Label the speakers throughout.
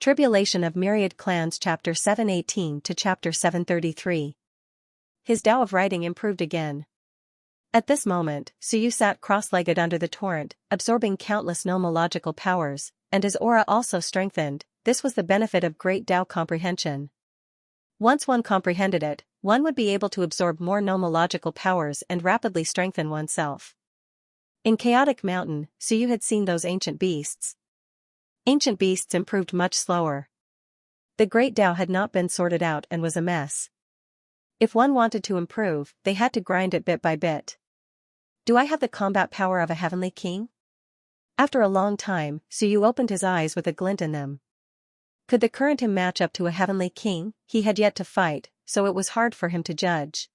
Speaker 1: Tribulation of Myriad Clans Chapter 718 to Chapter 733. His Tao of writing improved again. At this moment, Suyu sat cross-legged under the torrent, absorbing countless nomological powers, and his aura also strengthened. This was the benefit of great Tao comprehension. Once one comprehended it, one would be able to absorb more nomological powers and rapidly strengthen oneself. In Chaotic Mountain, Suyu had seen those ancient beasts. Ancient beasts improved much slower. The great Tao had not been sorted out and was a mess. If one wanted to improve, they had to grind it bit by bit. Do I have the combat power of a heavenly king? After a long time, Suyu opened his eyes with a glint in them. Could the current him match up to a heavenly king? He had yet to fight, so it was hard for him to judge.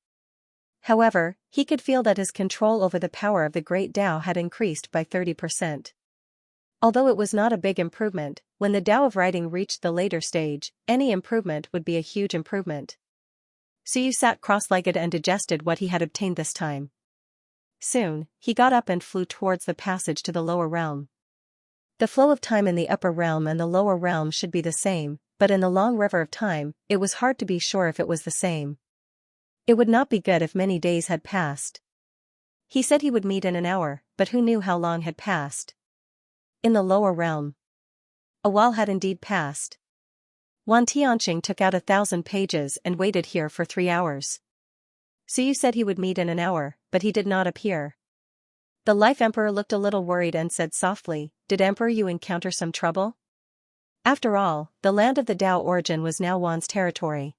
Speaker 1: However, he could feel that his control over the power of the great Tao had increased by 30%. Although it was not a big improvement, when the Tao of writing reached the later stage, any improvement would be a huge improvement. Suyu sat cross-legged and digested what he had obtained this time. Soon, he got up and flew towards the passage to the lower realm. The flow of time in the upper realm and the lower realm should be the same, but in the long river of time, it was hard to be sure if it was the same. It would not be good if many days had passed. He said he would meet in an hour, but who knew how long had passed? In the lower realm, a while had indeed passed. Xianxia took out 1,000 pages and waited here for 3 hours. Suyu said he would meet in an hour, but he did not appear. The Life Emperor looked a little worried and said softly, "Did Emperor you encounter some trouble?" After all, the land of the Tao origin was now Wan's territory.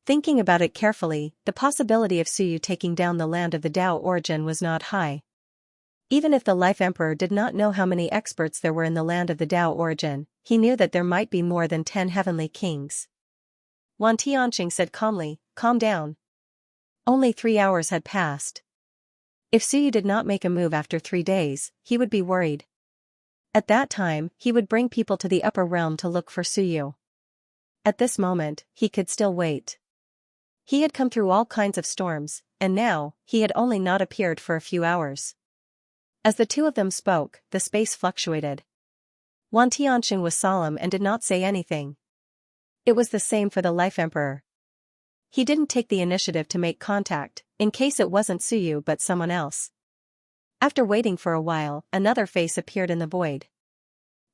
Speaker 1: Thinking about it carefully, the possibility of Suyu taking down the land of the Tao origin was not high. Even if the Life Emperor did not know how many experts there were in the land of the Tao origin, he knew that there might be more than 10 heavenly kings. Xianxia said calmly, "Calm down. Only 3 hours had passed. If Suyu did not make a move after 3 days, he would be worried. At that time, he would bring people to the upper realm to look for Suyu. At this moment, he could still wait. He had come through all kinds of storms, and now, he had only not appeared for a few hours." As the two of them spoke, the space fluctuated. Xianxia was solemn and did not say anything. It was the same for the Life Emperor. He didn't take the initiative to make contact, in case it wasn't Suyu but someone else. After waiting for a while, another face appeared in the void.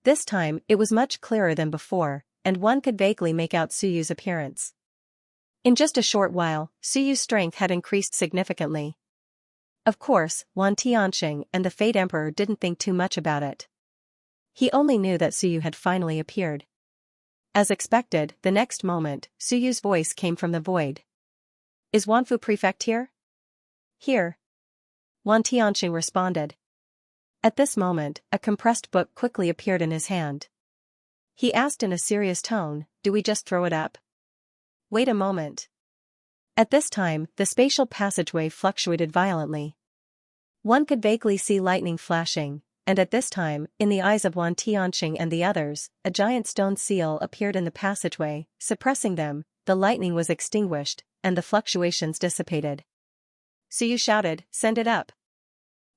Speaker 1: This time, it was much clearer than before, and one could vaguely make out Suyu's appearance. In just a short while, Suyu's strength had increased significantly. Of course, Xianxia and the Fate Emperor didn't think too much about it. He only knew that Suyu had finally appeared. As expected, the next moment, Suyu's voice came from the void. "Is Wanfu Prefect here?" "Here," Xianxia responded. At this moment, a compressed book quickly appeared in his hand. He asked in a serious tone, "Do we just throw it up?" "Wait a moment." At this time, the spatial passageway fluctuated violently. One could vaguely see lightning flashing, and at this time, in the eyes of Xianxia and the others, a giant stone seal appeared in the passageway, suppressing them. The lightning was extinguished, and the fluctuations dissipated. Suyu shouted, "Send it up."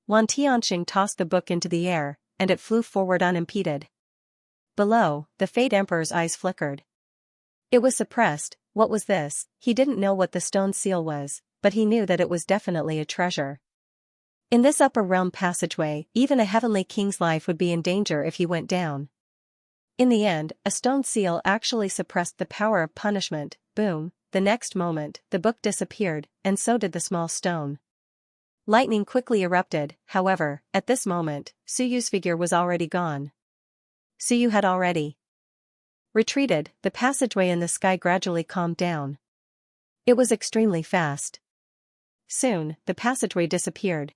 Speaker 1: Xianxia tossed the book into the air, and it flew forward unimpeded. Below, the Fate Emperor's eyes flickered. It was suppressed. What was this? He didn't know what the stone seal was, but he knew that it was definitely a treasure. In this upper realm passageway, even a heavenly king's life would be in danger if he went down. In the end, a stone seal actually suppressed the power of punishment. Boom, the next moment, the book disappeared, and so did the small stone. Lightning quickly erupted, however, at this moment, Suyu's figure was already gone. Suyu had already retreated. The passageway in the sky gradually calmed down. It was extremely fast. Soon, the passageway disappeared.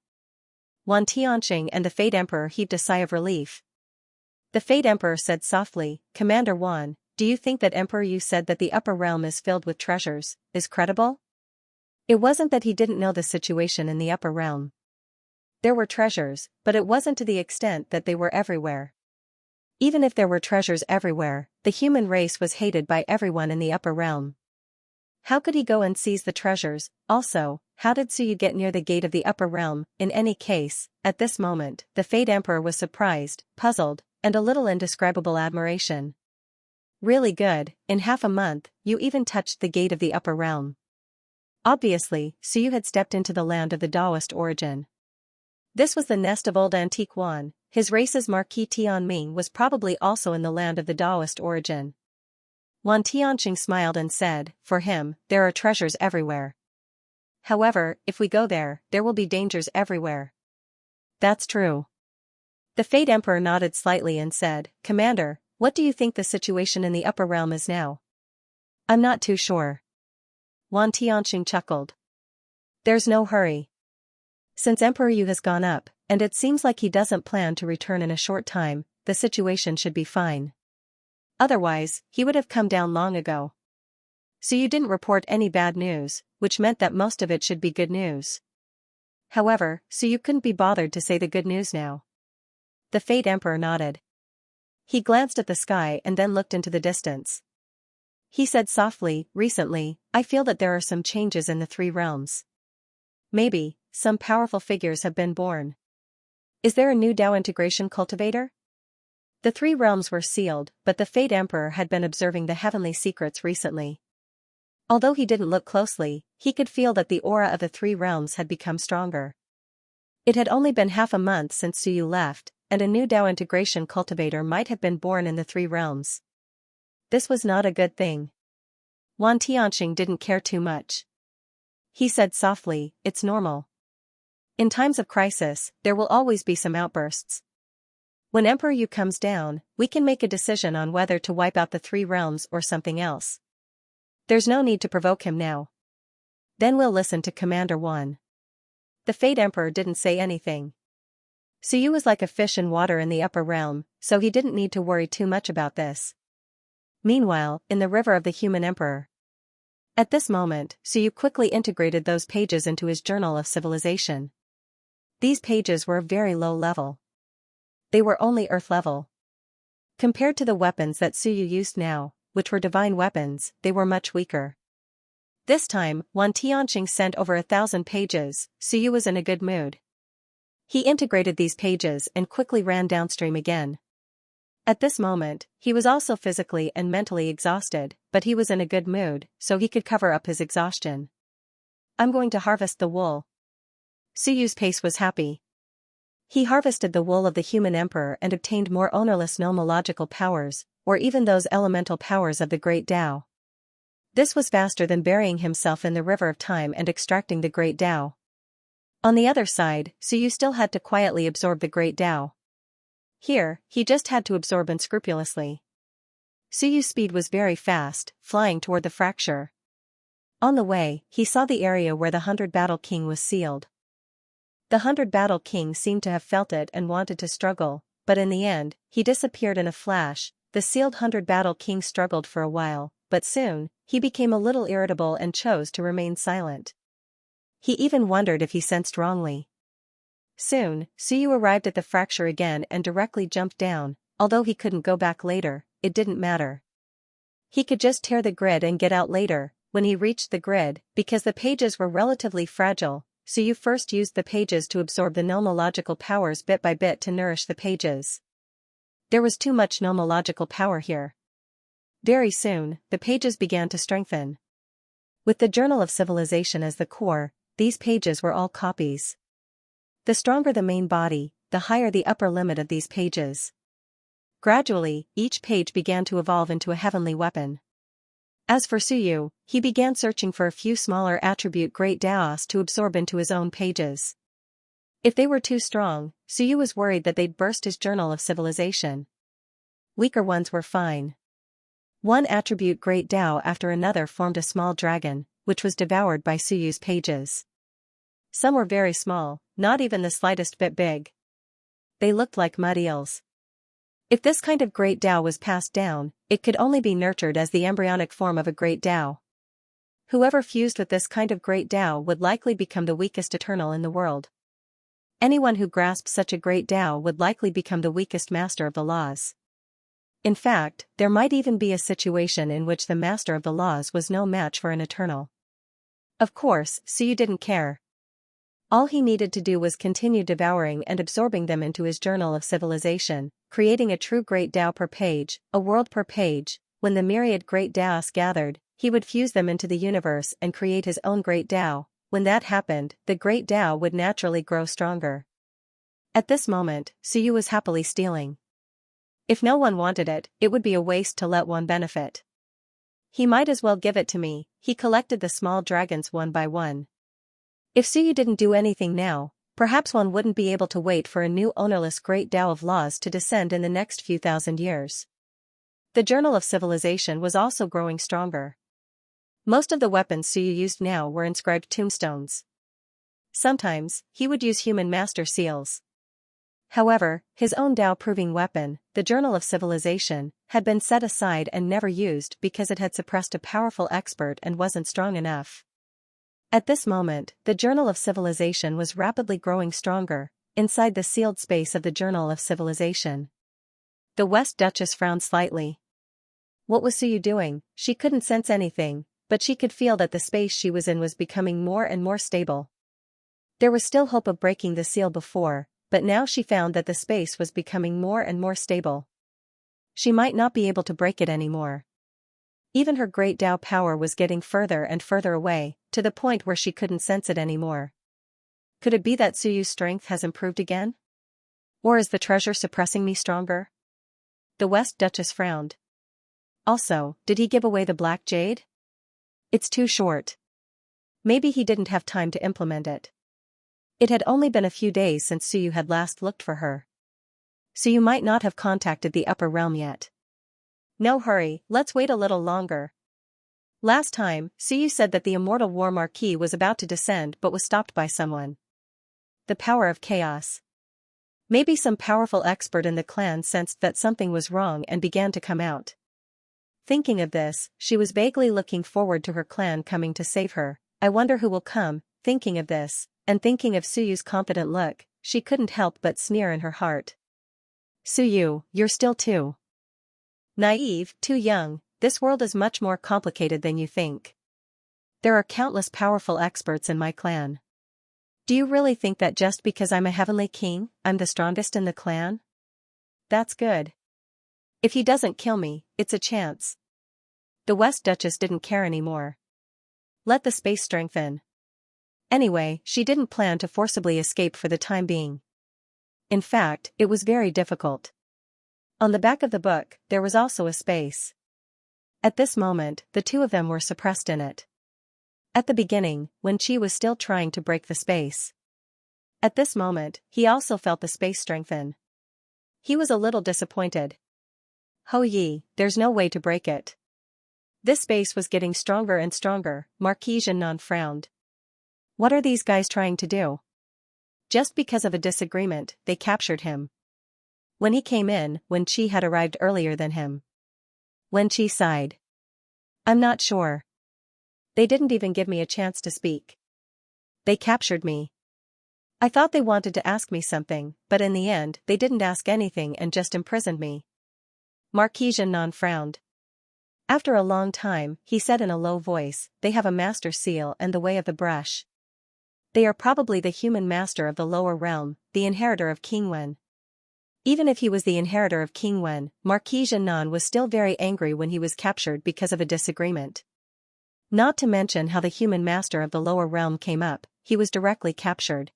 Speaker 1: Xianxia and the Fate Emperor heaved a sigh of relief. The Fate Emperor said softly, "Commander Wan, do you think that Emperor Yu said that the upper realm is filled with treasures, is credible?" It wasn't that he didn't know the situation in the upper realm. There were treasures, but it wasn't to the extent that they were everywhere. Even if there were treasures everywhere, the human race was hated by everyone in the upper realm. How could he go and seize the treasures? Also, how did Suyu get near the gate of the upper realm? In any case, at this moment, the Fate Emperor was surprised, puzzled, and a little indescribable admiration. Really good, in half a month, you even touched the gate of the upper realm. Obviously, Suyu had stepped into the land of the Taoist origin. This was the nest of old antique Wan, his race's Marquis Tianming was probably also in the land of the Taoist origin. Wan Tianxing smiled and said, for him, there are treasures everywhere. However, if we go there, there will be dangers everywhere. That's true. The Fate Emperor nodded slightly and said, Commander, what do you think the situation in the upper realm is now? I'm not too sure. Wan Tianxing chuckled. There's no hurry. Since Emperor Yu has gone up, and it seems like he doesn't plan to return in a short time, the situation should be fine. Otherwise, he would have come down long ago. So you didn't report any bad news, which meant that most of it should be good news. However, so you couldn't be bothered to say the good news now. The Fate Emperor nodded. He glanced at the sky and then looked into the distance. He said softly, recently, I feel that there are some changes in the three realms. Maybe, some powerful figures have been born. Is there a new Dao integration cultivator? The three realms were sealed, but the Fate Emperor had been observing the heavenly secrets recently. Although he didn't look closely, he could feel that the aura of the three realms had become stronger. It had only been half a month since Suyu left, and a new Dao integration cultivator might have been born in the three realms. This was not a good thing. Wan Tianxing didn't care too much. He said softly, it's normal. In times of crisis, there will always be some outbursts. When Emperor Yu comes down, we can make a decision on whether to wipe out the three realms or something else. There's no need to provoke him now. Then we'll listen to Commander Wan. The Fate Emperor didn't say anything. Suyu was like a fish in water in the upper realm, so he didn't need to worry too much about this. Meanwhile, in the river of the Human Emperor. At this moment, Suyu quickly integrated those pages into his Journal of Civilization. These pages were very low level. They were only earth level. Compared to the weapons that Suyu used now, which were divine weapons, they were much weaker. This time, Wan Tianxing sent over 1,000 pages, Suyu was in a good mood. He integrated these pages and quickly ran downstream again. At this moment, he was also physically and mentally exhausted, but he was in a good mood, so he could cover up his exhaustion. I'm going to harvest the wool. Suyu's pace was happy. He harvested the wool of the Human Emperor and obtained more ownerless nomological powers, or even those elemental powers of the Great Tao. This was faster than burying himself in the river of time and extracting the Great Tao. On the other side, Suyu still had to quietly absorb the Great Tao. Here, he just had to absorb unscrupulously. Suyu's speed was very fast, flying toward the fracture. On the way, he saw the area where the 100 Battle King was sealed. The 100 Battle King seemed to have felt it and wanted to struggle, but in the end, he disappeared in a flash. The sealed 100 Battle King struggled for a while, but soon, he became a little irritable and chose to remain silent. He even wondered if he sensed wrongly. Soon, Suyu arrived at the fracture again and directly jumped down. Although he couldn't go back later, it didn't matter. He could just tear the grid and get out later. When he reached the grid, because the pages were relatively fragile, Suyu first used the pages to absorb the nomological powers bit by bit to nourish the pages. There was too much nomological power here. Very soon, the pages began to strengthen. With the Journal of Civilization as the core, these pages were all copies. The stronger the main body, the higher the upper limit of these pages. Gradually, each page began to evolve into a heavenly weapon. As for Suyu, he began searching for a few smaller attribute Great Daos to absorb into his own pages. If they were too strong, Suyu was worried that they'd burst his Journal of Civilization. Weaker ones were fine. One attribute Great Tao after another formed a small dragon, which was devoured by Suyu's pages. Some were very small, not even the slightest bit big. They looked like mud eels. If this kind of Great Tao was passed down, it could only be nurtured as the embryonic form of a Great Tao. Whoever fused with this kind of Great Tao would likely become the weakest eternal in the world. Anyone who grasped such a Great Tao would likely become the weakest master of the laws. In fact, there might even be a situation in which the master of the laws was no match for an eternal. Of course, Suyu didn't care. All he needed to do was continue devouring and absorbing them into his Journal of Civilization, creating a true Great Tao per page, a world per page, when the myriad great Taoists gathered, he would fuse them into the universe and create his own great Tao. When that happened, the great Tao would naturally grow stronger. At this moment, Suyu was happily stealing. If no one wanted it, it would be a waste to let one benefit. He might as well give it to me. He collected the small dragons one by one. If Suyu didn't do anything now, perhaps one wouldn't be able to wait for a new ownerless great Tao of laws to descend in the next few thousand years. The Journal of Civilization was also growing stronger. Most of the weapons Suyu used now were inscribed tombstones. Sometimes, he would use human master seals. However, his own Tao-proving weapon, the Journal of Civilization, had been set aside and never used because it had suppressed a powerful expert and wasn't strong enough. At this moment, the Journal of Civilization was rapidly growing stronger, inside the sealed space of the Journal of Civilization. The West Duchess frowned slightly. What was Suyu doing? She couldn't sense anything, but she could feel that the space she was in was becoming more and more stable. There was still hope of breaking the seal before, but now she found that the space was becoming more and more stable. She might not be able to break it anymore. Even her great Tao power was getting further and further away, to the point where she couldn't sense it anymore. Could it be that Suyu's strength has improved again? Or is the treasure suppressing me stronger? The West Duchess frowned. Also, did he give away the black jade? It's too short. Maybe he didn't have time to implement it. It had only been a few days since Suyu had last looked for her. Suyu might not have contacted the upper realm yet. No hurry, let's wait a little longer. Last time, Suyu said that the immortal war marquis was about to descend but was stopped by someone. The power of chaos. Maybe some powerful expert in the clan sensed that something was wrong and began to come out. Thinking of this, she was vaguely looking forward to her clan coming to save her. I wonder who will come. Thinking of this, and thinking of Suyu's confident look, she couldn't help but sneer in her heart. Suyu, you're still too naive, too young. This world is much more complicated than you think. There are countless powerful experts in my clan. Do you really think that just because I'm a heavenly king, I'm the strongest in the clan? That's good. If he doesn't kill me, it's a chance. The West Duchess didn't care anymore. Let the space strengthen. Anyway, she didn't plan to forcibly escape for the time being. In fact, it was very difficult. On the back of the book, there was also a space. At this moment, the two of them were suppressed in it. At the beginning, when Qi was still trying to break the space. At this moment, he also felt the space strengthen. He was a little disappointed. Ho Yi, there's no way to break it. This space was getting stronger and stronger. Marquis Xianxia frowned. What are these guys trying to do? Just because of a disagreement, they captured him. When he came in, Wen Qi had arrived earlier than him. Wen Qi sighed. I'm not sure. They didn't even give me a chance to speak. They captured me. I thought they wanted to ask me something, but in the end, they didn't ask anything and just imprisoned me. Marquis Xianxia frowned. After a long time, he said in a low voice, they have a master seal and the way of the brush. They are probably the human master of the lower realm, the inheritor of King Wen. Even if he was the inheritor of King Wen, Marquis Xianxia was still very angry when he was captured because of a disagreement. Not to mention how the human master of the lower realm came up, he was directly captured.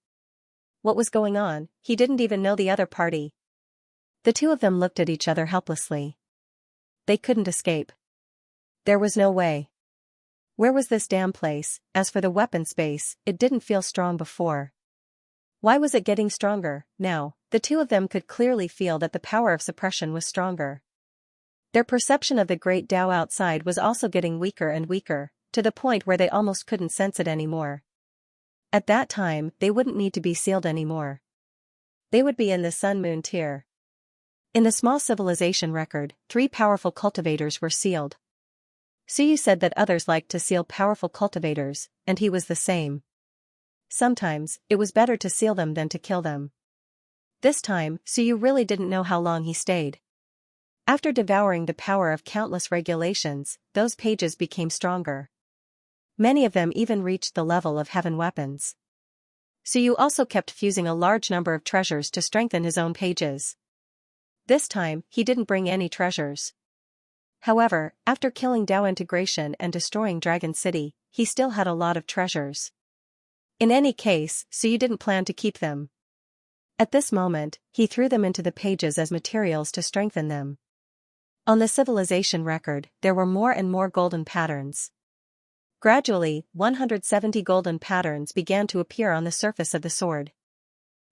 Speaker 1: What was going on? He didn't even know the other party. The two of them looked at each other helplessly. They couldn't escape. There was no way. Where was this damn place? As for the weapon space, it didn't feel strong before. Why was it getting stronger now? The two of them could clearly feel that the power of suppression was stronger. Their perception of the great Tao outside was also getting weaker and weaker, to the point where they almost couldn't sense it anymore. At that time, they wouldn't need to be sealed anymore. They would be in the Sun-Moon tier. In the small civilization record, 3 powerful cultivators were sealed. Suyu said that others liked to seal powerful cultivators, and he was the same. Sometimes, it was better to seal them than to kill them. This time, Suyu really didn't know how long he stayed. After devouring the power of countless regulations, those pages became stronger. Many of them even reached the level of heaven weapons. Suyu also kept fusing a large number of treasures to strengthen his own pages. This time, he didn't bring any treasures. However, after killing Dao Integration and destroying Dragon City, he still had a lot of treasures. In any case, Suyu didn't plan to keep them. At this moment, he threw them into the pages as materials to strengthen them. On the civilization record, there were more and more golden patterns. Gradually, 170 golden patterns began to appear on the surface of the sword.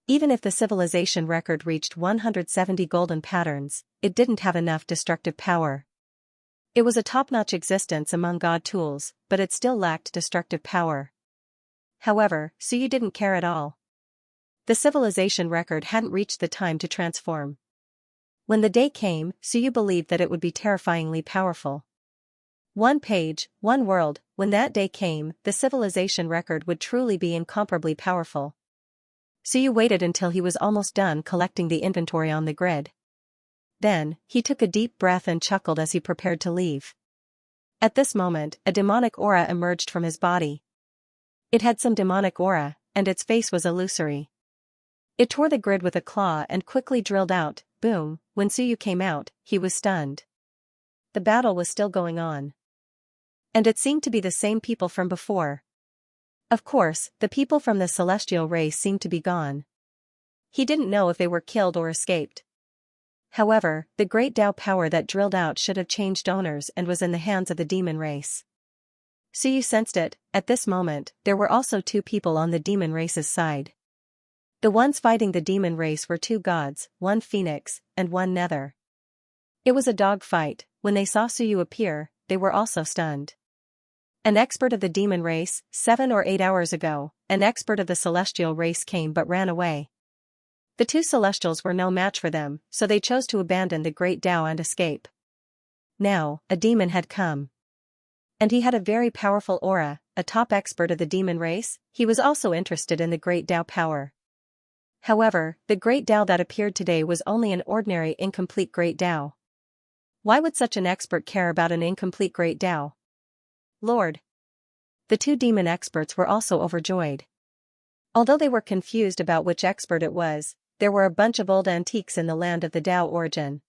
Speaker 1: Even if the civilization record reached 170 golden patterns, it didn't have enough destructive power. It was a top-notch existence among god tools, but it still lacked destructive power. However, Suyu didn't care at all. The civilization record hadn't reached the time to transform. When the day came, Suyu believed that it would be terrifyingly powerful. One page, one world, when that day came, the civilization record would truly be incomparably powerful. Suyu waited until he was almost done collecting the inventory on the grid. Then, he took a deep breath and chuckled as he prepared to leave. At this moment, a demonic aura emerged from his body. It had some demonic aura, and its face was illusory. It tore the grid with a claw and quickly drilled out, boom. When Suyu came out, he was stunned. The battle was still going on. And it seemed to be the same people from before. Of course, the people from the celestial race seemed to be gone. He didn't know if they were killed or escaped. However, the great Dao power that drilled out should have changed owners and was in the hands of the demon race. Suyu sensed it. At this moment, there were also two people on the demon race's side. The ones fighting the demon race were two gods, one phoenix, and one nether. It was a dog fight. When they saw Suyu appear, they were also stunned. An expert of the demon race, 7 or 8 hours ago, an expert of the celestial race came but ran away. The two celestials were no match for them, so they chose to abandon the great Dao and escape. Now, a demon had come. And he had a very powerful aura, a top expert of the demon race. He was also interested in the great Dao power. However, the great Dao that appeared today was only an ordinary incomplete great Dao. Why would such an expert care about an incomplete great Dao? Lord! The two demon experts were also overjoyed. Although they were confused about which expert it was, there were a bunch of old antiques in the land of the Dao origin.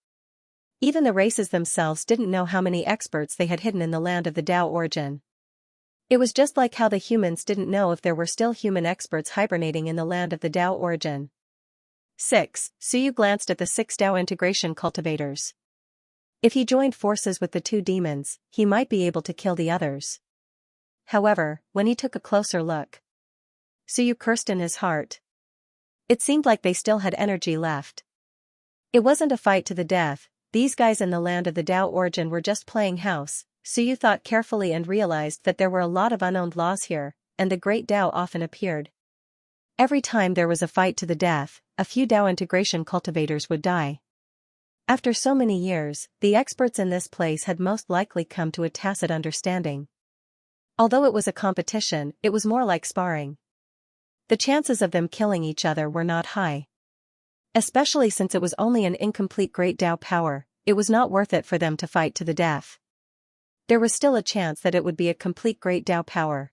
Speaker 1: Even the races themselves didn't know how many experts they had hidden in the land of the Dao origin. It was just like how the humans didn't know if there were still human experts hibernating in the land of the Dao origin. 6. Suyu glanced at the 6 Dao integration cultivators. If he joined forces with the two demons, he might be able to kill the others. However, when he took a closer look, Suyu cursed in his heart. It seemed like they still had energy left. It wasn't a fight to the death. These guys in the land of the Dao origin were just playing house. Suyu thought carefully and realized that there were a lot of unowned laws here, and the great Dao often appeared. Every time there was a fight to the death, a few Dao integration cultivators would die. After so many years, the experts in this place had most likely come to a tacit understanding. Although it was a competition, it was more like sparring. The chances of them killing each other were not high. Especially since it was only an incomplete great Dao power, it was not worth it for them to fight to the death. There was still a chance that it would be a complete great Dao power.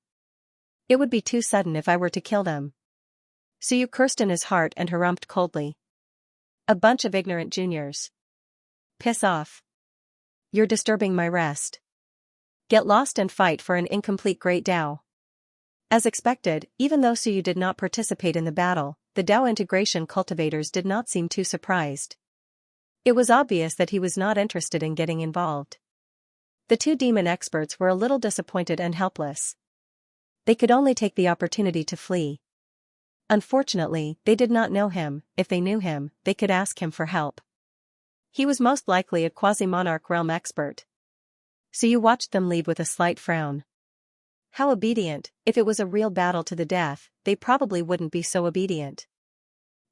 Speaker 1: It would be too sudden if I were to kill them. Suyu cursed in his heart and harumphed coldly. A bunch of ignorant juniors. Piss off. You're disturbing my rest. Get lost and fight for an incomplete great Dao. As expected, even though Suyu did not participate in the battle, the Dao integration cultivators did not seem too surprised. It was obvious that he was not interested in getting involved. The two demon experts were a little disappointed and helpless. They could only take the opportunity to flee. Unfortunately, they did not know him. If they knew him, they could ask him for help. He was most likely a quasi-monarch realm expert. Suyu watched them leave with a slight frown. How obedient. If it was a real battle to the death, they probably wouldn't be so obedient.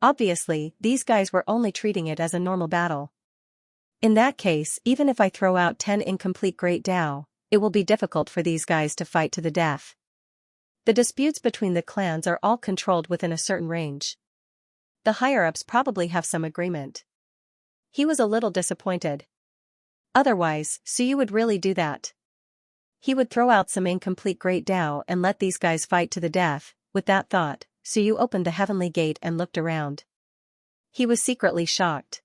Speaker 1: Obviously, these guys were only treating it as a normal battle. In that case, even if I throw out 10 incomplete great Dao, it will be difficult for these guys to fight to the death. The disputes between the clans are all controlled within a certain range. The higher-ups probably have some agreement. He was a little disappointed. Otherwise, Suyu would really do that. He would throw out some incomplete great Dao and let these guys fight to the death. With that thought, Suyu opened the heavenly gate and looked around. He was secretly shocked.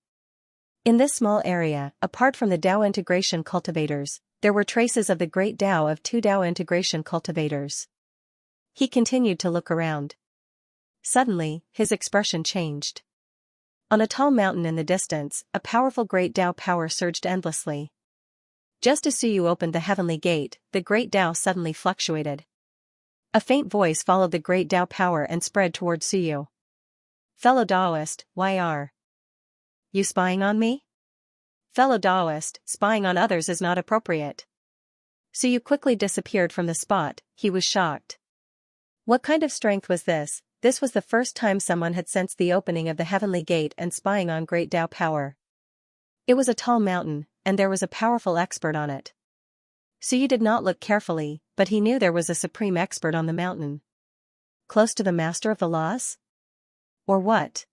Speaker 1: In this small area, apart from the Dao integration cultivators, there were traces of the great Dao of 2 Dao integration cultivators. He continued to look around. Suddenly, his expression changed. On a tall mountain in the distance, a powerful great Dao power surged endlessly. Just as Suyu opened the heavenly gate, the great Dao suddenly fluctuated. A faint voice followed the great Dao power and spread toward Suyu. Fellow Daoist, why are you spying on me? Fellow Daoist, spying on others is not appropriate. Suyu quickly disappeared from the spot. He was shocked. What kind of strength was this? This was the first time someone had sensed the opening of the heavenly gate and spying on great Dao power. It was a tall mountain, and there was a powerful expert on it. Suyu did not look carefully, but he knew there was a supreme expert on the mountain. Close to the master of the laws? Or what?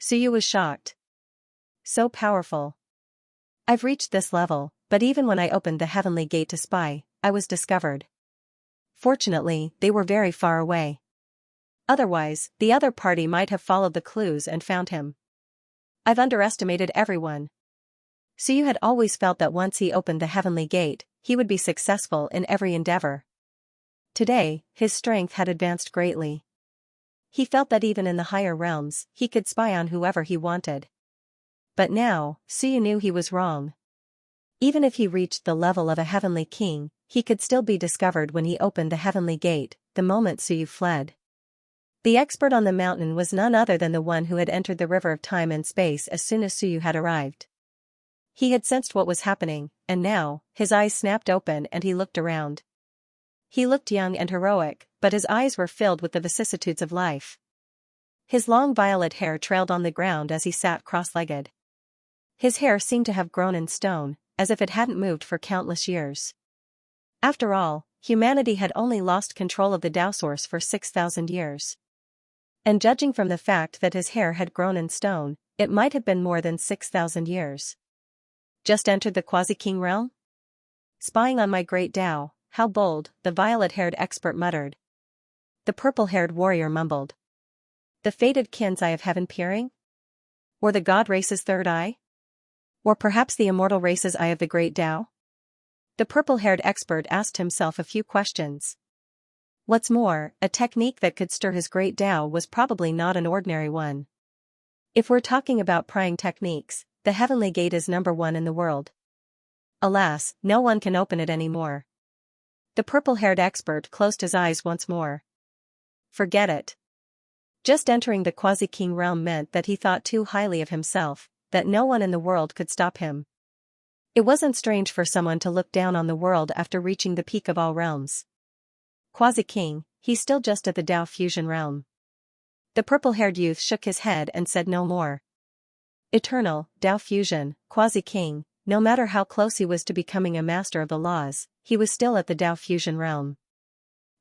Speaker 1: Suyu was shocked. So powerful. I've reached this level, but even when I opened the heavenly gate to spy, I was discovered. Fortunately, they were very far away. Otherwise, the other party might have followed the clues and found him. I've underestimated everyone. Suyu had always felt that once he opened the heavenly gate, he would be successful in every endeavor. Today, his strength had advanced greatly. He felt that even in the higher realms, he could spy on whoever he wanted. But now, Suyu knew he was wrong. Even if he reached the level of a heavenly king, he could still be discovered when he opened the heavenly gate, the moment Suyu fled. The expert on the mountain was none other than the one who had entered the river of time and space as soon as Suyu had arrived. He had sensed what was happening, and now, his eyes snapped open and he looked around. He looked young and heroic, but his eyes were filled with the vicissitudes of life. His long violet hair trailed on the ground as he sat cross-legged. His hair seemed to have grown in stone, as if it hadn't moved for countless years. After all, humanity had only lost control of the Tao source for 6,000 years. And judging from the fact that his hair had grown in stone, it might have been more than 6,000 years. Just entered the quasi-king realm? Spying on my great Tao, how bold, the violet-haired expert muttered. The purple-haired warrior mumbled. The fated kin's eye of heaven peering? Or the god race's third eye? Or perhaps the immortal race's eye of the great Tao? The purple-haired expert asked himself a few questions. What's more, a technique that could stir his great Tao was probably not an ordinary one. If we're talking about prying techniques, the heavenly gate is number 1 in the world. Alas, no one can open it anymore. The purple-haired expert closed his eyes once more. Forget it. Just entering the quasi-king realm meant that he thought too highly of himself, that no one in the world could stop him. It wasn't strange for someone to look down on the world after reaching the peak of all realms. Quasi-king, he's still just at the Tao fusion realm. The purple-haired youth shook his head and said no more. Eternal, Tao fusion, quasi-king, no matter how close he was to becoming a master of the laws, he was still at the Tao fusion realm.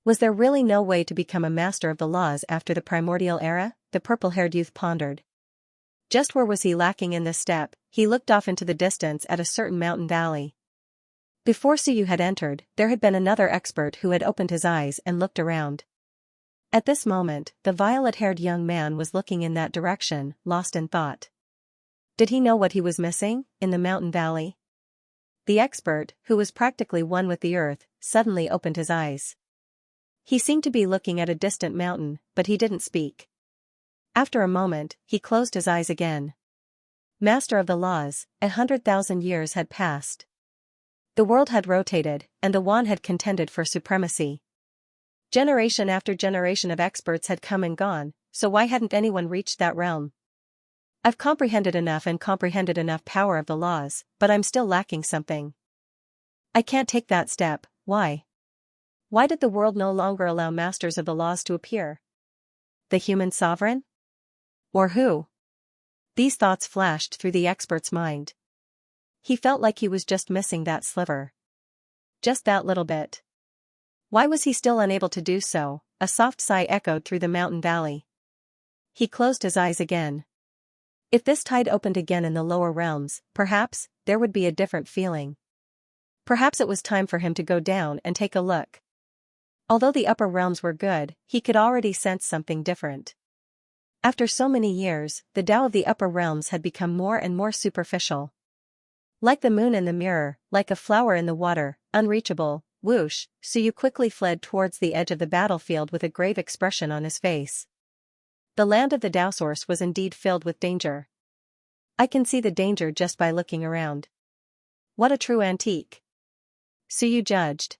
Speaker 1: Was there really no way to become a master of the laws after the primordial era? The purple-haired youth pondered. Just where was he lacking in this step? He looked off into the distance at a certain mountain valley. Before Suyu had entered, there had been another expert who had opened his eyes and looked around. At this moment, the violet-haired young man was looking in that direction, lost in thought. Did he know what he was missing, in the mountain valley? The expert, who was practically one with the earth, suddenly opened his eyes. He seemed to be looking at a distant mountain, but he didn't speak. After a moment, he closed his eyes again. Master of the laws, 100,000 years had passed. The world had rotated, and the Wan had contended for supremacy. Generation after generation of experts had come and gone, so why hadn't anyone reached that realm? I've comprehended enough power of the laws, but I'm still lacking something. I can't take that step. Why? Why did the world no longer allow masters of the laws to appear? The human sovereign? Or who? These thoughts flashed through the expert's mind. He felt like he was just missing that sliver. Just that little bit. Why was he still unable to do so? A soft sigh echoed through the mountain valley. He closed his eyes again. If this tide opened again in the lower realms, perhaps, there would be a different feeling. Perhaps it was time for him to go down and take a look. Although the upper realms were good, he could already sense something different. After so many years, the Tao of the upper realms had become more and more superficial. Like the moon in the mirror, like a flower in the water, unreachable, whoosh, Suyu quickly fled towards the edge of the battlefield with a grave expression on his face. The land of the Tao source was indeed filled with danger. I can see the danger just by looking around. What a true antique! Suyu judged.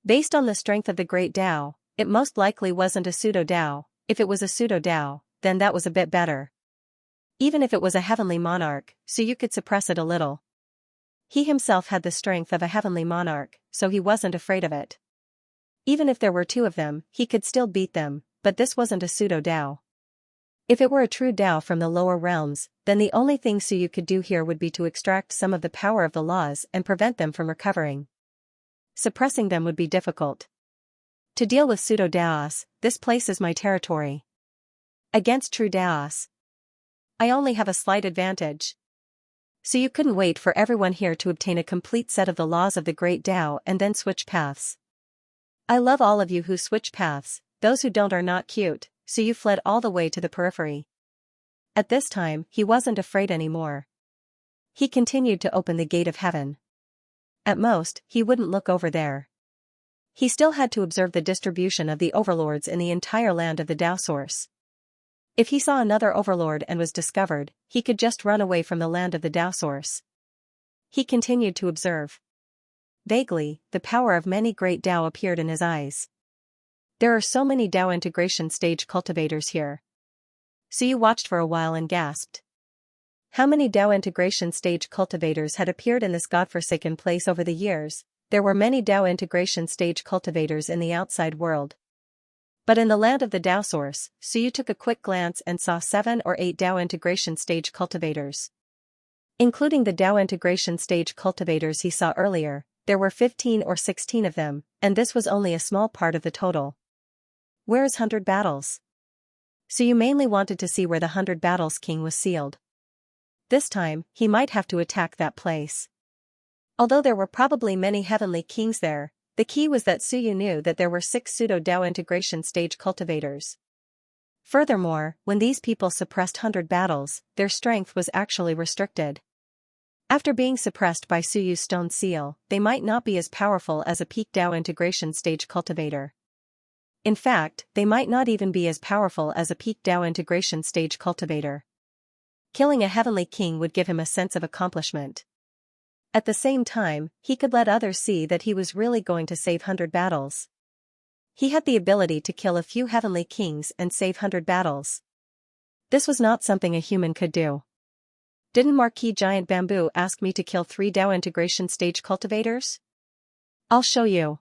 Speaker 1: Based on the strength of the great Tao, it most likely wasn't a pseudo-Tao. If it was a pseudo-Tao, then that was a bit better. Even if it was a heavenly monarch, Suyu could suppress it a little. He himself had the strength of a heavenly monarch, so he wasn't afraid of it. Even if there were two of them, he could still beat them, but this wasn't a pseudo-Tao. If it were a true Tao from the lower realms, then the only thing Suyu could do here would be to extract some of the power of the laws and prevent them from recovering. Suppressing them would be difficult. To deal with pseudo-Taos, this place is my territory. Against true Taos, I only have a slight advantage. So you couldn't wait for everyone here to obtain a complete set of the laws of the great Tao and then switch paths. I love all of you who switch paths, those who don't are not cute, so you fled all the way to the periphery. At this time, he wasn't afraid anymore. He continued to open the gate of heaven. At most, he wouldn't look over there. He still had to observe the distribution of the overlords in the entire land of the Tao source. If he saw another overlord and was discovered, he could just run away from the land of the Tao source. He continued to observe. Vaguely, the power of many great Tao appeared in his eyes. There are so many Tao integration stage cultivators here. Suyu watched for a while and gasped. How many Tao integration stage cultivators had appeared in this godforsaken place over the years? There were many Tao integration stage cultivators in the outside world. But in the land of the Tao source, Suyu took a quick glance and saw 7 or 8 Tao integration stage cultivators. Including the Tao integration stage cultivators he saw earlier, there were 15 or 16 of them, and this was only a small part of the total. Where's 100 Battles? Suyu mainly wanted to see where the 100 Battles king was sealed. This time, he might have to attack that place. Although there were probably many heavenly kings there, the key was that Suyu knew that there were 6 pseudo-Tao integration stage cultivators. Furthermore, when these people suppressed 100 battles, their strength was actually restricted. After being suppressed by Suyu's stone seal, they might not be as powerful as a peak Tao integration stage cultivator. In fact, they might not even be as powerful as a peak Tao integration stage cultivator. Killing a heavenly king would give him a sense of accomplishment. At the same time, he could let others see that he was really going to save 100 battles. He had the ability to kill a few heavenly kings and save 100 battles. This was not something a human could do. Didn't Marquis Giant Bamboo ask me to kill 3 Tao integration stage cultivators? I'll show you.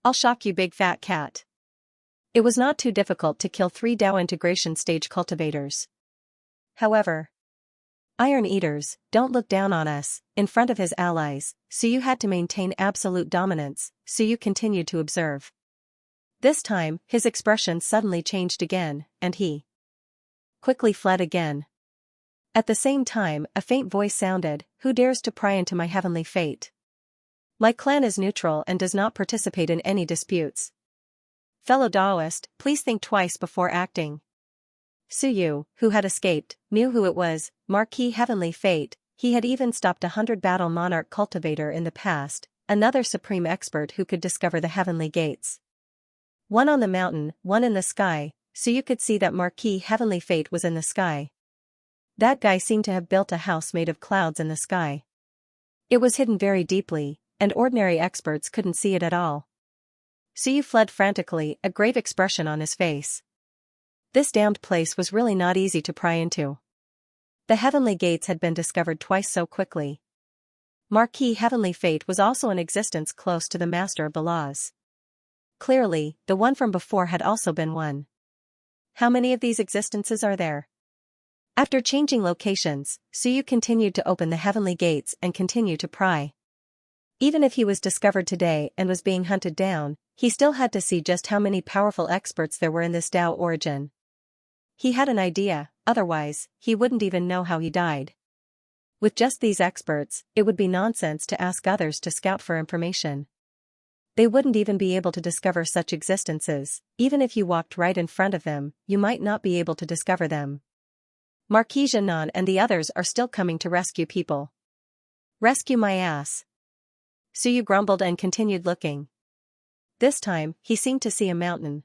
Speaker 1: I'll shock you, big fat cat. It was not too difficult to kill 3 Tao integration stage cultivators. However, Iron Eaters, don't look down on us. In front of his allies, Suyu had to maintain absolute dominance. Suyu continued to observe. This time, his expression suddenly changed again, and he quickly fled again. At the same time, a faint voice sounded, "Who dares to pry into my heavenly fate? My clan is neutral and does not participate in any disputes. Fellow Daoist, please think twice before acting." Suyu, who had escaped, knew who it was, Marquis Heavenly Fate. He had even stopped 100 battle monarch cultivator in the past, another supreme expert who could discover the heavenly gates. One on the mountain, one in the sky, Suyu could see that Marquis Heavenly Fate was in the sky. That guy seemed to have built a house made of clouds in the sky. It was hidden very deeply, and ordinary experts couldn't see it at all. Suyu fled frantically, a grave expression on his face. This damned place was really not easy to pry into. The heavenly gates had been discovered twice so quickly. Marquis Heavenly Fate was also in existence close to the Master of the Laws. Clearly, the one from before had also been one. How many of these existences are there? After changing locations, Suyu continued to open the heavenly gates and continue to pry. Even if he was discovered today and was being hunted down, he still had to see just how many powerful experts there were in this Tao origin. He had an idea, otherwise, he wouldn't even know how he died. With just these experts, it would be nonsense to ask others to scout for information. They wouldn't even be able to discover such existences. Even if you walked right in front of them, you might not be able to discover them. Marquis Xianxia and the others are still coming to rescue people. Rescue my ass. Suyu grumbled and continued looking. This time, he seemed to see a mountain.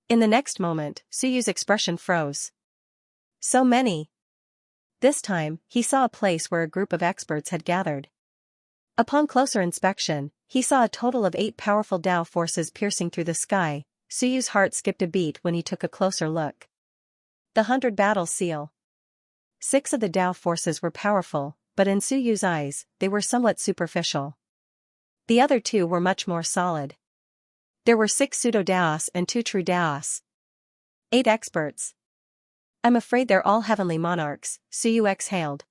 Speaker 1: In the next moment, Suyu's expression froze. So many. This time, he saw a place where a group of experts had gathered. Upon closer inspection, he saw a total of 8 powerful Dao forces piercing through the sky. Suyu's heart skipped a beat when he took a closer look. The 100 battle seal. 6 of the Dao forces were powerful, but in Suyu's eyes, they were somewhat superficial. The other 2 were much more solid. There were 6 pseudo-Daos and 2 true Daos. 8 experts. I'm afraid they're all heavenly monarchs, Suyu exhaled.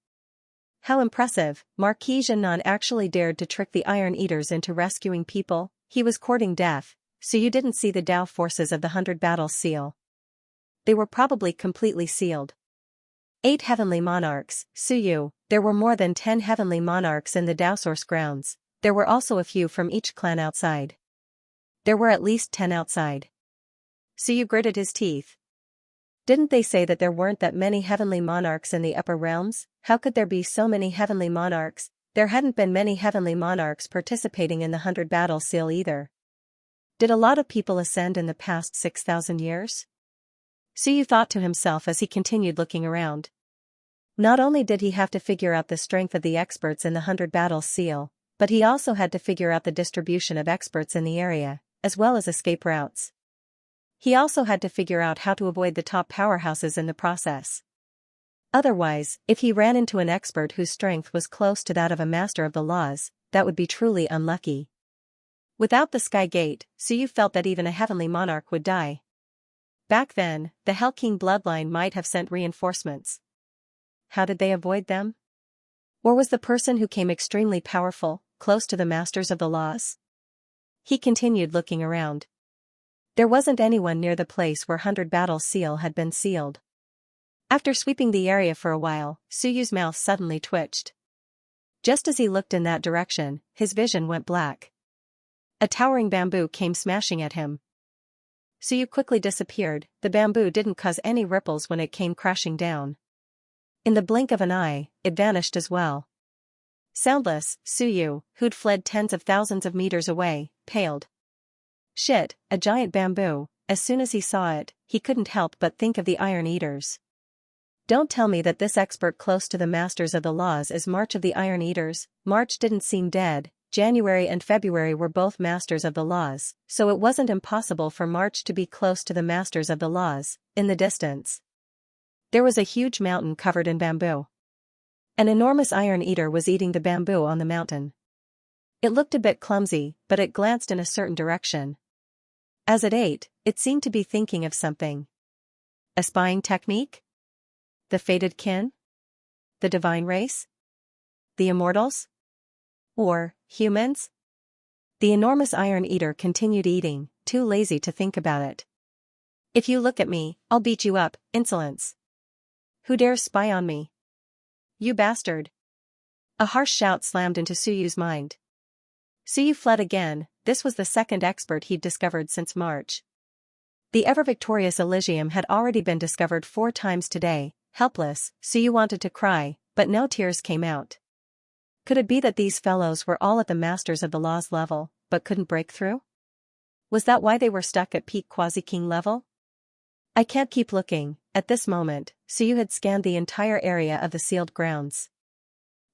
Speaker 1: How impressive, Marquis Xianxia actually dared to trick the Iron Eaters into rescuing people. He was courting death, so you didn't see the Dao forces of the 100 battle seal. They were probably completely sealed. 8 heavenly monarchs, Suyu. There were more than 10 heavenly monarchs in the Dao source grounds. There were also a few from each clan outside. There were at least 10 outside. Suyu gritted his teeth. Didn't they say that there weren't that many heavenly monarchs in the upper realms? How could there be so many heavenly monarchs? There hadn't been many heavenly monarchs participating in the 100 battle seal either. Did a lot of people ascend in the past 6,000 years? Suyu thought to himself as he continued looking around. Not only did he have to figure out the strength of the experts in the 100 battle seal, but he also had to figure out the distribution of experts in the area, as well as escape routes. He also had to figure out how to avoid the top powerhouses in the process. Otherwise, if he ran into an expert whose strength was close to that of a master of the laws, that would be truly unlucky. Without the Sky Gate, Suyu felt that even a heavenly monarch would die. Back then, the Hell King bloodline might have sent reinforcements. How did they avoid them? Or was the person who came extremely powerful, close to the masters of the laws? He continued looking around. There wasn't anyone near the place where 100 battle seal had been sealed. After sweeping the area for a while, Suyu's mouth suddenly twitched. Just as he looked in that direction, his vision went black. A towering bamboo came smashing at him. Suyu quickly disappeared. The bamboo didn't cause any ripples when it came crashing down. In the blink of an eye, it vanished as well. Soundless, Suyu, who'd fled tens of thousands of meters away, paled. Shit, a giant bamboo. As soon as he saw it, he couldn't help but think of the Iron Eaters. Don't tell me that this expert close to the masters of the laws is March of the Iron Eaters. March didn't seem dead. January and February were both masters of the laws, so it wasn't impossible for March to be close to the masters of the laws. In the distance, there was a huge mountain covered in bamboo. An enormous Iron Eater was eating the bamboo on the mountain. It looked a bit clumsy, but it glanced in a certain direction. As it ate, it seemed to be thinking of something. A spying technique? The fated kin? The divine race? The immortals? Or humans? The enormous Iron Eater continued eating, too lazy to think about it. If you look at me, I'll beat you up. Insolence. Who dares spy on me? You bastard. A harsh shout slammed into Suyu's mind. Suyu fled again. This was the second expert he'd discovered since March. The ever-victorious Elysium had already been discovered 4 times today. Helpless, Suyu wanted to cry, but no tears came out. Could it be that these fellows were all at the Masters of the Laws level, but couldn't break through? Was that why they were stuck at peak Quasi-King level? I can't keep looking. At this moment, Suyu had scanned the entire area of the sealed grounds.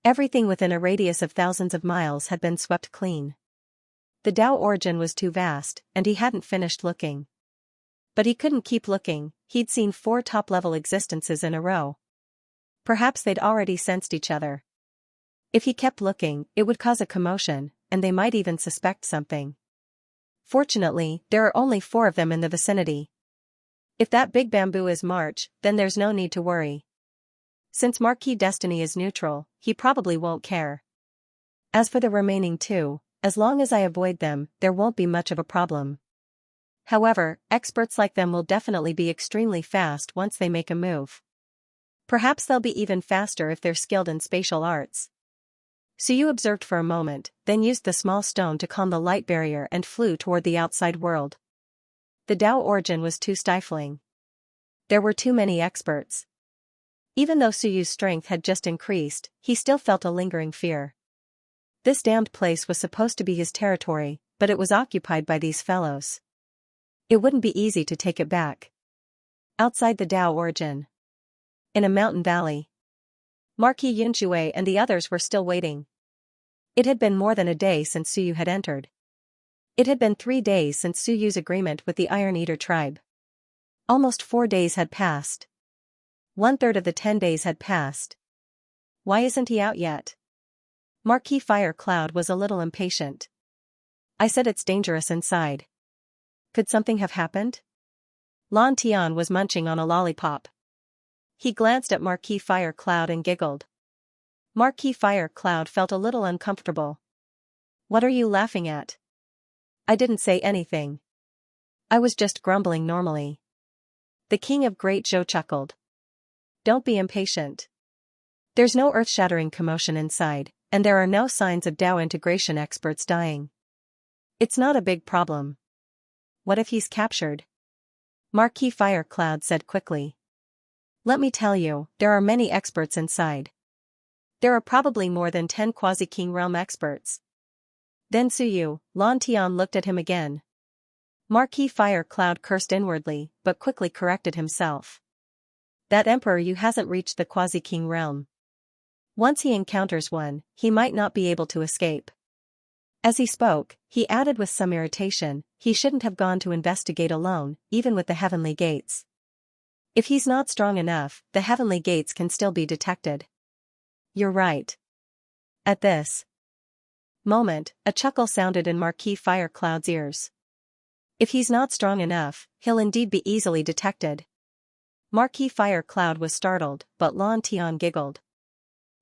Speaker 1: Everything within a radius of thousands of miles had been swept clean. The Dao origin was too vast, and he hadn't finished looking. But he couldn't keep looking. He'd seen 4 top-level existences in a row. Perhaps they'd already sensed each other. If he kept looking, it would cause a commotion, and they might even suspect something. Fortunately, there are only 4 of them in the vicinity. If that big bamboo is March, then there's no need to worry. Since Marquis Destiny is neutral, he probably won't care. As for the remaining 2, as long as I avoid them, there won't be much of a problem. However, experts like them will definitely be extremely fast once they make a move. Perhaps they'll be even faster if they're skilled in spatial arts. Suyu observed for a moment, then used the small stone to calm the light barrier and flew toward the outside world. The Tao origin was too stifling. There were too many experts. Even though Suyu's strength had just increased, he still felt a lingering fear. This damned place was supposed to be his territory, but it was occupied by these fellows. It wouldn't be easy to take it back. Outside the Tao origin. In a mountain valley. Marquis Yunxue and the others were still waiting. It had been more than a day since Suyu had entered. It had been 3 days since Suyu's agreement with the Iron Eater tribe. Almost 4 days had passed. 1/3 of the 10 days had passed. Why isn't he out yet? Marquis Fire Cloud was a little impatient. I said it's dangerous inside. Could something have happened? Lan Tian was munching on a lollipop. He glanced at Marquis Fire Cloud and giggled. Marquis Fire Cloud felt a little uncomfortable. What are you laughing at? I didn't say anything. I was just grumbling normally. The King of Great Zhou chuckled. Don't be impatient. There's no earth-shattering commotion inside, and there are no signs of Tao integration experts dying. It's not a big problem. What if he's captured? Marquis Fire Cloud said quickly. Let me tell you, there are many experts inside. There are probably more than 10 Quasi-King realm experts. Then Suyu, Lan Tian looked at him again. Marquis Fire Cloud cursed inwardly, but quickly corrected himself. That Emperor Yu hasn't reached the Quasi-King realm. Once he encounters one, he might not be able to escape. As he spoke, he added with some irritation, he shouldn't have gone to investigate alone, even with the heavenly gates. If he's not strong enough, the heavenly gates can still be detected. You're right. At this moment, a chuckle sounded in Marquis Fire Cloud's ears. If he's not strong enough, he'll indeed be easily detected. Marquis Fire Cloud was startled, but Lan Tian giggled.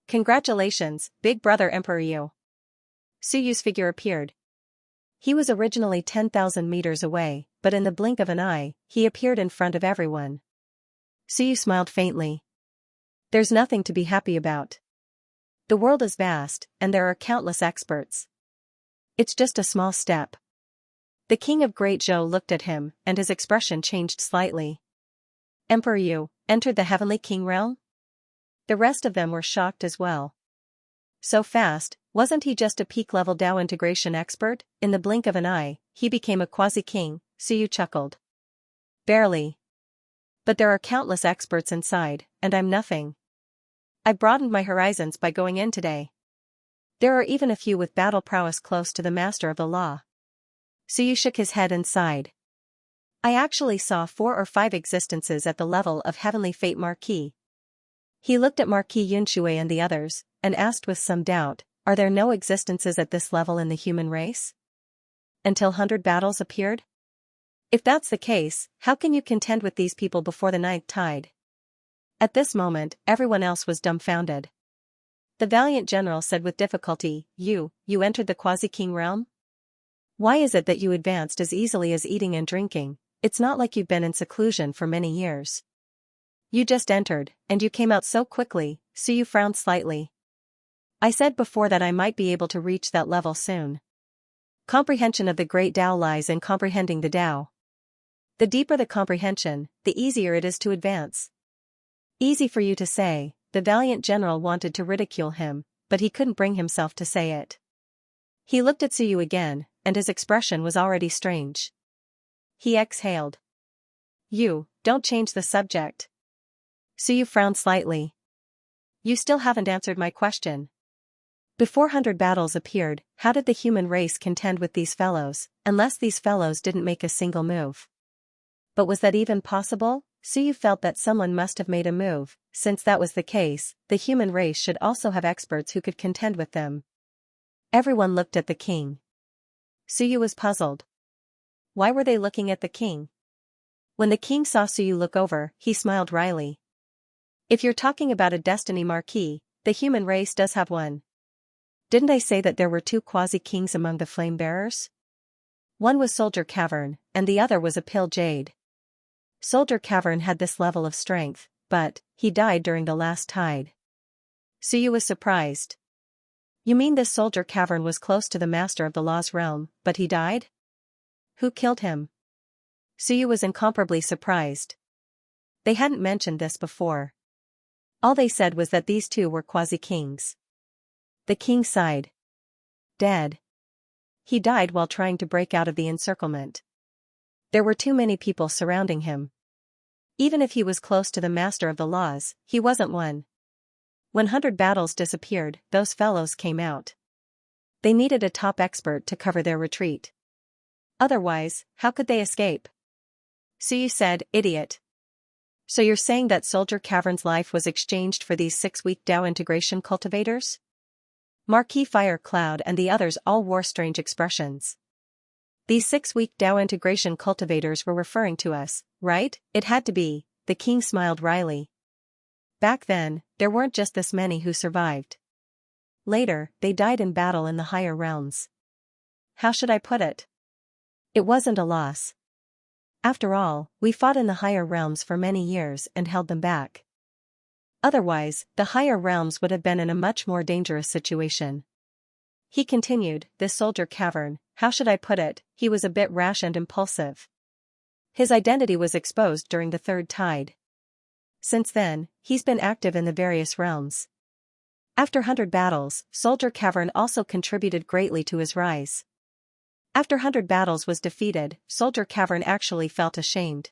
Speaker 1: Congratulations, big brother Emperor Yu. Suyu's figure appeared. He was originally 10,000 meters away, but in the blink of an eye, he appeared in front of everyone. Suyu smiled faintly. There's nothing to be happy about. The world is vast, and there are countless experts. It's just a small step. The King of Great Zhou looked at him, and his expression changed slightly. Emperor Yu entered the Heavenly King realm? The rest of them were shocked as well. So fast, wasn't he just a peak-level Tao integration expert? In the blink of an eye, he became a quasi-king, Suyu chuckled. Barely. But there are countless experts inside, and I'm nothing. I broadened my horizons by going in today. There are even a few with battle prowess close to the master of the law. Suyu shook his head and sighed. I actually saw 4 or 5 existences at the level of Heavenly Fate Marquis. He looked at Marquis Yunxue and the others, and asked with some doubt, are there no existences at this level in the human race? Until 100 battles appeared? If that's the case, how can you contend with these people before the 9th tide? At this moment, everyone else was dumbfounded. The valiant general said with difficulty, You entered the Quasi-King realm? Why is it that you advanced as easily as eating and drinking? It's not like you've been in seclusion for many years. You just entered, and you came out so quickly, Suyu frowned slightly. I said before that I might be able to reach that level soon. Comprehension of the great Tao lies in comprehending the Tao. The deeper the comprehension, the easier it is to advance. Easy for you to say, the valiant general wanted to ridicule him, but he couldn't bring himself to say it. He looked at Suyu again, and his expression was already strange. He exhaled. You, don't change the subject. Suyu frowned slightly. You still haven't answered my question. Before 100 battles appeared, how did the human race contend with these fellows, unless these fellows didn't make a single move? But was that even possible? Suyu felt that someone must have made a move. Since that was the case, the human race should also have experts who could contend with them. Everyone looked at the king. Suyu was puzzled. Why were they looking at the king? When the king saw Suyu look over, he smiled wryly. If you're talking about a destiny marquee, the human race does have one. Didn't I say that there were 2 quasi-kings among the flame bearers? One was Soldier Cavern, and the other was a Pill Jade. Soldier Cavern had this level of strength, but he died during the last tide. Suyu was surprised. You mean this soldier cavern was close to the master of the law's realm, but he died? Who killed him? Suyu was incomparably surprised. They hadn't mentioned this before. All they said was that these two were quasi-kings. The king sighed. Dead. He died while trying to break out of the encirclement. There were too many people surrounding him. Even if he was close to the master of the laws, he wasn't one. When 100 battles disappeared, those fellows came out. They needed a top expert to cover their retreat. Otherwise, how could they escape? Suyu said, idiot. So you're saying that Soldier Cavern's life was exchanged for these 6-week Dao integration cultivators? Marquis Fire Cloud and the others all wore strange expressions. These 6-week Dao integration cultivators were referring to us, right? It had to be, the king smiled wryly. Back then, there weren't just this many who survived. Later, they died in battle in the higher realms. How should I put it? It wasn't a loss. After all, we fought in the higher realms for many years and held them back. Otherwise, the higher realms would have been in a much more dangerous situation. He continued, this soldier cavern, how should I put it, he was a bit rash and impulsive. His identity was exposed during the third tide. Since then, he's been active in the various realms. After 100 battles, Soldier Cavern also contributed greatly to his rise. After 100 battles was defeated, Soldier Cavern actually felt ashamed.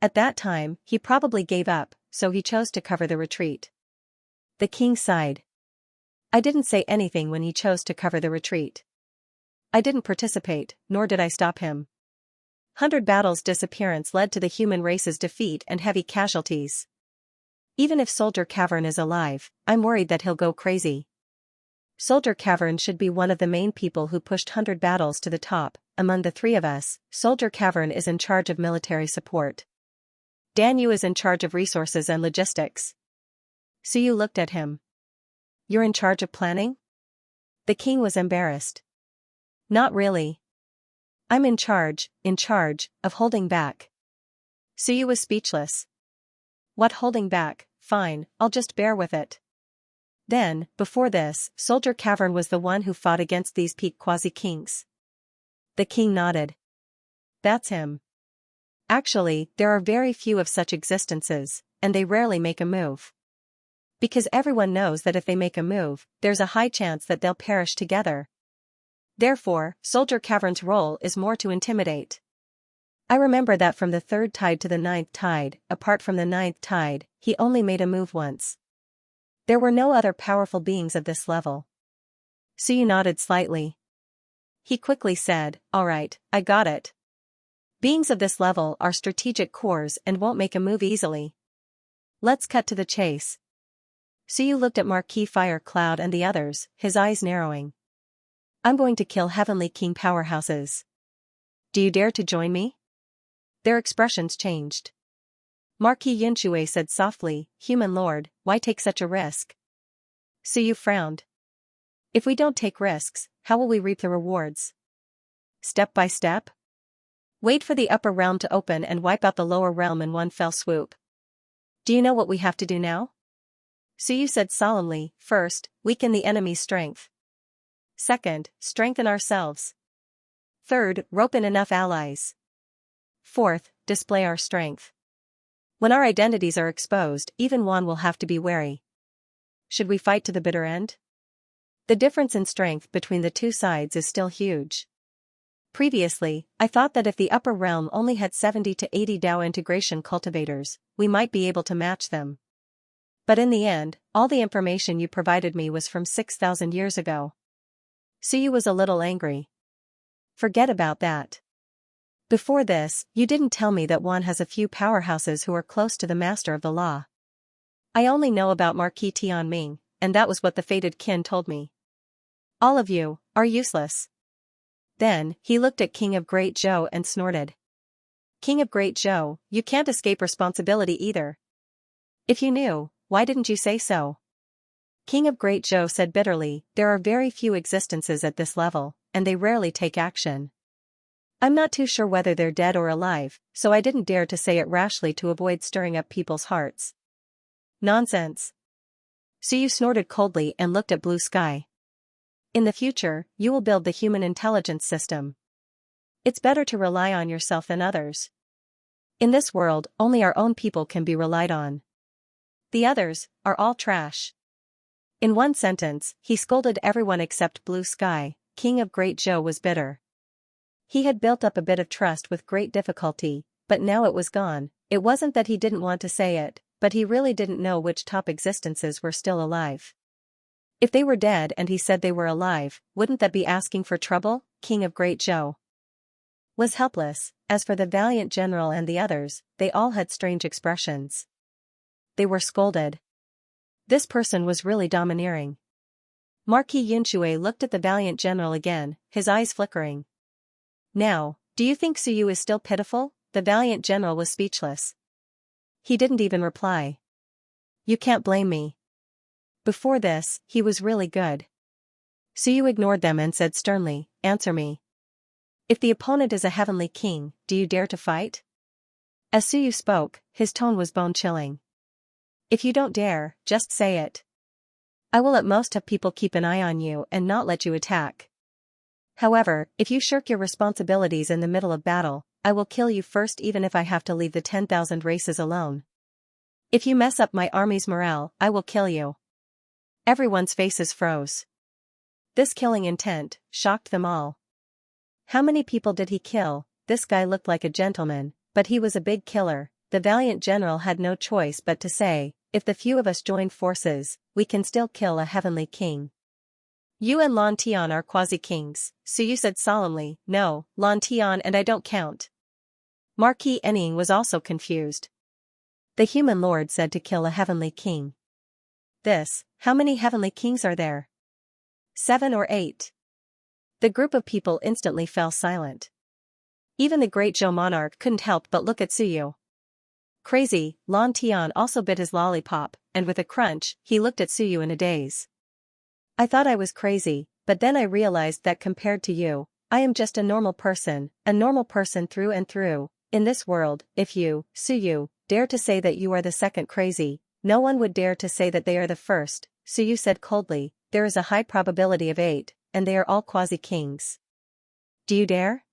Speaker 1: At that time, he probably gave up, so he chose to cover the retreat. The king sighed. I didn't say anything when he chose to cover the retreat. I didn't participate, nor did I stop him. 100 battles' disappearance led to the human race's defeat and heavy casualties. Even if Soldier Cavern is alive, I'm worried that he'll go crazy. Soldier Cavern should be one of the main people who pushed 100 battles to the top. Among the three of us, Soldier Cavern is in charge of military support. Dan Yu is in charge of resources and logistics. Suyu looked at him. You're in charge of planning? The king was embarrassed. Not really. I'm in charge of holding back. Suyu was speechless. What holding back? Fine, I'll just bear with it. Then, before this, Soldier Cavern was the one who fought against these peak quasi-kings. The king nodded. That's him. Actually, there are very few of such existences, and they rarely make a move. Because everyone knows that if they make a move, there's a high chance that they'll perish together. Therefore, Soldier Cavern's role is more to intimidate. I remember that from the third tide to the 9th tide, apart from the 9th tide, he only made a move once. There were no other powerful beings of this level. Suyu nodded slightly. He quickly said, all right, I got it. Beings of this level are strategic cores and won't make a move easily. Let's cut to the chase. Suyu looked at Marquis Fire Cloud and the others, his eyes narrowing. I'm going to kill Heavenly King powerhouses. Do you dare to join me? Their expressions changed. Marquis Yunxue said softly, Human Lord, why take such a risk? Suyu frowned. If we don't take risks, how will we reap the rewards? Step by step? Wait for the upper realm to open and wipe out the lower realm in one fell swoop. Do you know what we have to do now? Suyu said solemnly, first, weaken the enemy's strength. Second, strengthen ourselves. Third, rope in enough allies. Fourth, display our strength. When our identities are exposed, even one will have to be wary. Should we fight to the bitter end? The difference in strength between the two sides is still huge. Previously, I thought that if the upper realm only had 70 to 80 Dao integration cultivators, we might be able to match them. But in the end, all the information you provided me was from 6,000 years ago. Suyu was a little angry. Forget about that. Before this, you didn't tell me that one has a few powerhouses who are close to the master of the law. I only know about Marquis Tianming, and that was what the fated kin told me. All of you are useless. Then, he looked at King of Great Zhou and snorted. King of Great Zhou, you can't escape responsibility either. If you knew, why didn't you say so? King of Great Zhou said bitterly, there are very few existences at this level, and they rarely take action. I'm not too sure whether they're dead or alive, so I didn't dare to say it rashly to avoid stirring up people's hearts. Nonsense. Suyu snorted coldly and looked at blue sky. In the future, you will build the human intelligence system. It's better to rely on yourself than others. In this world, only our own people can be relied on. The others are all trash. In one sentence, he scolded everyone except Blue Sky. King of Great Zhou was bitter. He had built up a bit of trust with great difficulty, but now it was gone. It wasn't that he didn't want to say it, but he really didn't know which top existences were still alive. If they were dead and he said they were alive, wouldn't that be asking for trouble? King of Great Zhou was helpless. As for the valiant general and the others, they all had strange expressions. They were scolded. This person was really domineering. Marquis Yunxue looked at the valiant general again, his eyes flickering. Now, do you think Suyu is still pitiful? The valiant general was speechless. He didn't even reply. You can't blame me. Before this, he was really good. Suyu ignored them and said sternly, answer me. If the opponent is a heavenly king, do you dare to fight? As Suyu spoke, his tone was bone-chilling. If you don't dare, just say it. I will at most have people keep an eye on you and not let you attack. However, if you shirk your responsibilities in the middle of battle, I will kill you first even if I have to leave the 10,000 races alone. If you mess up my army's morale, I will kill you. Everyone's faces froze. This killing intent shocked them all. How many people did he kill? This guy looked like a gentleman, but he was a big killer. The valiant general had no choice but to say, if the few of us join forces, we can still kill a heavenly king. You and Lan Tian are quasi-kings, Suyu said solemnly. No, Lan Tian and I don't count. Marquis Enning was also confused. The human lord said to kill a heavenly king. How many heavenly kings are there? 7 or 8. The group of people instantly fell silent. Even the great Zhou monarch couldn't help but look at Suyu. Crazy, Lan Tian also bit his lollipop, and with a crunch, he looked at Suyu in a daze. I thought I was crazy, but then I realized that compared to you, I am just a normal person through and through. In this world, if you, Suyu, dare to say that you are the second crazy, no one would dare to say that they are the first, Suyu said coldly. There is a high probability of 8, and they are all quasi-kings. Do you dare?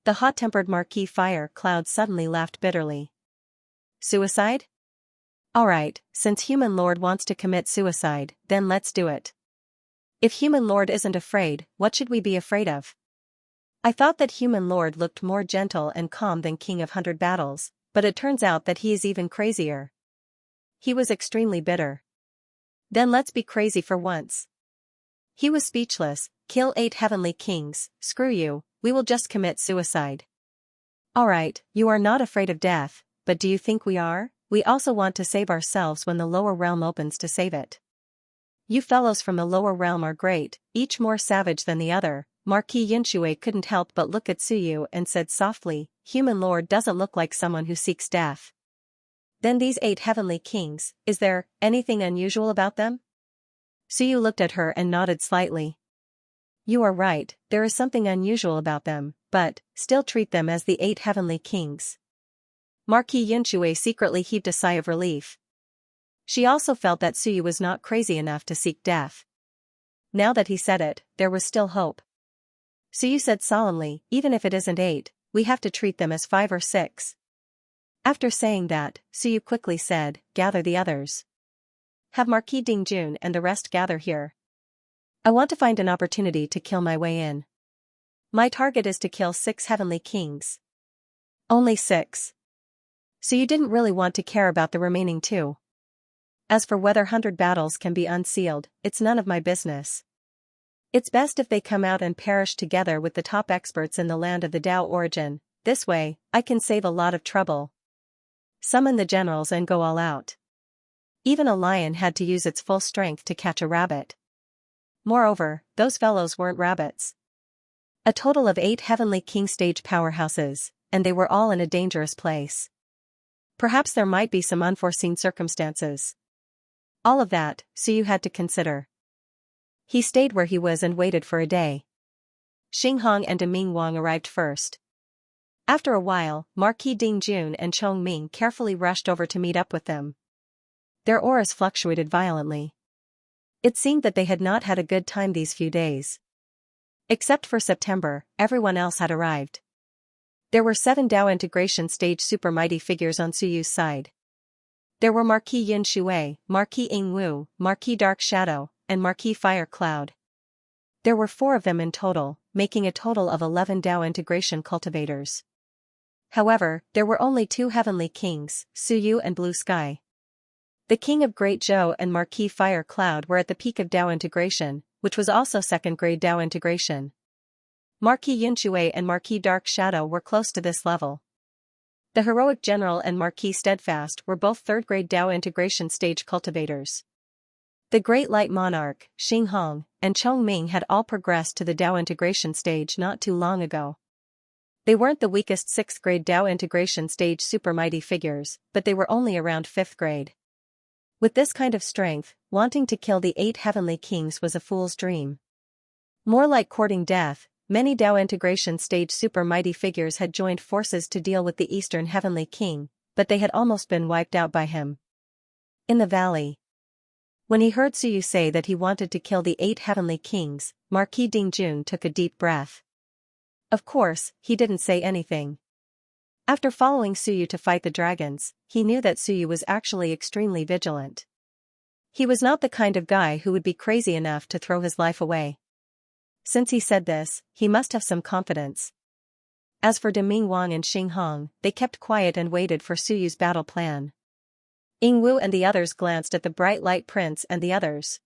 Speaker 1: The hot-tempered Marquis Fire Cloud suddenly laughed bitterly. Suicide? Alright, since Human Lord wants to commit suicide, then let's do it. If Human Lord isn't afraid, what should we be afraid of? I thought that Human Lord looked more gentle and calm than King of 100 Battles, but it turns out that he is even crazier. He was extremely bitter. Then let's be crazy for once. He was speechless. Kill 8 heavenly kings, screw you, we will just commit suicide. Alright, you are not afraid of death, but do you think we are? We also want to save ourselves when the lower realm opens to save it. You fellows from the lower realm are great, each more savage than the other. Marquis Yunxue couldn't help but look at Suyu and said softly, Human Lord doesn't look like someone who seeks death. Then these 8 heavenly kings, is there anything unusual about them? Suyu looked at her and nodded slightly. You are right, there is something unusual about them, but still treat them as the 8 heavenly kings. Marquis Yunxue secretly heaved a sigh of relief. She also felt that Suyu was not crazy enough to seek death. Now that he said it, there was still hope. Suyu said solemnly, even if it isn't 8, we have to treat them as 5 or 6. After saying that, Suyu quickly said, gather the others. Have Marquis Dingjun and the rest gather here. I want to find an opportunity to kill my way in. My target is to kill 6 heavenly kings. Only 6. So you didn't really want to care about the remaining 2. As for whether 100 battles can be unsealed, it's none of my business. It's best if they come out and perish together with the top experts in the land of the Dao origin. This way, I can save a lot of trouble. Summon the generals and go all out. Even a lion had to use its full strength to catch a rabbit. Moreover, those fellows weren't rabbits. A total of 8 heavenly king stage powerhouses, and they were all in a dangerous place. Perhaps there might be some unforeseen circumstances. All of that, Suyu had to consider. He stayed where he was and waited for a day. Xinghong and Ming Wang arrived first. After a while, Marquis Dingjun and Chong Ming carefully rushed over to meet up with them. Their auras fluctuated violently. It seemed that they had not had a good time these few days. Except for September, everyone else had arrived. There were 7 Dao integration stage super mighty figures on Suyu's side. There were Marquis Yin Shui, Marquis Ing Wu, Marquis Dark Shadow, and Marquis Fire Cloud. There were 4 of them in total, making a total of 11 Dao integration cultivators. However, there were only 2 heavenly kings, Suyu and Blue Sky. The King of Great Zhou and Marquis Fire Cloud were at the peak of Dao integration, which was also second-grade Dao integration. Marquis Yunshui and Marquis Dark Shadow were close to this level. The Heroic General and Marquis Steadfast were both third-grade Dao integration stage cultivators. The Great Light Monarch, Xing Hong, and Chong Ming had all progressed to the Dao integration stage not too long ago. They weren't the weakest 6th-grade Dao integration stage super mighty figures, but they were only around 5th grade. With this kind of strength, wanting to kill the 8 heavenly kings was a fool's dream. More like courting death, many Dao integration stage super mighty figures had joined forces to deal with the Eastern Heavenly King, but they had almost been wiped out by him. In the valley. When he heard Suyu say that he wanted to kill the 8 heavenly kings, Marquis Dingjun took a deep breath. Of course, he didn't say anything. After following Suyu to fight the dragons, he knew that Suyu was actually extremely vigilant. He was not the kind of guy who would be crazy enough to throw his life away. Since he said this, he must have some confidence. As for Deming Wang and Xing Hong, they kept quiet and waited for Suyu's battle plan. Ying Wu and the others glanced at the bright light prince and the others.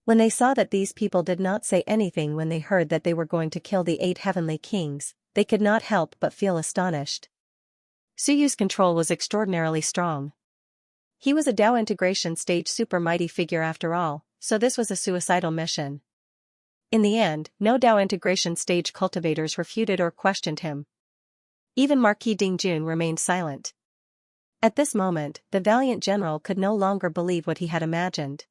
Speaker 1: When they saw that these people did not say anything when they heard that they were going to kill the 8 heavenly kings, they could not help but feel astonished. Suyu's control was extraordinarily strong. He was a Dao integration stage super mighty figure after all, so this was a suicidal mission. In the end, no Dao integration stage cultivators refuted or questioned him. Even Marquis Dingjun remained silent. At this moment, the valiant general could no longer believe what he had imagined.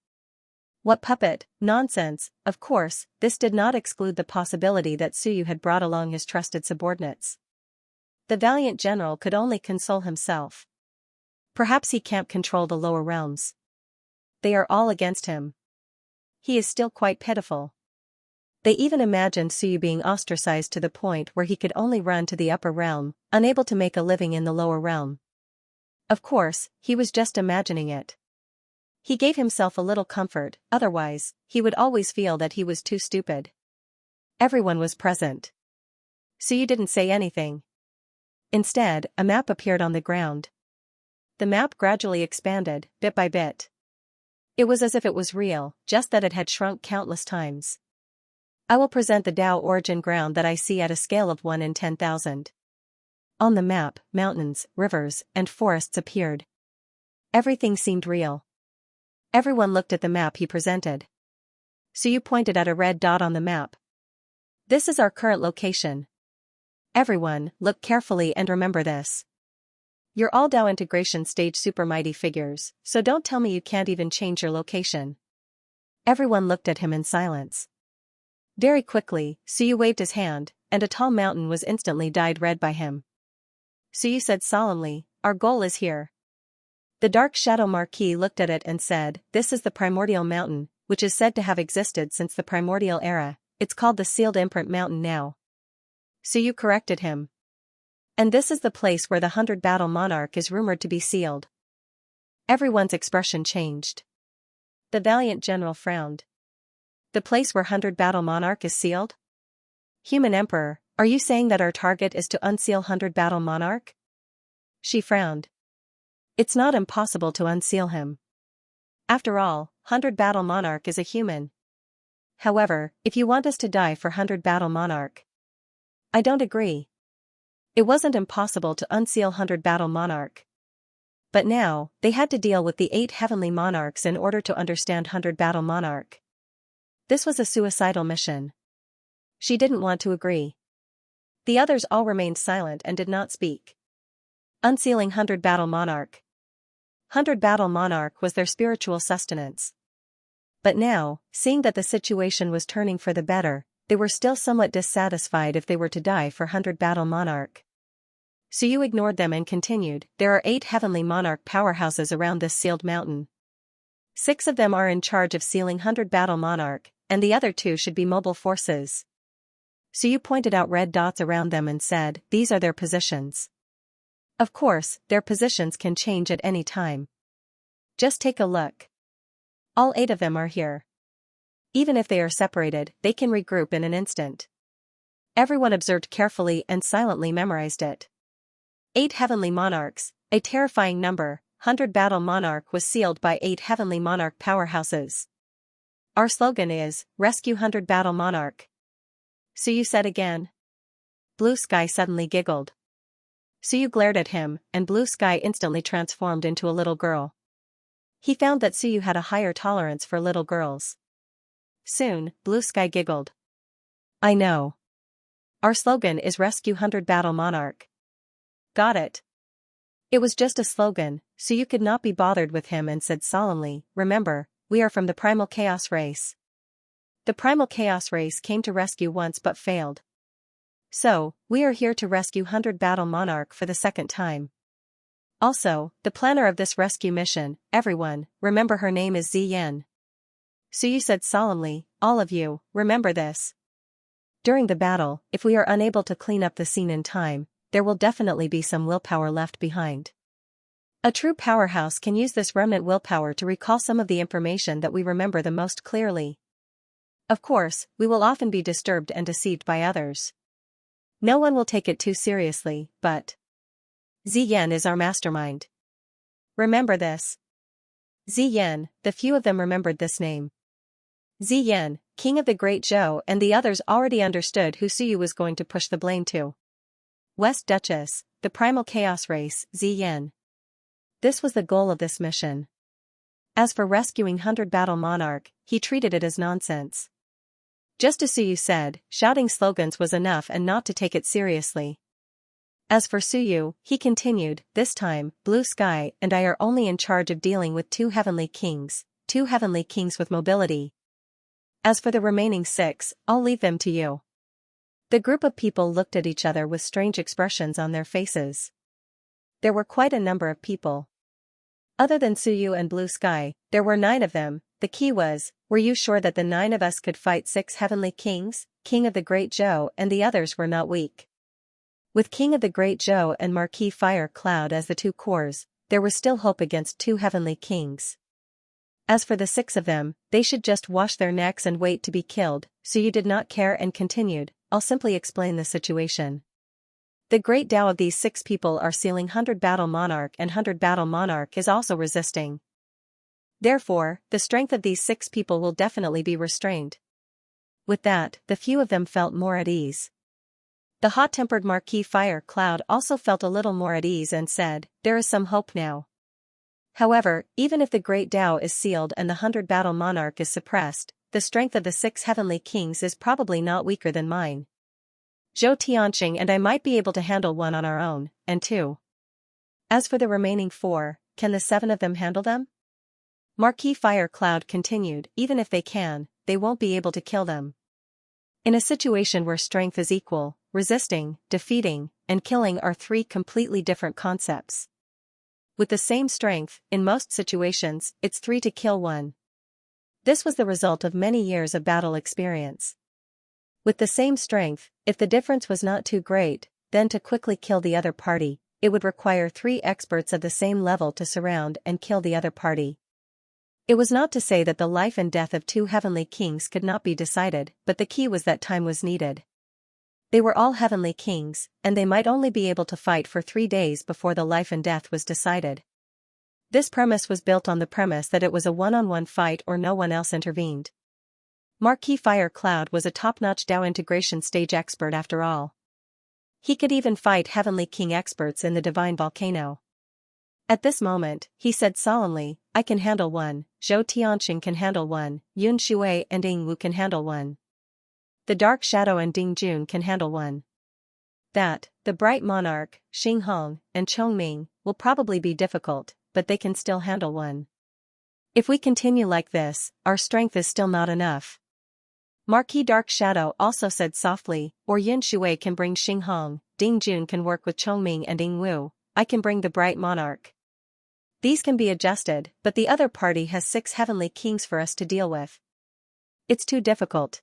Speaker 1: What puppet, nonsense. Of course, this did not exclude the possibility that Suyu had brought along his trusted subordinates. The valiant general could only console himself. Perhaps he can't control the lower realms. They are all against him. He is still quite pitiful. They even imagined Suyu being ostracized to the point where he could only run to the upper realm, unable to make a living in the lower realm. Of course, he was just imagining it. He gave himself a little comfort, otherwise, he would always feel that he was too stupid. Everyone was present. Suyu didn't say anything. Instead, a map appeared on the ground. The map gradually expanded, bit by bit. It was as if it was real, just that it had shrunk countless times. I will present the Dao origin ground that I see at a scale of 1 in 10,000. On the map, mountains, rivers, and forests appeared. Everything seemed real. Everyone looked at the map he presented. Suyu pointed at a red dot on the map. This is our current location. Everyone, look carefully and remember this. You're all Dao integration stage super mighty figures, so don't tell me you can't even change your location. Everyone looked at him in silence. Very quickly, Suyu waved his hand, and a tall mountain was instantly dyed red by him. Suyu said solemnly, our goal is here. The Dark Shadow Marquis looked at it and said, this is the primordial mountain, which is said to have existed since the primordial era. It's called the Sealed Imprint Mountain now. Suyu corrected him. And this is the place where the 100 Battle Monarch is rumored to be sealed. Everyone's expression changed. The valiant general frowned. The place where 100 Battle Monarch is sealed? Human Emperor, are you saying that our target is to unseal 100 Battle Monarch? She frowned. It's not impossible to unseal him. After all, 100 Battle Monarch is a human. However, if you want us to die for 100 Battle Monarch, I don't agree. It wasn't impossible to unseal 100 Battle Monarch. But now, they had to deal with the 8 heavenly monarchs in order to understand 100 Battle Monarch. This was a suicidal mission. She didn't want to agree. The others all remained silent and did not speak. Unsealing 100 Battle Monarch. 100 Battle Monarch was their spiritual sustenance. But now, seeing that the situation was turning for the better, they were still somewhat dissatisfied if they were to die for 100 Battle Monarch. Suyu ignored them and continued, there are 8 heavenly monarch powerhouses around this sealed mountain. 6 of them are in charge of sealing 100 Battle Monarch, and the other 2 should be mobile forces. So you pointed out red dots around them and said, these are their positions. Of course, their positions can change at any time. Just take a look. All 8 of them are here. Even if they are separated, they can regroup in an instant. Everyone observed carefully and silently memorized it. 8 heavenly monarchs, a terrifying number. 100 Battle Monarch was sealed by 8 heavenly monarch powerhouses. Our slogan is, Rescue 100 Battle Monarch. So you said again. Blue Sky suddenly giggled. So you glared at him, and Blue Sky instantly transformed into a little girl. He found that Suyu had a higher tolerance for little girls. Soon, Blue Sky giggled. I know. Our slogan is Rescue 100 Battle Monarch. Got it. It was just a slogan, so you could not be bothered with him and said solemnly, remember, we are from the Primal Chaos race. The Primal Chaos race came to rescue once but failed. So, we are here to rescue 100 Battle Monarch for the second time. Also, the planner of this rescue mission, everyone, remember her name is Xian. So you said solemnly, all of you, remember this. During the battle, if we are unable to clean up the scene in time, there will definitely be some willpower left behind. A true powerhouse can use this remnant willpower to recall some of the information that we remember the most clearly. Of course, we will often be disturbed and deceived by others. No one will take it too seriously, but Ziyan is our mastermind. Remember this. Ziyan, the few of them remembered this name. Ziyan, king of the Great Zhou, and the others already understood who Suyu was going to push the blame to. West Duchess, the Primal Chaos race, Ziyan. This was the goal of this mission. As for rescuing 100 Battle Monarch, he treated it as nonsense. Just as Suyu said, shouting slogans was enough and not to take it seriously. As for Suyu, he continued, this time, Blue Sky and I are only in charge of dealing with 2 heavenly kings with mobility. As for the remaining 6, I'll leave them to you. The group of people looked at each other with strange expressions on their faces. There were quite a number of people. Other than Suyu and Blue Sky, there were 9 of them. The key was, were you sure that the 9 of us could fight 6 heavenly kings, King of the Great Zhou, and the others were not weak? With King of the Great Zhou and Marquis Fire Cloud as the 2 cores, there was still hope against 2 heavenly kings. As for the 6 of them, they should just wash their necks and wait to be killed, so you did not care and continued, I'll simply explain the situation. The great Tao of these 6 people are sealing 100 Battle Monarch and 100 Battle Monarch is also resisting. Therefore, the strength of these 6 people will definitely be restrained. With that, the few of them felt more at ease. The hot-tempered Marquis Fire Cloud also felt a little more at ease and said, there is some hope now. However, even if the Great Tao is sealed and the 100 Battle Monarch is suppressed, the strength of the 6 heavenly kings is probably not weaker than mine. Zhou Tianqing and I might be able to handle 1 on our own, and 2. As for the remaining 4, can the 7 of them handle them? Marquis Fire Cloud continued, even if they can, they won't be able to kill them. In a situation where strength is equal, resisting, defeating, and killing are 3 completely different concepts. With the same strength, in most situations, it's 3 to kill 1. This was the result of many years of battle experience. With the same strength, if the difference was not too great, then to quickly kill the other party, it would require 3 experts of the same level to surround and kill the other party. It was not to say that the life and death of 2 heavenly kings could not be decided, but the key was that time was needed. They were all heavenly kings, and they might only be able to fight for 3 days before the life and death was decided. This premise was built on the premise that it was a one-on-one fight or no one else intervened. Marquis Fire Cloud was a top-notch Dao integration stage expert after all. He could even fight heavenly king experts in the divine volcano. At this moment, he said solemnly, I can handle 1, Zhou Tianqing can handle 1, Yun Shui and Ying Wu can handle 1. The Dark Shadow and Ding Jun can handle 1. That, the Bright Monarch, Xing Hong, and Chongming, will probably be difficult, but they can still handle 1. If we continue like this, our strength is still not enough. Marquis Dark Shadow also said softly, or Yin Shui can bring Xing Hong, Ding Jun can work with Chongming and Ying Wu, I can bring the Bright Monarch. These can be adjusted, but the other party has 6 heavenly kings for us to deal with. It's too difficult.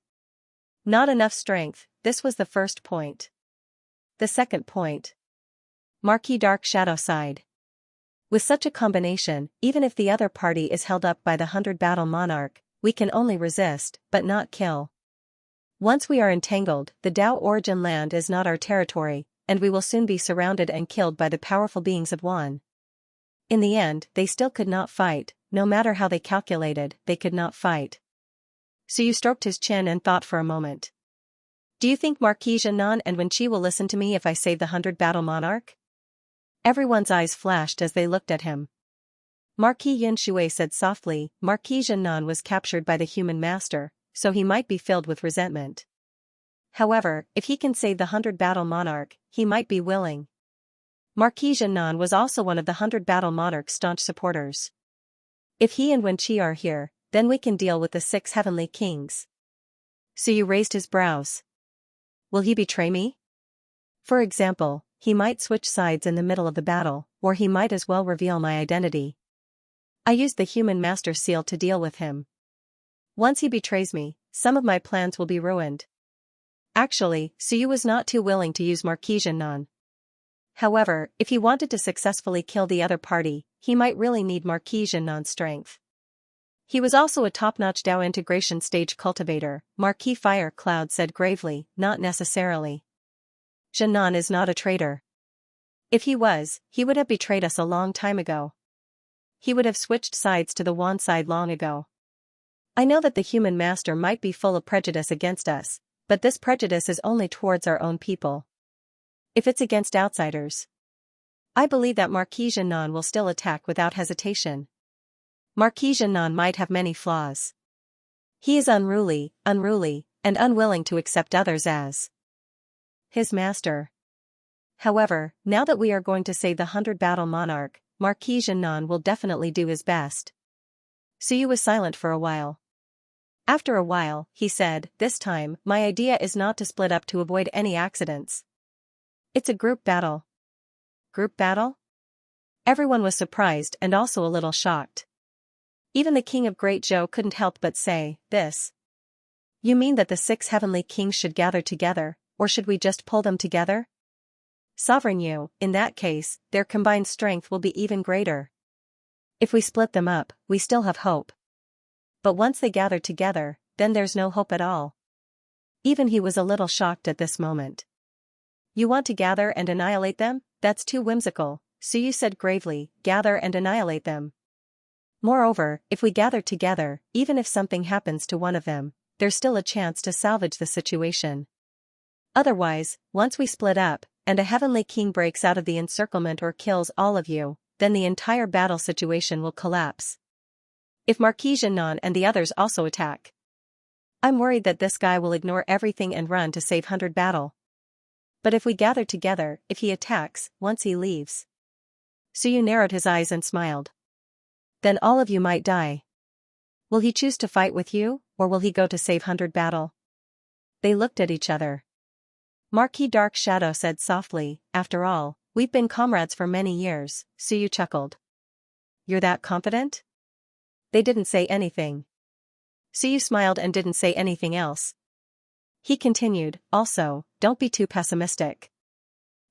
Speaker 1: Not enough strength, this was the first point. The second point. Marquis Dark Shadow sighed. With such a combination, even if the other party is held up by the 100-battle monarch, we can only resist, but not kill. Once we are entangled, the Dao origin land is not our territory, and we will soon be surrounded and killed by the powerful beings of one. In the end, they still could not fight, no matter how they calculated, they could not fight. So you stroked his chin and thought for a moment. Do you think Marquis Xianxia and Wenqi will listen to me if I save the 100-battle monarch? Everyone's eyes flashed as they looked at him. Marquis Yunshui said softly, Marquis Xianxia was captured by the human master, so he might be filled with resentment. However, if he can save the 100-battle monarch, he might be willing. Marquis Xianxia was also one of the 100-battle monarch's staunch supporters. If he and Wenqi are here, then we can deal with the 6 heavenly kings. Suyu raised his brows. Will he betray me? For example, he might switch sides in the middle of the battle, or he might as well reveal my identity. I used the human master seal to deal with him. Once he betrays me, some of my plans will be ruined. Actually, Suyu was not too willing to use Marquis Xianxia. However, if he wanted to successfully kill the other party, he might really need Marquis Xianxia's strength. He was also a top-notch Dao integration stage cultivator, Marquis Fire Cloud said gravely, not necessarily. Xianxia is not a traitor. If he was, he would have betrayed us a long time ago. He would have switched sides to the Wan side long ago. I know that the human master might be full of prejudice against us, but this prejudice is only towards our own people. If it's against outsiders, I believe that Marquis Xianxia will still attack without hesitation. Marquis Xianxia might have many flaws. He is unruly, and unwilling to accept others as his master. However, now that we are going to save the 100-battle monarch, Marquis Xianxia will definitely do his best. Suyu was silent for a while. After a while, he said, this time, my idea is not to split up to avoid any accidents. It's a group battle. Group battle? Everyone was surprised and also a little shocked. Even the king of Great Zhou couldn't help but say, this. You mean that the 6 heavenly kings should gather together, or should we just pull them together? Sovereign Yu, in that case, their combined strength will be even greater. If we split them up, we still have hope. But once they gather together, then there's no hope at all. Even he was a little shocked at this moment. You want to gather and annihilate them? That's too whimsical, Suyu said gravely, gather and annihilate them. Moreover, if we gather together, even if something happens to one of them, there's still a chance to salvage the situation. Otherwise, once we split up, and a heavenly king breaks out of the encirclement or kills all of you, then the entire battle situation will collapse. If Marquis Xianxia and the others also attack, I'm worried that this guy will ignore everything and run to save 100 battle. But if we gather together, if he attacks, once he leaves. Suyu narrowed his eyes and smiled. Then all of you might die. Will he choose to fight with you, or will he go to save 100 battle? They looked at each other. Marquis Dark Shadow said softly, after all, we've been comrades for many years, Suyu chuckled. You're that confident? They didn't say anything. Suyu smiled and didn't say anything else. He continued, also, don't be too pessimistic.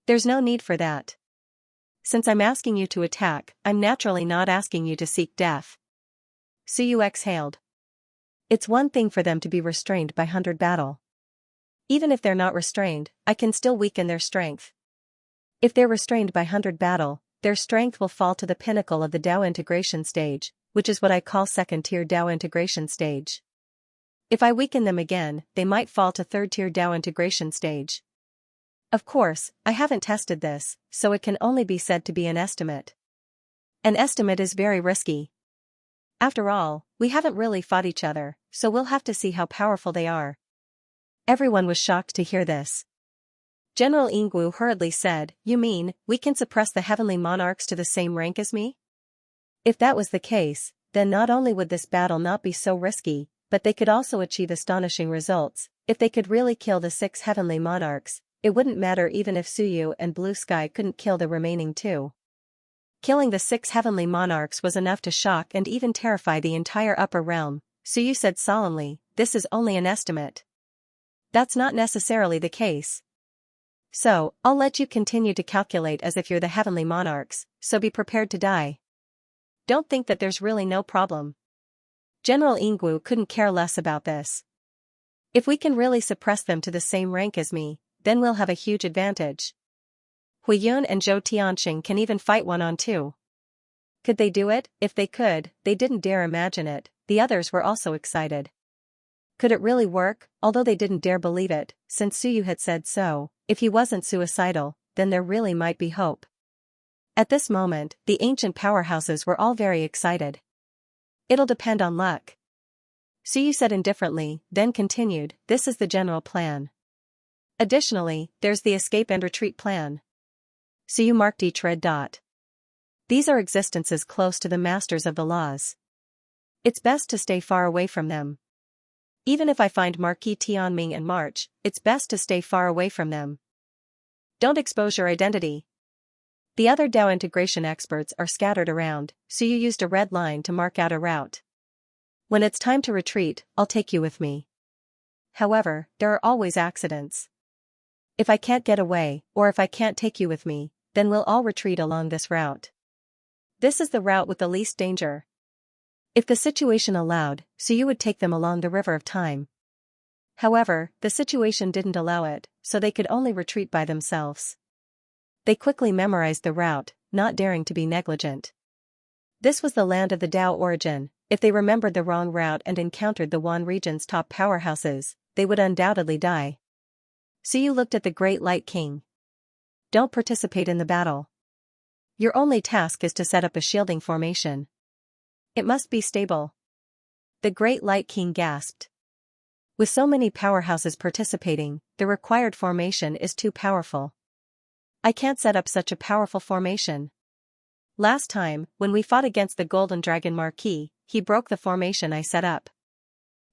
Speaker 1: There's no need for that. Since I'm asking you to attack, I'm naturally not asking you to seek death. Suyu exhaled. It's one thing for them to be restrained by 100 battle. Even if they're not restrained, I can still weaken their strength. If they're restrained by 100 battle, their strength will fall to the pinnacle of the Dao integration stage, which is what I call second-tier Dao integration stage. If I weaken them again, they might fall to third-tier Dao integration stage. Of course, I haven't tested this, so it can only be said to be an estimate. An estimate is very risky. After all, we haven't really fought each other, so we'll have to see how powerful they are. Everyone was shocked to hear this. General Yinggu hurriedly said, you mean, we can suppress the heavenly monarchs to the same rank as me? If that was the case, then not only would this battle not be so risky, but they could also achieve astonishing results. If they could really kill the 6 heavenly monarchs, it wouldn't matter even if Suyu and Blue Sky couldn't kill the remaining 2. Killing the 6 heavenly monarchs was enough to shock and even terrify the entire upper realm, Suyu said solemnly, this is only an estimate. That's not necessarily the case. So, I'll let you continue to calculate as if you're the heavenly monarchs, so be prepared to die. Don't think that there's really no problem. General Ingwu couldn't care less about this. If we can really suppress them to the same rank as me, then we'll have a huge advantage. Hui Yun and Zhou Tianxing can even fight 1-on-2. Could they do it? If they could, they didn't dare imagine it. The others were also excited. Could it really work? Although they didn't dare believe it, since Suyu had said so, if he wasn't suicidal, then there really might be hope. At this moment, the ancient powerhouses were all very excited. It'll depend on luck. Suyu said indifferently, then continued, this is the general plan. Additionally, there's the escape and retreat plan. Suyu marked each red dot. These are existences close to the masters of the laws. It's best to stay far away from them. Even if I find Marquis Tianming and March, it's best to stay far away from them. Don't expose your identity. The other Dao integration experts are scattered around, so you used a red line to mark out a route. When it's time to retreat, I'll take you with me. However, there are always accidents. If I can't get away, or if I can't take you with me, then we'll all retreat along this route. This is the route with the least danger. If the situation allowed, so you would take them along the river of time. However, the situation didn't allow it, so they could only retreat by themselves. They quickly memorized the route, not daring to be negligent. This was the land of the Dao origin. If they remembered the wrong route and encountered the Wan region's top powerhouses, they would undoubtedly die. Suyu looked at the Great Light King. Don't participate in the battle. Your only task is to set up a shielding formation. It must be stable. The Great Light King gasped. With so many powerhouses participating, the required formation is too powerful. I can't set up such a powerful formation. Last time, when we fought against the Golden Dragon Marquis, he broke the formation I set up.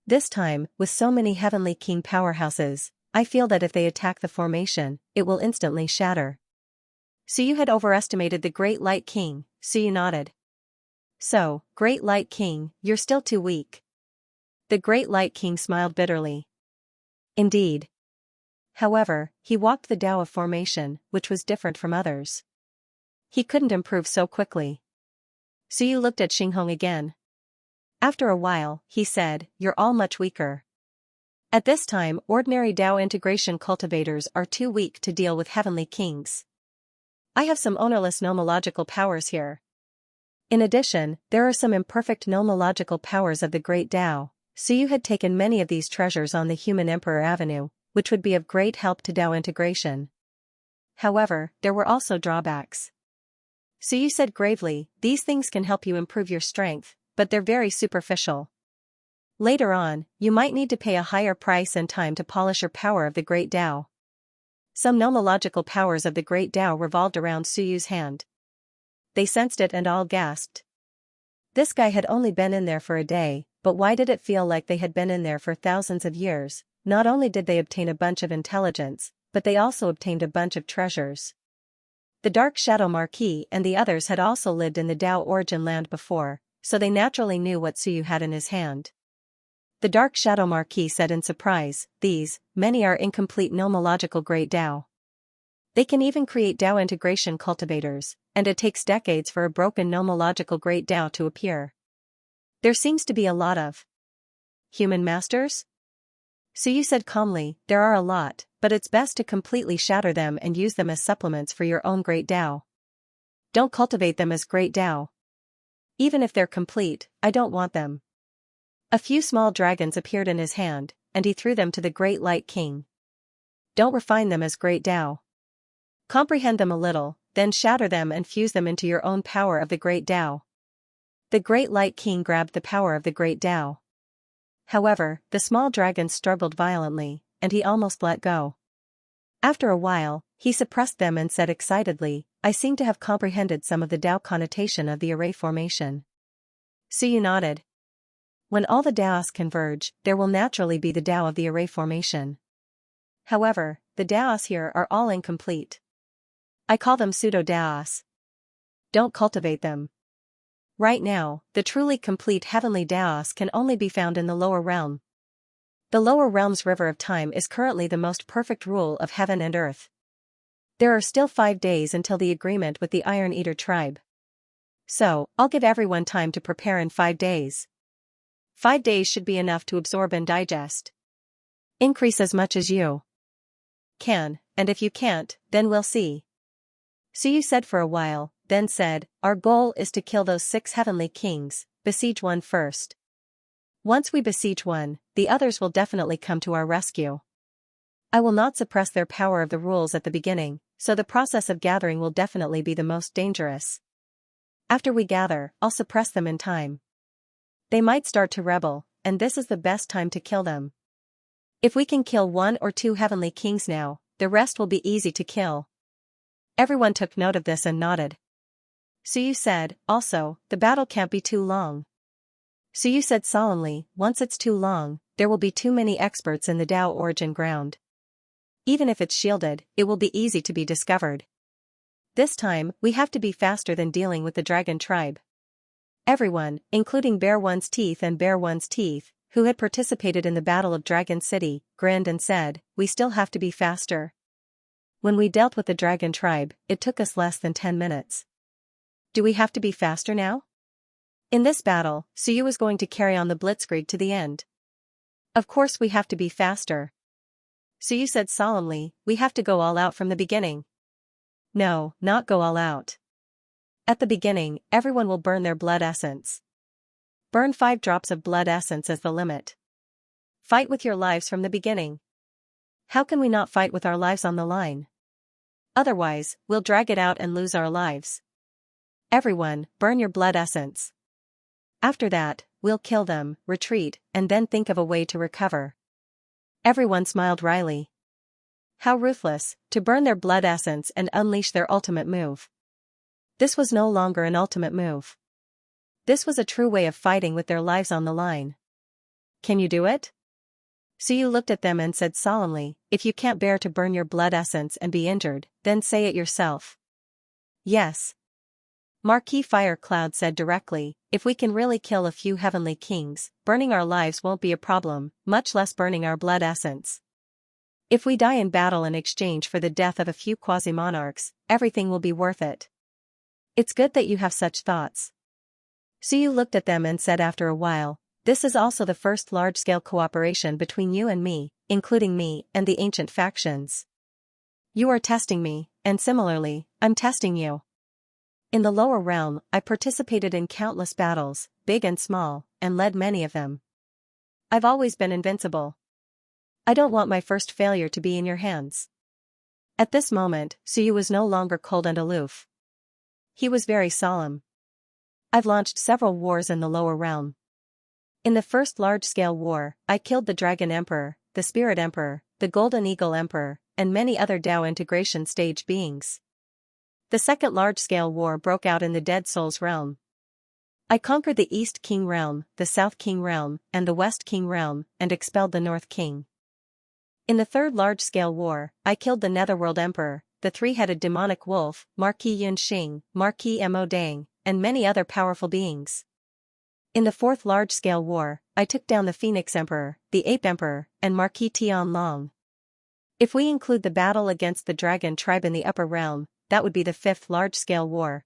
Speaker 1: This time, with so many Heavenly King powerhouses, I feel that if they attack the formation, it will instantly shatter. Suyu had overestimated the Great Light King. Suyu nodded. So, Great Light King, you're still too weak. The Great Light King smiled bitterly. Indeed. However, he walked the Tao of formation, which was different from others. He couldn't improve so quickly. Suyu looked at Xinghong again. After a while, he said, you're all much weaker. At this time, ordinary Tao integration cultivators are too weak to deal with heavenly kings. I have some ownerless nomological powers here. In addition, there are some imperfect nomological powers of the Great Tao. Suyu had taken many of these treasures on the Human Emperor Avenue, which would be of great help to Tao integration. However, there were also drawbacks. Suyu said gravely, these things can help you improve your strength, but they're very superficial. Later on, you might need to pay a higher price and time to polish your power of the Great Tao. Some nomological powers of the Great Tao revolved around Suyu's hand. They sensed it and all gasped. This guy had only been in there for a day, but why did it feel like they had been in there for thousands of years? Not only did they obtain a bunch of intelligence, but they also obtained a bunch of treasures. The Dark Shadow Marquis and the others had also lived in the Tao origin land before, so they naturally knew what Suyu had in his hand. The Dark Shadow Marquis said in surprise, many are incomplete nomological Great Tao. They can even create Tao integration cultivators, and it takes decades for a broken nomological Great Tao to appear. There seems to be a lot of human masters? Suyu said calmly, there are a lot, but it's best to completely shatter them and use them as supplements for your own Great Tao. Don't cultivate them as Great Tao. Even if they're complete, I don't want them. A few small dragons appeared in his hand, and he threw them to the Great Light King. Don't refine them as Great Tao. Comprehend them a little, then shatter them and fuse them into your own power of the Great Tao. The Great Light King grabbed the power of the Great Tao. However, the small dragons struggled violently, and he almost let go. After a while, he suppressed them and said excitedly, I seem to have comprehended some of the Tao connotation of the array formation. Suyu nodded. When all the Taos converge, there will naturally be the Tao of the array formation. However, the Taos here are all incomplete. I call them pseudo-Taos. don't cultivate them. Right now, the truly complete heavenly Daos can only be found in the lower realm. The lower realm's river of time is currently the most perfect rule of heaven and earth. There are still 5 days until the agreement with the Iron Eater tribe. So, I'll give everyone time to prepare in 5 days. 5 days should be enough to absorb and digest. Increase as much as you can, and if you can't, then we'll see. Suyu said for a while, then said, our goal is to kill those 6 heavenly kings, besiege one first. Once we besiege one, the others will definitely come to our rescue. I will not suppress their power of the rules at the beginning, so the process of gathering will definitely be the most dangerous. After we gather, I'll suppress them in time. They might start to rebel, and this is the best time to kill them. If we can kill 1 or 2 heavenly kings now, the rest will be easy to kill. Everyone took note of this and nodded. Suyu said, also, the battle can't be too long. Suyu said solemnly, once it's too long, there will be too many experts in the Dao origin ground. Even if it's shielded, it will be easy to be discovered. This time, we have to be faster than dealing with the dragon tribe. Everyone, including Bear One's Teeth and Bear One's Teeth, who had participated in the Battle of Dragon City, grinned and said, we still have to be faster. When we dealt with the dragon tribe, it took us less than 10 minutes. Do we have to be faster now? In this battle, Suyu was going to carry on the blitzkrieg to the end. Of course we have to be faster. Suyu said solemnly, we have to go all out from the beginning. No, not go all out. At the beginning, everyone will burn their blood essence. Burn 5 drops of blood essence as the limit. Fight with your lives from the beginning. How can we not fight with our lives on the line? Otherwise, we'll drag it out and lose our lives. Everyone, burn your blood essence. After that, we'll kill them, retreat, and then think of a way to recover. Everyone smiled wryly. How ruthless, to burn their blood essence and unleash their ultimate move. This was no longer an ultimate move. This was a true way of fighting with their lives on the line. Can you do it? Suyu looked at them and said solemnly, if you can't bear to burn your blood essence and be injured, then say it yourself. Yes. Marquis Fire Cloud said directly, if we can really kill a few heavenly kings, burning our lives won't be a problem, much less burning our blood essence. If we die in battle in exchange for the death of a few quasi-monarchs, everything will be worth it. It's good that you have such thoughts. Suyu looked at them and said after a while, this is also the first large-scale cooperation between you and me, including me and the ancient factions. You are testing me, and similarly, I'm testing you. In the lower realm, I participated in countless battles, big and small, and led many of them. I've always been invincible. I don't want my first failure to be in your hands. At this moment, Suyu was no longer cold and aloof. He was very solemn. I've launched several wars in the lower realm. In the first large-scale war, I killed the Dragon Emperor, the Spirit Emperor, the Golden Eagle Emperor, and many other Dao integration stage beings. The second large-scale war broke out in the Dead Souls realm. I conquered the East King realm, the South King realm, and the West King realm, and expelled the North King. In the third large-scale war, I killed the Netherworld Emperor, the 3-headed demonic wolf, Marquis Yun Xing, Marquis Mo Dang, and many other powerful beings. In the fourth large-scale war, I took down the Phoenix Emperor, the Ape Emperor, and Marquis Tian Long. If we include the battle against the dragon tribe in the upper realm, that would be the fifth large-scale war.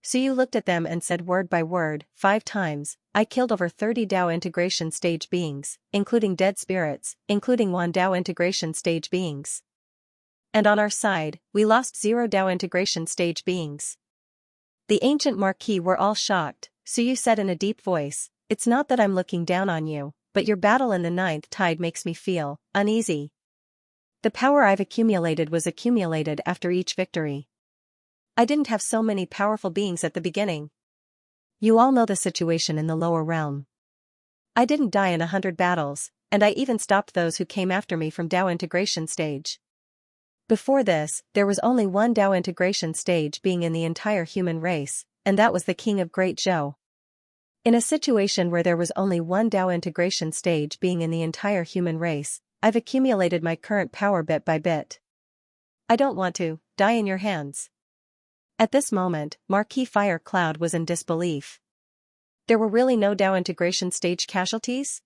Speaker 1: Suyu looked at them and said word by word, 5 times, I killed over 30 Dao integration stage beings, including dead spirits, including 1 Dao integration stage beings. And on our side, we lost 0 Dao integration stage beings. The ancient Marquis were all shocked. Suyu said in a deep voice, it's not that I'm looking down on you, but your battle in the 9th tide makes me feel uneasy. The power I've accumulated was accumulated after each victory. I didn't have so many powerful beings at the beginning. You all know the situation in the lower realm. I didn't die in 100 battles, and I even stopped those who came after me from Dao integration stage. Before this, there was only 1 Dao integration stage being in the entire human race, and that was the King of Great Zhou. In a situation where there was only 1 Dao integration stage being in the entire human race, I've accumulated my current power bit by bit. I don't want to die in your hands. At this moment, Marquis Fire Cloud was in disbelief. There were really no Dao integration stage casualties?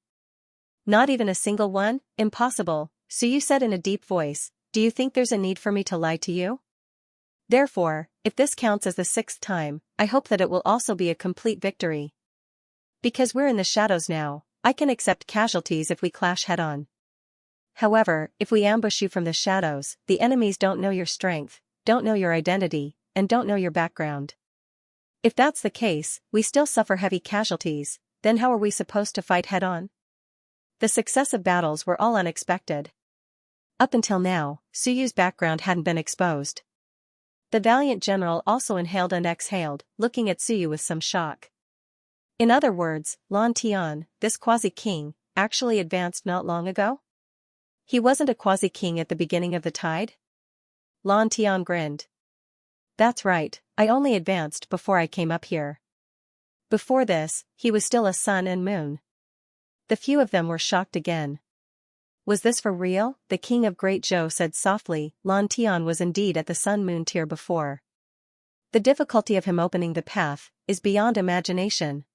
Speaker 1: Not even a single one? Impossible, Suyu said in a deep voice. Do you think there's a need for me to lie to you? Therefore, if this counts as the 6th time, I hope that it will also be a complete victory. Because we're in the shadows now, I can accept casualties if we clash head-on. However, if we ambush you from the shadows, the enemies don't know your strength, don't know your identity, and don't know your background. If that's the case, we still suffer heavy casualties, then how are we supposed to fight head-on? The successive battles were all unexpected. Up until now, Suyu's background hadn't been exposed. The valiant general also inhaled and exhaled, looking at Suyu with some shock. In other words, Lan Tian, this quasi-king, actually advanced not long ago? He wasn't a quasi-king at the beginning of the tide? Lan Tian grinned. That's right, I only advanced before I came up here. Before this, he was still a sun and moon. The few of them were shocked again. Was this for real? The king of Great Zhou said softly. Lan Tian was indeed at the sun-moon tier before. The difficulty of him opening the path is beyond imagination.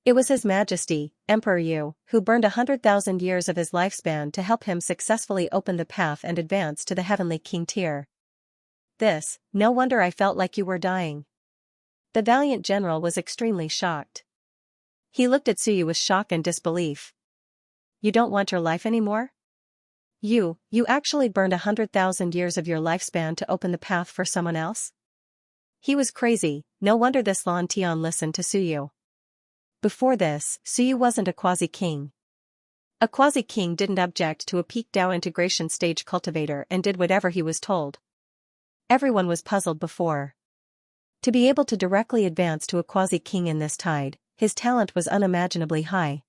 Speaker 1: It was His Majesty, Emperor Yu, who burned 100,000 years of his lifespan to help him successfully open the path and advance to the heavenly king tier. No wonder I felt like you were dying. The valiant general was extremely shocked. He looked at Suyu with shock and disbelief. You don't want your life anymore? You actually burned 100,000 years of your lifespan to open the path for someone else? He was crazy, no wonder this Lan Tian listened to Suyu. Before this, Suyu wasn't a quasi-king. A quasi-king didn't object to a peak Dao integration stage cultivator and did whatever he was told. Everyone was puzzled before. To be able to directly advance to a quasi-king in this tide, his talent was unimaginably high.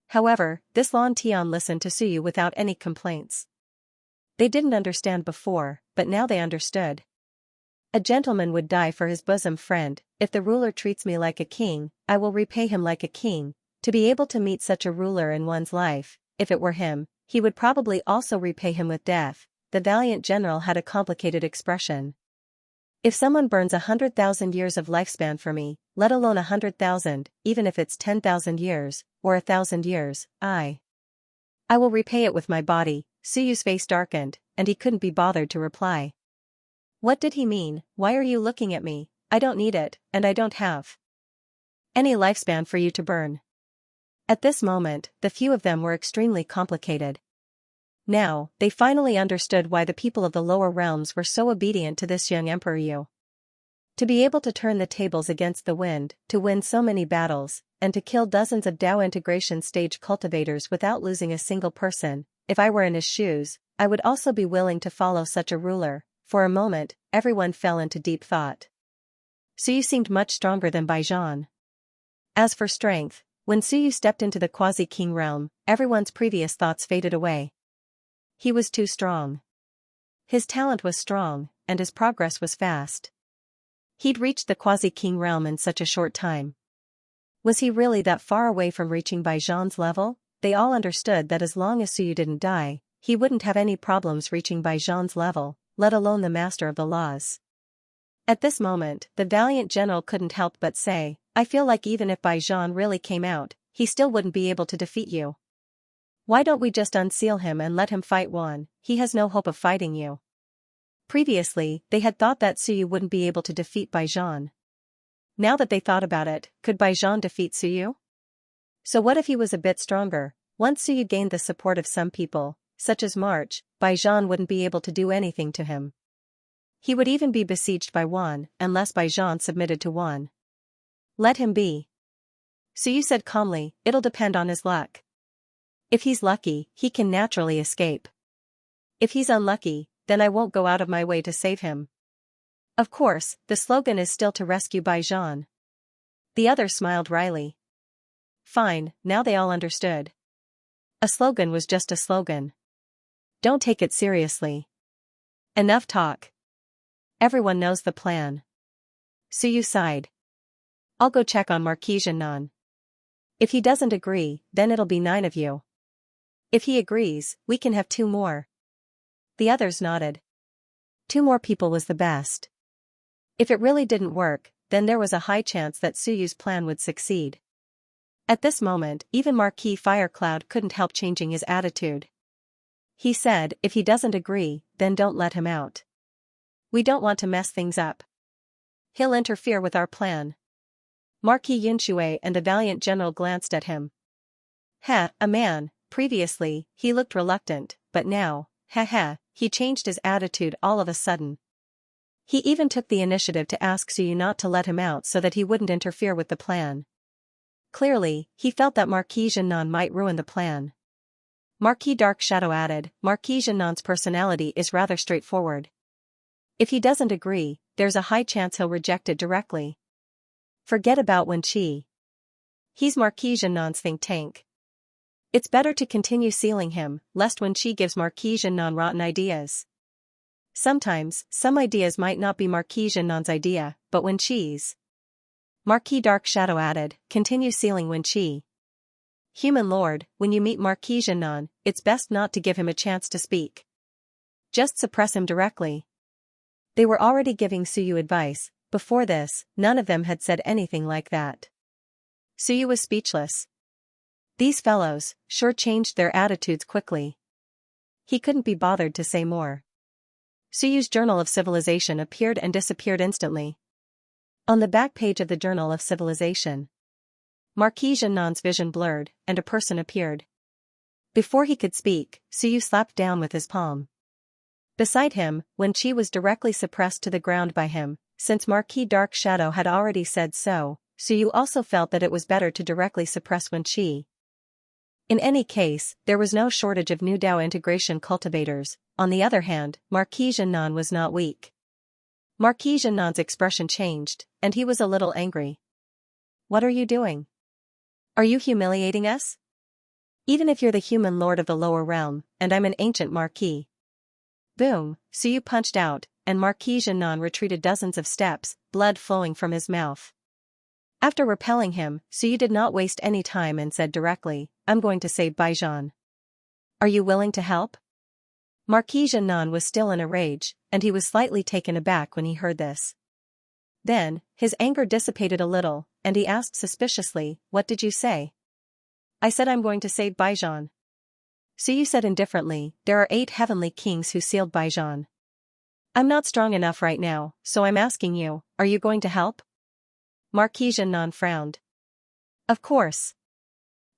Speaker 1: However, this Lan Tian listened to Suyu without any complaints. They didn't understand before, but now they understood. A gentleman would die for his bosom friend. If the ruler treats me like a king, I will repay him like a king. To be able to meet such a ruler in one's life, if it were him, he would probably also repay him with death. The valiant general had a complicated expression. If someone burns 100,000 years of lifespan for me, let alone 100,000, even if it's 10,000 years, or 1,000 years, I will repay it with my body. Suyu's face darkened, and he couldn't be bothered to reply. What did he mean? Why are you looking at me? I don't need it, and I don't have any lifespan for you to burn. At this moment, the few of them were extremely complicated. Now, they finally understood why the people of the lower realms were so obedient to this young Emperor Yu. To be able to turn the tables against the wind, to win so many battles, and to kill dozens of Dao integration stage cultivators without losing a single person, if I were in his shoes, I would also be willing to follow such a ruler. For a moment, everyone fell into deep thought. Suyu seemed much stronger than Baijan. As for strength, when Suyu stepped into the quasi-king realm, everyone's previous thoughts faded away. He was too strong. His talent was strong, and his progress was fast. He'd reached the quasi-king realm in such a short time. Was he really that far away from reaching Baijan's level? They all understood that as long as Suyu didn't die, he wouldn't have any problems reaching Baijan's level, let alone the master of the laws. At this moment, the valiant general couldn't help but say, I feel like even if Baijan really came out, he still wouldn't be able to defeat you. Why don't we just unseal him and let him fight Wan? He has no hope of fighting you. Previously, they had thought that Suyu wouldn't be able to defeat Baijan. Now that they thought about it, could Baijan defeat Suyu? So what if he was a bit stronger? Once Suyu gained the support of some people, such as March, Baijan wouldn't be able to do anything to him. He would even be besieged by Wan, unless Baijan submitted to Wan. Let him be. Suyu said calmly, it'll depend on his luck. If he's lucky, he can naturally escape. If he's unlucky, then I won't go out of my way to save him. Of course, the slogan is still to rescue Baijan. The other smiled wryly. Fine, now they all understood. A slogan was just a slogan. Don't take it seriously. Enough talk. Everyone knows the plan. Suyu sighed. I'll go check on Marquis Nan. If he doesn't agree, then it'll be 9 of you. If he agrees, we can have 2 more. The others nodded. 2 more people was the best. If it really didn't work, then there was a high chance that Suyu's plan would succeed. At this moment, even Marquis Firecloud couldn't help changing his attitude. He said, if he doesn't agree, then don't let him out. We don't want to mess things up. He'll interfere with our plan. Marquis Yunshui and the valiant general glanced at him. A man. Previously, he looked reluctant, but now, he changed his attitude all of a sudden. He even took the initiative to ask Suyu not to let him out so that he wouldn't interfere with the plan. Clearly, he felt that Marquis Jiannan might ruin the plan. Marquis Dark Shadow added, Marquis Jiannan's personality is rather straightforward. If he doesn't agree, there's a high chance he'll reject it directly. Forget about Wen Qi. He's Marquis Jiannan's think tank. It's better to continue sealing him, lest Wen Qi gives Marquis Jiannan rotten ideas. Sometimes, some ideas might not be Marquis Jiannan's idea, but Wen Qi's. Marquis Dark Shadow added, continue sealing Wen Qi. Human Lord, when you meet Marquis Jiannan, it's best not to give him a chance to speak. Just suppress him directly. They were already giving Suyu advice. Before this, none of them had said anything like that. Suyu was speechless. These fellows sure changed their attitudes quickly. He couldn't be bothered to say more. Suyu's Journal of Civilization appeared and disappeared instantly. On the back page of the Journal of Civilization, Marquis Jiannan's vision blurred, and a person appeared. Before he could speak, Suyu slapped down with his palm. Beside him, Wen Qi was directly suppressed to the ground by him. Since Marquis Dark Shadow had already said so, Suyu also felt that it was better to directly suppress Wen Qi. In any case, there was no shortage of new Dao integration cultivators. On the other hand, Marquis Jiannan was not weak. Marquis Jiannan's expression changed, and he was a little angry. What are you doing? Are you humiliating us? Even if you're the human lord of the lower realm, and I'm an ancient marquis. Boom, Suyu punched out, and Marquis Jiannan retreated dozens of steps, blood flowing from his mouth. After repelling him, Suyu did not waste any time and said directly, I'm going to save Baijian. Are you willing to help? Marquis Jiannan was still in a rage, and he was slightly taken aback when he heard this. Then, his anger dissipated a little, and he asked suspiciously, what did you say? I said I'm going to save Baijian. Suyu said indifferently, there are 8 heavenly kings who sealed Baijian. I'm not strong enough right now, so I'm asking you, are you going to help? Marquis Jiannan frowned. Of course.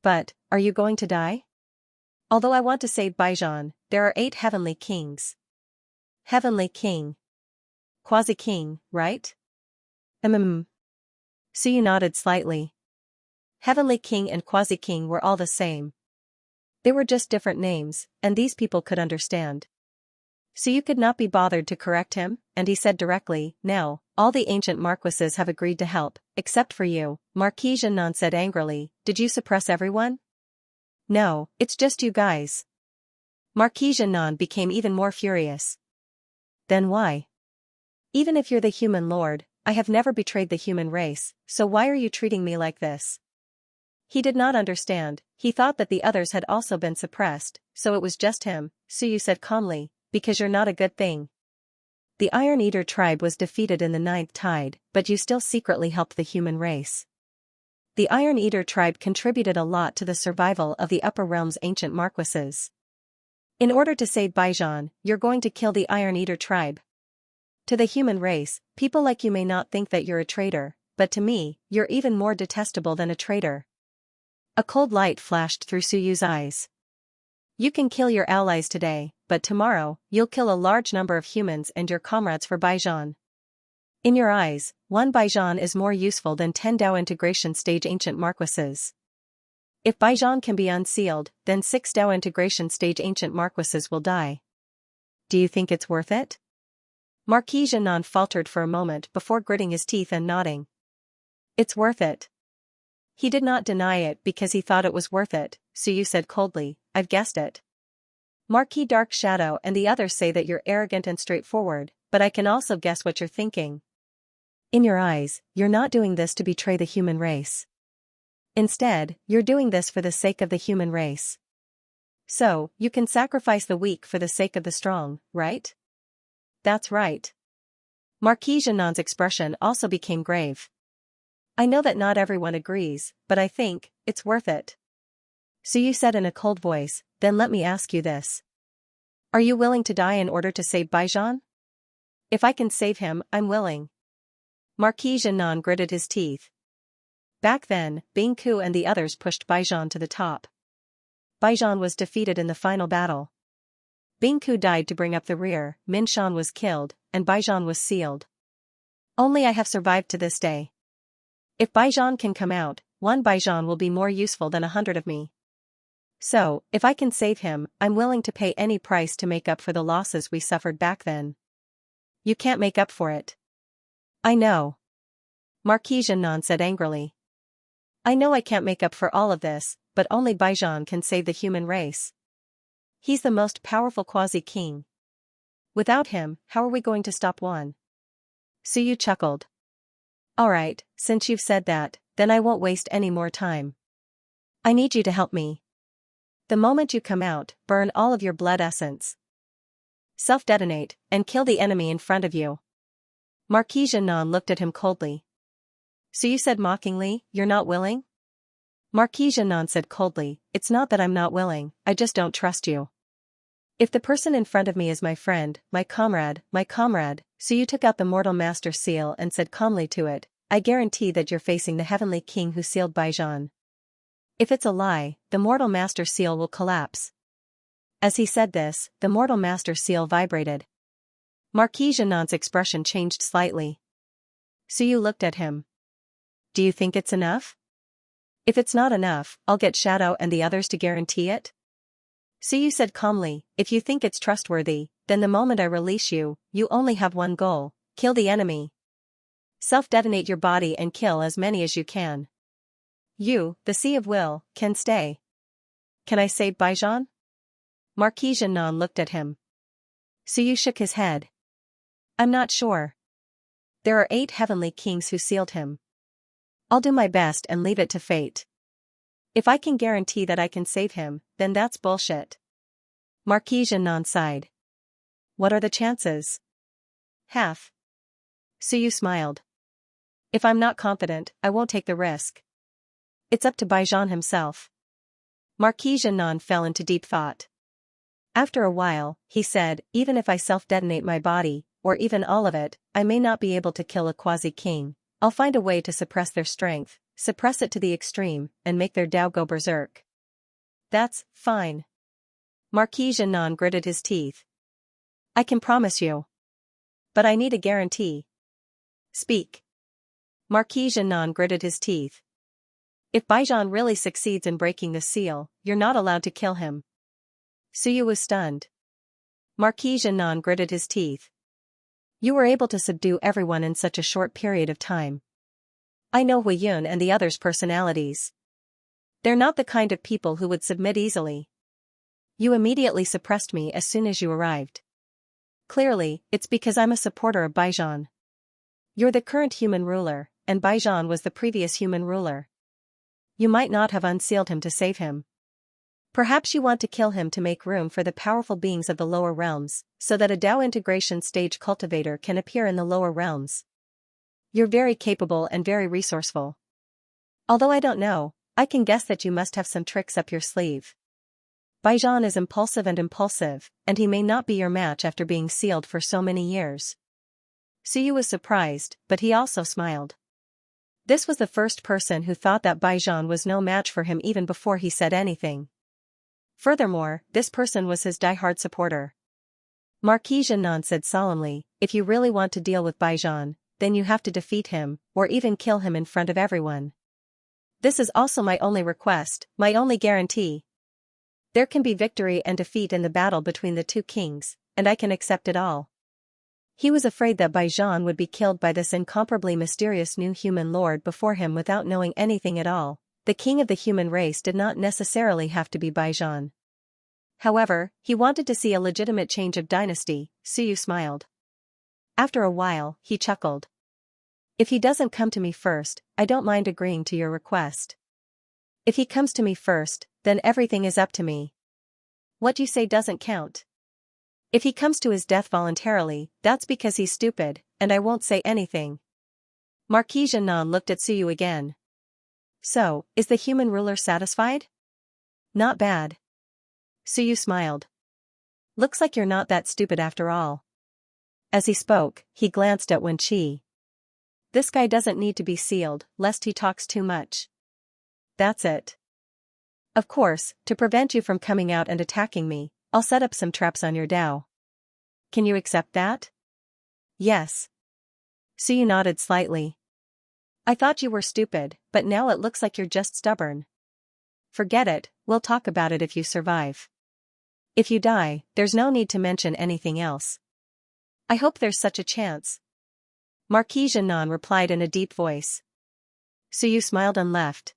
Speaker 1: But, are you going to die? Although I want to save Baijian, there are 8 heavenly kings. Heavenly king. Quasi-king, right? Suyu nodded slightly. Heavenly king and quasi-king were all the same. They were just different names, and these people could understand. Suyu could not be bothered to correct him, and he said directly, no, all the ancient marquises have agreed to help, except for you. Marquis Jiannan said angrily, did you suppress everyone? No, it's just you guys. Marquis Jiannan became even more furious. Then why? Even if you're the human lord, I have never betrayed the human race, so why are you treating me like this? He did not understand. He thought that the others had also been suppressed, so it was just him. Suyu said calmly, because you're not a good thing. The Iron Eater tribe was defeated in the 9th tide, but you still secretly helped the human race. The Iron Eater tribe contributed a lot to the survival of the Upper Realm's ancient marquises. In order to save Baijian, you're going to kill the Iron Eater tribe. To the human race, people like you may not think that you're a traitor, but to me, you're even more detestable than a traitor. A cold light flashed through Suyu's eyes. You can kill your allies today, but tomorrow, you'll kill a large number of humans and your comrades for Baijian. In your eyes, 1 Baijian is more useful than 10 Dao integration stage ancient marquises. If Baijian can be unsealed, then 6 Dao integration stage ancient marquises will die. Do you think it's worth it? Marquis Jiannan faltered for a moment before gritting his teeth and nodding. It's worth it. He did not deny it because he thought it was worth it, Suyu said coldly, I've guessed it. Marquis Dark Shadow and the others say that you're arrogant and straightforward, but I can also guess what you're thinking. In your eyes, you're not doing this to betray the human race. Instead, you're doing this for the sake of the human race. So, you can sacrifice the weak for the sake of the strong, right? That's right. Marquis Janon's expression also became grave. I know that not everyone agrees, but I think it's worth it. Su said in a cold voice, then let me ask you this. Are you willing to die in order to save Baijan? If I can save him, I'm willing. Marquis Janon gritted his teeth. Back then, Bingku and the others pushed Baijan to the top. Baijan was defeated in the final battle. Bingku died to bring up the rear, Minshan was killed, and Baijan was sealed. Only I have survived to this day. If Baijan can come out, one Baijan will be more useful than 100 of me. So, if I can save him, I'm willing to pay any price to make up for the losses we suffered back then. You can't make up for it. I know. Marquis Janon said angrily. I know I can't make up for all of this, but only Baijan can save the human race. He's the most powerful quasi-king. Without him, how are we going to stop one? Su chuckled. Alright, since you've said that, then I won't waste any more time. I need you to help me. The moment you come out, burn all of your blood essence. Self-detonate, and kill the enemy in front of you. Marquis Janon looked at him coldly. Su said mockingly, you're not willing? Marquis Janon said coldly, it's not that I'm not willing, I just don't trust you. If the person in front of me is my friend, my comrade, Su took out the Mortal Master seal and said calmly to it, I guarantee that you're facing the Heavenly King who sealed Baijan. If it's a lie, the Mortal Master seal will collapse. As he said this, the Mortal Master seal vibrated. Marquis Janon's expression changed slightly. Su looked at him. Do you think it's enough? If it's not enough, I'll get Shadow and the others to guarantee it. Su said calmly, if you think it's trustworthy, then the moment I release you, you only have one goal, kill the enemy. Self-detonate your body and kill as many as you can. You, the Sea of Will, can stay. Can I save Baijan? Marquis Janon looked at him. Su shook his head. I'm not sure. There are 8 heavenly kings who sealed him. I'll do my best and leave it to fate. If I can guarantee that I can save him, then that's bullshit. Marquis Janon sighed. What are the chances? Half. Su smiled. If I'm not confident, I won't take the risk. It's up to Baijan himself. Marquis Janon fell into deep thought. After a while, he said, even if I self-detonate my body, or even all of it, I may not be able to kill a quasi-king. I'll find a way to suppress their strength, suppress it to the extreme, and make their Tao go berserk. That's fine. Marquis Janon gritted his teeth. I can promise you. But I need a guarantee. Speak. Marquis Janon gritted his teeth. If Baijan really succeeds in breaking the seal, you're not allowed to kill him. Su was stunned. Marquis Janon gritted his teeth. You were able to subdue everyone in such a short period of time. I know Hui Yun and the others' personalities. They're not the kind of people who would submit easily. You immediately suppressed me as soon as you arrived. Clearly, it's because I'm a supporter of Baijan. You're the current human ruler, and Baijan was the previous human ruler. You might not have unsealed him to save him. Perhaps you want to kill him to make room for the powerful beings of the lower realms, so that a Tao integration stage cultivator can appear in the lower realms. You're very capable and very resourceful. Although I don't know, I can guess that you must have some tricks up your sleeve. Baijan is impulsive, and he may not be your match after being sealed for so many years. Su was surprised, but he also smiled. This was the first person who thought that Baijan was no match for him even before he said anything. Furthermore, this person was his die-hard supporter. Marquis Janon said solemnly, if you really want to deal with Baijan, then you have to defeat him, or even kill him in front of everyone. This is also my only request, my only guarantee. There can be victory and defeat in the battle between the 2 kings, and I can accept it all. He was afraid that Baijan would be killed by this incomparably mysterious new human lord before him without knowing anything at all. The king of the human race did not necessarily have to be Baijan. However, he wanted to see a legitimate change of dynasty. Su smiled. After a while, he chuckled. If he doesn't come to me first, I don't mind agreeing to your request. If he comes to me first, then everything is up to me. What you say doesn't count. If he comes to his death voluntarily, that's because he's stupid, and I won't say anything. Marquis Xianxia looked at Suyu again. So, is the human ruler satisfied? Not bad. Suyu smiled. Looks like you're not that stupid after all. As he spoke, he glanced at Wen Qi. This guy doesn't need to be sealed, lest he talks too much. That's it. Of course, to prevent you from coming out and attacking me, I'll set up some traps on your Dao. Can you accept that? Yes. Suyu nodded slightly. I thought you were stupid, but now it looks like you're just stubborn. Forget it, we'll talk about it if you survive. If you die, there's no need to mention anything else. I hope there's such a chance. Marquis Xianxia replied in a deep voice. Suyu smiled and left.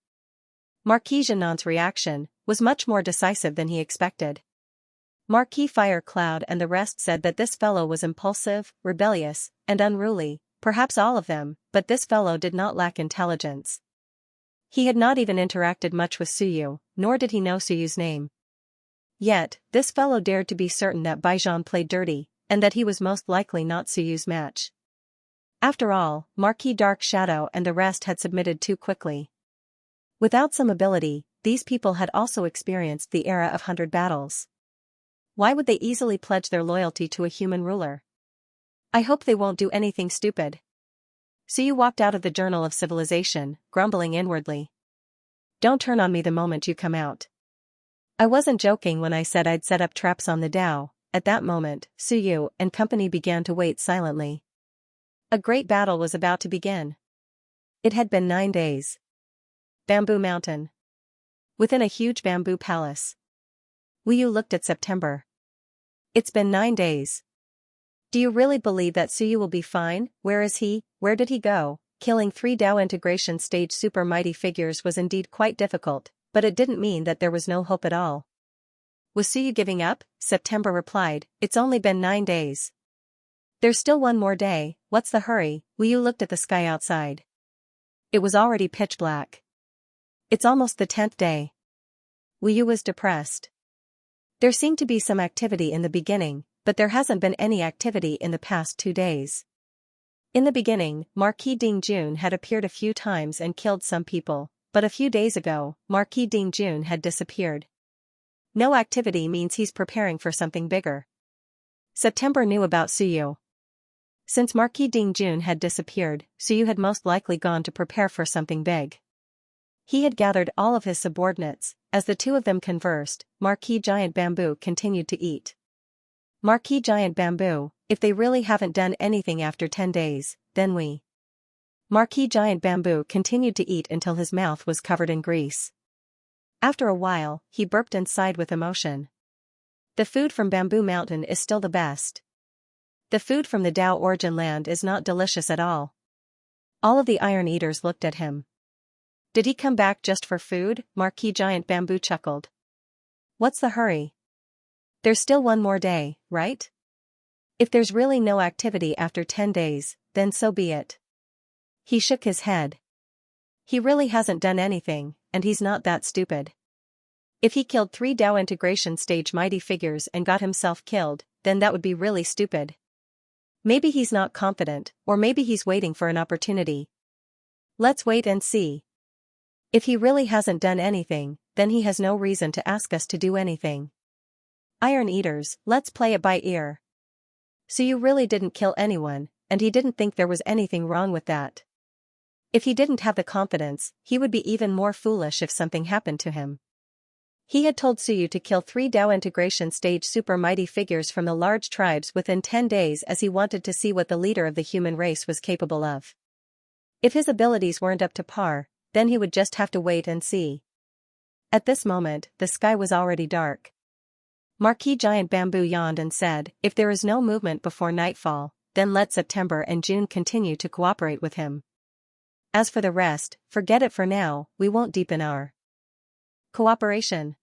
Speaker 1: Marquis Xianxia's reaction was much more decisive than he expected. Marquis Fire Cloud and the rest said that this fellow was impulsive, rebellious, and unruly, perhaps all of them, but this fellow did not lack intelligence. He had not even interacted much with Suyu, nor did he know Suyu's name. Yet, this fellow dared to be certain that Baijian played dirty, and that he was most likely not Suyu's match. After all, Marquis Dark Shadow and the rest had submitted too quickly. Without some ability, these people had also experienced the era of 100 battles. Why would they easily pledge their loyalty to a human ruler? I hope they won't do anything stupid. Suyu walked out of the Journal of Civilization, grumbling inwardly. Don't turn on me the moment you come out. I wasn't joking when I said I'd set up traps on the Dao. At that moment, Suyu and company began to wait silently. A great battle was about to begin. It had been 9 days. Bamboo Mountain. Within a huge bamboo palace. Wuyu looked at September. It's been 9 days. Do you really believe that Suyu will be fine? Where is he? Where did he go? Killing 3 Dao integration stage super mighty figures was indeed quite difficult, but it didn't mean that there was no hope at all. Was Suyu giving up? September replied, it's only been 9 days. There's still 1 more day, what's the hurry? Wuyu looked at the sky outside. It was already pitch black. It's almost the 10th day. Wuyu was depressed. There seemed to be some activity in the beginning, but there hasn't been any activity in the past 2 days. In the beginning, Marquis Dingjun had appeared a few times and killed some people, but a few days ago, Marquis Dingjun had disappeared. No activity means he's preparing for something bigger. September knew about Suyu. Since Marquis Dingjun had disappeared, Suyu had most likely gone to prepare for something big. He had gathered all of his subordinates. As the two of them conversed, Marquis Giant Bamboo continued to eat. Marquis Giant Bamboo, if they really haven't done anything after 10 days, then we. Marquis Giant Bamboo continued to eat until his mouth was covered in grease. After a while, he burped and sighed with emotion. The food from Bamboo Mountain is still the best. The food from the Dao Origin Land is not delicious at all. All of the Iron Eaters looked at him. Did he come back just for food? Marquis Giant Bamboo chuckled. What's the hurry? There's still 1 more day, right? If there's really no activity after 10 days, then so be it. He shook his head. He really hasn't done anything, and he's not that stupid. If he killed 3 Dao integration stage mighty figures and got himself killed, then that would be really stupid. Maybe he's not confident, or maybe he's waiting for an opportunity. Let's wait and see. If he really hasn't done anything, then he has no reason to ask us to do anything. Iron Eaters, let's play it by ear. Suyu really didn't kill anyone, and he didn't think there was anything wrong with that. If he didn't have the confidence, he would be even more foolish if something happened to him. He had told Suyu to kill 3 Dao integration stage super mighty figures from the large tribes within 10 days as he wanted to see what the leader of the human race was capable of. If his abilities weren't up to par, then he would just have to wait and see. At this moment, the sky was already dark. Marquis Giant Bamboo yawned and said, if there is no movement before nightfall, then let September and June continue to cooperate with him. As for the rest, forget it for now, we won't deepen our cooperation.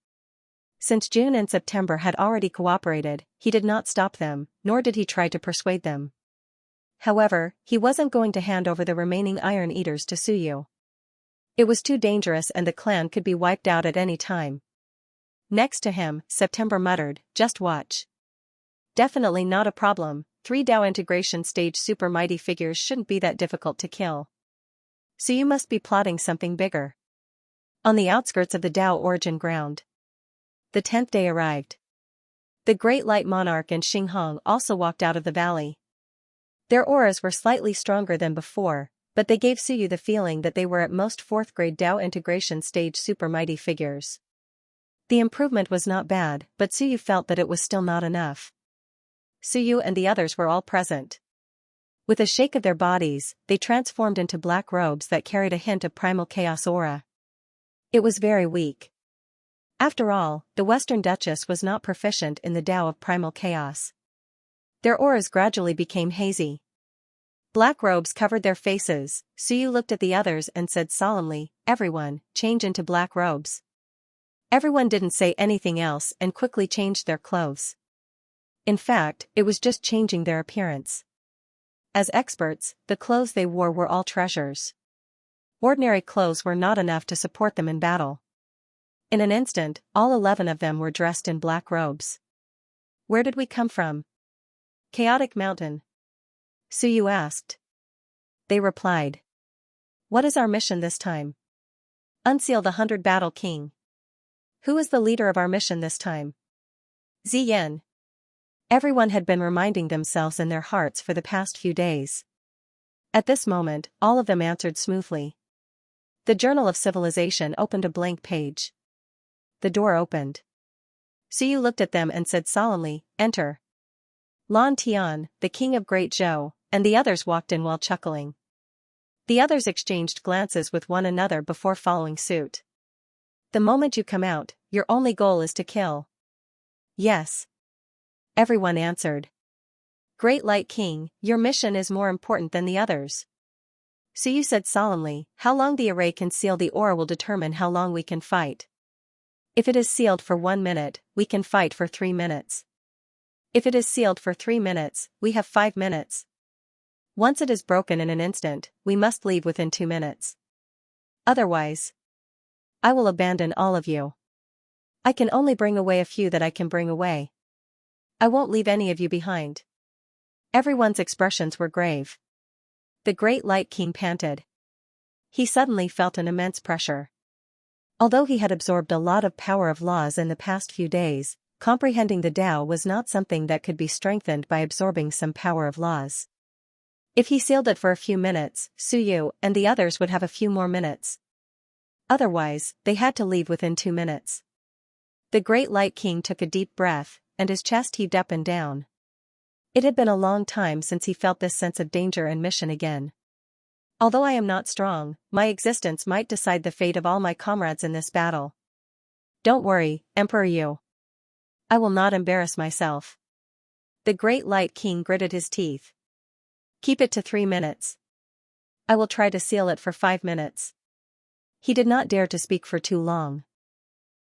Speaker 1: Since June and September had already cooperated, he did not stop them, nor did he try to persuade them. However, he wasn't going to hand over the remaining Iron Eaters to Suyu. It was too dangerous and the clan could be wiped out at any time. Next to him, September muttered, just watch. Definitely not a problem, 3 Dao integration stage super mighty figures shouldn't be that difficult to kill. So you must be plotting something bigger. On the outskirts of the Dao origin ground. The 10th day arrived. The Great Light Monarch and Xinghong also walked out of the valley. Their auras were slightly stronger than before, but they gave Suyu the feeling that they were at most 4th grade Dao integration stage super mighty figures. The improvement was not bad, but Suyu felt that it was still not enough. Suyu and the others were all present. With a shake of their bodies, they transformed into black robes that carried a hint of primal chaos aura. It was very weak. After all, the Western Duchess was not proficient in the Tao of primal chaos. Their auras gradually became hazy. Black robes covered their faces. Suyu looked at the others and said solemnly, "Everyone, change into black robes." Everyone didn't say anything else and quickly changed their clothes. In fact, it was just changing their appearance. As experts, the clothes they wore were all treasures. Ordinary clothes were not enough to support them in battle. In an instant, all 11 of them were dressed in black robes. Where did we come from? Chaotic Mountain. Suyu asked. They replied. What is our mission this time? Unseal the 100 Battle King. Who is the leader of our mission this time? Ziyan. Everyone had been reminding themselves in their hearts for the past few days. At this moment, all of them answered smoothly. The Journal of Civilization opened a blank page. The door opened. Suyu looked at them and said solemnly, "Enter." Lan Tian, the king of Great Zhou, and the others walked in while chuckling. The others exchanged glances with one another before following suit. The moment you come out, your only goal is to kill. Yes. Everyone answered. Great Light King, your mission is more important than the others. Suyu said solemnly, how long the array can seal the aura will determine how long we can fight. If it is sealed for 1 minute, we can fight for 3 minutes. If it is sealed for 3 minutes, we have 5 minutes. Once it is broken in an instant, we must leave within 2 minutes. Otherwise, I will abandon all of you. I can only bring away a few that I can bring away. I won't leave any of you behind. Everyone's expressions were grave. The Great Light King panted. He suddenly felt an immense pressure. Although he had absorbed a lot of power of laws in the past few days, comprehending the Tao was not something that could be strengthened by absorbing some power of laws. If he sealed it for a few minutes, Suyu and the others would have a few more minutes. Otherwise, they had to leave within 2 minutes. The Great Light King took a deep breath, and his chest heaved up and down. It had been a long time since he felt this sense of danger and mission again. Although I am not strong, my existence might decide the fate of all my comrades in this battle. Don't worry, Emperor Yu. I will not embarrass myself. The Great Light King gritted his teeth. Keep it to 3 minutes. I will try to seal it for 5 minutes. He did not dare to speak for too long.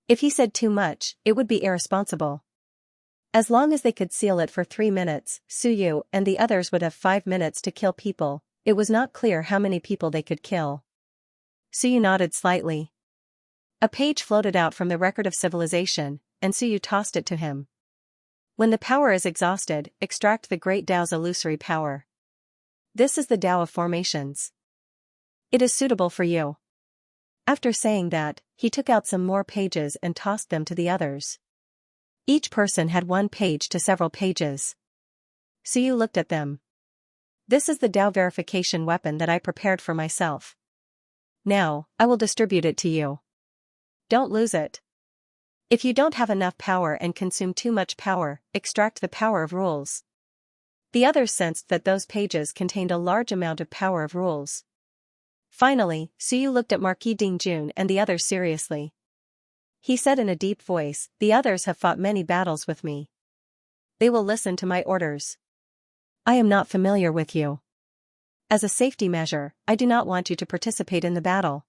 Speaker 1: If he said too much, it would be irresponsible. As long as they could seal it for 3 minutes, Suyu and the others would have 5 minutes to kill people. It was not clear how many people they could kill. Suyu nodded slightly. A page floated out from the Record of Civilization, and Suyu tossed it to him. When the power is exhausted, extract the Great Tao's illusory power. This is the Tao of formations. It is suitable for you. After saying that, he took out some more pages and tossed them to the others. Each person had 1 page to several pages. Suyu looked at them. This is the Tao verification weapon that I prepared for myself. Now, I will distribute it to you. Don't lose it. If you don't have enough power and consume too much power, extract the power of rules. The others sensed that those pages contained a large amount of power of rules. Finally, Suyu looked at Marquis Dingjun and the others seriously. He said in a deep voice, the others have fought many battles with me. They will listen to my orders. I am not familiar with you. As a safety measure, I do not want you to participate in the battle.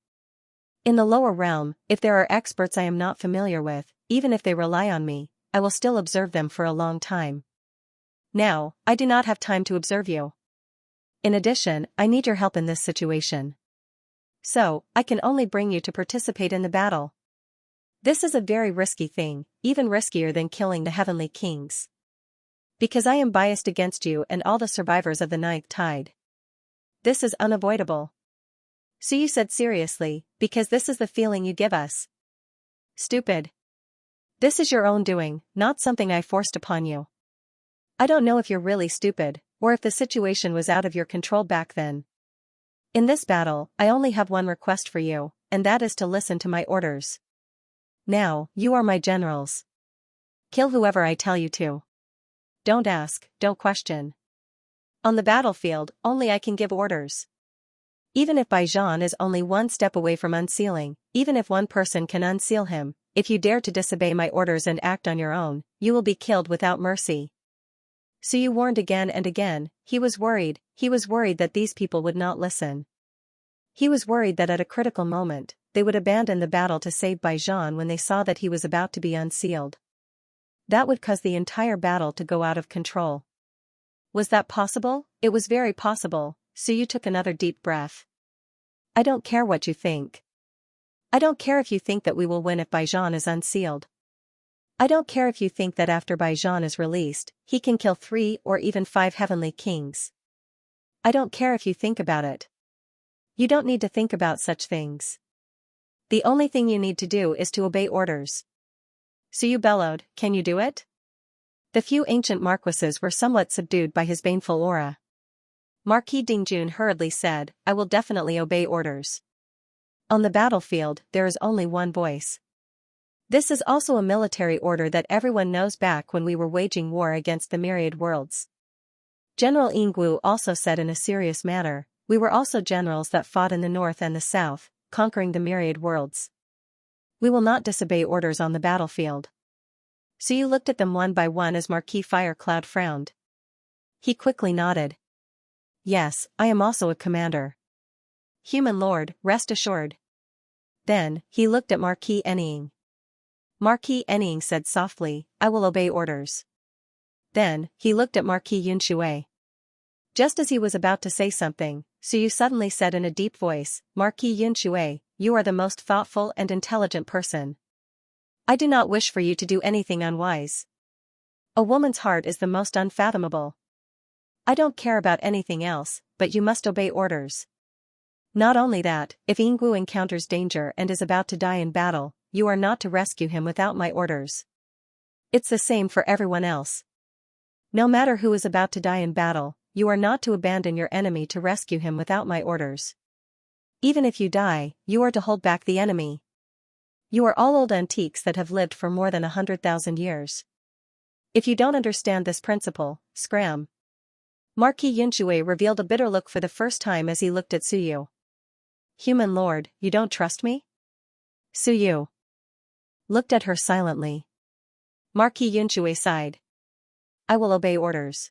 Speaker 1: In the lower realm, if there are experts I am not familiar with, even if they rely on me, I will still observe them for a long time. Now, I do not have time to observe you. In addition, I need your help in this situation. So, I can only bring you to participate in the battle. This is a very risky thing, even riskier than killing the heavenly kings. Because I am biased against you and all the survivors of the ninth tide. This is unavoidable. Suyu said seriously, because this is the feeling you give us. Stupid. This is your own doing, not something I forced upon you. I don't know if you're really stupid, or if the situation was out of your control back then. In this battle, I only have one request for you, and that is to listen to my orders. Now, you are my generals. Kill whoever I tell you to. Don't ask, don't question. On the battlefield, only I can give orders. Even if Baijan is only one step away from unsealing, even if one person can unseal him, if you dare to disobey my orders and act on your own, you will be killed without mercy. Suyu warned again and again. He was worried that these people would not listen. He was worried that at a critical moment, they would abandon the battle to save Baijan when they saw that he was about to be unsealed. That would cause the entire battle to go out of control. Was that possible? It was very possible. Suyu took another deep breath. I don't care what you think. I don't care if you think that we will win if Baijan is unsealed. I don't care if you think that after Baijan is released, he can kill 3 or even 5 heavenly kings. I don't care if you think about it. You don't need to think about such things. The only thing you need to do is to obey orders. Suyu bellowed, can you do it? The few ancient marquises were somewhat subdued by his baneful aura. Marquis Dingjun hurriedly said, I will definitely obey orders. On the battlefield, there is only one voice. This is also a military order that everyone knows back when we were waging war against the Myriad worlds. General Yinggu also said in a serious manner, we were also generals that fought in the north and the south, conquering the Myriad worlds. We will not disobey orders on the battlefield. Suyu looked at them one by one as Marquis Firecloud frowned. He quickly nodded. Yes, I am also a commander. Human Lord, rest assured. Then, he looked at Marquis Enning. Marquis Enning said softly, I will obey orders. Then, he looked at Marquis Yunshui. Just as he was about to say something, Suyu suddenly said in a deep voice, Marquis Yunshui, you are the most thoughtful and intelligent person. I do not wish for you to do anything unwise. A woman's heart is the most unfathomable. I don't care about anything else, but you must obey orders. Not only that, if Yinggu encounters danger and is about to die in battle, you are not to rescue him without my orders. It's the same for everyone else. No matter who is about to die in battle, you are not to abandon your enemy to rescue him without my orders. Even if you die, you are to hold back the enemy. You are all old antiques that have lived for more than 100,000 years. If you don't understand this principle, scram. Marquis Yunshui revealed a bitter look for the first time as he looked at Suyu. Human Lord, you don't trust me? Suyu looked at her silently. Marquis Yunshui sighed. I will obey orders.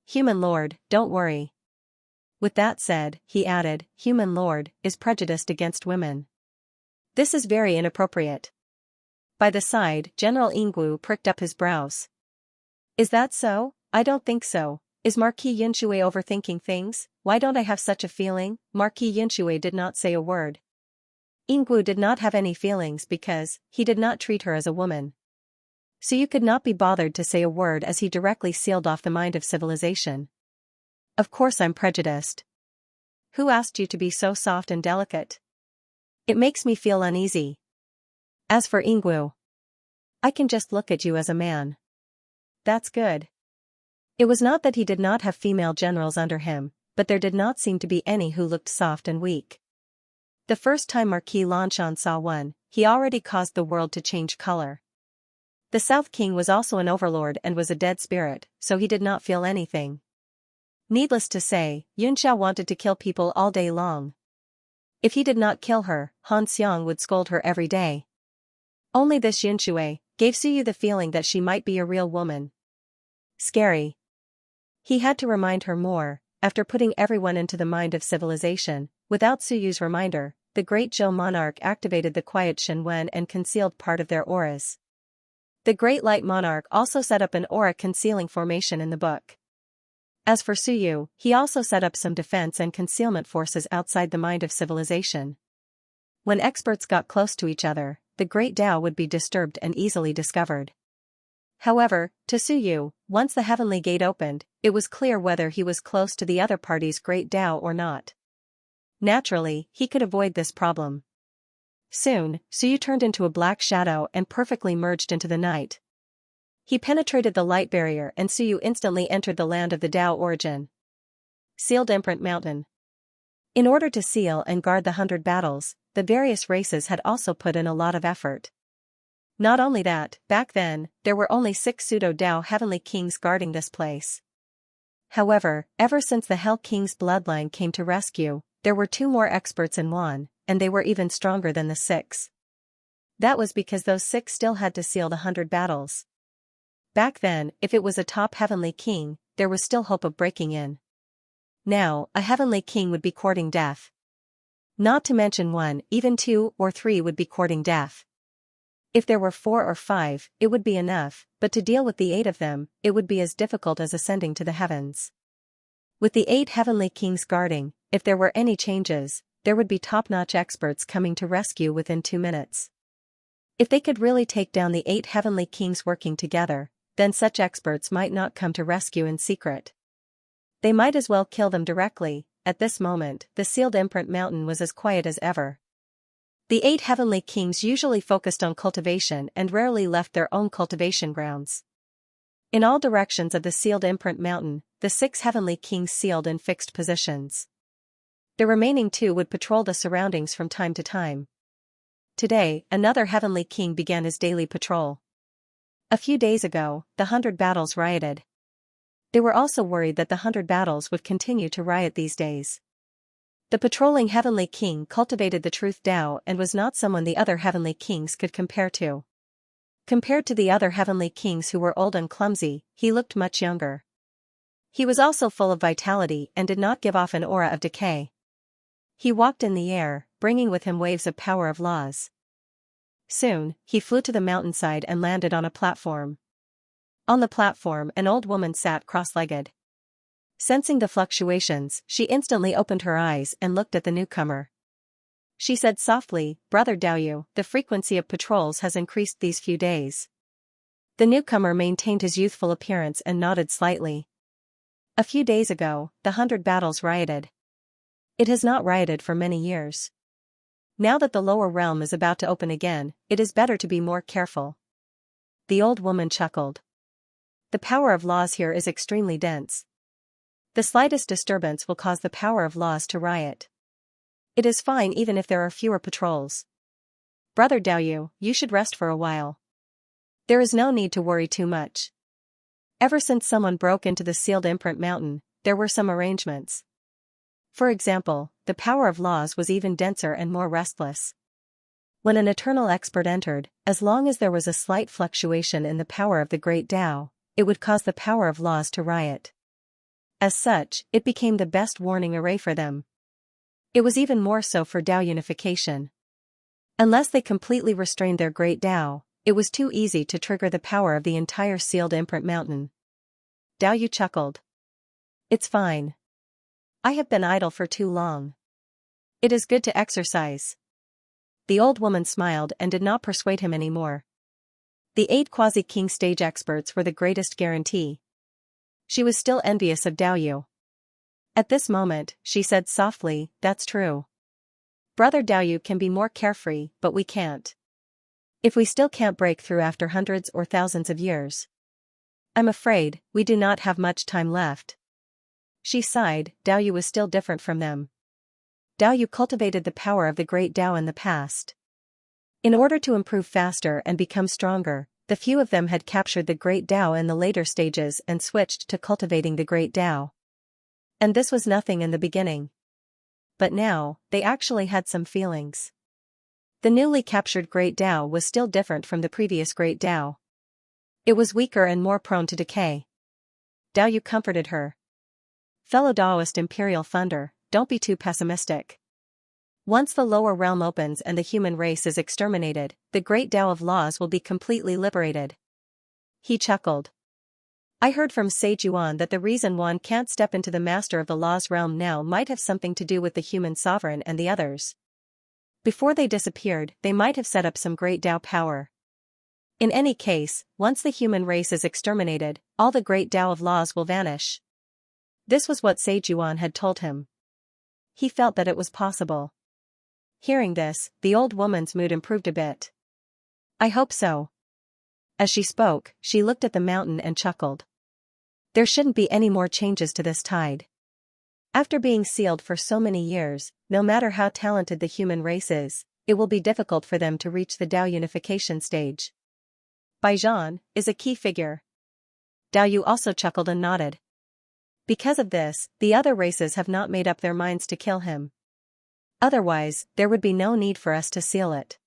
Speaker 1: Human Lord, don't worry. With that said, he added, Human Lord is prejudiced against women. This is very inappropriate. By the side, General Yinggu pricked up his brows. Is that so? I don't think so. Is Marquis Yunshui overthinking things? Why don't I have such a feeling? Marquis Yunshui did not say a word. Yinggu did not have any feelings because he did not treat her as a woman. So you could not be bothered to say a word as he directly sealed off the mind of civilization. Of course I'm prejudiced. Who asked you to be so soft and delicate? It makes me feel uneasy. As for Yinggu, I can just look at you as a man. That's good. It was not that he did not have female generals under him, but there did not seem to be any who looked soft and weak. The first time Marquis Lanshan saw one, he already caused the world to change color. The South King was also an overlord and was a dead spirit, so he did not feel anything. Needless to say, Yunxiao wanted to kill people all day long. If he did not kill her, Han Xiang would scold her every day. Only this Yunshui gave Suyu the feeling that she might be a real woman. Scary. He had to remind her more, after putting everyone into the mind of civilization. Without Suyu's reminder, the great Zhou monarch activated the quiet Shenwen and concealed part of their auras. The great light monarch also set up an aura concealing formation in the book. As for Suyu, he also set up some defense and concealment forces outside the mind of civilization. When experts got close to each other, the great Tao would be disturbed and easily discovered. However, to Su Yu, once the heavenly gate opened, it was clear whether he was close to the other party's great Tao or not. Naturally, he could avoid this problem. Soon, Su Yu turned into a black shadow and perfectly merged into the night. He penetrated the light barrier and Su Yu instantly entered the land of the Tao origin. Sealed Imprint Mountain. In order to seal and guard the 100 battles, the various races had also put in a lot of effort. Not only that, back then, there were only 6 pseudo-Tao heavenly kings guarding this place. However, ever since the Hell King's bloodline came to rescue, there were 2 more experts in one, and they were even stronger than the 6. That was because those 6 still had to seal the 100 battles. Back then, if it was a top heavenly king, there was still hope of breaking in. Now, a heavenly king would be courting death. Not to mention 1, even 2 or 3 would be courting death. If there were 4 or 5, it would be enough, but to deal with the 8 of them, it would be as difficult as ascending to the heavens. With the 8 heavenly kings guarding, if there were any changes, there would be top-notch experts coming to rescue within 2 minutes. If they could really take down the 8 heavenly kings working together, then such experts might not come to rescue in secret. They might as well kill them directly. At this moment, the Sealed Imprint Mountain was as quiet as ever. The 8 heavenly kings usually focused on cultivation and rarely left their own cultivation grounds. In all directions of the Sealed Imprint Mountain, the 6 heavenly kings sealed in fixed positions. The remaining 2 would patrol the surroundings from time to time. Today, another heavenly king began his daily patrol. A few days ago, the 100 battles rioted. They were also worried that the 100 battles would continue to riot these days. The patrolling heavenly king cultivated the truth Tao and was not someone the other heavenly kings could compare to. Compared to the other heavenly kings who were old and clumsy, he looked much younger. He was also full of vitality and did not give off an aura of decay. He walked in the air, bringing with him waves of power of laws. Soon, he flew to the mountainside and landed on a platform. On the platform, an old woman sat cross-legged. Sensing the fluctuations, she instantly opened her eyes and looked at the newcomer. She said softly, "Brother Daoyu, the frequency of patrols has increased these few days." The newcomer maintained his youthful appearance and nodded slightly. A few days ago, the 100 battles rioted. It has not rioted for many years. Now that the lower realm is about to open again, it is better to be more careful. The old woman chuckled. The power of laws here is extremely dense. The slightest disturbance will cause the power of laws to riot. It is fine even if there are fewer patrols. Brother Daoyu, you should rest for a while. There is no need to worry too much. Ever since someone broke into the Sealed Imprint Mountain, there were some arrangements. For example, the power of laws was even denser and more restless. When an eternal expert entered, as long as there was a slight fluctuation in the power of the Great Tao, it would cause the power of laws to riot. As such, it became the best warning array for them. It was even more so for Tao unification. Unless they completely restrained their Great Tao, it was too easy to trigger the power of the entire Sealed Imprint Mountain. Daoyu chuckled. It's fine. I have been idle for too long. It is good to exercise. The old woman smiled and did not persuade him anymore. The 8 quasi-king stage experts were the greatest guarantee. She was still envious of Daoyu. At this moment, she said softly, "That's true. Brother Daoyu can be more carefree, but we can't. If we still can't break through after hundreds or thousands of years, I'm afraid we do not have much time left." She sighed. Daoyu was still different from them. Daoyu cultivated the power of the Great Tao in the past. In order to improve faster and become stronger, the few of them had captured the Great Tao in the later stages and switched to cultivating the Great Tao. And this was nothing in the beginning. But now, they actually had some feelings. The newly captured Great Tao was still different from the previous Great Tao. It was weaker and more prone to decay. Daoyu comforted her. "Fellow Taoist Imperial Thunder, don't be too pessimistic. Once the lower realm opens and the human race is exterminated, the Great Tao of laws will be completely liberated." He chuckled. "I heard from Sage Yuan that the reason one can't step into the Master of the Laws realm now might have something to do with the human sovereign and the others. Before they disappeared, they might have set up some Great Tao power. In any case, once the human race is exterminated, all the great Tao of laws will vanish. This was what Sage Yuan had told him. He felt that it was possible. Hearing this, the old woman's mood improved a bit. I hope so. As she spoke, she looked at the mountain and chuckled. There shouldn't be any more changes to this tide. After being sealed for so many years, no matter how talented the human race is, it will be difficult for them to reach the Tao unification stage. Baijian is a key figure. Dao Yu also chuckled and nodded. Because of this, the other races have not made up their minds to kill him. Otherwise, there would be no need for us to seal it.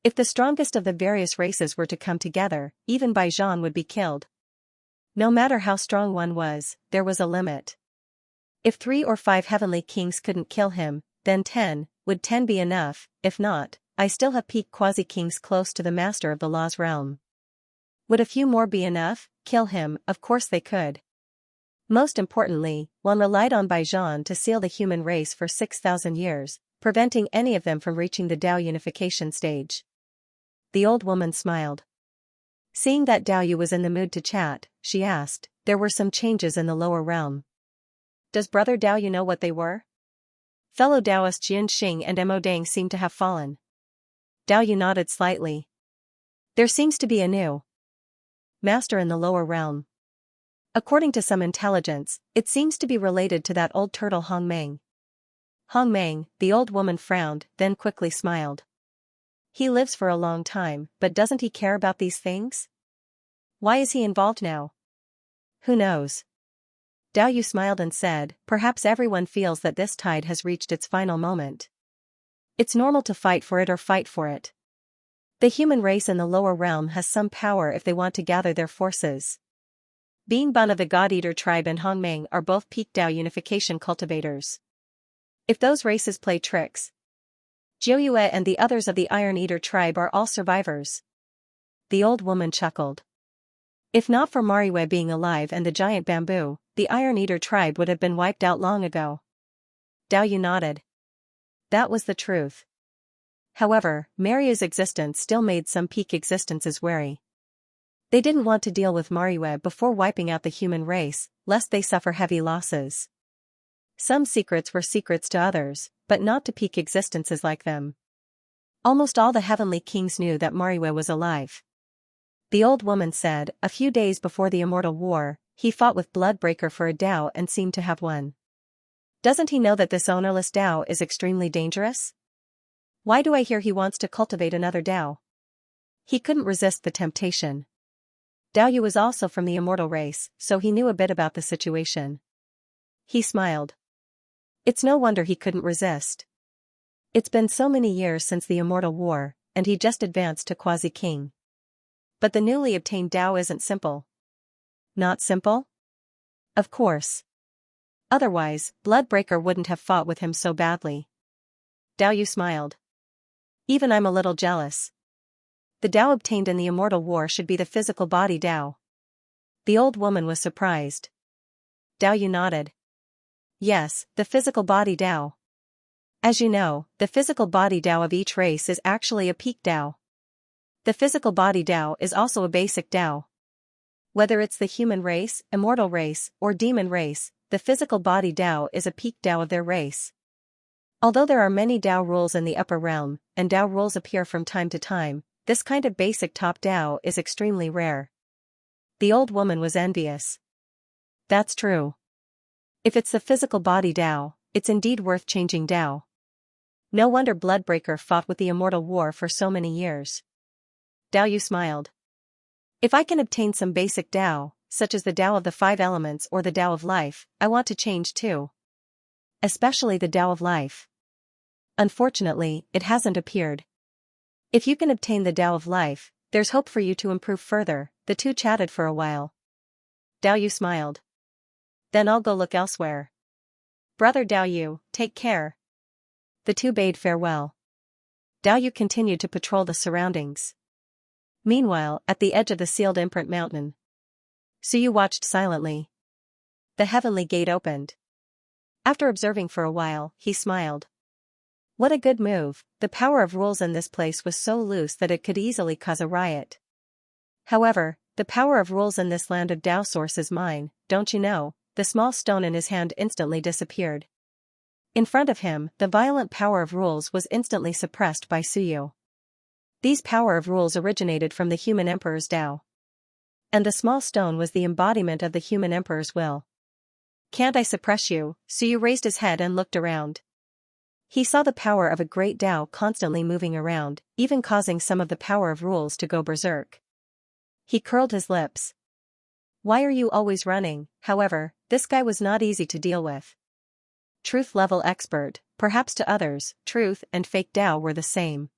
Speaker 1: If the strongest of the various races were to come together, even Baijian would be killed. No matter how strong one was, there was a limit. If 3 or 5 heavenly kings couldn't kill him, then 10, would 10 be enough? If not, I still have peak quasi-kings close to the master of the law's realm. Would a few more be enough? Kill him, of course they could. Most importantly, one relied on Baijian to seal the human race for 6,000 years, preventing any of them from reaching the Tao unification stage. The old woman smiled. Seeing that Dao Yu was in the mood to chat, she asked, there were some changes in the lower realm. Does Brother Dao Yu know what they were? Fellow Taoist Xianxia and Mo Dang seem to have fallen. Dao Yu nodded slightly. There seems to be a new master in the lower realm. According to some intelligence, it seems to be related to that old turtle Hong Meng. Hong Meng, the old woman frowned, then quickly smiled. He lives for a long time, but doesn't he care about these things? Why is he involved now? Who knows? Dao Yu smiled and said, perhaps everyone feels that this tide has reached its final moment. It's normal to fight for it or fight for it. The human race in the lower realm has some power if they want to gather their forces. Being Bun of the God-Eater tribe and Hong Meng are both peak Tao unification cultivators. If those races play tricks, Jiu Yue and the others of the Iron Eater tribe are all survivors. The old woman chuckled. If not for Myriad being alive and the giant bamboo, the Iron Eater tribe would have been wiped out long ago. Dao Yu nodded. That was the truth. However, Myriad's existence still made some peak existences wary. They didn't want to deal with Myriad before wiping out the human race, lest they suffer heavy losses. Some secrets were secrets to others, but not to peak existences like them. Almost all the heavenly kings knew that Myriad was alive. The old woman said, a few days before the Immortal War, he fought with Bloodbreaker for a Tao and seemed to have won. Doesn't he know that this ownerless Tao is extremely dangerous? Why do I hear he wants to cultivate another Tao? He couldn't resist the temptation. Dao Yu was also from the immortal race, so he knew a bit about the situation. He smiled. It's no wonder he couldn't resist. It's been so many years since the Immortal War, and he just advanced to Quasi-King. But the newly obtained Tao isn't simple. Not simple? Of course. Otherwise, Bloodbreaker wouldn't have fought with him so badly. Dao Yu smiled. Even I'm a little jealous. The Tao obtained in the Immortal War should be the physical body Tao. The old woman was surprised. Dao Yu nodded. Yes, the physical body Tao. As you know, the physical body Tao of each race is actually a peak Tao. The physical body Tao is also a basic Tao. Whether it's the human race, immortal race, or demon race, the physical body Tao is a peak Tao of their race. Although there are many Tao rules in the upper realm, and Tao rules appear from time to time, this kind of basic top Tao is extremely rare. The old woman was envious. That's true. If it's the physical body Tao, it's indeed worth changing Tao. No wonder Bloodbreaker fought with the Immortal War for so many years. Dao Yu smiled. If I can obtain some basic Tao, such as the Tao of the 5 elements or the Tao of life, I want to change too. Especially the Tao of life. Unfortunately, it hasn't appeared. If you can obtain the Tao of life, there's hope for you to improve further. The two chatted for a while. Dao Yu smiled. Then I'll go look elsewhere. Brother Dao Yu, take care. The two bade farewell. Dao Yu continued to patrol the surroundings. Meanwhile, at the edge of the sealed imprint mountain, Suyu watched silently. The heavenly gate opened. After observing for a while, he smiled. What a good move. The power of rules in this place was so loose that it could easily cause a riot. However, the power of rules in this land of Tao source is mine, don't you know? The small stone in his hand instantly disappeared. In front of him, the violent power of rules was instantly suppressed by Suyu. These power of rules originated from the human emperor's Tao. And the small stone was the embodiment of the human emperor's will. Can't I suppress you? Suyu raised his head and looked around. He saw the power of a great Tao constantly moving around, even causing some of the power of rules to go berserk. He curled his lips. Why are you always running? However, this guy was not easy to deal with. Truth level expert, perhaps to others, truth and fake Tao were the same.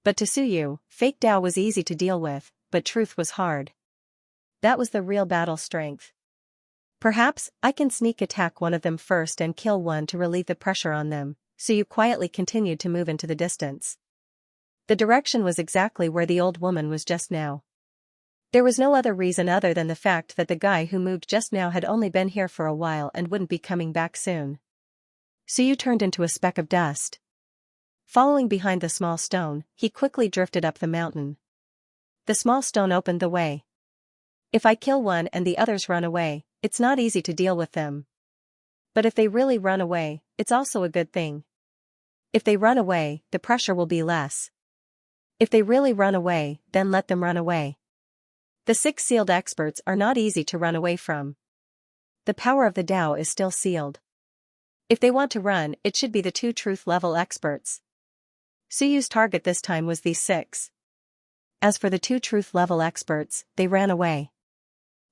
Speaker 1: But to Suyu, fake Tao was easy to deal with, but truth was hard. That was the real battle strength. Perhaps, I can sneak attack one of them first and kill one to relieve the pressure on them. Suyu quietly continued to move into the distance. The direction was exactly where the old woman was just now. There was no other reason other than the fact that the guy who moved just now had only been here for a while and wouldn't be coming back soon. Suyu turned into a speck of dust. Following behind the small stone, he quickly drifted up the mountain. The small stone opened the way. If I kill one and the others run away, it's not easy to deal with them. But if they really run away, it's also a good thing. If they run away, the pressure will be less. If they really run away, then let them run away. The 6 sealed experts are not easy to run away from. The power of the Tao is still sealed. If they want to run, it should be the 2 truth level experts. Suyu's target this time was these 6. As for the 2 truth level experts, they ran away.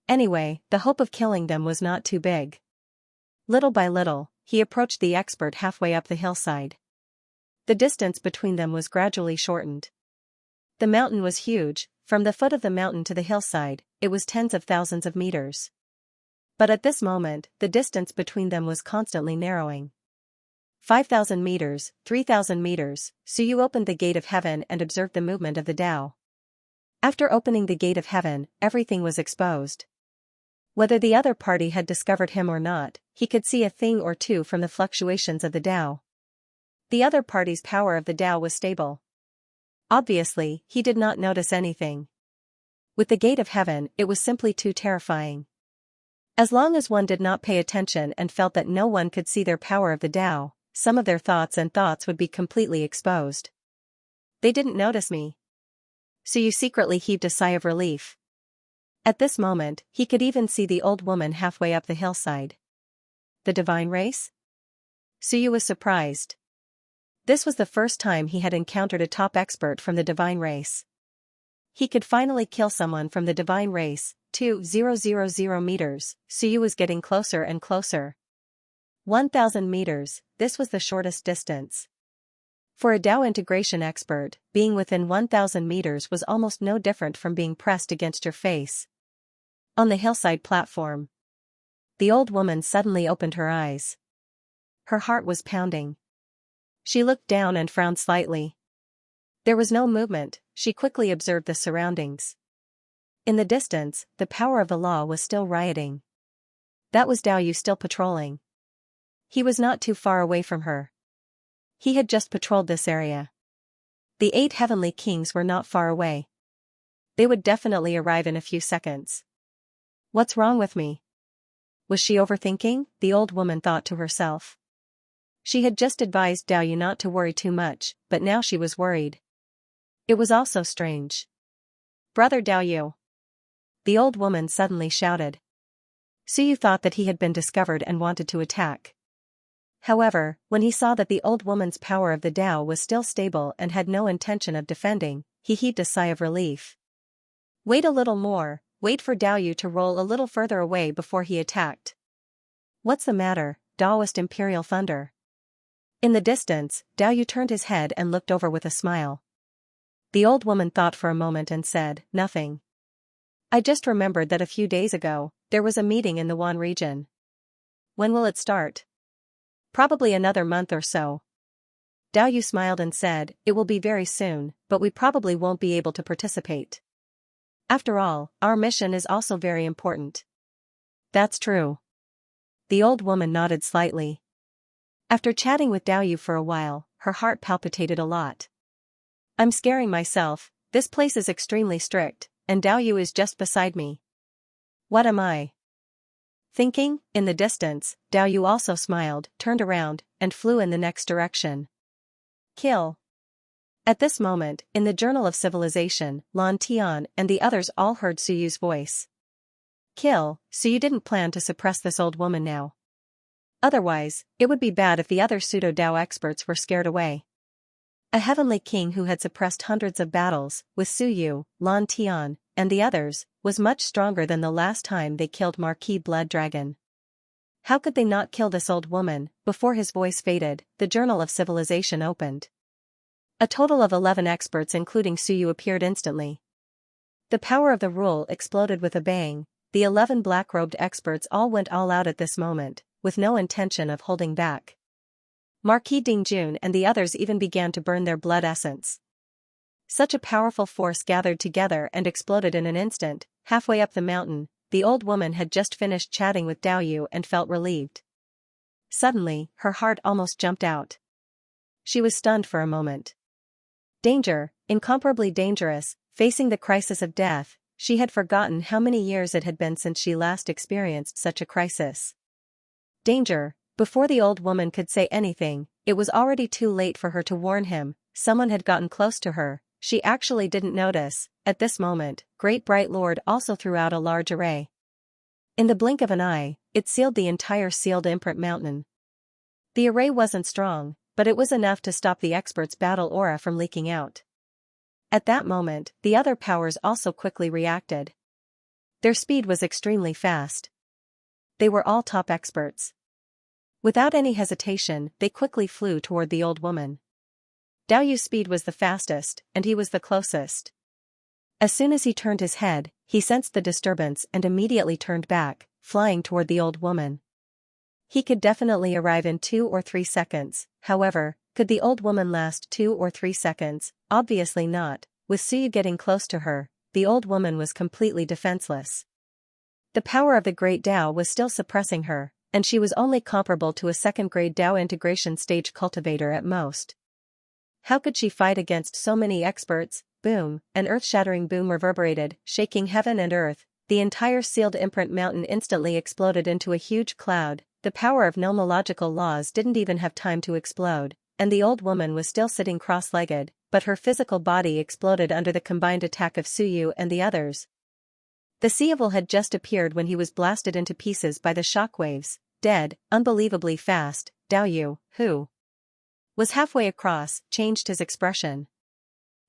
Speaker 1: Anyway, the hope of killing them was not too big. Little by little, he approached the expert halfway up the hillside. The distance between them was gradually shortened. The mountain was huge. From the foot of the mountain to the hillside, it was tens of thousands of meters. But at this moment, the distance between them was constantly narrowing. 5,000 meters, 3,000 meters, Suyu opened the gate of heaven and observed the movement of the Tao. After opening the gate of heaven, everything was exposed. Whether the other party had discovered him or not, he could see a thing or two from the fluctuations of the Tao. The other party's power of the Tao was stable. Obviously, he did not notice anything. With the gate of heaven, it was simply too terrifying. As long as one did not pay attention and felt that no one could see their power of the Tao, some of their thoughts would be completely exposed. They didn't notice me. Suyu secretly heaved a sigh of relief. At this moment, he could even see the old woman halfway up the hillside. The divine race? Suyu was surprised. This was the first time he had encountered a top expert from the divine race. He could finally kill someone from the divine race. 2,000 meters, Suyu was getting closer and closer. 1,000 meters, this was the shortest distance. For a Tao integration expert, being within 1,000 meters was almost no different from being pressed against your face. On the hillside platform, the old woman suddenly opened her eyes. Her heart was pounding. She looked down and frowned slightly. There was no movement. She quickly observed the surroundings. In the distance, the power of the law was still rioting. That was Dao Yu still patrolling. He was not too far away from her. He had just patrolled this area. The 8 heavenly kings were not far away. They would definitely arrive in a few seconds. What's wrong with me? Was she overthinking? The old woman thought to herself. She had just advised Dao Yu not to worry too much, but now she was worried. It was also strange. Brother Dao Yu! The old woman suddenly shouted. Suyu thought that he had been discovered and wanted to attack. However, when he saw that the old woman's power of the Tao was still stable and had no intention of defending, he heaved a sigh of relief. Wait a little more, wait for Dao Yu to roll a little further away before he attacked. What's the matter, Daoist Imperial Thunder? In the distance, Dao Yu turned his head and looked over with a smile. The old woman thought for a moment and said, nothing. I just remembered that a few days ago, there was a meeting in the Wan region. When will it start? Probably another month or so. Dao Yu smiled and said, it will be very soon, but we probably won't be able to participate. After all, our mission is also very important. That's true. The old woman nodded slightly. After chatting with Dao Yu for a while, her heart palpitated a lot. I'm scaring myself, this place is extremely strict, and Dao Yu is just beside me. What am I thinking? In the distance, Dao Yu also smiled, turned around, and flew in the next direction. Kill. At this moment, in the Journal of Civilization, Lan Tian and the others all heard Suyu's voice. Kill, so you didn't plan to suppress this old woman now. Otherwise, it would be bad if the other pseudo-Dao experts were scared away. A heavenly king who had suppressed hundreds of battles, with Suyu, Lan Tian, and the others, was much stronger than the last time they killed Marquis Blood Dragon. How could they not kill this old woman? Before his voice faded, the Journal of Civilization opened. A total of 11 experts including Suyu appeared instantly. The power of the rule exploded with a bang. The 11 black-robed experts all went all out at this moment, with no intention of holding back. Marquis Dingjun and the others even began to burn their blood essence. Such a powerful force gathered together and exploded in an instant. Halfway up the mountain, the old woman had just finished chatting with Dao Yu and felt relieved. Suddenly, her heart almost jumped out. She was stunned for a moment. Danger, incomparably dangerous, facing the crisis of death, she had forgotten how many years it had been since she last experienced such a crisis. Danger. Before the old woman could say anything, it was already too late for her to warn him. Someone had gotten close to her. She actually didn't notice. At this moment, Great Bright Lord also threw out a large array. In the blink of an eye, it sealed the entire sealed imprint mountain. The array wasn't strong, but it was enough to stop the expert's battle aura from leaking out. At that moment, the other powers also quickly reacted. Their speed was extremely fast. They were all top experts. Without any hesitation, they quickly flew toward the old woman. Dao Yu's speed was the fastest, and he was the closest. As soon as he turned his head, he sensed the disturbance and immediately turned back, flying toward the old woman. He could definitely arrive in 2 or 3 seconds, however, could the old woman last 2 or 3 seconds? Obviously not. With Suyu getting close to her, the old woman was completely defenseless. The power of the Great Dao was still suppressing her, and she was only comparable to a second-grade Dao integration stage cultivator at most. How could she fight against so many experts? Boom, an earth-shattering boom reverberated, shaking heaven and earth. The entire sealed imprint mountain instantly exploded into a huge cloud. The power of nomological laws didn't even have time to explode, and the old woman was still sitting cross-legged, but her physical body exploded under the combined attack of Suyu and the others. The Sea Evil had just appeared when he was blasted into pieces by the shockwaves, dead, unbelievably fast. Dao Yu, who was halfway across, changed his expression.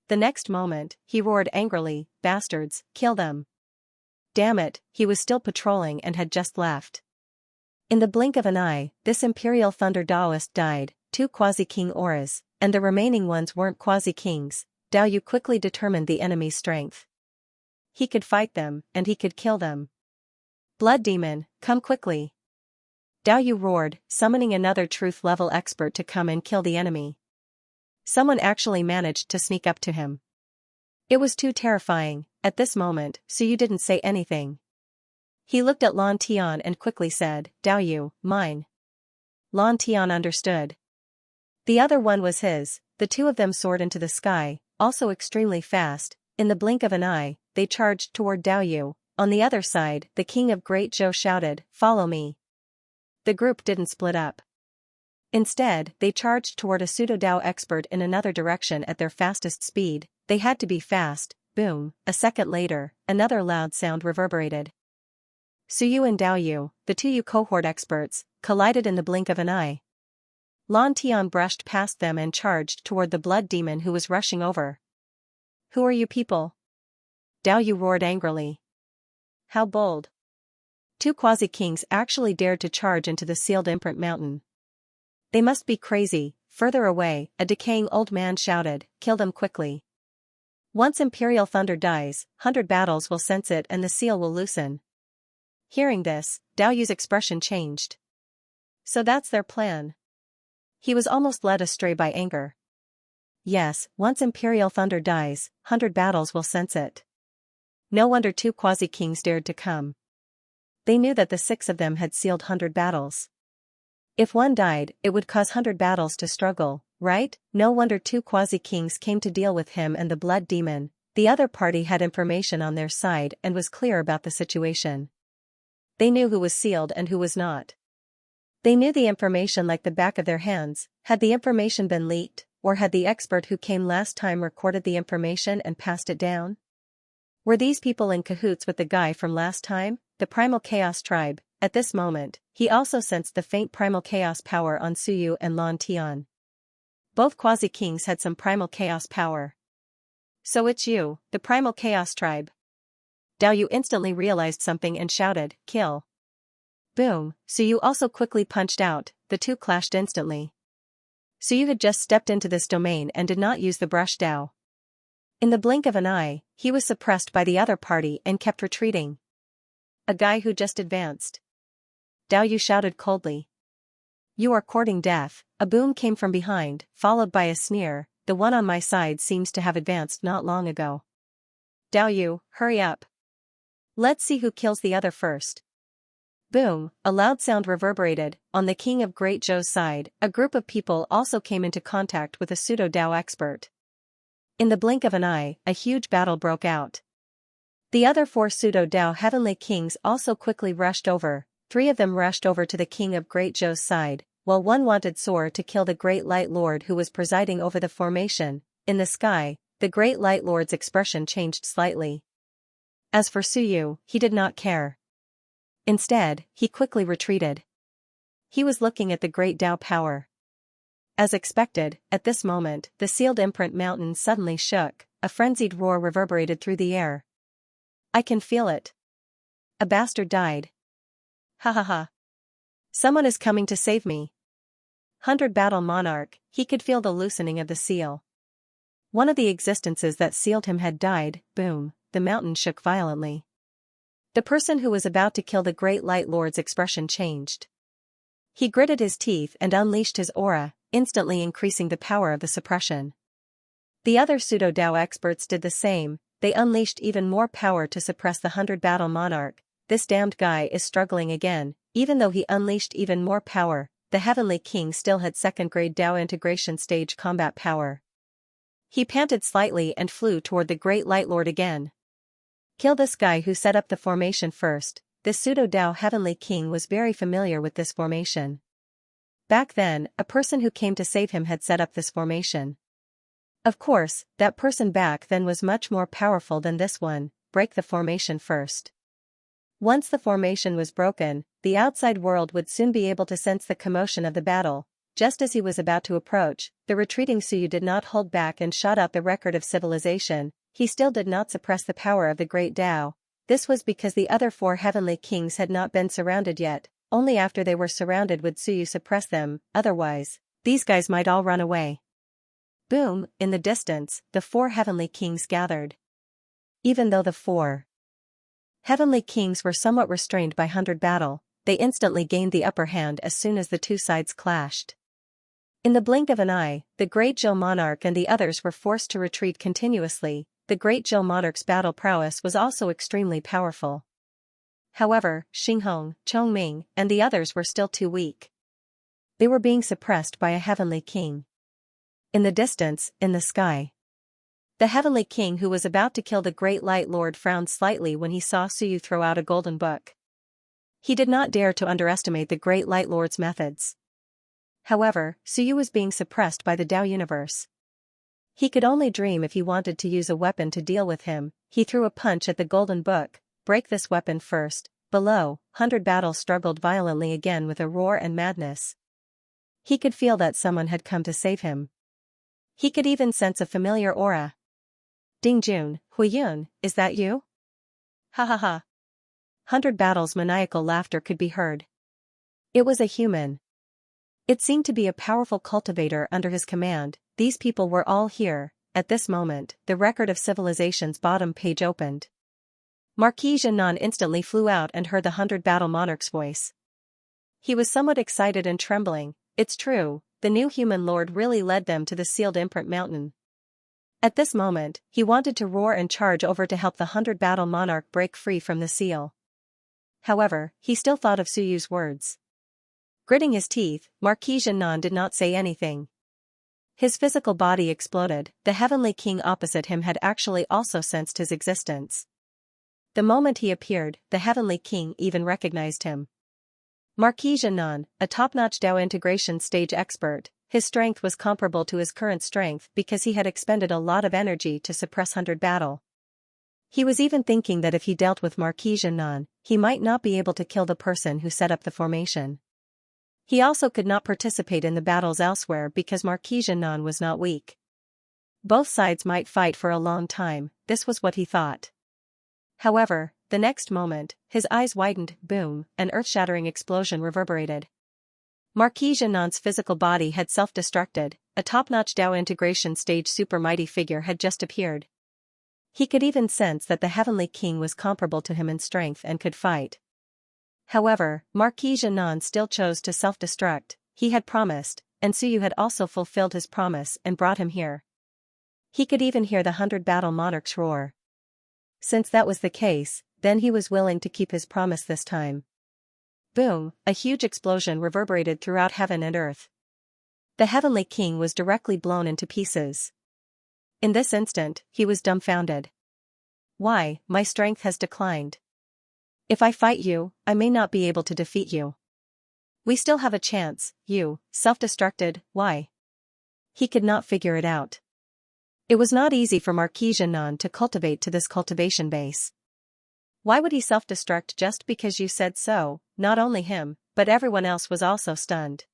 Speaker 1: The next moment, he roared angrily, "Bastards, kill them!" Damn it, he was still patrolling and had just left. In the blink of an eye, this Imperial Thunder Daoist died, 2 quasi-king auras, and the remaining ones weren't quasi-kings. Dao Yu quickly determined the enemy's strength. He could fight them, and he could kill them. Blood Demon, come quickly! Dao Yu roared, summoning another truth-level expert to come and kill the enemy. Someone actually managed to sneak up to him. It was too terrifying. At this moment, Suyu didn't say anything. He looked at Lan Tian and quickly said, "Dao Yu, mine." Lan Tian understood. The other one was his. The two of them soared into the sky, also extremely fast. In the blink of an eye, they charged toward Dao Yu. On the other side, the king of Great Zhou shouted, "Follow me." The group didn't split up. Instead, they charged toward a pseudo-Dao expert in another direction at their fastest speed. They had to be fast. Boom, a second later, another loud sound reverberated. Suyu and Dao Yu, the 2 Yu cohort experts, collided in the blink of an eye. Lan Tian brushed past them and charged toward the blood demon who was rushing over. "Who are you people?" Dao Yu roared angrily. "How bold. 2 quasi-kings actually dared to charge into the sealed imprint mountain. They must be crazy." Further away, a decaying old man shouted, "Kill them quickly. Once Imperial Thunder dies, 100 battles will sense it and the seal will loosen." Hearing this, Dao Yu's expression changed. So that's their plan. He was almost led astray by anger. Yes, once Imperial Thunder dies, 100 battles will sense it. No wonder 2 quasi-kings dared to come. They knew that the 6 of them had sealed 100 battles. If one died, it would cause 100 battles to struggle, right? No wonder 2 quasi-kings came to deal with him and the blood demon. the other party had information on their side and was clear about the situation. They knew who was sealed and who was not. They knew the information like the back of their hands. Had the information been leaked, or had the expert who came last time recorded the information and passed it down? Were these people in cahoots with the guy from last time, the Primal Chaos tribe? At this moment, he also sensed the faint Primal Chaos power on Suyu and Lan Tian. Both quasi-kings had some Primal Chaos power. So it's you, the Primal Chaos tribe. Dao Yu instantly realized something and shouted, "Kill!" Boom, Suyu also quickly punched out, the two clashed instantly. Suyu had just stepped into this domain and did not use the brush Dao. In the blink of an eye, he was suppressed by the other party and kept retreating. A guy who just advanced. Dao Yu shouted coldly. "You are courting death." A boom came from behind, followed by a sneer. "The one on my side seems to have advanced not long ago. Dao Yu, hurry up. Let's see who kills the other first." Boom, a loud sound reverberated. On the King of Great Zhou's side, a group of people also came into contact with a pseudo-Dao expert. In the blink of an eye, a huge battle broke out. The other 4 pseudo-Dao heavenly kings also quickly rushed over. 3 of them rushed over to the King of Great Zhou's side, while one wanted sore to kill the Great Light Lord who was presiding over the formation. In the sky, the Great Light Lord's expression changed slightly. As for Suyu, he did not care. Instead, he quickly retreated. He was looking at the great Dao power. As expected, at this moment, the sealed imprint mountain suddenly shook. A frenzied roar reverberated through the air. "I can feel it. A bastard died. Ha ha ha. Someone is coming to save me." 100 Battle Monarch, he could feel the loosening of the seal. One of the existences that sealed him had died. Boom, the mountain shook violently. The person who was about to kill the Great Light Lord's expression changed. He gritted his teeth and unleashed his aura, instantly increasing the power of the suppression. The other pseudo-Dao experts did the same. They unleashed even more power to suppress the 100 Battle Monarch. This damned guy is struggling again. Even though he unleashed even more power, the Heavenly King still had second-grade Dao integration stage combat power. He panted slightly and flew toward the Great Light Lord again. Kill this guy who set up the formation first. This pseudo-Dao Heavenly King was very familiar with this formation. Back then, a person who came to save him had set up this formation. Of course, that person back then was much more powerful than this one. Break the formation first. Once the formation was broken, the outside world would soon be able to sense the commotion of the battle. Just as he was about to approach, the retreating Suyu did not hold back and shot out the record of civilization. He still did not suppress the power of the great Dao. This was because the other 4 heavenly kings had not been surrounded yet. Only after they were surrounded would Suyu suppress them, otherwise, these guys might all run away. Boom, in the distance, the 4 heavenly kings gathered. Even though the 4 heavenly kings were somewhat restrained by 100 battle, they instantly gained the upper hand as soon as the two sides clashed. In the blink of an eye, the Great Zhou Monarch and the others were forced to retreat continuously. The Great Zhou Monarch's battle prowess was also extremely powerful. However, Xinghong, Chongming, and the others were still too weak. They were being suppressed by a heavenly king. In the distance, in the sky, the heavenly king who was about to kill the Great Light Lord frowned slightly when he saw Suyu throw out a golden book. He did not dare to underestimate the Great Light Lord's methods. However, Suyu was being suppressed by the Dao universe. He could only dream if he wanted to use a weapon to deal with him. He threw a punch at the golden book. Break this weapon first. Below, 100 Battle struggled violently again with a roar and madness. He could feel that someone had come to save him. He could even sense a familiar aura. Dingjun, Huiyun, is that you? Ha ha ha. 100 Battle's maniacal laughter could be heard. It was a human. It seemed to be a powerful cultivator under his command. These people were all here. At this moment, the record of civilization's bottom page opened. Marquis Jianan instantly flew out and heard the 100 Battle Monarch's voice. He was somewhat excited and trembling. It's true, the new human lord really led them to the sealed imprint mountain. At this moment, he wanted to roar and charge over to help the 100 Battle Monarch break free from the seal. However, he still thought of Suyu's words. Gritting his teeth, Marquis Jianan did not say anything. His physical body exploded. The heavenly king opposite him had actually also sensed his existence. The moment he appeared, the heavenly king even recognized him. Marquis Xianxia, a top-notch Dao integration stage expert, his strength was comparable to his current strength because he had expended a lot of energy to suppress 100 battle. He was even thinking that if he dealt with Marquis Xianxia, he might not be able to kill the person who set up the formation. He also could not participate in the battles elsewhere because Marquis Xianxia was not weak. Both sides might fight for a long time, this was what he thought. However, the next moment, his eyes widened, boom, an earth-shattering explosion reverberated. Marquis Xianxia's physical body had self-destructed, a top-notch Dao integration stage super mighty figure had just appeared. He could even sense that the heavenly king was comparable to him in strength and could fight. However, Marquis Xianxia still chose to self-destruct. He had promised, and Suyu had also fulfilled his promise and brought him here. He could even hear the 100 battle monarchs roar. Since that was the case, then he was willing to keep his promise this time. Boom, a huge explosion reverberated throughout heaven and earth. The heavenly king was directly blown into pieces. In this instant, he was dumbfounded. Why, my strength has declined. If I fight you, I may not be able to defeat you. We still have a chance, you, self-destructed, why? He could not figure it out. It was not easy for Marquis Xianxia to cultivate to this cultivation base. Why would he self-destruct just because you said so? Not only him, but everyone else was also stunned.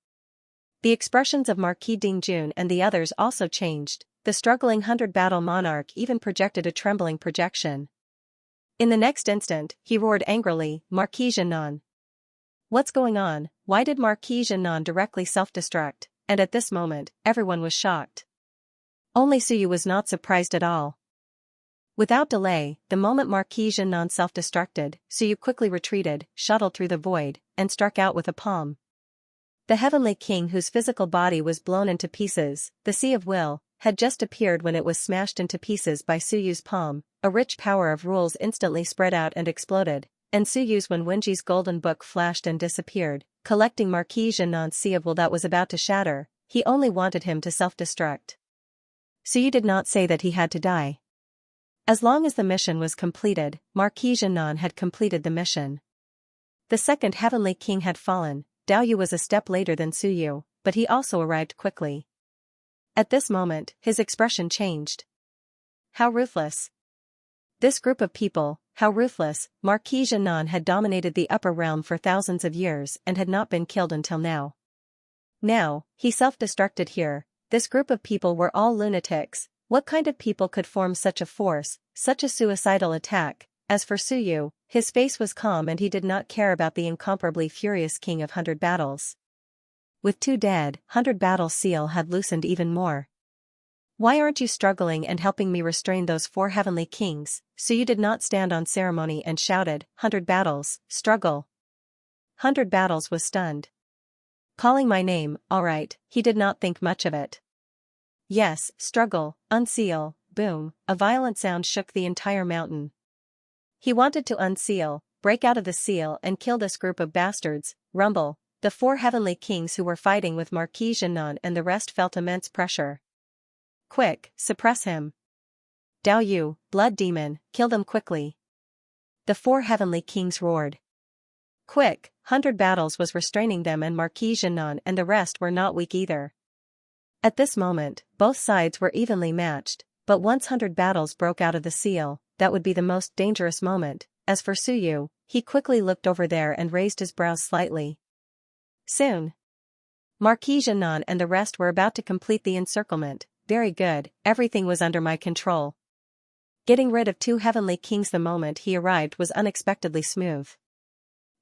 Speaker 1: The expressions of Marquis Dingjun and the others also changed. The struggling 100 battle monarch even projected a trembling projection. In the next instant, he roared angrily, Marquis Xianxia. What's going on? Why did Marquis Xianxia directly self-destruct? And at this moment, everyone was shocked. Only Suyu was not surprised at all. Without delay, the moment Marquis Xianxia self-destructed, Suyu quickly retreated, shuttled through the void, and struck out with a palm. The heavenly king whose physical body was blown into pieces, the Sea of Will, had just appeared when it was smashed into pieces by Suyu's palm. A rich power of rules instantly spread out and exploded, and Suyu's Wenwenji's golden book flashed and disappeared, collecting Marquis Xianxia's Sea of Will that was about to shatter. He only wanted him to self-destruct. Suyu did not say that he had to die. As long as the mission was completed, Marquis Xianxia had completed the mission. The second heavenly king had fallen. Dao Yu was a step later than Suyu, but he also arrived quickly. At this moment, his expression changed. How ruthless. This group of people, how ruthless. Marquis Xianxia had dominated the upper realm for thousands of years and had not been killed until now. Now, he self-destructed here. This group of people were all lunatics. What kind of people could form such a force, such a suicidal attack? As for Suyu, his face was calm and he did not care about the incomparably furious king of 100 battles. With 2 dead, 100 battle seal had loosened even more. Why aren't you struggling and helping me restrain those 4 heavenly kings? Suyu did not stand on ceremony and shouted, 100 battles, struggle. 100 battles was stunned. Calling my name, alright, he did not think much of it. Yes, struggle, unseal, boom, a violent sound shook the entire mountain. He wanted to unseal, break out of the seal and kill this group of bastards. Rumble, the 4 heavenly kings who were fighting with Marquis Xianxia and the rest felt immense pressure. Quick, suppress him. Dao Yu, blood demon, kill them quickly. The 4 heavenly kings roared. Quick, 100 battles was restraining them and Marquis Xianxia and the rest were not weak either. At this moment, both sides were evenly matched, but once 100 battles broke out of the seal, that would be the most dangerous moment. As for Suyu, he quickly looked over there and raised his brows slightly. Soon. Marquis Xianxia and the rest were about to complete the encirclement. Very good, everything was under my control. Getting rid of 2 heavenly kings the moment he arrived was unexpectedly smooth.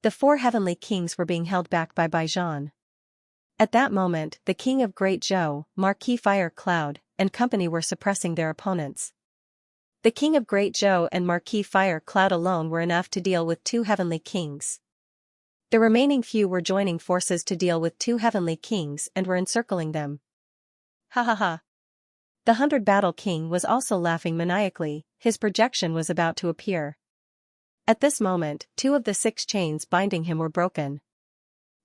Speaker 1: The 4 heavenly kings were being held back by Baijan. At that moment, the king of Great Zhou, Marquis Fire Cloud, and company were suppressing their opponents. The king of Great Zhou and Marquis Fire Cloud alone were enough to deal with 2 heavenly kings. The remaining few were joining forces to deal with 2 heavenly kings and were encircling them. Ha ha ha. The 100 battle king was also laughing maniacally, his projection was about to appear. At this moment, 2 of the 6 chains binding him were broken.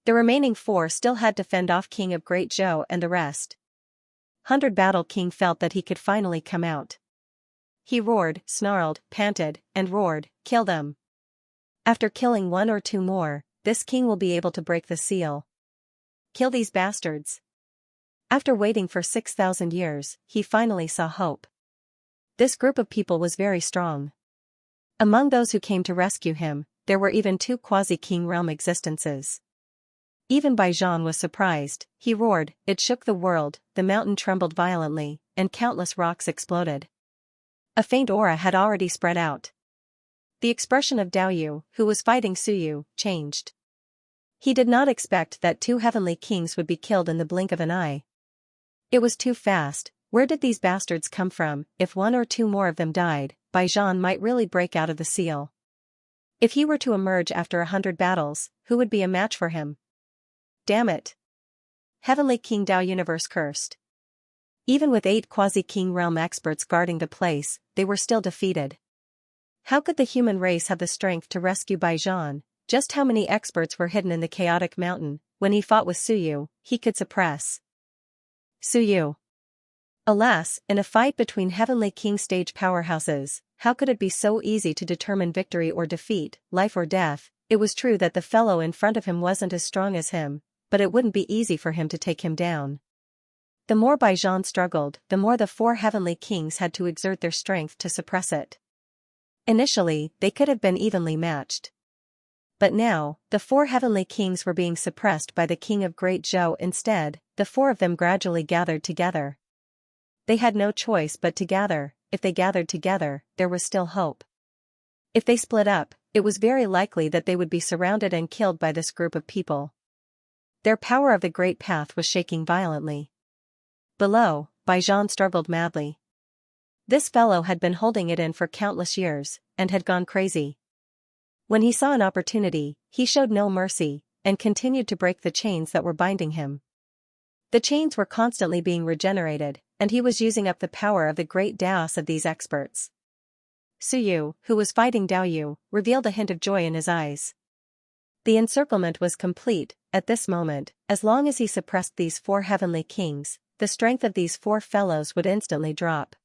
Speaker 1: The remaining 4 still had to fend off King of Great Zhou and the rest. 100 Battle King felt that he could finally come out. He roared, snarled, panted, and roared, "Kill them! After killing one or two more, this king will be able to break the seal. Kill these bastards!" After waiting for 6,000 years, he finally saw hope. This group of people was very strong. Among those who came to rescue him, there were even two quasi-king realm existences. Even Baijan was surprised. He roared, it shook the world, the mountain trembled violently, and countless rocks exploded. A faint aura had already spread out. The expression of Dao Yu, who was fighting Su Yu, changed. He did not expect that two heavenly kings would be killed in the blink of an eye. It was too fast. Where did these bastards come from? If one or two more of them died, Baijan might really break out of the seal. If he were to emerge after 100 battles, who would be a match for him? Damn it! Heavenly King Dao Universe cursed. Even with 8 quasi-king realm experts guarding the place, they were still defeated. How could the human race have the strength to rescue Baijan? Just how many experts were hidden in the chaotic mountain? When he fought with Su Yu, he could suppress Su Yu. Alas, in a fight between heavenly king stage powerhouses, how could it be so easy to determine victory or defeat, life or death? It was true that the fellow in front of him wasn't as strong as him, but it wouldn't be easy for him to take him down. The more Baijan struggled, the more the 4 heavenly kings had to exert their strength to suppress it. Initially, they could have been evenly matched. But now, the 4 heavenly kings were being suppressed by the king of Great Zhou instead. The 4 of them gradually gathered together. They had no choice but to gather. If they gathered together, there was still hope. If they split up, it was very likely that they would be surrounded and killed by this group of people. Their power of the Great Path was shaking violently. Below, Baijan struggled madly. This fellow had been holding it in for countless years, and had gone crazy. When he saw an opportunity, he showed no mercy, and continued to break the chains that were binding him. The chains were constantly being regenerated, and he was using up the power of the great Daos of these experts. Su Yu, who was fighting Dao Yu, revealed a hint of joy in his eyes. The encirclement was complete. At this moment, as long as he suppressed these 4 heavenly kings, the strength of these 4 fellows would instantly drop.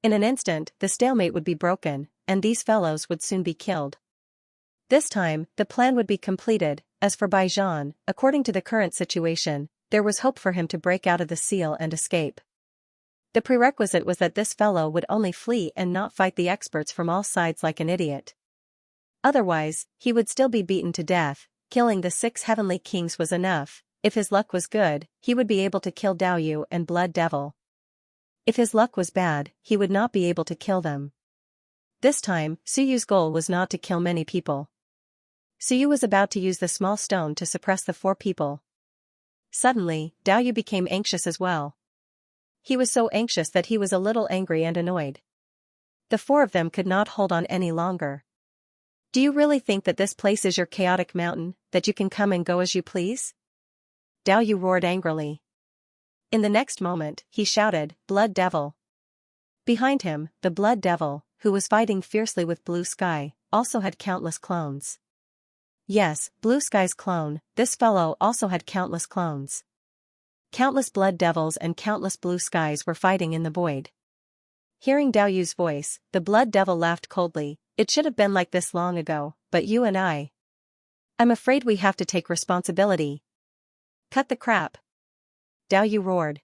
Speaker 1: In an instant, the stalemate would be broken, and these fellows would soon be killed. This time, the plan would be completed. As for Baijan, according to the current situation, there was hope for him to break out of the seal and escape. The prerequisite was that this fellow would only flee and not fight the experts from all sides like an idiot. Otherwise, he would still be beaten to death. Killing the 6 heavenly kings was enough. If his luck was good, he would be able to kill Dao Yu and Blood Devil. If his luck was bad, he would not be able to kill them. This time, Su Yu's goal was not to kill many people. Su Yu was about to use the small stone to suppress the 4 people. Suddenly, Dao Yu became anxious as well. He was so anxious that he was a little angry and annoyed. The 4 of them could not hold on any longer. Do you really think that this place is your chaotic mountain, that you can come and go as you please? Dao Yu roared angrily. In the next moment, he shouted, Blood Devil. Behind him, the Blood Devil, who was fighting fiercely with Blue Sky, also had countless clones. Yes, Blue Sky's clone, this fellow also had countless clones. Countless Blood Devils and countless Blue Skies were fighting in the void. Hearing Dao Yu's voice, the Blood Devil laughed coldly. It should have been like this long ago, but you and I'm afraid we have to take responsibility. Cut the crap. Dao Yu roared.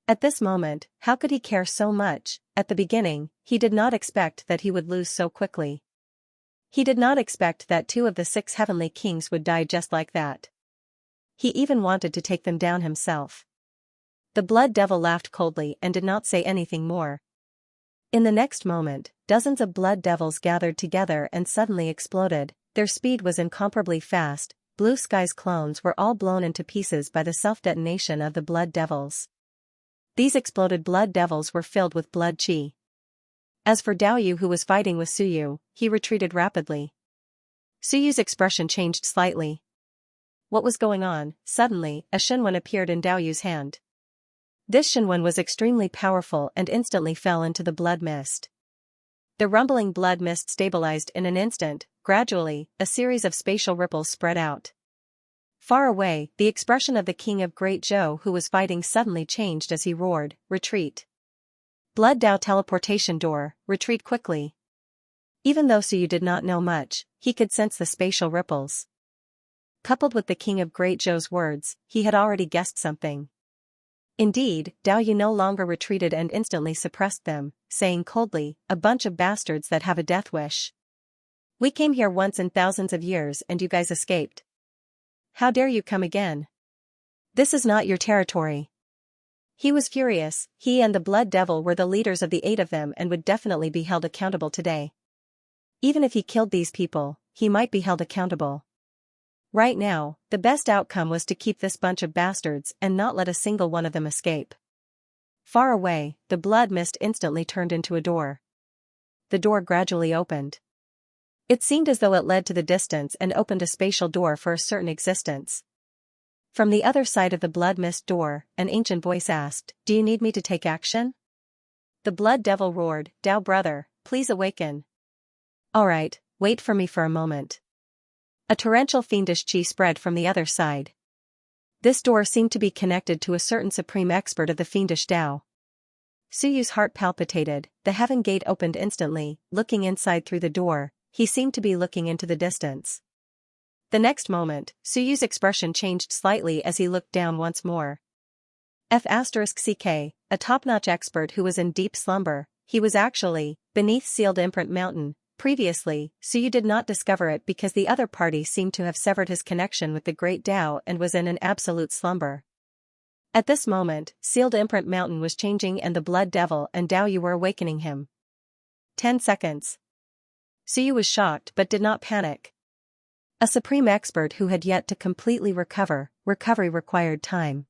Speaker 1: At this moment, how could he care so much? At the beginning, he did not expect that he would lose so quickly. He did not expect that 2 of the 6 heavenly kings would die just like that. He even wanted to take them down himself. The Blood Devil laughed coldly and did not say anything more. In the next moment, dozens of Blood Devils gathered together and suddenly exploded. Their speed was incomparably fast. Blue Sky's clones were all blown into pieces by the self-detonation of the Blood Devils. These exploded Blood Devils were filled with blood chi. As for Dao Yu, who was fighting with Su Yu, he retreated rapidly. Su Yu's expression changed slightly. What was going on? Suddenly, a Shenwen appeared in Dao Yu's hand. This Shenwen was extremely powerful and instantly fell into the blood mist. The rumbling blood mist stabilized in an instant. Gradually, a series of spatial ripples spread out. Far away, the expression of the king of Great Zhou who was fighting suddenly changed as he roared, "Retreat! Blood Dao teleportation door, retreat quickly!" Even though Suyu did not know much, he could sense the spatial ripples. Coupled with the king of Great Zhou's words, he had already guessed something. Indeed, Dao Yu no longer retreated and instantly suppressed them, saying coldly, "A bunch of bastards that have a death wish. We came here once in thousands of years and you guys escaped. How dare you come again? This is not your territory." He was furious. He and the Blood Devil were the leaders of the 8 of them and would definitely be held accountable today. Even if he killed these people, he might be held accountable. Right now, the best outcome was to keep this bunch of bastards and not let a single one of them escape. Far away, the blood mist instantly turned into a door. The door gradually opened. It seemed as though it led to the distance and opened a spatial door for a certain existence. From the other side of the blood mist door, an ancient voice asked, "Do you need me to take action?" The Blood Devil roared, "Dao brother, please awaken." "Alright, wait for me for a moment." A torrential fiendish chi spread from the other side. This door seemed to be connected to a certain supreme expert of the fiendish Dao. Suyu's heart palpitated, the heaven gate opened instantly. Looking inside through the door, he seemed to be looking into the distance. The next moment, Suyu's expression changed slightly as he looked down once more. F*CK, a top-notch expert who was in deep slumber, he was actually beneath Sealed Imprint Mountain. Previously, Suyu did not discover it because the other party seemed to have severed his connection with the Great Dao and was in an absolute slumber. At this moment, Sealed Imprint Mountain was changing and the Blood Devil and Dao Yu were awakening him. 10 seconds. Suyu was shocked but did not panic. A supreme expert who had yet to completely recover, recovery required time.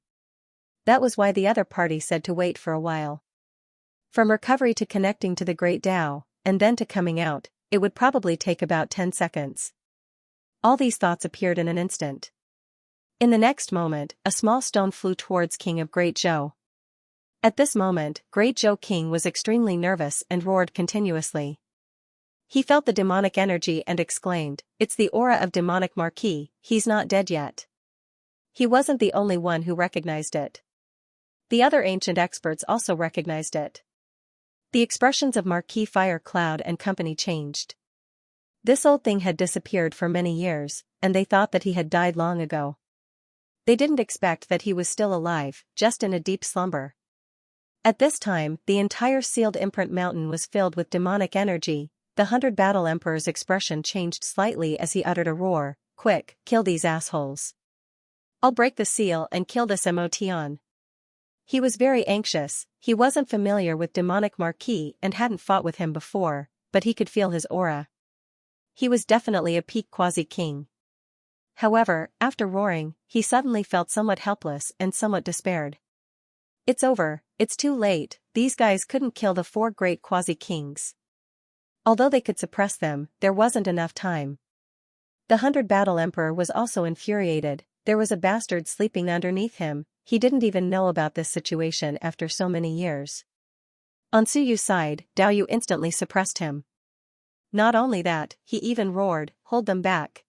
Speaker 1: That was why the other party said to wait for a while. From recovery to connecting to the Great Dao, and then to coming out, it would probably take about 10 seconds. All these thoughts appeared in an instant. In the next moment, a small stone flew towards King of Great Zhou. At this moment, Great Zhou King was extremely nervous and roared continuously. He felt the demonic energy and exclaimed, "It's the aura of demonic Marquis, he's not dead yet." He wasn't the only one who recognized it. The other ancient experts also recognized it. The expressions of Marquis Fire Cloud and company changed. This old thing had disappeared for many years, and they thought that he had died long ago. They didn't expect that he was still alive, just in a deep slumber. At this time, the entire Sealed Imprint Mountain was filled with demonic energy. The 100 Battle Emperor's expression changed slightly as he uttered a roar, "Quick, kill these assholes. I'll break the seal and kill this Motion." He was very anxious. He wasn't familiar with demonic Marquis and hadn't fought with him before, but he could feel his aura. He was definitely a peak quasi-king. However, after roaring, he suddenly felt somewhat helpless and somewhat despaired. It's over, it's too late, these guys couldn't kill the 4 great quasi-kings. Although they could suppress them, there wasn't enough time. The 100 Battle Emperor was also infuriated. There was a bastard sleeping underneath him. He didn't even know about this situation after so many years. On Suyu's side, Dao Yu instantly suppressed him. Not only that, he even roared, "Hold them back."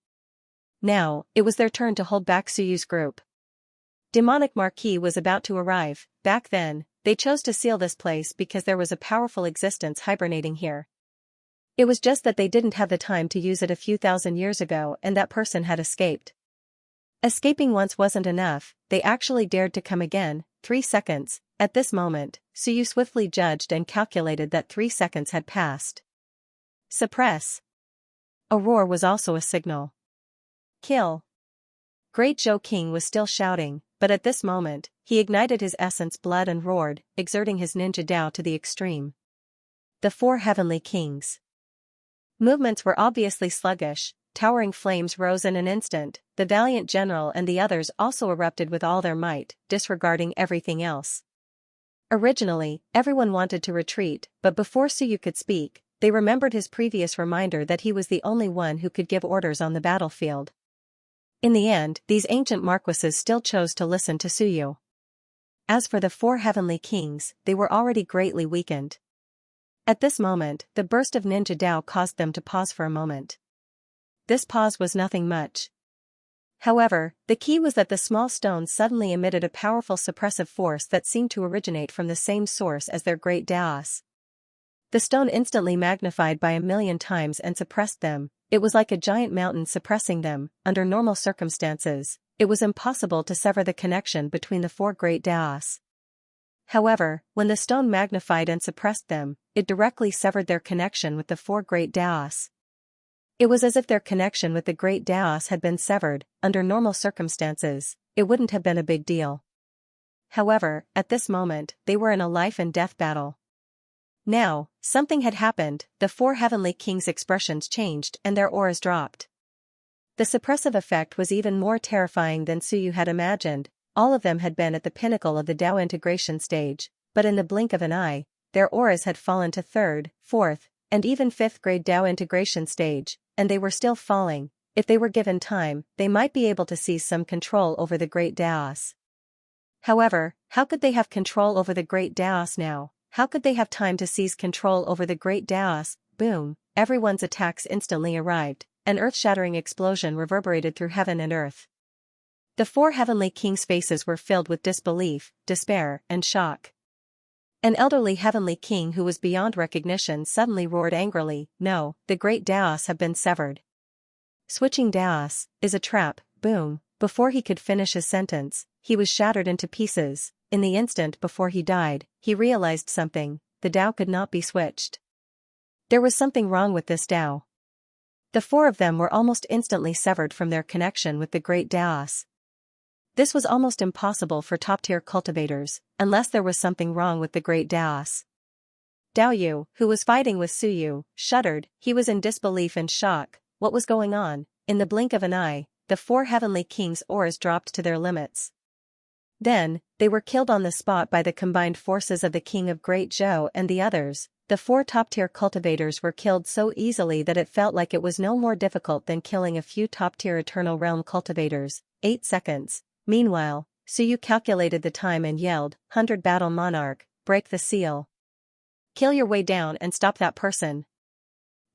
Speaker 1: Now, it was their turn to hold back Suyu's group. Demonic Marquis was about to arrive. Back then, they chose to seal this place because there was a powerful existence hibernating here. It was just that they didn't have the time to use it a few thousand years ago and that person had escaped. Escaping once wasn't enough, they actually dared to come again. 3 seconds. At this moment, Suyu swiftly judged and calculated that 3 seconds had passed. Suppress. A roar was also a signal. Kill. Great Zhou King was still shouting, but at this moment, he ignited his essence blood and roared, exerting his ninja Dao to the extreme. The 4 heavenly kings. Movements were obviously sluggish. Towering flames rose in an instant. The valiant general and the others also erupted with all their might, disregarding everything else. Originally, everyone wanted to retreat, but before Suyu could speak, they remembered his previous reminder that he was the only one who could give orders on the battlefield. In the end, these ancient marquises still chose to listen to Suyu. As for the 4 heavenly kings, they were already greatly weakened. At this moment, the burst of ninja Dao caused them to pause for a moment. This pause was nothing much. However, the key was that the small stones suddenly emitted a powerful suppressive force that seemed to originate from the same source as their great Daos. The stone instantly magnified by 1,000,000 times and suppressed them. It was like a giant mountain suppressing them. Under normal circumstances, it was impossible to sever the connection between the four great Daos. However, when the stone magnified and suppressed them, it directly severed their connection with the four great Daos. It was as if their connection with the great Daos had been severed. Under normal circumstances, it wouldn't have been a big deal. However, at this moment, they were in a life and death battle. Now, something had happened. The four heavenly kings' expressions changed and their auras dropped. The suppressive effect was even more terrifying than Suyu had imagined. All of them had been at the pinnacle of the Tao integration stage, but in the blink of an eye, their auras had fallen to third, fourth, and even fifth grade Tao integration stage, and they were still falling. If they were given time, they might be able to seize some control over the great Daos. However, how could they have control over the great Daos now? How could they have time to seize control over the great Daos? Boom! Everyone's attacks instantly arrived. An earth-shattering explosion reverberated through heaven and earth. The four heavenly kings' faces were filled with disbelief, despair, and shock. An elderly heavenly king who was beyond recognition suddenly roared angrily, "No, the great Daos have been severed. Switching Daos is a trap." Boom! Before he could finish his sentence, he was shattered into pieces. In the instant before he died, he realized something: the Tao could not be switched. There was something wrong with this Tao. The four of them were almost instantly severed from their connection with the great Daos. This was almost impossible for top-tier cultivators, unless there was something wrong with the great Daos. Dao Yu, who was fighting with Suyu, shuddered. He was in disbelief and shock. What was going on? In the blink of an eye, the four heavenly kings' auras dropped to their limits. Then, they were killed on the spot by the combined forces of the King of Great Zhou and the others. The four top-tier cultivators were killed so easily that it felt like it was no more difficult than killing a few top-tier Eternal Realm cultivators. 8 seconds. Meanwhile, Suyu calculated the time and yelled, "100 Battle Monarch, break the seal. Kill your way down and stop that person."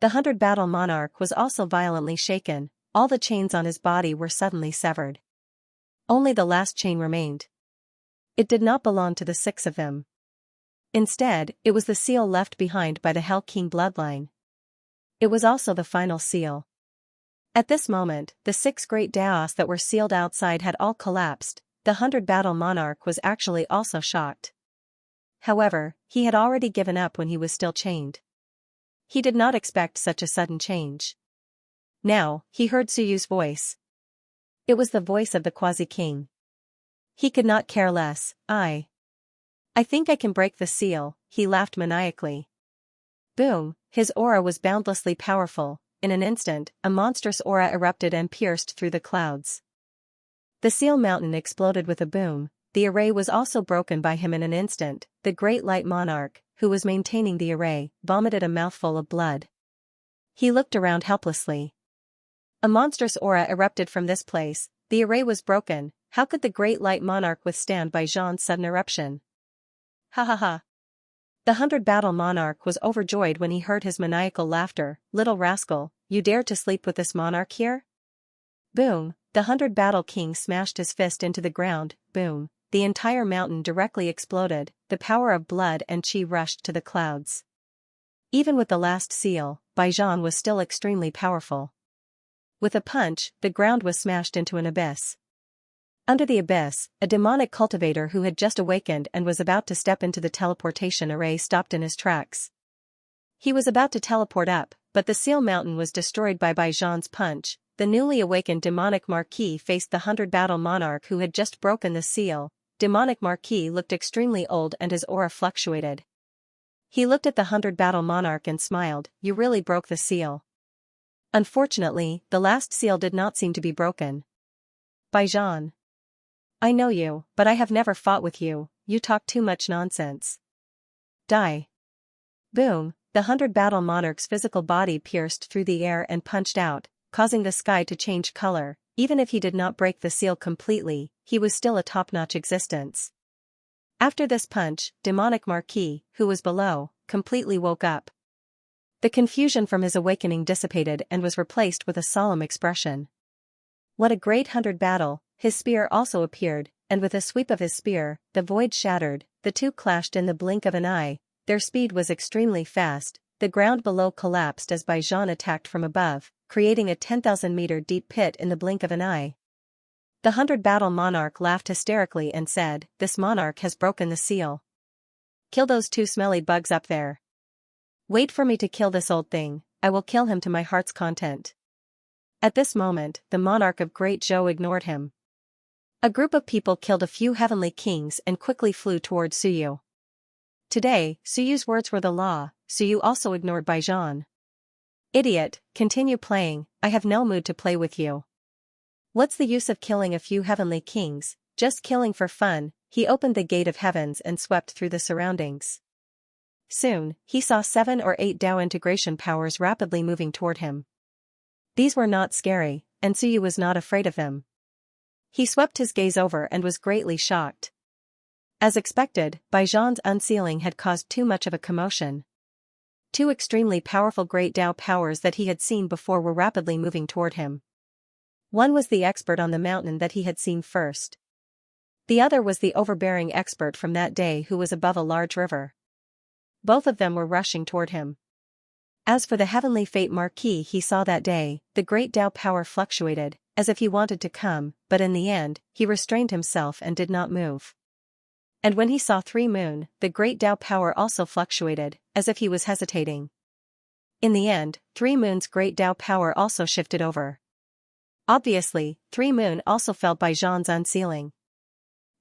Speaker 1: The 100 Battle Monarch was also violently shaken. All the chains on his body were suddenly severed. Only the last chain remained. It did not belong to the 6 of them. Instead, it was the seal left behind by the Hell King bloodline. It was also the final seal. At this moment, the 6 great Daos that were sealed outside had all collapsed. The 100 Battle Monarch was actually also shocked. However, he had already given up when he was still chained. He did not expect such a sudden change. Now, he heard Suyu's voice. It was the voice of the Quasi-King. He could not care less. I think I can break the seal," he laughed maniacally. Boom! His aura was boundlessly powerful. In an instant, a monstrous aura erupted and pierced through the clouds. The seal mountain exploded with a boom. The array was also broken by him in an instant. The great light monarch, who was maintaining the array, vomited a mouthful of blood. He looked around helplessly. A monstrous aura erupted from this place. The array was broken. How could the great light monarch withstand Baijian's sudden eruption? Ha ha ha. The 100 Battle Monarch was overjoyed when he heard his maniacal laughter. "Little rascal, you dare to sleep with this monarch here?" Boom! The 100 Battle King smashed his fist into the ground. Boom! The entire mountain directly exploded. The power of blood and chi rushed to the clouds. Even with the last seal, Baijian was still extremely powerful. With a punch, the ground was smashed into an abyss. Under the abyss, a demonic cultivator who had just awakened and was about to step into the teleportation array stopped in his tracks. He was about to teleport up, but the seal mountain was destroyed by Baijian's punch. The newly awakened demonic Marquis faced the 100 Battle Monarch who had just broken the seal. Demonic Marquis looked extremely old and his aura fluctuated. He looked at the 100 Battle Monarch and smiled. "You really broke the seal." Unfortunately, the last seal did not seem to be broken. "Baijian. I know you, but I have never fought with you. You talk too much nonsense. Die." Boom! The 100 Battle Monarch's physical body pierced through the air and punched out, causing the sky to change color. Even if he did not break the seal completely, he was still a top-notch existence. After this punch, demonic Marquis, who was below, completely woke up. The confusion from his awakening dissipated and was replaced with a solemn expression. What a great hundred battle! His spear also appeared, and with a sweep of his spear, the void shattered, the two clashed in the blink of an eye. Their speed was extremely fast, the ground below collapsed as Baijan attacked from above, creating a 10,000-meter deep pit in the blink of an eye. The hundred battle monarch laughed hysterically and said, "This monarch has broken the seal. Kill those two smelly bugs up there. Wait for me to kill this old thing, I will kill him to my heart's content." At this moment, the monarch of Great Zhou ignored him. A group of people killed a few heavenly kings and quickly flew toward Suyu. Today, Suyu's words were the law. Suyu also ignored Baijan. "Idiot, continue playing, I have no mood to play with you. What's the use of killing a few heavenly kings, just killing for fun?" He opened the gate of heavens and swept through the surroundings. Soon, he saw 7 or 8 Dao integration powers rapidly moving toward him. These were not scary, and Suyu was not afraid of them. He swept his gaze over and was greatly shocked. As expected, Baijan's unsealing had caused too much of a commotion. 2 extremely powerful great Dao powers that he had seen before were rapidly moving toward him. One was the expert on the mountain that he had seen first. The other was the overbearing expert from that day who was above a large river. Both of them were rushing toward him. As for the heavenly fate marquis he saw that day, the great Dao power fluctuated, as if he wanted to come, but in the end, he restrained himself and did not move. And when he saw 3 Moon, the great Dao power also fluctuated, as if he was hesitating. In the end, 3 Moon's great Dao power also shifted over. Obviously, 3 Moon also felt Baijan's unsealing.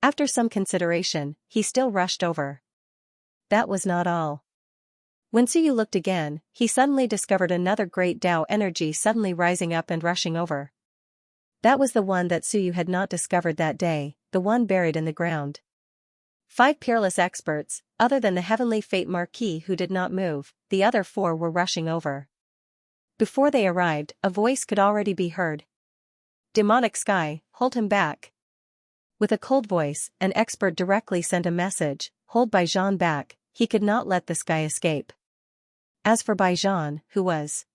Speaker 1: After some consideration, he still rushed over. That was not all. When Suyu looked again, he suddenly discovered another great Dao energy suddenly rising up and rushing over. That was the one that Suyu had not discovered that day, the one buried in the ground. 5 peerless experts, other than the heavenly fate marquis who did not move, the other 4 were rushing over. Before they arrived, a voice could already be heard. "Demonic sky, hold him back." With a cold voice, an expert directly sent a message, "Hold Baijan back, he could not let this guy escape." As for Baijan, who was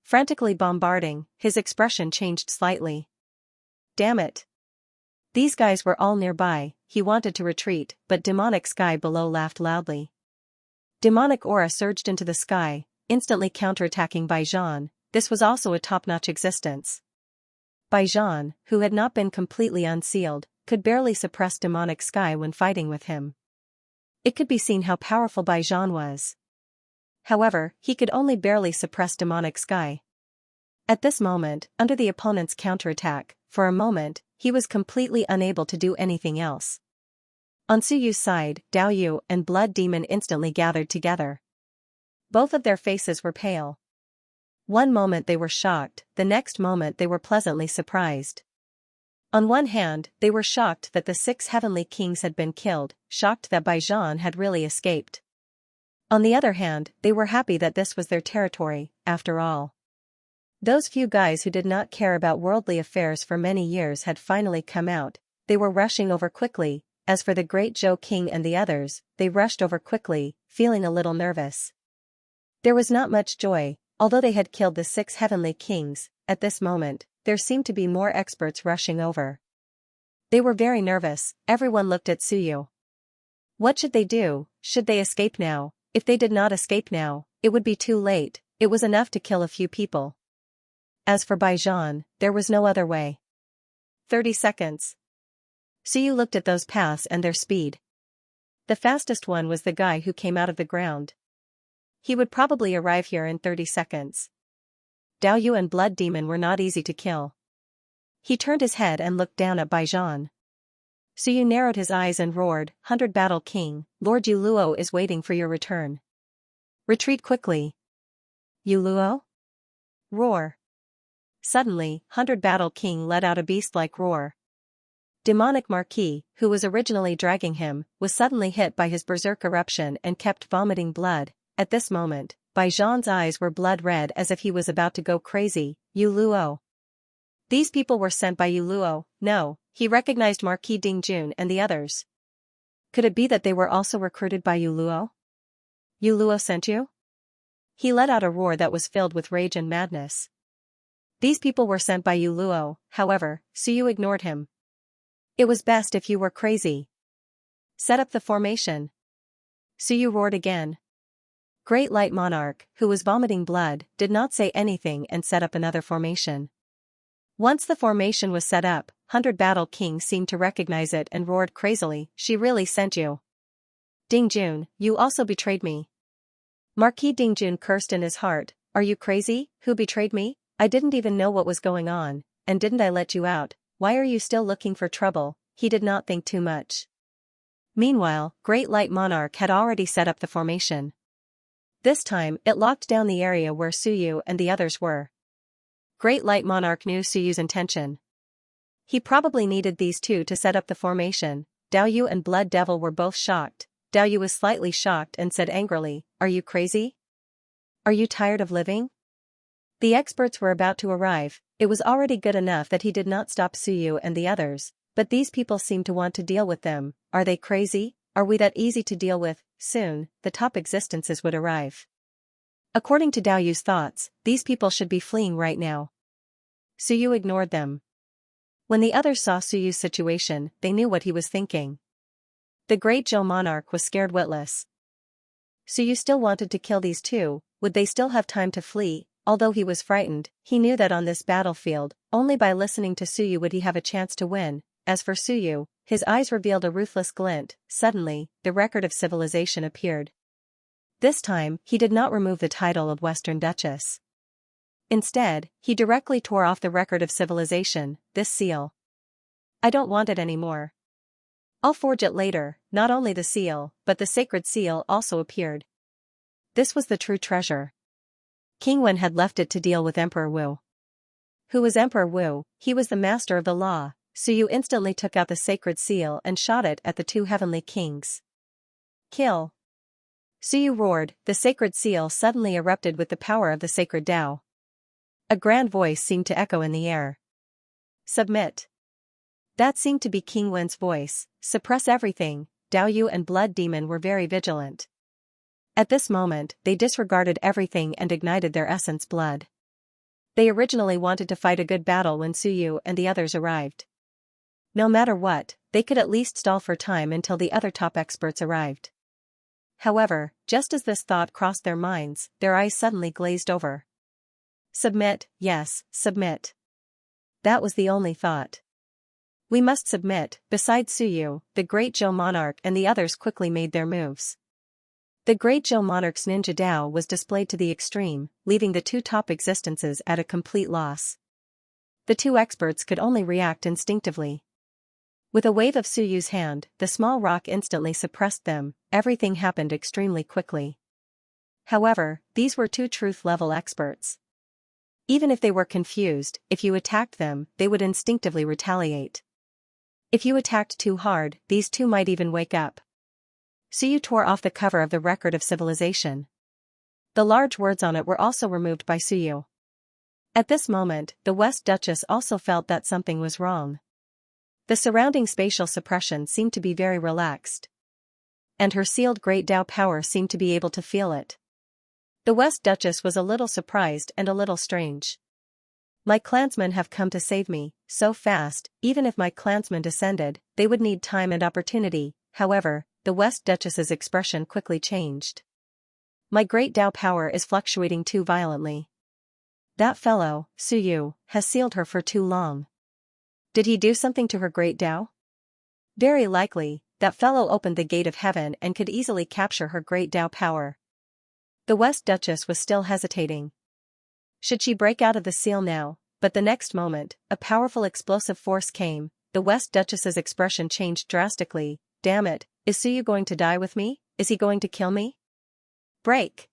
Speaker 1: frantically bombarding, his expression changed slightly. Damn it. These guys were all nearby, he wanted to retreat, but demonic sky below laughed loudly. Demonic aura surged into the sky, instantly counterattacking Baijan. This was also a top-notch existence. Baijan, who had not been completely unsealed, could barely suppress demonic sky when fighting with him. It could be seen how powerful Baijan was. However, he could only barely suppress demonic sky. At this moment, under the opponent's counterattack, for a moment, he was completely unable to do anything else. On Suyu's side, Dao Yu and Blood Demon instantly gathered together. Both of their faces were pale. One moment they were shocked, the next moment they were pleasantly surprised. On one hand, they were shocked that the 6 heavenly kings had been killed, shocked that Baijan had really escaped. On the other hand, they were happy that this was their territory, after all. Those few guys who did not care about worldly affairs for many years had finally come out. They were rushing over quickly. As for the great Zhou King and the others, they rushed over quickly, feeling a little nervous. There was not much joy, although they had killed the 6 heavenly kings. At this moment, there seemed to be more experts rushing over. They were very nervous. Everyone looked at Suyu. What should they do? Should they escape now? If they did not escape now, it would be too late. It was enough to kill a few people. As for Baijan, there was no other way. 30 seconds. Suyu looked at those paths and their speed. The fastest one was the guy who came out of the ground. He would probably arrive here in 30 seconds. Dao Yu and Blood Demon were not easy to kill. He turned his head and looked down at Baijan. Suyu narrowed his eyes and roared, "100 Battle King, Lord Yuluo is waiting for your return. Retreat quickly." "Yuluo?" Roar. Suddenly, 100 Battle King let out a beast-like roar. Demonic Marquis, who was originally dragging him, was suddenly hit by his berserk eruption and kept vomiting blood. At this moment, Baijan's eyes were blood-red as if he was about to go crazy. Yuluo. These people were sent by Yuluo. No, he recognized Marquis Dingjun and the others. Could it be that they were also recruited by Yuluo? Yuluo sent you? He let out a roar that was filled with rage and madness. These people were sent by Yu Luo, however, so you ignored him. It was best if you were crazy. Set up the formation. So you roared again. Great Light Monarch, who was vomiting blood, did not say anything and set up another formation. Once the formation was set up, 100 Battle King seemed to recognize it and roared crazily, "She really sent you. Dingjun, you also betrayed me." Marquis Dingjun cursed in his heart, "Are you crazy? Who betrayed me? I didn't even know what was going on, and didn't I let you out? Why are you still looking for trouble?" He did not think too much. Meanwhile, Great Light Monarch had already set up the formation. This time, it locked down the area where Suyu and the others were. Great Light Monarch knew Suyu's intention. He probably needed these two to set up the formation. Dao Yu and Blood Devil were both shocked. Dao Yu was slightly shocked and said angrily, "Are you crazy? Are you tired of living?" The experts were about to arrive. It was already good enough that he did not stop Suyu and the others, but these people seem to want to deal with them. Are they crazy? Are we that easy to deal with? Soon, the top existences would arrive. According to Dao Yu's thoughts, these people should be fleeing right now. Suyu ignored them. When the others saw Suyu's situation, they knew what he was thinking. The Great Zhou Monarch was scared witless. Suyu still wanted to kill these two. Would they still have time to flee? Although he was frightened, he knew that on this battlefield, only by listening to Suyu would he have a chance to win. As for Suyu, his eyes revealed a ruthless glint. Suddenly, the record of civilization appeared. This time, he did not remove the title of Western Duchess. Instead, he directly tore off the record of civilization, this seal. "I don't want it anymore. I'll forge it later." Not only the seal, but the sacred seal also appeared. This was the true treasure. King Wen had left it to deal with Emperor Wu. Who was Emperor Wu? He was the master of the law. Suyu instantly took out the sacred seal and shot it at the two heavenly kings. "Kill!" Suyu roared. The sacred seal suddenly erupted with the power of the sacred Tao. A grand voice seemed to echo in the air. "Submit." That seemed to be King Wen's voice. Suppress everything. Dao Yu and Blood Demon were very vigilant. At this moment, they disregarded everything and ignited their essence blood. They originally wanted to fight a good battle when Suyu and the others arrived. No matter what, they could at least stall for time until the other top experts arrived. However, just as this thought crossed their minds, their eyes suddenly glazed over. Submit, yes, submit. That was the only thought. We must submit. Besides Suyu, the Great Zhou Monarch and the others quickly made their moves. The Great Zhou Monarch's ninja Dao was displayed to the extreme, leaving the two top existences at a complete loss. The two experts could only react instinctively. With a wave of Suyu's hand, the small rock instantly suppressed them. Everything happened extremely quickly. However, these were two truth-level experts. Even if they were confused, if you attacked them, they would instinctively retaliate. If you attacked too hard, these two might even wake up. Suyu tore off the cover of the Record of Civilization. The large words on it were also removed by Suyu. At this moment, the West Duchess also felt that something was wrong. The surrounding spatial suppression seemed to be very relaxed. And her sealed Great Tao power seemed to be able to feel it. The West Duchess was a little surprised and a little strange. My clansmen have come to save me, so fast. Even if my clansmen descended, they would need time and opportunity. However, the West Duchess's expression quickly changed. My Great Tao power is fluctuating too violently. That fellow, Suyu, has sealed her for too long. Did he do something to her Great Tao? Very likely, that fellow opened the gate of heaven and could easily capture her Great Tao power. The West Duchess was still hesitating. Should she break out of the seal now? But the next moment, a powerful explosive force came. The West Duchess's expression changed drastically. Damn it, is Suyu going to die with me? Is he going to kill me? Break!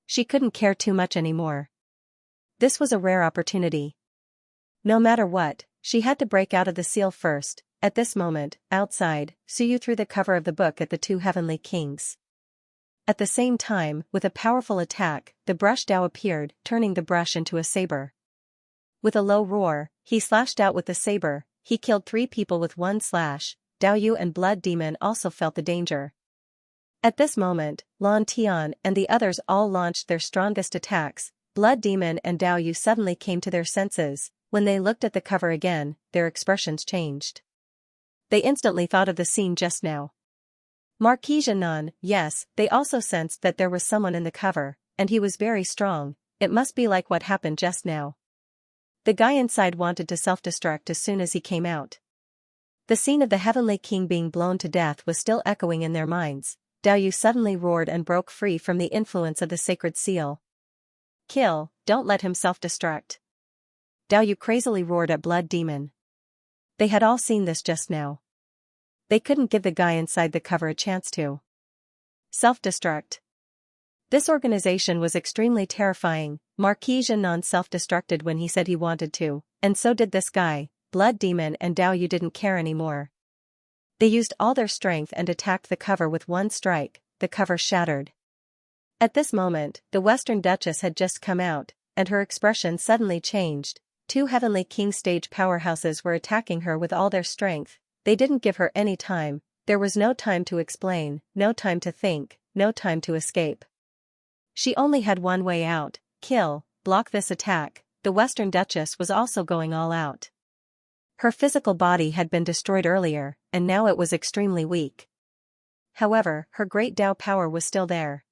Speaker 1: She couldn't care too much anymore. This was a rare opportunity. No matter what, she had to break out of the seal first. At this moment, outside, Suyu threw the cover of the book at the two heavenly kings. At the same time, with a powerful attack, the brush Dao appeared, turning the brush into a saber. With a low roar, he slashed out with the saber. He killed 3 people with one slash. Dao Yu and Blood Demon also felt the danger. At this moment, Lan Tian and the others all launched their strongest attacks. Blood Demon and Dao Yu suddenly came to their senses. When they looked at the cover again, their expressions changed. They instantly thought of the scene just now. Marquis Xianxia, yes, they also sensed that there was someone in the cover, and he was very strong. It must be like what happened just now. The guy inside wanted to self-destruct as soon as he came out. The scene of the Heavenly King being blown to death was still echoing in their minds. Dao Yu suddenly roared and broke free from the influence of the sacred seal. Kill, don't let him self-destruct. Dao Yu crazily roared at Blood Demon. They had all seen this just now. They couldn't give the guy inside the cover a chance to self-destruct. This organization was extremely terrifying. Marquis Xianxia self-destructed when he said he wanted to, and so did this guy. Blood Demon and Dao Yu didn't care anymore. They used all their strength and attacked the cover with one strike. The cover shattered. At this moment, the Western Duchess had just come out, and her expression suddenly changed. Two Heavenly King stage powerhouses were attacking her with all their strength. They didn't give her any time. There was no time to explain, no time to think, no time to escape. She only had one way out: kill, block this attack. The Western Duchess was also going all out. Her physical body had been destroyed earlier, and now it was extremely weak. However, her great Dao power was still there.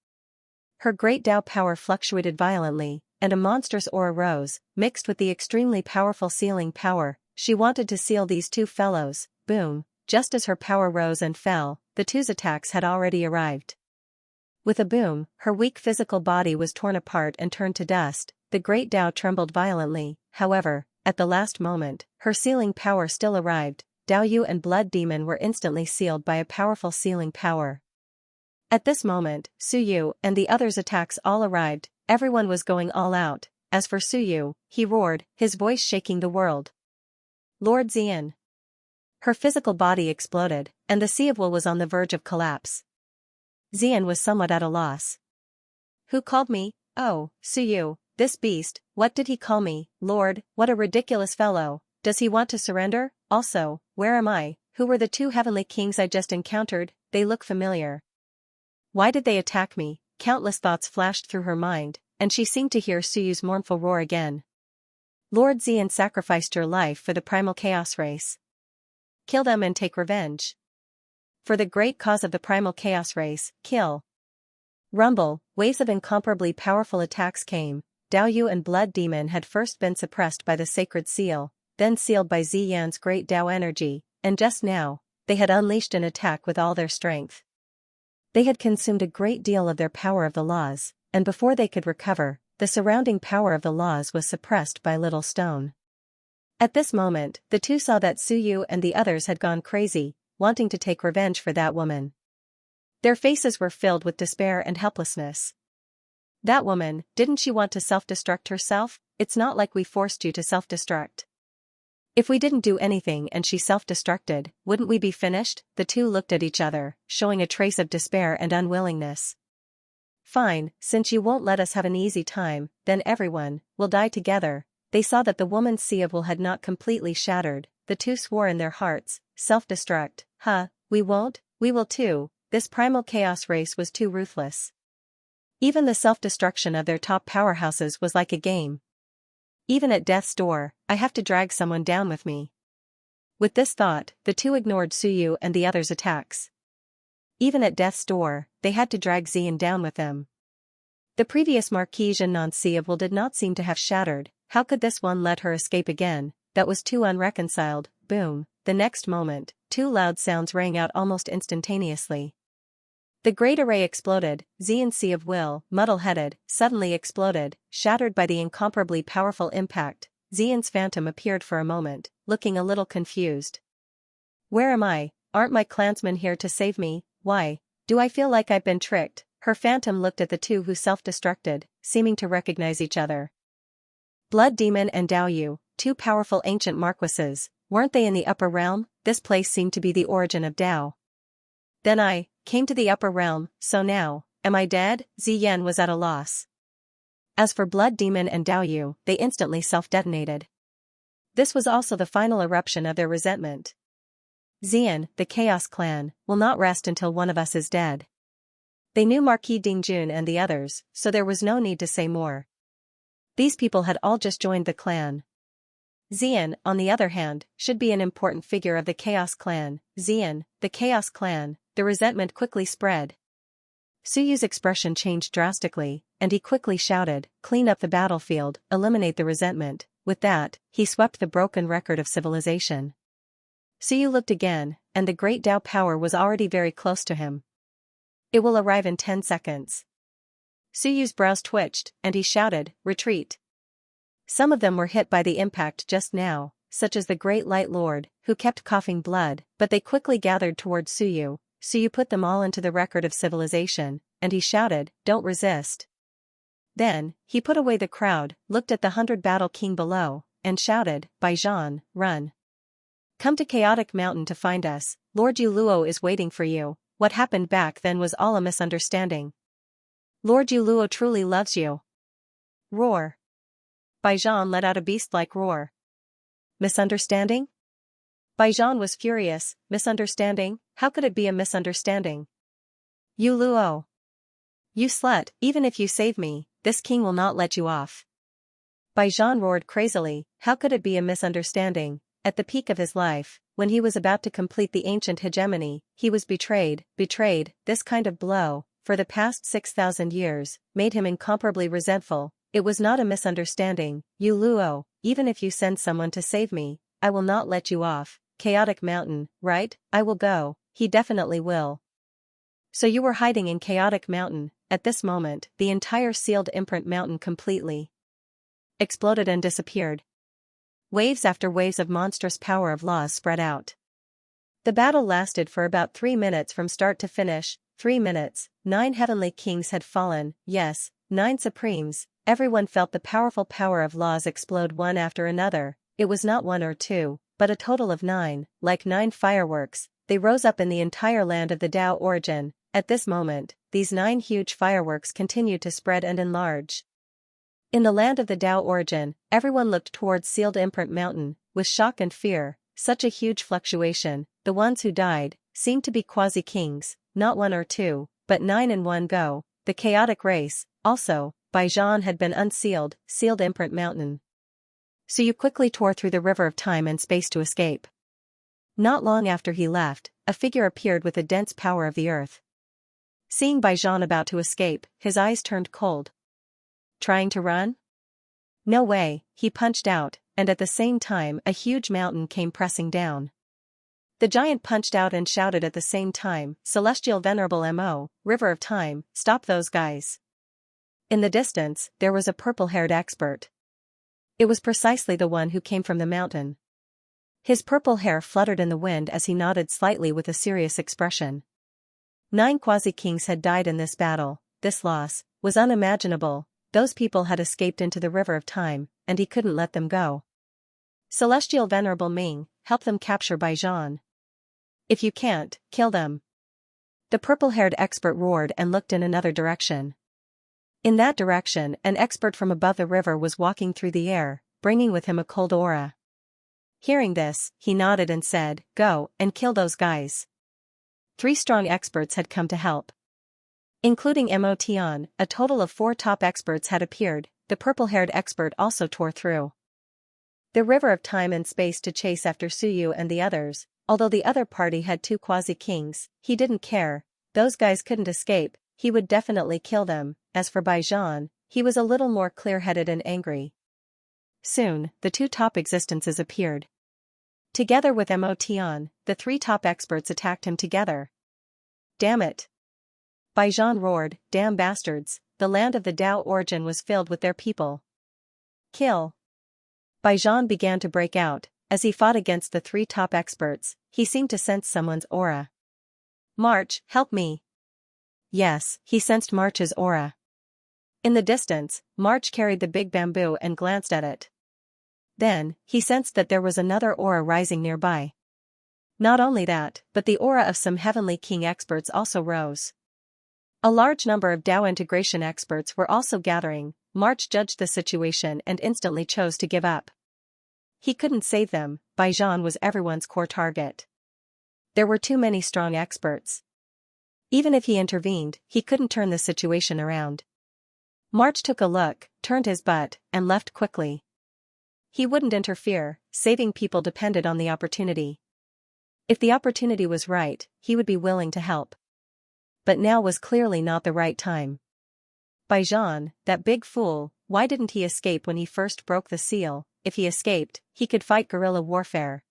Speaker 1: Her great Dao power fluctuated violently, and a monstrous aura rose, mixed with the extremely powerful sealing power. She wanted to seal these two fellows. Boom! Just as her power rose and fell, the two's attacks had already arrived. With a boom, her weak physical body was torn apart and turned to dust. The great Dao trembled violently. However, at the last moment, her sealing power still arrived. Dao Yu and Blood Demon were instantly sealed by a powerful sealing power. At this moment, Su Yu and the others' attacks all arrived. Everyone was going all out. As for Su Yu, he roared, his voice shaking the world. Lord Xian. Her physical body exploded, and the Sea of Will was on the verge of collapse. Xian was somewhat at a loss. Who called me? Oh, Su Yu, this beast, what did he call me? Lord, what a ridiculous fellow. Does he want to surrender? Also, where am I? Who were the two Heavenly Kings I just encountered? They look familiar. Why did they attack me? Countless thoughts flashed through her mind, and she seemed to hear Su Yu's mournful roar again. Lord Xian sacrificed your life for the primal chaos race. Kill them and take revenge. For the great cause of the primal chaos race, kill. Rumble, waves of incomparably powerful attacks came. Dao Yu and Blood Demon had first been suppressed by the sacred seal, then sealed by Xian's great Dao energy, and just now, they had unleashed an attack with all their strength. They had consumed a great deal of their power of the laws, and before they could recover, the surrounding power of the laws was suppressed by Little Stone. At this moment, the two saw that Su Yu and the others had gone crazy, wanting to take revenge for that woman. Their faces were filled with despair and helplessness. That woman, didn't she want to self-destruct herself? It's not like we forced you to self-destruct. If we didn't do anything and she self-destructed, wouldn't we be finished? The two looked at each other, showing a trace of despair and unwillingness. Fine, since you won't let us have an easy time, then everyone will die together. They saw that the woman's Sea of Will had not completely shattered. The two swore in their hearts, self-destruct. We won't, we will too. This primal chaos race was too ruthless. Even the self-destruction of their top powerhouses was like a game. Even at death's door, I have to drag someone down with me. With this thought, the two ignored Su Yu and the others' attacks. Even at death's door, they had to drag Xian down with them. The previous Marquis Xianxia Sea of Will did not seem to have shattered. How could this one let her escape again? That was too unreconciled. Boom. The next moment, two loud sounds rang out almost instantaneously. The great array exploded. Xian's Sea of Will, muddle-headed, suddenly exploded, shattered by the incomparably powerful impact. Xian's phantom appeared for a moment, looking a little confused. Where am I? Aren't my clansmen here to save me? Why do I feel like I've been tricked? Her phantom looked at the two who self-destructed, seeming to recognize each other. Blood Demon and Dao Yu, two powerful ancient marquises, weren't they in the upper realm? This place seemed to be the origin of Dao. Then I came to the upper realm, so now, am I dead? Xian was at a loss. As for Blood Demon and Dao Yu, they instantly self-detonated. This was also the final eruption of their resentment. Xian, the Chaos Clan, will not rest until one of us is dead. They knew Marquis Dingjun and the others, so there was no need to say more. These people had all just joined the clan. Xian, on the other hand, should be an important figure of the Chaos Clan. Xian, the Chaos Clan, the resentment quickly spread. Suyu's expression changed drastically, and he quickly shouted, "Clean up the battlefield, eliminate the resentment." With that, he swept the broken record of civilization. Suyu looked again, and the great Tao power was already very close to him. It will arrive in 10 seconds. Suyu's brows twitched, and he shouted, "Retreat." Some of them were hit by the impact just now, such as the Great Light Lord, who kept coughing blood, but they quickly gathered towards Suyu. Suyu put them all into the record of civilization, and he shouted, "Don't resist." Then, he put away the crowd, looked at the 100 Battle King below, and shouted, "Baijan, run. Come to Chaotic Mountain to find us, Lord Yuluo is waiting for you." What happened back then was all a misunderstanding. Lord Yuluo truly loves you. Roar. Baijan let out a beast-like roar. Misunderstanding? Baijan was furious. Misunderstanding? How could it be a misunderstanding? Yuluo. You slut, even if you save me, this king will not let you off. Baijan roared crazily. How could it be a misunderstanding? At the peak of his life, when he was about to complete the ancient hegemony, he was betrayed. This kind of blow, for the past 6,000 years, made him incomparably resentful. It was not a misunderstanding. Yuluo, even if you send someone to save me, I will not let you off. Chaotic Mountain, right? I will go. He definitely will. So you were hiding in Chaotic Mountain. At this moment, the entire sealed imprint mountain completely exploded and disappeared. Waves after waves of monstrous power of laws spread out. The battle lasted for about 3 minutes from start to finish. 3 minutes, 9 heavenly kings had fallen, yes, 9 supremes. Everyone felt the powerful power of laws explode one after another. It was not 1 or 2, but a total of 9, like 9 fireworks. They rose up in the entire land of the Tao origin. At this moment, these 9 huge fireworks continued to spread and enlarge. In the land of the Tao origin, everyone looked towards sealed imprint mountain, with shock and fear. Such a huge fluctuation. The ones who died seemed to be quasi-kings, not 1 or 2, but 9 in one go. The chaotic race, also, Baijan had been unsealed, sealed imprint mountain. So you quickly tore through the river of time and space to escape. Not long after he left, a figure appeared with a dense power of the earth. Seeing Baijan about to escape, his eyes turned cold. Trying to run? No way, he punched out, and at the same time a huge mountain came pressing down. The giant punched out and shouted at the same time, "Celestial Venerable Mo, River of Time, stop those guys." In the distance, there was a purple-haired expert. It was precisely the one who came from the mountain. His purple hair fluttered in the wind as he nodded slightly with a serious expression. 9 quasi-kings had died in this battle. This loss was unimaginable. Those people had escaped into the river of time, and he couldn't let them go. Celestial Venerable Ming, help them capture Baijan. If you can't, kill them. The purple-haired expert roared and looked in another direction. In that direction, an expert from above the river was walking through the air, bringing with him a cold aura. Hearing this, he nodded and said, "Go, and kill those guys." 3 strong experts had come to help. Including Motian, a total of 4 top experts had appeared. The purple-haired expert also tore through the river of time and space to chase after Suyu and the others. Although the other party had 2 quasi-kings, he didn't care. Those guys couldn't escape, he would definitely kill them. As for Baijan, he was a little more clear-headed and angry. Soon, the 2 top existences appeared. Together with Motian, the 3 top experts attacked him together. Damn it! Baijan roared, "Damn bastards, the land of the Tao origin was filled with their people. Kill!" Baijan began to break out. As he fought against the 3 top experts, he seemed to sense someone's aura. "March, help me!" Yes, he sensed March's aura. In the distance, March carried the big bamboo and glanced at it. Then, he sensed that there was another aura rising nearby. Not only that, but the aura of some heavenly king experts also rose. A large number of Tao integration experts were also gathering. March judged the situation and instantly chose to give up. He couldn't save them. Baijan was everyone's core target. There were too many strong experts. Even if he intervened, he couldn't turn the situation around. March took a look, turned his butt, and left quickly. He wouldn't interfere, saving people depended on the opportunity. If the opportunity was right, he would be willing to help. But now was clearly not the right time. Baijan, that big fool, why didn't he escape when he first broke the seal? If he escaped, he could fight guerrilla warfare.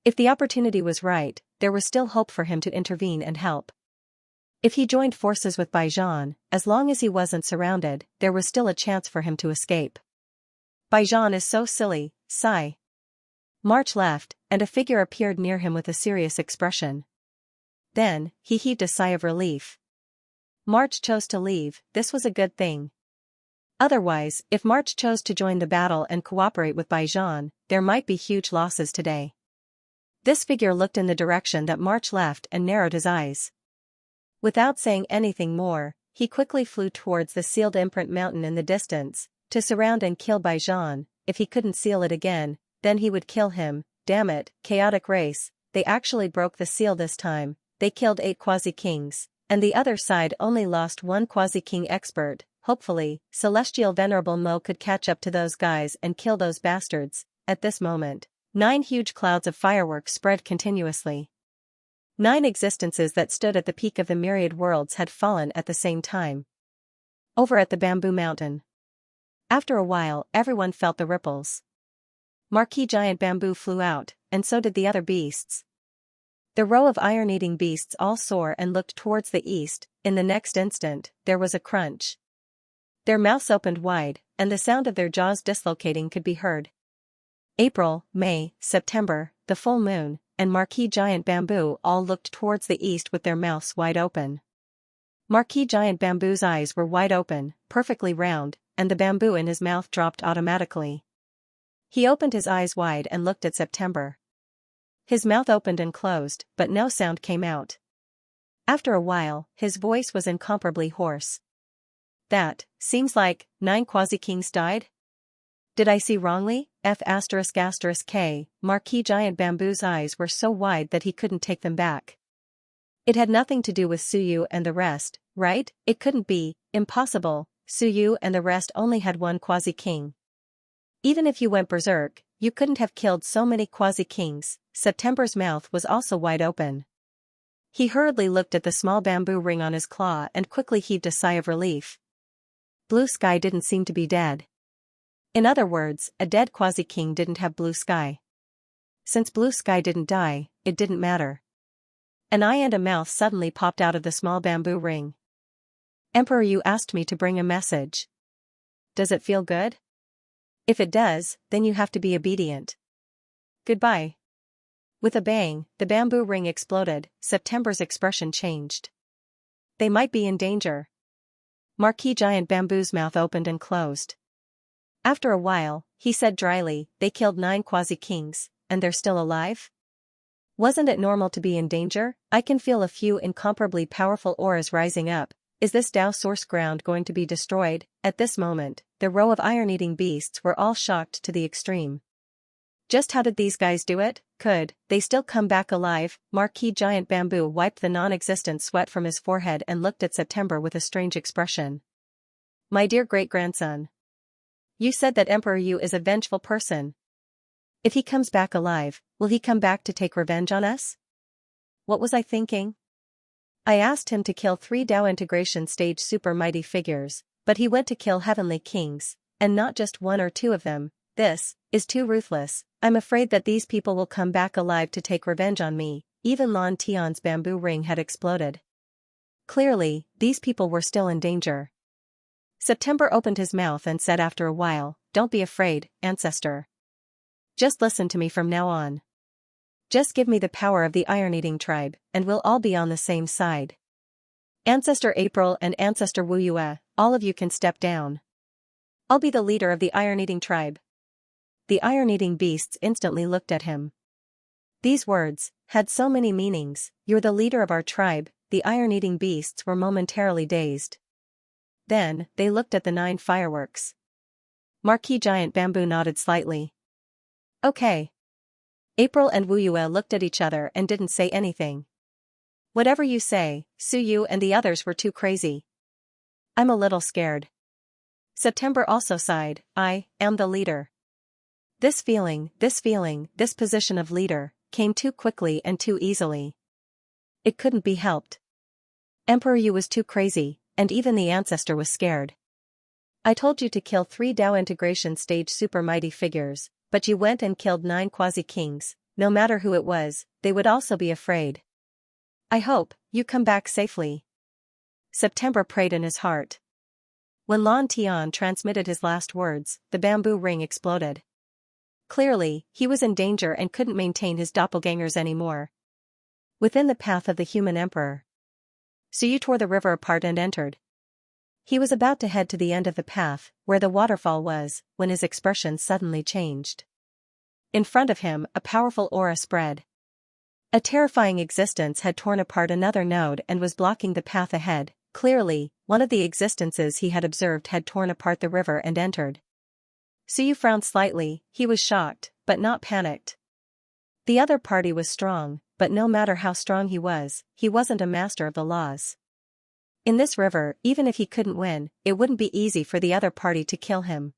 Speaker 1: If the opportunity was right, there was still hope for him to intervene and help. If he joined forces with Baijan, as long as he wasn't surrounded, there was still a chance for him to escape. Baijan is so silly, sigh. March left, and a figure appeared near him with a serious expression. Then, he heaved a sigh of relief. March chose to leave, this was a good thing. Otherwise, if March chose to join the battle and cooperate with Baijan, there might be huge losses today. This figure looked in the direction that March left and narrowed his eyes. Without saying anything more, he quickly flew towards the sealed imprint mountain in the distance, to surround and kill Baijan. If he couldn't seal it again, then he would kill him. Damn it, chaotic race, they actually broke the seal this time. They killed 8 quasi-kings, and the other side only lost 1 quasi-king expert. Hopefully, Celestial Venerable Mo could catch up to those guys and kill those bastards. At this moment, 9 huge clouds of fireworks spread continuously. 9 existences that stood at the peak of the myriad worlds had fallen at the same time. Over at the bamboo mountain. After a while, everyone felt the ripples. Marquee giant bamboo flew out, and so did the other beasts. The row of iron-eating beasts all soared and looked towards the east. In the next instant, there was a crunch. Their mouths opened wide, and the sound of their jaws dislocating could be heard. April, May, September, the full moon, and Marquee giant bamboo all looked towards the east with their mouths wide open. Marquee giant bamboo's eyes were wide open, perfectly round, and the bamboo in his mouth dropped automatically. He opened his eyes wide and looked at September. His mouth opened and closed, but no sound came out. After a while, his voice was incomparably hoarse. That, seems like, 9 quasi-kings died? Did I see wrongly? F***K, Marquee giant bamboo's eyes were so wide that he couldn't take them back. It had nothing to do with Suyu and the rest, right? It couldn't be, impossible, Suyu and the rest only had 1 quasi-king. Even if you went berserk, you couldn't have killed so many quasi-kings. September's mouth was also wide open. He hurriedly looked at the small bamboo ring on his claw and quickly heaved a sigh of relief. Blue sky didn't seem to be dead. In other words, a dead quasi-king didn't have blue sky. Since blue sky didn't die, it didn't matter. An eye and a mouth suddenly popped out of the small bamboo ring. Emperor, you asked me to bring a message. Does it feel good? If it does, then you have to be obedient. Goodbye. With a bang, the bamboo ring exploded. September's expression changed. They might be in danger. Marquee giant bamboo's mouth opened and closed. After a while, he said dryly, they killed 9 quasi-kings, and they're still alive? Wasn't it normal to be in danger? I can feel a few incomparably powerful auras rising up. Is this Tao source ground going to be destroyed? At this moment, the row of iron-eating beasts were all shocked to the extreme. Just how did these guys do it? Could they still come back alive? Marquee giant bamboo wiped the non-existent sweat from his forehead and looked at September with a strange expression. My dear great-grandson. You said that Emperor Yu is a vengeful person. If he comes back alive, will he come back to take revenge on us? What was I thinking? I asked him to kill 3 Dao integration stage super mighty figures, but he went to kill heavenly kings, and not just 1 or 2 of them. This is too ruthless. I'm afraid that these people will come back alive to take revenge on me. Even Lan Tian's bamboo ring had exploded. Clearly, these people were still in danger. September opened his mouth and said after a while, don't be afraid, ancestor. Just listen to me from now on. Just give me the power of the iron-eating tribe, and we'll all be on the same side. Ancestor April and Ancestor Wu Yue, all of you can step down. I'll be the leader of the iron-eating tribe. The iron-eating beasts instantly looked at him. These words had so many meanings. You're the leader of our tribe. The iron-eating beasts were momentarily dazed. Then, they looked at the 9 fireworks. Marquee giant bamboo nodded slightly. Okay. April and Wu Yue looked at each other and didn't say anything. Whatever you say, Su Yu and the others were too crazy. I'm a little scared. September also sighed, I am the leader. This position of leader, came too quickly and too easily. It couldn't be helped. Emperor Yu was too crazy, and even the ancestor was scared. I told you to kill 3 Dao integration stage super mighty figures, but you went and killed 9 quasi-kings. No matter who it was, they would also be afraid. I hope you come back safely. September prayed in his heart. When Lan Tian transmitted his last words, the bamboo ring exploded. Clearly, he was in danger and couldn't maintain his doppelgangers anymore. Within the path of the human emperor, Suyu tore the river apart and entered. He was about to head to the end of the path, where the waterfall was, when his expression suddenly changed. In front of him, a powerful aura spread. A terrifying existence had torn apart another node and was blocking the path ahead. Clearly, one of the existences he had observed had torn apart the river and entered. Suyu frowned slightly. He was shocked, but not panicked. The other party was strong, but no matter how strong he wasn't a master of the laws. In this river, even if he couldn't win, it wouldn't be easy for the other party to kill him.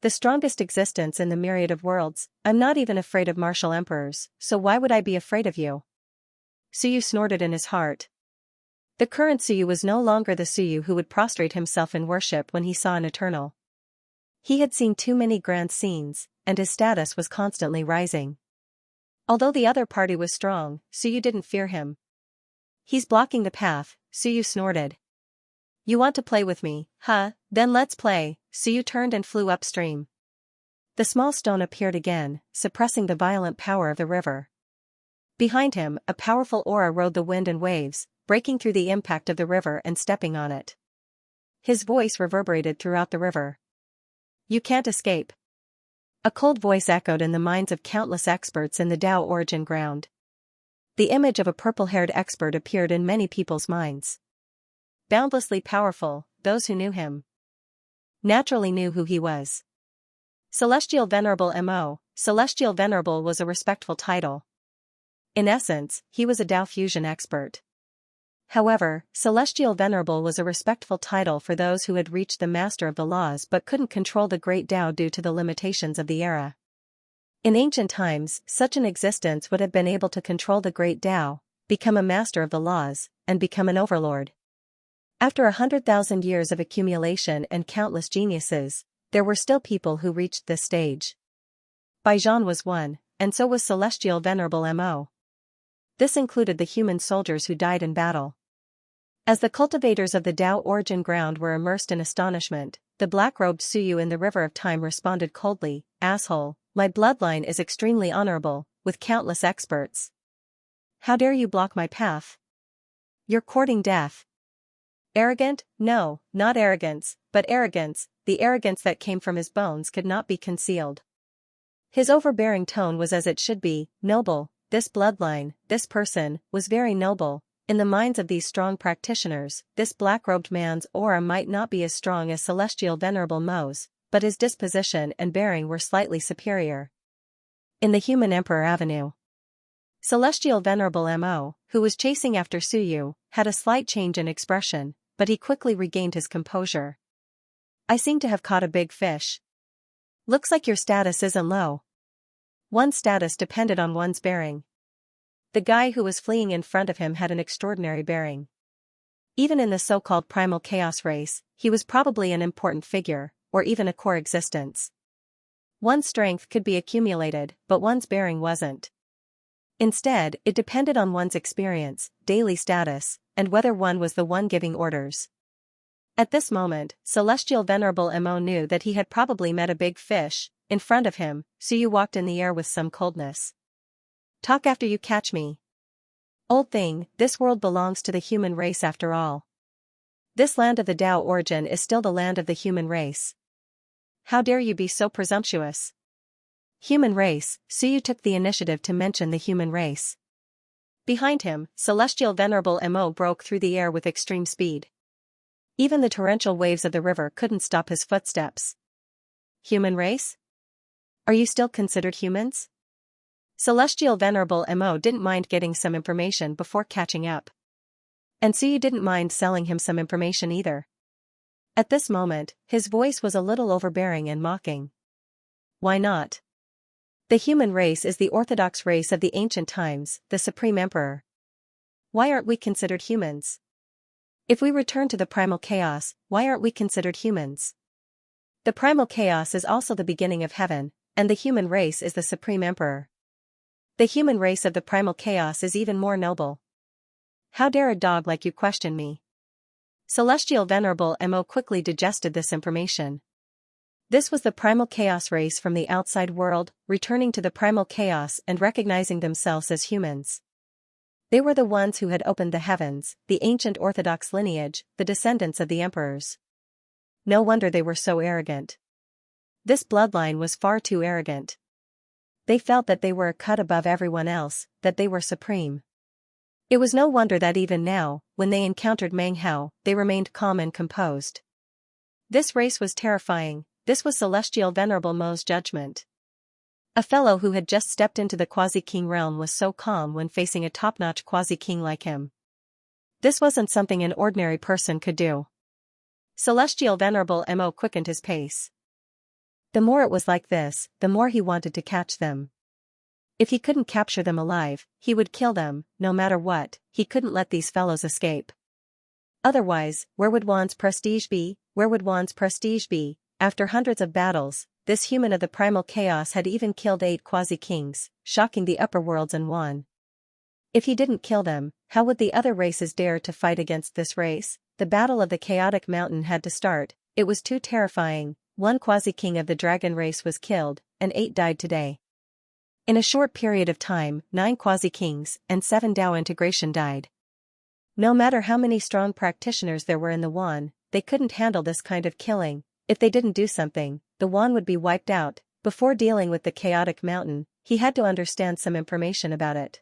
Speaker 1: The strongest existence in the myriad of worlds. I'm not even afraid of martial emperors, so why would I be afraid of you? Suyu snorted in his heart. The current Suyu was no longer the Suyu who would prostrate himself in worship when he saw an eternal. He had seen too many grand scenes, and his status was constantly rising. Although the other party was strong, Suyu didn't fear him. He's blocking the path, Suyu snorted. You want to play with me, huh? Then let's play. Suyu turned and flew upstream. The small stone appeared again, suppressing the violent power of the river. Behind him, a powerful aura rode the wind and waves, breaking through the impact of the river and stepping on it. His voice reverberated throughout the river. You can't escape. A cold voice echoed in the minds of countless experts in the Dao origin ground. The image of a purple-haired expert appeared in many people's minds. Boundlessly powerful, those who knew him naturally knew who he was. Celestial Venerable Mo. Celestial Venerable was a respectful title. In essence, he was a Dao fusion expert. However, Celestial Venerable was a respectful title for those who had reached the master of the laws but couldn't control the great Dao due to the limitations of the era. In ancient times, such an existence would have been able to control the great Dao, become a master of the laws, and become an overlord. After 100,000 years of accumulation and countless geniuses, there were still people who reached this stage. Baijan was one, and so was Celestial Venerable Mo. This included the human soldiers who died in battle. As the cultivators of the Dao origin ground were immersed in astonishment, the black-robed Suyu in the river of time responded coldly, asshole, my bloodline is extremely honorable, with countless experts. How dare you block my path? You're courting death. Arrogant? No, not arrogance, but arrogance. The arrogance that came from his bones could not be concealed. His overbearing tone was as it should be, noble. This bloodline, this person, was very noble. In the minds of these strong practitioners, this black-robed man's aura might not be as strong as Celestial Venerable Mo's, but his disposition and bearing were slightly superior. In the Human Emperor Avenue, Celestial Venerable Mo, who was chasing after Suyu, had a slight change in expression, but he quickly regained his composure. I seem to have caught a big fish. Looks like your status isn't low. One's status depended on one's bearing. The guy who was fleeing in front of him had an extraordinary bearing. Even in the so-called primal chaos race, he was probably an important figure, or even a core existence. One's strength could be accumulated, but one's bearing wasn't. Instead, it depended on one's experience, daily status, and whether one was the one giving orders. At this moment, Celestial Venerable Mo knew that he had probably met a big fish. In front of him, Suyu walked in the air with some coldness. Talk after you catch me. Old thing, this world belongs to the human race after all. This land of the Dao origin is still the land of the human race. How dare you be so presumptuous? Human race, Suyu took the initiative to mention the human race. Behind him, Celestial Venerable Mo broke through the air with extreme speed. Even the torrential waves of the river couldn't stop his footsteps. Human race? Are you still considered humans? Celestial Venerable Mo didn't mind getting some information before catching up. And Suyu didn't mind selling him some information either. At this moment, his voice was a little overbearing and mocking. Why not? The human race is the orthodox race of the ancient times, the supreme emperor. Why aren't we considered humans? If we return to the primal chaos, why aren't we considered humans? The primal chaos is also the beginning of heaven, and the human race is the supreme emperor. The human race of the primal chaos is even more noble. How dare a dog like you question me? Celestial Venerable Mo quickly digested this information. This was the primal chaos race from the outside world, returning to the primal chaos and recognizing themselves as humans. They were the ones who had opened the heavens, the ancient orthodox lineage, the descendants of the emperors. No wonder they were so arrogant. This bloodline was far too arrogant. They felt that they were a cut above everyone else, that they were supreme. It was no wonder that even now, when they encountered Meng Hao, they remained calm and composed. This race was terrifying. This was Celestial Venerable Mo's judgment. A fellow who had just stepped into the quasi-king realm was so calm when facing a top-notch quasi-king like him. This wasn't something an ordinary person could do. Celestial Venerable Mo quickened his pace. The more it was like this, the more he wanted to catch them. If he couldn't capture them alive, he would kill them, no matter what. He couldn't let these fellows escape. Otherwise, where would Wan's prestige be? Where would Wan's prestige be? After hundreds of battles, this human of the primal chaos had even killed 8 quasi-kings, shocking the upper worlds and Wan. If he didn't kill them, how would the other races dare to fight against this race? The battle of the chaotic mountain had to start. It was too terrifying. 1 quasi-king of the dragon race was killed, and 8 died today. In a short period of time, 9 quasi-kings and 7 Dao integration died. No matter how many strong practitioners there were in the Wan, they couldn't handle this kind of killing. If they didn't do something, the Wan would be wiped out. Before dealing with the chaotic mountain, he had to understand some information about it.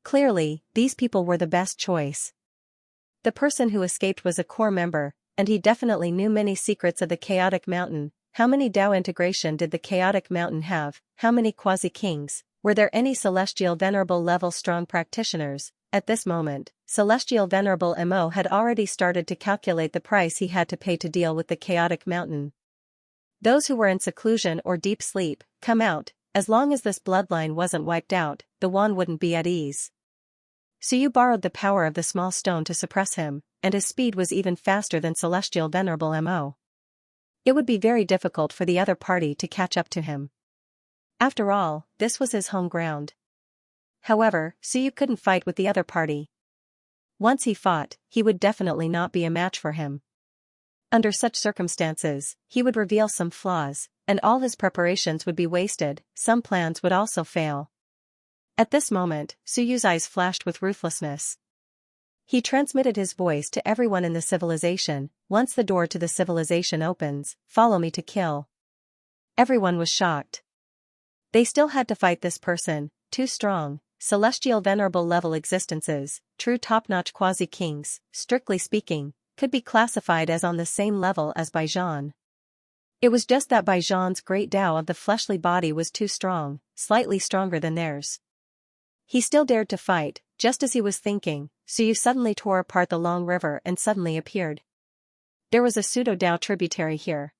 Speaker 1: Clearly, these people were the best choice. The person who escaped was a core member, and he definitely knew many secrets of the chaotic mountain. How many Dao integration did the chaotic mountain have? How many quasi-kings? Were there any Celestial Venerable level strong practitioners? At this moment, Celestial Venerable Mo had already started to calculate the price he had to pay to deal with the chaotic mountain. Those who were in seclusion or deep sleep, come out. As long as this bloodline wasn't wiped out, the Wan wouldn't be at ease. So you borrowed the power of the small stone to suppress him, and his speed was even faster than Celestial Venerable Mo. It would be very difficult for the other party to catch up to him. After all, this was his home ground. However, Suyu couldn't fight with the other party. Once he fought, he would definitely not be a match for him. Under such circumstances, he would reveal some flaws, and all his preparations would be wasted. Some plans would also fail. At this moment, Suyu's eyes flashed with ruthlessness. He transmitted his voice to everyone in the civilization. Once the door to the civilization opens, follow me to kill. Everyone was shocked. They still had to fight this person, too strong. Celestial Venerable level existences, true top-notch quasi-kings, strictly speaking, could be classified as on the same level as Baijan. It was just that Baijan's great Tao of the fleshly body was too strong, slightly stronger than theirs. He still dared to fight. Just as he was thinking, Suyu suddenly tore apart the long river and suddenly appeared. There was a pseudo-Dao tributary here.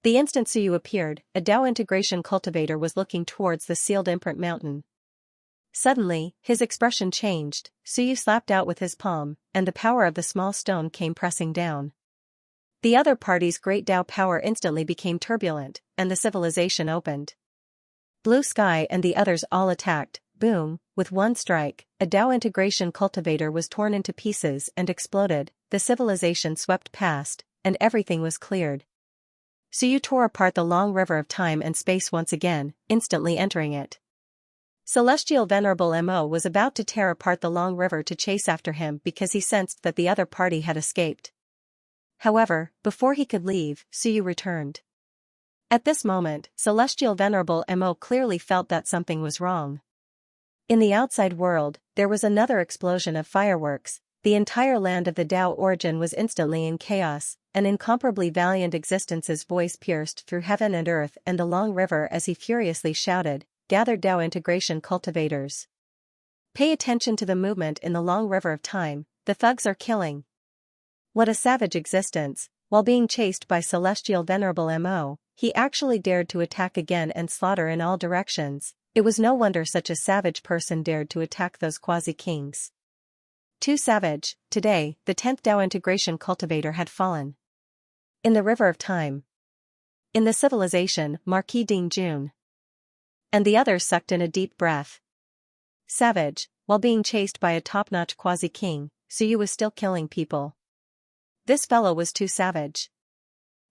Speaker 1: The instant Suyu appeared, a Dao integration cultivator was looking towards the sealed imprint mountain. Suddenly, his expression changed. Suyu slapped out with his palm, and the power of the small stone came pressing down. The other party's great Dao power instantly became turbulent, and the civilization opened. Blue Sky and the others all attacked. Boom, with one strike, a Dao integration cultivator was torn into pieces and exploded. The civilization swept past, and everything was cleared. Suyu tore apart the long river of time and space once again, instantly entering it. Celestial Venerable Mo was about to tear apart the long river to chase after him because he sensed that the other party had escaped. However, before he could leave, Suyu returned. At this moment, Celestial Venerable Mo clearly felt that something was wrong. In the outside world, there was another explosion of fireworks. The entire land of the Dao origin was instantly in chaos. An incomparably valiant existence's voice pierced through heaven and earth and the long river as he furiously shouted, "Gathered Dao integration cultivators. Pay attention to the movement in the long river of time, the thugs are killing." What a savage existence, while being chased by Celestial Venerable Mo, he actually dared to attack again and slaughter in all directions. It was no wonder such a savage person dared to attack those quasi-kings. Too savage. Today, the 10th Dao integration cultivator had fallen. In the river of time. In the civilization, Marquis Ding Jun. And the others sucked in a deep breath. Savage, while being chased by a top-notch quasi-king, Suyu was still killing people. This fellow was too savage.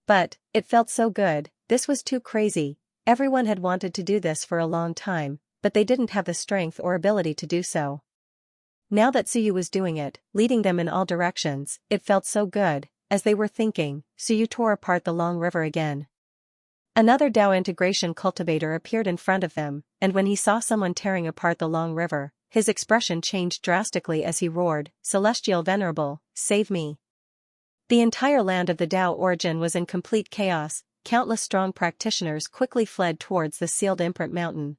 Speaker 1: But, it felt so good, this was too crazy. Everyone had wanted to do this for a long time, but they didn't have the strength or ability to do so. Now that Suyu was doing it, leading them in all directions, it felt so good. As they were thinking, Suyu tore apart the long river again. Another Dao integration cultivator appeared in front of them, and when he saw someone tearing apart the long river, his expression changed drastically as he roared, "Celestial Venerable, save me." The entire land of the Dao origin was in complete chaos. Countless strong practitioners quickly fled towards the sealed imprint mountain.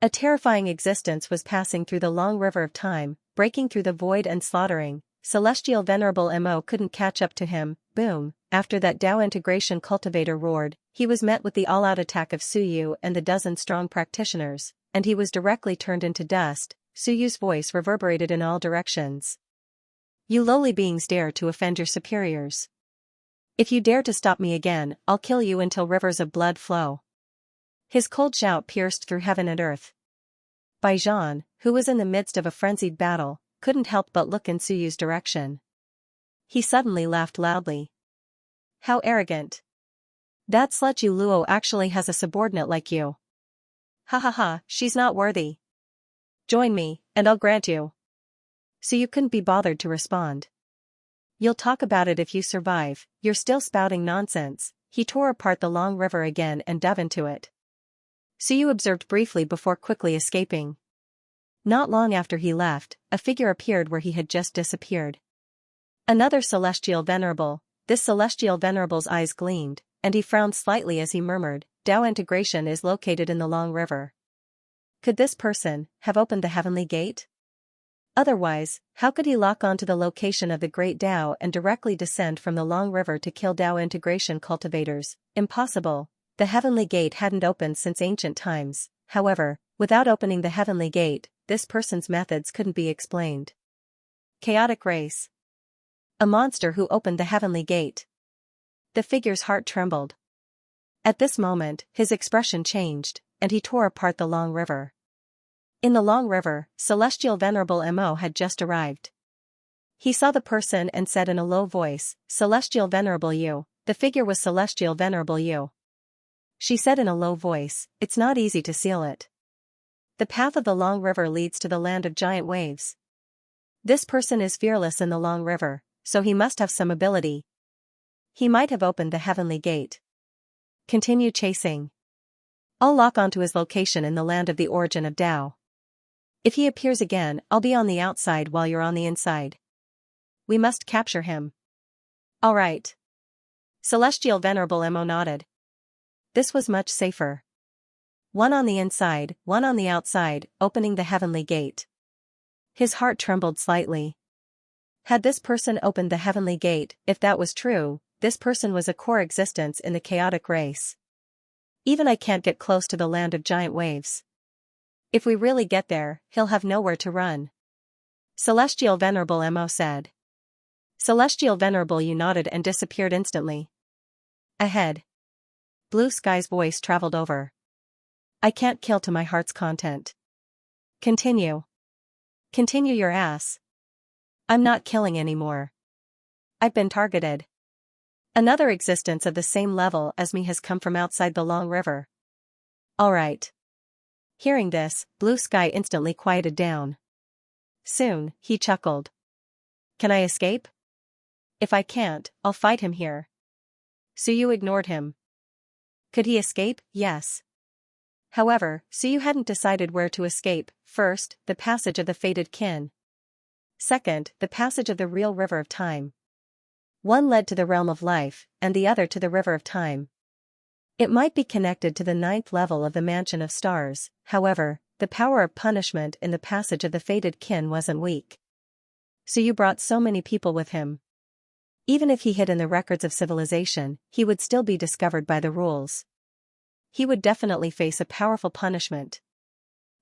Speaker 1: A terrifying existence was passing through the long river of time, breaking through the void and slaughtering. Celestial Venerable Mo couldn't catch up to him. Boom! After that Dao integration cultivator roared, he was met with the all-out attack of Suyu and the dozen strong practitioners, and he was directly turned into dust. Suyu's voice reverberated in all directions. "You lowly beings dare to offend your superiors. If you dare to stop me again, I'll kill you until rivers of blood flow." His cold shout pierced through heaven and earth. Bai Zhan, who was in the midst of a frenzied battle, couldn't help but look in Suyu's direction. He suddenly laughed loudly. "How arrogant. That slut Yu Luo actually has a subordinate like you. Ha ha ha, she's not worthy. Join me, and I'll grant you." Suyu couldn't be bothered to respond. "You'll talk about it if you survive, you're still spouting nonsense." He tore apart the long river again and dove into it. Suyu observed briefly before quickly escaping. Not long after he left, a figure appeared where he had just disappeared. Another Celestial Venerable. This Celestial Venerable's eyes gleamed, and he frowned slightly as he murmured, "Dao integration is located in the long river. Could this person have opened the heavenly gate? Otherwise, how could he lock onto the location of the great Dao and directly descend from the long river to kill Dao integration cultivators? Impossible. The heavenly gate hadn't opened since ancient times. However, without opening the heavenly gate, this person's methods couldn't be explained. Chaotic race. A monster who opened the heavenly gate." The figure's heart trembled. At this moment, his expression changed, and he tore apart the long river. In the long river, Celestial Venerable Mo had just arrived. He saw the person and said in a low voice, "Celestial Venerable Yu." The figure was Celestial Venerable Yu. She said in a low voice, "It's not easy to seal it. The path of the long river leads to the land of giant waves. This person is fearless in the long river, so he must have some ability. He might have opened the heavenly gate. Continue chasing. I'll lock onto his location in the land of the origin of Dao. If he appears again, I'll be on the outside while you're on the inside. We must capture him." "All right." Celestial Venerable Mo nodded. This was much safer. One on the inside, one on the outside, opening the heavenly gate. His heart trembled slightly. Had this person opened the heavenly gate? If that was true, this person was a core existence in the chaotic race. Even I can't get close to the land of giant waves. If we really get there, he'll have nowhere to run. Celestial Venerable Mo said. Celestial Venerable Yu nodded and disappeared instantly. Ahead. Blue Sky's voice traveled over. "I can't kill to my heart's content. Continue. Continue your ass. I'm not killing anymore. I've been targeted. Another existence of the same level as me has come from outside the long river. All right." Hearing this, Blue Sky instantly quieted down. Soon, he chuckled. "Can I escape? If I can't, I'll fight him here." Suyu ignored him. Could he escape? Yes. However, Suyu hadn't decided where to escape. First, the passage of the fated kin. Second, the passage of the real river of time. One led to the realm of life, and the other to the river of time. It might be connected to the 9th level of the Mansion of Stars. However, the power of punishment in the passage of the fated kin wasn't weak. Suyu brought so many people with him. Even if he hid in the records of civilization, he would still be discovered by the rules. He would definitely face a powerful punishment.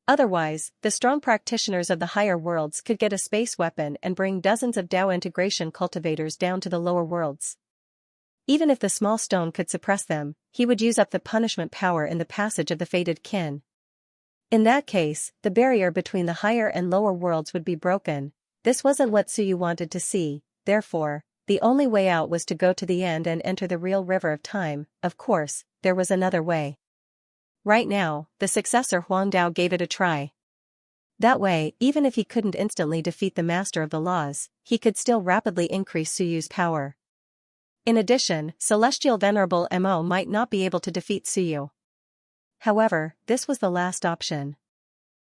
Speaker 1: Otherwise, the strong practitioners of the higher worlds could get a space weapon and bring dozens of Dao integration cultivators down to the lower worlds. Even if the small stone could suppress them, he would use up the punishment power in the passage of the fated kin. In that case, the barrier between the higher and lower worlds would be broken. This wasn't what Suyu wanted to see, therefore, the only way out was to go to the end and enter the real river of time. Of course, there was another way. Right now, the successor Huang Dao gave it a try. That way, even if he couldn't instantly defeat the master of the laws, he could still rapidly increase Suyu's power. In addition, Celestial Venerable Mo might not be able to defeat Suyu. However, this was the last option.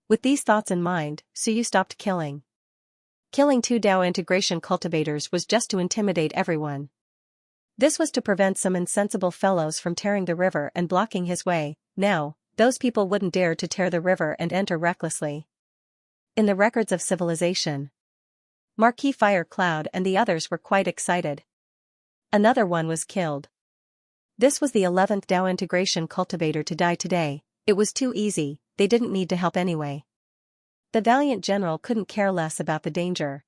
Speaker 1: With these thoughts in mind, Suyu stopped killing. Killing 2 Dao integration cultivators was just to intimidate everyone. This was to prevent some insensible fellows from tearing the river and blocking his way. Now, those people wouldn't dare to tear the river and enter recklessly. In the records of civilization, Marquis Fire Cloud and the others were quite excited. Another one was killed. This was the 11th Dao integration cultivator to die today. It was too easy, they didn't need to help anyway. The valiant general couldn't care less about the danger.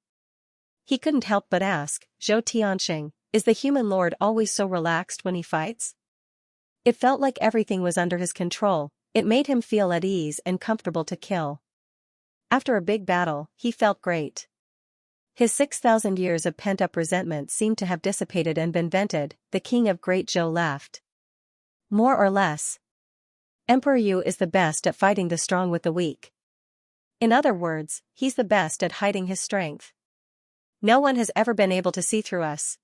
Speaker 1: He couldn't help but ask, Zhou Tianxing, is the human lord always so relaxed when he fights? It felt like everything was under his control. It made him feel at ease and comfortable to kill. After a big battle, he felt great. His 6,000 years of pent-up resentment seemed to have dissipated and been vented. The king of Great Zhou laughed. More or less. Emperor Yu is the best at fighting the strong with the weak. In other words, he's the best at hiding his strength. No one has ever been able to see through us.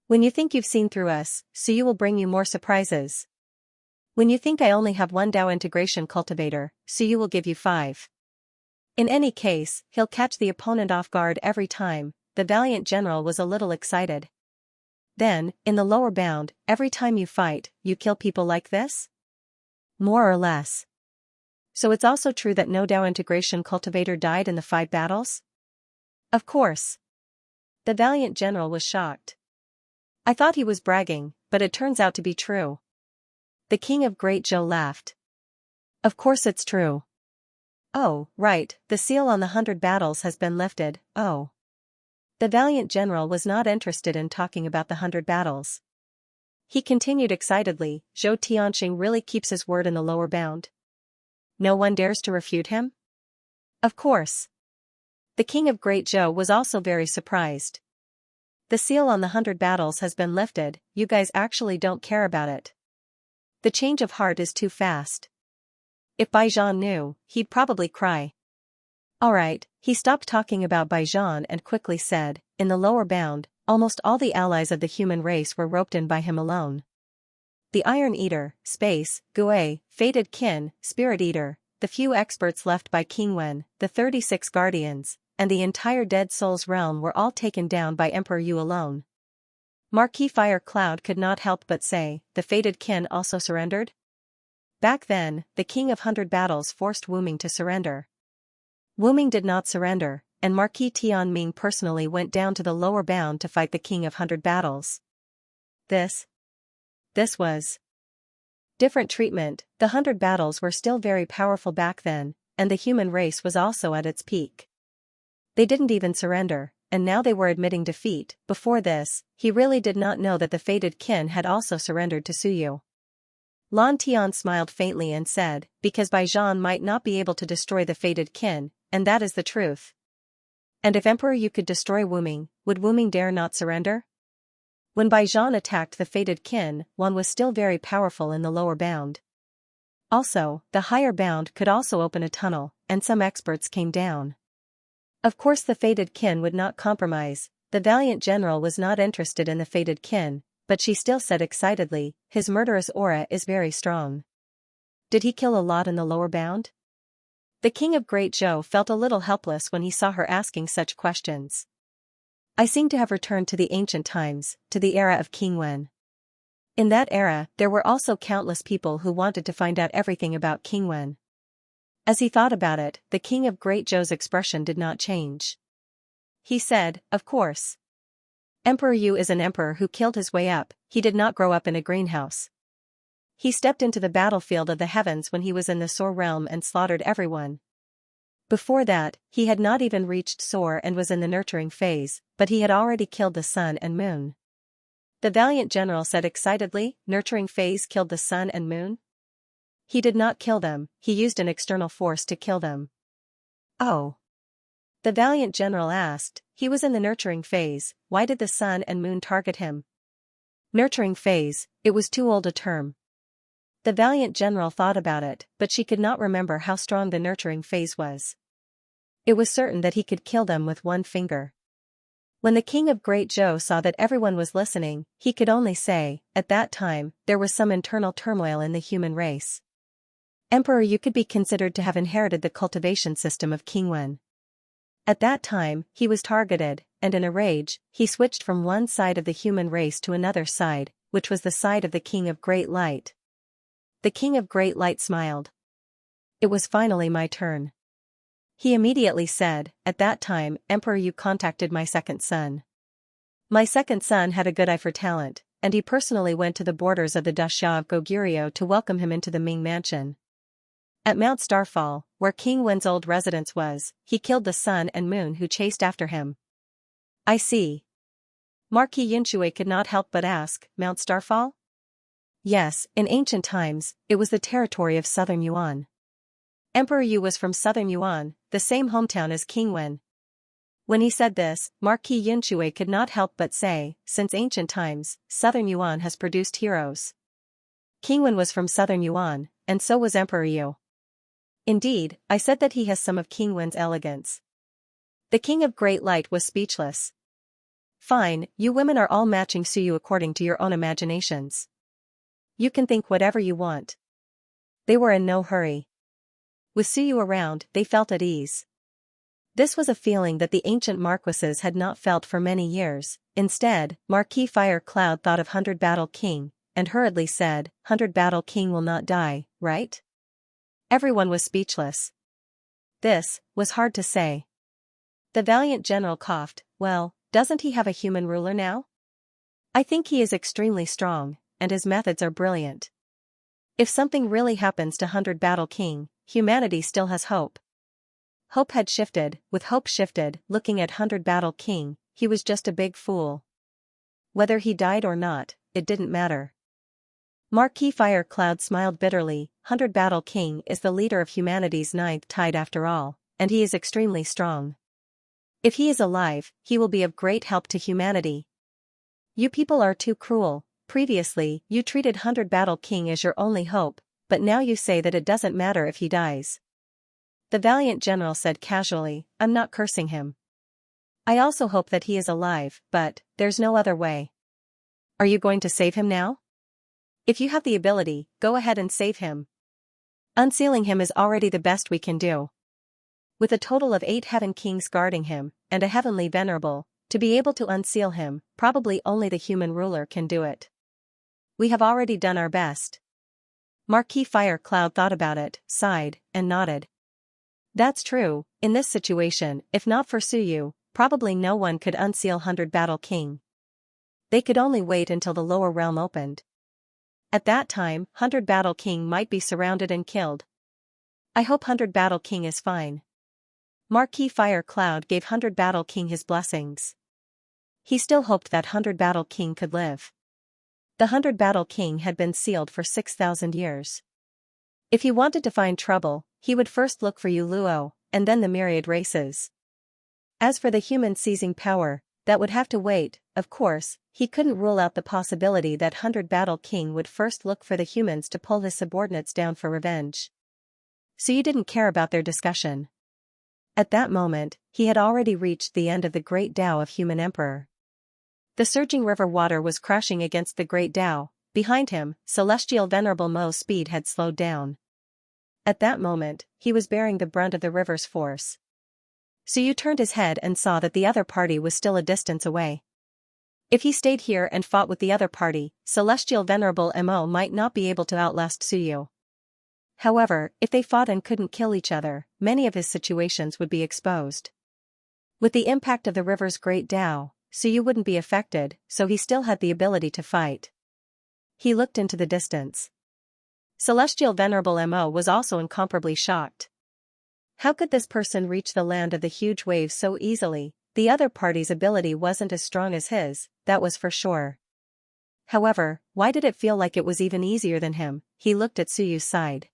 Speaker 1: When you think you've seen through us, Suyu will bring you more surprises. When you think I only have 1 Dao integration cultivator, Suyu will give you 5. In any case, he'll catch the opponent off guard every time. The valiant general was a little excited. Then, in the lower bound, every time you fight, you kill people like this? More or less. So it's also true that no Dao integration cultivator died in the 5 battles? Of course. The valiant general was shocked. I thought he was bragging, but it turns out to be true. The king of Great Zhou laughed. Of course it's true. Oh, right, the seal on the 100 battles has been lifted. Oh. The valiant general was not interested in talking about the 100 battles. He continued excitedly, Zhou Tianxing really keeps his word in the lower bound. No one dares to refute him? Of course. The king of Great Zhou was also very surprised. The seal on the 100 battles has been lifted, you guys actually don't care about it. The change of heart is too fast. If Baijian knew, he'd probably cry. Alright, he stopped talking about Baijian and quickly said, in the lower bound, almost all the allies of the human race were roped in by him alone. The Iron Eater, Space, Gui, Fated Kin, Spirit Eater, the few experts left by King Wen, the 36 guardians, and the entire Dead Souls realm were all taken down by Emperor Yu alone. Marquis Fire Cloud could not help but say, the Fated Kin also surrendered? Back then, the King of 100 Battles forced Wuming to surrender. Wuming did not surrender, and Marquis Tianming personally went down to the lower bound to fight the King of 100 Battles. This was different treatment. The 100 Battles were still very powerful back then, and the human race was also at its peak. They didn't even surrender, and now they were admitting defeat. Before this, he really did not know that the Fated Kin had also surrendered to Suyu. Lan Tian smiled faintly and said, because Baijian might not be able to destroy the Fated Kin, and that is the truth. And if Emperor Yu could destroy Wuming, would Wuming dare not surrender? When Baijian attacked the Fated Kin, one was still very powerful in the lower bound. Also, the higher bound could also open a tunnel, and some experts came down. Of course the Fated Kin would not compromise. The valiant general was not interested in the Fated Kin, but she still said excitedly, his murderous aura is very strong. Did he kill a lot in the lower bound? The king of Great Zhou felt a little helpless when he saw her asking such questions. I seem to have returned to the ancient times, to the era of King Wen. In that era, there were also countless people who wanted to find out everything about King Wen. As he thought about it, the king of Great Zhou's expression did not change. He said, of course. Emperor Yu is an emperor who killed his way up. He did not grow up in a greenhouse. He stepped into the battlefield of the heavens when he was in the Soar realm and slaughtered everyone. Before that, he had not even reached Soar and was in the nurturing phase, but he had already killed the sun and moon. The valiant general said excitedly, nurturing phase killed the sun and moon? He did not kill them, he used an external force to kill them. Oh. The valiant general asked, he was in the nurturing phase, why did the sun and moon target him? Nurturing phase, it was too old a term. The valiant general thought about it, but she could not remember how strong the nurturing phase was. It was certain that he could kill them with one finger. When the king of Great Zhou saw that everyone was listening, he could only say, at that time, there was some internal turmoil in the human race. Emperor Yu could be considered to have inherited the cultivation system of King Wen. At that time, he was targeted, and in a rage, he switched from one side of the human race to another side, which was the side of the King of Great Light. The King of Great Light smiled. It was finally my turn. He immediately said, at that time, Emperor Yu contacted my second son. My second son had a good eye for talent, and he personally went to the borders of the Daxia of Goguryeo to welcome him into the Ming mansion. At Mount Starfall, where King Wen's old residence was, he killed the sun and moon who chased after him. I see. Marquis Xianxia could not help but ask, Mount Starfall? Yes, in ancient times, it was the territory of southern Yuan. Emperor Yu was from southern Yuan, the same hometown as King Wen. When he said this, Marquis Xianxia could not help but say, since ancient times, southern Yuan has produced heroes. King Wen was from southern Yuan, and so was Emperor Yu. Indeed, I said that he has some of King Wen's elegance. The King of Great Light was speechless. Fine, you women are all matching Suyu according to your own imaginations. You can think whatever you want. They were in no hurry. With Suyu around, they felt at ease. This was a feeling that the ancient marquises had not felt for many years. Instead, Marquis Fire Cloud thought of 100 Battle King, and hurriedly said, 100 Battle King will not die, right? Everyone was speechless. This was hard to say. The valiant general coughed, well, doesn't he have a human ruler now? I think he is extremely strong, and his methods are brilliant. If something really happens to 100 Battle King, humanity still has hope. Hope had shifted, with hope shifted, looking at 100 Battle King, he was just a big fool. Whether he died or not, it didn't matter. Marquis Fire Cloud smiled bitterly, 100 Battle King is the leader of humanity's ninth tide after all, and he is extremely strong. If he is alive, he will be of great help to humanity. You people are too cruel. Previously, you treated 100 Battle King as your only hope, but now you say that it doesn't matter if he dies. The valiant general said casually, I'm not cursing him. I also hope that he is alive, but there's no other way. Are you going to save him now? If you have the ability, go ahead and save him. Unsealing him is already the best we can do. With a total of 8 heaven kings guarding him, and a heavenly venerable, to be able to unseal him, probably only the human ruler can do it. We have already done our best. Marquis Fire Cloud thought about it, sighed, and nodded. That's true, in this situation, if not for Suyu, probably no one could unseal 100 Battle King. They could only wait until the lower realm opened. At that time, 100 Battle King might be surrounded and killed. I hope 100 Battle King is fine. Marquis Fire Cloud gave 100 Battle King his blessings. He still hoped that 100 Battle King could live. The 100 Battle King had been sealed for 6,000 years. If he wanted to find trouble, he would first look for Yu Luo, and then the myriad races. As for the human seizing power, that would have to wait. Of course, he couldn't rule out the possibility that 100 Battle King would first look for the humans to pull his subordinates down for revenge. So you didn't care about their discussion. At that moment, he had already reached the end of the Great Tao of Human Emperor. The surging river water was crashing against the Great Tao. Behind him, Celestial Venerable Mo's speed had slowed down. At that moment, he was bearing the brunt of the river's force. Suyu turned his head and saw that the other party was still a distance away. If he stayed here and fought with the other party, Celestial Venerable Mo might not be able to outlast Suyu. However, if they fought and couldn't kill each other, many of his situations would be exposed. With the impact of the river's Great Tao, Suyu wouldn't be affected, so he still had the ability to fight. He looked into the distance. Celestial Venerable Mo was also incomparably shocked. How could this person reach the land of the huge waves so easily? The other party's ability wasn't as strong as his, that was for sure. However, why did it feel like it was even easier than him? He looked at Suyu's side.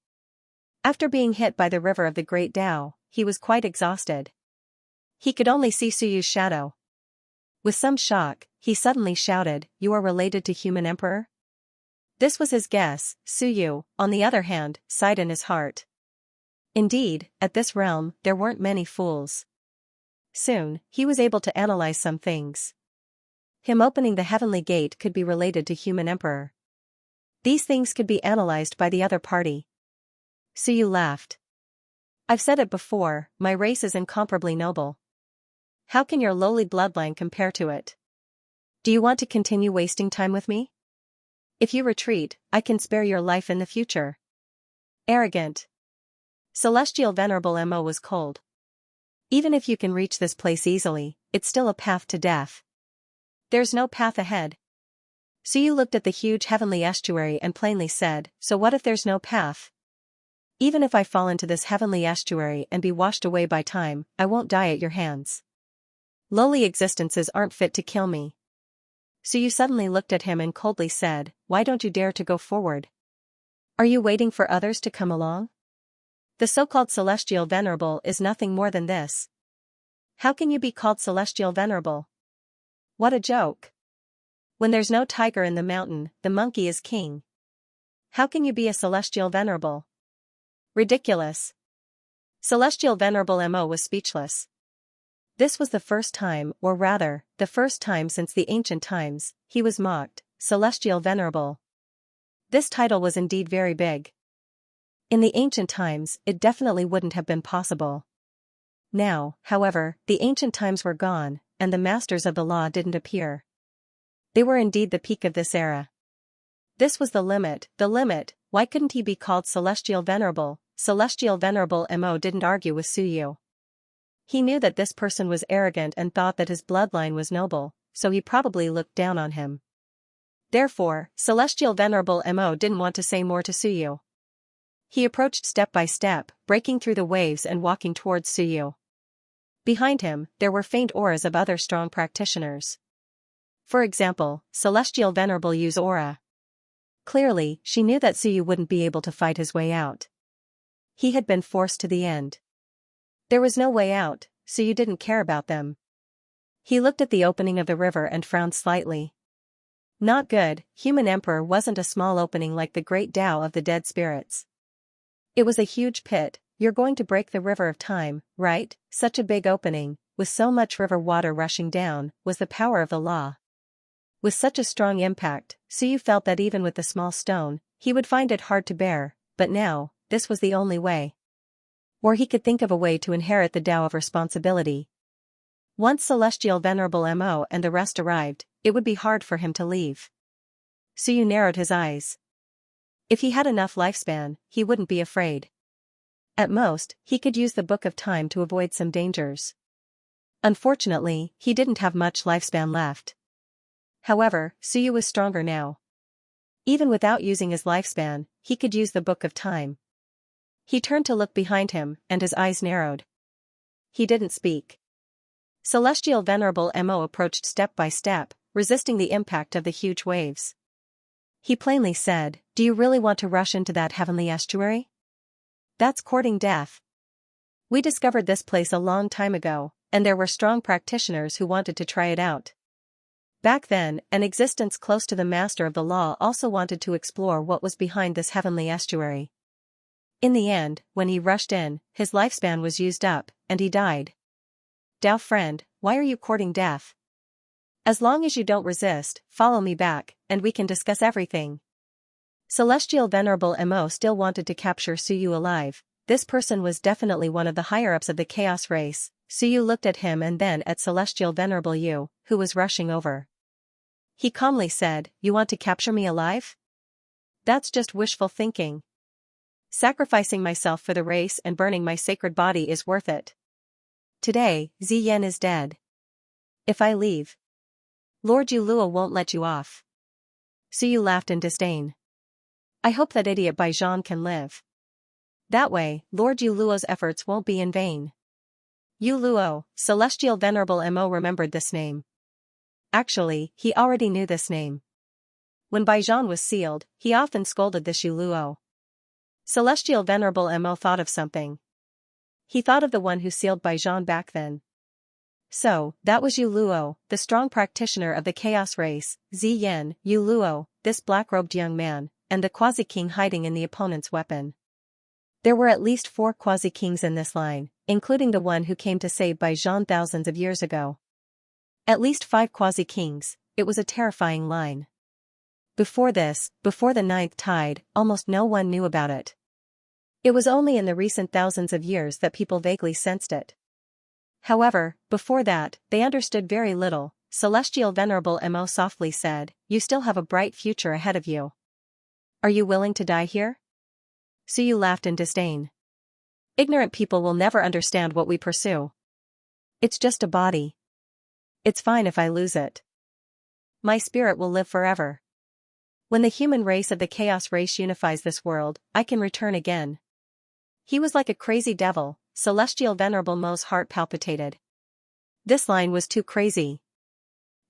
Speaker 1: After being hit by the river of the Great Tao, he was quite exhausted. He could only see Suyu's shadow. With some shock, he suddenly shouted, "You are related to Human Emperor?" This was his guess. Suyu, on the other hand, sighed in his heart. Indeed, at this realm, there weren't many fools. Soon, he was able to analyze some things. Him opening the heavenly gate could be related to Human Emperor. These things could be analyzed by the other party. Suyu laughed. I've said it before, my race is incomparably noble. How can your lowly bloodline compare to it? Do you want to continue wasting time with me? If you retreat, I can spare your life in the future. Arrogant. Celestial Venerable Mo was cold. Even if you can reach this place easily, it's still a path to death. There's no path ahead. Suyu looked at the huge heavenly estuary and plainly said, so what if there's no path? Even if I fall into this heavenly estuary and be washed away by time, I won't die at your hands. Lowly existences aren't fit to kill me. Suyu suddenly looked at him and coldly said, why don't you dare to go forward? Are you waiting for others to come along? The so-called Celestial Venerable is nothing more than this. How can you be called Celestial Venerable? What a joke. When there's no tiger in the mountain, the monkey is king. How can you be a Celestial Venerable? Ridiculous. Celestial Venerable Mo was speechless. This was the first time, or rather, the first time since the ancient times, he was mocked, Celestial Venerable. This title was indeed very big. In the ancient times, it definitely wouldn't have been possible. Now, however, the ancient times were gone, and the masters of the law didn't appear. They were indeed the peak of this era. This was the limit, why couldn't he be called Celestial Venerable? Celestial Venerable Mo didn't argue with Suyu. He knew that this person was arrogant and thought that his bloodline was noble, so he probably looked down on him. Therefore, Celestial Venerable Mo didn't want to say more to Suyu. He approached step by step, breaking through the waves and walking towards Suyu. Behind him, there were faint auras of other strong practitioners. For example, Celestial Venerable Yu's aura. Clearly, she knew that Suyu wouldn't be able to fight his way out. He had been forced to the end. There was no way out, Suyu didn't care about them. He looked at the opening of the river and frowned slightly. Not good, Human Emperor wasn't a small opening like the Great Tao of the dead spirits. It was a huge pit. You're going to break the river of time, right? Such a big opening, with so much river water rushing down, was the power of the law. With such a strong impact, Suyu felt that even with the small stone, he would find it hard to bear, but now, this was the only way. Or he could think of a way to inherit the Tao of responsibility. Once Celestial Venerable Mo and the rest arrived, it would be hard for him to leave. Suyu narrowed his eyes. If he had enough lifespan, he wouldn't be afraid. At most, he could use the Book of Time to avoid some dangers. Unfortunately, he didn't have much lifespan left. However, Suyu was stronger now. Even without using his lifespan, he could use the Book of Time. He turned to look behind him, and his eyes narrowed. He didn't speak. Celestial Venerable Mo approached step by step, resisting the impact of the huge waves. He plainly said, do you really want to rush into that heavenly estuary? That's courting death. We discovered this place a long time ago, and there were strong practitioners who wanted to try it out. Back then, an existence close to the master of the law also wanted to explore what was behind this heavenly estuary. In the end, when he rushed in, his lifespan was used up, and he died. Tao friend, why are you courting death? As long as you don't resist, follow me back, and we can discuss everything. Celestial Venerable Mo still wanted to capture Suyu alive. This person was definitely one of the higher-ups of the Chaos race. Suyu looked at him and then at Celestial Venerable Yu, who was rushing over. He calmly said, you want to capture me alive? That's just wishful thinking. Sacrificing myself for the race and burning my sacred body is worth it. Today, Ziyan is dead. If I leave, Lord Yuluo won't let you off. Suyu laughed in disdain. I hope that idiot Baijian can live. That way, Lord Yuluo's efforts won't be in vain. Yuluo, Celestial Venerable Mo remembered this name. Actually, he already knew this name. When Baijian was sealed, he often scolded this Yuluo. Celestial Venerable Mo thought of something. He thought of the one who sealed Baijian back then. So, that was Yuluo, the strong practitioner of the Chaos race, Ziyan, Yuluo, this black-robed young man, and the quasi-king hiding in the opponent's weapon. There were at least 4 quasi-kings in this line, including the one who came to save Baijian thousands of years ago. At least 5 quasi-kings, it was a terrifying line. Before this, before the 9th tide, almost no one knew about it. It was only in the recent thousands of years that people vaguely sensed it. However, before that, they understood very little. Celestial Venerable Mo softly said, "You still have a bright future ahead of you. Are you willing to die here?" Suyu laughed in disdain. Ignorant people will never understand what we pursue. It's just a body. It's fine if I lose it. My spirit will live forever. When the human race of the Chaos race unifies this world, I can return again. He was like a crazy devil. Celestial Venerable Mo's heart palpitated. This line was too crazy.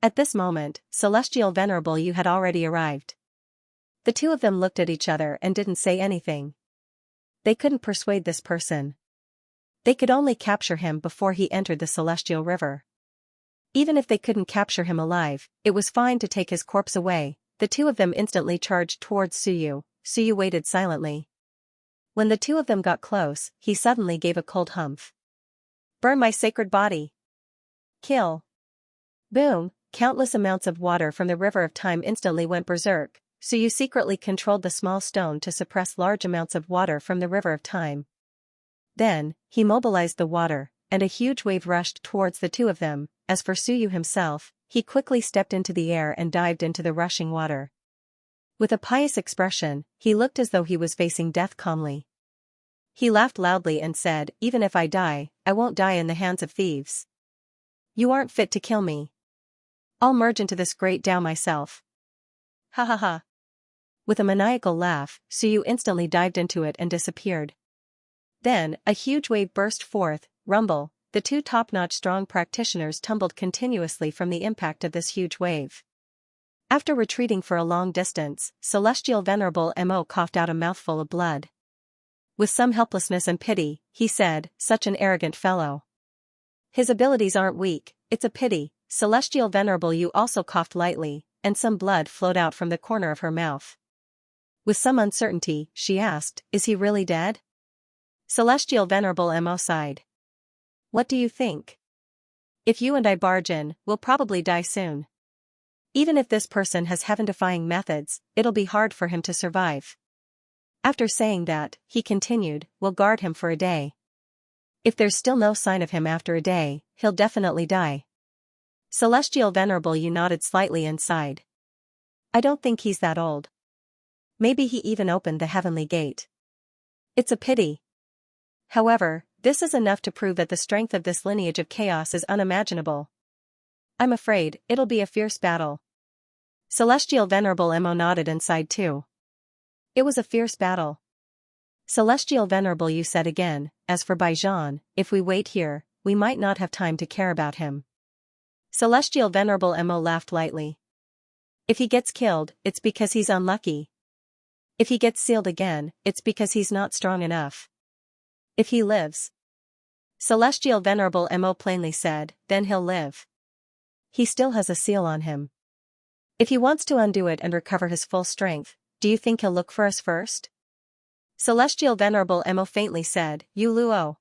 Speaker 1: At this moment, Celestial Venerable Yu had already arrived. The two of them looked at each other and didn't say anything. They couldn't persuade this person. They could only capture him before he entered the Celestial River. Even if they couldn't capture him alive, it was fine to take his corpse away. The two of them instantly charged towards Suyu. Suyu waited silently. When the two of them got close, he suddenly gave a cold humph. Burn my sacred body. Kill. Boom, countless amounts of water from the river of time instantly went berserk. Suyu secretly controlled the small stone to suppress large amounts of water from the river of time. Then, he mobilized the water, and a huge wave rushed towards the two of them. As for Suyu himself, he quickly stepped into the air and dived into the rushing water. With a pious expression, he looked as though he was facing death calmly. He laughed loudly and said, "Even if I die, I won't die in the hands of thieves. You aren't fit to kill me. I'll merge into this great Tao myself." Ha ha ha. With a maniacal laugh, Suyu instantly dived into it and disappeared. Then, a huge wave burst forth. Rumble, the two top-notch strong practitioners tumbled continuously from the impact of this huge wave. After retreating for a long distance, Celestial Venerable Mo coughed out a mouthful of blood. With some helplessness and pity, he said, "Such an arrogant fellow. His abilities aren't weak, it's a pity." Celestial Venerable Yu also coughed lightly, and some blood flowed out from the corner of her mouth. With some uncertainty, she asked, "Is he really dead?" Celestial Venerable Mo sighed. "What do you think? If you and I barge in, we'll probably die soon. Even if this person has heaven-defying methods, it'll be hard for him to survive." After saying that, he continued, "We'll guard him for a day. If there's still no sign of him after a day, he'll definitely die." Celestial Venerable Yu nodded slightly and sighed. "I don't think he's that old. Maybe he even opened the heavenly gate. It's a pity. However, this is enough to prove that the strength of this lineage of chaos is unimaginable. I'm afraid it'll be a fierce battle." Celestial Venerable Mo nodded and sighed too. It was a fierce battle. Celestial Venerable Yu said again, "As for Baijian, if we wait here, we might not have time to care about him." Celestial Venerable Mo laughed lightly. "If he gets killed, it's because he's unlucky. If he gets sealed again, it's because he's not strong enough. If he lives," Celestial Venerable Mo plainly said, "then he'll live. He still has a seal on him. If he wants to undo it and recover his full strength, do you think he'll look for us first?" Celestial Venerable Mo faintly said, "Yu Luo.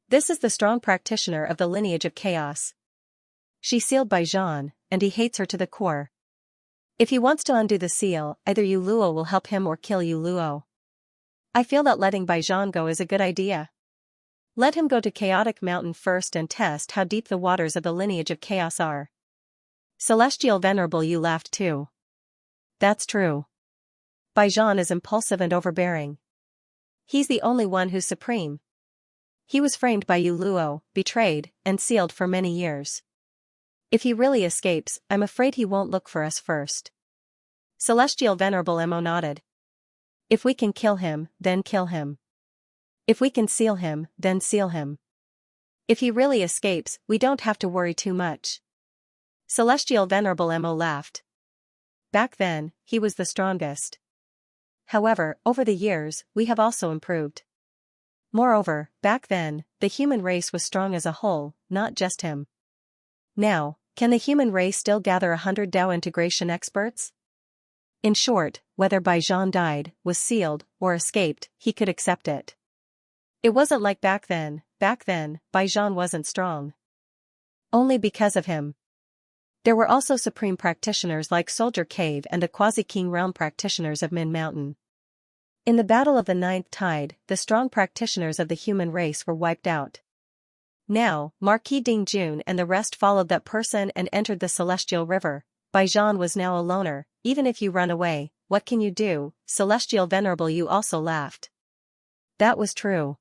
Speaker 1: This is the strong practitioner of the lineage of chaos. She sealed Baijian, and he hates her to the core. If he wants to undo the seal, either Yu Luo will help him or kill Yu Luo. I feel that letting Baijian go is a good idea. Let him go to Chaotic Mountain first and test how deep the waters of the lineage of chaos are." Celestial Venerable Yu laughed too. "That's true. Baijian is impulsive and overbearing. He's the only one who's supreme. He was framed by Yu Luo, betrayed, and sealed for many years. If he really escapes, I'm afraid he won't look for us first. Celestial Venerable Mo nodded. If we can kill him, then kill him. If we can seal him, then seal him. If he really escapes, we don't have to worry too much. Celestial Venerable Mo laughed. Back then, he was the strongest. However, over the years, we have also improved. Moreover, back then, the human race was strong as a whole, not just him. Now, can the human race still gather 100 Dao integration experts? In short, whether Baijan died, was sealed, or escaped, he could accept it. It wasn't like back then, Baijan wasn't strong. Only because of him. There were also supreme practitioners like Soldier Cave and the Quasi-King Realm practitioners of Min Mountain. In the Battle of the Ninth Tide, the strong practitioners of the human race were wiped out. Now, Marquis Dingjun and the rest followed that person and entered the Celestial River. Baijan was now a loner. Even if you run away, what can you do? Celestial Venerable Yu also laughed. That was true.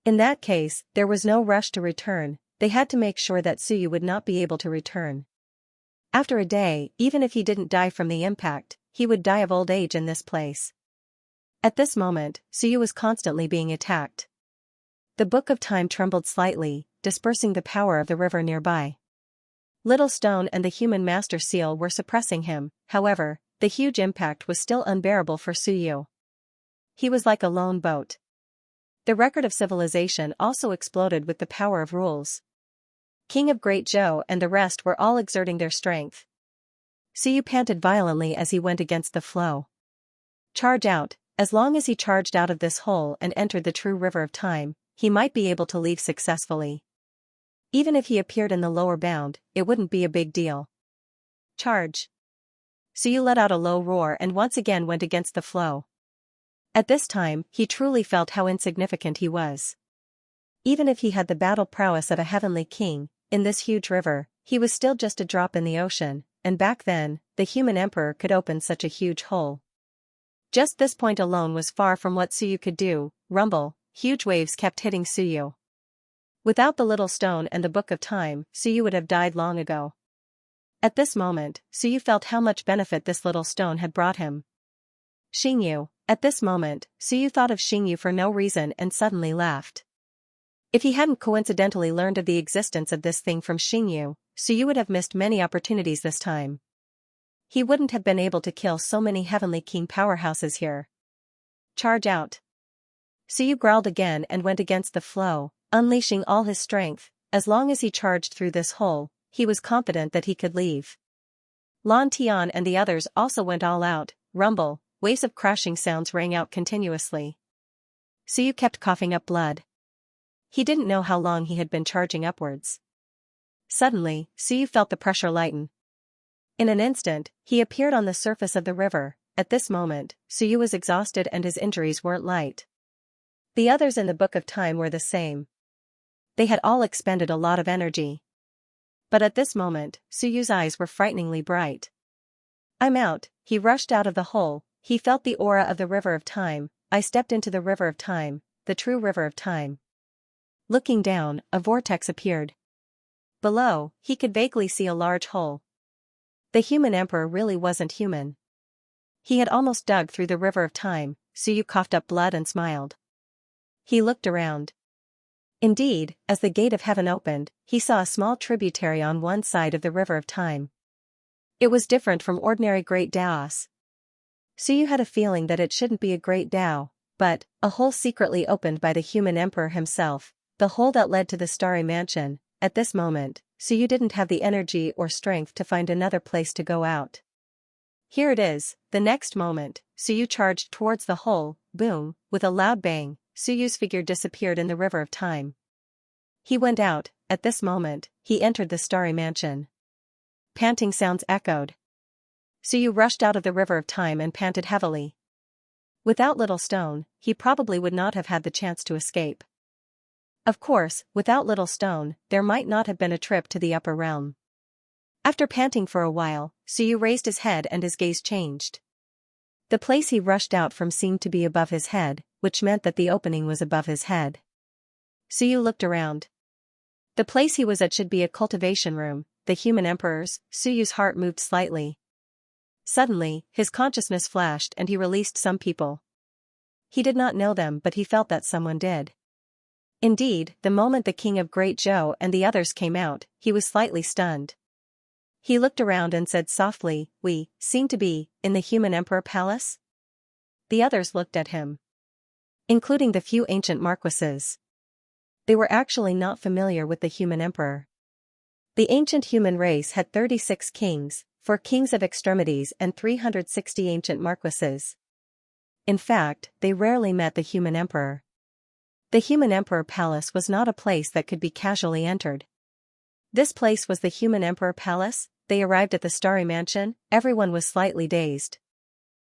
Speaker 1: In that case, there was no rush to return. They had to make sure that Suyu would not be able to return. After a day, even if he didn't die from the impact, he would die of old age in this place. At this moment, Suyu was constantly being attacked. The Book of Time trembled slightly, dispersing the power of the river nearby. Little Stone and the human master seal were suppressing him. However, the huge impact was still unbearable for Suyu. He was like a lone boat. The record of civilization also exploded with the power of rules. King of Great Zhou and the rest were all exerting their strength. Suyu panted violently as he went against the flow. Charge out. As long as he charged out of this hole and entered the true river of time, he might be able to leave successfully. Even if he appeared in the lower bound, it wouldn't be a big deal. Charge. Suyu let out a low roar and once again went against the flow. At this time, he truly felt how insignificant he was. Even if he had the battle prowess of a heavenly king, in this huge river, he was still just a drop in the ocean, and back then, the human emperor could open such a huge hole. Just this point alone was far from what Suyu could do. Rumble, huge waves kept hitting Suyu. Without the little stone and the Book of Time, Suyu would have died long ago. At this moment, Suyu felt how much benefit this little stone had brought him. Xingyu. At this moment, Suyu thought of Xingyu for no reason and suddenly laughed. If he hadn't coincidentally learned of the existence of this thing from Xingyu, Suyu would have missed many opportunities this time. He wouldn't have been able to kill so many heavenly king powerhouses here. Charge out. Suyu growled again and went against the flow, unleashing all his strength. As long as he charged through this hole, he was confident that he could leave. Lan Tian and the others also went all out. Rumble, waves of crashing sounds rang out continuously. Suyu kept coughing up blood. He didn't know how long he had been charging upwards. Suddenly, Suyu felt the pressure lighten. In an instant, he appeared on the surface of the river. At this moment, Suyu was exhausted and his injuries weren't light. The others in the Book of Time were the same. They had all expended a lot of energy. But at this moment, Suyu's eyes were frighteningly bright. I'm out. He rushed out of the hole. He felt the aura of the river of time. I stepped into the river of time, the true river of time. Looking down, a vortex appeared. Below, he could vaguely see a large hole. The human emperor really wasn't human. He had almost dug through the river of time. Suyu coughed up blood and smiled. He looked around. Indeed, as the gate of heaven opened, he saw a small tributary on one side of the river of time. It was different from ordinary great Daos. Suyu had a feeling that it shouldn't be a great Dao, but a hole secretly opened by the human emperor himself, the hole that led to the starry mansion. At this moment, Suyu didn't have the energy or strength to find another place to go out. Here it is. The next moment, Suyu charged towards the hole. Boom, with a loud bang, Suyu's figure disappeared in the river of time. He went out. At this moment, he entered the starry mansion. Panting sounds echoed. Suyu rushed out of the river of time and panted heavily. Without Little Stone, he probably would not have had the chance to escape. Of course, without Little Stone, there might not have been a trip to the upper realm. After panting for a while, Suyu raised his head and his gaze changed. The place he rushed out from seemed to be above his head, which meant that the opening was above his head. Suyu looked around. The place he was at should be a cultivation room. the human emperors, Suyu's heart moved slightly. Suddenly, his consciousness flashed and he released some people. He did not know them, but he felt that someone did. Indeed, the moment the king of Great Zhou and the others came out, he was slightly stunned. He looked around and said softly, "We seem to be in the human emperor palace?" The others looked at him, including the few ancient marquises. They were actually not familiar with the human emperor. The ancient human race had 36 kings, 4 kings of extremities and 360 ancient marquises. In fact, they rarely met the human emperor. The human emperor palace was not a place that could be casually entered. This place was the human emperor palace. They arrived at the starry mansion, everyone was slightly dazed.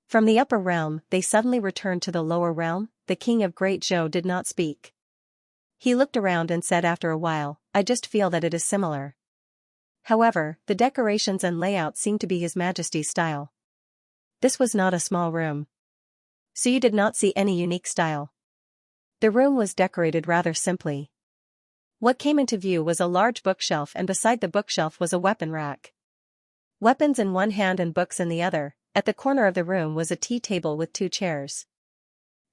Speaker 1: From the upper realm, they suddenly returned to the lower realm. The king of Great Zhou did not speak. He looked around and said after a while, "I just feel that it is similar." However, the decorations and layout seemed to be His Majesty's style. This was not a small room. So you did not see any unique style. The room was decorated rather simply. What came into view was a large bookshelf, and beside the bookshelf was a weapon rack. Weapons in one hand and books in the other. At the corner of the room was a tea table with 2 chairs.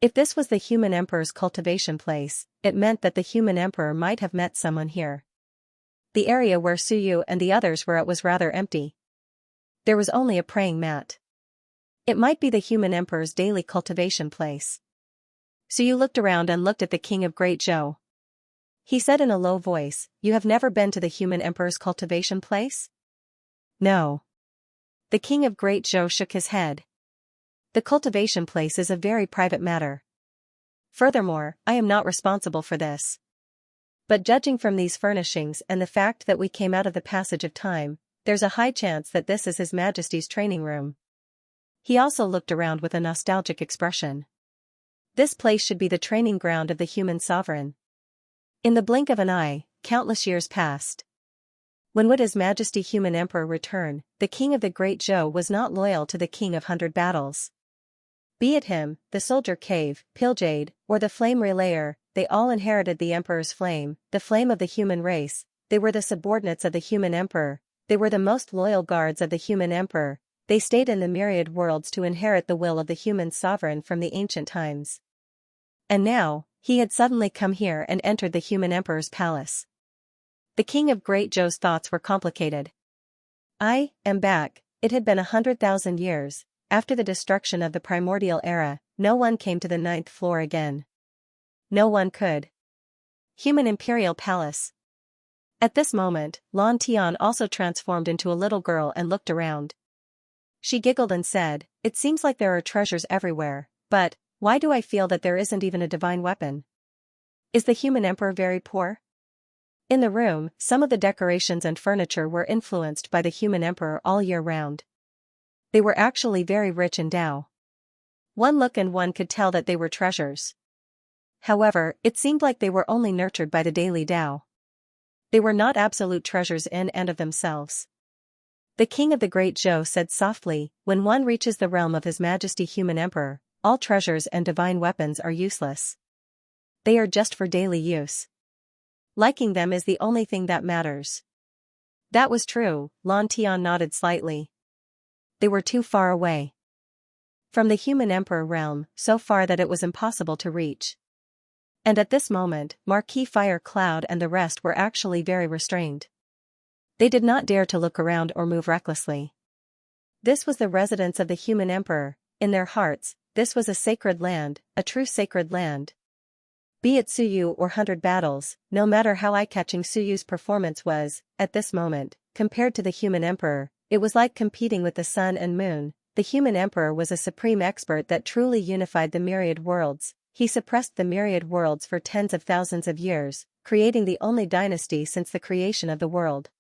Speaker 1: If this was the human emperor's cultivation place, it meant that the human emperor might have met someone here. The area where Suyu and the others were at was rather empty. There was only a praying mat. It might be the human emperor's daily cultivation place. Suyu looked around and looked at the king of Great Zhou. He said in a low voice, "You have never been to the human emperor's cultivation place?" "No." The king of Great Zhou shook his head. "The cultivation place is a very private matter. Furthermore, I am not responsible for this. But judging from these furnishings and the fact that we came out of the passage of time, there's a high chance that this is His Majesty's training room." He also looked around with a nostalgic expression. This place should be the training ground of the human sovereign. In the blink of an eye, countless years passed. When would His Majesty human emperor return? The king of the Great Zhou was not loyal to the king of 100 battles. Be it him, the soldier cave, Piljade, or the flame relayer, they all inherited the emperor's flame, the flame of the human race. They were the subordinates of the human emperor. They were the most loyal guards of the human emperor. They stayed in the myriad worlds to inherit the will of the human sovereign from the ancient times. And now, he had suddenly come here and entered the human emperor's palace. The king of Great Zhou's thoughts were complicated. "I am back." It had been 100,000 years. After the destruction of the primordial era, no one came to the 9th floor again. No one could. Human Imperial Palace. At this moment, Lan Tian also transformed into a little girl and looked around. She giggled and said, "It seems like there are treasures everywhere, but why do I feel that there isn't even a divine weapon? Is the human emperor very poor?" In the room, some of the decorations and furniture were influenced by the human emperor all year round. They were actually very rich in Dao. One look and one could tell that they were treasures. However, it seemed like they were only nurtured by the daily Dao. They were not absolute treasures in and of themselves. The king of the Great Zhou said softly, "When one reaches the realm of His Majesty human emperor, all treasures and divine weapons are useless. They are just for daily use. Liking them is the only thing that matters." That was true. Lan Tian nodded slightly. They were too far away from the human emperor realm, so far that it was impossible to reach. And at this moment, Marquis Fire Cloud and the rest were actually very restrained. They did not dare to look around or move recklessly. This was the residence of the human emperor. In their hearts, this was a sacred land, a true sacred land. Be it Suyu or 100 battles, no matter how eye-catching Suyu's performance was, at this moment, compared to the human emperor, it was like competing with the sun and moon. The human emperor was a supreme expert that truly unified the myriad worlds. He suppressed the myriad worlds for tens of thousands of years, creating the only dynasty since the creation of the world.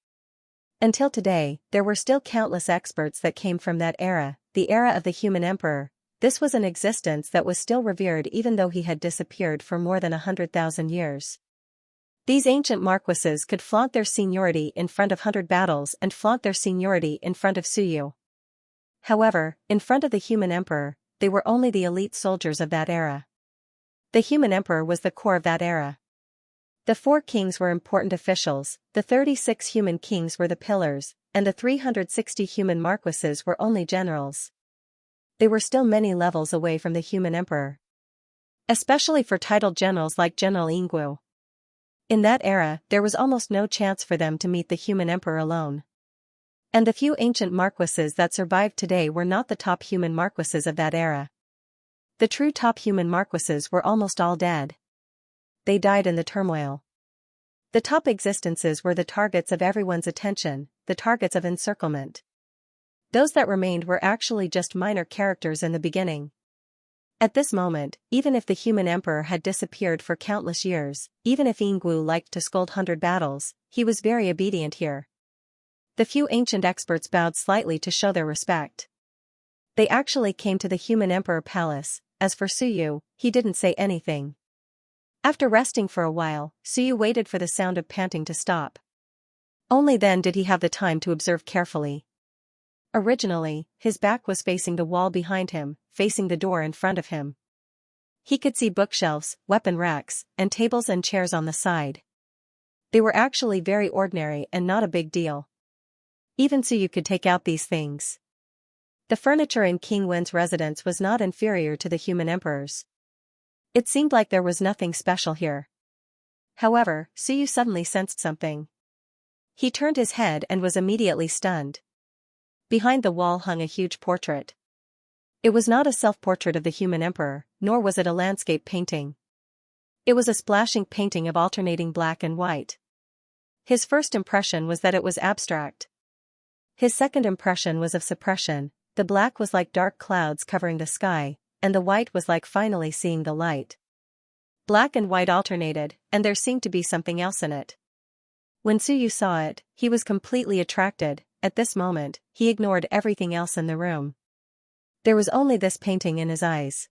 Speaker 1: Until today, there were still countless experts that came from that era, the era of the human emperor. This was an existence that was still revered even though he had disappeared for more than 100,000 years. These ancient marquises could flaunt their seniority in front of 100 battles and flaunt their seniority in front of Suyu. However, in front of the human emperor, they were only the elite soldiers of that era. The human emperor was the core of that era. The 4 kings were important officials, the 36 human kings were the pillars, and the 360 human marquises were only generals. They were still many levels away from the human emperor. Especially for titled generals like General Ingwu. In that era, there was almost no chance for them to meet the human emperor alone. And the few ancient marquises that survived today were not the top human marquises of that era. The true top human marquises were almost all dead. They died in the turmoil. The top existences were the targets of everyone's attention, the targets of encirclement. Those that remained were actually just minor characters in the beginning. At this moment, even if the human emperor had disappeared for countless years, even if Ingwu liked to scold 100 battles, he was very obedient here. The few ancient experts bowed slightly to show their respect. They actually came to the human emperor palace. As for Suyu, he didn't say anything. After resting for a while, Suyu waited for the sound of panting to stop. Only then did he have the time to observe carefully. Originally, his back was facing the wall behind him, facing the door in front of him. He could see bookshelves, weapon racks, and tables and chairs on the side. They were actually very ordinary and not a big deal. Even Suyu could take out these things. The furniture in King Wen's residence was not inferior to the human emperor's. It seemed like there was nothing special here. However, Suyu suddenly sensed something. He turned his head and was immediately stunned. Behind the wall hung a huge portrait. It was not a self-portrait of the human emperor, nor was it a landscape painting. It was a splashing painting of alternating black and white. His first impression was that it was abstract. His second impression was of suppression. The black was like dark clouds covering the sky, and the white was like finally seeing the light. Black and white alternated, and there seemed to be something else in it. When Suyu saw it, he was completely attracted. At this moment, he ignored everything else in the room. There was only this painting in his eyes.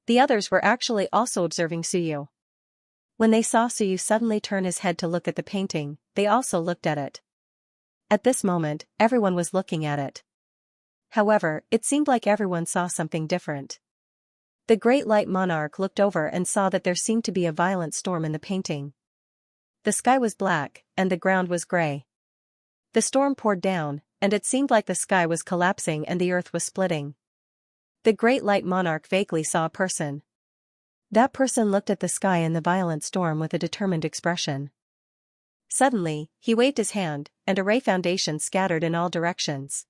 Speaker 1: The others were actually also observing Suyu. When they saw Suyu suddenly turn his head to look at the painting, they also looked at it. At this moment, everyone was looking at it. However, it seemed like everyone saw something different. The great light monarch looked over and saw that there seemed to be a violent storm in the painting. The sky was black, and the ground was gray. The storm poured down, and it seemed like the sky was collapsing and the earth was splitting. The great light monarch vaguely saw a person. That person looked at the sky and the violent storm with a determined expression. Suddenly, he waved his hand, and a ray foundation scattered in all directions.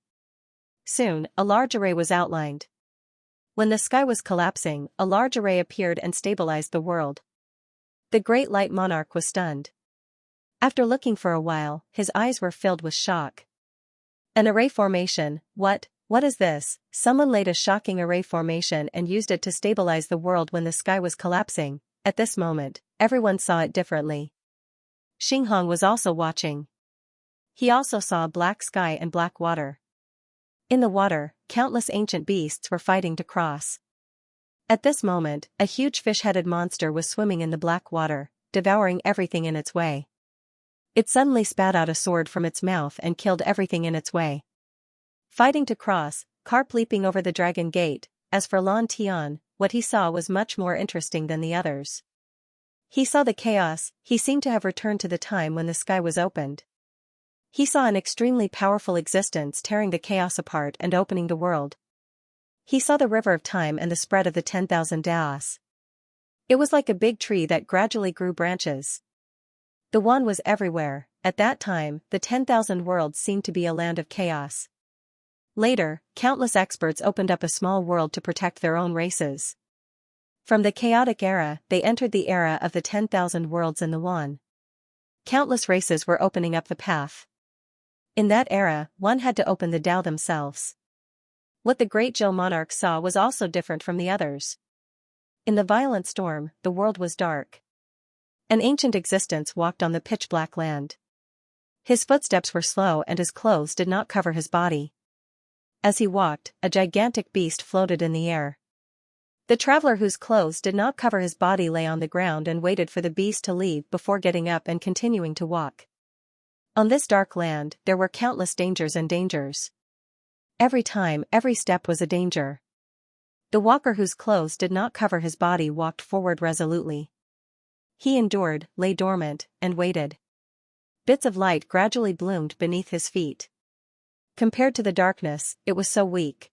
Speaker 1: Soon, a large array was outlined. When the sky was collapsing, a large array appeared and stabilized the world. The great light monarch was stunned. After looking for a while, his eyes were filled with shock. An array formation, what is this? Someone laid a shocking array formation and used it to stabilize the world when the sky was collapsing. At this moment, everyone saw it differently. Xinghong was also watching. He also saw a black sky and black water. In the water, countless ancient beasts were fighting to cross. At this moment, a huge fish-headed monster was swimming in the black water, devouring everything in its way. It suddenly spat out a sword from its mouth and killed everything in its way. Fighting to cross, carp leaping over the dragon gate. As for Lan Tian, what he saw was much more interesting than the others. He saw the chaos. He seemed to have returned to the time when the sky was opened. He saw an extremely powerful existence tearing the chaos apart and opening the world. He saw the river of time and the spread of the 10,000 daos. It was like a big tree that gradually grew branches. The one was everywhere. At that time, the 10,000 worlds seemed to be a land of chaos. Later, countless experts opened up a small world to protect their own races. From the chaotic era, they entered the era of the 10,000 worlds in the one. Countless races were opening up the path. In that era, one had to open the Tao themselves. What the great Zhou monarch saw was also different from the others. In the violent storm, the world was dark. An ancient existence walked on the pitch-black land. His footsteps were slow and his clothes did not cover his body. As he walked, a gigantic beast floated in the air. The traveler whose clothes did not cover his body lay on the ground and waited for the beast to leave before getting up and continuing to walk. On this dark land, there were countless dangers and dangers. Every time, every step was a danger. The walker whose clothes did not cover his body walked forward resolutely. He endured, lay dormant, and waited. Bits of light gradually bloomed beneath his feet. Compared to the darkness, it was so weak.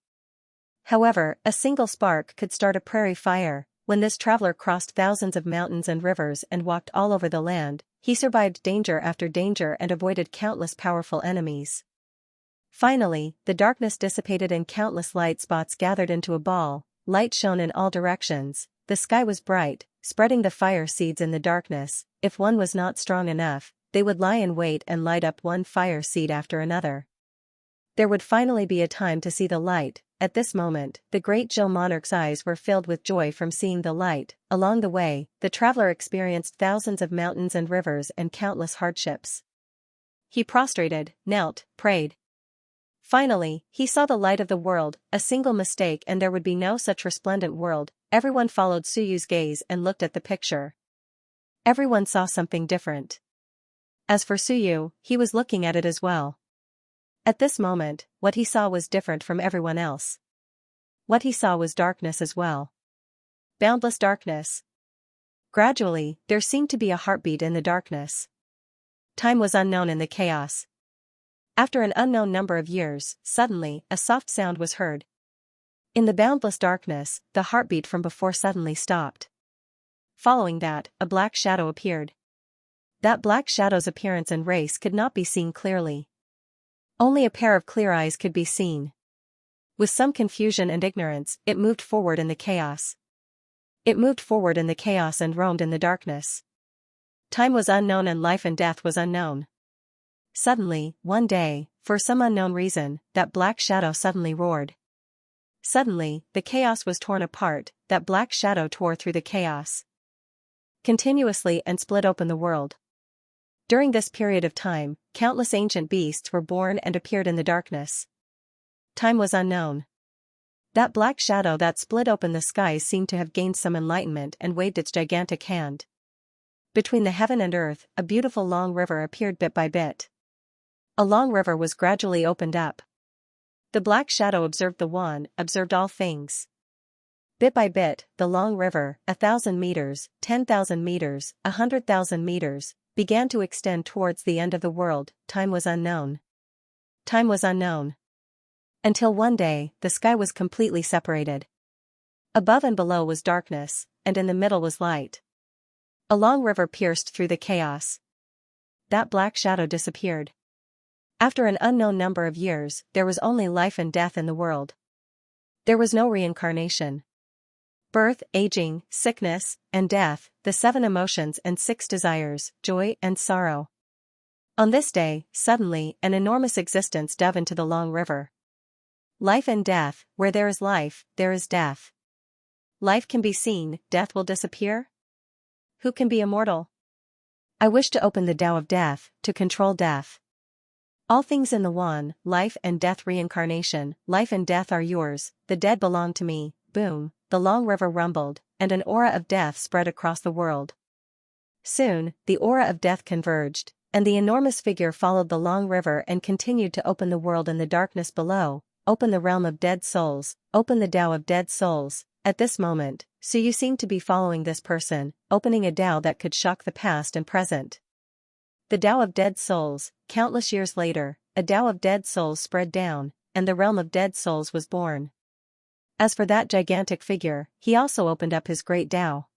Speaker 1: However, a single spark could start a prairie fire. When this traveler crossed thousands of mountains and rivers and walked all over the land, he survived danger after danger and avoided countless powerful enemies. Finally, the darkness dissipated and countless light spots gathered into a ball. Light shone in all directions. The sky was bright, spreading the fire seeds in the darkness. If one was not strong enough, they would lie in wait and light up one fire seed after another. There would finally be a time to see the light. At this moment, the great Zhou monarch's eyes were filled with joy from seeing the light. Along the way, the traveler experienced thousands of mountains and rivers and countless hardships. He prostrated, knelt, prayed. Finally, he saw the light of the world. A single mistake and there would be no such resplendent world. Everyone followed Suyu's gaze and looked at the picture. Everyone saw something different. As for Suyu, he was looking at it as well. At this moment, what he saw was different from everyone else. What he saw was darkness as well. Boundless darkness. Gradually, there seemed to be a heartbeat in the darkness. Time was unknown in the chaos. After an unknown number of years, suddenly, a soft sound was heard. In the boundless darkness, the heartbeat from before suddenly stopped. Following that, a black shadow appeared. That black shadow's appearance and race could not be seen clearly. Only a pair of clear eyes could be seen. With some confusion and ignorance, it moved forward in the chaos. It moved forward in the chaos and roamed in the darkness. Time was unknown and life and death was unknown. Suddenly, one day, for some unknown reason, that black shadow suddenly roared. Suddenly, the chaos was torn apart. That black shadow tore through the chaos continuously and split open the world. During this period of time, countless ancient beasts were born and appeared in the darkness. Time was unknown. That black shadow that split open the skies seemed to have gained some enlightenment and waved its gigantic hand. Between the heaven and earth, a beautiful long river appeared bit by bit. A long river was gradually opened up. The black shadow observed the one, observed all things. Bit by bit, the long river, 1,000 meters, 10,000 meters, 100,000 meters, began to extend towards the end of the world. Time was unknown. Time was unknown. Until one day, the sky was completely separated. Above and below was darkness, and in the middle was light. A long river pierced through the chaos. That black shadow disappeared. After an unknown number of years, there was only life and death in the world. There was no reincarnation. Birth, aging, sickness, and death, the 7 emotions and 6 desires, joy and sorrow. On this day, suddenly, an enormous existence dove into the long river. Life and death, where there is life, there is death. Life can be seen, death will disappear? Who can be immortal? I wish to open the Tao of death, to control death. All things in the one, life and death reincarnation, life and death are yours, the dead belong to me. Boom, the long river rumbled, and an aura of death spread across the world. Soon, the aura of death converged, and the enormous figure followed the long river and continued to open the world in the darkness below, open the realm of dead souls, open the Tao of dead souls. At this moment, Suyu seemed to be following this person, opening a Tao that could shock the past and present. The Tao of dead souls. Countless years later, a Tao of dead souls spread down, and the realm of dead souls was born. As for that gigantic figure, he also opened up his great Tao.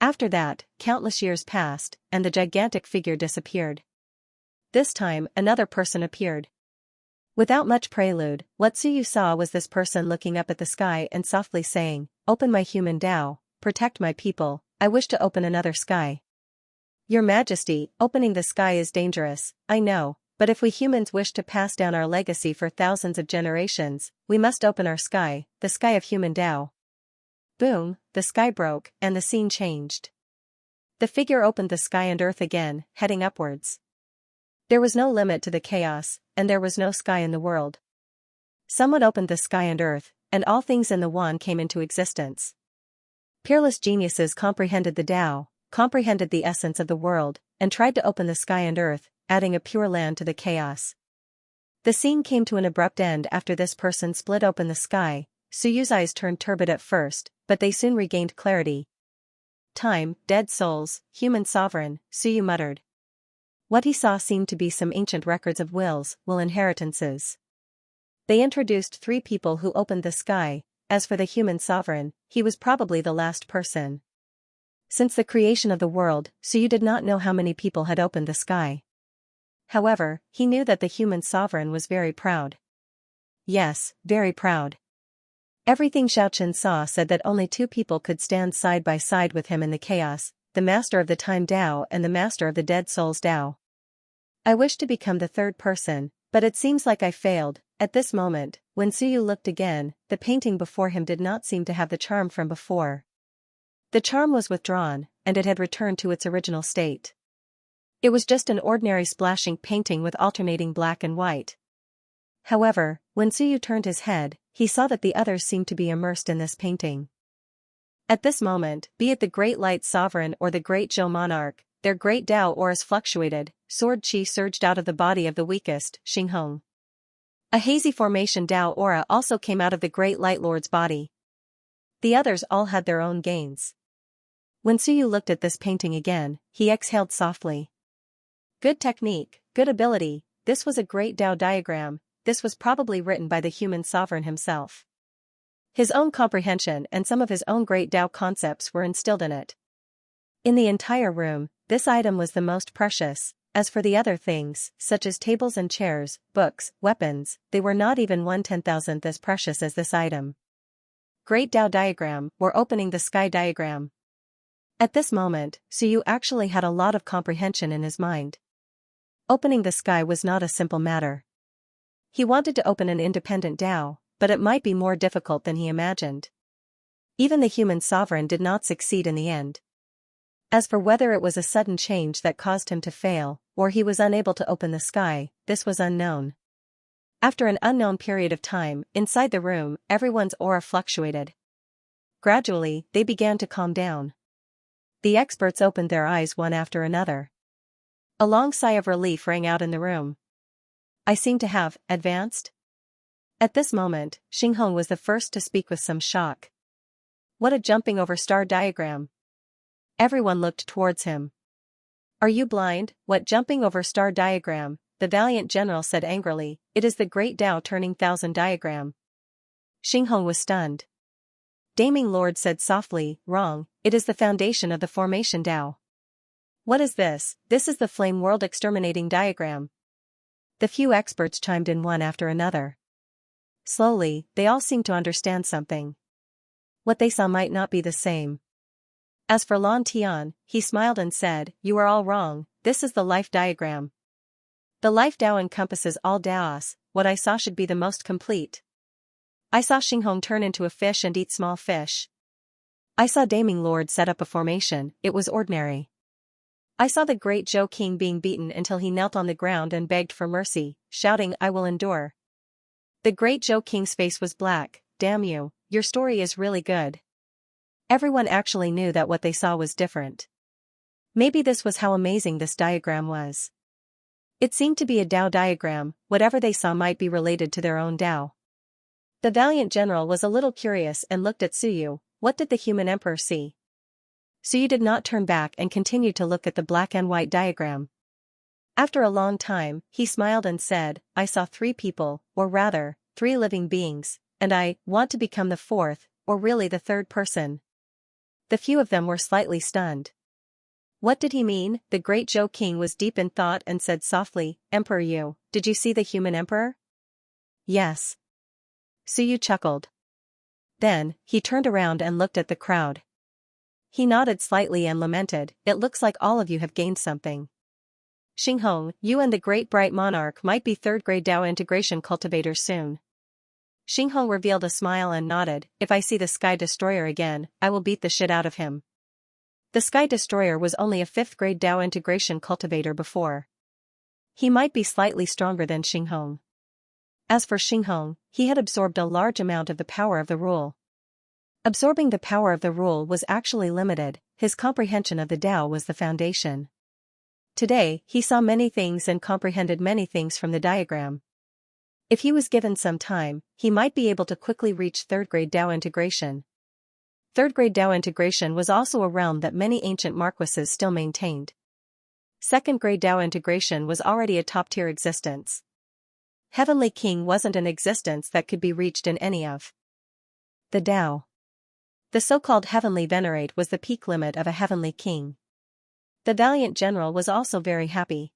Speaker 1: After that, countless years passed, and the gigantic figure disappeared. This time, another person appeared. Without much prelude, what Suyu saw was this person looking up at the sky and softly saying, "Open my human Tao, protect my people, I wish to open another sky." Your Majesty, opening the sky is dangerous, I know, but if we humans wish to pass down our legacy for thousands of generations, we must open our sky, the sky of human Tao. Boom, the sky broke, and the scene changed. The figure opened the sky and earth again, heading upwards. There was no limit to the chaos, and there was no sky in the world. Someone opened the sky and earth, and all things in the one came into existence. Peerless geniuses comprehended the Tao, comprehended the essence of the world, and tried to open the sky and earth, adding a pure land to the chaos. The scene came to an abrupt end after this person split open the sky. Suyu's eyes turned turbid at first, but they soon regained clarity. Time, dead souls, human sovereign, Suyu muttered. What he saw seemed to be some ancient records of will inheritances. They introduced 3 people who opened the sky. As for the human sovereign, he was probably the last person. Since the creation of the world, Suyu did not know how many people had opened the sky. However, he knew that the human sovereign was very proud. Yes, very proud. Everything Xianxia said that only 2 people could stand side by side with him in the chaos, the master of the time Tao and the master of the dead souls Tao. I wish to become the 3rd person, but it seems like I failed. At this moment, when Suyu looked again, the painting before him did not seem to have the charm from before. The charm was withdrawn, and it had returned to its original state. It was just an ordinary splashing painting with alternating black and white. However, when Suyu turned his head, he saw that the others seemed to be immersed in this painting. At this moment, be it the great light sovereign or the great Zhou monarch, their great Tao auras fluctuated, sword chi surged out of the body of the weakest, Xinghong. A hazy formation Tao aura also came out of the great light lord's body. The others all had their own gains. When Suyu looked at this painting again, he exhaled softly. Good technique, good ability, this was a great Tao diagram, this was probably written by the human sovereign himself. His own comprehension and some of his own great Tao concepts were instilled in it. In the entire room, this item was the most precious. As for the other things, such as tables and chairs, books, weapons, they were not even 1/10,000th as precious as this item. Great Tao diagram, or opening the sky diagram. At this moment, Suyu actually had a lot of comprehension in his mind. Opening the sky was not a simple matter. He wanted to open an independent Tao, but it might be more difficult than he imagined. Even the human sovereign did not succeed in the end. As for whether it was a sudden change that caused him to fail, or he was unable to open the sky, this was unknown. After an unknown period of time, inside the room, everyone's aura fluctuated. Gradually, they began to calm down. The experts opened their eyes one after another. A long sigh of relief rang out in the room. I seem to have advanced? At this moment, Xinghong was the first to speak with some shock. What a jumping over star diagram! Everyone looked towards him. Are you blind? What jumping over star diagram? The valiant general said angrily. It is the great Tao turning 1,000 diagram. Xinghong was stunned. Daming Lord said softly, wrong, it is the foundation of the formation Tao. What is this? This is the flame world exterminating diagram. The few experts chimed in one after another. Slowly, they all seemed to understand something. What they saw might not be the same. As for Lan Tian, he smiled and said, you are all wrong, this is the life diagram. The life Tao encompasses all Taos, what I saw should be the most complete. I saw Xinghong turn into a fish and eat small fish. I saw Daming Lord set up a formation, it was ordinary. I saw the great Zhou King being beaten until he knelt on the ground and begged for mercy, shouting I will endure. The great Zhou King's face was black, damn you, your story is really good. Everyone actually knew that what they saw was different. Maybe this was how amazing this diagram was. It seemed to be a Tao diagram, whatever they saw might be related to their own Tao. The valiant general was a little curious and looked at Suyu. What did the human emperor see? Suyu did not turn back and continued to look at the black and white diagram. After a long time, he smiled and said, I saw 3 people, or rather, 3 living beings, and I want to become the 4th, or really the 3rd person. The few of them were slightly stunned. What did he mean? The great Zhou King was deep in thought and said softly, Emperor did you see the human emperor? Yes. Suyu chuckled. Then, he turned around and looked at the crowd. He nodded slightly and lamented, it looks like all of you have gained something. Xinghong, you and the great bright monarch might be 3rd grade Tao integration cultivators soon. Xinghong revealed a smile and nodded, if I see the Sky Destroyer again, I will beat the shit out of him. The Sky Destroyer was only a 5th grade Tao integration cultivator before. He might be slightly stronger than Xinghong. As for Xinghong, he had absorbed a large amount of the power of the rule. Absorbing the power of the rule was actually limited, his comprehension of the Tao was the foundation. Today, he saw many things and comprehended many things from the diagram. If he was given some time, he might be able to quickly reach 3rd grade Tao integration. Third-grade Dao integration was also a realm that many ancient marquises still maintained. Second-grade Dao integration was already a top-tier existence. Heavenly King wasn't an existence that could be reached in any of the Dao. The so-called Heavenly Venerate was the peak limit of a Heavenly King. The valiant general was also very happy.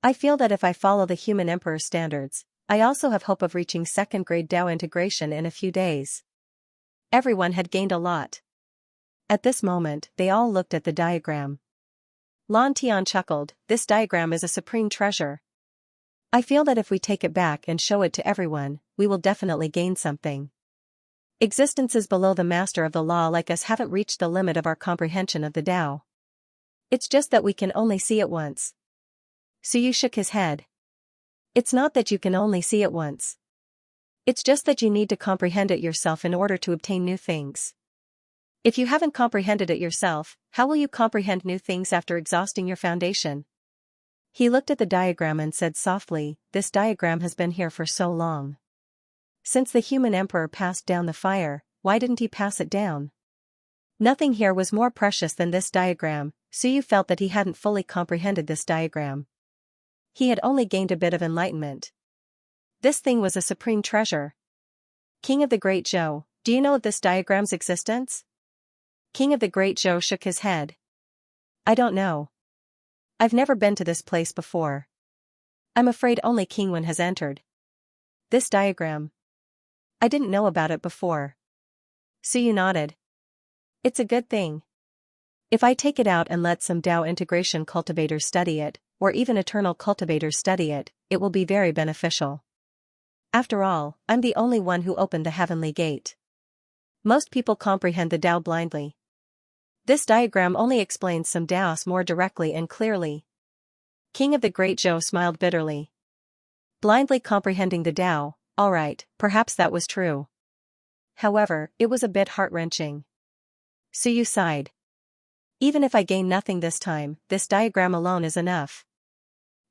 Speaker 1: I feel that if I follow the human emperor's standards, I also have hope of reaching second-grade Dao integration in a few days. Everyone had gained a lot. At this moment, they all looked at the diagram. Lan Tian chuckled, "This diagram is a supreme treasure. I feel that if we take it back and show it to everyone, we will definitely gain something. Existences below the master of the law like us haven't reached the limit of our comprehension of the Tao. It's just that we can only see it once." Suyu shook his head. It's not that you can only see it once. It's just that you need to comprehend it yourself in order to obtain new things. If you haven't comprehended it yourself, how will you comprehend new things after exhausting your foundation? He looked at the diagram and said softly, "This diagram has been here for so long. Since the human emperor passed down the fire, why didn't he pass it down?" Nothing here was more precious than this diagram. Suyu felt that he hadn't fully comprehended this diagram. He had only gained a bit of enlightenment. This thing was a supreme treasure. King of the Great Zhou, do you know of this diagram's existence? King of the Great Zhou shook his head. I don't know. I've never been to this place before. I'm afraid only King Wen has entered. This diagram. I didn't know about it before. Suyu nodded. It's a good thing. If I take it out and let some Dao integration cultivators study it, or even eternal cultivators study it, it will be very beneficial. After all, I'm the only one who opened the heavenly gate. Most people comprehend the Dao blindly. This diagram only explains some Daos more directly and clearly. King of the Great Zhou smiled bitterly. Blindly comprehending the Dao, all right, perhaps that was true. However, it was a bit heart-wrenching. Suyu sighed. Even if I gain nothing this time, this diagram alone is enough.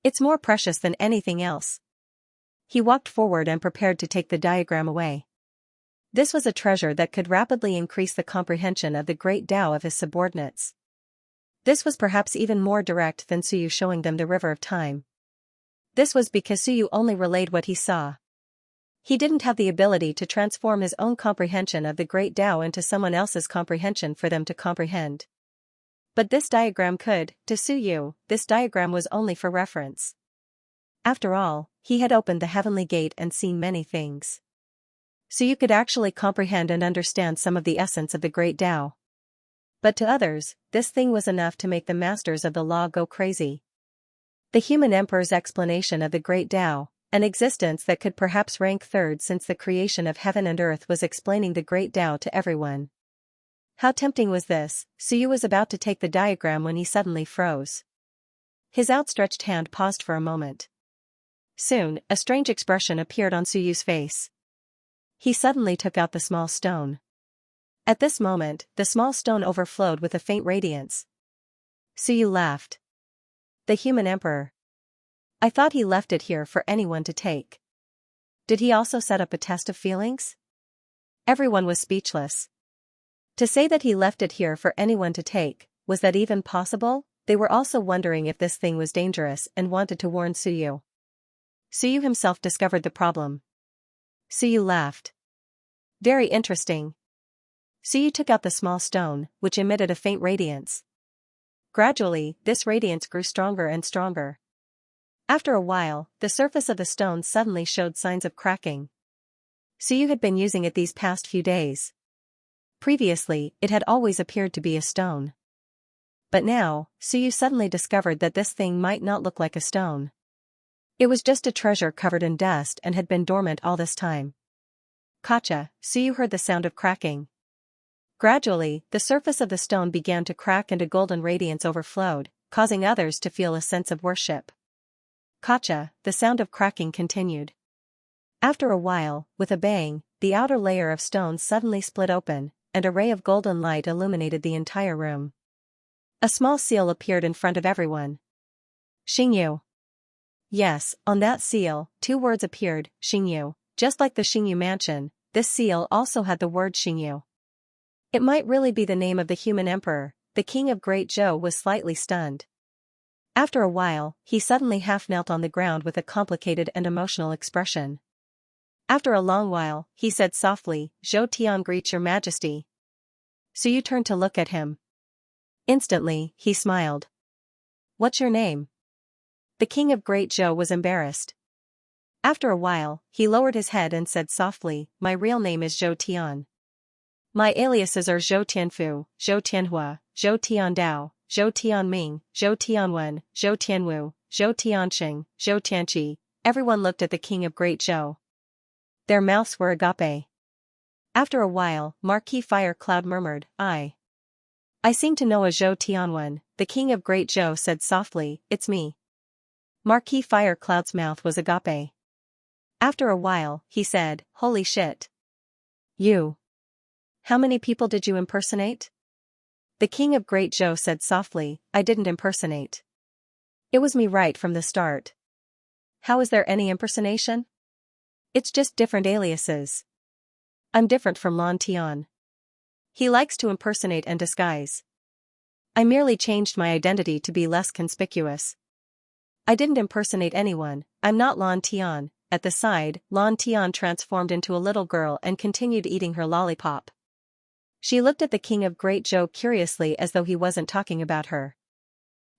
Speaker 1: It's more precious than anything else. He walked forward and prepared to take the diagram away. This was a treasure that could rapidly increase the comprehension of the great Tao of his subordinates. This was perhaps even more direct than Suyu showing them the river of time. This was because Suyu only relayed what he saw. He didn't have the ability to transform his own comprehension of the great Tao into someone else's comprehension for them to comprehend. But this diagram could. To Suyu, this diagram was only for reference. After all, he had opened the heavenly gate and seen many things. Suyu could actually comprehend and understand some of the essence of the great Tao. But to others, this thing was enough to make the masters of the law go crazy. The human emperor's explanation of the great Tao, an existence that could perhaps rank third since the creation of heaven and earth, was explaining the great Tao to everyone. How tempting was this? Suyu was about to take the diagram when he suddenly froze. His outstretched hand paused for a moment. Soon, a strange expression appeared on Suyu's face. He suddenly took out the small stone. At this moment, the small stone overflowed with a faint radiance. Suyu laughed. The human emperor. I thought he left it here for anyone to take. Did he also set up a test of feelings? Everyone was speechless. To say that he left it here for anyone to take, was that even possible? They were also wondering if this thing was dangerous and wanted to warn Suyu. Suyu himself discovered the problem. Suyu laughed. Very interesting. Suyu took out the small stone, which emitted a faint radiance. Gradually, this radiance grew stronger and stronger. After a while, the surface of the stone suddenly showed signs of cracking. Suyu had been using it these past few days. Previously, it had always appeared to be a stone. But now, Suyu suddenly discovered that this thing might not look like a stone. It was just a treasure covered in dust and had been dormant all this time. Gotcha, Suyu heard the sound of cracking. Gradually, the surface of the stone began to crack and a golden radiance overflowed, causing others to feel a sense of worship. Gotcha, the sound of cracking continued. After a while, with a bang, the outer layer of stone suddenly split open, and a ray of golden light illuminated the entire room. A small seal appeared in front of everyone. Xingyu. Yes, on that seal, 2 words appeared, Xingyu. Just like the Xingyu mansion, this seal also had the word Xingyu. It might really be the name of the human emperor. The king of Great Zhou was slightly stunned. After a while, he suddenly half knelt on the ground with a complicated and emotional expression. After a long while, he said softly, "Zhou Tian greets your majesty." So you turned to look at him. Instantly, he smiled. "What's your name?" The king of Great Zhou was embarrassed. After a while, he lowered his head and said softly, "My real name is Zhou Tian. My aliases are Zhou Tianfu, Zhou Tianhua, Zhou Tiandao, Zhou Tianming, Zhou Tianwen, Zhou Tianwu, Zhou Tianxing, Zhou Tianqi." Everyone looked at the king of Great Zhou. Their mouths were agape. After a while, Marquis Fire Cloud murmured, I seem to know a Zhou Tianwen." The king of Great Zhou said softly, "It's me." Marquis Fire Cloud's mouth was agape. After a while, he said, "Holy shit. You. How many people did you impersonate?" The king of Great Zhou said softly, "I didn't impersonate. It was me right from the start." "How is there any impersonation?" "It's just different aliases. I'm different from Lan Tian. He likes to impersonate and disguise. I merely changed my identity to be less conspicuous. I didn't impersonate anyone. I'm not Lan Tian." At the side, Lan Tian transformed into a little girl and continued eating her lollipop. She looked at the king of Great Zhou curiously as though he wasn't talking about her.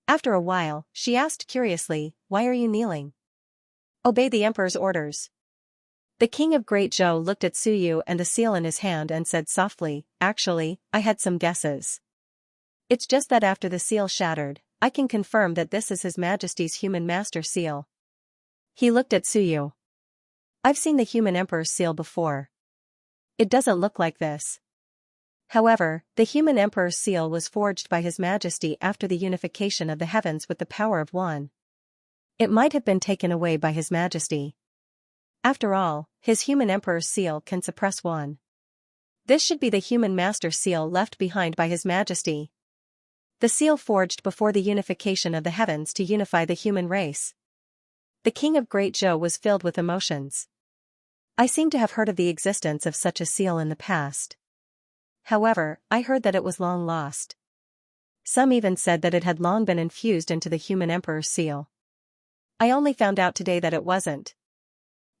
Speaker 1: After a while, she asked curiously, "Why are you kneeling?" "Obey the emperor's orders." The king of Great Zhou looked at Suyu and the seal in his hand and said softly, "Actually, I had some guesses. It's just that after the seal shattered, I can confirm that this is His Majesty's human master seal." He looked at Suyu. "I've seen the human emperor's seal before. It doesn't look like this." However, the human emperor's seal was forged by His Majesty after the unification of the heavens with the power of one. It might have been taken away by His Majesty. After all, his human emperor's seal can suppress one. This should be the human master seal left behind by His Majesty. The seal forged before the unification of the heavens to unify the human race. The king of Great Zhou was filled with emotions. "I seem to have heard of the existence of such a seal in the past. However, I heard that it was long lost. Some even said that it had long been infused into the human emperor's seal. I only found out today that it wasn't.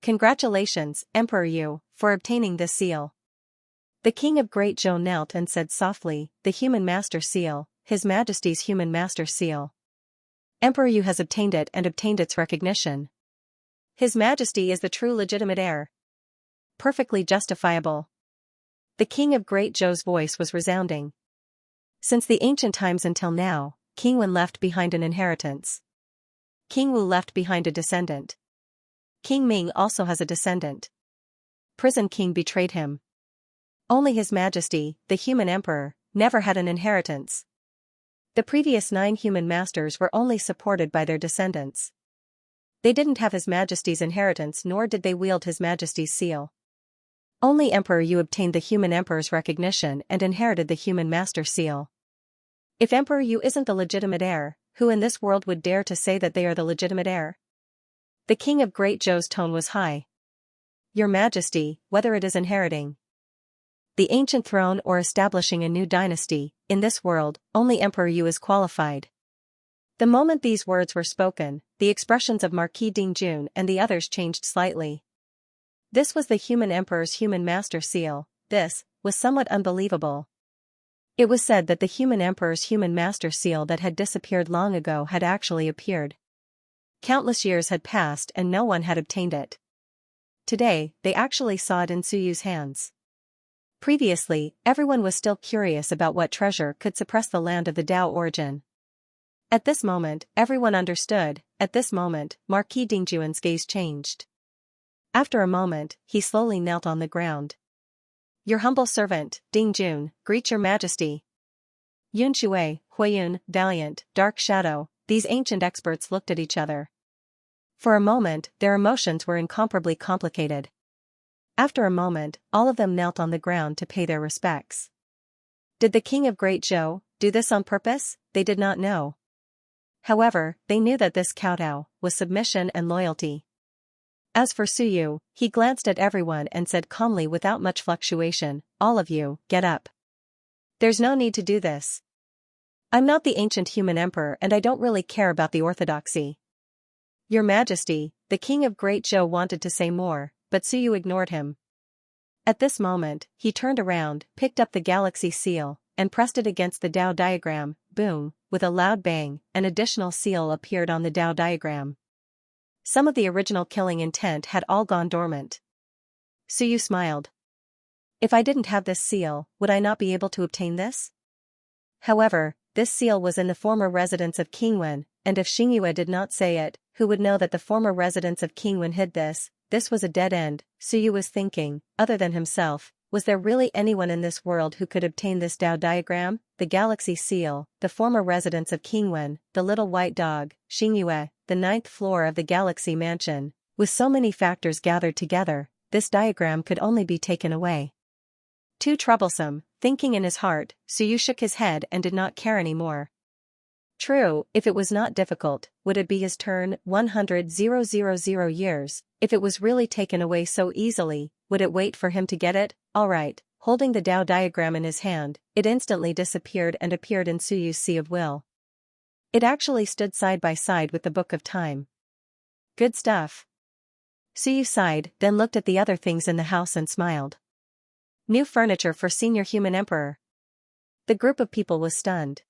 Speaker 1: Congratulations, Emperor Yu, for obtaining this seal." The king of Great Zhou knelt and said softly, "The human master seal, His Majesty's human master seal. Emperor Yu has obtained it and obtained its recognition. His Majesty is the true legitimate heir. Perfectly justifiable." The king of Great Zhou's voice was resounding. Since the ancient times until now, King Wen left behind an inheritance. King Wu left behind a descendant. King Ming also has a descendant. Prison King betrayed him. Only His Majesty, the human emperor, never had an inheritance. The previous 9 human masters were only supported by their descendants. They didn't have His Majesty's inheritance nor did they wield His Majesty's seal. Only Emperor Yu obtained the human emperor's recognition and inherited the human master seal. If Emperor Yu isn't the legitimate heir, who in this world would dare to say that they are the legitimate heir? The king of Great Zhou's tone was high. "Your Majesty, whether it is inheriting the ancient throne or establishing a new dynasty, in this world, only Emperor Yu is qualified." The moment these words were spoken, the expressions of Marquis Dingjun and the others changed slightly. This was the human emperor's human master seal. This was somewhat unbelievable. It was said that the human emperor's human master seal that had disappeared long ago had actually appeared. Countless years had passed and no one had obtained it. Today, they actually saw it in Suyu's hands. Previously, everyone was still curious about what treasure could suppress the land of the Dao origin. At this moment, everyone understood. At this moment, Marquis Dingjuan's gaze changed. After a moment, he slowly knelt on the ground. "Your humble servant, Dingjun, greet your Majesty." Yun Shui, Huiyun, Valiant, Dark Shadow, these ancient experts looked at each other. For a moment, their emotions were incomparably complicated. After a moment, all of them knelt on the ground to pay their respects. Did the king of Great Zhou do this on purpose? They did not know. However, they knew that this kowtow was submission and loyalty. As for Suyu, he glanced at everyone and said calmly without much fluctuation, "All of you, get up." There's no need to do this. I'm not the ancient human emperor and I don't really care about the orthodoxy. Your Majesty, the king of Great Zhou wanted to say more, but Suyu ignored him. At this moment, he turned around, picked up the galaxy seal, and pressed it against the Dao diagram. Boom, with a loud bang, an additional seal appeared on the Dao diagram. Some of the original killing intent had all gone dormant. Suyu smiled. If I didn't have this seal, would I not be able to obtain this? However, this seal was in the former residence of King Wen, and if Xianxia did not say it, who would know that the former residence of King Wen hid this? This was a dead end, Suyu was thinking, other than himself. Was there really anyone in this world who could obtain this Dao diagram, the galaxy seal, the former residence of King Wen, the little white dog, Xianxia, the 9th floor of the galaxy mansion? With so many factors gathered together, this diagram could only be taken away. Too troublesome, thinking in his heart, Suyu shook his head and did not care anymore. True, if it was not difficult, would it be his turn? 100,000 years. If it was really taken away so easily, would it wait for him to get it? Alright, holding the Dao diagram in his hand, it instantly disappeared and appeared in Suyu's Sea of Will. It actually stood side by side with the Book of Time. Good stuff. Suyu sighed, then looked at the other things in the house and smiled. New furniture for Senior Human Emperor. The group of people was stunned.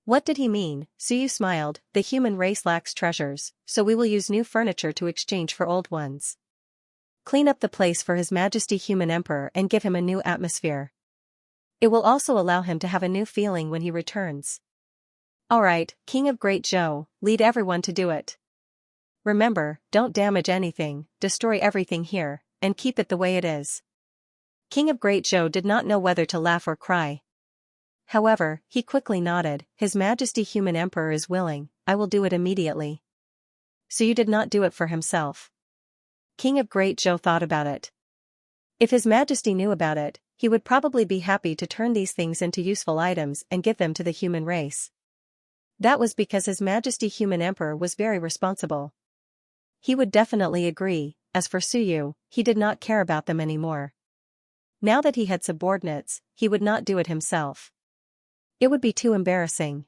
Speaker 1: What did he mean? Suyu smiled. The human race lacks treasures, so we will use new furniture to exchange for old ones. Clean up the place for His Majesty Human Emperor and give him a new atmosphere. It will also allow him to have a new feeling when he returns. Alright, King of Great Zhou, lead everyone to do it. Remember, don't damage anything, destroy everything here, and keep it the way it is. King of Great Zhou did not know whether to laugh or cry. However, he quickly nodded. His Majesty Human Emperor is willing, I will do it immediately. Suyu did not do it for himself. King of Great Zhou thought about it. If His Majesty knew about it, he would probably be happy to turn these things into useful items and give them to the human race. That was because His Majesty Human Emperor was very responsible. He would definitely agree. As for Suyu, he did not care about them anymore. Now that he had subordinates, he would not do it himself. It would be too embarrassing.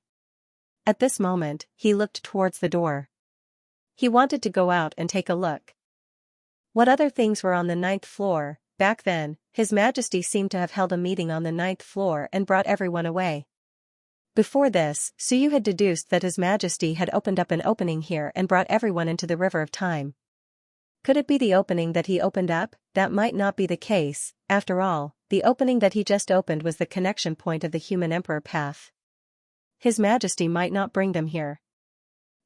Speaker 1: At this moment, he looked towards the door. He wanted to go out and take a look. What other things were on the 9th floor? Back then, His Majesty seemed to have held a meeting on the 9th floor and brought everyone away. Before this, Suyu had deduced that His Majesty had opened up an opening here and brought everyone into the River of Time. Could it be the opening that he opened up? That might not be the case. After all, the opening that he just opened was the connection point of the Human Emperor path. His Majesty might not bring them here.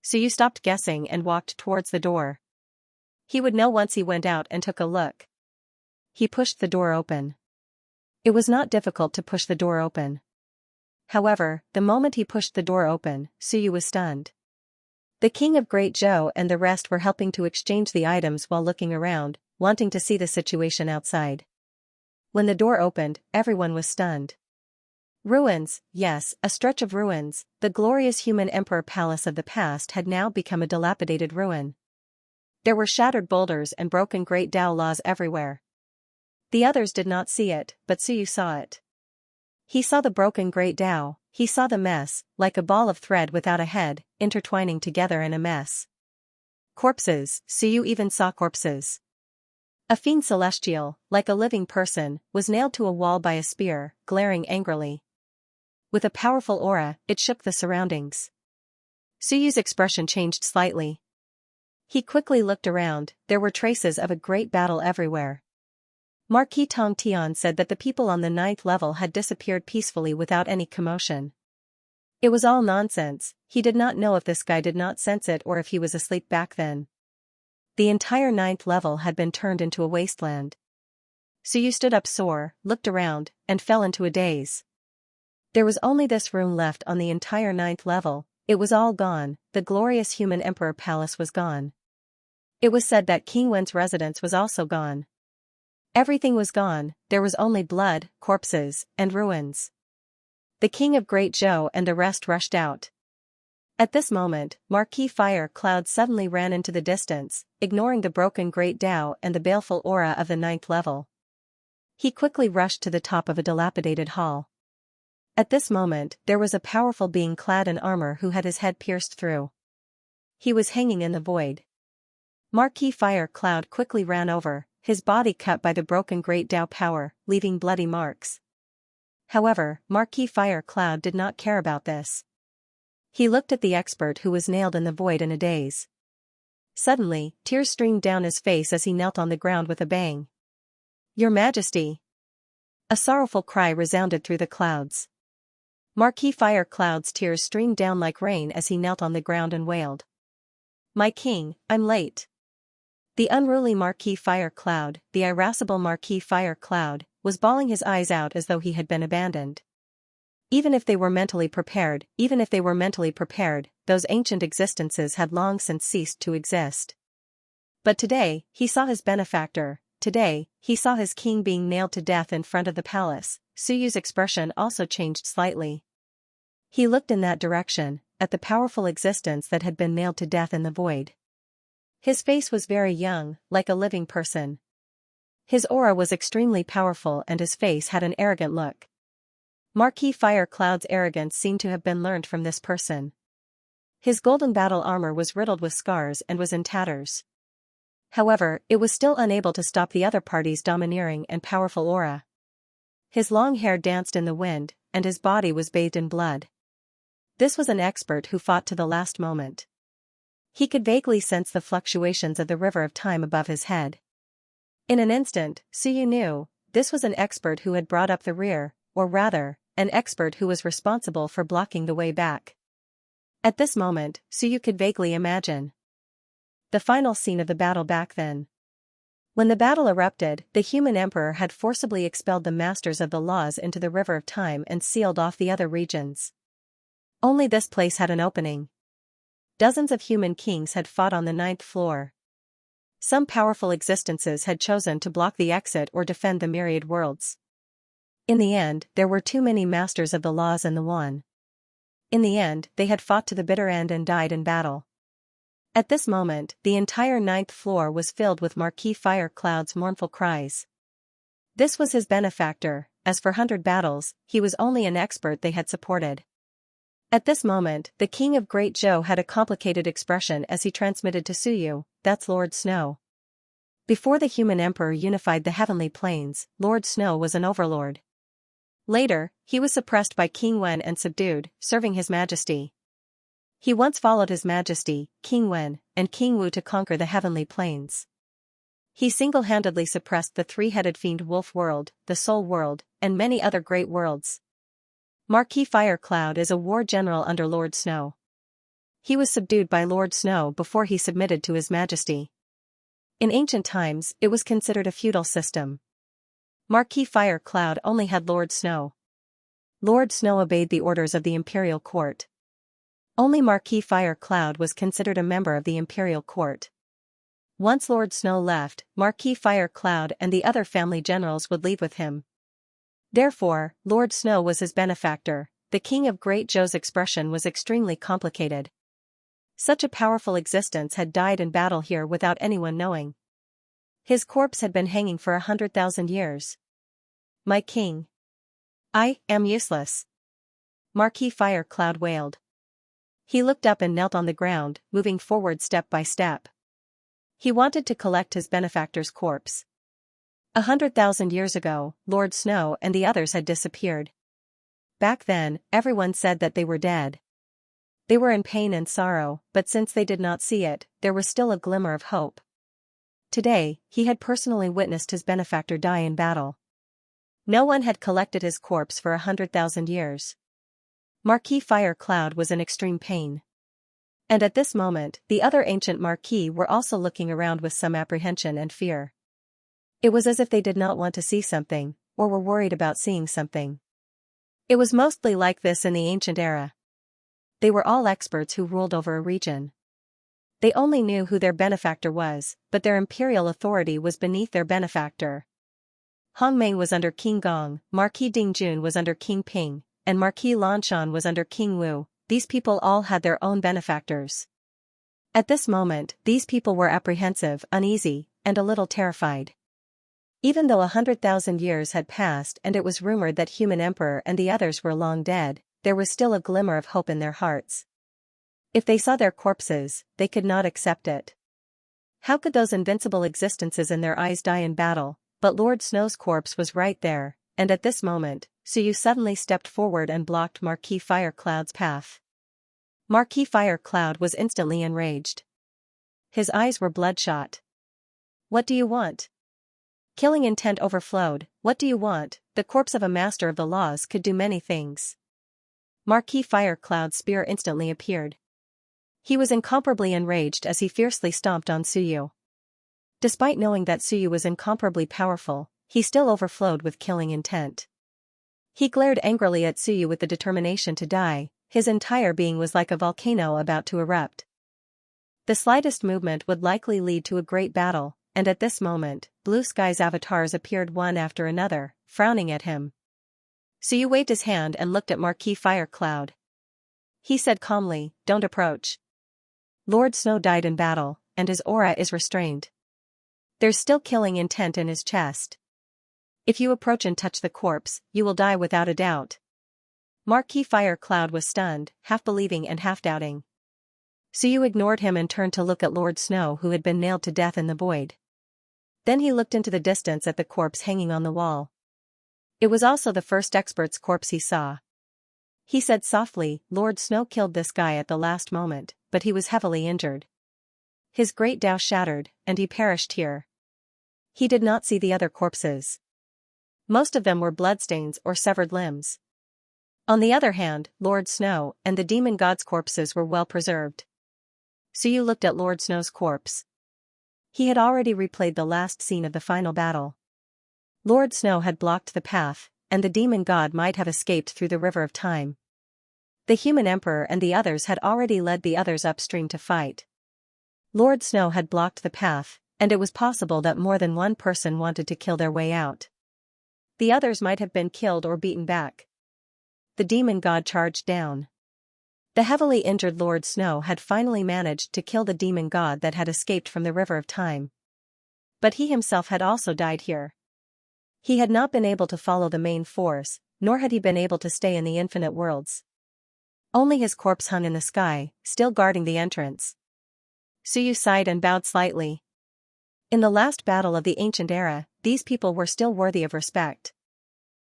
Speaker 1: Suyu stopped guessing and walked towards the door. He would know once he went out and took a look. He pushed the door open. It was not difficult to push the door open. However, the moment he pushed the door open, Suyu was stunned. The King of Great Zhou and the rest were helping to exchange the items while looking around, wanting to see the situation outside. When the door opened, everyone was stunned. Ruins, yes, a stretch of ruins. The glorious Human Emperor Palace of the past had now become a dilapidated ruin. There were shattered boulders and broken great Dao laws everywhere. The others did not see it, but Suyu saw it. He saw the broken great Dao, he saw the mess, like a ball of thread without a head, intertwining together in a mess. Corpses, Suyu even saw corpses. A fiend celestial, like a living person, was nailed to a wall by a spear, glaring angrily. With a powerful aura, it shook the surroundings. Suyu's expression changed slightly. He quickly looked around. There were traces of a great battle everywhere. Marquis Tong Tian said that the people on the 9th level had disappeared peacefully without any commotion. It was all nonsense. He did not know if this guy did not sense it or if he was asleep back then. The entire 9th level had been turned into a wasteland. Suyu stood up sore, looked around, and fell into a daze. There was only this room left on the entire 9th level. It was all gone. The glorious Human Emperor Palace was gone. It was said that King Wen's residence was also gone. Everything was gone. There was only blood, corpses, and ruins. The King of Great Zhou and the rest rushed out. At this moment, Marquis Fire Cloud suddenly ran into the distance, ignoring the broken great Dao and the baleful aura of the 9th level. He quickly rushed to the top of a dilapidated hall. At this moment, there was a powerful being clad in armor who had his head pierced through. He was hanging in the void. Marquis Fire Cloud quickly ran over, his body cut by the broken Great Tao power, leaving bloody marks. However, Marquis Fire Cloud did not care about this. He looked at the expert who was nailed in the void in a daze. Suddenly, tears streamed down his face as he knelt on the ground with a bang. "Your Majesty!" A sorrowful cry resounded through the clouds. Marquis Fire Cloud's tears streamed down like rain as he knelt on the ground and wailed. "My king, I'm late." The unruly Marquis Fire Cloud, the irascible Marquis Fire Cloud, was bawling his eyes out as though he had been abandoned. Even if they were mentally prepared, those ancient existences had long since ceased to exist. But today, he saw his benefactor, today, he saw his king being nailed to death in front of the palace. Suyu's expression also changed slightly. He looked in that direction, at the powerful existence that had been nailed to death in the void. His face was very young, like a living person. His aura was extremely powerful and his face had an arrogant look. Marquis Fire Cloud's arrogance seemed to have been learned from this person. His golden battle armor was riddled with scars and was in tatters. However, it was still unable to stop the other party's domineering and powerful aura. His long hair danced in the wind, and his body was bathed in blood. This was an expert who fought to the last moment. He could vaguely sense the fluctuations of the river of time above his head. In an instant, Suyu knew, this was an expert who had brought up the rear, or rather, an expert who was responsible for blocking the way back. At this moment, Suyu could vaguely imagine the final scene of the battle back then. When the battle erupted, the human emperor had forcibly expelled the masters of the laws into the river of time and sealed off the other regions. Only this place had an opening. Dozens of human kings had fought on the 9th floor. Some powerful existences had chosen to block the exit or defend the myriad worlds. In the end, there were too many masters of the laws in the one. In the end, they had fought to the bitter end and died in battle. At this moment, the entire 9th floor was filled with Marquis Fire Cloud's mournful cries. This was his benefactor. As for 100 battles, he was only an expert they had supported. At this moment, the King of Great Zhou had a complicated expression as he transmitted to Suyu, "That's Lord Snow." Before the human emperor unified the heavenly planes, Lord Snow was an overlord. Later, he was suppressed by King Wen and subdued, serving His Majesty. He once followed His Majesty, King Wen, and King Wu to conquer the heavenly planes. He single-handedly suppressed the three-headed fiend wolf world, the soul world, and many other great worlds. Marquis Fire Cloud is a war general under Lord Snow. He was subdued by Lord Snow before he submitted to His Majesty. In ancient times, it was considered a feudal system. Marquis Fire Cloud only had Lord Snow. Lord Snow obeyed the orders of the imperial court. Only Marquis Fire Cloud was considered a member of the imperial court. Once Lord Snow left, Marquis Fire Cloud and the other family generals would leave with him. Therefore, Lord Snow was his benefactor. The King of Great Zhou's expression was extremely complicated. Such a powerful existence had died in battle here without anyone knowing. His corpse had been hanging for 100,000 years. "My king. I am useless." Marquis Fire Cloud wailed. He looked up and knelt on the ground, moving forward step by step. He wanted to collect his benefactor's corpse. 100,000 years ago, Lord Snow and the others had disappeared. Back then, everyone said that they were dead. They were in pain and sorrow, but since they did not see it, there was still a glimmer of hope. Today, he had personally witnessed his benefactor die in battle. No one had collected his corpse for 100,000 years. Marquis Fire Cloud was in extreme pain. And at this moment, the other ancient Marquis were also looking around with some apprehension and fear. It was as if they did not want to see something, or were worried about seeing something. It was mostly like this in the ancient era. They were all experts who ruled over a region. They only knew who their benefactor was, but their imperial authority was beneath their benefactor. Hongmei was under King Gong, Marquis Dingjun was under King Ping, and Marquis Lanshan was under King Wu. These people all had their own benefactors. At this moment, these people were apprehensive, uneasy, and a little terrified. Even though 100,000 years had passed and it was rumored that human emperor and the others were long dead, there was still a glimmer of hope in their hearts. If they saw their corpses, they could not accept it. How could those invincible existences in their eyes die in battle? But Lord Snow's corpse was right there, and at this moment, Suyu suddenly stepped forward and blocked Marquis Firecloud's path. Marquis Firecloud was instantly enraged. His eyes were bloodshot. "What do you want?" Killing intent overflowed. "What do you want?" The corpse of a master of the laws could do many things. Marquis Firecloud's spear instantly appeared. He was incomparably enraged as he fiercely stomped on Suyu. Despite knowing that Suyu was incomparably powerful, he still overflowed with killing intent. He glared angrily at Suyu with the determination to die. His entire being was like a volcano about to erupt. The slightest movement would likely lead to a great battle, and at this moment, Blue Sky's avatars appeared one after another, frowning at him. Suyu waved his hand and looked at Marquis Firecloud. He said calmly, "Don't approach. Lord Snow died in battle, and his aura is restrained. There's still killing intent in his chest. If you approach and touch the corpse, you will die without a doubt." Marquis Firecloud was stunned, half believing and half doubting. Suyu ignored him and turned to look at Lord Snow, who had been nailed to death in the void. Then he looked into the distance at the corpse hanging on the wall. It was also the first expert's corpse he saw. He said softly, "Lord Snow killed this guy at the last moment, but he was heavily injured. His great Tao shattered, and he perished here." He did not see the other corpses. Most of them were bloodstains or severed limbs. On the other hand, Lord Snow and the demon god's corpses were well preserved. Suyu looked at Lord Snow's corpse. He had already replayed the last scene of the final battle. Lord Snow had blocked the path, and the demon god might have escaped through the river of time. The human emperor and the others had already led the others upstream to fight. Lord Snow had blocked the path, and it was possible that more than one person wanted to kill their way out. The others might have been killed or beaten back. The demon god charged down. The heavily injured Lord Snow had finally managed to kill the demon god that had escaped from the river of time. But he himself had also died here. He had not been able to follow the main force, nor had he been able to stay in the infinite worlds. Only his corpse hung in the sky, still guarding the entrance. Suyu sighed and bowed slightly. In the last battle of the ancient era, these people were still worthy of respect.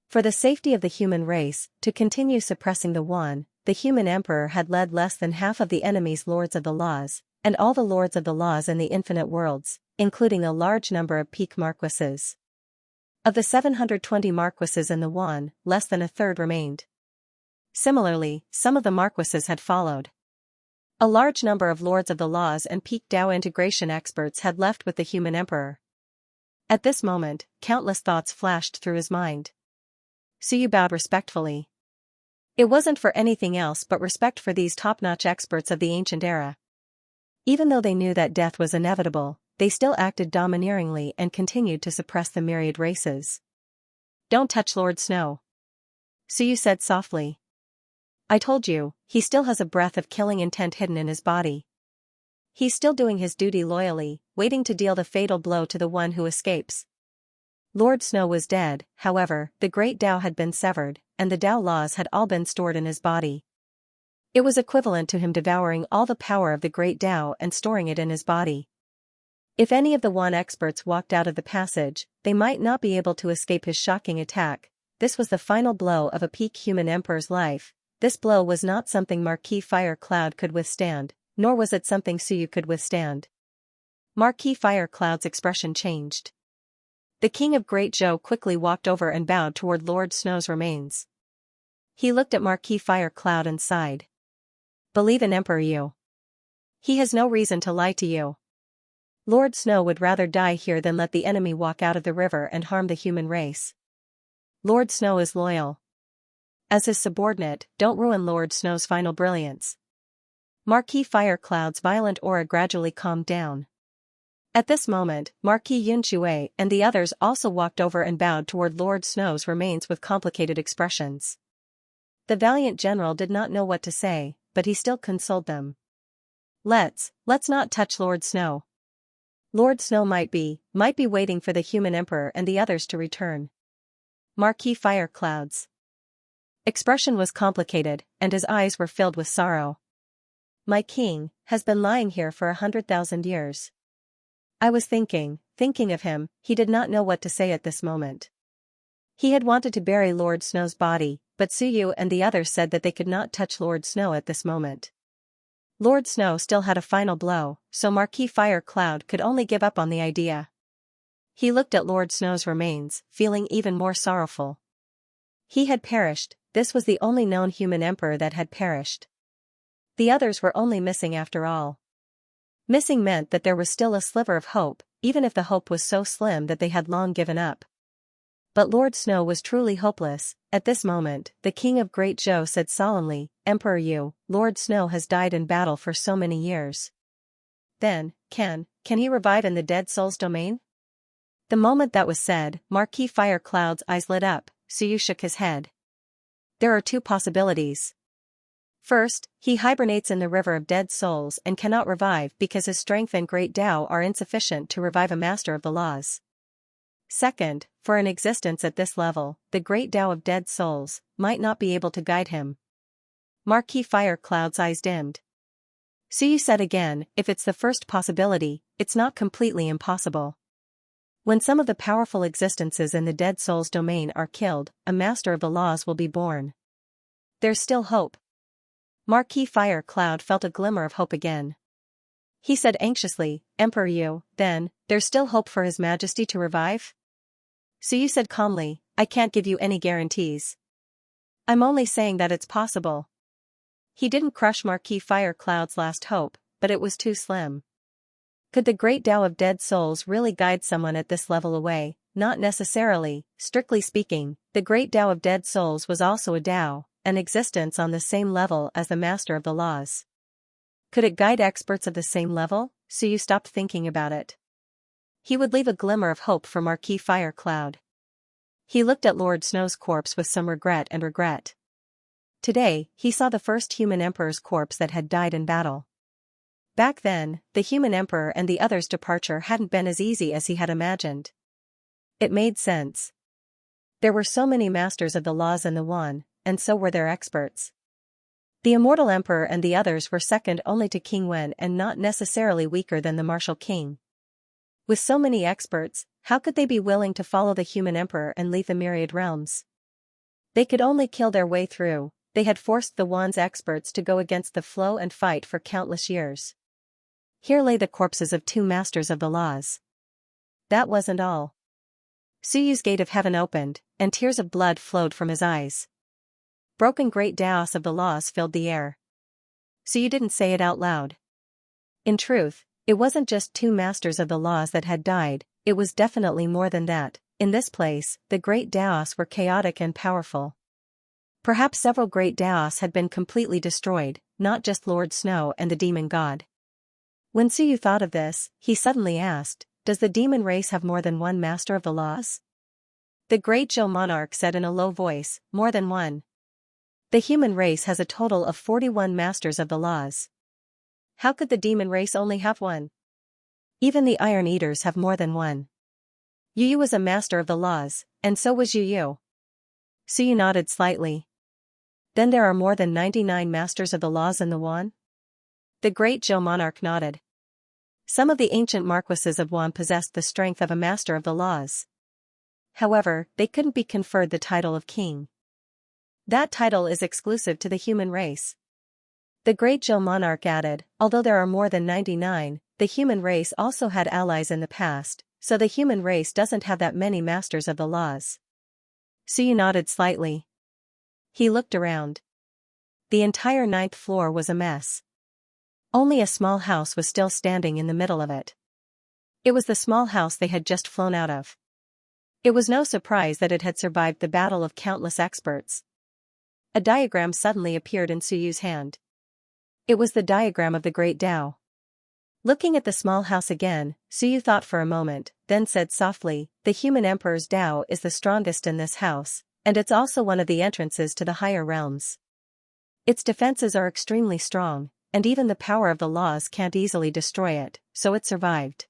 Speaker 1: For the safety of the human race, to continue suppressing the one, the human emperor had led less than half of the enemy's lords of the laws, and all the lords of the laws in the infinite worlds, including a large number of peak marquises. Of the 720 marquises in the one, less than a third remained. Similarly, some of the marquises had followed. A large number of lords of the laws and peak Tao integration experts had left with the human emperor. At this moment, countless thoughts flashed through his mind. Suyu bowed respectfully. It wasn't for anything else but respect for these top-notch experts of the ancient era. Even though they knew that death was inevitable, they still acted domineeringly and continued to suppress the myriad races. "Don't touch Lord Snow," Suyu said softly. "I told you, he still has a breath of killing intent hidden in his body. He's still doing his duty loyally, waiting to deal the fatal blow to the one who escapes." Lord Snow was dead, however, the great Tao had been severed, and the Tao laws had all been stored in his body. It was equivalent to him devouring all the power of the great Tao and storing it in his body. If any of the one experts walked out of the passage, they might not be able to escape his shocking attack. This was the final blow of a peak human emperor's life. This blow was not something Marquis Firecloud could withstand, nor was it something Suyu could withstand. Marquis Firecloud's expression changed. The king of Great Zhou quickly walked over and bowed toward Lord Snow's remains. He looked at Marquis Firecloud and sighed. "Believe in Emperor Yu. He has no reason to lie to you. Lord Snow would rather die here than let the enemy walk out of the river and harm the human race. Lord Snow is loyal. As his subordinate, don't ruin Lord Snow's final brilliance." Marquis Firecloud's violent aura gradually calmed down. At this moment, Marquis Yunshui and the others also walked over and bowed toward Lord Snow's remains with complicated expressions. The valiant general did not know what to say, but he still consoled them. Let's not touch Lord Snow. Lord Snow might be waiting for the human emperor and the others to return. Marquis Fire Cloud's expression was complicated, and his eyes were filled with sorrow. My king has been lying here for 100,000 years. I was thinking of him. He did not know what to say at this moment. He had wanted to bury Lord Snow's body, but Suyu and the others said that they could not touch Lord Snow at this moment. Lord Snow still had a final blow, so Marquis Fire Cloud could only give up on the idea. He looked at Lord Snow's remains, feeling even more sorrowful. He had perished. This was the only known human emperor that had perished. The others were only missing after all. Missing meant that there was still a sliver of hope, even if the hope was so slim that they had long given up. But Lord Snow was truly hopeless. At this moment, the king of Great Zhou said solemnly, Emperor Yu, Lord Snow has died in battle for so many years. Then, can he revive in the dead soul's domain? The moment that was said, Marquis Fire Cloud's eyes lit up. Suyu shook his head. There are two possibilities. First, he hibernates in the river of dead souls and cannot revive because his strength and great Tao are insufficient to revive a master of the laws. Second, for an existence at this level, the great Tao of dead souls might not be able to guide him. Marquis Fire Cloud's eyes dimmed. Suyu said again, if it's the first possibility, it's not completely impossible. When some of the powerful existences in the dead soul's domain are killed, a master of the laws will be born. There's still hope. Marquis Fire Cloud felt a glimmer of hope again. He said anxiously, Emperor Yu, then, there's still hope for His Majesty to revive? Suyu said calmly, I can't give you any guarantees. I'm only saying that it's possible. He didn't crush Marquis Fire Cloud's last hope, but it was too slim. Could the great Tao of dead souls really guide someone at this level away? Not necessarily. Strictly speaking, the great Tao of dead souls was also a Tao, an existence on the same level as the master of the laws. Could it guide experts of the same level? Suyu stopped thinking about it. He would leave a glimmer of hope for Marquis Fire Cloud. He looked at Lord Snow's corpse with some regret. Today, he saw the first human emperor's corpse that had died in battle. Back then, the human emperor and the others' departure hadn't been as easy as he had imagined. It made sense. There were so many masters of the laws in the One, and so were their experts. The immortal emperor and the others were second only to King Wen and not necessarily weaker than the martial king. With so many experts, how could they be willing to follow the human emperor and leave the Myriad realms? They could only kill their way through. They had forced the Wan's experts to go against the flow and fight for countless years. Here lay the corpses of two masters of the laws. That wasn't all. Suyu's gate of heaven opened, and tears of blood flowed from his eyes. Broken great Taos of the laws filled the air. Suyu didn't say it out loud. In truth, it wasn't just two masters of the laws that had died, it was definitely more than that. In this place, the great Taos were chaotic and powerful. Perhaps several great Taos had been completely destroyed, not just Lord Snow and the demon god. When Suyu thought of this, he suddenly asked, does the demon race have more than one master of the laws? The great Zhou monarch said in a low voice, more than one. The human race has a total of 41 masters of the laws. How could the demon race only have one? Even the Iron Eaters have more than one. Yu was a master of the laws, and so was Yu. Suyu nodded slightly. Then there are more than 99 masters of the laws in the Wan? The great Zhou monarch nodded. Some of the ancient marquises of Wan possessed the strength of a master of the laws. However, they couldn't be conferred the title of king. That title is exclusive to the human race. The great Zhou monarch added, although there are more than 99, the human race also had allies in the past, so the human race doesn't have that many masters of the laws. Suyu nodded slightly. He looked around. The entire 9th floor was a mess. Only a small house was still standing in the middle of it. It was the small house they had just flown out of. It was no surprise that it had survived the battle of countless experts. A diagram suddenly appeared in Suyu's hand. It was the diagram of the Great Tao. Looking at the small house again, Suyu thought for a moment, then said softly, the human emperor's Tao is the strongest in this house, and it's also one of the entrances to the higher realms. Its defenses are extremely strong, and even the power of the laws can't easily destroy it, so it survived.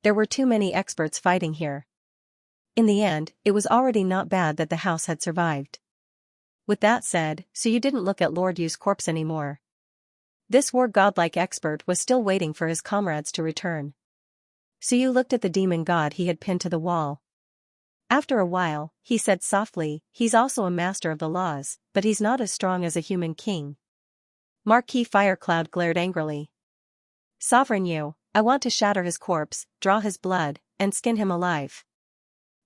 Speaker 1: There were too many experts fighting here. In the end, it was already not bad that the house had survived. With that said, so you didn't look at Lord Yu's corpse anymore. This war godlike expert was still waiting for his comrades to return. So you looked at the demon god he had pinned to the wall. After a while, he said softly, he's also a master of the laws, but he's not as strong as a human king. Marquis Firecloud glared angrily. Sovereign Yu, I want to shatter his corpse, draw his blood, and skin him alive.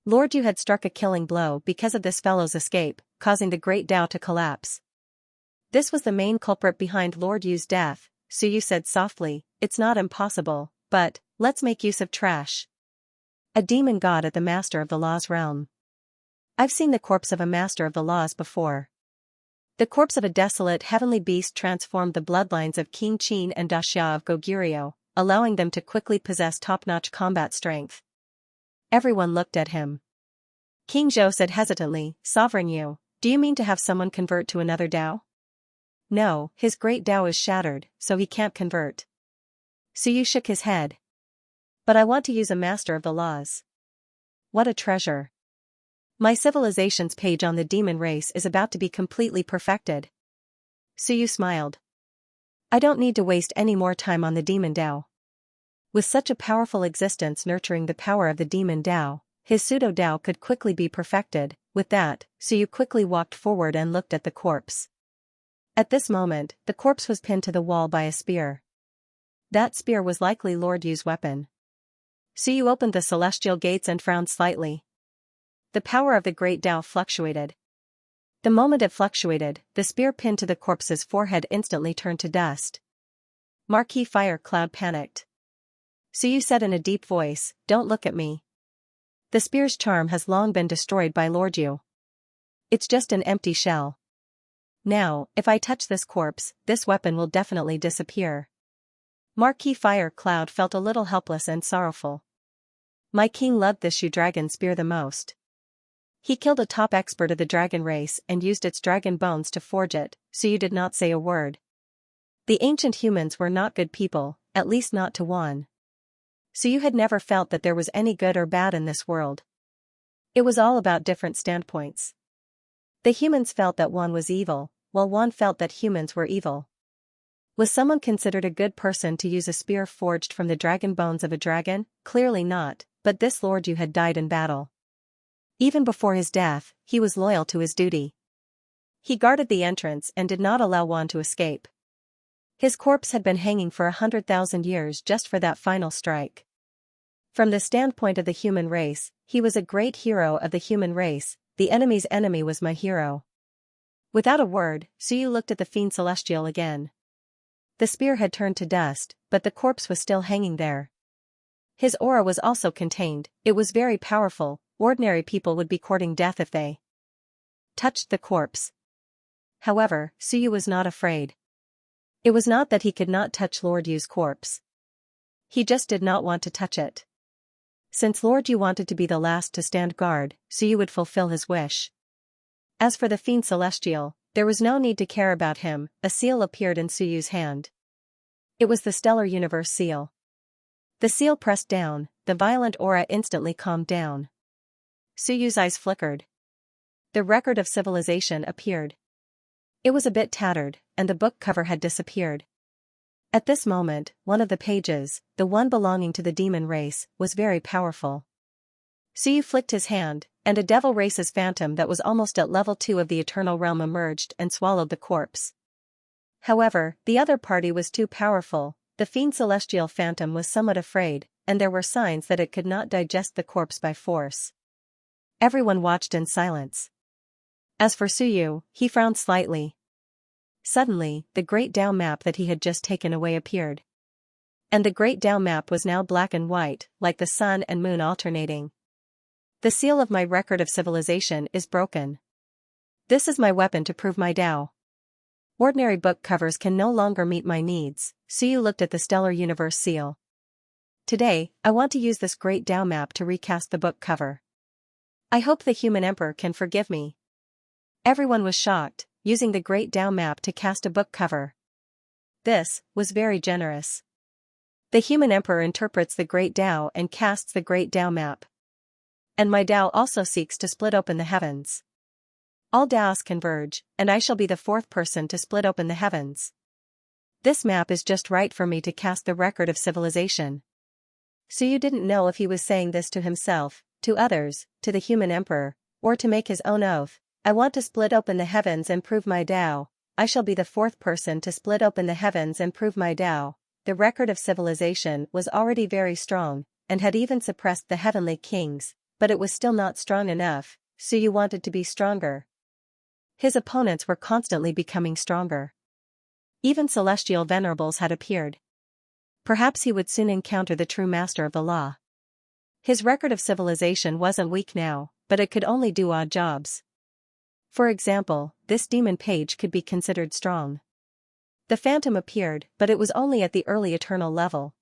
Speaker 1: Lord Yu had struck a killing blow because of this fellow's escape, causing the great Tao to collapse. This was the main culprit behind Lord Yu's death, Su Yu said softly, it's not impossible, but, let's make use of trash. A demon god at the Master of the Law's realm. I've seen the corpse of a Master of the Laws before. The corpse of a desolate heavenly beast transformed the bloodlines of King Qin and Daxia of Goguryeo, allowing them to quickly possess top-notch combat strength. Everyone looked at him. King Zhou said hesitantly, Sovereign Yu, do you mean to have someone convert to another Dao? No, his great Dao is shattered, so he can't convert. Su Yu shook his head. But I want to use a Master of the Laws. What a treasure. My civilization's page on the demon race is about to be completely perfected. Su Yu smiled. I don't need to waste any more time on the demon Dao. With such a powerful existence nurturing the power of the demon Dao, his pseudo-Dao could quickly be perfected. With that, Su Yu quickly walked forward and looked at the corpse. At this moment, the corpse was pinned to the wall by a spear. That spear was likely Lord Yu's weapon. Su Yu opened the celestial gates and frowned slightly. The power of the great Dao fluctuated. The moment it fluctuated, the spear pinned to the corpse's forehead instantly turned to dust. Marquis Firecloud panicked. Su Yu said in a deep voice, don't look at me. The spear's charm has long been destroyed by Lord Yu. It's just an empty shell. Now, if I touch this corpse, this weapon will definitely disappear. Marquis Firecloud felt a little helpless and sorrowful. My king loved this Shu dragon spear the most. He killed a top expert of the dragon race and used its dragon bones to forge it, so you did not say a word. The ancient humans were not good people, at least not to one. So you had never felt that there was any good or bad in this world. It was all about different standpoints. The humans felt that one was evil, while one felt that humans were evil. Was someone considered a good person to use a spear forged from the dragon bones of a dragon? Clearly not, but this Lord Yu had died in battle. Even before his death, he was loyal to his duty. He guarded the entrance and did not allow one to escape. His corpse had been hanging for 100,000 years just for that final strike. From the standpoint of the human race, he was a great hero of the human race. The enemy's enemy was my hero. Without a word, Su Yu looked at the fiend celestial again. The spear had turned to dust, but the corpse was still hanging there. His aura was also contained, it was very powerful. Ordinary people would be courting death if they touched the corpse. However, Su Yu was not afraid. It was not that he could not touch Lord Yu's corpse. He just did not want to touch it. Since Lord Yu wanted to be the last to stand guard, Su Yu would fulfill his wish. As for the fiend celestial, there was no need to care about him. A seal appeared in Su Yu's hand. It was the Stellar Universe seal. The seal pressed down, the violent aura instantly calmed down. Su Yu's eyes flickered. The record of civilization appeared. It was a bit tattered, and the book cover had disappeared. At this moment, one of the pages, the one belonging to the demon race, was very powerful. Su Yu flicked his hand, and a devil race's phantom that was almost at level 2 of the eternal realm emerged and swallowed the corpse. However, the other party was too powerful. The fiend celestial phantom was somewhat afraid, and there were signs that it could not digest the corpse by force. Everyone watched in silence. As for Su Yu, he frowned slightly. Suddenly, the great Dao map that he had just taken away appeared. And the great Dao map was now black and white, like the sun and moon alternating. The seal of my record of civilization is broken. This is my weapon to prove my Dao. Ordinary book covers can no longer meet my needs. Su Yu looked at the Stellar Universe seal. Today, I want to use this great Dao map to recast the book cover. I hope the human emperor can forgive me. Everyone was shocked, using the great Dao map to cast a book cover. This was very generous. The human emperor interprets the great Tao and casts the great Tao map. And my Tao also seeks to split open the heavens. All Taos converge, and I shall be the fourth person to split open the heavens. This map is just right for me to cast the record of civilization. So you didn't know if he was saying this to himself, to others, to the human emperor, or to make his own oath. I want to split open the heavens and prove my Tao. I shall be the fourth person to split open the heavens and prove my Tao. The record of civilization was already very strong, and had even suppressed the heavenly kings, but it was still not strong enough, so you wanted to be stronger. His opponents were constantly becoming stronger. Even celestial venerables had appeared. Perhaps he would soon encounter the true master of the law. His record of civilization wasn't weak now, but it could only do odd jobs. For example, this demon page could be considered strong. The phantom appeared, but it was only at the early eternal level.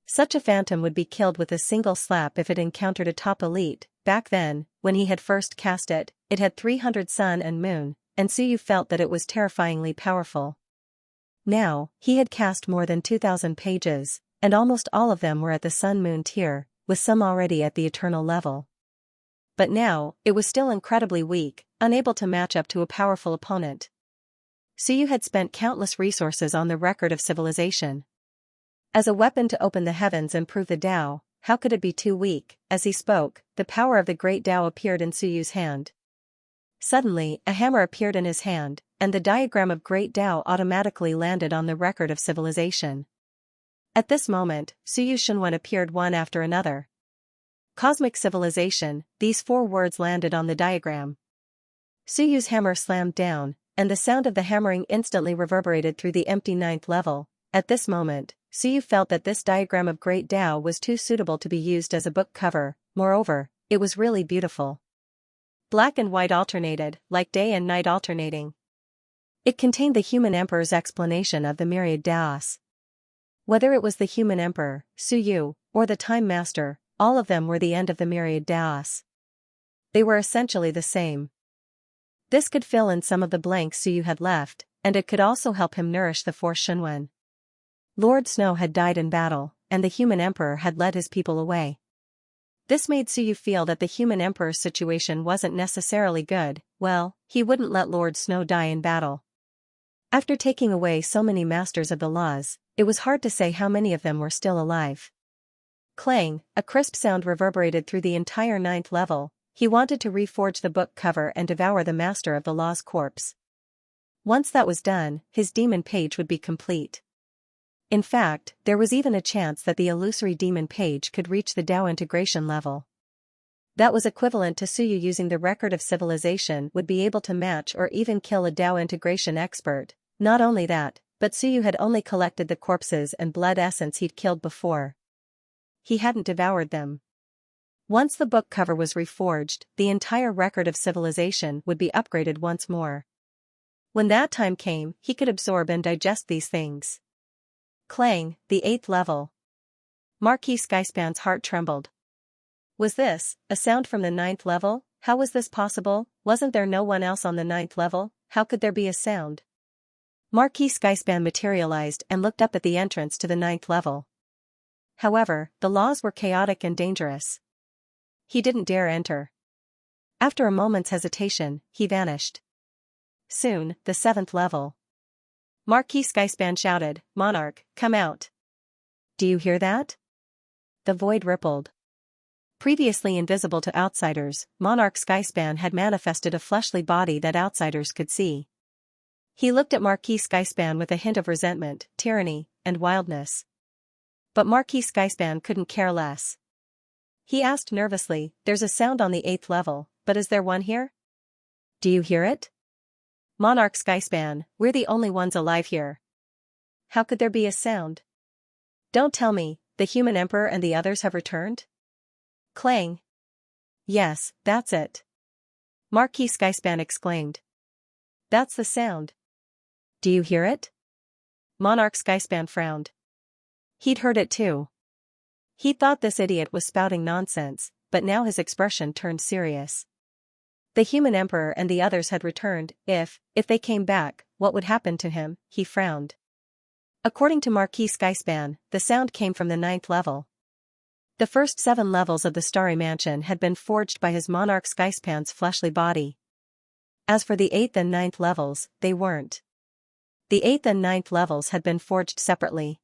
Speaker 1: Such a phantom would be killed with a single slap if it encountered a top elite. Back then, when he had first cast it, it had 300 sun and moon, and so you felt that it was terrifyingly powerful. Now, he had cast more than 2,000 pages, and almost all of them were at the sun-moon tier, with some already at the eternal level. But now, it was still incredibly weak, unable to match up to a powerful opponent. So you had spent countless resources on the record of civilization. As a weapon to open the heavens and prove the Tao, how could it be too weak? As he spoke, the power of the great Tao appeared in Suyu's hand. Suddenly, a hammer appeared in his hand, and the diagram of great Tao automatically landed on the record of civilization. At this moment, Suyu Shenwen appeared one after another. Cosmic civilization, these 4 words landed on the diagram. Suyu's hammer slammed down, and the sound of the hammering instantly reverberated through the empty 9th level. At this moment, Suyu felt that this diagram of great Tao was too suitable to be used as a book cover. Moreover, it was really beautiful. Black and white alternated, like day and night alternating. It contained the human emperor's explanation of the myriad Taos. Whether it was the human emperor, Suyu, or the time master, all of them were the end of the myriad Taos. They were essentially the same. This could fill in some of the blanks Suyu had left, and it could also help him nourish the fourth Shenwen. Lord Snow had died in battle, and the human emperor had led his people away. This made Suyu feel that the human emperor's situation wasn't necessarily good. Well, he wouldn't let Lord Snow die in battle. After taking away so many masters of the laws, it was hard to say how many of them were still alive. Clang, a crisp sound reverberated through the entire 9th level. He wanted to reforge the book cover and devour the master of the law's corpse. Once that was done, his demon page would be complete. In fact, there was even a chance that the illusory demon page could reach the Tao integration level. That was equivalent to Suyu using the record of civilization would be able to match or even kill a Tao integration expert. Not only that, but Suyu had only collected the corpses and blood essence he'd killed before. He hadn't devoured them. Once the book cover was reforged, the entire record of civilization would be upgraded once more. When that time came, he could absorb and digest these things. Clang, the 8th level. Marquis Skyspan's heart trembled. Was this a sound from the 9th level? How was this possible? Wasn't there no one else on the 9th level? How could there be a sound? Marquis Skyspan materialized and looked up at the entrance to the 9th level. However, the laws were chaotic and dangerous. He didn't dare enter. After a moment's hesitation, he vanished. Soon, the 7th level. Marquis Skyspan shouted, "Monarch, come out. Do you hear that?" The void rippled. Previously invisible to outsiders, Monarch Skyspan had manifested a fleshly body that outsiders could see. He looked at Marquis Skyspan with a hint of resentment, tyranny, and wildness. But Marquis Skyspan couldn't care less. He asked nervously, "There's a sound on the 8th level, but is there one here? Do you hear it?" Monarch Skyspan, "We're the only ones alive here. How could there be a sound? Don't tell me, the human emperor and the others have returned?" Clang. "Yes, that's it," Marquis Skyspan exclaimed. "That's the sound. Do you hear it?" Monarch Skyspan frowned. He'd heard it too. He thought this idiot was spouting nonsense, but now his expression turned serious. The human emperor and the others had returned. If they came back, what would happen to him? He frowned. According to Marquis Skyspan, the sound came from the 9th level. The first 7 levels of the Starry Mansion had been forged by his monarch Skyspan's fleshly body. As for the 8th and 9th levels, they weren't. The 8th and 9th levels had been forged separately.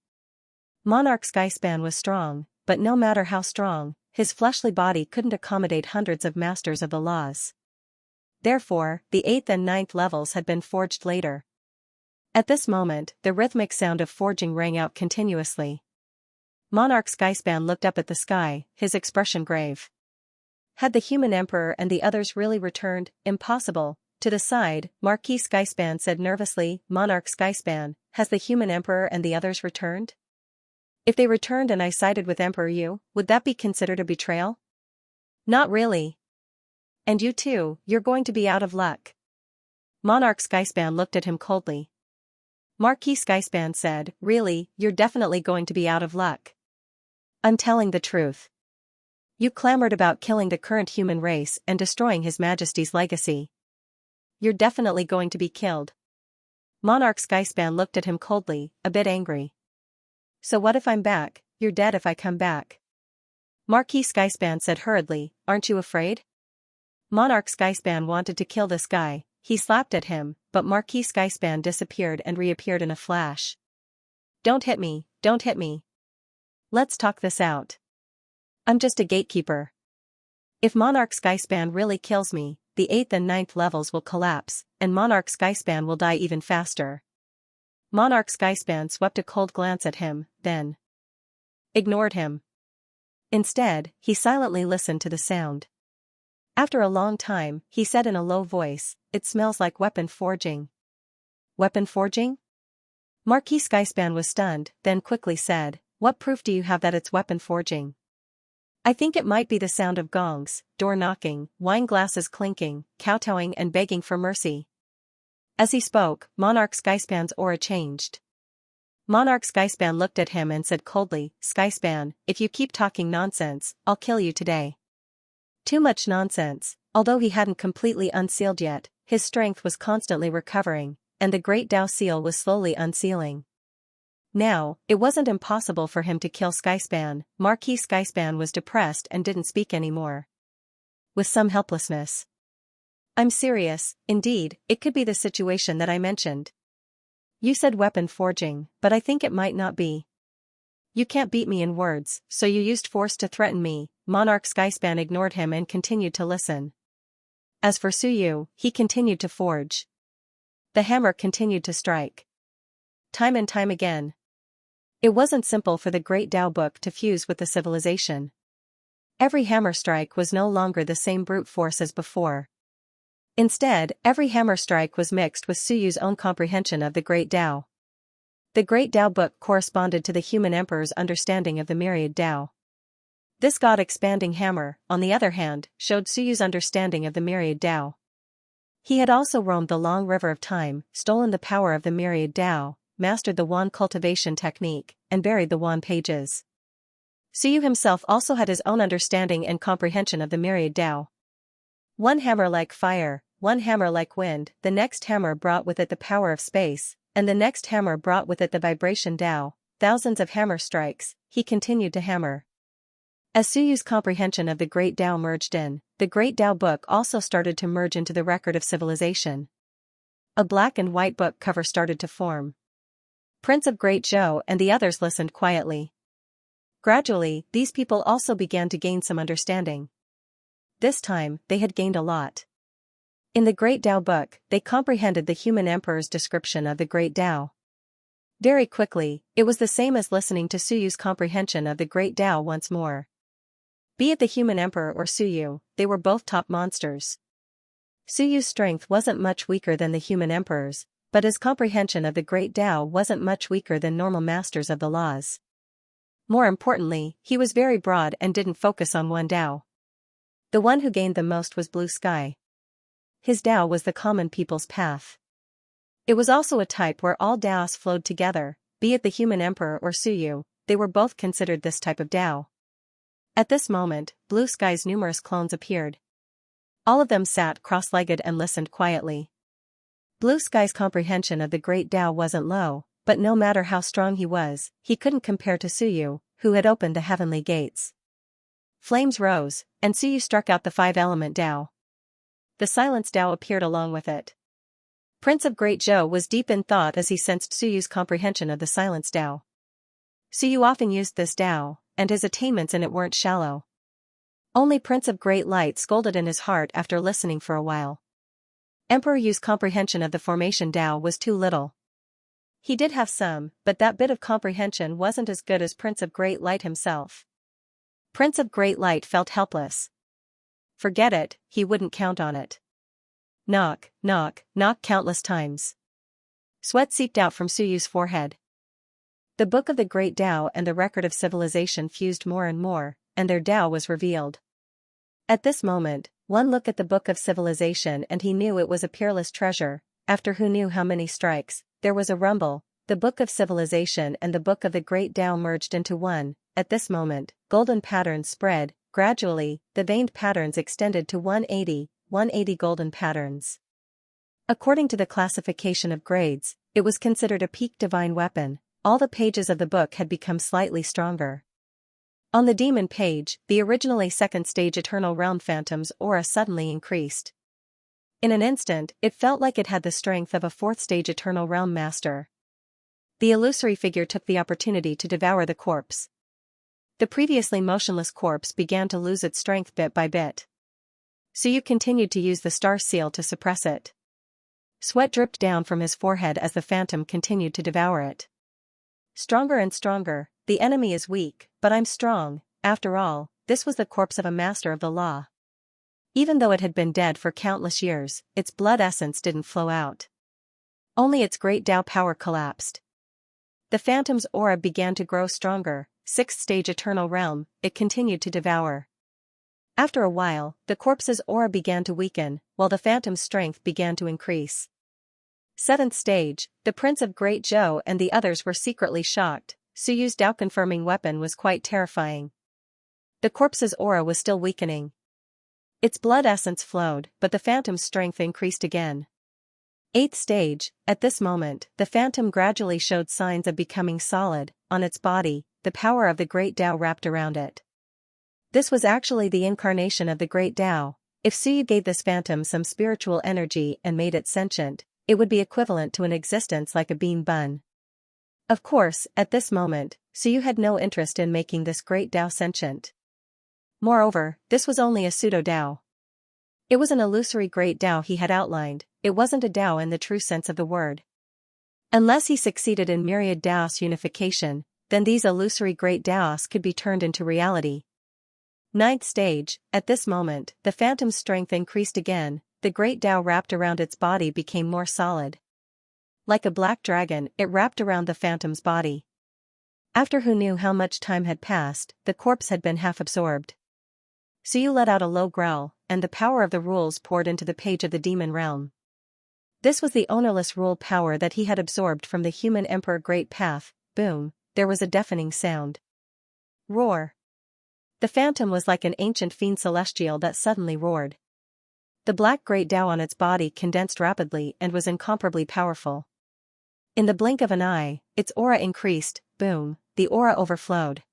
Speaker 1: Monarch Skyspan was strong, but no matter how strong, his fleshly body couldn't accommodate hundreds of masters of the laws. Therefore, the 8th and 9th levels had been forged later. At this moment, the rhythmic sound of forging rang out continuously. Monarch Skyspan looked up at the sky, his expression grave. Had the human emperor and the others really returned? Impossible. To the side, Marquis Skyspan said nervously, Monarch Skyspan, has the human emperor and the others returned? If they returned and I sided with Emperor Yu, would that be considered a betrayal? Not really. And you too, you're going to be out of luck. Monarch Skyspan looked at him coldly. Marquis Skyspan said, really, you're definitely going to be out of luck. I'm telling the truth. You clamored about killing the current human race and destroying His Majesty's legacy. You're definitely going to be killed. Monarch Skyspan looked at him coldly, a bit angry. So what if I'm back? You're dead if I come back. Marquis Skyspan said hurriedly, aren't you afraid? Monarch Skyspan wanted to kill this guy. He slapped at him, but Marquis Skyspan disappeared and reappeared in a flash. Don't hit me, don't hit me. Let's talk this out. I'm just a gatekeeper. If Monarch Skyspan really kills me, the 8th and 9th levels will collapse, and Monarch Skyspan will die even faster. Monarch Skyspan swept a cold glance at him, then ignored him. Instead, he silently listened to the sound. After a long time, he said in a low voice, it smells like weapon forging. Weapon forging? Marquis Skyspan was stunned, then quickly said, what proof do you have that it's weapon forging? I think it might be the sound of gongs, door knocking, wine glasses clinking, kowtowing and begging for mercy. As he spoke, Monarch Skyspan's aura changed. Monarch Skyspan looked at him and said coldly, Skyspan, if you keep talking nonsense, I'll kill you today. Too much nonsense. Although he hadn't completely unsealed yet, his strength was constantly recovering, and the great Tao seal was slowly unsealing. Now, it wasn't impossible for him to kill Skyspan. Marquis Skyspan was depressed and didn't speak anymore. With some helplessness. I'm serious, indeed, it could be the situation that I mentioned. You said weapon forging, but I think it might not be. You can't beat me in words, so you used force to threaten me. Monarch Skyspan ignored him and continued to listen. As for Suyu, he continued to forge. The hammer continued to strike. Time and time again. It wasn't simple for the great Tao book to fuse with the civilization. Every hammer strike was no longer the same brute force as before. Instead, every hammer strike was mixed with Suyu's own comprehension of the great Tao. The great Tao book corresponded to the human emperor's understanding of the Myriad Tao. This God-expanding hammer, on the other hand, showed Suyu's understanding of the Myriad Tao. He had also roamed the long river of time, stolen the power of the Myriad Tao, mastered the wand cultivation technique, and buried the wand pages. Suyu himself also had his own understanding and comprehension of the Myriad Tao. One hammer like fire, one hammer like wind, the next hammer brought with it the power of space, and the next hammer brought with it the vibration Tao. Thousands of hammer strikes, he continued to hammer. As Suyu's comprehension of the great Tao merged in, the great Tao book also started to merge into the record of civilization. A black and white book cover started to form. Prince of Great Zhou and the others listened quietly. Gradually, these people also began to gain some understanding. This time, they had gained a lot. In the Great Tao book, they comprehended the human emperor's description of the Great Tao. Very quickly, it was the same as listening to Suyu's comprehension of the Great Tao once more. Be it the human emperor or Suyu, they were both top monsters. Suyu's strength wasn't much weaker than the human emperor's, but his comprehension of the Great Tao wasn't much weaker than normal masters of the laws. More importantly, he was very broad and didn't focus on one Tao. The one who gained the most was Blue Sky. His Tao was the common people's path. It was also a type where all Taos flowed together, be it the human emperor or Suyu, they were both considered this type of Tao. At this moment, Blue Sky's numerous clones appeared. All of them sat cross-legged and listened quietly. Blue Sky's comprehension of the great Tao wasn't low, but no matter how strong he was, he couldn't compare to Suyu, who had opened the heavenly gates. Flames rose, and Suyu struck out the five-element Tao. The silence Tao appeared along with it. Prince of Great Zhou was deep in thought as he sensed Suyu's comprehension of the silence Tao. Suyu often used this Tao, and his attainments in it weren't shallow. Only Prince of Great Light scolded in his heart after listening for a while. Emperor Yu's comprehension of the formation Tao was too little. He did have some, but that bit of comprehension wasn't as good as Prince of Great Light himself. Prince of Great Light felt helpless. Forget it, he wouldn't count on it. Knock, knock, knock countless times. Sweat seeped out from Suyu's forehead. The Book of the Great Tao and the Record of Civilization fused more and more, and their Tao was revealed. At this moment, one look at the Book of Civilization and he knew it was a peerless treasure. After who knew how many strikes, there was a rumble. The Book of Civilization and the Book of the Great Tao merged into one. At this moment, golden patterns spread. Gradually, the veined patterns extended to 180 golden patterns. According to the classification of grades, it was considered a peak divine weapon. All the pages of the book had become slightly stronger. On the demon page, the originally second stage Eternal Realm Phantom's aura suddenly increased. In an instant, it felt like it had the strength of a fourth stage Eternal Realm Master. The illusory figure took the opportunity to devour the corpse. The previously motionless corpse began to lose its strength bit by bit. Suyu continued to use the star seal to suppress it. Sweat dripped down from his forehead as the phantom continued to devour it. Stronger and stronger, the enemy is weak, but I'm strong. After all, this was the corpse of a master of the law. Even though it had been dead for countless years, its blood essence didn't flow out. Only its great Tao power collapsed. The phantom's aura began to grow stronger. Sixth stage Eternal Realm, it continued to devour. After a while, the corpse's aura began to weaken, while the phantom's strength began to increase. Seventh stage, the Prince of Great Zhou and the others were secretly shocked. Suyu's Tao-confirming weapon was quite terrifying. The corpse's aura was still weakening. Its blood essence flowed, but the phantom's strength increased again. Eighth stage, at this moment, the phantom gradually showed signs of becoming solid. On its body, the power of the Great Tao wrapped around it. This was actually the incarnation of the Great Tao. If Suyu gave this phantom some spiritual energy and made it sentient, it would be equivalent to an existence like a bean bun. Of course, at this moment, Suyu had no interest in making this Great Tao sentient. Moreover, this was only a pseudo-Tao. It was an illusory Great Tao he had outlined. It wasn't a Tao in the true sense of the word. Unless he succeeded in Myriad Taos unification, then these illusory Great Taos could be turned into reality. Ninth stage, at this moment, the phantom's strength increased again. The Great Tao wrapped around its body became more solid. Like a black dragon, it wrapped around the phantom's body. After who knew how much time had passed, the corpse had been half absorbed. Suyu let out a low growl, and the power of the rules poured into the page of the demon realm. This was the ownerless rule power that he had absorbed from the human emperor Great Path. Boom, there was a deafening sound. Roar. The phantom was like an ancient fiend celestial that suddenly roared. The black Great Tao on its body condensed rapidly and was incomparably powerful. In the blink of an eye, its aura increased. Boom, the aura overflowed.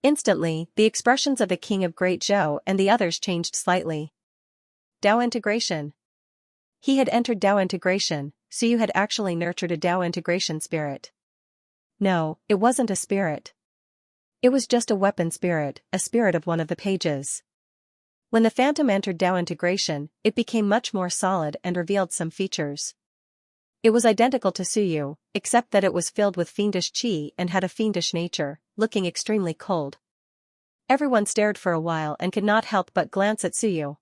Speaker 1: Instantly, the expressions of the King of Great Zhou and the others changed slightly. Tao integration. He had entered Tao integration, Suyu had actually nurtured a Tao integration spirit. No, it wasn't a spirit. It was just a weapon spirit, a spirit of one of the pages. When the phantom entered Tao integration, it became much more solid and revealed some features. It was identical to Suyu, except that it was filled with fiendish qi and had a fiendish nature, looking extremely cold. Everyone stared for a while and could not help but glance at Suyu.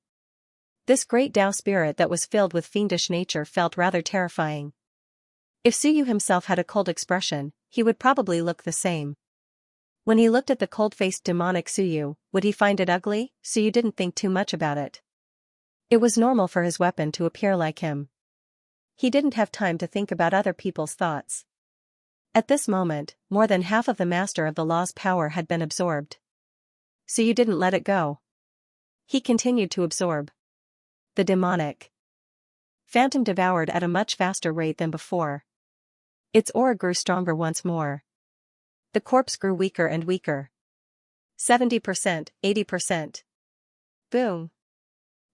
Speaker 1: This great Tao spirit that was filled with fiendish nature felt rather terrifying. If Suyu himself had a cold expression, he would probably look the same. When he looked at the cold-faced demonic Suyu, would he find it ugly? Suyu didn't think too much about it. It was normal for his weapon to appear like him. He didn't have time to think about other people's thoughts. At this moment, more than half of the Master of the Law's power had been absorbed. Suyu didn't let it go. He continued to absorb. The demonic phantom devoured at a much faster rate than before. Its aura grew stronger once more. The corpse grew weaker and weaker. 70%, 80%. Boom.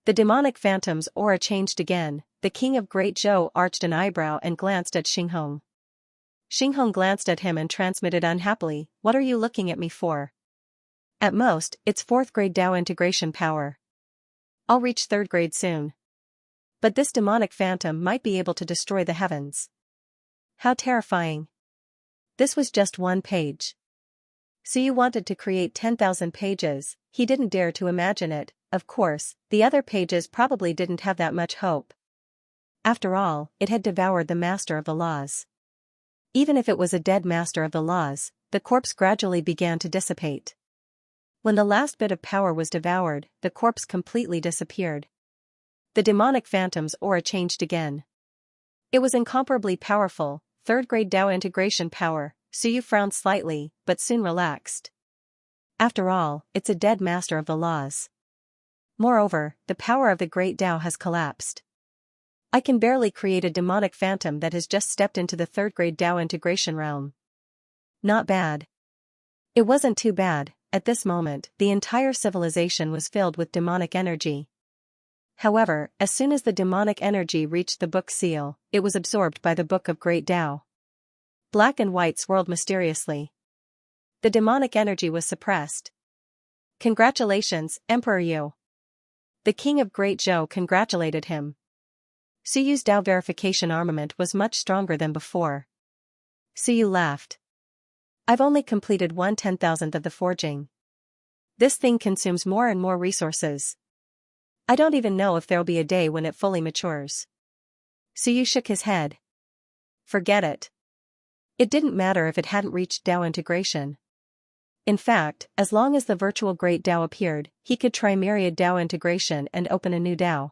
Speaker 1: The demonic phantom's aura changed again. The king of Great Zhou arched an eyebrow and glanced at Xinghong. Xinghong glanced at him and transmitted unhappily, "What are you looking at me for? At most, it's 4th grade Dao integration power. I'll reach 3rd grade soon. But this demonic phantom might be able to destroy the heavens." How terrifying. This was just one page. So you wanted to create 10,000 pages. He didn't dare to imagine it. Of course, the other pages probably didn't have that much hope. After all, it had devoured the master of the laws. Even if it was a dead master of the laws, the corpse gradually began to dissipate. When the last bit of power was devoured, the corpse completely disappeared. The demonic phantom's aura changed again. It was incomparably powerful, 3rd grade Dao integration power. Suyu frowned slightly, but soon relaxed. After all, it's a dead master of the laws. Moreover, the power of the great Dao has collapsed. I can barely create a demonic phantom that has just stepped into the 3rd grade Dao integration realm. Not bad. It wasn't too bad. At this moment, the entire civilization was filled with demonic energy. However, as soon as the demonic energy reached the book seal, it was absorbed by the book of great Dao. Black and white swirled mysteriously. The demonic energy was suppressed. "Congratulations, Emperor Yu." The king of Great Zhou congratulated him. Suyu's Dao verification armament was much stronger than before. Suyu laughed. "I've only completed 1/10,000th of the forging. This thing consumes more and more resources. I don't even know if there'll be a day when it fully matures." Suyu shook his head. Forget it. It didn't matter if it hadn't reached Dao integration. In fact, as long as the virtual Great Dao appeared, he could try Myriad Dao integration and open a new Dao.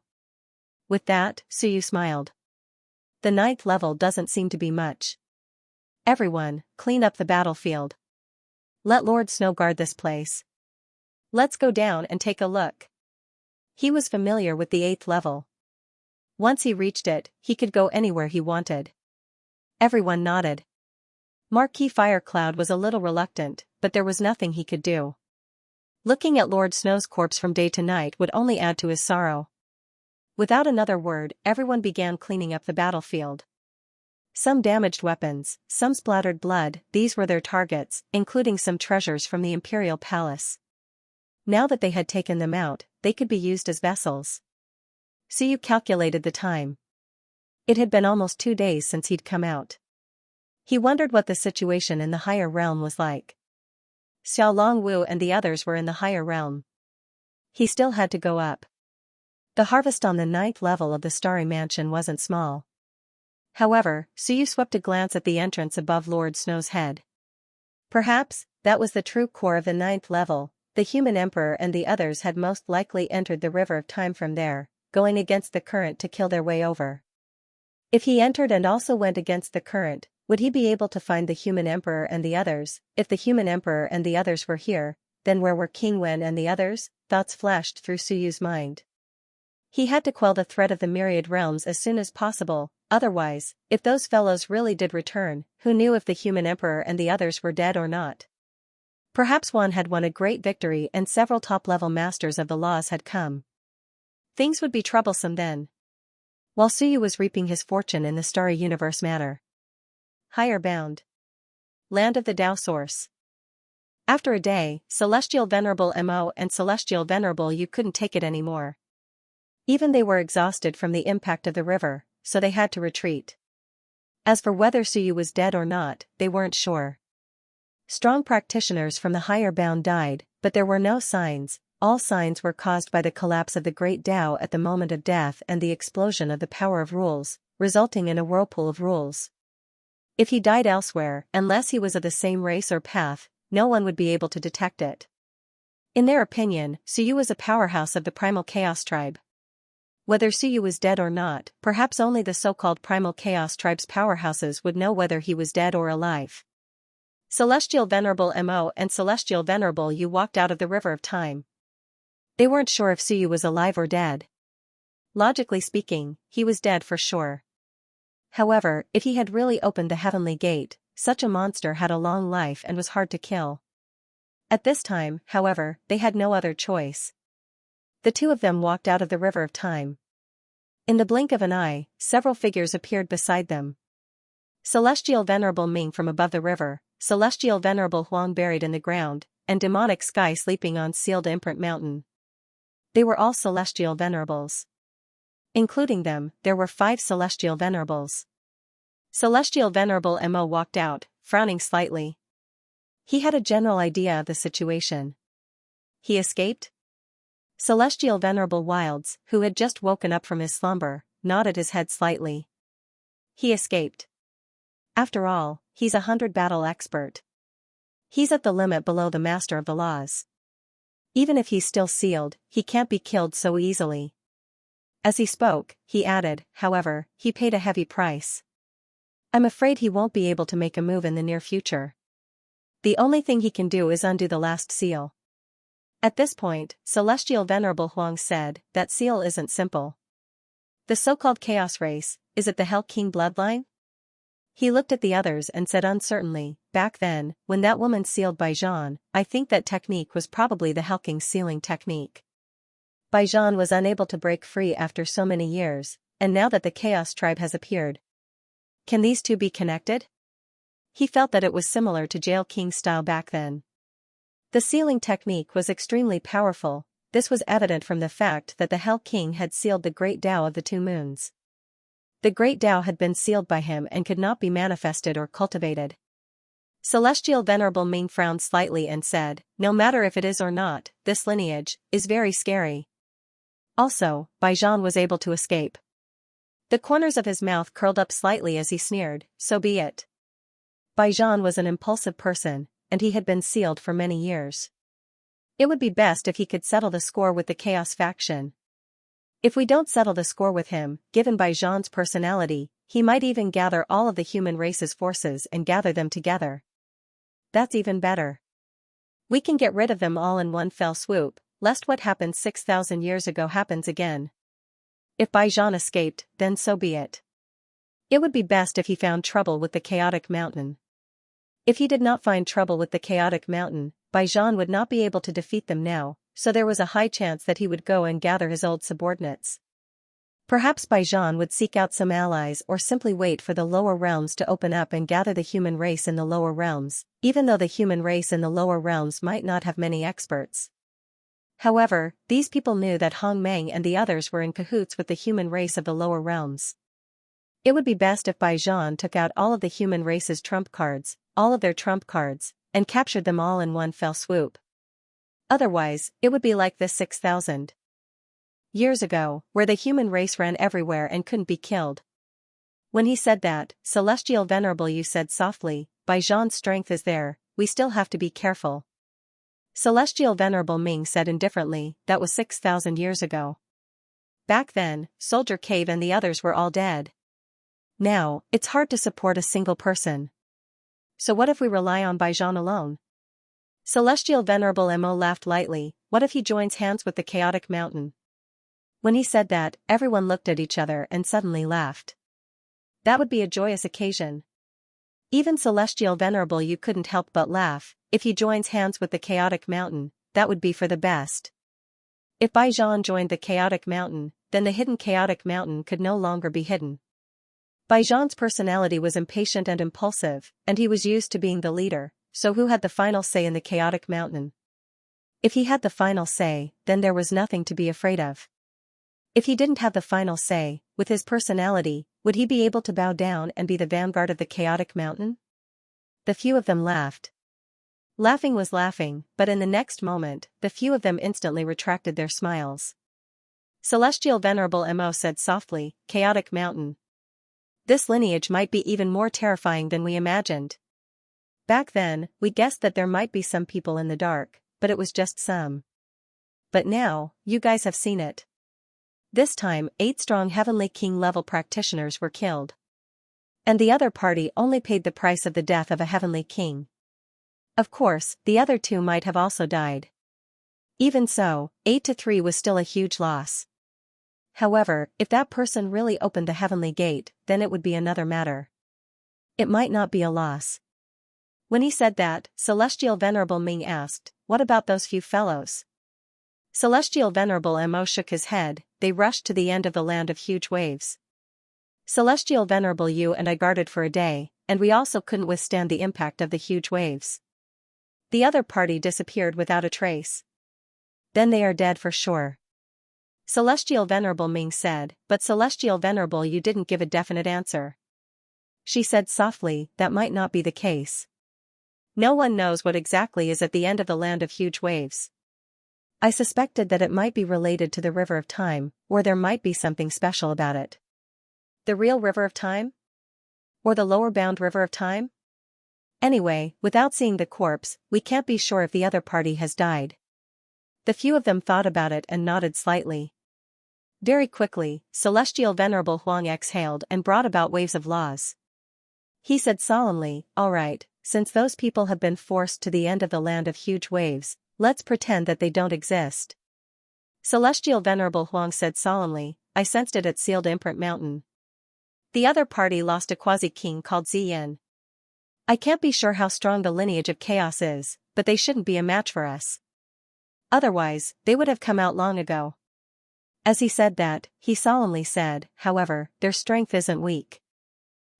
Speaker 1: With that, Suyu smiled. The 9th level doesn't seem to be much. Everyone, clean up the battlefield. Let Lord Snow guard this place. Let's go down and take a look. He was familiar with the 8th level. Once he reached it, he could go anywhere he wanted. Everyone nodded. Marquis Firecloud was a little reluctant, but there was nothing he could do. Looking at Lord Snow's corpse from day to night would only add to his sorrow. Without another word, everyone began cleaning up the battlefield. Some damaged weapons, some splattered blood, these were their targets, including some treasures from the Imperial Palace. Now that they had taken them out, they could be used as vessels. Suyu calculated the time. It had been almost 2 days since he'd come out. He wondered what the situation in the higher realm was like. Xiao Longwu and the others were in the higher realm. He still had to go up. The harvest on the 9th level of the Starry Mansion wasn't small. However, Suyu swept a glance at the entrance above Lord Snow's head. Perhaps, that was the true core of the 9th level. The human emperor and the others had most likely entered the river of time from there, going against the current to kill their way over. If he entered and also went against the current, would he be able to find the human emperor and the others? If the human emperor and the others were here, then where were King Wen and the others? Thoughts flashed through Suyu's mind. He had to quell the threat of the Myriad realms as soon as possible, otherwise, if those fellows really did return, who knew if the human emperor and the others were dead or not? Perhaps one had won a great victory and several top-level masters of the laws had come. Things would be troublesome then. While Suyu was reaping his fortune in the starry universe manner. Higher bound. Land of the Dao Source. After a day, Celestial Venerable Mo and Celestial Venerable Yu couldn't take it anymore. Even they were exhausted from the impact of the river, so they had to retreat. As for whether Suyu was dead or not, they weren't sure. Strong practitioners from the higher bound died, but there were no signs. All signs were caused by the collapse of the great Dao at the moment of death and the explosion of the power of rules, resulting in a whirlpool of rules. If he died elsewhere, unless he was of the same race or path, no one would be able to detect it. In their opinion, Suyu was a powerhouse of the Primal Chaos tribe. Whether Suyu was dead or not, perhaps only the so-called Primal Chaos tribe's powerhouses would know whether he was dead or alive. Celestial Venerable Mo and Celestial Venerable Yu walked out of the river of time. They weren't sure if Suyu was alive or dead. Logically speaking, he was dead for sure. However, if he had really opened the heavenly gate, such a monster had a long life and was hard to kill. At this time, however, they had no other choice. The two of them walked out of the river of time. In the blink of an eye, several figures appeared beside them. Celestial Venerable Ming from above the river, Celestial Venerable Huang buried in the ground, and Demonic Sky sleeping on Sealed Imprint Mountain. They were all Celestial Venerables. Including them, there were 5 Celestial Venerables. Celestial Venerable Mo walked out, frowning slightly. He had a general idea of the situation. He escaped? Celestial Venerable Wilds, who had just woken up from his slumber, nodded his head slightly. He escaped. After all, he's a 100-battle expert. He's at the limit below the Master of the Laws. Even if he's still sealed, he can't be killed so easily. As he spoke, he added, however, he paid a heavy price. I'm afraid he won't be able to make a move in the near future. The only thing he can do is undo the last seal. At this point, Celestial Venerable Huang said, that seal isn't simple. The so-called Chaos Race, is it the Hell King bloodline? He looked at the others and said uncertainly, back then, when that woman sealed Baijan, I think that technique was probably the Hell King's sealing technique. Baijan was unable to break free after so many years, and now that the Chaos Tribe has appeared. Can these two be connected? He felt that it was similar to Jail King style back then. The sealing technique was extremely powerful. This was evident from the fact that the Hell King had sealed the Great Tao of the Two Moons. The Great Tao had been sealed by him and could not be manifested or cultivated. Celestial Venerable Ming frowned slightly and said, no matter if it is or not, this lineage is very scary. Also, Baijan was able to escape. The corners of his mouth curled up slightly as he sneered, so be it. Baijan was an impulsive person, and he had been sealed for many years. It would be best if he could settle the score with the Chaos faction. If we don't settle the score with him, given Baijan's personality, he might even gather all of the human race's forces and gather them together. That's even better. We can get rid of them all in one fell swoop, lest what happened 6,000 years ago happens again. If Baijan escaped, then so be it. It would be best if he found trouble with the Chaotic Mountain. If he did not find trouble with the Chaotic Mountain, Baijan would not be able to defeat them now, so there was a high chance that he would go and gather his old subordinates. Perhaps Baijan would seek out some allies or simply wait for the lower realms to open up and gather the human race in the lower realms, even though the human race in the lower realms might not have many experts. However, these people knew that Hong Meng and the others were in cahoots with the human race of the lower realms. It would be best if Baijan took out all of the human race's trump cards, all of their trump cards, and captured them all in one fell swoop. Otherwise, it would be like this 6,000 years ago, where the human race ran everywhere and couldn't be killed. When he said that, Celestial Venerable Yu said softly, Baijan's strength is there, we still have to be careful. Celestial Venerable Ming said indifferently, that was 6,000 years ago. Back then, Soldier Cave and the others were all dead. Now, it's hard to support a single person. So what if we rely on Baijan alone? Celestial Venerable Mo laughed lightly, what if he joins hands with the Chaotic Mountain? When he said that, everyone looked at each other and suddenly laughed. That would be a joyous occasion. Even Celestial Venerable Yu couldn't help but laugh. If he joins hands with the Chaotic Mountain, that would be for the best. If Baijan joined the Chaotic Mountain, then the hidden Chaotic Mountain could no longer be hidden. Baijan's personality was impatient and impulsive, and he was used to being the leader, so who had the final say in the Chaotic Mountain? If he had the final say, then there was nothing to be afraid of. If he didn't have the final say, with his personality, would he be able to bow down and be the vanguard of the Chaotic Mountain? The few of them laughed. Laughing was laughing, but in the next moment, the few of them instantly retracted their smiles. Celestial Venerable Mo said softly, Chaotic Mountain. This lineage might be even more terrifying than we imagined. Back then, we guessed that there might be some people in the dark, but it was just some. But now, you guys have seen it. This time, 8 strong Heavenly King level practitioners were killed. And the other party only paid the price of the death of a Heavenly King. Of course, the other 2 might have also died. Even so, 8-3 was still a huge loss. However, if that person really opened the heavenly gate, then it would be another matter. It might not be a loss. When he said that, Celestial Venerable Ming asked, "What about those few fellows?" Celestial Venerable Mo shook his head. "They rushed to the end of the land of huge waves. Celestial Venerable you and I guarded for a day, and we also couldn't withstand the impact of the huge waves. The other party disappeared without a trace. Then they are dead for sure." Celestial Venerable Ming said, "But Celestial Venerable you didn't give a definite answer." She said softly, "That might not be the case. No one knows what exactly is at the end of the land of huge waves. I suspected that it might be related to the River of Time, or there might be something special about it." The real River of Time? Or the lower bound River of Time? Anyway, without seeing the corpse, we can't be sure if the other party has died. The few of them thought about it and nodded slightly. Very quickly, Celestial Venerable Huang exhaled and brought about waves of laws. He said solemnly, "All right, since those people have been forced to the end of the land of huge waves, let's pretend that they don't exist." Celestial Venerable Huang said solemnly, "I sensed it at Sealed Imprint Mountain. The other party lost a quasi-king called Ziyin. I can't be sure how strong the lineage of chaos is, but they shouldn't be a match for us. Otherwise, they would have come out long ago." As he said that, he solemnly said, "However, their strength isn't weak.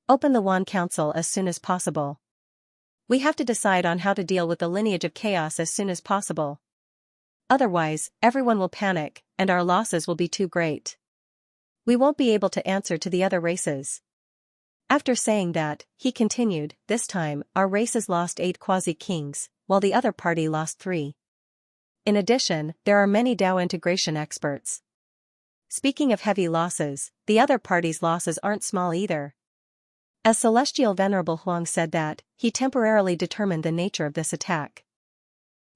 Speaker 1: Open the Wan Council as soon as possible. We have to decide on how to deal with the lineage of chaos as soon as possible. Otherwise, everyone will panic, and our losses will be too great. We won't be able to answer to the other races." After saying that, he continued, "This time, our races lost 8 quasi-kings, while the other party lost 3. In addition, there are many Dao integration experts. Speaking of heavy losses, the other party's losses aren't small either." As Celestial Venerable Huang said that, he temporarily determined the nature of this attack.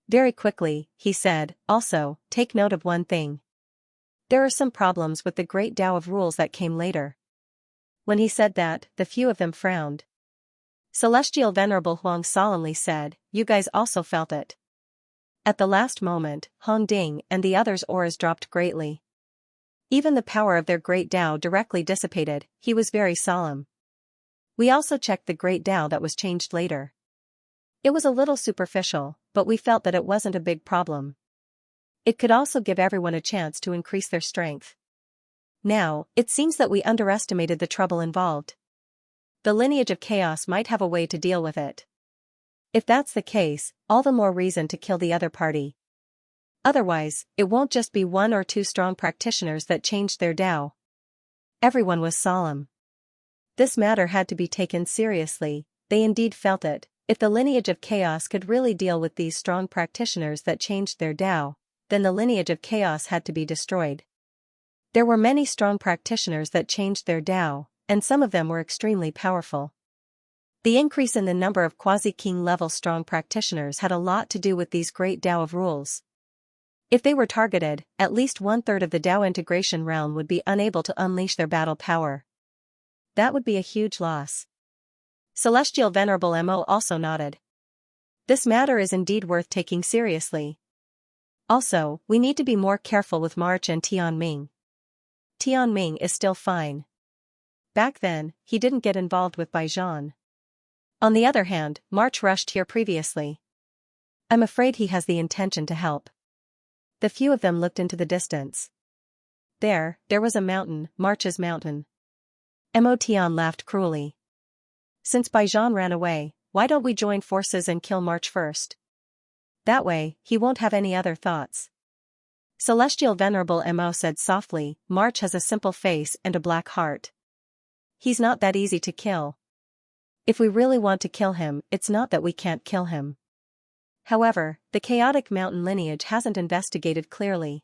Speaker 1: Very quickly, he said, "Also, take note of one thing. There are some problems with the great Dao of rules that came later." When he said that, the few of them frowned. Celestial Venerable Huang solemnly said, "You guys also felt it." At the last moment, Hong Ding and the others' auras dropped greatly. Even the power of their great Dao directly dissipated. He was very solemn. We also checked the great Dao that was changed later. It was a little superficial, but we felt that it wasn't a big problem. It could also give everyone a chance to increase their strength. Now, it seems that we underestimated the trouble involved. The lineage of chaos might have a way to deal with it. If that's the case, all the more reason to kill the other party. Otherwise, it won't just be 1 or 2 strong practitioners that changed their Dao. Everyone was solemn. This matter had to be taken seriously. They indeed felt it. If the lineage of chaos could really deal with these strong practitioners that changed their Dao, then the lineage of chaos had to be destroyed. There were many strong practitioners that changed their Dao, and some of them were extremely powerful. The increase in the number of quasi-king level strong practitioners had a lot to do with these great Dao of rules. If they were targeted, at least 1/3 of the Dao integration realm would be unable to unleash their battle power. That would be a huge loss. Celestial Venerable Mo also nodded. This matter is indeed worth taking seriously. Also, we need to be more careful with March and Tianming. Tianming is still fine. Back then, he didn't get involved with Baijian. On the other hand, March rushed here previously. I'm afraid he has the intention to help." The few of them looked into the distance. There was a mountain, March's mountain. Mo Tian laughed cruelly. "Since Baijian ran away, why don't we join forces and kill March first? That way, he won't have any other thoughts." Celestial Venerable Mo said softly, "March has a simple face and a black heart. He's not that easy to kill. If we really want to kill him, it's not that we can't kill him. However, the chaotic mountain lineage hasn't investigated clearly.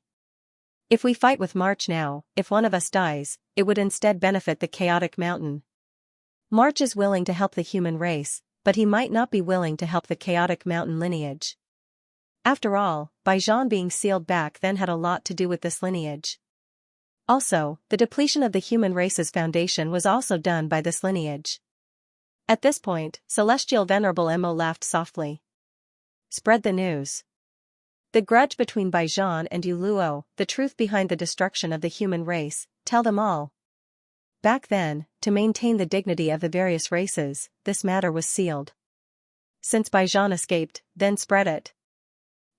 Speaker 1: If we fight with March now, if one of us dies, it would instead benefit the chaotic mountain. March is willing to help the human race, but he might not be willing to help the chaotic mountain lineage. After all, Baijian being sealed back then had a lot to do with this lineage. Also, the depletion of the human race's foundation was also done by this lineage." At this point, Celestial Venerable Mo laughed softly. "Spread the news." The grudge between Baijian and Yu Luo, the truth behind the destruction of the human race, tell them all. Back then, to maintain the dignity of the various races, this matter was sealed. Since Baijian escaped, then spread it.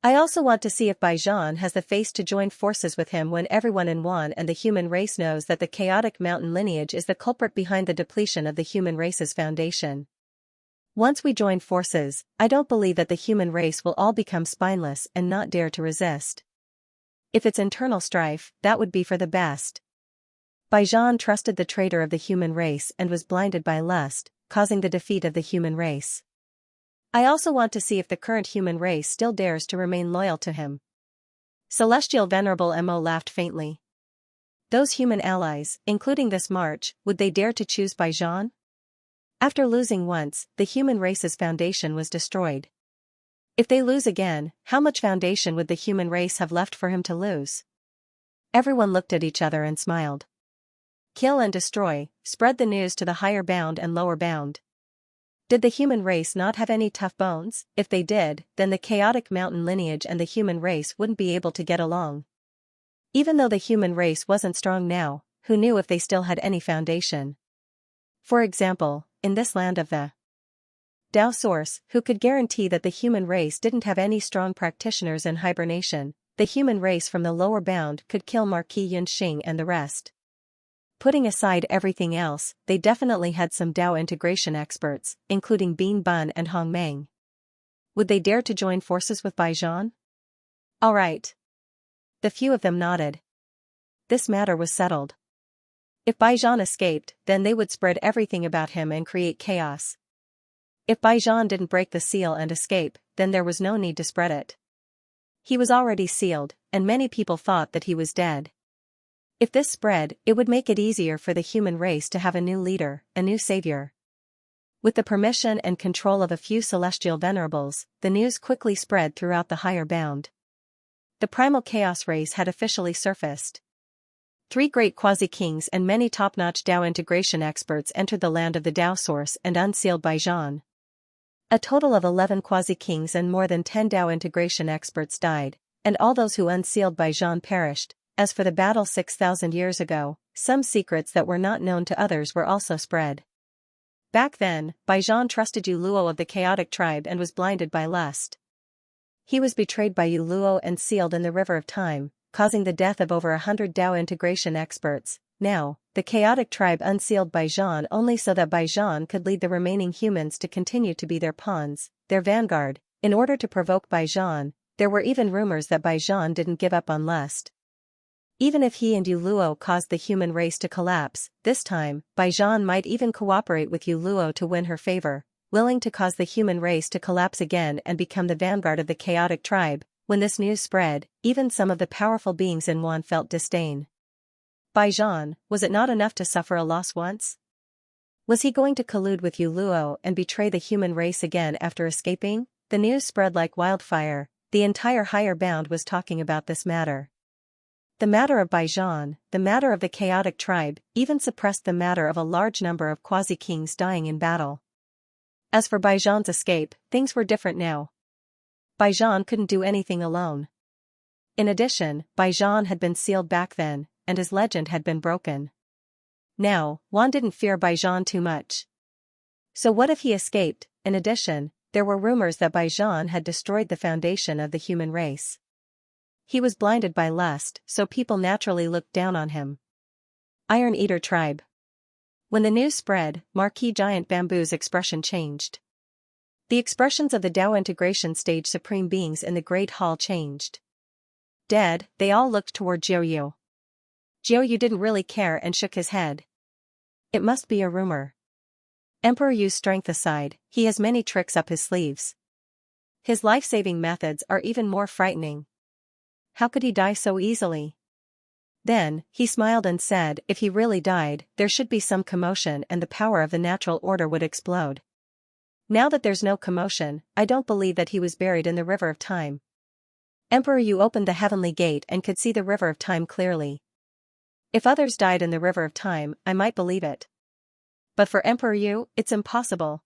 Speaker 1: I also want to see if Baijian has the face to join forces with him when everyone in Wan and the human race knows that the chaotic mountain lineage is the culprit behind the depletion of the human race's foundation. Once we join forces, I don't believe that the human race will all become spineless and not dare to resist. If it's internal strife, that would be for the best. Baijian trusted the traitor of the human race and was blinded by lust, causing the defeat of the human race. I also want to see if the current human race still dares to remain loyal to him. Celestial Venerable Mo laughed faintly. Those human allies, including this march, would they dare to choose Baijian? After losing once, the human race's foundation was destroyed. If they lose again, how much foundation would the human race have left for him to lose? Everyone looked at each other and smiled. Kill and destroy, spread the news to the higher bound and lower bound. Did the human race not have any tough bones? If they did, then the chaotic mountain lineage and the human race wouldn't be able to get along. Even though the human race wasn't strong now, who knew if they still had any foundation? For example, in this land of the Tao source, who could guarantee that the human race didn't have any strong practitioners in hibernation? The human race from the lower bound could kill Marquis Yunxing and the rest. Putting aside everything else, they definitely had some Tao integration experts, including Bean Bun and Hong Meng. Would they dare to join forces with Baijian? All right. The few of them nodded. This matter was settled. If Baijian escaped, then they would spread everything about him and create chaos. If Baijian didn't break the seal and escape, then there was no need to spread it. He was already sealed, and many people thought that he was dead. If this spread, it would make it easier for the human race to have a new leader, a new savior. With the permission and control of a few celestial venerables, the news quickly spread throughout the higher bound. The primal chaos race had officially surfaced. 3 great quasi-kings and many top-notch Tao integration experts entered the land of the Tao source and unsealed Baijian. A total of 11 quasi-kings and more than 10 Tao integration experts died, and all those who unsealed Baijian perished. As for the battle 6,000 years ago, some secrets that were not known to others were also spread. Back then, Baijian trusted Yu Luo of the chaotic tribe and was blinded by lust. He was betrayed by Yu Luo and sealed in the river of time, causing the death of over 100 Tao integration experts. Now, the chaotic tribe unsealed Baijian only so that Baijian could lead the remaining humans to continue to be their pawns, their vanguard. In order to provoke Baijian, there were even rumors that Baijian didn't give up on lust. Even if he and Yu Luo caused the human race to collapse, this time, Baijian might even cooperate with Yu Luo to win her favor, willing to cause the human race to collapse again and become the vanguard of the chaotic tribe. When this news spread, even some of the powerful beings in Wan felt disdain. Baijian, was it not enough to suffer a loss once? Was he going to collude with Yu Luo and betray the human race again after escaping? The news spread like wildfire. The entire higher bound was talking about this matter. The matter of Baijian, the matter of the chaotic tribe, even suppressed the matter of a large number of quasi-kings dying in battle. As for Baijian's escape, things were different now. Baijian couldn't do anything alone. In addition, Baijian had been sealed back then, and his legend had been broken. Now, Wan didn't fear Baijian too much. So what if he escaped? In addition, there were rumors that Baijian had destroyed the foundation of the human race. He was blinded by lust, so people naturally looked down on him. Iron Eater tribe. When the news spread, Marquis Giant Bamboo's expression changed. The expressions of the Tao integration stage supreme beings in the Great Hall changed. Dead, they all looked toward Jiuyu. Jiuyu didn't really care and shook his head. It must be a rumor. Emperor Yu's strength aside, he has many tricks up his sleeves. His life-saving methods are even more frightening. How could he die so easily? Then, he smiled and said if he really died, there should be some commotion and the power of the natural order would explode. Now that there's no commotion, I don't believe that he was buried in the river of time. Emperor Yu opened the heavenly gate and could see the river of time clearly. If others died in the river of time, I might believe it. But for Emperor Yu, it's impossible.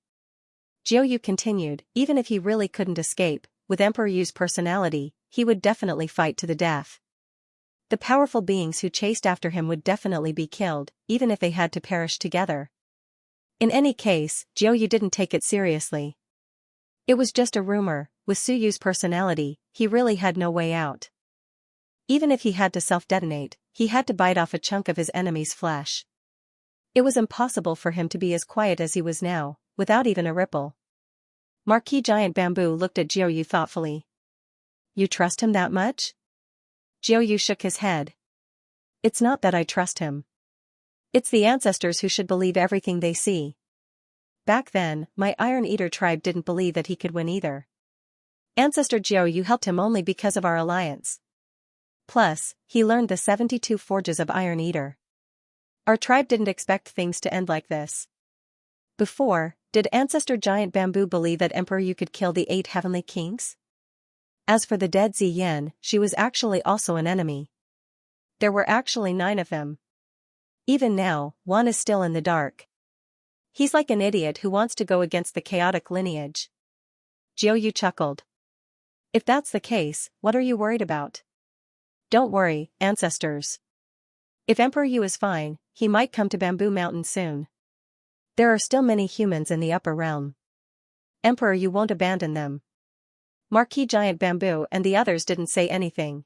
Speaker 1: Jiuyu continued, even if he really couldn't escape, with Emperor Yu's personality, he would definitely fight to the death. The powerful beings who chased after him would definitely be killed, even if they had to perish together. In any case, Jiu didn't take it seriously. It was just a rumor. With Suyu's personality, he really had no way out. Even if he had to self-detonate, he had to bite off a chunk of his enemy's flesh. It was impossible for him to be as quiet as he was now, without even a ripple. Marquis Giant Bamboo looked at Jiu thoughtfully. You trust him that much? Jiu shook his head. It's not that I trust him. It's the ancestors who should believe everything they see. Back then, my Iron Eater tribe didn't believe that he could win either. Ancestor Jiu helped him only because of our alliance. Plus, he learned the 72 forges of Iron Eater. Our tribe didn't expect things to end like this. Before, did Ancestor Giant Bamboo believe that Emperor Yu could kill the 8 heavenly kings? As for the dead Ziyan, she was actually also an enemy. There were actually 9 of them. Even now, one is still in the dark. He's like an idiot who wants to go against the chaotic lineage. Jiu chuckled. If that's the case, what are you worried about? Don't worry, ancestors. If Emperor Yu is fine, he might come to Bamboo Mountain soon. There are still many humans in the upper realm. Emperor Yu won't abandon them. Marquis Giant Bamboo and the others didn't say anything.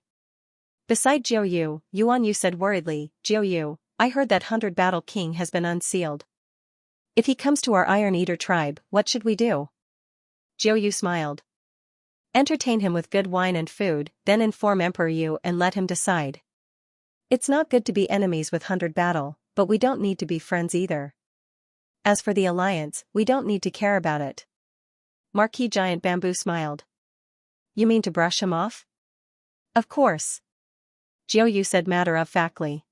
Speaker 1: Beside Jiu Yuan Yu said worriedly, Jiu, I heard that 100 Battle King has been unsealed. If he comes to our Iron Eater tribe, what should we do? Jiu smiled. Entertain him with good wine and food, then inform Emperor Yu and let him decide. It's not good to be enemies with 100 Battle, but we don't need to be friends either. As for the alliance, we don't need to care about it. Marquis Giant Bamboo smiled. You mean to brush him off? Of course. Jiu said matter-of-factly.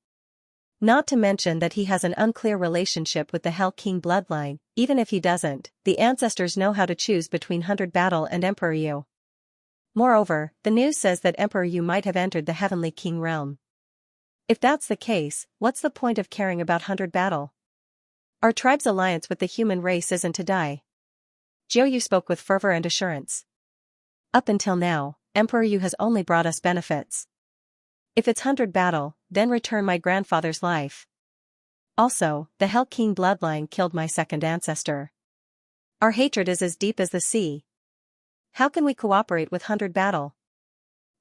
Speaker 1: Not to mention that he has an unclear relationship with the Hell King bloodline. Even if he doesn't, the ancestors know how to choose between 100 Battle and Emperor Yu. Moreover, the news says that Emperor Yu might have entered the Heavenly King realm. If that's the case, what's the point of caring about 100 Battle? Our tribe's alliance with the human race isn't to die. Jiu spoke with fervor and assurance. Up until now, Emperor Yu has only brought us benefits. If it's 100 Battle, then return my grandfather's life. Also, the Hell King bloodline killed my second ancestor. Our hatred is as deep as the sea. How can we cooperate with 100 Battle?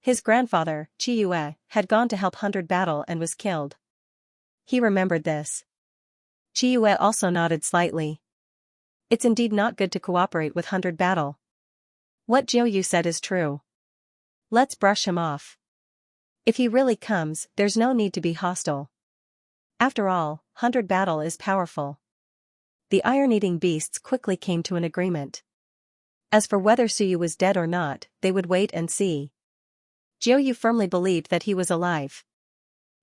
Speaker 1: His grandfather, Qiyue, had gone to help 100 Battle and was killed. He remembered this. Qiyue also nodded slightly. It's indeed not good to cooperate with 100 Battle. What Jiu said is true. Let's brush him off. If he really comes, there's no need to be hostile. After all, 100 Battle is powerful. The iron-eating beasts quickly came to an agreement. As for whether Suyu was dead or not, they would wait and see. Jiu firmly believed that he was alive.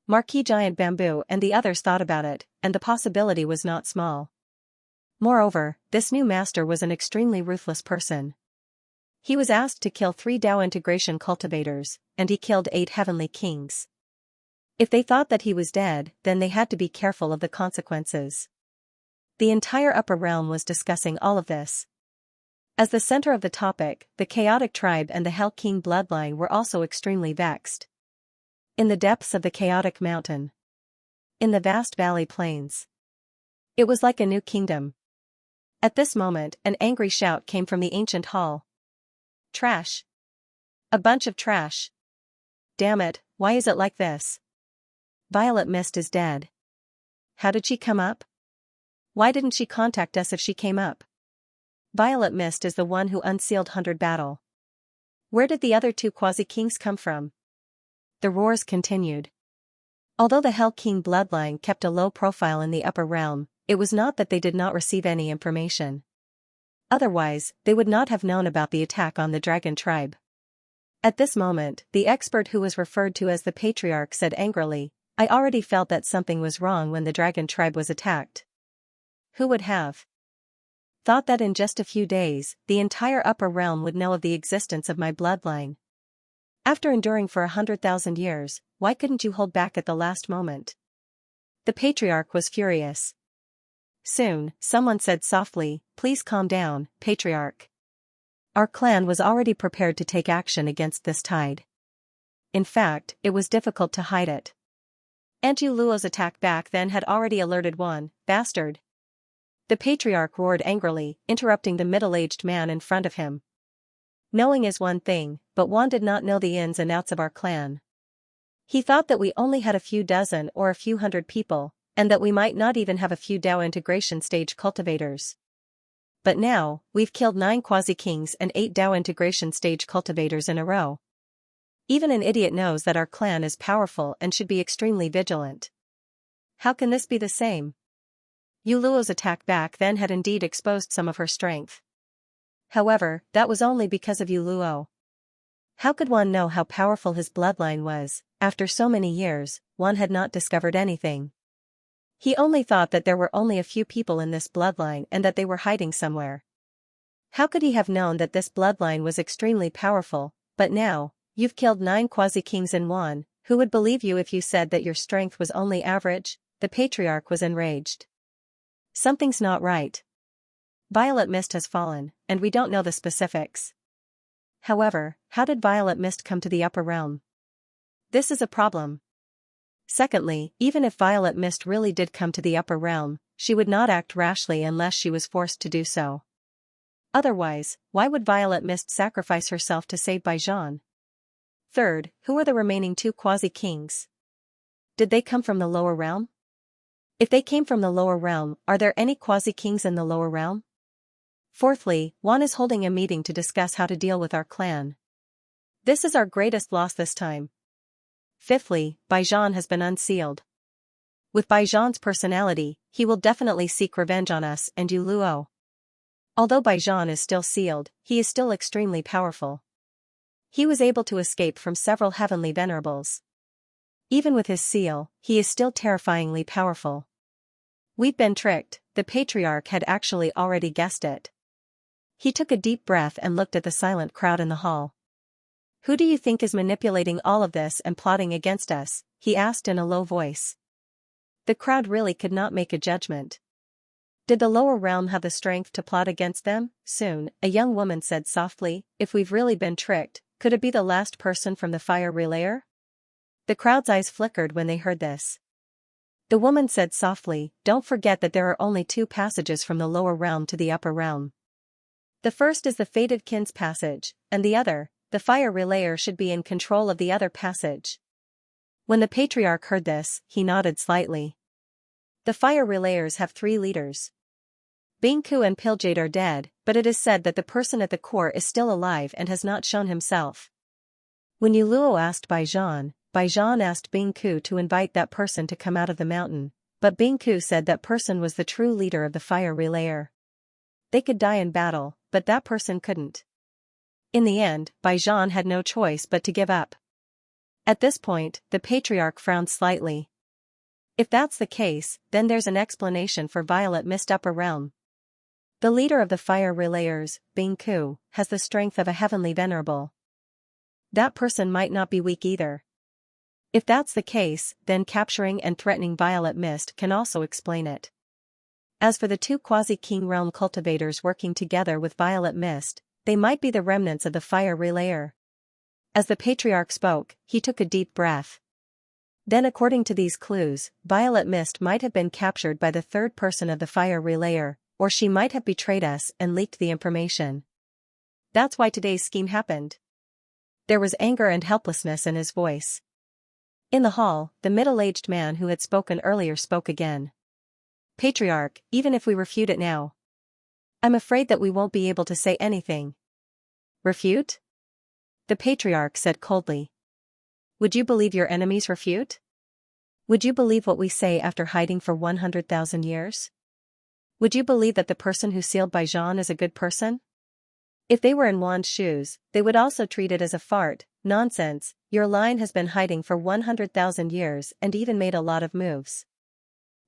Speaker 1: Marquis Giant Bamboo and the others thought about it, and the possibility was not small. Moreover, this new master was an extremely ruthless person. He was asked to kill 3 Dao integration cultivators, and he killed 8 heavenly kings. If they thought that he was dead, then they had to be careful of the consequences. The entire upper realm was discussing all of this. As the center of the topic, the chaotic tribe and the Hell King bloodline were also extremely vexed. In the depths of the chaotic mountain. In the vast valley plains. It was like a new kingdom. At this moment, an angry shout came from the ancient hall. Trash. A bunch of trash. Damn it, why is it like this? Violet Mist is dead. How did she come up? Why didn't she contact us if she came up? Violet Mist is the one who unsealed 100 Battle. Where did the other 2 quasi-kings come from? The roars continued. Although the Hell King bloodline kept a low profile in the upper realm, it was not that they did not receive any information. Otherwise, they would not have known about the attack on the dragon tribe. At this moment, the expert who was referred to as the Patriarch said angrily, I already felt that something was wrong when the dragon tribe was attacked. Who would have thought that in just a few days, the entire upper realm would know of the existence of my bloodline? After enduring for 100,000 years, why couldn't you hold back at the last moment? The Patriarch was furious. Soon, someone said softly, please calm down, Patriarch. Our clan was already prepared to take action against this tide. in fact, it was difficult to hide it. Aunt Yu Luo's attack back then had already alerted Wan, bastard. The patriarch roared angrily, interrupting the middle-aged man in front of him. Knowing is one thing, but Wan did not know the ins and outs of our clan. He thought that we only had a few dozen or a few hundred people, and that we might not even have a few Dao integration stage cultivators. But now, we've killed 9 quasi-kings and 8 Dao integration stage cultivators in a row. Even an idiot knows that our clan is powerful and should be extremely vigilant. How can this be the same? Yu Luo's attack back then had indeed exposed some of her strength. However, that was only because of Yu Luo. How could one know how powerful his bloodline was? After so many years, one had not discovered anything. He only thought that there were only a few people in this bloodline and that they were hiding somewhere. How could he have known that this bloodline was extremely powerful? But now, you've killed 9 quasi-kings in one. Who would believe you if you said that your strength was only average? The patriarch was enraged. Something's not right. Violet Mist has fallen, and we don't know the specifics. However, how did Violet Mist come to the upper realm? This is a problem. Secondly, even if Violet Mist really did come to the upper realm, she would not act rashly unless she was forced to do so. Otherwise, why would Violet Mist sacrifice herself to save Baijan? Third, who are the remaining 2 quasi-kings? Did they come from the lower realm? If they came from the lower realm, are there any quasi-kings in the lower realm? Fourthly, Wan is holding a meeting to discuss how to deal with our clan. This is our greatest loss this time. Fifthly, Baijan has been unsealed. With Baijan's personality, he will definitely seek revenge on us and Yu Luo. Although Baijan is still sealed, he is still extremely powerful. He was able to escape from several heavenly venerables. Even with his seal, he is still terrifyingly powerful. We've been tricked, the patriarch had actually already guessed it. He took a deep breath and looked at the silent crowd in the hall. Who do you think is manipulating all of this and plotting against us? He asked in a low voice. The crowd really could not make a judgment. Did the lower realm have the strength to plot against them? Soon, a young woman said softly, if we've really been tricked, could it be the last person from the fire relayer? The crowd's eyes flickered when they heard this. The woman said softly, don't forget that there are only 2 passages from the lower realm to the upper realm. The first is the Fated Kin's passage, and the other, the fire relayer, should be in control of the other passage. When the patriarch heard this, he nodded slightly. The fire relayers have 3 leaders. Bingku and Piljade are dead, but it is said that the person at the core is still alive and has not shown himself. When Yu Luo asked Baijan asked Bingku to invite that person to come out of the mountain, but Bingku said that person was the true leader of the fire relayer. They could die in battle, but that person couldn't. In the end, Baijan had no choice but to give up. At this point, the patriarch frowned slightly. If that's the case, then there's an explanation for Violet Mist upper realm. The leader of the fire relayers, Bingku, has the strength of a heavenly venerable. That person might not be weak either. If that's the case, then capturing and threatening Violet Mist can also explain it. As for the 2 quasi-king realm cultivators working together with Violet Mist, they might be the remnants of the fire relayer. As the patriarch spoke, he took a deep breath. Then according to these clues, Violet Mist might have been captured by the 3rd person of the fire relayer, or she might have betrayed us and leaked the information. That's why today's scheme happened. There was anger and helplessness in his voice. In the hall, the middle-aged man who had spoken earlier spoke again. Patriarch, even if we refute it now, I'm afraid that we won't be able to say anything. Refute? The patriarch said coldly. Would you believe your enemies refute? Would you believe what we say after hiding for 100,000 years? Would you believe that the person who sealed Baijan is a good person? If they were in Wan's shoes, they would also treat it as a fart. Nonsense, your line has been hiding for 100,000 years and even made a lot of moves.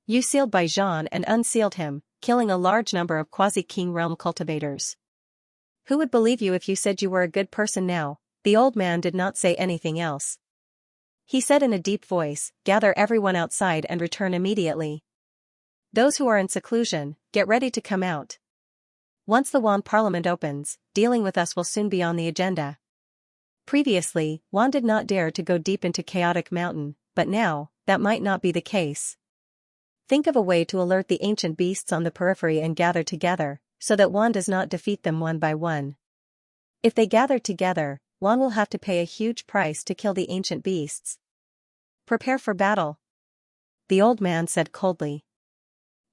Speaker 1: You sealed Baijan and unsealed him, killing a large number of quasi-king realm cultivators. Who would believe you if you said you were a good person now? The old man did not say anything else. He said in a deep voice, gather everyone outside and return immediately. Those who are in seclusion, get ready to come out. Once the Wan Parliament opens, dealing with us will soon be on the agenda. Previously, Juan did not dare to go deep into Chaotic Mountain, but now, that might not be the case. Think of a way to alert the ancient beasts on the periphery and gather together, so that Juan does not defeat them one by one. If they gather together, Juan will have to pay a huge price to kill the ancient beasts. Prepare for battle, the old man said coldly.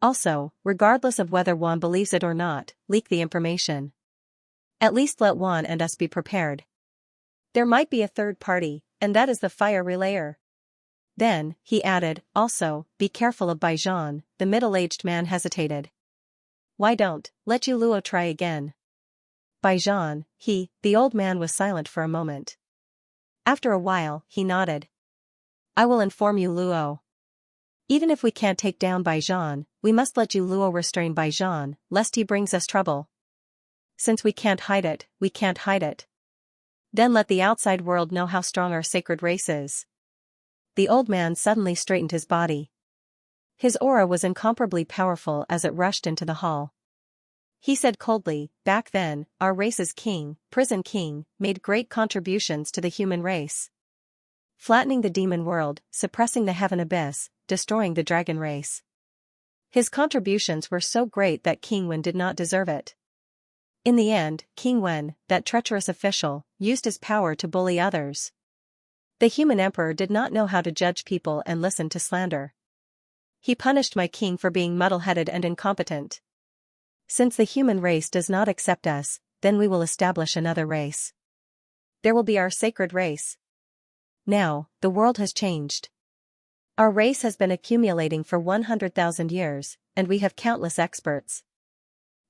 Speaker 1: Also, regardless of whether Juan believes it or not, leak the information. At least let Juan and us be prepared. There might be a third party, and that is the fire relayer. Then, he added, also, be careful of Baijan. The middle-aged man hesitated. Why don't, let you Luo try again. Baijan, the old man was silent for a moment. After a while, he nodded. I will inform you Luo. Even if we can't take down Baijan, we must let you Luo restrain Baijan, lest he brings us trouble. Since we can't hide it, we can't hide it. Then let the outside world know how strong our sacred race is. The old man suddenly straightened his body. His aura was incomparably powerful as it rushed into the hall. He said coldly, back then, our race's king, Prison King, made great contributions to the human race. Flattening the demon world, suppressing the heaven abyss, destroying the dragon race. His contributions were so great that King Wen did not deserve it. In the end, King Wen, that treacherous official, used his power to bully others. The human emperor did not know how to judge people and listen to slander. He punished my king for being muddle-headed and incompetent. Since the human race does not accept us, then we will establish another race. There will be our sacred race. Now, the world has changed. Our race has been accumulating for 100,000 years, and we have countless experts.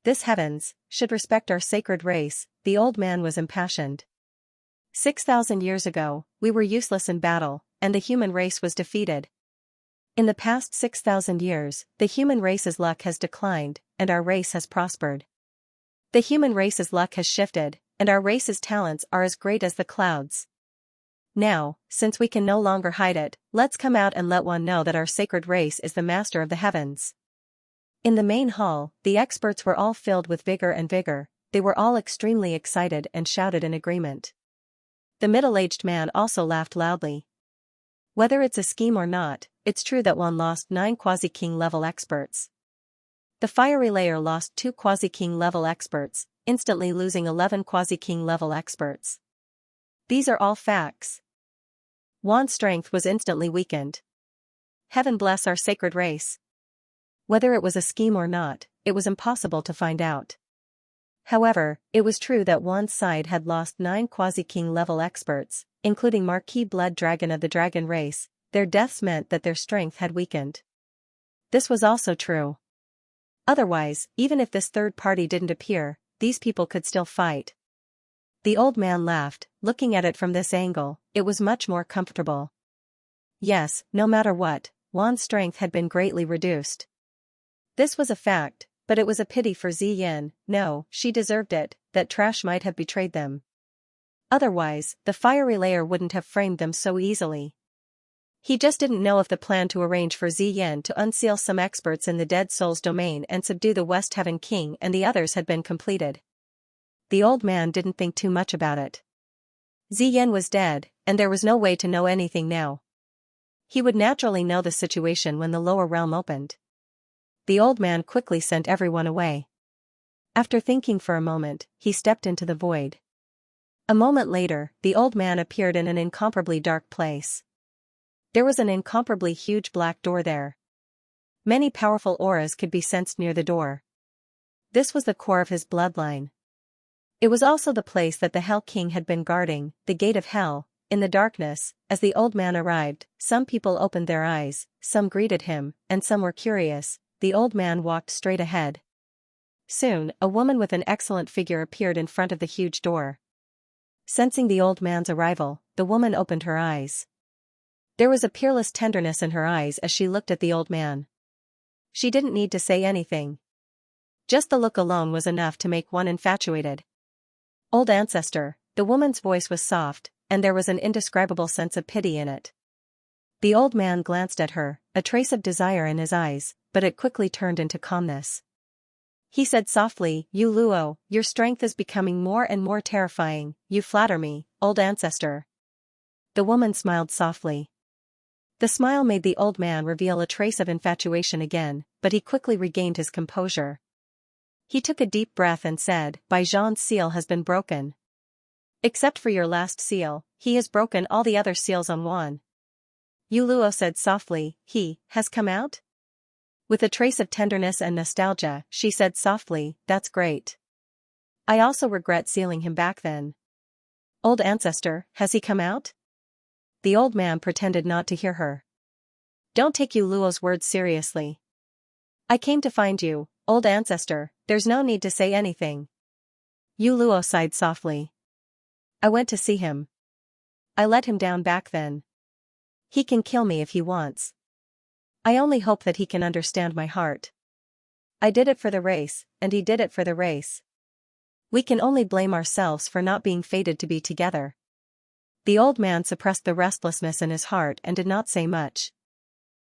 Speaker 1: This heavens should respect our sacred race, the old man was impassioned. 6,000 years ago, we were useless in battle, and the human race was defeated. In the past 6,000 years, the human race's luck has declined, and our race has prospered. The human race's luck has shifted, and our race's talents are as great as the clouds. Now, since we can no longer hide it, let's come out and let one know that our sacred race is the master of the heavens. In the main hall, the experts were all filled with vigor. They were all extremely excited and shouted in agreement. The middle-aged man also laughed loudly. Whether it's a scheme or not, it's true that one lost 9 quasi-king level experts. The fire relayer lost 2 quasi-king level experts, instantly losing 11 quasi-king level experts. These are all facts. Juan's strength was instantly weakened. Heaven bless our sacred race. Whether it was a scheme or not, it was impossible to find out. However, it was true that Juan's side had lost 9 quasi-king level experts, including Marquis Blood Dragon of the Dragon race. Their deaths meant that their strength had weakened. This was also true. Otherwise, even if this third party didn't appear, these people could still fight. The old man laughed, looking at it from this angle, it was much more comfortable. Yes, no matter what, Juan's strength had been greatly reduced. This was a fact, but it was a pity for Ziyin. No, she deserved it, that trash might have betrayed them. Otherwise, the fire relayer wouldn't have framed them so easily. He just didn't know if the plan to arrange for Ziyin to unseal some experts in the Dead Souls domain and subdue the West Heaven King and the others had been completed. The old man didn't think too much about it. Ziyin was dead, and there was no way to know anything now. He would naturally know the situation when the lower realm opened. The old man quickly sent everyone away. After thinking for a moment, he stepped into the void. A moment later, the old man appeared in an incomparably dark place. There was an incomparably huge black door there. Many powerful auras could be sensed near the door. This was the core of his bloodline. It was also the place that the Hell King had been guarding, the gate of hell. In the darkness, as the old man arrived, some people opened their eyes, some greeted him, and some were curious. The old man walked straight ahead. Soon, a woman with an excellent figure appeared in front of the huge door. Sensing the old man's arrival, the woman opened her eyes. There was a peerless tenderness in her eyes as she looked at the old man. She didn't need to say anything. Just the look alone was enough to make one infatuated. Old ancestor, the woman's voice was soft, and there was an indescribable sense of pity in it. The old man glanced at her, a trace of desire in his eyes, but it quickly turned into calmness. He said softly, "You Luo, your strength is becoming more and more terrifying, you flatter me, old ancestor." The woman smiled softly. The smile made the old man reveal a trace of infatuation again, but he quickly regained his composure. He took a deep breath and said, "Baijian's seal has been broken. Except for your last seal, he has broken all the other seals on one." Yu Luo said softly, "He has come out?" With a trace of tenderness and nostalgia, she said softly, "That's great. I also regret sealing him back then." "Old ancestor, has he come out?" The old man pretended not to hear her. "Don't take Yu Luo's words seriously. I came to find you, old ancestor, there's no need to say anything." Yu Luo sighed softly. "I went to see him. I let him down back then. He can kill me if he wants. I only hope that he can understand my heart. I did it for the race, and he did it for the race. We can only blame ourselves for not being fated to be together." The old man suppressed the restlessness in his heart and did not say much.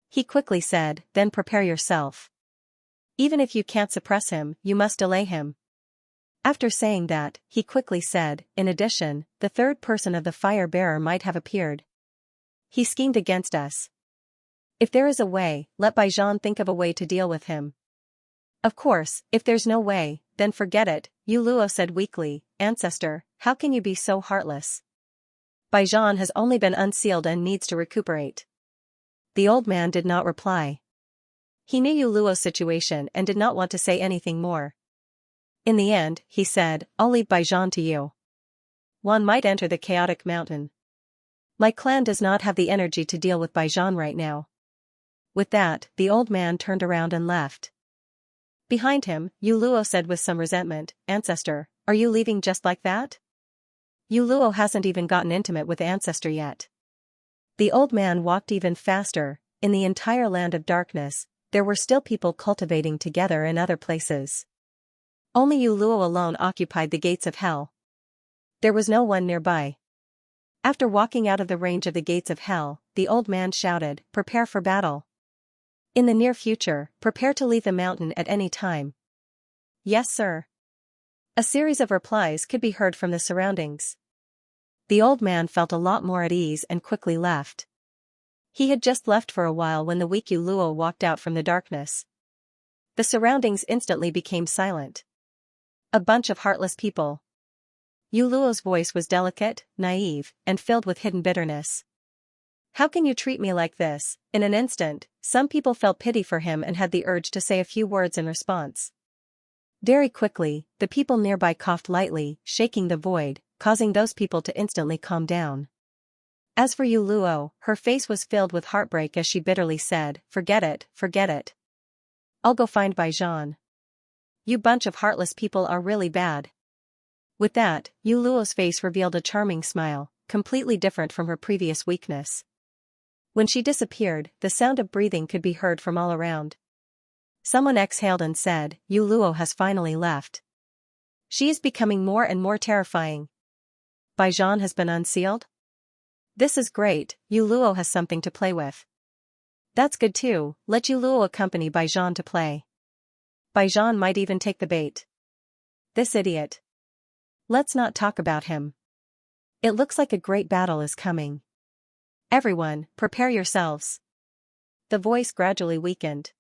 Speaker 1: He quickly said, "Then prepare yourself. Even if you can't suppress him, you must delay him." After saying that, he quickly said, "In addition, the third person of the fire bearer might have appeared. He schemed against us. If there is a way, let Baijian think of a way to deal with him. Of course, if there's no way, then forget it," Yu Luo said weakly. "Ancestor, how can you be so heartless? Baijian has only been unsealed and needs to recuperate." The old man did not reply. He knew Yu Luo's situation and did not want to say anything more. In the end, he said, "I'll leave Baijian to you. One might enter the chaotic mountain. My clan does not have the energy to deal with Baijian right now." With that, the old man turned around and left. Behind him, Yu Luo said with some resentment, "Ancestor, are you leaving just like that? Yu Luo hasn't even gotten intimate with Ancestor yet." The old man walked even faster. In the entire land of darkness, there were still people cultivating together in other places. Only Yu Luo alone occupied the gates of hell. There was no one nearby. After walking out of the range of the gates of hell, the old man shouted, "Prepare for battle. In the near future, prepare to leave the mountain at any time." "Yes, sir." A series of replies could be heard from the surroundings. The old man felt a lot more at ease and quickly left. He had just left for a while when the weak Yu Luo walked out from the darkness. The surroundings instantly became silent. A bunch of heartless people. Yu Luo's voice was delicate, naive, and filled with hidden bitterness. "How can you treat me like this?" In an instant, some people felt pity for him and had the urge to say a few words in response. Very quickly, the people nearby coughed lightly, shaking the void, causing those people to instantly calm down. As for Yu Luo, her face was filled with heartbreak as she bitterly said, "Forget it, forget it. I'll go find Baijian. You bunch of heartless people are really bad." With that, Yu Luo's face revealed a charming smile, completely different from her previous weakness. When she disappeared, the sound of breathing could be heard from all around. Someone exhaled and said, "Yu Luo has finally left. She is becoming more and more terrifying. Baijian has been unsealed? This is great, Yu Luo has something to play with. That's good too, let Yu Luo accompany Baijian to play. Baijian might even take the bait. This idiot. Let's not talk about him. It looks like a great battle is coming. Everyone, prepare yourselves." The voice gradually weakened.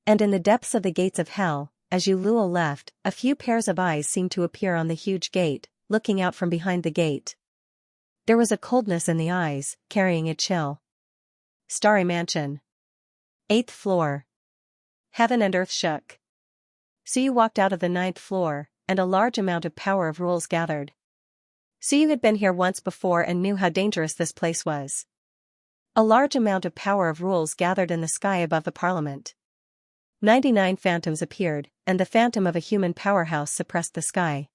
Speaker 1: And in the depths of the gates of hell, as Yu Luo left, a few pairs of eyes seemed to appear on the huge gate, looking out from behind the gate. There was a coldness in the eyes, carrying a chill. Starry Mansion. 8th floor. Heaven and earth shook. Suyu walked out of the 9th floor, and a large amount of power of rules gathered. Suyu had been here once before and knew how dangerous this place was. A large amount of power of rules gathered in the sky above the parliament. 99 phantoms appeared, and the phantom of a human powerhouse suppressed the sky.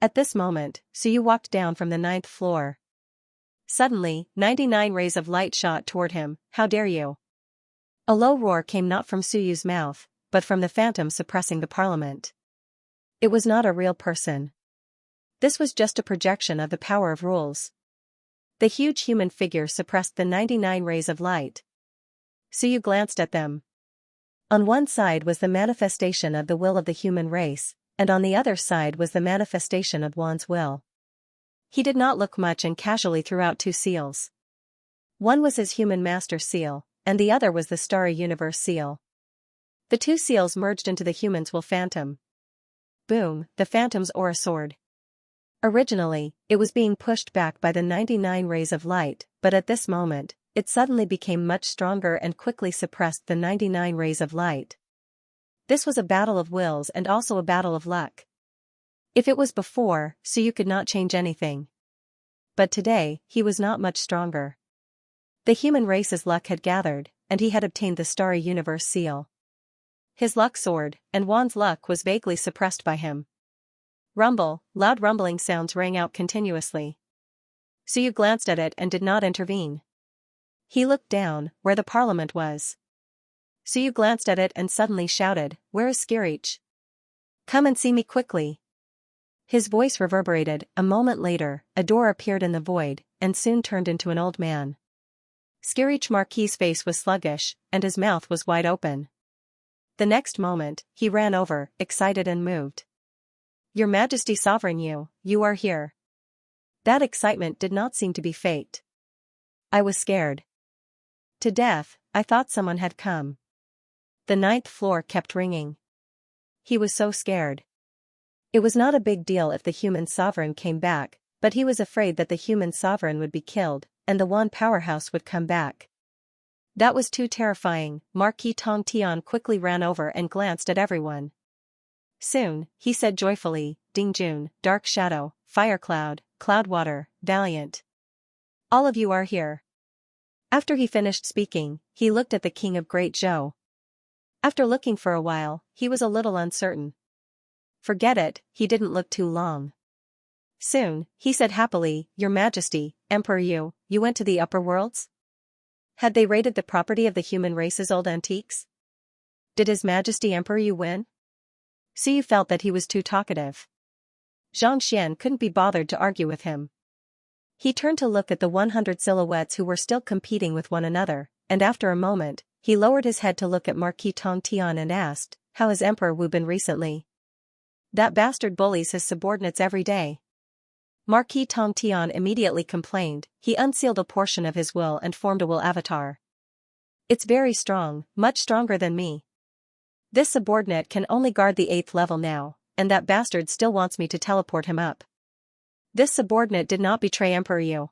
Speaker 1: At this moment, Suyu walked down from the 9th floor. Suddenly, 99 rays of light shot toward him. "How dare you!" A low roar came not from Suyu's mouth, but from the phantom suppressing the parliament. It was not a real person. This was just a projection of the power of rules. The huge human figure suppressed the 99 rays of light. Suyu glanced at them. On one side was the manifestation of the will of the human race, and on the other side was the manifestation of Juan's will. He did not look much and casually threw out two seals. One was his human master seal, and the other was the starry universe seal. The two seals merged into the human's will phantom. Boom, the phantom's aura soared. Originally, it was being pushed back by the 99 rays of light, but at this moment, it suddenly became much stronger and quickly suppressed the 99 rays of light. This was a battle of wills and also a battle of luck. If it was before, so you could not change anything. But today, he was not much stronger. The human race's luck had gathered, and he had obtained the starry universe seal. His luck soared, and Juan's luck was vaguely suppressed by him. Rumble, loud rumbling sounds rang out continuously. So you glanced at it and did not intervene. He looked down, where the parliament was. So you glanced at it and suddenly shouted, "Where is Xianxia? Come and see me quickly." His voice reverberated. A moment later, a door appeared in the void, and soon turned into an old man. Xianxia Marquis's face was sluggish, and his mouth was wide open. The next moment, he ran over, excited and moved. "Your Majesty Sovereign, you are here." That excitement did not seem to be faked. "I was scared to death, I thought someone had come." The 9th floor kept ringing. He was so scared. It was not a big deal if the human sovereign came back, but he was afraid that the human sovereign would be killed, and the Wan powerhouse would come back. That was too terrifying. Marquis Tong Tian quickly ran over and glanced at everyone. Soon, he said joyfully, "Ding Jun, Dark Shadow, Fire Cloud, Cloudwater, Valiant. All of you are here." After he finished speaking, he looked at the king of Great Zhou. After looking for a while, he was a little uncertain. Forget it, he didn't look too long. Soon, he said happily, "Your Majesty, Emperor you went to the upper worlds? Had they raided the property of the human race's old antiques? Did His Majesty Emperor you win?" So you felt that he was too talkative. Xianxia couldn't be bothered to argue with him. He turned to look at the 100 silhouettes who were still competing with one another, and after a moment, he lowered his head to look at Marquis Tong Tian and asked, "How has Emperor Wu been recently? That bastard bullies his subordinates every day." Marquis Tong Tian immediately complained. He unsealed a portion of his will and formed a will avatar. "It's very strong, much stronger than me. This subordinate can only guard the 8th level now, and that bastard still wants me to teleport him up. This subordinate did not betray Emperor Yu."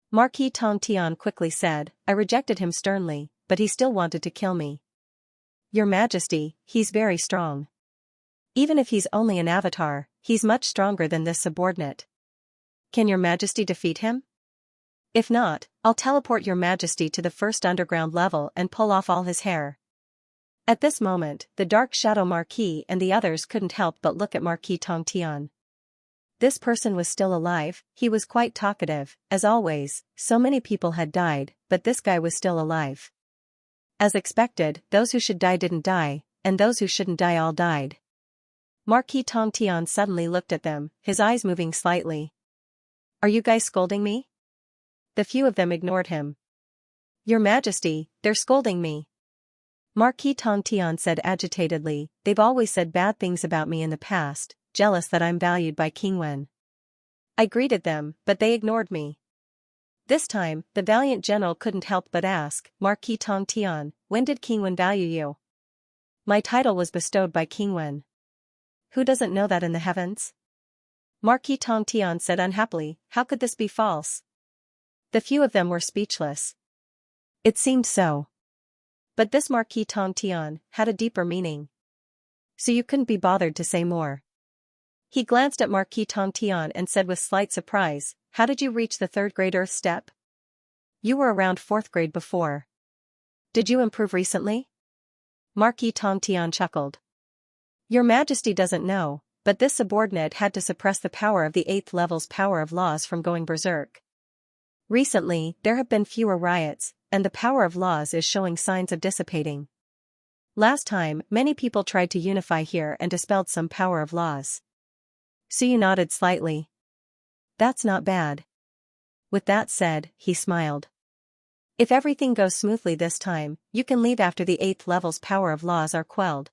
Speaker 1: Marquis Tong Tian quickly said, "I rejected him sternly, but he still wanted to kill me." "Your Majesty, he's very strong. Even if he's only an avatar, he's much stronger than this subordinate. Can Your Majesty defeat him? If not, I'll teleport Your Majesty to the first underground level and pull off all his hair." At this moment, the Dark Shadow Marquis and the others couldn't help but look at Marquis Tong Tian. This person was still alive. He was quite talkative, as always. So many people had died, but this guy was still alive. As expected, those who should die didn't die, and those who shouldn't die all died. Marquis Tong Tian suddenly looked at them, his eyes moving slightly. "Are you guys scolding me?" The few of them ignored him. "Your Majesty, they're scolding me." Marquis Tong Tian said agitatedly, "They've always said bad things about me in the past, jealous that I'm valued by King Wen. I greeted them, but they ignored me." This time, the valiant general couldn't help but ask, "Marquis Tong Tian, when did King Wen value you?" "My title was bestowed by King Wen." "Who doesn't know that in the heavens?" Marquis Tong Tian said unhappily, "How could this be false?" The few of them were speechless. It seemed so. But this Marquis Tong Tian had a deeper meaning. So you couldn't be bothered to say more. He glanced at Marquis Tong Tian and said with slight surprise, "How did you reach the 3rd grade Earth step? You were around 4th grade before. Did you improve recently?" Marquis Tong Tian chuckled. "Your Majesty doesn't know, but this subordinate had to suppress the power of the 8th level's power of laws from going berserk. Recently, there have been fewer riots, and the power of laws is showing signs of dissipating. Last time, many people tried to unify here and dispelled some power of laws." Suyu nodded slightly. "That's not bad." With that said, he smiled. If everything goes smoothly this time, you can leave after the 8th level's power of laws are quelled.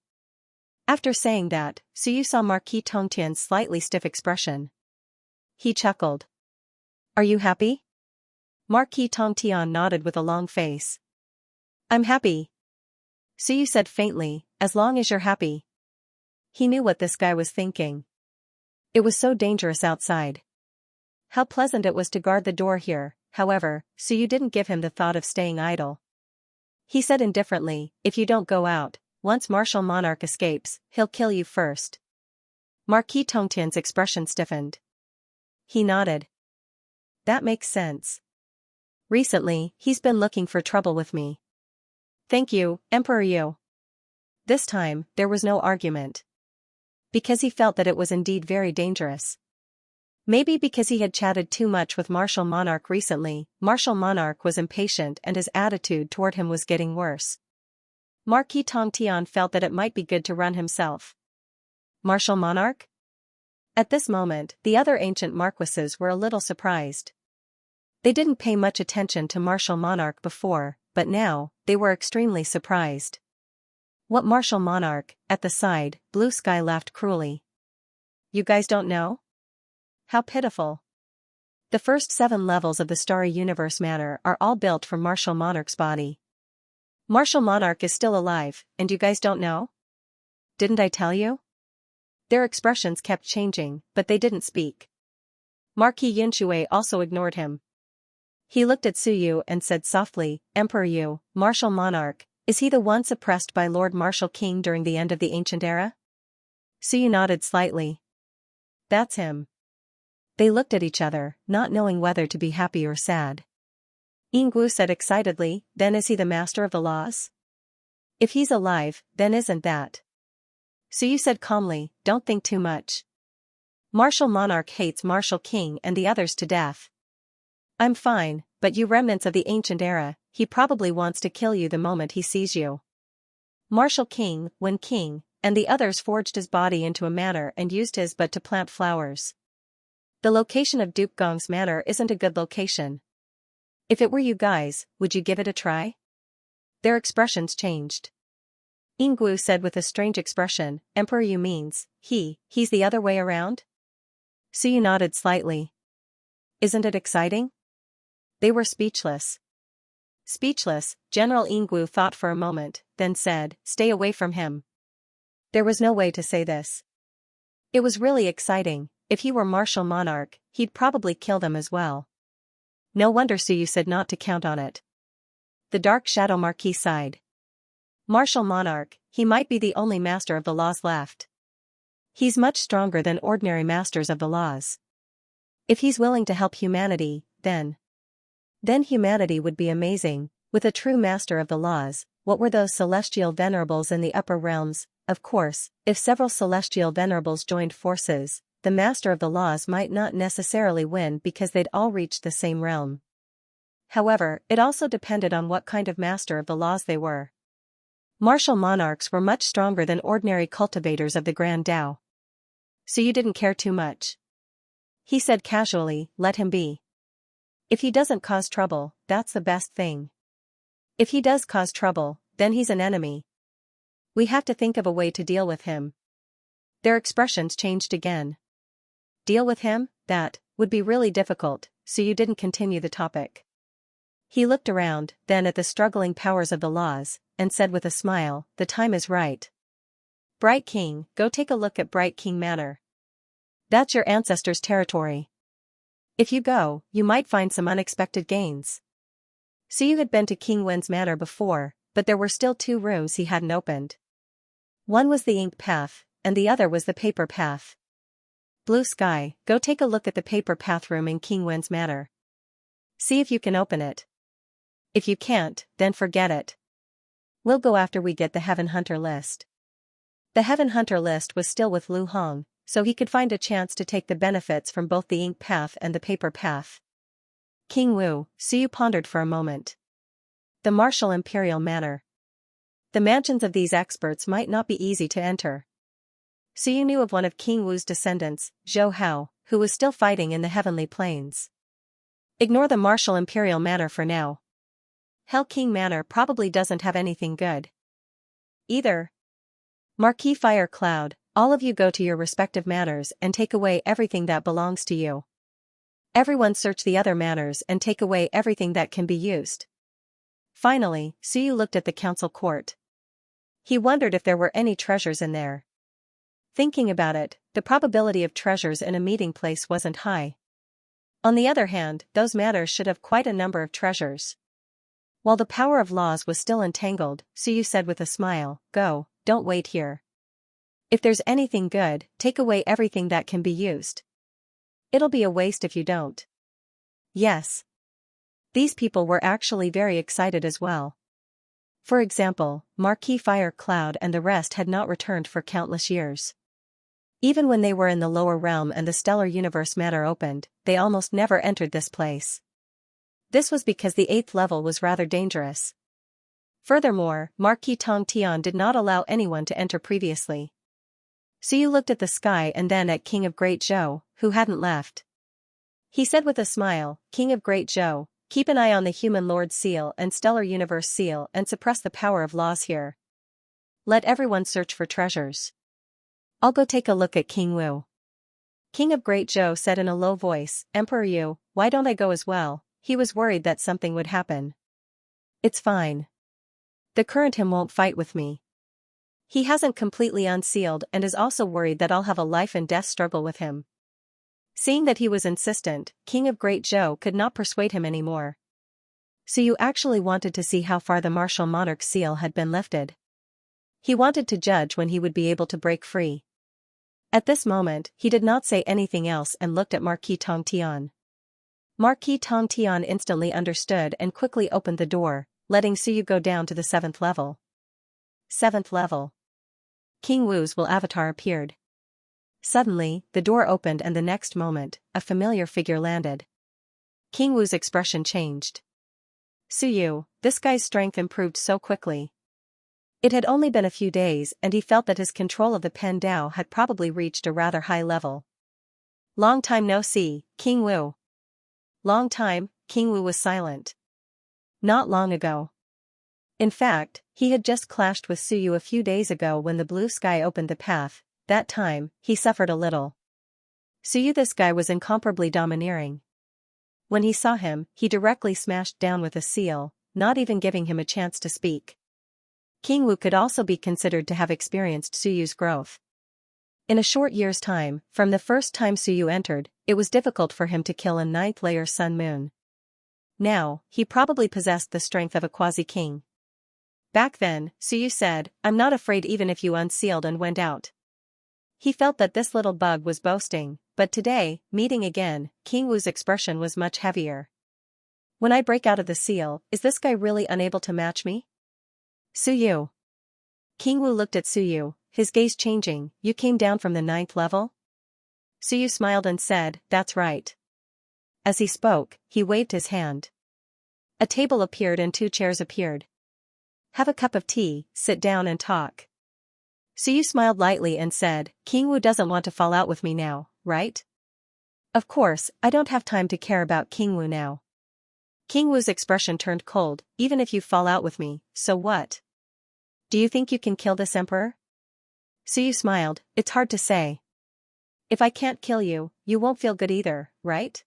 Speaker 1: After saying that, Suyu saw Marquis Tongtian's slightly stiff expression. He chuckled. Are you happy? Marquis Tongtian nodded with a long face. I'm happy. Suyu said faintly, as long as you're happy. He knew what this guy was thinking. It was so dangerous outside. How pleasant it was to guard the door here, however, Suyu didn't give him the thought of staying idle. He said indifferently, if you don't go out, once Martial Monarch escapes, he'll kill you first. Marquis Tongtian's expression stiffened. He nodded. That makes sense. Recently, he's been looking for trouble with me. Thank you, Emperor Yu. This time, there was no argument. Because he felt that it was indeed very dangerous. Maybe because he had chatted too much with Martial Monarch recently, Martial Monarch was impatient and his attitude toward him was getting worse. Marquis Tongtian felt that it might be good to run himself. Martial Monarch? At this moment, the other ancient marquises were a little surprised. They didn't pay much attention to Martial Monarch before, but now, they were extremely surprised. What Martial Monarch? At the side, Blue Sky laughed cruelly. You guys don't know? How pitiful. The first 7 levels of the Starry Universe Manor are all built from Martial Monarch's body. Martial Monarch is still alive, and you guys don't know? Didn't I tell you? Their expressions kept changing, but they didn't speak. Marquis Yunshui also ignored him. He looked at Suyu and said softly, Emperor Yu, Martial Monarch, is he the one suppressed by Lord Martial King during the end of the ancient era? Suyu nodded slightly. That's him. They looked at each other, not knowing whether to be happy or sad. Yinggu said excitedly, then is he the master of the laws? If he's alive, then isn't that? Suyu said calmly, don't think too much. Martial Monarch hates Martial King and the others to death. I'm fine, but you remnants of the ancient era, he probably wants to kill you the moment he sees you. Martial King, when king, and the others forged his body into a manor and used his butt to plant flowers. The location of Duke Gong's manor isn't a good location. If it were you guys, would you give it a try? Their expressions changed. Yinggu said with a strange expression, Emperor Yu means, he's the other way around? Suyu nodded slightly. Isn't it exciting? They were speechless. Speechless, General Yinggu thought for a moment, then said, stay away from him. There was no way to say this. It was really exciting. If he were Martial Monarch, he'd probably kill them as well. No wonder Suyu said not to count on it. The Dark Shadow Marquis sighed. Martial Monarch, he might be the only master of the laws left. He's much stronger than ordinary masters of the laws. If he's willing to help humanity, then humanity would be amazing. With a true master of the laws, what were those celestial venerables in the upper realms? Of course, if several celestial venerables joined forces, the master of the laws might not necessarily win because they'd all reached the same realm. However, it also depended on what kind of master of the laws they were. Martial monarchs were much stronger than ordinary cultivators of the Grand Tao. So you didn't care too much. He said casually, let him be. If he doesn't cause trouble, that's the best thing. If he does cause trouble, then he's an enemy. We have to think of a way to deal with him. Their expressions changed again. Deal with him? That would be really difficult, so you didn't continue the topic. He looked around, then at the struggling powers of the laws, and said with a smile, the time is right. Bright King, go take a look at Bright King Manor. That's your ancestors' territory. If you go, you might find some unexpected gains. Suyu had been to King Wen's manor before, but there were still 2 rooms he hadn't opened. One was the ink path, and the other was the paper path. Blue Sky, go take a look at the paper path room in King Wen's manor. See if you can open it. If you can't, then forget it. We'll go after we get the Heaven Hunter list. The Heaven Hunter list was still with Lu Hong, so he could find a chance to take the benefits from both the ink path and the paper path. King Wu, Suyu pondered for a moment. The Martial Imperial Manor. The mansions of these experts might not be easy to enter. Suyu knew of one of King Wu's descendants, Zhou Hao, who was still fighting in the Heavenly Plains. Ignore the Martial Imperial Manor for now. Hell King Manor probably doesn't have anything good either. Marquis Fire Cloud, all of you go to your respective manors and take away everything that belongs to you. Everyone search the other manors and take away everything that can be used. Finally, Suyu looked at the council court. He wondered if there were any treasures in there. Thinking about it, the probability of treasures in a meeting place wasn't high. On the other hand, those manors should have quite a number of treasures. While the power of laws was still entangled, Suyu said with a smile, "Go, don't wait here. If there's anything good, take away everything that can be used. It'll be a waste if you don't." Yes. These people were actually very excited as well. For example, Marquis Fire Cloud and the rest had not returned for countless years. Even when they were in the lower realm and the Stellar Universe Manor opened, they almost never entered this place. This was because the 8th level was rather dangerous. Furthermore, Marquis Tong Tian did not allow anyone to enter previously. Suyu looked at the sky and then at King of Great Zhou, who hadn't left. He said with a smile, "King of Great Zhou, keep an eye on the Human Lord Seal and Stellar Universe Seal and suppress the power of laws here. Let everyone search for treasures. I'll go take a look at King Wu." King of Great Zhou said in a low voice, "Emperor Yu, why don't I go as well?" He was worried that something would happen. "It's fine. The current him won't fight with me. He hasn't completely unsealed and is also worried that I'll have a life and death struggle with him." Seeing that he was insistent, King of Great Zhou could not persuade him anymore. Suyu actually wanted to see how far the martial monarch's seal had been lifted. He wanted to judge when he would be able to break free. At this moment, he did not say anything else and looked at Marquis Tong Tian. Marquis Tong Tian instantly understood and quickly opened the door, letting Suyu go down to the 7th level. 7th level. King Wu's will avatar appeared. Suddenly, the door opened and the next moment, a familiar figure landed. King Wu's expression changed. "Suyu, this guy's strength improved so quickly." It had only been a few days and he felt that his control of the Pen Dao had probably reached a rather high level. "Long time no see, King Wu." Long time, King Wu was silent. Not long ago. In fact, he had just clashed with Suyu a few days ago when the blue sky opened the path. That time, he suffered a little. Suyu, this guy was incomparably domineering. When he saw him, he directly smashed down with a seal, not even giving him a chance to speak. King Wu could also be considered to have experienced Suyu's growth. In a short year's time, from the first time Suyu entered, it was difficult for him to kill a 9th layer Sun Moon. Now, he probably possessed the strength of a quasi-king. Back then, Suyu said, "I'm not afraid even if you unsealed and went out." He felt that this little bug was boasting, but today, meeting again, King Wu's expression was much heavier. "When I break out of the seal, is this guy really unable to match me?" "Suyu." King Wu looked at Suyu, his gaze changing. "You came down from the 9th level?" Suyu smiled and said, "That's right." As he spoke, he waved his hand. A table appeared and 2 chairs appeared. "Have a cup of tea, sit down and talk." Suyu smiled lightly and said, "King Wu doesn't want to fall out with me now, right?" "Of course, I don't have time to care about King Wu now." King Wu's expression turned cold. "Even if you fall out with me, so what? Do you think you can kill this emperor?" Suyu smiled, "It's hard to say. If I can't kill you, you won't feel good either, right?"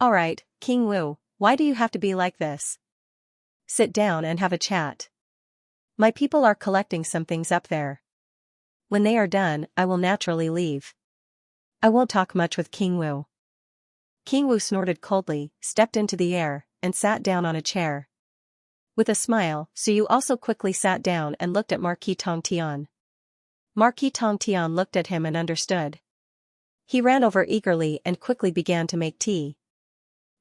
Speaker 1: "Alright, King Wu, why do you have to be like this? Sit down and have a chat. My people are collecting some things up there. When they are done, I will naturally leave. I won't talk much with King Wu." King Wu snorted coldly, stepped into the air, and sat down on a chair. With a smile, Suyu also quickly sat down and looked at Marquis Tong Tian. Marquis Tong Tian looked at him and understood. He ran over eagerly and quickly began to make tea.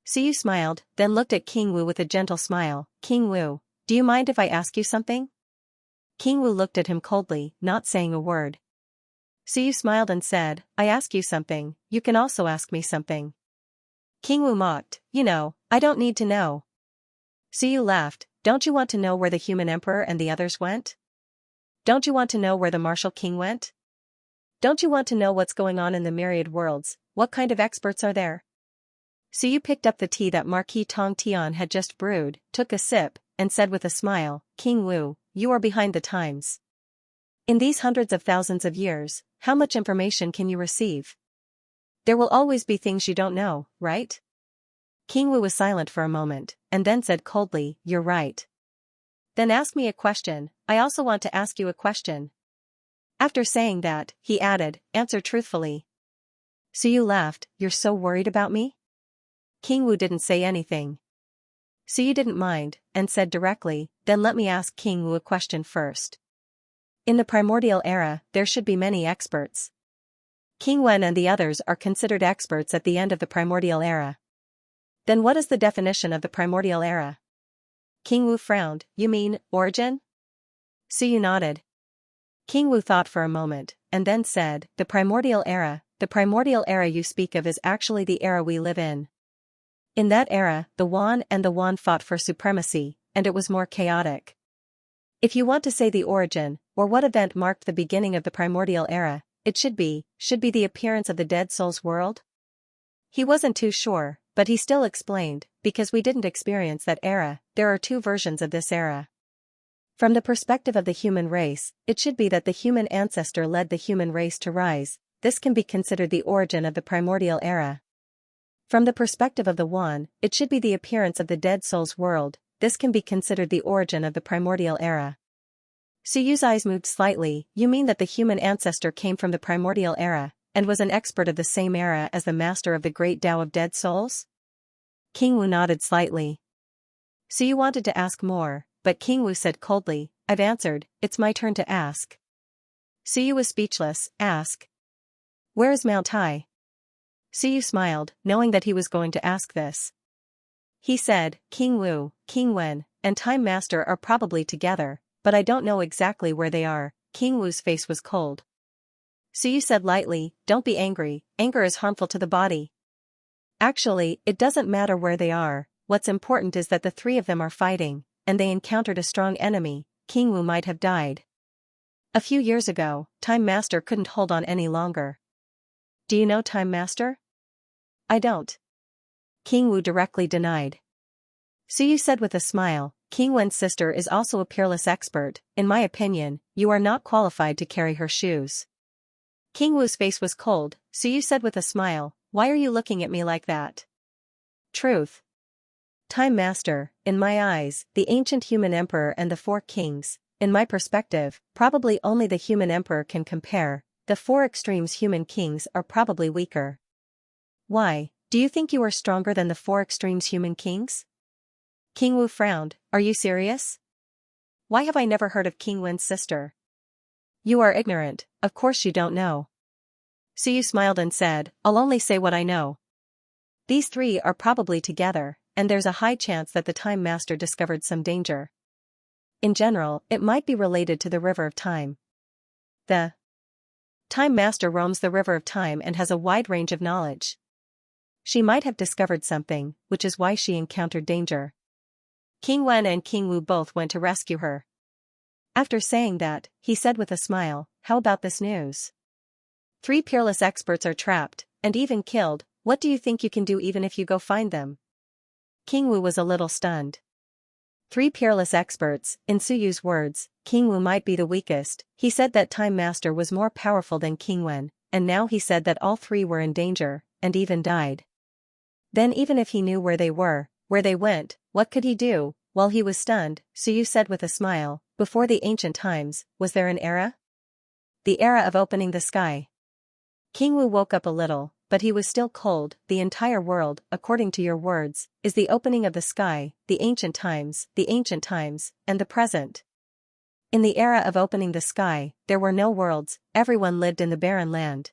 Speaker 1: Suyu smiled, then looked at King Wu with a gentle smile. "King Wu, do you mind if I ask you something?" King Wu looked at him coldly, not saying a word. Suyu smiled and said, "I ask you something, you can also ask me something." King Wu mocked, "You know, I don't need to know." Suyu laughed, "Don't you want to know where the human emperor and the others went? Don't you want to know where the martial king went? Don't you want to know what's going on in the myriad worlds? What kind of experts are there?" Su picked up the tea that Marquis Tong Tian had just brewed, took a sip, and said with a smile, King Wu, you are behind the times. In these hundreds of thousands of years, how much information can you receive? There will always be things you don't know, right? King Wu was silent for a moment, and then said coldly, you're right. Then ask me a question, I also want to ask you a question. After saying that, he added, answer truthfully. Su laughed, you're so worried about me? King Wu didn't say anything. Su didn't mind, and said directly, then let me ask King Wu a question first. In the primordial era, there should be many experts. King Wen and the others are considered experts at the end of the primordial era. Then what is the definition of the primordial era? King Wu frowned, you mean, origin? Su nodded. King Wu thought for a moment, and then said, the primordial era you speak of is actually the era we live in. In that era, the Wan and the Wan fought for supremacy, and it was more chaotic. If you want to say the origin, or what event marked the beginning of the primordial era, it should be the appearance of the dead soul's world? He wasn't too sure, but he still explained, because we didn't experience that era, there are two versions of this era. From the perspective of the human race, it should be that the human ancestor led the human race to rise, this can be considered the origin of the primordial era. From the perspective of the Wan, it should be the appearance of the dead soul's world, this can be considered the origin of the primordial era. Suyu's eyes moved slightly, you mean that the human ancestor came from the primordial era, and was an expert of the same era as the master of the great Tao of dead souls? King Wu nodded slightly. Suyu wanted to ask more, but King Wu said coldly, I've answered, it's my turn to ask. Suyu was speechless, ask. Where is Mount Tai? Suyu smiled, knowing that he was going to ask this. He said, King Wu, King Wen, and Time Master are probably together, but I don't know exactly where they are. King Wu's face was cold. Suyu said lightly, don't be angry, anger is harmful to the body. Actually, it doesn't matter where they are, what's important is that the three of them are fighting, and they encountered a strong enemy. King Wu might have died. A few years ago, Time Master couldn't hold on any longer. Do you know Time Master? I don't. King Wu directly denied. Suyu said with a smile, King Wen's sister is also a peerless expert, in my opinion, you are not qualified to carry her shoes. King Wu's face was cold, Suyu said with a smile, why are you looking at me like that? Truth. Time Master, in my eyes, the ancient human emperor and the four kings, in my perspective, probably only the human emperor can compare, the four extremes human kings are probably weaker. Why, do you think you are stronger than the four extremes human kings? King Wu frowned, are you serious? Why have I never heard of King Wen's sister? You are ignorant, of course you don't know. Suyu smiled and said, I'll only say what I know. These three are probably together, and there's a high chance that the Time Master discovered some danger. In general, it might be related to the River of Time. The Time Master roams the River of Time and has a wide range of knowledge. She might have discovered something, which is why she encountered danger. King Wen and King Wu both went to rescue her. After saying that, he said with a smile, how about this news? 3 peerless experts are trapped, and even killed, what do you think you can do even if you go find them? King Wu was a little stunned. 3 peerless experts, in Suyu's words, King Wu might be the weakest. He said that Time Master was more powerful than King Wen, and now he said that all 3 were in danger, and even died. Then even if he knew where they were, where they went, what could he do? While he was stunned, Suyu said with a smile, before the ancient times, was there an era? The era of opening the sky. King Wu woke up a little, but he was still cold. The entire world, according to your words, is the opening of the sky, the ancient times, and the present. In the era of opening the sky, there were no worlds, everyone lived in the barren land.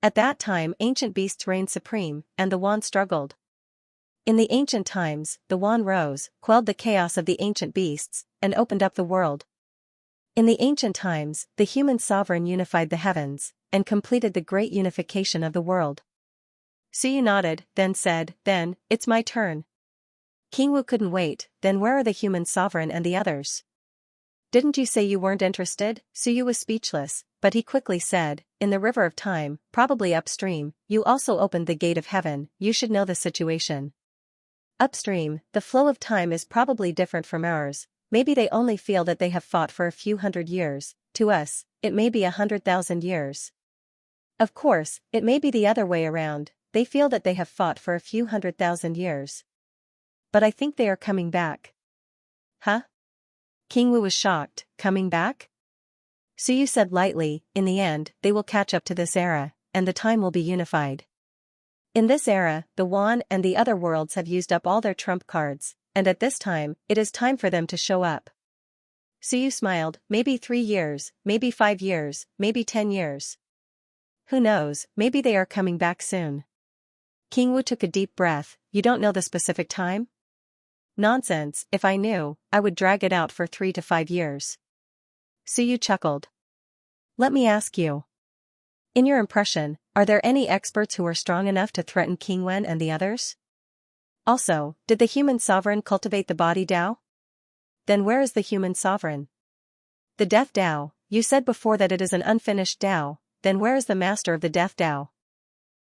Speaker 1: At that time ancient beasts reigned supreme, and the Wan struggled. In the ancient times, the Wan rose, quelled the chaos of the ancient beasts, and opened up the world. In the ancient times, the human sovereign unified the heavens, and completed the great unification of the world. Suyu nodded, then said, then, it's my turn. King Wu couldn't wait, then where are the human sovereign and the others? Didn't you say you weren't interested? Suyu was speechless, but he quickly said, in the river of time, probably upstream, you also opened the gate of heaven, you should know the situation. Upstream, the flow of time is probably different from ours, maybe they only feel that they have fought for a few hundred years, to us, it may be 100,000 years. Of course, it may be the other way around, they feel that they have fought for a few 100,000 years. But I think they are coming back. Huh? King Wu was shocked, coming back? Suyu said lightly, in the end, they will catch up to this era, and the time will be unified. In this era, the Wan and the other worlds have used up all their trump cards, and at this time, it is time for them to show up. Suyu smiled, maybe 3 years, maybe 5 years, maybe 10 years. Who knows, maybe they are coming back soon. King Wu took a deep breath, you don't know the specific time? Nonsense, if I knew, I would drag it out for 3 to 5 years. Suyu chuckled. Let me ask you. In your impression, are there any experts who are strong enough to threaten King Wen and the others? Also, did the human sovereign cultivate the body Dao? Then where is the human sovereign? The death Dao, you said before that it is an unfinished Dao, then where is the master of the death Dao?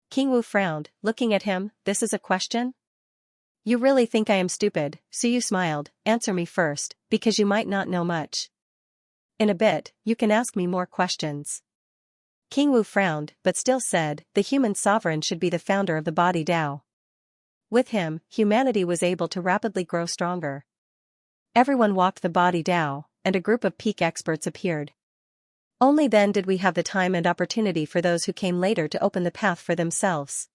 Speaker 1: King Wu frowned, looking at him, this is a question? You really think I am stupid? Suyu smiled, answer me first, because you might not know much. In a bit, you can ask me more questions. King Wu frowned, but still said, the human sovereign should be the founder of the body Dao. With him, humanity was able to rapidly grow stronger. Everyone walked the body Dao, and a group of peak experts appeared. Only then did we have the time and opportunity for those who came later to open the path for themselves.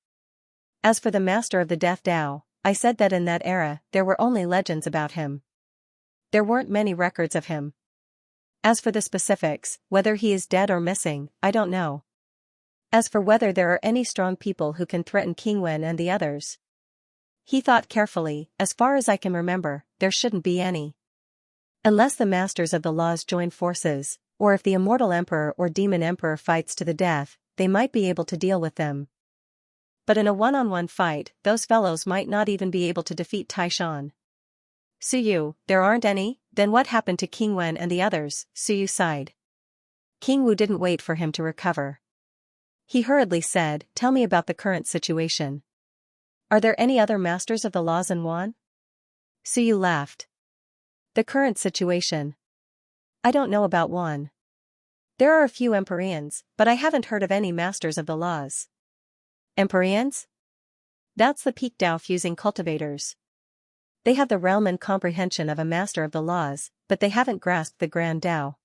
Speaker 1: As for the master of the death Dao, I said that in that era, there were only legends about him. There weren't many records of him. As for the specifics, whether he is dead or missing, I don't know. As for whether there are any strong people who can threaten King Wen and the others. He thought carefully, as far as I can remember, there shouldn't be any. Unless the masters of the laws join forces, or if the immortal emperor or demon emperor fights to the death, they might be able to deal with them. But in a one-on-one fight, those fellows might not even be able to defeat Taishan. Suyu, there aren't any? Then what happened to King Wen and the others? Suyu sighed. King Wu didn't wait for him to recover. He hurriedly said, tell me about the current situation. Are there any other masters of the laws in Wan? Suyu laughed. The current situation. I don't know about Wan. There are a few Empyreans, but I haven't heard of any masters of the laws. Empyreans? That's the peak Dao fusing cultivators. They have the realm and comprehension of a master of the laws, but they haven't grasped the grand Dao.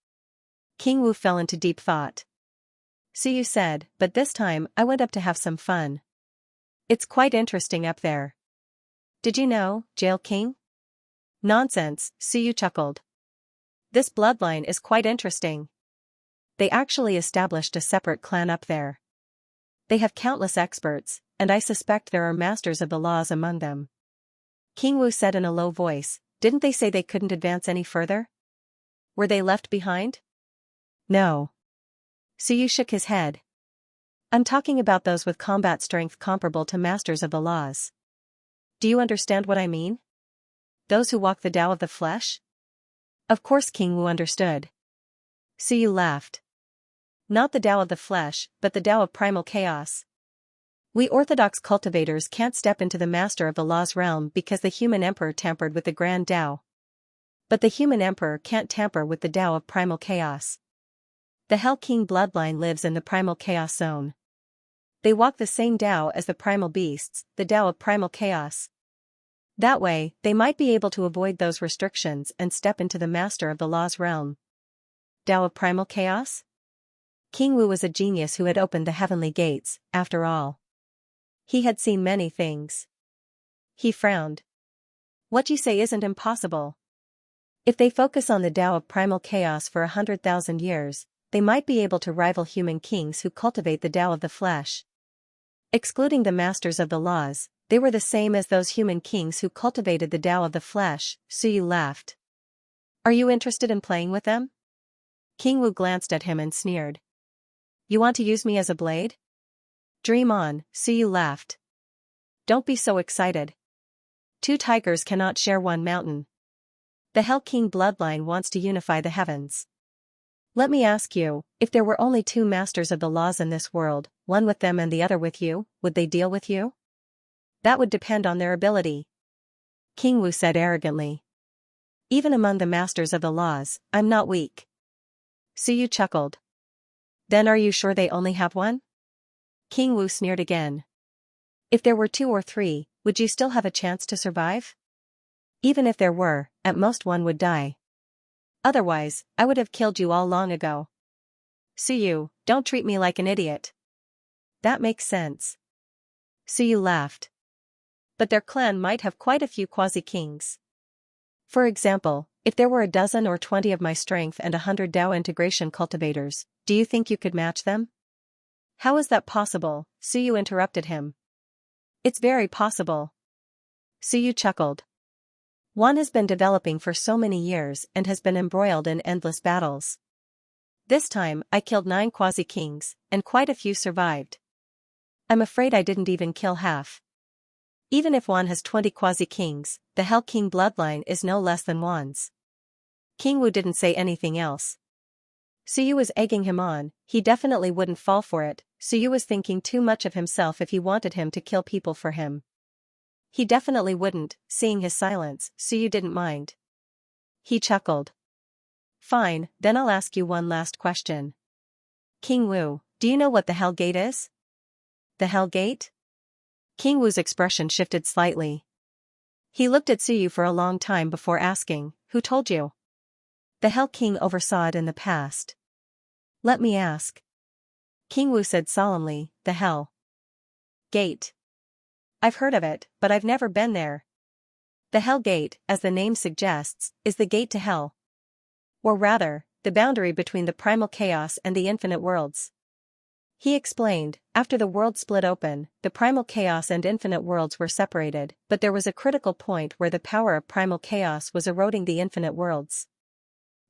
Speaker 1: King Wu fell into deep thought. Suyu said, but this time I went up to have some fun. It's quite interesting up there. Did you know, Jail King? Nonsense, Suyu chuckled. This bloodline is quite interesting. They actually established a separate clan up there. They have countless experts, and I suspect there are masters of the laws among them. King Wu said in a low voice, didn't they say they couldn't advance any further? Were they left behind? No. Suyu shook his head. I'm talking about those with combat strength comparable to masters of the laws. Do you understand what I mean? Those who walk the Tao of the flesh? Of course King Wu understood. Suyu laughed. Not the Tao of the flesh, but the Tao of primal chaos. We orthodox cultivators can't step into the master of the law's realm because the human emperor tampered with the grand Tao. But the human emperor can't tamper with the Tao of primal chaos. The Hell King bloodline lives in the primal chaos zone. They walk the same Tao as the primal beasts, the Tao of primal chaos. That way, they might be able to avoid those restrictions and step into the master of the law's realm. Tao of primal chaos? King Wu was a genius who had opened the heavenly gates, after all. He had seen many things. He frowned. What you say isn't impossible. If they focus on the Tao of primal chaos for 100,000 years, they might be able to rival human kings who cultivate the Tao of the flesh. Excluding the masters of the laws, they were the same as those human kings who cultivated the Tao of the flesh. Suyu laughed. Are you interested in playing with them? King Wu glanced at him and sneered. You want to use me as a blade? Dream on, Suyu laughed. Don't be so excited. Two tigers cannot share one mountain. The Hell King bloodline wants to unify the heavens. Let me ask you, if there were only two masters of the laws in this world, one with them and the other with you, would they deal with you? That would depend on their ability. King Wu said arrogantly. Even among the masters of the laws, I'm not weak. Suyu chuckled. Then are you sure they only have one? King Wu sneered again. If there were two or three, would you still have a chance to survive? Even if there were, at most one would die. Otherwise, I would have killed you all long ago. Suyu, don't treat me like an idiot. That makes sense. Suyu laughed. But their clan might have quite a few quasi-kings. For example, if there were 12 or 20 of my strength and 100 Dao integration cultivators, do you think you could match them? How is that possible? Suyu interrupted him. It's very possible. Suyu chuckled. One has been developing for so many years and has been embroiled in endless battles. This time, I killed 9 quasi-kings, and quite a few survived. I'm afraid I didn't even kill half. Even if Wan has 20 quasi-kings, the Hell King bloodline is no less than Wan's. King Wu didn't say anything else. Suyu was egging him on, he definitely wouldn't fall for it. Suyu was thinking too much of himself if he wanted him to kill people for him. He definitely wouldn't. Seeing his silence, Suyu didn't mind. He chuckled. Fine, then I'll ask you one last question. King Wu, do you know what the Hell Gate is? The Hell Gate? King Wu's expression shifted slightly. He looked at Suyu for a long time before asking, who told you? The Hell King oversaw it in the past. Let me ask. King Wu said solemnly, the Hell Gate. I've heard of it, but I've never been there. The Hell Gate, as the name suggests, is the gate to hell. Or rather, the boundary between the primal chaos and the infinite worlds. He explained, after the world split open, the primal chaos and infinite worlds were separated, but there was a critical point where the power of primal chaos was eroding the infinite worlds.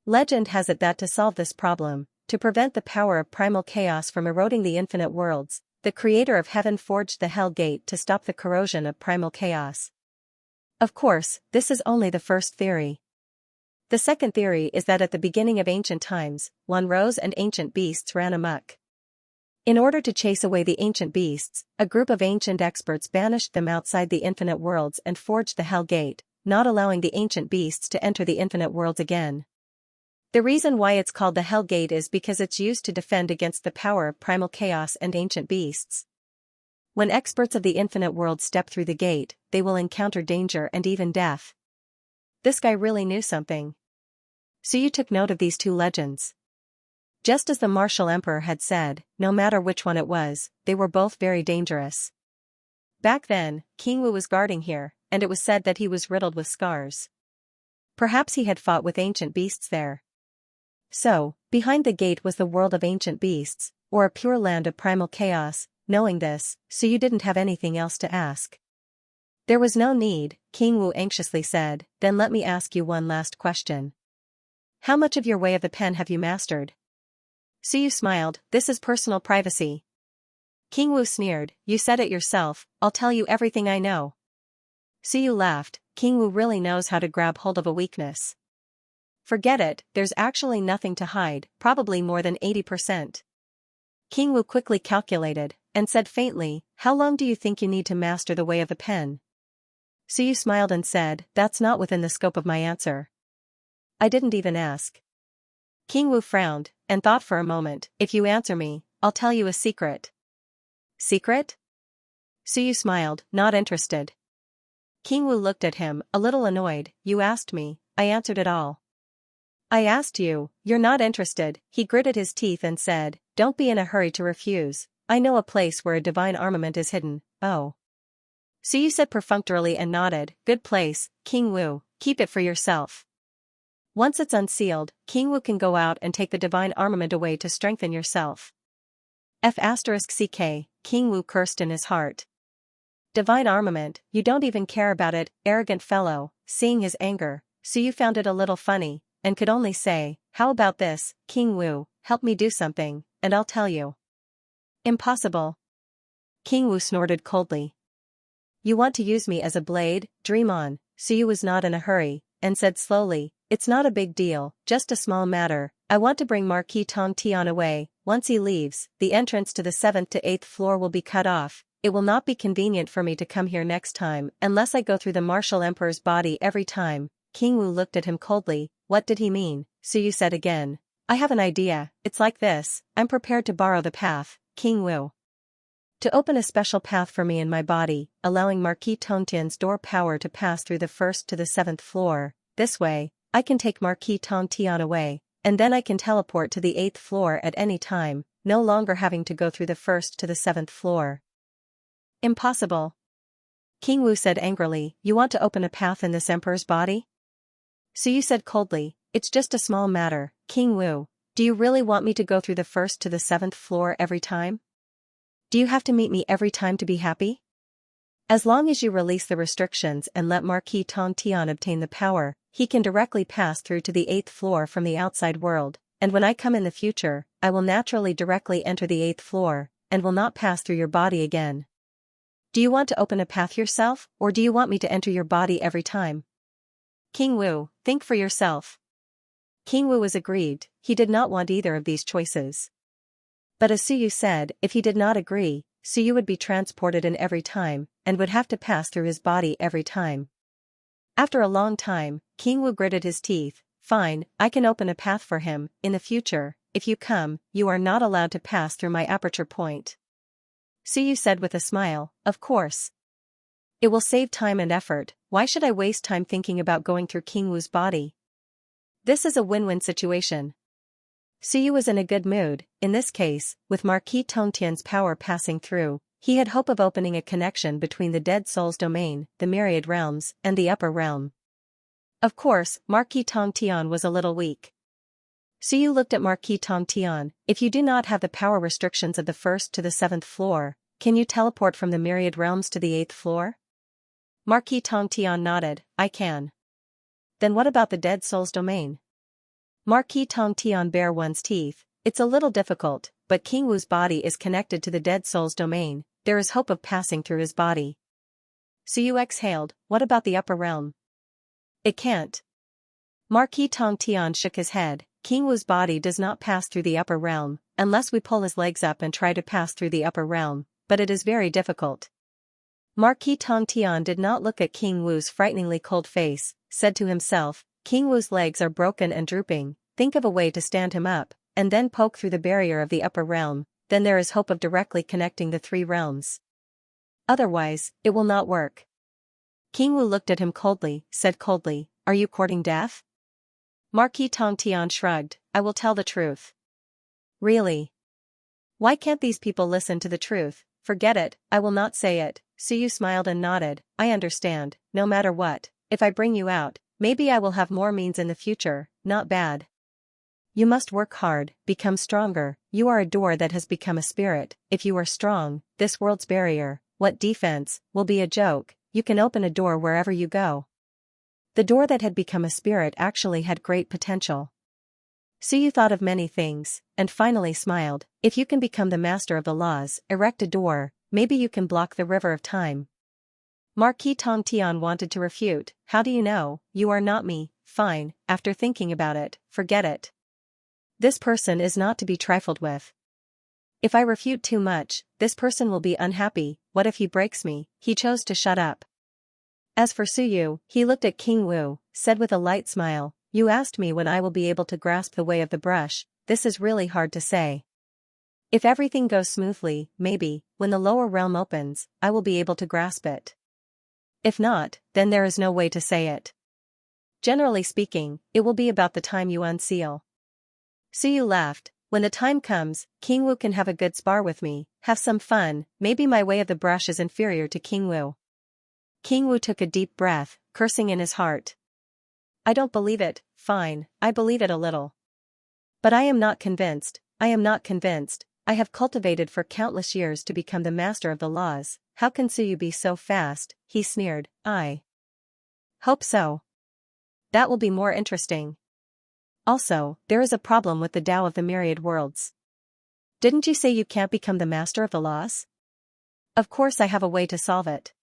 Speaker 1: Legend has it that to solve this problem, to prevent the power of primal chaos from eroding the infinite worlds, the creator of heaven forged the Hell Gate to stop the corrosion of primal chaos. Of course, this is only the first theory. The second theory is that at the beginning of ancient times, one rose and ancient beasts ran amok. In order to chase away the ancient beasts, a group of ancient experts banished them outside the infinite worlds and forged the Hell Gate, not allowing the ancient beasts to enter the infinite worlds again. The reason why it's called the Hell Gate is because it's used to defend against the power of primal chaos and ancient beasts. When experts of the infinite world step through the gate, they will encounter danger and even death. This guy really knew something. Suyu took note of these two legends. Just as the martial emperor had said, no matter which one it was, they were both very dangerous. Back then, King Wu was guarding here, and it was said that he was riddled with scars. Perhaps he had fought with ancient beasts there. So, behind the gate was the world of ancient beasts, or a pure land of primal chaos. Knowing this, Suyu didn't have anything else to ask. There was no need, King Wu anxiously said, then let me ask you one last question. How much of your way of the pen have you mastered? Suyu smiled, this is personal privacy. King Wu sneered, you said it yourself, I'll tell you everything I know. Suyu laughed, King Wu really knows how to grab hold of a weakness. Forget it, there's actually nothing to hide, probably more than 80%. King Wu quickly calculated, and said faintly, how long do you think you need to master the way of the pen? Suyu smiled and said, that's not within the scope of my answer. I didn't even ask. King Wu frowned, and thought for a moment, if you answer me, I'll tell you a secret. Secret? Suyu smiled, not interested. King Wu looked at him, a little annoyed, you asked me, I answered it all. I asked you, you're not interested, he gritted his teeth and said, don't be in a hurry to refuse, I know a place where a divine armament is hidden, oh. Suyu said perfunctorily and nodded, good place, King Wu, keep it for yourself. Once it's unsealed, King Wu can go out and take the divine armament away to strengthen yourself. *CK, King Wu cursed in his heart. Divine armament, you don't even care about it, arrogant fellow. Seeing his anger, Suyu found it a little funny, and could only say, how about this, King Wu, help me do something, and I'll tell you. Impossible. King Wu snorted coldly. You want to use me as a blade, dream on. Suyu was not in a hurry, and said slowly, "It's not a big deal, just a small matter. I want to bring Marquis Tong Tian away. Once he leaves, the entrance to the 7th to 8th floor will be cut off. It will not be convenient for me to come here next time unless I go through the martial emperor's body every time." King Wu looked at him coldly. What did he mean? Suyu said again. "I have an idea. It's like this. I'm prepared to borrow the path, King Wu, to open a special path for me in my body, allowing Marquis Tongtian's door power to pass through the 1st to the 7th floor. This way, I can take Marquis Tongtian away, and then I can teleport to the 8th floor at any time, no longer having to go through the 1st to the 7th floor." "Impossible," King Wu said angrily. "You want to open a path in this emperor's body?" Suyu said coldly, "It's just a small matter, King Wu. Do you really want me to go through the 1st to the 7th floor every time? Do you have to meet me every time to be happy? As long as you release the restrictions and let Marquis Tong Tian obtain the power, he can directly pass through to the 8th floor from the outside world, and when I come in the future, I will naturally directly enter the 8th floor, and will not pass through your body again. Do you want to open a path yourself, or do you want me to enter your body every time?" "King Wu, think for yourself." King Wu was aggrieved. He did not want either of these choices. But as Suyu said, if he did not agree, Suyu would be transported in every time, and would have to pass through his body every time. After a long time, King Wu gritted his teeth. "Fine, I can open a path for him. In the future, if you come, you are not allowed to pass through my aperture point." Suyu said with a smile, "Of course. It will save time and effort. Why should I waste time thinking about going through King Wu's body? This is a win-win situation." Suyu was in a good mood. In this case, with Marquis Tongtian's power passing through, he had hope of opening a connection between the dead soul's domain, the Myriad realms, and the upper realm. Of course, Marquis Tongtian was a little weak. Suyu looked at Marquis Tongtian. "If you do not have the power restrictions of the 1st to the 7th floor, can you teleport from the Myriad realms to the 8th floor?" Marquis Tongtian nodded. "I can." "Then what about the dead soul's domain?" Marquis Tongtian bare one's teeth. "It's a little difficult, but King Wu's body is connected to the dead soul's domain. There is hope of passing through his body." Suyu exhaled. "What about the upper realm?" "It can't." Marquis Tongtian shook his head. "King Wu's body does not pass through the upper realm, unless we pull his legs up and try to pass through the upper realm, but it is very difficult." Marquis Tongtian did not look at King Wu's frighteningly cold face, said to himself, "King Wu's legs are broken and drooping, think of a way to stand him up, and then poke through the barrier of the upper realm, then there is hope of directly connecting the 3 realms. Otherwise, it will not work." King Wu looked at him coldly, said coldly, "Are you courting death?" Marquis Tongtian shrugged. "I will tell the truth." "Really? Why can't these people listen to the truth?" "Forget it, I will not say it." Suyu smiled and nodded. "I understand. No matter what, if I bring you out, maybe I will have more means in the future. Not bad. You must work hard, become stronger. You are a door that has become a spirit. If you are strong, this world's barrier, what defense, will be a joke. You can open a door wherever you go." The door that had become a spirit actually had great potential. Suyu thought of many things, and finally smiled. "If you can become the master of the laws, erect a door, maybe you can block the river of time." Marquis Tongtian wanted to refute. "How do you know? You are not me." "Fine, after thinking about it, forget it. This person is not to be trifled with. If I refute too much, this person will be unhappy. What if he breaks me?" He chose to shut up. As for Suyu, he looked at King Wu, said with a light smile, "You asked me when I will be able to grasp the way of the brush. This is really hard to say. If everything goes smoothly, maybe, when the lower realm opens, I will be able to grasp it. If not, then there is no way to say it. Generally speaking, it will be about the time you unseal." Suyu laughed. "When the time comes, King Wu can have a good spar with me, have some fun. Maybe my way of the brush is inferior to King Wu." King Wu took a deep breath, cursing in his heart. "I don't believe it." "Fine, I believe it a little. But I am not convinced. I am not convinced. I have cultivated for countless years to become the master of the laws. How can Suyu be so fast?" He sneered. "I hope so. That will be more interesting. Also, there is a problem with the Tao of the Myriad Worlds. Didn't you say you can't become the master of the laws?" "Of course I have a way to solve it."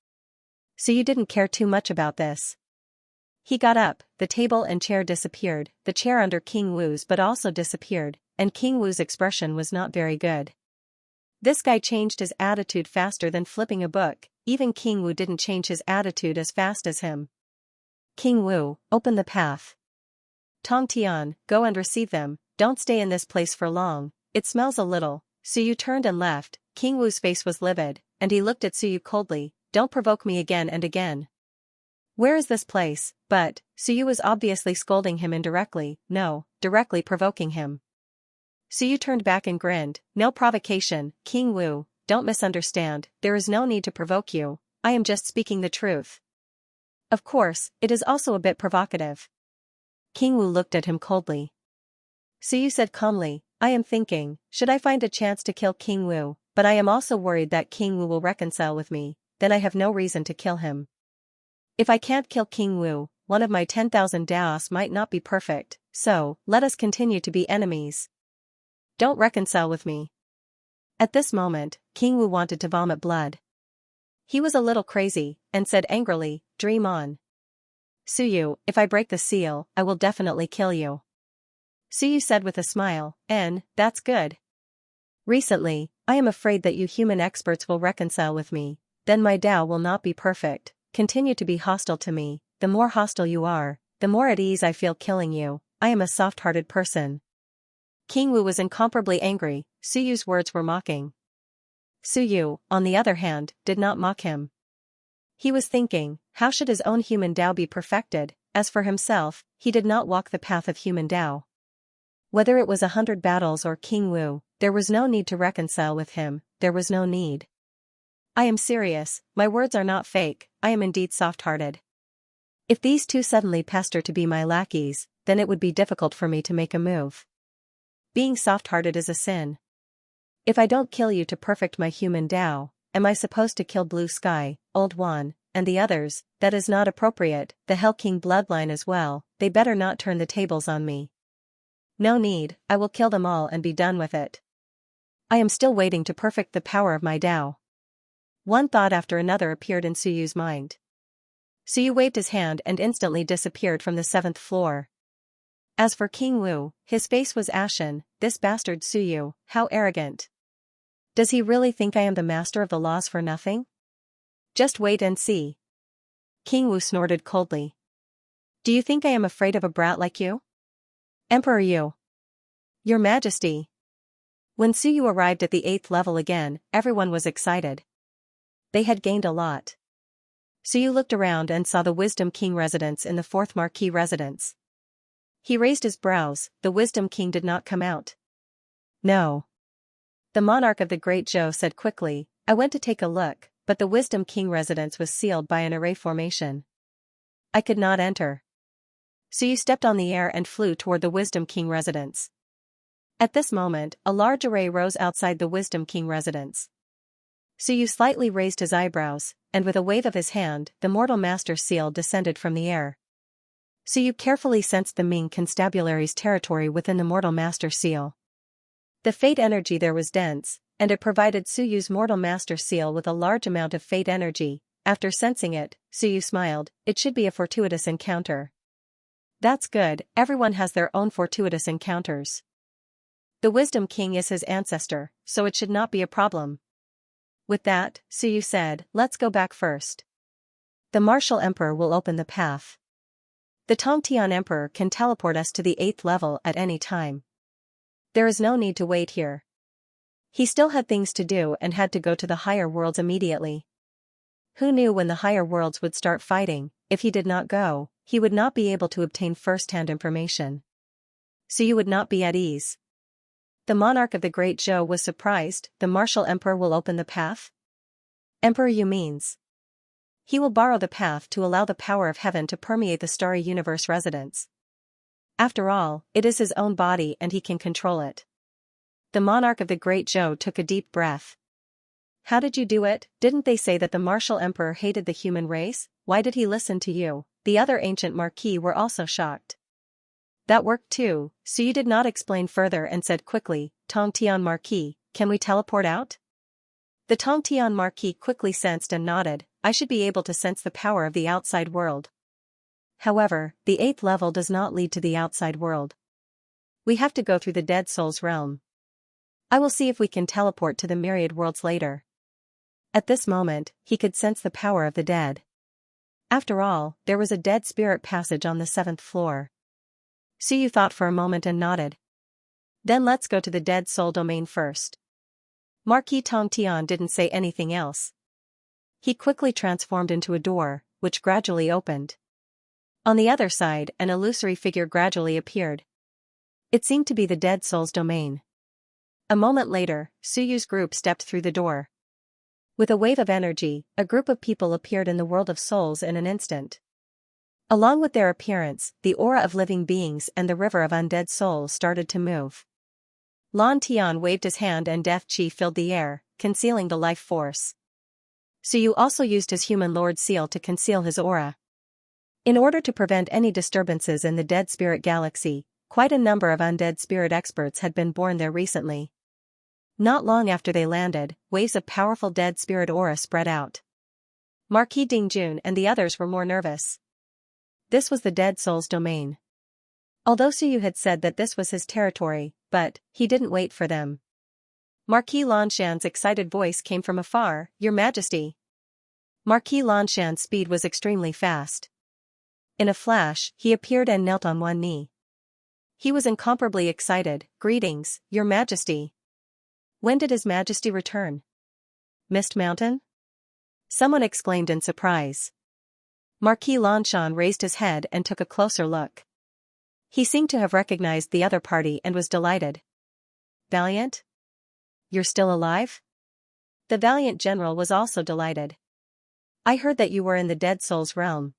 Speaker 1: "So you didn't care too much about this?" He got up, the table and chair disappeared, the chair under King Wu's but also disappeared, and King Wu's expression was not very good. This guy changed his attitude faster than flipping a book, even King Wu didn't change his attitude as fast as him. King Wu, open the path. Tong Tian, go and receive them, don't stay in this place for long, it smells a little. Suyu turned and left. King Wu's face was livid, and he looked at Suyu coldly, don't provoke me again and again. Where is this place? But, Suyu was obviously scolding him indirectly, no, directly provoking him. Suyu turned back and grinned, no provocation, King Wu, don't misunderstand, there is no need to provoke you, I am just speaking the truth. Of course, it is also a bit provocative. King Wu looked at him coldly. Suyu said calmly, I am thinking, should I find a chance to kill King Wu, but I am also worried that King Wu will reconcile with me, then I have no reason to kill him. If I can't kill King Wu, one of my 10,000 Daos might not be perfect, so, let us continue to be enemies. Don't reconcile with me. At this moment, King Wu wanted to vomit blood. He was a little crazy, and said angrily, dream on. Suyu, if I break the seal, I will definitely kill you. Suyu said with a smile, that's good. Recently, I am afraid that you human experts will reconcile with me, then my Tao will not be perfect, continue to be hostile to me, the more hostile you are, the more at ease I feel killing you, I am a soft-hearted person. King Wu was incomparably angry, Suyu's words were mocking. Suyu, on the other hand, did not mock him. He was thinking, how should his own human Tao be perfected? As for himself, he did not walk the path of human Tao. Whether it was 100 battles or King Wu, there was no need to reconcile with him, there was no need. I am serious, my words are not fake, I am indeed soft-hearted. If these two suddenly pester to be my lackeys, then it would be difficult for me to make a move. Being soft-hearted is a sin. If I don't kill you to perfect my human Tao, am I supposed to kill Blue Sky, Old Wan, and the others? That is not appropriate, the Hell King bloodline as well, they better not turn the tables on me. No need, I will kill them all and be done with it. I am still waiting to perfect the power of my Tao. One thought after another appeared in Suyu's mind. Suyu waved his hand and instantly disappeared from the 7th floor. As for King Wu, his face was ashen, this bastard Suyu, how arrogant. Does he really think I am the master of the laws for nothing? Just wait and see. King Wu snorted coldly. Do you think I am afraid of a brat like you? Emperor Yu. Your Majesty. When Suyu arrived at the 8th level again, everyone was excited. They had gained a lot. Suyu looked around and saw the Wisdom King residence in the 4th Marquis residence. He raised his brows, the Wisdom King did not come out. No. The monarch of the Great Zhou said quickly, I went to take a look, but the Wisdom King residence was sealed by an array formation. I could not enter. Suyu stepped on the air and flew toward the Wisdom King residence. At this moment, a large array rose outside the Wisdom King residence. Suyu slightly raised his eyebrows, and with a wave of his hand, the Mortal Master seal descended from the air. Suyu carefully sensed the Ming Constabulary's territory within the Mortal Master seal. The fate energy there was dense, and it provided Suyu's Mortal Master seal with a large amount of fate energy. After sensing it, Suyu smiled, it should be a fortuitous encounter. That's good, everyone has their own fortuitous encounters. The Wisdom King is his ancestor, so it should not be a problem. With that, Suyu said, let's go back first. The Martial Emperor will open the path. The Tongtian Emperor can teleport us to the 8th level at any time. There is no need to wait here. He still had things to do and had to go to the higher worlds immediately. Who knew when the higher worlds would start fighting? If he did not go, he would not be able to obtain first-hand information. Suyu would not be at ease. The monarch of the Great Zhou was surprised, the Martial Emperor will open the path? Emperor Yu means. He will borrow the path to allow the power of heaven to permeate the starry universe residence. After all, it is his own body and he can control it. The monarch of the Great Zhou took a deep breath. How did you do it? Didn't they say that the Martial Emperor hated the human race? Why did he listen to you? The other ancient marquis were also shocked. That worked too, Suyu did not explain further and said quickly, Tongtian Marquis, can we teleport out? The Tongtian Marquis quickly sensed and nodded, I should be able to sense the power of the outside world. However, the 8th level does not lead to the outside world. We have to go through the dead soul's realm. I will see if we can teleport to the Myriad worlds later. At this moment, he could sense the power of the dead. After all, there was a dead spirit passage on the 7th floor. Suyu thought for a moment and nodded. Then let's go to the dead soul domain first. Marquis Tongtian didn't say anything else. He quickly transformed into a door, which gradually opened. On the other side, an illusory figure gradually appeared. It seemed to be the dead soul's domain. A moment later, Suyu's group stepped through the door. With a wave of energy, a group of people appeared in the world of souls in an instant. Along with their appearance, the aura of living beings and the river of undead souls started to move. Lan Tian waved his hand and death chi filled the air, concealing the life force. Suyu also used his human lord seal to conceal his aura. In order to prevent any disturbances in the dead spirit galaxy, quite a number of undead spirit experts had been born there recently. Not long after they landed, waves of powerful dead spirit aura spread out. Marquis Dingjun and the others were more nervous. This was the dead soul's domain. Although Suyu had said that this was his territory, but he didn't wait for them. Marquis Lanshan's excited voice came from afar, "Your Majesty." Marquis Lanshan's speed was extremely fast. In a flash, he appeared and knelt on one knee. He was incomparably excited. "Greetings, Your Majesty." When did His Majesty return? Mist Mountain? Someone exclaimed in surprise. Marquis Lanshan raised his head and took a closer look. He seemed to have recognized the other party and was delighted. "Valiant? You're still alive?" The Valiant General was also delighted. "I heard that you were in the dead soul's realm."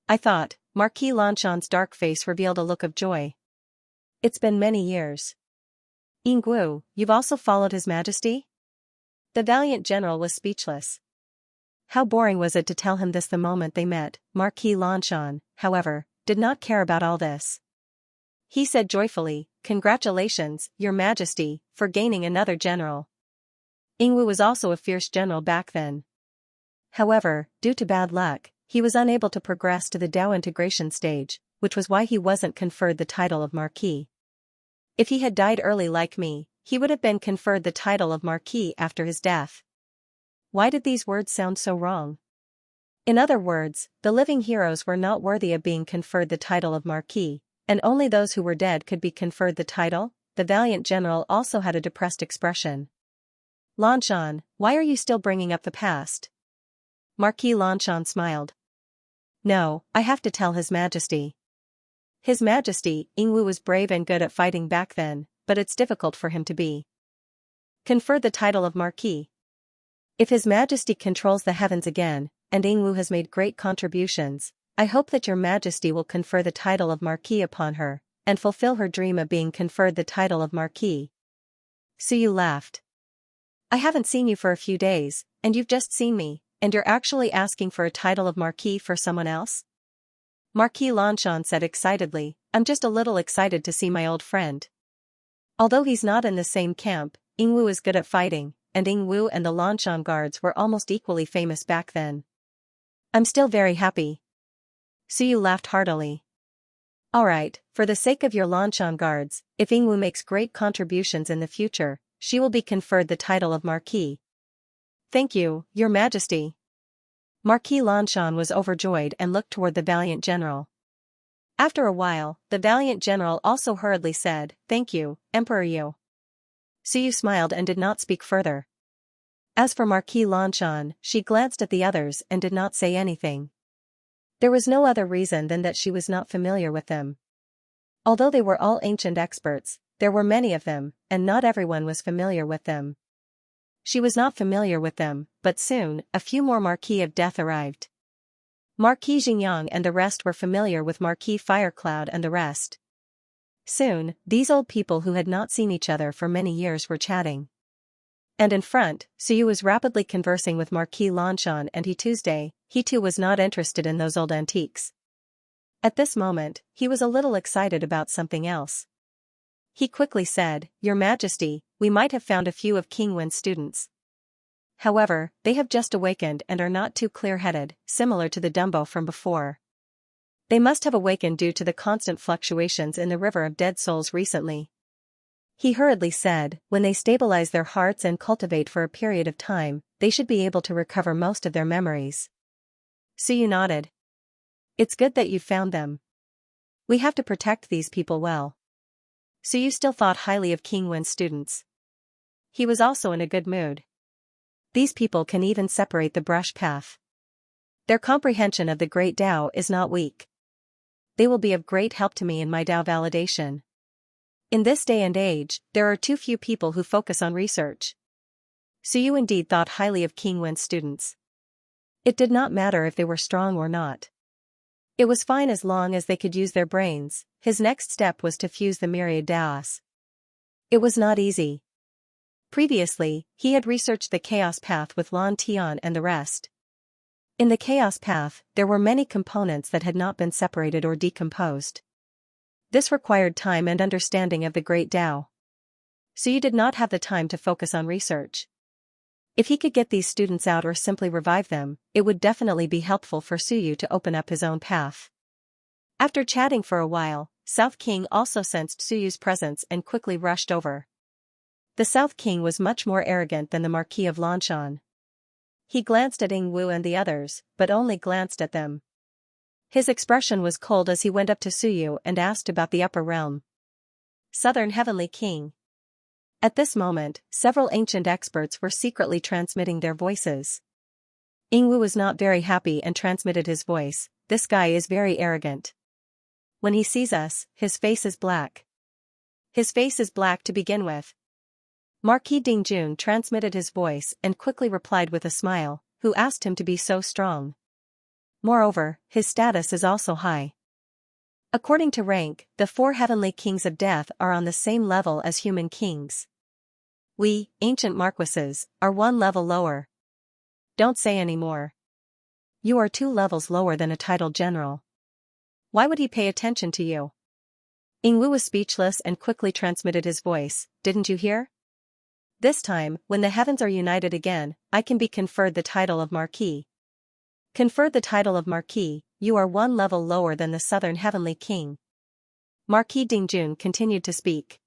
Speaker 1: I thought. Marquis Lanshan's dark face revealed a look of joy. "It's been many years." "Yingguo, you've also followed His Majesty?" The Valiant General was speechless. How boring was it to tell him this the moment they met. Marquis Lanshan, however, did not care about all this. He said joyfully, "Congratulations, Your Majesty, for gaining another general." Yingwu was also a fierce general back then. However, due to bad luck, he was unable to progress to the Dao integration stage, which was why he wasn't conferred the title of Marquis. If he had died early like me, he would have been conferred the title of Marquis after his death. Why did these words sound so wrong? In other words, the living heroes were not worthy of being conferred the title of Marquis, and only those who were dead could be conferred the title. The Valiant General also had a depressed expression. "Lanshan, why are you still bringing up the past?" Marquis Lanshan smiled. "No, I have to tell His Majesty." His Majesty, Yingwu was brave and good at fighting back then, but it's difficult for him to be conferred the title of Marquis. If His Majesty controls the heavens again, and Yingwu has made great contributions, I hope that Your Majesty will confer the title of Marquis upon her, and fulfill her dream of being conferred the title of Marquis. Suyu laughed. "I haven't seen you for a few days, and you've just seen me, and you're actually asking for a title of Marquis for someone else?" Marquis Lanshan said excitedly, "I'm just a little excited to see my old friend." Although he's not in the same camp, Yingwu is good at fighting, and Yingwu and the Lanshan guards were almost equally famous back then. "I'm still very happy." Suyu laughed heartily. "Alright, for the sake of your Lanshan guards, if Yingwu makes great contributions in the future, she will be conferred the title of Marquis." "Thank you, Your Majesty." Marquis Lanshan was overjoyed and looked toward the Valiant General. After a while, the Valiant General also hurriedly said, "Thank you, Emperor Yu." Suyu smiled and did not speak further. As for Marquis Lanshan, she glanced at the others and did not say anything. There was no other reason than that she was not familiar with them. Although they were all ancient experts, there were many of them, and not everyone was familiar with them. She was not familiar with them, but soon, a few more Marquis of Death arrived. Marquis Xingyang and the rest were familiar with Marquis Firecloud and the rest. Soon, these old people who had not seen each other for many years were chatting. And in front, Suyu was rapidly conversing with Marquis Lanshan and he too was not interested in those old antiques. At this moment, he was a little excited about something else. He quickly said, "Your Majesty, we might have found a few of King Wen's students. However, they have just awakened and are not too clear-headed, similar to the Dumbo from before." They must have awakened due to the constant fluctuations in the river of dead souls recently. He hurriedly said, when they stabilize their hearts and cultivate for a period of time, they should be able to recover most of their memories. Suyu nodded. It's good that you found them. We have to protect these people well. Suyu still thought highly of King Wen's students. He was also in a good mood. These people can even separate the brush path. Their comprehension of the great Tao is not weak. They will be of great help to me in my Tao validation. In this day and age, there are too few people who focus on research. Suyu indeed thought highly of King Wen's students. It did not matter if they were strong or not. It was fine as long as they could use their brains. His next step was to fuse the Myriad Daos. It was not easy. Previously, he had researched the chaos path with Lan Tian and the rest. In the chaos path, there were many components that had not been separated or decomposed. This required time and understanding of the great Tao. Suyu did not have the time to focus on research. If he could get these students out or simply revive them, it would definitely be helpful for Suyu to open up his own path. After chatting for a while, South King also sensed Suyu's presence and quickly rushed over. The South King was much more arrogant than the Marquis of Lanshan. He glanced at Yingwu and the others, but only glanced at them. His expression was cold as he went up to Suyu and asked about the upper realm. Southern Heavenly King. At this moment, several ancient experts were secretly transmitting their voices. Yingwu was not very happy and transmitted his voice. This guy is very arrogant. When he sees us, his face is black. His face is black to begin with. Marquis Dingjun transmitted his voice and quickly replied with a smile, who asked him to be so strong. Moreover, his status is also high. According to rank, the 4 heavenly kings of death are on the same level as human kings. We, ancient marquises, are 1 level lower. Don't say any more. You are 2 levels lower than a titled general. Why would he pay attention to you? Yingwu was speechless and quickly transmitted his voice. Didn't you hear? This time, when the heavens are united again, I can be conferred the title of Marquis. Conferred the title of Marquis, you are 1 level lower than the Southern Heavenly King. Marquis Dingjun continued to speak.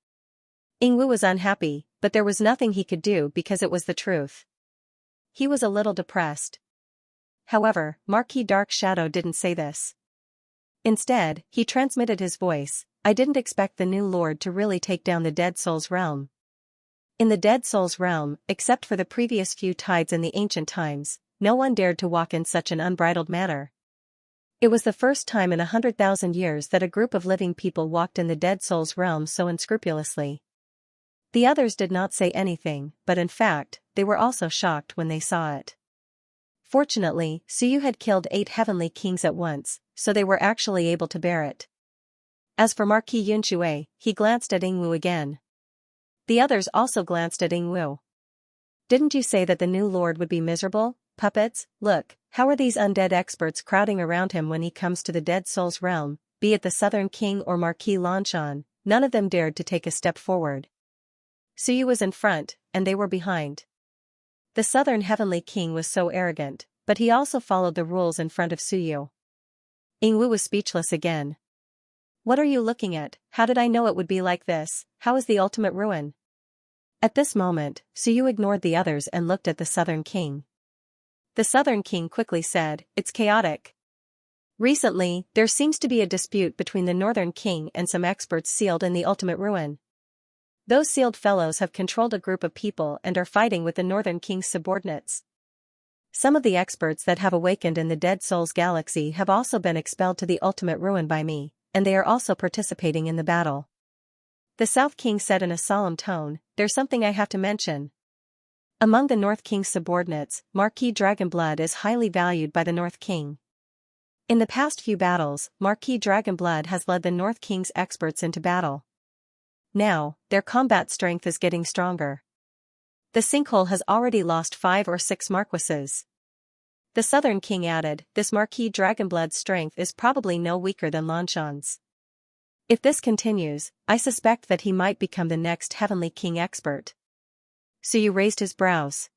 Speaker 1: Yingwu was unhappy, but there was nothing he could do because it was the truth. He was a little depressed. However, Marquis Dark Shadow didn't say this. Instead, he transmitted his voice. I didn't expect the new lord to really take down the Dead Souls realm. In the Dead Souls realm, except for the previous few tides in the ancient times, no one dared to walk in such an unbridled manner. It was the first time in 100,000 years that a group of living people walked in the Dead Souls realm so unscrupulously. The others did not say anything, but in fact, they were also shocked when they saw it. Fortunately, Suyu had killed 8 heavenly kings at once, so they were actually able to bear it. As for Marquis Yunxue, he glanced at Yingwu again. The others also glanced at Yingwu. Didn't you say that the new lord would be miserable? Puppets, look, how are these undead experts crowding around him when he comes to the Dead Souls realm, be it the Southern King or Marquis Lanshan, none of them dared to take a step forward. Suyu was in front, and they were behind. The Southern Heavenly King was so arrogant, but he also followed the rules in front of Suyu. Yingwu was speechless again. What are you looking at? How did I know it would be like this? How is the ultimate ruin? At this moment, Suyu ignored the others and looked at the Southern King. The Southern King quickly said, it's chaotic. Recently, there seems to be a dispute between the Northern King and some experts sealed in the ultimate ruin. Those sealed fellows have controlled a group of people and are fighting with the Northern King's subordinates. Some of the experts that have awakened in the Dead Souls galaxy have also been expelled to the ultimate ruin by me, and they are also participating in the battle. The South King said in a solemn tone, there's something I have to mention. Among the North King's subordinates, Marquis Dragonblood is highly valued by the North King. In the past few battles, Marquis Dragonblood has led the North King's experts into battle. Now, their combat strength is getting stronger. The sinkhole has already lost 5 or 6 marquises. The Southern King added, this Marquis Dragonblood's strength is probably no weaker than Lanshan's. If this continues, I suspect that he might become the next Heavenly King expert. Suyu raised his brows.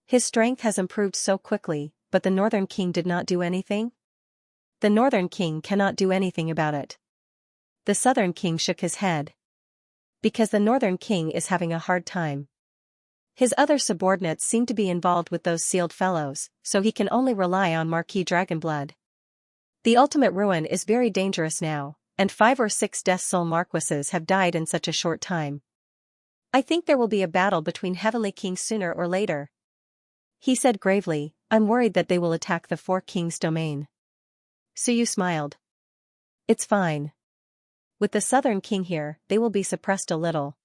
Speaker 1: His strength has improved so quickly, but the Northern King did not do anything? The northern king cannot do anything about it. The southern king shook his head. Because the northern king is having a hard time. His other subordinates seem to be involved with those sealed fellows, so he can only rely on Marquis Dragonblood. The ultimate ruin is very dangerous now, and 5 or 6 Death Soul Marquises have died in such a short time. I think there will be a battle between Heavenly Kings sooner or later. He said gravely, I'm worried that they will attack the Four Kings' domain. Suyu smiled. It's fine. With the Southern King here, they will be suppressed a little.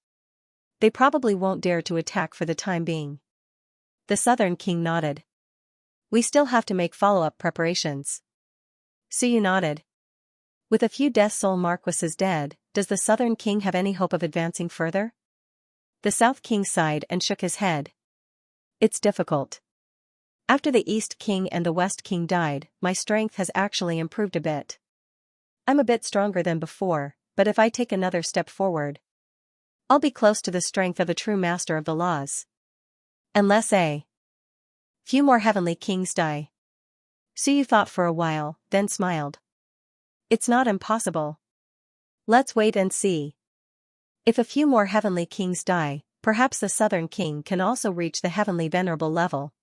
Speaker 1: They probably won't dare to attack for the time being. The Southern King nodded. We still have to make follow-up preparations. Suyu nodded. With a few Death Soul Marquises dead, does the Southern King have any hope of advancing further? The South King sighed and shook his head. It's difficult. After the East King and the West King died, my strength has actually improved a bit. I'm a bit stronger than before, but if I take another step forward, I'll be close to the strength of a true master of the laws. Unless a few more Heavenly Kings die. Suyu thought for a while, then smiled. It's not impossible. Let's wait and see. If a few more Heavenly Kings die, perhaps the Southern King can also reach the Heavenly Venerable level.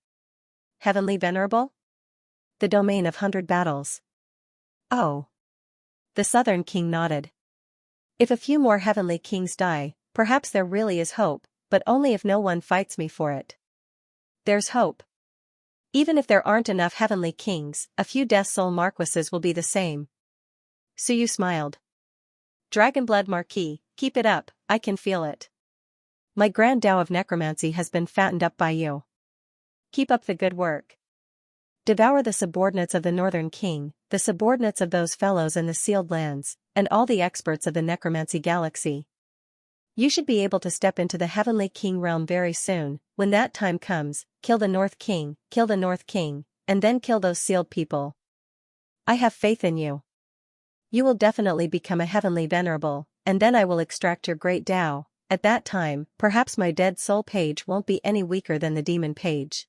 Speaker 1: Heavenly Venerable? The domain of 100 battles. Oh. The Southern King nodded. If a few more Heavenly Kings die, perhaps there really is hope, but only if no one fights me for it. There's hope. Even if there aren't enough Heavenly Kings, a few Death Soul Marquises will be the same. Suyu smiled. Dragonblood Marquis, keep it up, I can feel it. My grand Tao of necromancy has been fattened up by you. Keep up the good work. Devour the subordinates of the Northern King, the subordinates of those fellows in the sealed lands, and all the experts of the necromancy galaxy. You should be able to step into the Heavenly King realm very soon. When that time comes, kill the North King, and then kill those sealed people. I have faith in you. You will definitely become a Heavenly Venerable, and then I will extract your great Tao. At that time, perhaps my dead soul page won't be any weaker than the demon page.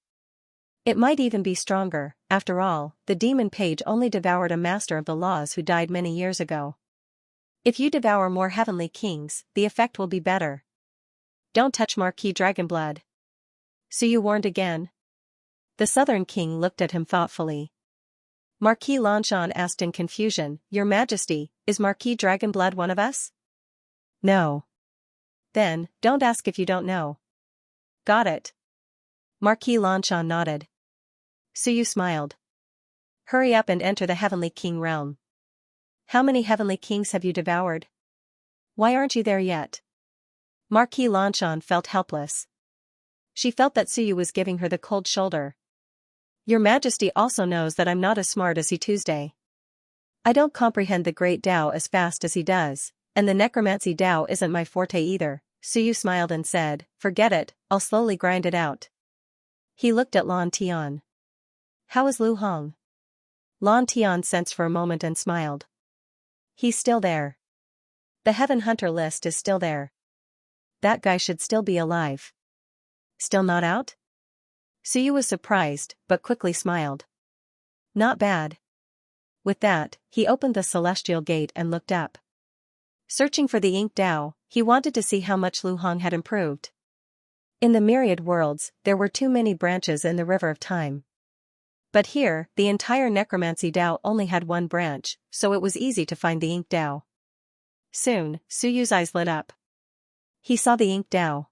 Speaker 1: It might even be stronger. After all, the demon page only devoured a master of the laws who died many years ago. If you devour more Heavenly Kings, the effect will be better. Don't touch Marquis Dragonblood. Suyu warned again. The Southern King looked at him thoughtfully. Marquis Lanshan asked in confusion, Your Majesty, is Marquis Dragonblood one of us? No. Then, don't ask if you don't know. Got it. Marquis Lanshan nodded. Suyu smiled. Hurry up and enter the Heavenly King realm. How many Heavenly Kings have you devoured? Why aren't you there yet? Marquis Lanshan felt helpless. She felt that Suyu was giving her the cold shoulder. Your Majesty also knows that I'm not as smart as he Tuesday. I don't comprehend the great Tao as fast as he does, and the necromancy Tao isn't my forte either. Suyu smiled and said, Forget it, I'll slowly grind it out. He looked at Lan Tian. How is Lu Hong? Lan Tian sensed for a moment and smiled. He's still there. The Heaven Hunter list is still there. That guy should still be alive. Still not out? Suyu was surprised, but quickly smiled. Not bad. With that, he opened the celestial gate and looked up. Searching for the Ink Tao, he wanted to see how much Lu Hong had improved. In the Myriad worlds, there were too many branches in the River of Time. But here, the entire necromancy Tao only had one branch, so it was easy to find the Ink Tao. Soon, Suyu's eyes lit up. He saw the Ink Tao.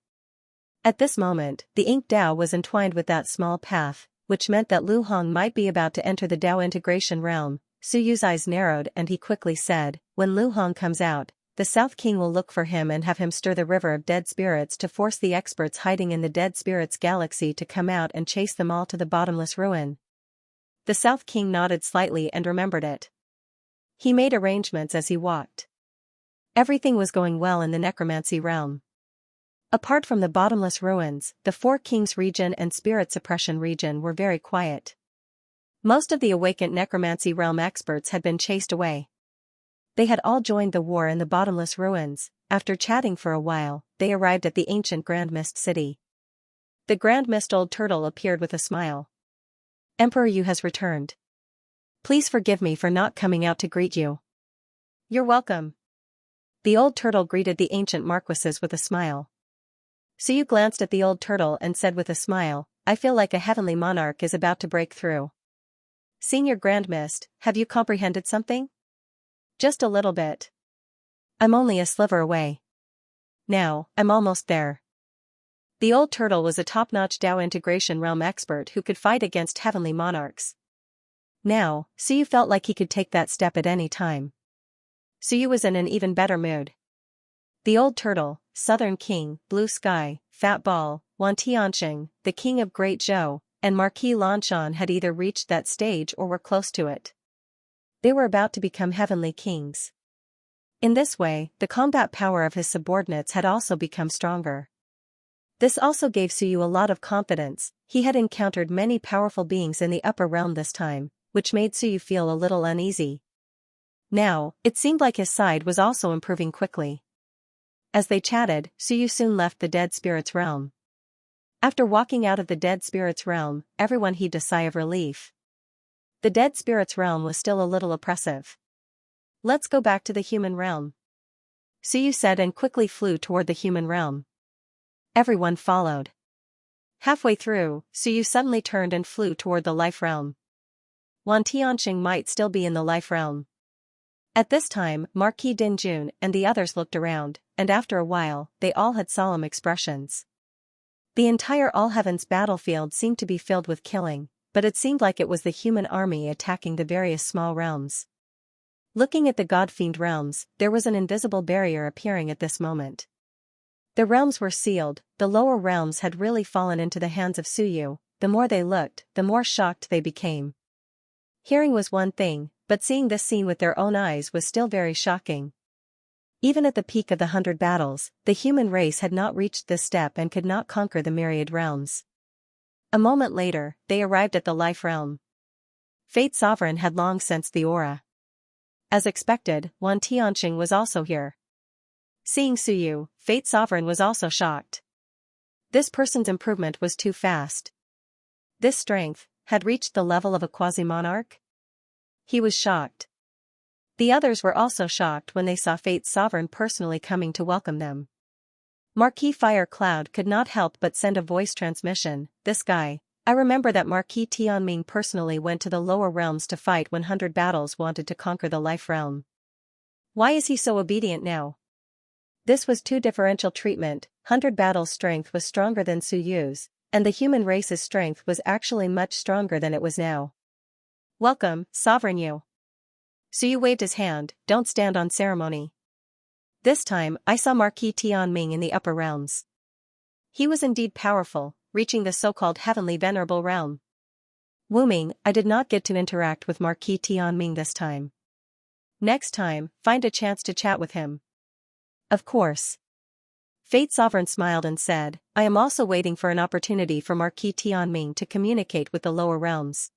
Speaker 1: At this moment, the Ink Tao was entwined with that small path, which meant that Lu Hong might be about to enter the Tao integration realm. Suyu's eyes narrowed and he quickly said, When Lu Hong comes out, the South King will look for him and have him stir the river of dead spirits to force the experts hiding in the dead spirits galaxy to come out and chase them all to the bottomless ruin. The South King nodded slightly and remembered it. He made arrangements as he walked. Everything was going well in the necromancy realm. Apart from the bottomless ruins, the Four Kings region and Spirit Suppression region were very quiet. Most of the awakened necromancy realm experts had been chased away. They had all joined the war in the bottomless ruins. After chatting for a while, they arrived at the ancient Grand Mist City. The Grand Mist Old Turtle appeared with a smile. Emperor Yu has returned. Please forgive me for not coming out to greet you. You're welcome. The old turtle greeted the ancient marquises with a smile. Suyu glanced at the old turtle and said with a smile, I feel like a heavenly monarch is about to break through. Senior Grand Mist, have you comprehended something? Just a little bit. I'm only a sliver away. Now, I'm almost there. The old turtle was a top-notch Dao integration realm expert who could fight against heavenly monarchs. Now, Suyu felt like he could take that step at any time. Suyu was in an even better mood. The old turtle, Southern King, Blue Sky, Fat Ball, Wan Tianxing, the King of Great Zhou, and Marquis Lanshan had either reached that stage or were close to it. They were about to become heavenly kings. In this way, the combat power of his subordinates had also become stronger. This also gave Suyu a lot of confidence. He had encountered many powerful beings in the upper realm this time, which made Suyu feel a little uneasy. Now, it seemed like his side was also improving quickly. As they chatted, Suyu soon left the dead spirits realm. After walking out of the dead spirits realm, everyone heaved a sigh of relief. The dead spirits realm was still a little oppressive. Let's go back to the human realm, Suyu said and quickly flew toward the human realm. Everyone followed. Halfway through, Suyu suddenly turned and flew toward the life realm. Wan Tianxing might still be in the life realm. At this time, Marquis Dinjun and the others looked around, and after a while, they all had solemn expressions. The entire All Heavens battlefield seemed to be filled with killing, but it seemed like it was the human army attacking the various small realms. Looking at the God-fiend realms, there was an invisible barrier appearing at this moment. The realms were sealed. The lower realms had really fallen into the hands of Suyu. The more they looked, the more shocked they became. Hearing was one thing, but seeing this scene with their own eyes was still very shocking. Even at the peak of the 100 battles, the human race had not reached this step and could not conquer the myriad realms. A moment later, they arrived at the life realm. Fate Sovereign had long sensed the aura. As expected, Wan Tianxing was also here. Seeing Suyu, Fate Sovereign was also shocked. This person's improvement was too fast. This strength had reached the level of a quasi-monarch? He was shocked. The others were also shocked when they saw Fate Sovereign personally coming to welcome them. Marquis Fire Cloud could not help but send a voice transmission. This guy, I remember that Marquis Tianming personally went to the lower realms to fight when 100 battles wanted to conquer the life realm. Why is he so obedient now? This was too differential treatment. 100 battles' strength was stronger than Suyu's, and the human race's strength was actually much stronger than it was now. Welcome, Sovereign you. Suyu waved his hand, don't stand on ceremony. This time, I saw Marquis Tianming in the upper realms. He was indeed powerful, reaching the so-called heavenly venerable realm. Wuming, I did not get to interact with Marquis Tianming this time. Next time, find a chance to chat with him. Of course. Fate Sovereign smiled and said, I am also waiting for an opportunity for Marquis Tianming to communicate with the lower realms.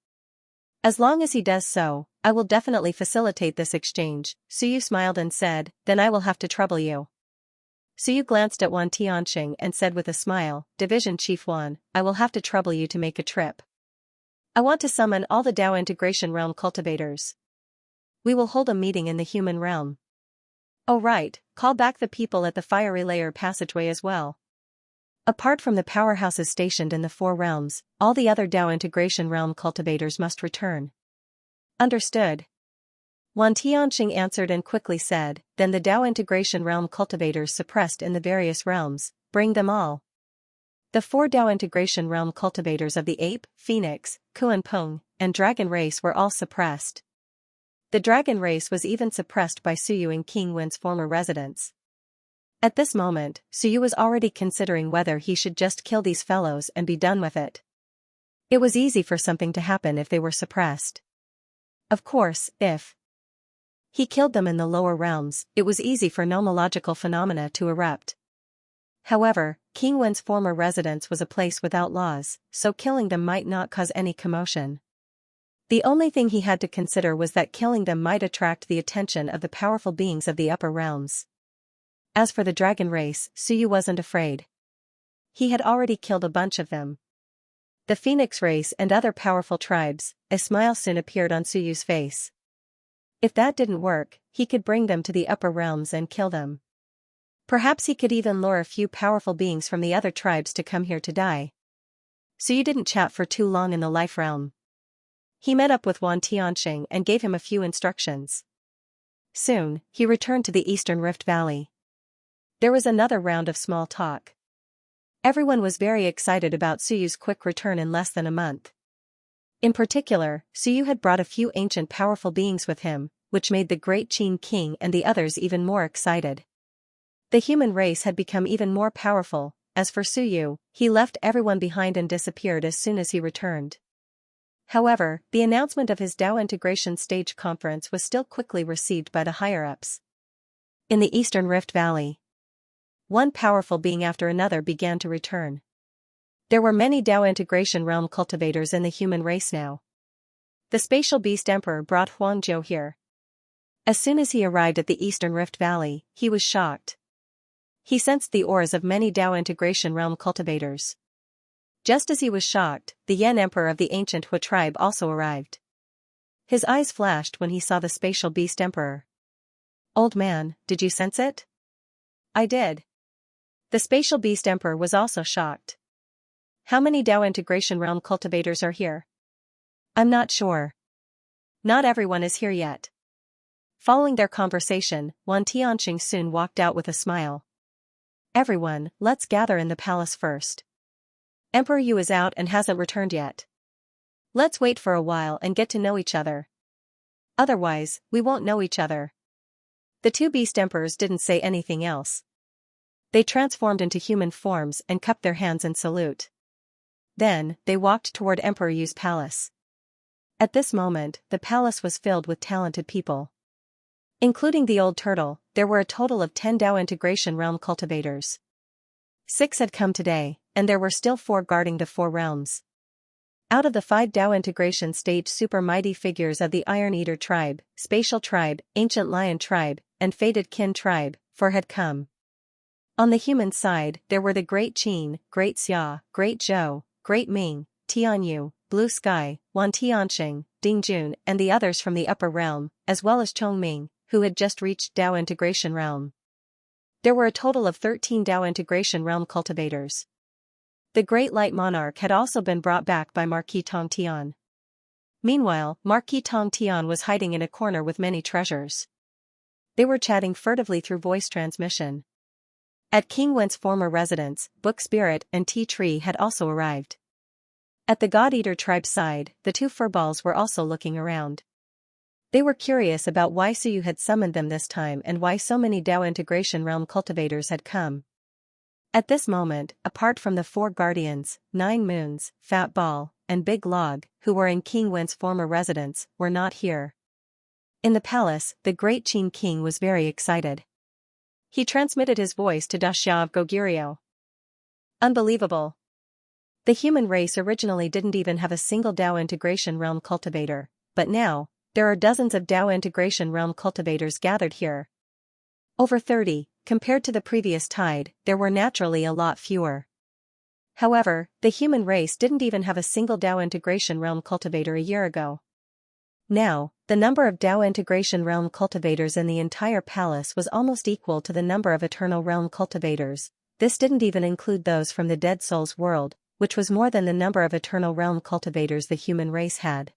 Speaker 1: As long as he does so, I will definitely facilitate this exchange. Suyu smiled and said, then I will have to trouble you. Suyu glanced at Wan Tianxing and said with a smile, Division Chief Wan, I will have to trouble you to make a trip. I want to summon all the Dao Integration Realm cultivators. We will hold a meeting in the human realm. Oh right, call back the people at the fiery layer passageway as well. Apart from the powerhouses stationed in the 4 realms, all the other Dao Integration Realm cultivators must return. Understood. Wan Tianxing answered and quickly said, then the Dao Integration Realm cultivators suppressed in the various realms, bring them all. The 4 Dao Integration Realm cultivators of the Ape, Phoenix, Kuan-Pung, and Dragon race were all suppressed. The dragon race was even suppressed by Suyu in King Wen's former residence. At this moment, Suyu was already considering whether he should just kill these fellows and be done with it. It was easy for something to happen if they were suppressed. Of course, if he killed them in the lower realms, it was easy for nomological phenomena to erupt. However, King Wen's former residence was a place without laws, so killing them might not cause any commotion. The only thing he had to consider was that killing them might attract the attention of the powerful beings of the upper realms. As for the dragon race, Suyu wasn't afraid. He had already killed a bunch of them. the Phoenix race and other powerful tribes, a smile soon appeared on Suyu's face. If that didn't work, he could bring them to the upper realms and kill them. Perhaps he could even lure a few powerful beings from the other tribes to come here to die. Suyu didn't chat for too long in the life realm. He met up with Wan Tianxing and gave him a few instructions. Soon, he returned to the Eastern Rift Valley. There was another round of small talk. Everyone was very excited about Suyu's quick return in less than a month. In particular, Suyu had brought a few ancient powerful beings with him, which made the great Qin king and the others even more excited. The human race had become even more powerful. As for Suyu, he left everyone behind and disappeared as soon as he returned. However, the announcement of his Dao Integration Stage Conference was still quickly received by the higher-ups. In the Eastern Rift Valley, one powerful being after another began to return. There were many Dao Integration Realm cultivators in the human race now. The Spatial Beast Emperor brought Huangzhou here. As soon as he arrived at the Eastern Rift Valley, he was shocked. He sensed the auras of many Dao Integration Realm cultivators. Just as he was shocked, the Yan Emperor of the ancient Hui tribe also arrived. His eyes flashed when he saw the Spatial Beast Emperor. "Old man, did you sense it?" "I did." The Spatial Beast Emperor was also shocked. "How many Dao Integration Realm cultivators are here?" "I'm not sure. Not everyone is here yet." Following their conversation, Wan Tianxing soon walked out with a smile. "Everyone, let's gather in the palace first. Emperor Yu is out and hasn't returned yet. Let's wait for a while and get to know each other. Otherwise, we won't know each other." The two beast emperors didn't say anything else. They transformed into human forms and cupped their hands in salute. Then, they walked toward Emperor Yu's palace. At this moment, the palace was filled with talented people. Including the old turtle, there were a total of 10 Dao Integration Realm cultivators. 6 had come today, and there were still 4 guarding the 4 realms. Out of the 5 Dao Integration Stage super mighty figures of the Iron Eater tribe, Spatial tribe, Ancient Lion tribe, and Fated Kin tribe, 4 had come. On the human side, there were the Great Qin, Great Xia, Great Zhou, Great Ming, Tianyu, Blue Sky, Wan Tianxing, Dingjun, and the others from the upper realm, as well as Chongming, who had just reached Dao Integration Realm. There were a total of 13 Dao Integration Realm cultivators. The Great Light Monarch had also been brought back by Marquis Tong Tian. Meanwhile, Marquis Tong Tian was hiding in a corner with many treasures. They were chatting furtively through voice transmission. At King Wen's former residence, Book Spirit and Tea Tree had also arrived. At the God Eater tribe's side, the 2 furballs were also looking around. They were curious about why Suyu had summoned them this time and why so many Dao Integration Realm cultivators had come. At this moment, apart from the 4 guardians, 9 Moons, Fat Ball, and Big Log, who were in King Wen's former residence, were not here. In the palace, the Great Qin King was very excited. He transmitted his voice to Daxia of Goguryeo. "Unbelievable. The human race originally didn't even have a single Dao Integration Realm cultivator, but now, there are dozens of Dao Integration Realm cultivators gathered here. Over 30, compared to the previous tide, there were naturally a lot fewer. However, the human race didn't even have a single Dao Integration Realm cultivator a year ago. Now, the number of Dao Integration Realm cultivators in the entire palace was almost equal to the number of Eternal Realm cultivators. This didn't even include those from the Dead Souls world, which was more than the number of Eternal Realm cultivators the human race had.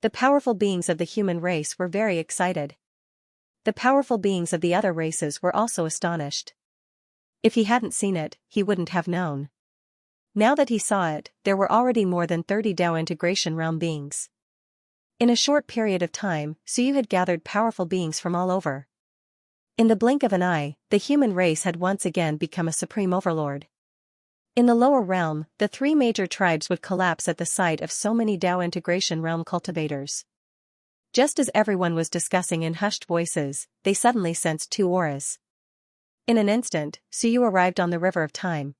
Speaker 1: The powerful beings of the human race were very excited. The powerful beings of the other races were also astonished. If he hadn't seen it, he wouldn't have known. Now that he saw it, there were already more than 30 Dao Integration Realm beings. In a short period of time, Suyu had gathered powerful beings from all over. In the blink of an eye, the human race had once again become a supreme overlord. In the lower realm, the 3 major tribes would collapse at the sight of so many Dao Integration Realm cultivators. Just as everyone was discussing in hushed voices, they suddenly sensed 2 auras. In an instant, Suyu arrived on the River of Time.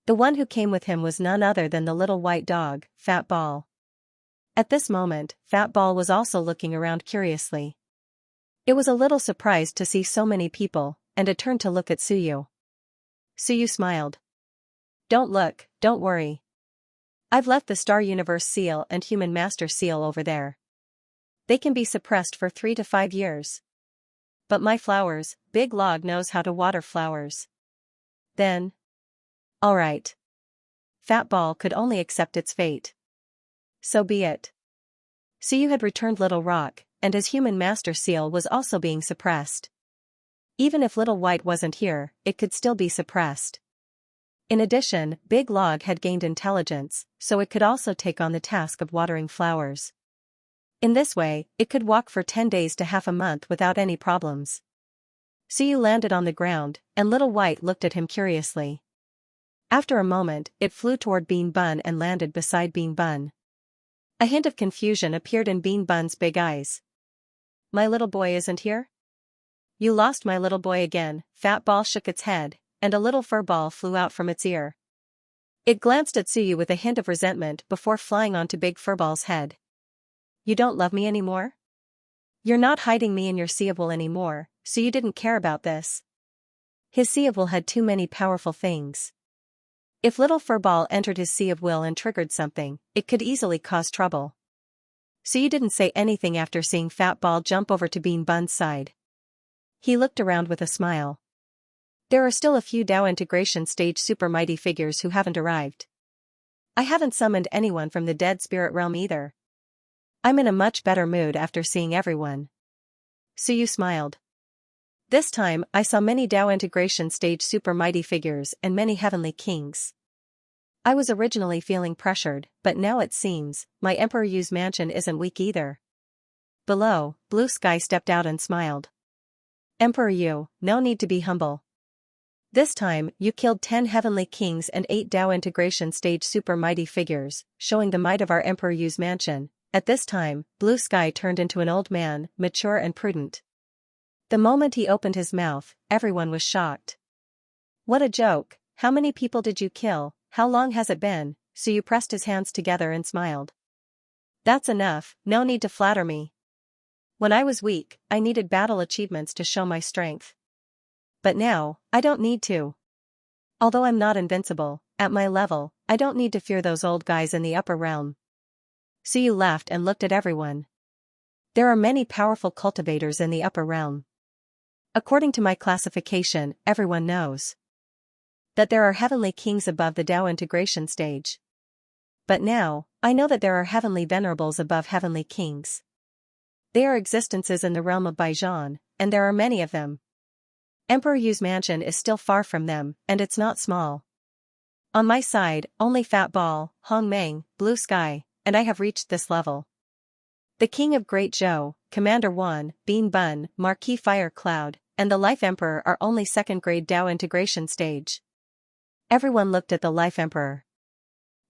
Speaker 1: The one who came with him was none other than the little white dog, Fat Ball. At this moment, Fat Ball was also looking around curiously. It was a little surprised to see so many people, and it turned to look at Suyu. Suyu smiled. "Don't look, don't worry. I've left the Star Universe seal and Human Master seal over there. They can be suppressed for 3 to 5 years. But my flowers, Big Log knows how to water flowers. Then. Alright. Fat Ball could only accept its fate. So be it. So you had returned Little Rock, and his Human Master seal was also being suppressed. Even if Little White wasn't here, it could still be suppressed. In addition, Big Log had gained intelligence, so it could also take on the task of watering flowers. In this way, it could walk for 10 days to half a month without any problems. So you landed on the ground, and Little White looked at him curiously. After a moment, it flew toward Bean Bun and landed beside Bean Bun. A hint of confusion appeared in Bean Bun's big eyes. My little boy isn't here? You lost my little boy again. Fat Ball shook its head, and a little fur ball flew out from its ear. It glanced at Suyu with a hint of resentment before flying onto Big Furball's head. You don't love me anymore? You're not hiding me in your sea of wool anymore, so you didn't care about this. His sea of wool had too many powerful things. If Little Furball entered his sea of wool and triggered something, it could easily cause trouble. So you didn't say anything after seeing Fat Ball jump over to Bean Bun's side. He looked around with a smile. There are still a few Dao integration stage super mighty figures who haven't arrived. I haven't summoned anyone from the dead spirit realm either. I'm in a much better mood after seeing everyone. Suyu smiled. This time, I saw many Dao integration stage super mighty figures and many heavenly kings. I was originally feeling pressured, but now it seems, my Emperor Yu's mansion isn't weak either. Below, Blue Sky stepped out and smiled. Emperor Yu, no need to be humble. This time, you killed 10 heavenly kings and 8 Dao integration stage super mighty figures, showing the might of our Emperor Yu's mansion. At this time, Blue Sky turned into an old man, mature and prudent. The moment he opened his mouth, everyone was shocked. What a joke! How many people did you kill? How long has it been? Suyu pressed his hands together and smiled. That's enough, no need to flatter me. When I was weak, I needed battle achievements to show my strength. But now, I don't need to. Although I'm not invincible, at my level, I don't need to fear those old guys in the upper realm. Suyu laughed and looked at everyone. There are many powerful cultivators in the upper realm. According to my classification, everyone knows that there are heavenly kings above the Dao integration stage. But now, I know that there are heavenly venerables above heavenly kings. They are existences in the realm of Baijian, and there are many of them. Emperor Yu's mansion is still far from them, and it's not small. On my side, only Fat Ball, Hong Meng, Blue Sky, and I have reached this level. The King of Great Zhou, Commander Wan, Bean Bun, Marquis Fire Cloud, and the Life Emperor are only second-grade Dao integration stage. Everyone looked at the Life Emperor.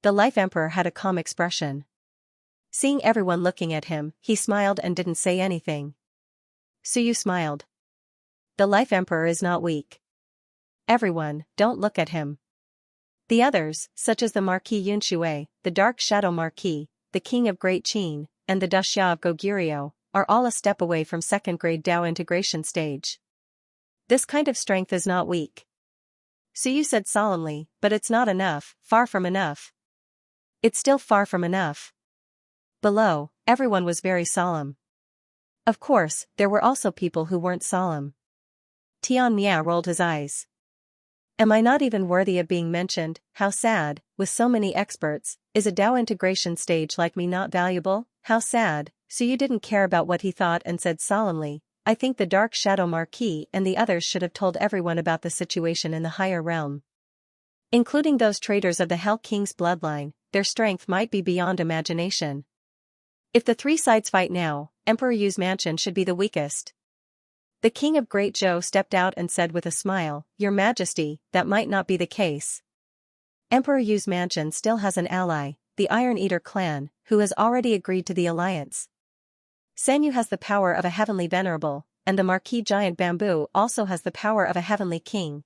Speaker 1: The Life Emperor had a calm expression. Seeing everyone looking at him, he smiled and didn't say anything. Suyu smiled. The Life Emperor is not weak. Everyone, don't look at him. The others, such as the Marquis Yunshui, the Dark Shadow Marquis, the King of Great Qin, and the Daxia of Goguryeo, are all a step away from second-grade Dao integration stage. This kind of strength is not weak. Suyu said solemnly, but it's not enough, far from enough. It's still far from enough. Below, everyone was very solemn. Of course, there were also people who weren't solemn. Tian Mia rolled his eyes. Am I not even worthy of being mentioned? How sad, with so many experts, is a Dao integration stage like me not valuable? How sad. So you didn't care about what he thought and said solemnly, I think the Dark Shadow Marquis and the others should have told everyone about the situation in the higher realm. Including those traitors of the Hell King's bloodline, their strength might be beyond imagination. If the three sides fight now, Emperor Yu's mansion should be the weakest. The King of Great Zhou stepped out and said with a smile, Your Majesty, that might not be the case. Emperor Yu's mansion still has an ally, the Iron Eater clan, who has already agreed to the alliance. Sanyu has the power of a heavenly venerable, and the Marquis Giant Bamboo also has the power of a heavenly king.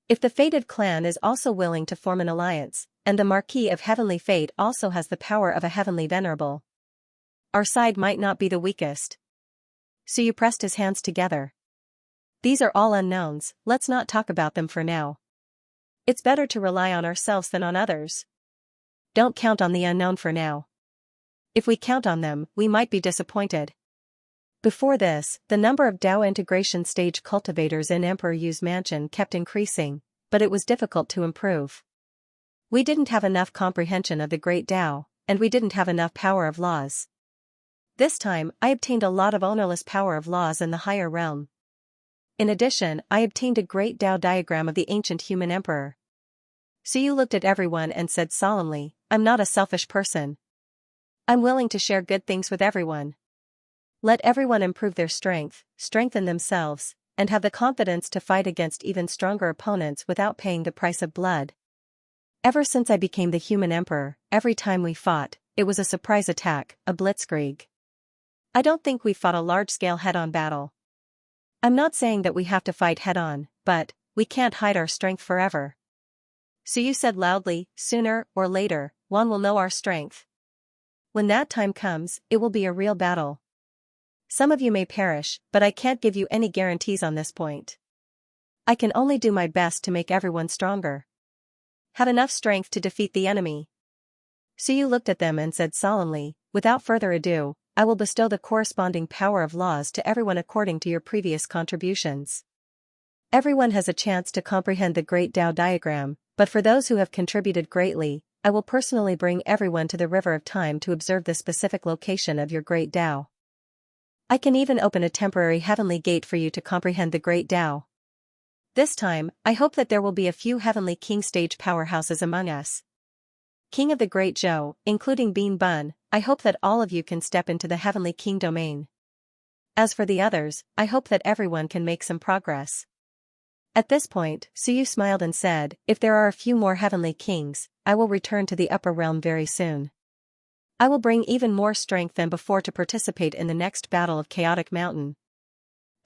Speaker 1: If the Fated clan is also willing to form an alliance, and the Marquis of Heavenly Fate also has the power of a heavenly venerable, our side might not be the weakest. Suyu pressed his hands together. These are all unknowns, let's not talk about them for now. It's better to rely on ourselves than on others. Don't count on the unknown for now. If we count on them, we might be disappointed. Before this, the number of Dao integration stage cultivators in Emperor Yu's mansion kept increasing, but it was difficult to improve. We didn't have enough comprehension of the great Dao, and we didn't have enough power of laws. This time, I obtained a lot of ownerless power of laws in the higher realm. In addition, I obtained a great Dao diagram of the ancient human emperor. Suyu looked at everyone and said solemnly, I'm not a selfish person. I'm willing to share good things with everyone. Let everyone improve their strength, strengthen themselves, and have the confidence to fight against even stronger opponents without paying the price of blood. Ever since I became the human emperor, every time we fought, it was a surprise attack, a blitzkrieg. I don't think we fought a large-scale head-on battle. I'm not saying that we have to fight head-on, but we can't hide our strength forever. Suyu said loudly, sooner or later, one will know our strength. When that time comes, it will be a real battle. Some of you may perish, but I can't give you any guarantees on this point. I can only do my best to make everyone stronger. Have enough strength to defeat the enemy. Suyu looked at them and said solemnly, without further ado, I will bestow the corresponding power of laws to everyone according to your previous contributions. Everyone has a chance to comprehend the Great Dao diagram, but for those who have contributed greatly, I will personally bring everyone to the River of Time to observe the specific location of your Great Dao. I can even open a temporary heavenly gate for you to comprehend the Great Dao. This time, I hope that there will be a few heavenly king stage powerhouses among us. King of the Great Zhou, including Bean Bun, I hope that all of you can step into the heavenly king domain. As for the others, I hope that everyone can make some progress. At this point, Suyu smiled and said, if there are a few more heavenly kings, I will return to the upper realm very soon. I will bring even more strength than before to participate in the next battle of Chaotic Mountain.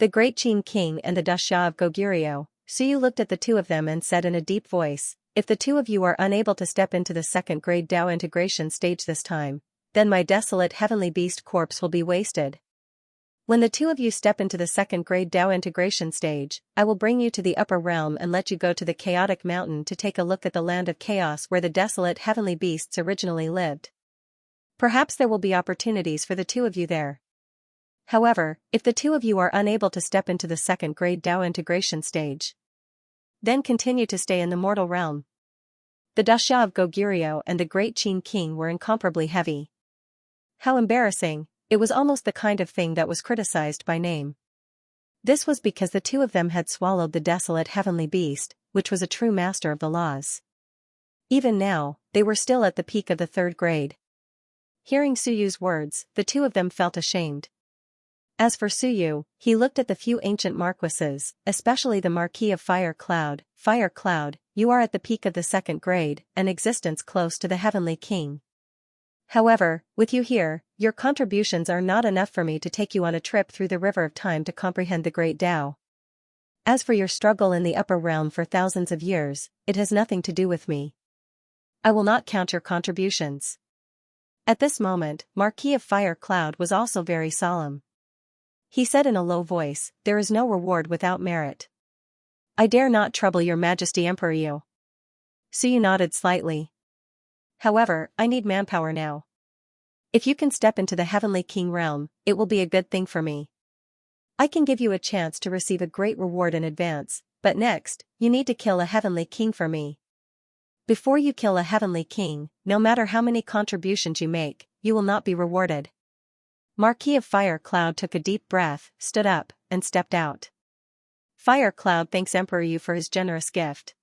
Speaker 1: The Great Qin King and the Dasha of Goguryeo, Suyu looked at the two of them and said in a deep voice, if the two of you are unable to step into the second grade Dao integration stage this time, then my desolate heavenly beast corpse will be wasted. When the two of you step into the second grade Dao integration stage, I will bring you to the upper realm and let you go to the Chaotic Mountain to take a look at the land of chaos where the desolate heavenly beasts originally lived. Perhaps there will be opportunities for the two of you there. However, if the two of you are unable to step into the second grade Dao integration stage, then continue to stay in the mortal realm. The Dasha of Goguryeo and the Great Qin King were incomparably heavy. How embarrassing, it was almost the kind of thing that was criticized by name. This was because the two of them had swallowed the desolate heavenly beast, which was a true master of the laws. Even now, they were still at the peak of the third grade. Hearing Suyu's words, the two of them felt ashamed. As for Suyu, he looked at the few ancient marquises, especially the Marquis of Fire Cloud. Fire Cloud, you are at the peak of the second grade, an existence close to the Heavenly King. However, with you here, your contributions are not enough for me to take you on a trip through the River of Time to comprehend the Great Dao. As for your struggle in the upper realm for thousands of years, it has nothing to do with me. I will not count your contributions. At this moment, Marquis of Fire Cloud was also very solemn. He said in a low voice, there is no reward without merit. I dare not trouble your Majesty Emperor Yu. Suyu nodded slightly. However, I need manpower now. If you can step into the Heavenly King realm, it will be a good thing for me. I can give you a chance to receive a great reward in advance, but next, you need to kill a Heavenly King for me. Before you kill a Heavenly King, no matter how many contributions you make, you will not be rewarded. Marquis of Fire Cloud took a deep breath, stood up, and stepped out. Fire Cloud thanks Emperor Yu for his generous gift.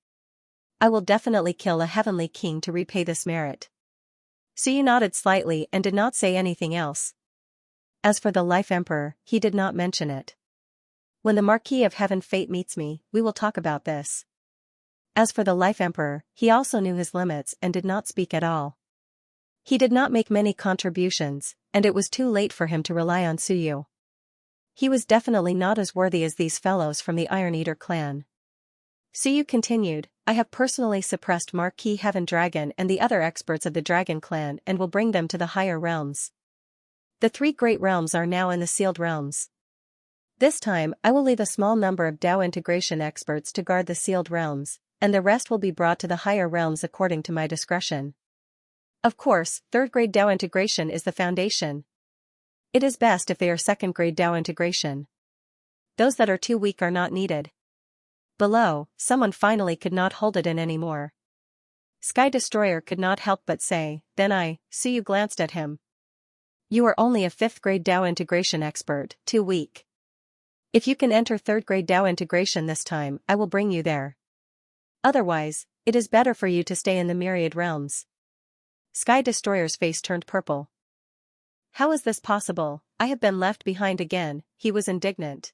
Speaker 1: I will definitely kill a Heavenly King to repay this merit. Suyu nodded slightly and did not say anything else. As for the Life Emperor, he did not mention it. When the Marquis of Heaven Fate meets me, we will talk about this. As for the Life Emperor, he also knew his limits and did not speak at all. He did not make many contributions, and it was too late for him to rely on Suyu. He was definitely not as worthy as these fellows from the Iron Eater clan. Suyu continued, I have personally suppressed Marquis Heaven Dragon and the other experts of the Dragon clan and will bring them to the higher realms. The three great realms are now in the sealed realms. This time, I will leave a small number of Dao integration experts to guard the sealed realms, and the rest will be brought to the higher realms according to my discretion. Of course, third-grade Dao integration is the foundation. It is best if they are second-grade Dao integration. Those that are too weak are not needed. Below, someone finally could not hold it in anymore. Sky Destroyer could not help but say, then Suyu glanced at him. You are only a 5th-grade Dao integration expert, too weak. If you can enter 3rd-grade Dao integration this time, I will bring you there. Otherwise, it is better for you to stay in the Myriad realms. Sky Destroyer's face turned purple. How is this possible? I have been left behind again, he was indignant.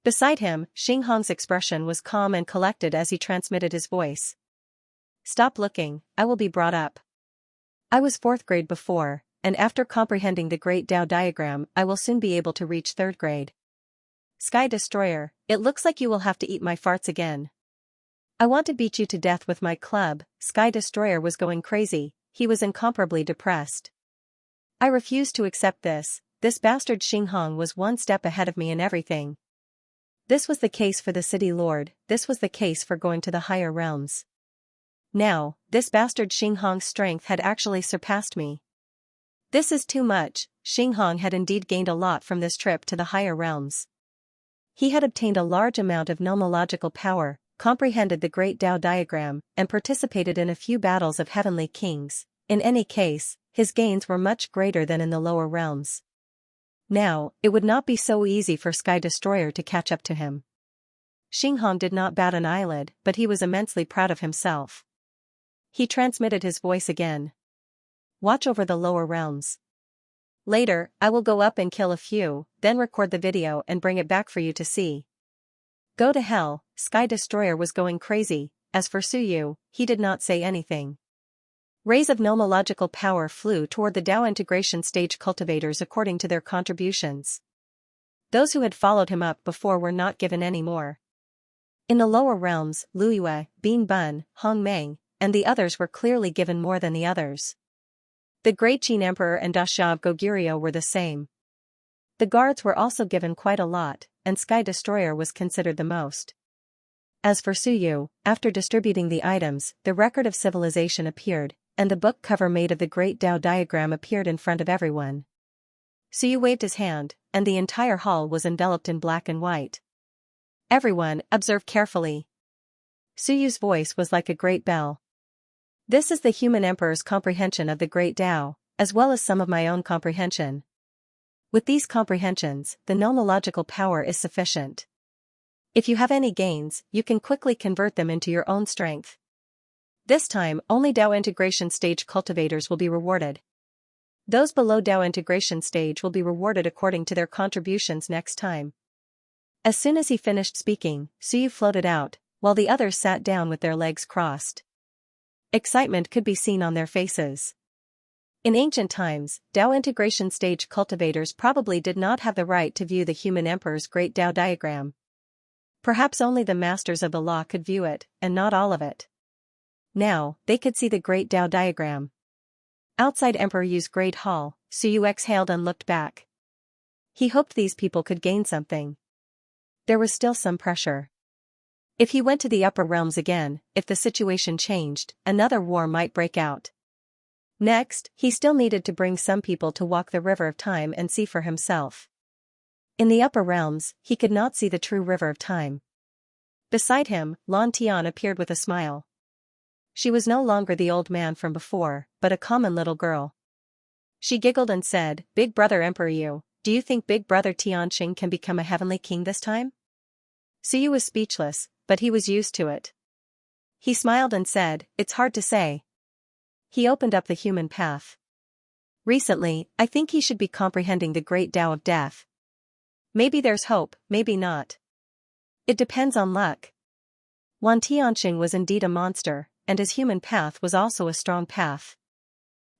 Speaker 1: Beside him, Xinghong's expression was calm and collected as he transmitted his voice. Stop looking, I will be brought up. I was 4th grade before, and after comprehending the Great Dao diagram I will soon be able to reach 3rd grade. Sky Destroyer, it looks like you will have to eat my farts again. I want to beat you to death with my club. Sky Destroyer was going crazy, he was incomparably depressed. I refuse to accept this bastard Xinghong was one step ahead of me in everything. This was the case for the city lord, this was the case for going to the higher realms. Now, this bastard Xinghong's strength had actually surpassed me. This is too much. Xinghong had indeed gained a lot from this trip to the higher realms. He had obtained a large amount of nomological power, comprehended the Great Dao diagram, and participated in a few battles of heavenly kings. In any case, his gains were much greater than in the lower realms. Now, it would not be so easy for Sky Destroyer to catch up to him. Xinghong did not bat an eyelid, but he was immensely proud of himself. He transmitted his voice again. Watch over the lower realms. Later, I will go up and kill a few, then record the video and bring it back for you to see. Go to hell. Sky Destroyer was going crazy. As for Suyu, he did not say anything. Rays of nomological power flew toward the Dao integration stage cultivators according to their contributions. Those who had followed him up before were not given any more. In the lower realms, Luiyue, Bean Bun, Hong Meng, and the others were clearly given more than the others. The Great Qin Emperor and Dasha of Goguryeo were the same. The guards were also given quite a lot, and Sky Destroyer was considered the most. As for Suyu, after distributing the items, the record of civilization appeared, and the book cover made of the Great Dao diagram appeared in front of everyone. Suyu waved his hand, and the entire hall was enveloped in black and white. Everyone, observe carefully. Suyu's voice was like a great bell. This is the human emperor's comprehension of the Great Dao, as well as some of my own comprehension. With these comprehensions, the nomological power is sufficient. If you have any gains, you can quickly convert them into your own strength. This time, only Dao integration stage cultivators will be rewarded. Those below Dao integration stage will be rewarded according to their contributions next time. As soon as he finished speaking, Suyu floated out, while the others sat down with their legs crossed. Excitement could be seen on their faces. In ancient times, Dao integration stage cultivators probably did not have the right to view the human emperor's Great Dao diagram. Perhaps only the masters of the law could view it, and not all of it. Now, they could see the Great Dao diagram. Outside Emperor Yu's Great Hall, Suyu exhaled and looked back. He hoped these people could gain something. There was still some pressure. If he went to the upper realms again, if the situation changed, another war might break out. Next, he still needed to bring some people to walk the river of time and see for himself. In the upper realms, he could not see the true river of time. Beside him, Lan Tian appeared with a smile. She was no longer the old man from before, but a common little girl. She giggled and said, Big brother Emperor Yu, do you think Big brother Tianqing can become a heavenly king this time? Suyu was speechless, but he was used to it. He smiled and said, it's hard to say. He opened up the human path. Recently, I think he should be comprehending the Great Dao of Death. Maybe there's hope, maybe not. It depends on luck. Wan Tianqing was indeed a monster, and his human path was also a strong path.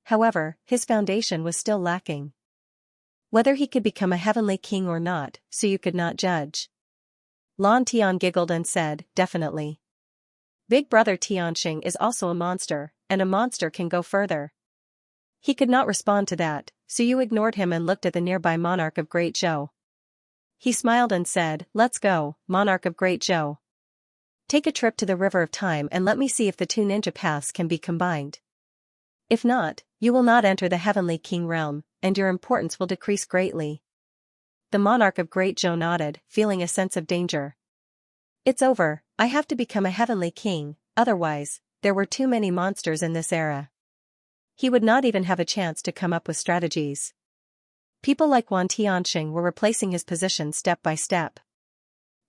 Speaker 1: However, his foundation was still lacking. Whether he could become a heavenly king or not, Suyu could not judge. Lan Tian giggled and said, definitely. Big brother Tianqing is also a monster, and a monster can go further. He could not respond to that, Suyu ignored him and looked at the nearby monarch of Great Zhou. He smiled and said, let's go, monarch of Great Zhou. Take a trip to the River of Time and let me see if the two ninja paths can be combined. If not, you will not enter the heavenly king realm, and your importance will decrease greatly. The monarch of Great Zhou nodded, feeling a sense of danger. It's over, I have to become a heavenly king, otherwise, there were too many monsters in this era. He would not even have a chance to come up with strategies. People like Wan Tianxing were replacing his position step by step.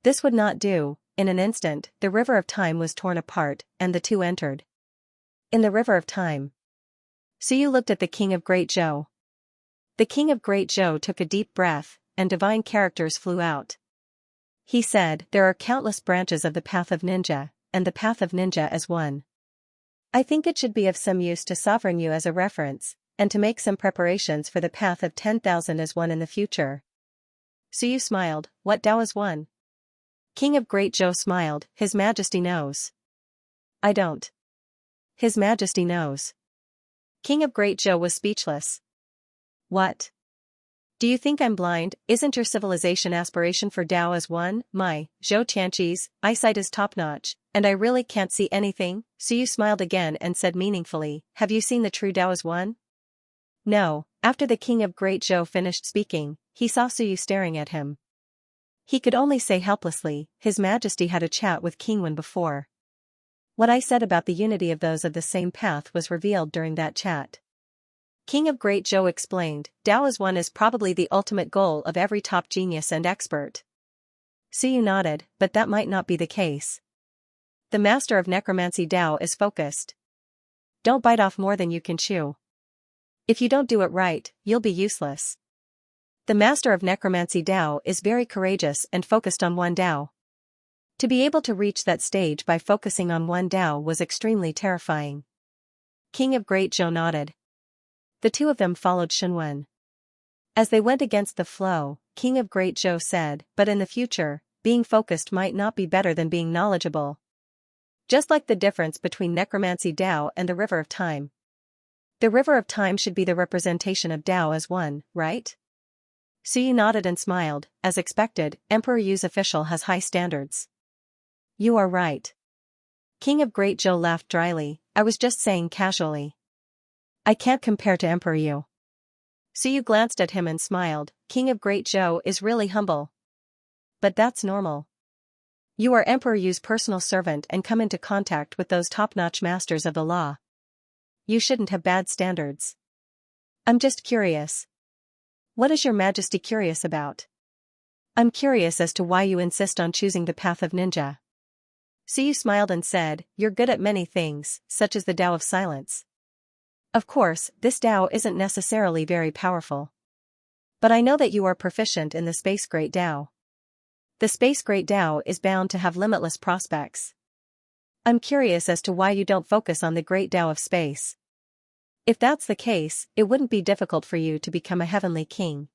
Speaker 1: This would not do. In an instant, the river of time was torn apart, and the two entered. In the river of time. Suyu looked at the king of Great Zhou. The king of Great Zhou took a deep breath, and divine characters flew out. He said, there are countless branches of the path of ninja, and the path of ninja as one. I think it should be of some use to sovereign you as a reference, and to make some preparations for the path of 10,000 as one in the future. Suyu smiled, what Dao is one? King of Great Zhou smiled, His Majesty knows. I don't. His Majesty knows. King of Great Zhou was speechless. What? Do you think I'm blind? Isn't your civilization aspiration for Dao as one? My, Zhou Qianqi's eyesight is top-notch, and I really can't see anything. Suyu smiled again and said meaningfully, have you seen the true Dao as one? No. After the king of Great Zhou finished speaking, he saw Suyu staring at him. He could only say helplessly, His Majesty had a chat with King Wen before. What I said about the unity of those of the same path was revealed during that chat. King of Great Zhou explained, Dao as one is probably the ultimate goal of every top genius and expert. Suyu nodded, but that might not be the case. The master of necromancy Dao is focused. Don't bite off more than you can chew. If you don't do it right, you'll be useless. The master of necromancy Dao is very courageous and focused on one Dao. To be able to reach that stage by focusing on one Dao was extremely terrifying. King of Great Zhou nodded. The two of them followed Shunwen. As they went against the flow, King of Great Zhou said, but in the future, being focused might not be better than being knowledgeable. Just like the difference between necromancy Dao and the river of time. The river of time should be the representation of Dao as one, right? Suyu nodded and smiled, as expected, Emperor Yu's official has high standards. You are right. King of Great Zhou laughed dryly, I was just saying casually. I can't compare to Emperor Yu. Suyu glanced at him and smiled, King of Great Zhou is really humble. But that's normal. You are Emperor Yu's personal servant and come into contact with those top-notch masters of the law. You shouldn't have bad standards. I'm just curious. What is your Majesty curious about? I'm curious as to why you insist on choosing the path of ninja. Suyu smiled and said, you're good at many things, such as the Dao of silence. Of course, this Dao isn't necessarily very powerful. But I know that you are proficient in the Space Great Dao. The Space Great Dao is bound to have limitless prospects. I'm curious as to why you don't focus on the Great Dao of space. If that's the case, it wouldn't be difficult for you to become a heavenly king.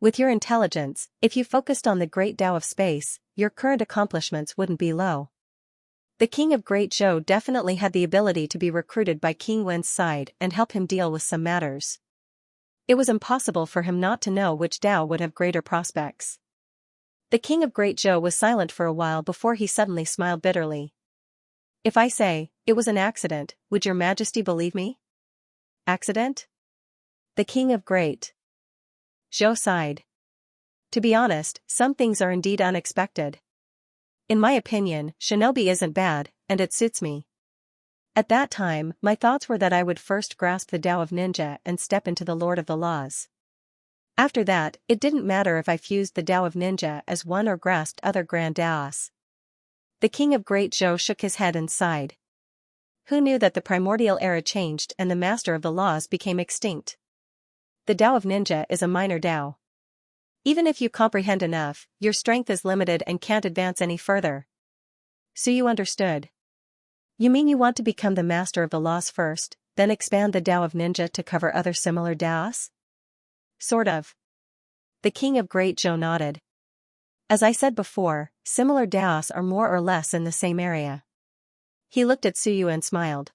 Speaker 1: With your intelligence, if you focused on the Great Dao of space, your current accomplishments wouldn't be low. The king of Great Zhou definitely had the ability to be recruited by King Wen's side and help him deal with some matters. It was impossible for him not to know which Dao would have greater prospects. The king of Great Zhou was silent for a while before he suddenly smiled bitterly. If I say, it was an accident, would your Majesty believe me? Accident? The king of Great Zhou sighed. To be honest, some things are indeed unexpected. In my opinion, shinobi isn't bad, and it suits me. At that time, my thoughts were that I would first grasp the Dao of Ninja and step into the Lord of the Laws. After that, it didn't matter if I fused the Dao of Ninja as one or grasped other Grand Daos. The king of Great Zhou shook his head and sighed. Who knew that the primordial era changed and the master of the laws became extinct? The Dao of Ninja is a minor Dao. Even if you comprehend enough, your strength is limited and can't advance any further. So you understood. You mean you want to become the master of the laws first, then expand the Dao of Ninja to cover other similar Daos? Sort of. The king of Great Zhou nodded. As I said before, similar Daos are more or less in the same area. He looked at Suyu and smiled.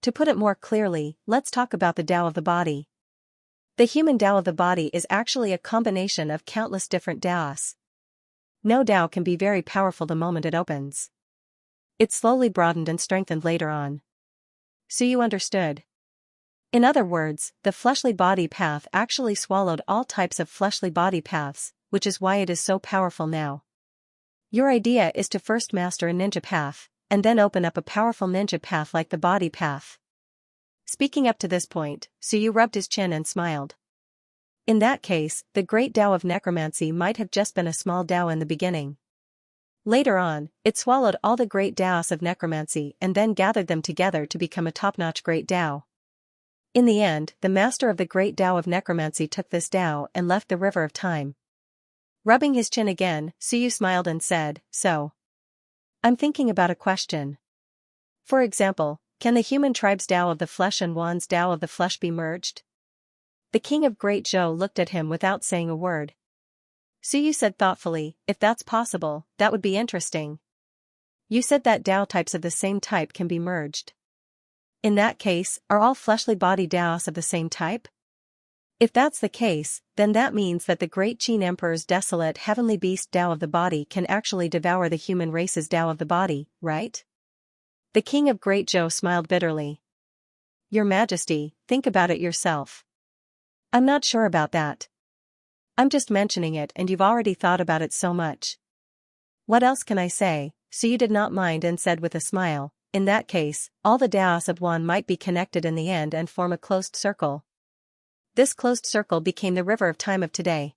Speaker 1: To put it more clearly, let's talk about the Dao of the body. The human Dao of the body is actually a combination of countless different Daos. No Dao can be very powerful the moment it opens. It slowly broadened and strengthened later on. Suyu understood. In other words, the fleshly body path actually swallowed all types of fleshly body paths, which is why it is so powerful now. Your idea is to first master a ninja path, and then open up a powerful ninja path like the body path. Speaking up to this point, Suyu rubbed his chin and smiled. In that case, the great Tao of necromancy might have just been a small Tao in the beginning. Later on, it swallowed all the great Taos of necromancy and then gathered them together to become a top-notch great Tao. In the end, the master of the great Tao of necromancy took this Tao and left the river of time. Rubbing his chin again, Suyu smiled and said, "So, I'm thinking about a question. For example, can the human tribe's Tao of the flesh and Wan's Tao of the flesh be merged?" The king of Great Zhou looked at him without saying a word. Suyu said thoughtfully, "If that's possible, that would be interesting. You said that Tao types of the same type can be merged. In that case, are all fleshly body Taos of the same type? If that's the case, then that means that the great Qin Emperor's desolate heavenly beast Tao of the body can actually devour the human race's Tao of the body, right?" The king of Great Zhou smiled bitterly. "Your Majesty, think about it yourself. I'm not sure about that. I'm just mentioning it and you've already thought about it so much. What else can I say?" So you did not mind and said with a smile, "In that case, all the Taos of Wan might be connected in the end and form a closed circle. This closed circle became the river of time of today.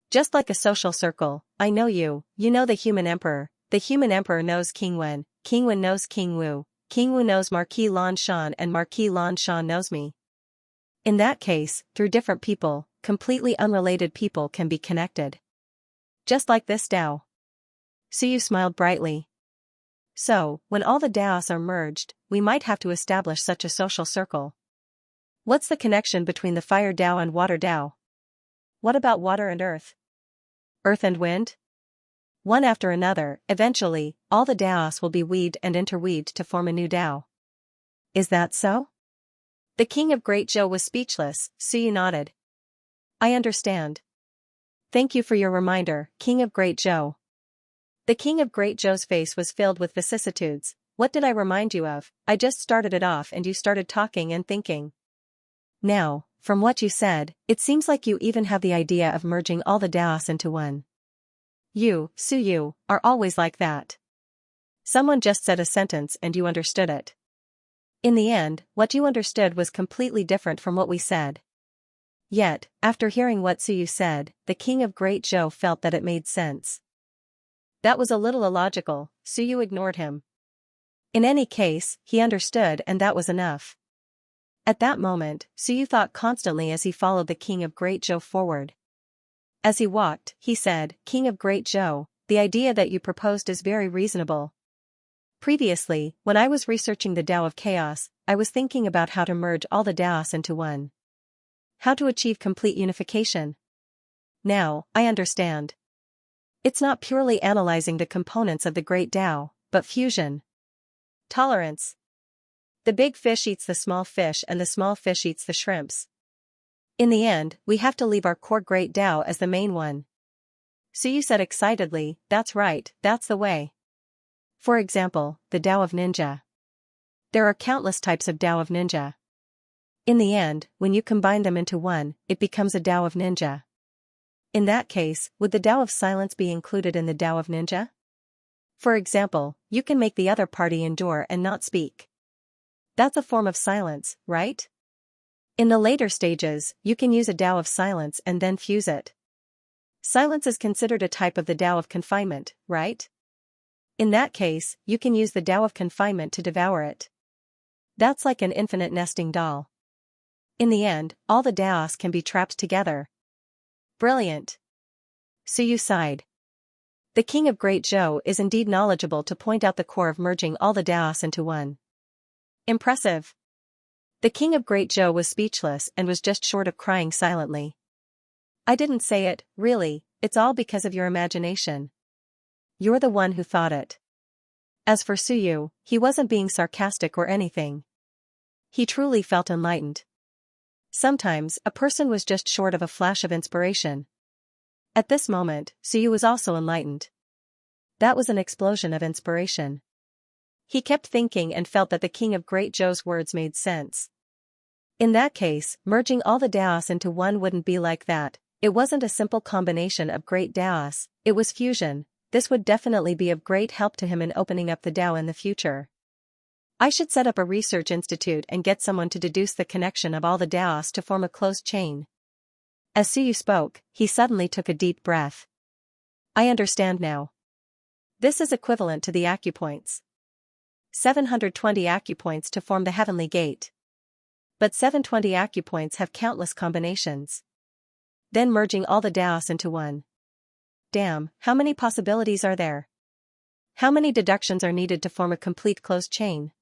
Speaker 1: Just like a social circle, I know you, you know the human emperor knows King Wen knows King Wu knows Marquis Lan Shan and Marquis Lan Shan knows me. In that case, through different people, completely unrelated people can be connected. Just like this Tao." Suyu smiled brightly. "So, when all the Taos are merged, we might have to establish such a social circle. What's the connection between the fire Tao and water Tao? What about water and earth? Earth and wind? One after another, eventually, all the Taos will be weaved and interweaved to form a new Tao. Is that so?" The king of Great Zhou was speechless. Suyu nodded. "I understand. Thank you for your reminder, King of Great Zhou." The king of Great Zhou's face was filled with vicissitudes. "What did I remind you of? I just started it off and you started talking and thinking. Now, from what you said, it seems like you even have the idea of merging all the Taos into one. You, Suyu, are always like that. Someone just said a sentence and you understood it. In the end, what you understood was completely different from what we said." Yet, after hearing what Suyu said, the king of Great Zhou felt that it made sense. That was a little illogical. Suyu ignored him. In any case, he understood and that was enough. At that moment, Suyu thought constantly as he followed the king of Great Zhou forward. As he walked, he said, "King of Great Zhou, the idea that you proposed is very reasonable. Previously, when I was researching the Tao of Chaos, I was thinking about how to merge all the Taos into one. How to achieve complete unification. Now, I understand. It's not purely analyzing the components of the great Tao, but fusion. Tolerance. The big fish eats the small fish and the small fish eats the shrimps. In the end, we have to leave our core great Tao as the main one." Suyu said excitedly, "That's right, that's the way. For example, the Tao of Ninja. There are countless types of Tao of Ninja. In the end, when you combine them into one, it becomes a Tao of Ninja. In that case, would the Tao of Silence be included in the Tao of Ninja? For example, you can make the other party endure and not speak. That's a form of silence, right? In the later stages, you can use a Tao of Silence and then fuse it. Silence is considered a type of the Tao of Confinement, right? In that case, you can use the Tao of Confinement to devour it. That's like an infinite nesting doll. In the end, all the Taos can be trapped together." "Brilliant." Suyu sighed. The king of Great Zhou is indeed knowledgeable to point out the core of merging all the Taos into one. Impressive. The king of Great Zhou was speechless and was just short of crying silently. "I didn't say it, really, it's all because of your imagination. You're the one who thought it." As for Suyu, he wasn't being sarcastic or anything. He truly felt enlightened. Sometimes, a person was just short of a flash of inspiration. At this moment, Suyu was also enlightened. That was an explosion of inspiration. He kept thinking and felt that the king of Great Zhou's words made sense. In that case, merging all the Daos into one wouldn't be like that. It wasn't a simple combination of great Daos, it was fusion. This would definitely be of great help to him in opening up the Dao in the future. I should set up a research institute and get someone to deduce the connection of all the Daos to form a closed chain. As Suyu spoke, he suddenly took a deep breath. I understand now. This is equivalent to the acupoints. 720 acupoints to form the heavenly gate. But 720 acupoints have countless combinations. Then merging all the Daos into one. Damn, how many possibilities are there? How many deductions are needed to form a complete closed chain?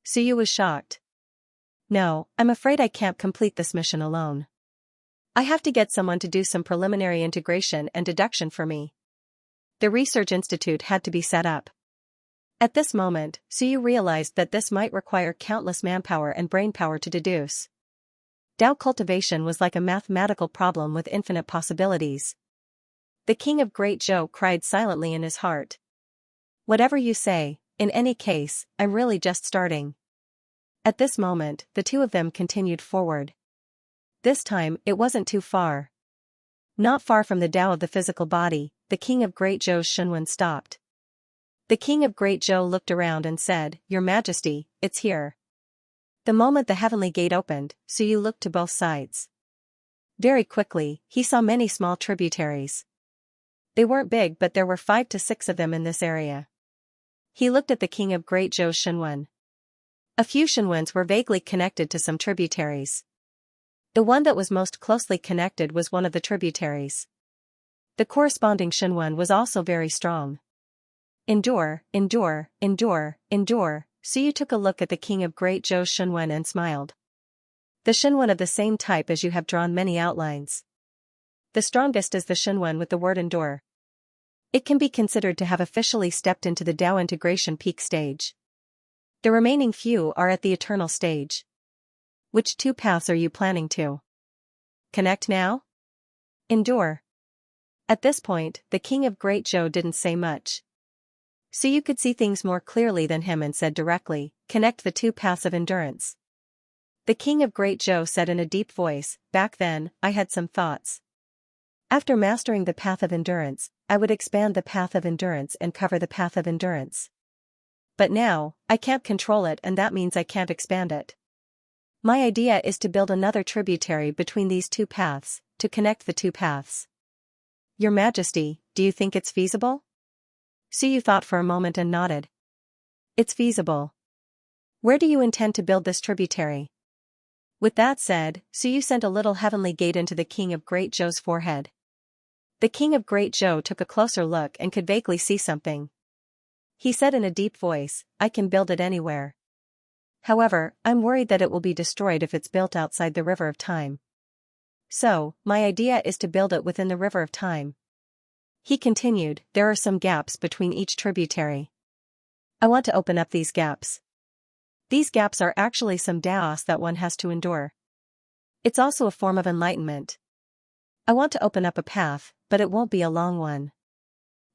Speaker 1: Suyu was shocked. No, I'm afraid I can't complete this mission alone. I have to get someone to do some preliminary integration and deduction for me. The research institute had to be set up. At this moment, Suyu realized that this might require countless manpower and brainpower to deduce. Dao cultivation was like a mathematical problem with infinite possibilities. The king of Great Zhou cried silently in his heart. Whatever you say, in any case, I'm really just starting. At this moment, the two of them continued forward. This time, it wasn't too far. Not far from the Dao of the physical body, the king of Great Zhou's Shunwen stopped. The king of Great Zhou looked around and said, Your Majesty, it's here. The moment the heavenly gate opened, Suyu looked to both sides. Very quickly, he saw many small tributaries. They weren't big, but there were 5 to 6 of them in this area. He looked at the king of Great Zhou's Shunwen. A few Shunwens were vaguely connected to some tributaries. The one that was most closely connected was one of the tributaries. The corresponding Shunwen was also very strong. Endure, endure, endure, endure. Suyu took a look at the king of Great Zhou's Shunwen and smiled. The Shunwen of the same type as you have drawn many outlines. The strongest is the Shunwen with the word endure. It can be considered to have officially stepped into the Dao integration peak stage. The remaining few are at the eternal stage. Which 2 paths are you planning to connect now? Endure. At this point, the king of Great Zhou didn't say much. Suyu could see things more clearly than him and said directly, Connect the 2 paths of endurance. The king of Great Zhou said in a deep voice, Back then, I had some thoughts. After mastering the path of endurance, I would expand the path of endurance and cover the path of endurance. But now, I can't control it, and that means I can't expand it. My idea is to build another tributary between these 2 paths, to connect the 2 paths. Your Majesty, do you think it's feasible? Suyu thought for a moment and nodded. It's feasible. Where do you intend to build this tributary? With that said, Suyu sent a little heavenly gate into the king of Great Zhou's forehead. The king of Great Zhou took a closer look and could vaguely see something. He said in a deep voice, I can build it anywhere. However, I'm worried that it will be destroyed if it's built outside the River of Time. So, my idea is to build it within the River of Time. He continued, there are some gaps between each tributary. I want to open up these gaps. These gaps are actually some Daos that one has to endure. It's also a form of enlightenment. I want to open up a path, but it won't be a long one.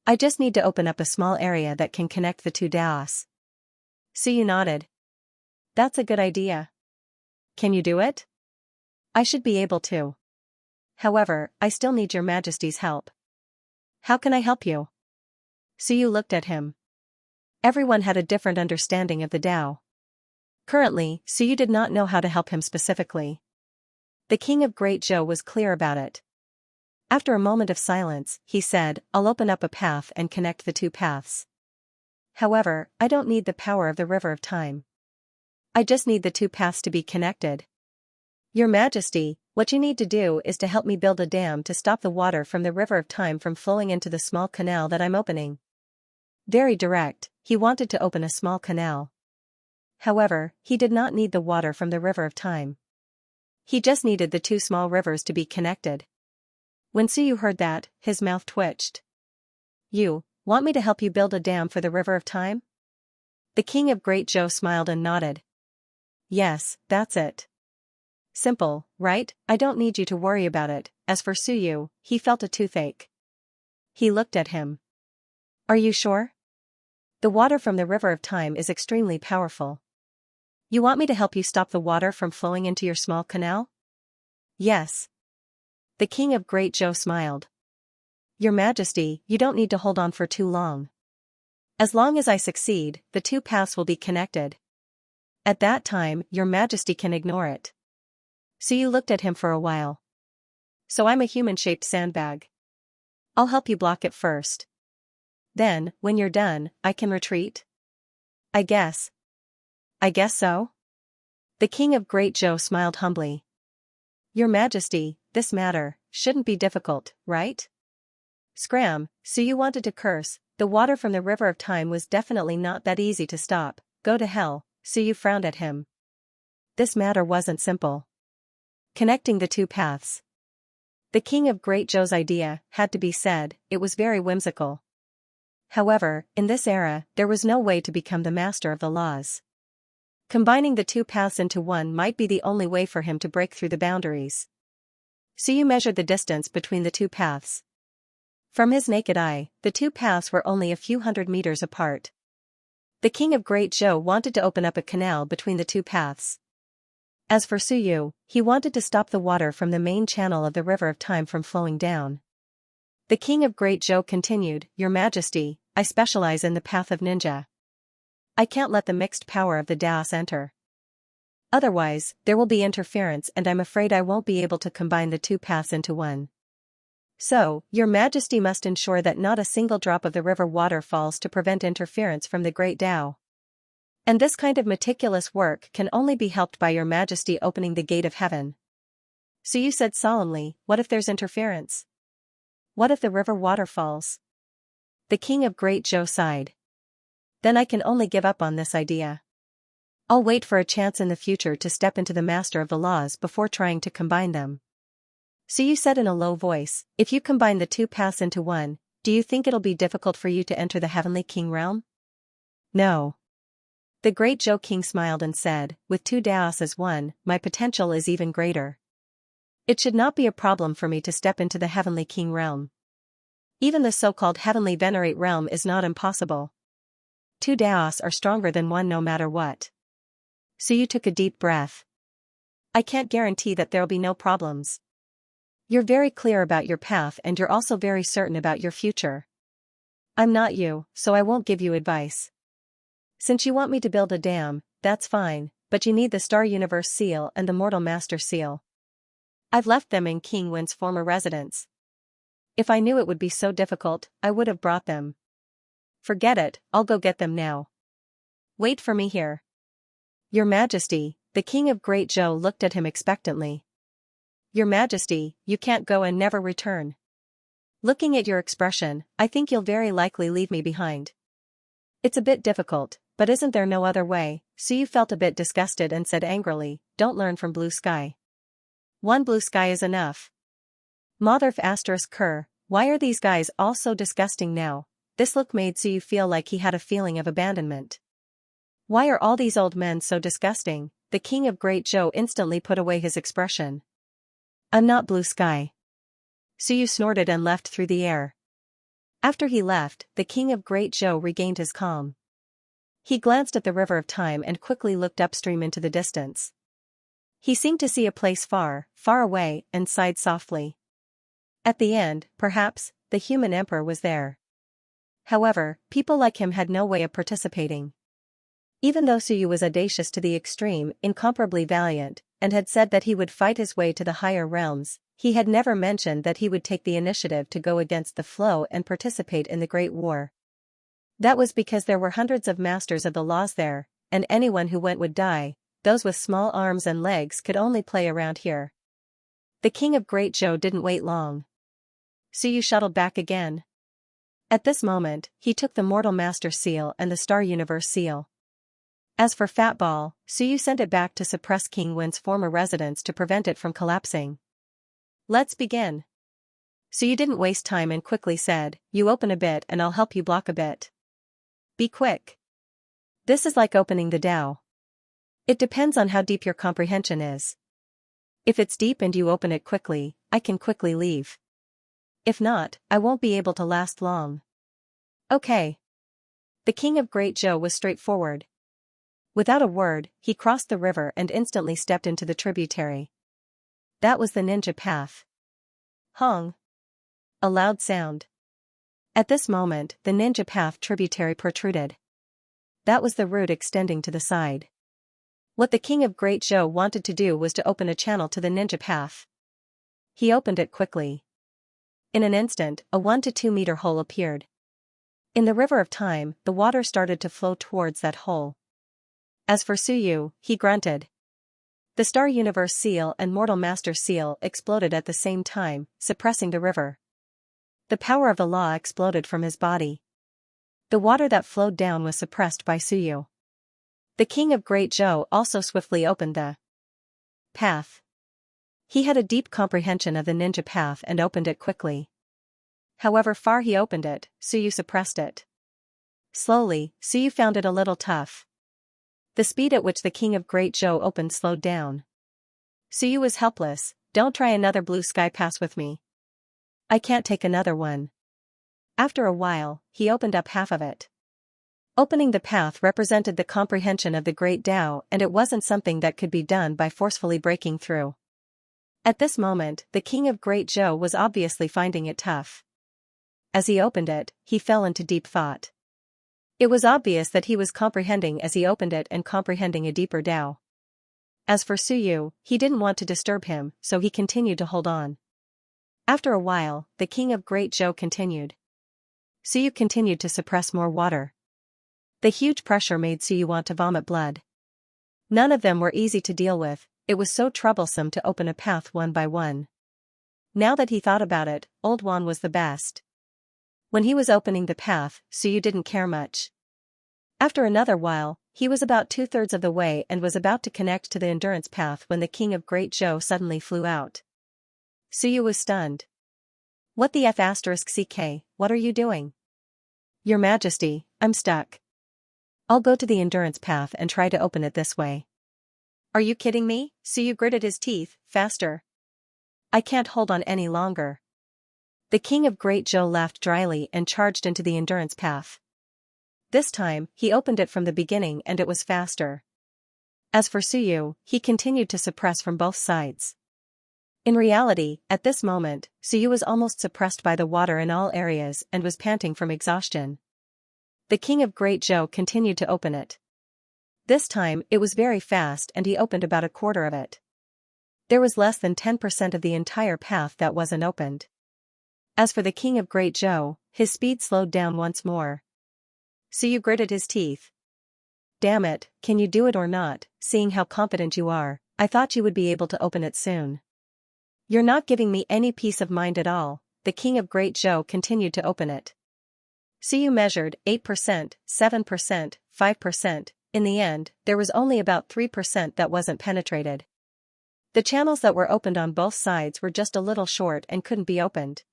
Speaker 1: I just need to open up a small area that can connect the 2 Daos. Suyu nodded. That's a good idea. Can you do it? I should be able to. However, I still need your Majesty's help. How can I help you? Suyu looked at him. Everyone had a different understanding of the Dao. Currently, Suyu did not know how to help him specifically. The king of Great Zhou was clear about it. After a moment of silence, he said, I'll open up a path and connect the 2 paths. However, I don't need the power of the River of Time. I just need the 2 paths to be connected. Your Majesty, what you need to do is to help me build a dam to stop the water from the River of Time from flowing into the small canal that I'm opening. Very direct, he wanted to open a small canal. However, he did not need the water from the River of Time. He just needed the 2 small rivers to be connected. When Suyu heard that, his mouth twitched. You want me to help you build a dam for the River of Time? The king of Great Zhou smiled and nodded. Yes, that's it. Simple, right? I don't need you to worry about it. As for Suyu, he felt a toothache. He looked at him. Are you sure? The water from the River of Time is extremely powerful. You want me to help you stop the water from flowing into your small canal? Yes. The king of Great Zhou smiled. Your Majesty, you don't need to hold on for too long. As long as I succeed, the two paths will be connected. At that time, your Majesty can ignore it. So you looked at him for a while. So I'm a human-shaped sandbag. I'll help you block it first. Then, when you're done, I can retreat? I guess. I guess so? The king of Great Zhou smiled humbly. Your Majesty, this matter shouldn't be difficult, right? Scram, so you wanted to curse, the water from the river of time was definitely not that easy to stop, go to hell, so you frowned at him. This matter wasn't simple. Connecting the two paths. The king of Great Zhou's idea had to be said, it was very whimsical. However, in this era, there was no way to become the master of the laws. Combining the two paths into one might be the only way for him to break through the boundaries. So you measured the distance between the two paths. From his naked eye, the two paths were only a few hundred meters apart. The king of Great Zhou wanted to open up a canal between the two paths. As for Suyu, he wanted to stop the water from the main channel of the river of time from flowing down. The king of Great Zhou continued, Your Majesty, I specialize in the path of ninja. I can't let the mixed power of the Daos enter. Otherwise, there will be interference and I'm afraid I won't be able to combine the two paths into one. So, Your Majesty must ensure that not a single drop of the river water falls to prevent interference from the Great Dao. And this kind of meticulous work can only be helped by Your Majesty opening the gate of heaven. So you said solemnly, what if there's interference? What if the river water falls? The king of Great Zhou sighed. Then I can only give up on this idea. I'll wait for a chance in the future to step into the master of the laws before trying to combine them. So you said in a low voice, if you combine the two paths into one, do you think it'll be difficult for you to enter the heavenly king realm? No. The great Zhou king smiled and said, with two Daos as one, my potential is even greater. It should not be a problem for me to step into the heavenly king realm. Even the so-called heavenly venerate realm is not impossible. Two Daos are stronger than one no matter what. So you took a deep breath. I can't guarantee that there'll be no problems. You're very clear about your path and you're also very certain about your future. I'm not you, so I won't give you advice. Since you want me to build a dam, that's fine, but you need the Star Universe seal and the Mortal Master seal. I've left them in King Wen's former residence. If I knew it would be so difficult, I would have brought them. Forget it, I'll go get them now. Wait for me here. Your Majesty, the king of Great Zhou looked at him expectantly. Your Majesty, you can't go and never return. Looking at your expression, I think you'll very likely leave me behind. It's a bit difficult, but isn't there no other way? Suyu felt a bit disgusted and said angrily, don't learn from blue sky. One blue sky is enough. Motherf asterisk Kerr, why are these guys all so disgusting now? This look made Suyu feel like he had a feeling of abandonment. Why are all these old men so disgusting? The king of Great Zhou instantly put away his expression. I'm not blue sky. Suyu snorted and left through the air. After he left, the king of Great Zhou regained his calm. He glanced at the river of time and quickly looked upstream into the distance. He seemed to see a place far, far away, and sighed softly. At the end, perhaps, the human emperor was there. However, people like him had no way of participating. Even though Suyu was audacious to the extreme, incomparably valiant, and had said that he would fight his way to the higher realms, he had never mentioned that he would take the initiative to go against the flow and participate in the Great War. That was because there were hundreds of masters of the laws there, and anyone who went would die. Those with small arms and legs could only play around here. The king of Great Zhou didn't wait long. Suyu shuttled back again. At this moment, he took the Mortal Master seal and the Star Universe seal. As for Fatball, Suyu sent it back to suppress King Wen's former residence to prevent it from collapsing. Let's begin. Suyu didn't waste time and quickly said, you open a bit and I'll help you block a bit. Be quick. This is like opening the Dao. It depends on how deep your comprehension is. If it's deep and you open it quickly, I can quickly leave. If not, I won't be able to last long. Okay. The king of Great Zhou was straightforward. Without a word, he crossed the river and instantly stepped into the tributary. That was the ninja path. Hong. A loud sound. At this moment, the ninja path tributary protruded. That was the route extending to the side. What the king of Great Zhou wanted to do was to open a channel to the ninja path. He opened it quickly. In an instant, a 1 to 2 meter hole appeared. In the river of time, the water started to flow towards that hole. As for Suyu, he grunted. The Star Universe Seal and Mortal Master Seal exploded at the same time, suppressing the river. The power of the law exploded from his body. The water that flowed down was suppressed by Suyu. The king of Great Zhou also swiftly opened the path. He had a deep comprehension of the ninja path and opened it quickly. However far he opened it, Suyu suppressed it. Slowly, Suyu found it a little tough. The speed at which the king of Great Zhou opened slowed down. Suyu was helpless. Don't try another blue sky pass with me. I can't take another one. After a while, he opened up half of it. Opening the path represented the comprehension of the Great Tao, and it wasn't something that could be done by forcefully breaking through. At this moment, the king of Great Zhou was obviously finding it tough. As he opened it, he fell into deep thought. It was obvious that he was comprehending as he opened it and comprehending a deeper Tao. As for Suyu, he didn't want to disturb him, so he continued to hold on. After a while, the king of Great Zhou continued. Suyu continued to suppress more water. The huge pressure made Suyu want to vomit blood. None of them were easy to deal with. It was so troublesome to open a path one by one. Now that he thought about it, Old Wan was the best. When he was opening the path, Suyu didn't care much. After another while, he was about 2/3 of the way and was about to connect to the endurance path when the king of Great Zhou suddenly flew out. Suyu was stunned. What the F***ck, what are you doing? Your Majesty, I'm stuck. I'll go to the endurance path and try to open it this way. Are you kidding me? Suyu gritted his teeth. Faster. I can't hold on any longer. The king of Great Zhou laughed dryly and charged into the endurance path. This time, he opened it from the beginning and it was faster. As for Suyu, he continued to suppress from both sides. In reality, at this moment, Suyu was almost suppressed by the water in all areas and was panting from exhaustion. The king of Great Zhou continued to open it. This time, it was very fast and he opened about a quarter of it. There was less than 10% of the entire path that wasn't opened. As for the king of Great Zhou, his speed slowed down once more. Suyu gritted his teeth. Damn it, can you do it or not? Seeing how confident you are, I thought you would be able to open it soon. You're not giving me any peace of mind at all. The king of Great Zhou continued to open it. Suyu measured 8%, 7%, 5%. In the end, there was only about 3% that wasn't penetrated. The channels that were opened on both sides were just a little short and couldn't be opened.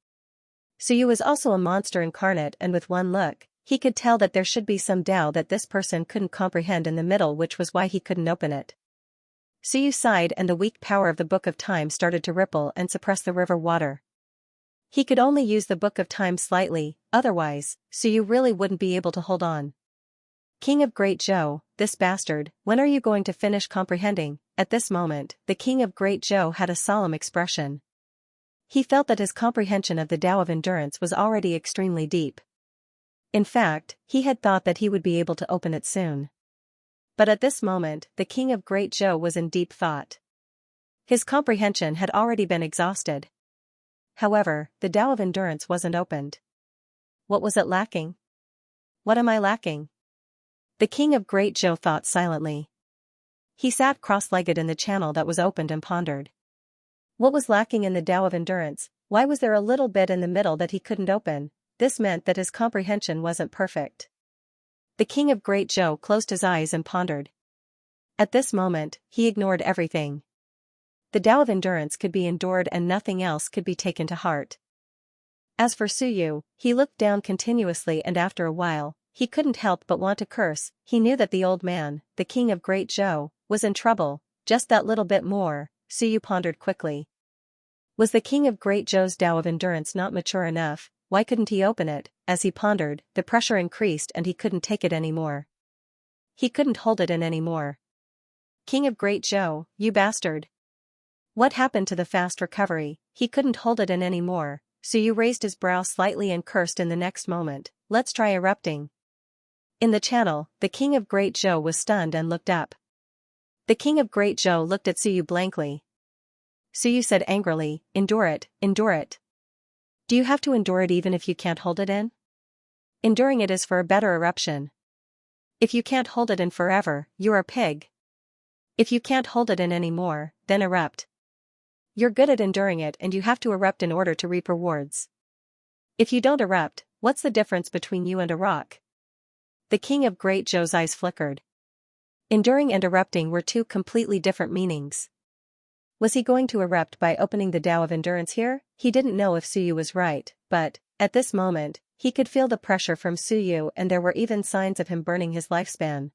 Speaker 1: Suyu was also a monster incarnate, and with one look, he could tell that there should be some Tao that this person couldn't comprehend in the middle, which was why he couldn't open it. Suyu sighed and the weak power of the Book of Time started to ripple and suppress the river water. He could only use the Book of Time slightly, otherwise, Suyu really wouldn't be able to hold on. King of Great Zhou, this bastard, when are you going to finish comprehending? At this moment, the king of Great Zhou had a solemn expression. He felt that his comprehension of the Tao of endurance was already extremely deep. In fact, he had thought that he would be able to open it soon. But at this moment, the king of Great Zhou was in deep thought. His comprehension had already been exhausted. However, the Tao of endurance wasn't opened. What was it lacking? What am I lacking? The king of Great Zhou thought silently. He sat cross-legged in the channel that was opened and pondered. What was lacking in the Tao of endurance? Why was there a little bit in the middle that he couldn't open? This meant that his comprehension wasn't perfect. The king of Great Zhou closed his eyes and pondered. At this moment, he ignored everything. The Tao of endurance could be endured and nothing else could be taken to heart. As for Suyu, he looked down continuously and after a while, he couldn't help but want to curse. He knew that the old man, the king of Great Zhou, was in trouble, just that little bit more. Suyu pondered quickly. Was the king of Great Zhou's Tao of endurance not mature enough? Why couldn't he open it? As he pondered, the pressure increased and he couldn't take it anymore. he couldn't hold it in anymore. King of Great Zhou, you bastard. What happened to the fast recovery? He couldn't hold it in anymore, so you raised his brow slightly and cursed in the next moment, let's try erupting. In the channel, the King of Great Zhou was stunned and looked up. The King of Great Zhou looked at Suyu blankly. Suyu said angrily, endure it, endure it. Do you have to endure it even if you can't hold it in? Enduring it is for a better eruption. If you can't hold it in forever, you're a pig. If you can't hold it in anymore, then erupt. You're good at enduring it and you have to erupt in order to reap rewards. If you don't erupt, what's the difference between you and a rock? The King of Great Zhou's eyes flickered. Enduring and erupting were two completely different meanings. Was he going to erupt by opening the Tao of Endurance here? He didn't know if Suyu was right, but, at this moment, he could feel the pressure from Suyu and there were even signs of him burning his lifespan.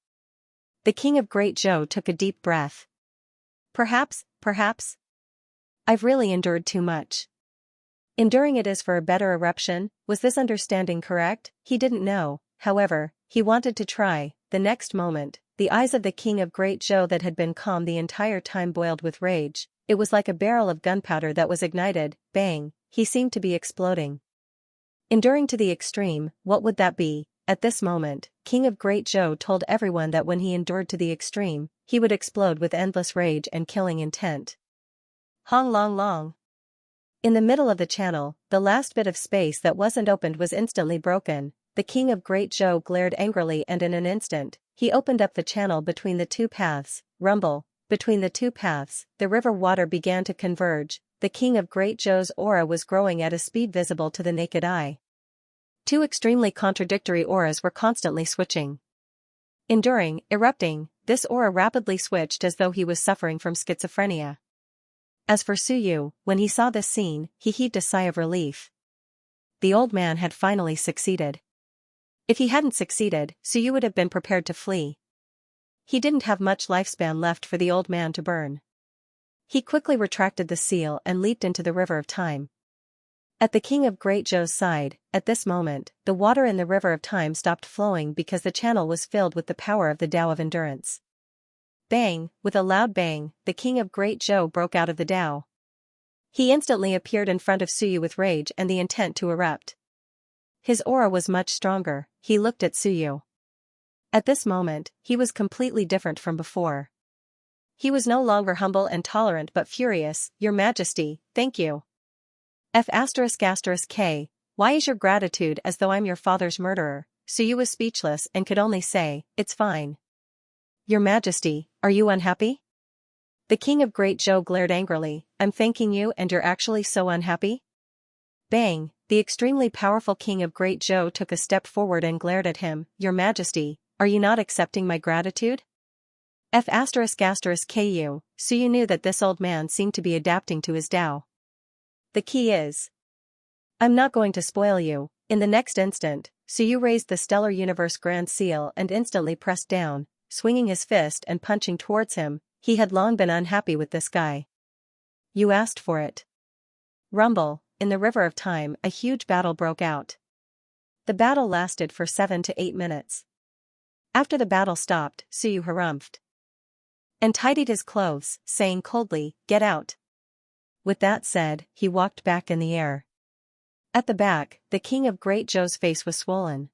Speaker 1: The King of Great Zhou took a deep breath. Perhaps. I've really endured too much. Enduring it is for a better eruption, was this understanding correct? He didn't know, however, he wanted to try. The next moment, the eyes of the King of Great Zhou that had been calm the entire time boiled with rage. It was like a barrel of gunpowder that was ignited, bang, he seemed to be exploding. Enduring to the extreme, what would that be? At this moment, King of Great Zhou told everyone that when he endured to the extreme, he would explode with endless rage and killing intent. Hong long long. In the middle of the channel, the last bit of space that wasn't opened was instantly broken. The King of Great Zhou glared angrily and in an instant, he opened up the channel between the two paths. Rumble. Between the two paths, the river water began to converge. The King of Great Zhou's aura was growing at a speed visible to the naked eye. Two extremely contradictory auras were constantly switching. Enduring, erupting, this aura rapidly switched as though he was suffering from schizophrenia. As for Suyu, when he saw this scene, he heaved a sigh of relief. The old man had finally succeeded. If he hadn't succeeded, Suyu would have been prepared to flee. He didn't have much lifespan left for the old man to burn. He quickly retracted the seal and leaped into the river of time. At the King of Great Zhou's side, at this moment, the water in the river of time stopped flowing because the channel was filled with the power of the Tao of Endurance. Bang, with a loud bang, the King of Great Zhou broke out of the Tao. He instantly appeared in front of Suyu with rage and the intent to erupt. His aura was much stronger. He looked at Suyu. At this moment, he was completely different from before. He was no longer humble and tolerant but furious. Your Majesty, thank you. F***K, why is your gratitude as though I'm your father's murderer? Suyu was speechless and could only say, it's fine. Your Majesty, are you unhappy? The King of Great Zhou glared angrily, I'm thanking you and you're actually so unhappy? Bang, the extremely powerful King of Great Zhou took a step forward and glared at him, Your Majesty, are you not accepting my gratitude? F***ku, Suyu knew that this old man seemed to be adapting to his Tao. The key is. I'm not going to spoil you. In the next instant, Suyu raised the Stellar Universe Grand Seal and instantly pressed down, swinging his fist and punching towards him. He had long been unhappy with this guy. You asked for it. Rumble, in the river of time, a huge battle broke out. The battle lasted for 7 to 8 minutes. After the battle stopped, Suyu harumphed and tidied his clothes, saying coldly, get out. With that said, he walked back in the air. At the back, the King of Great Zhou's face was swollen.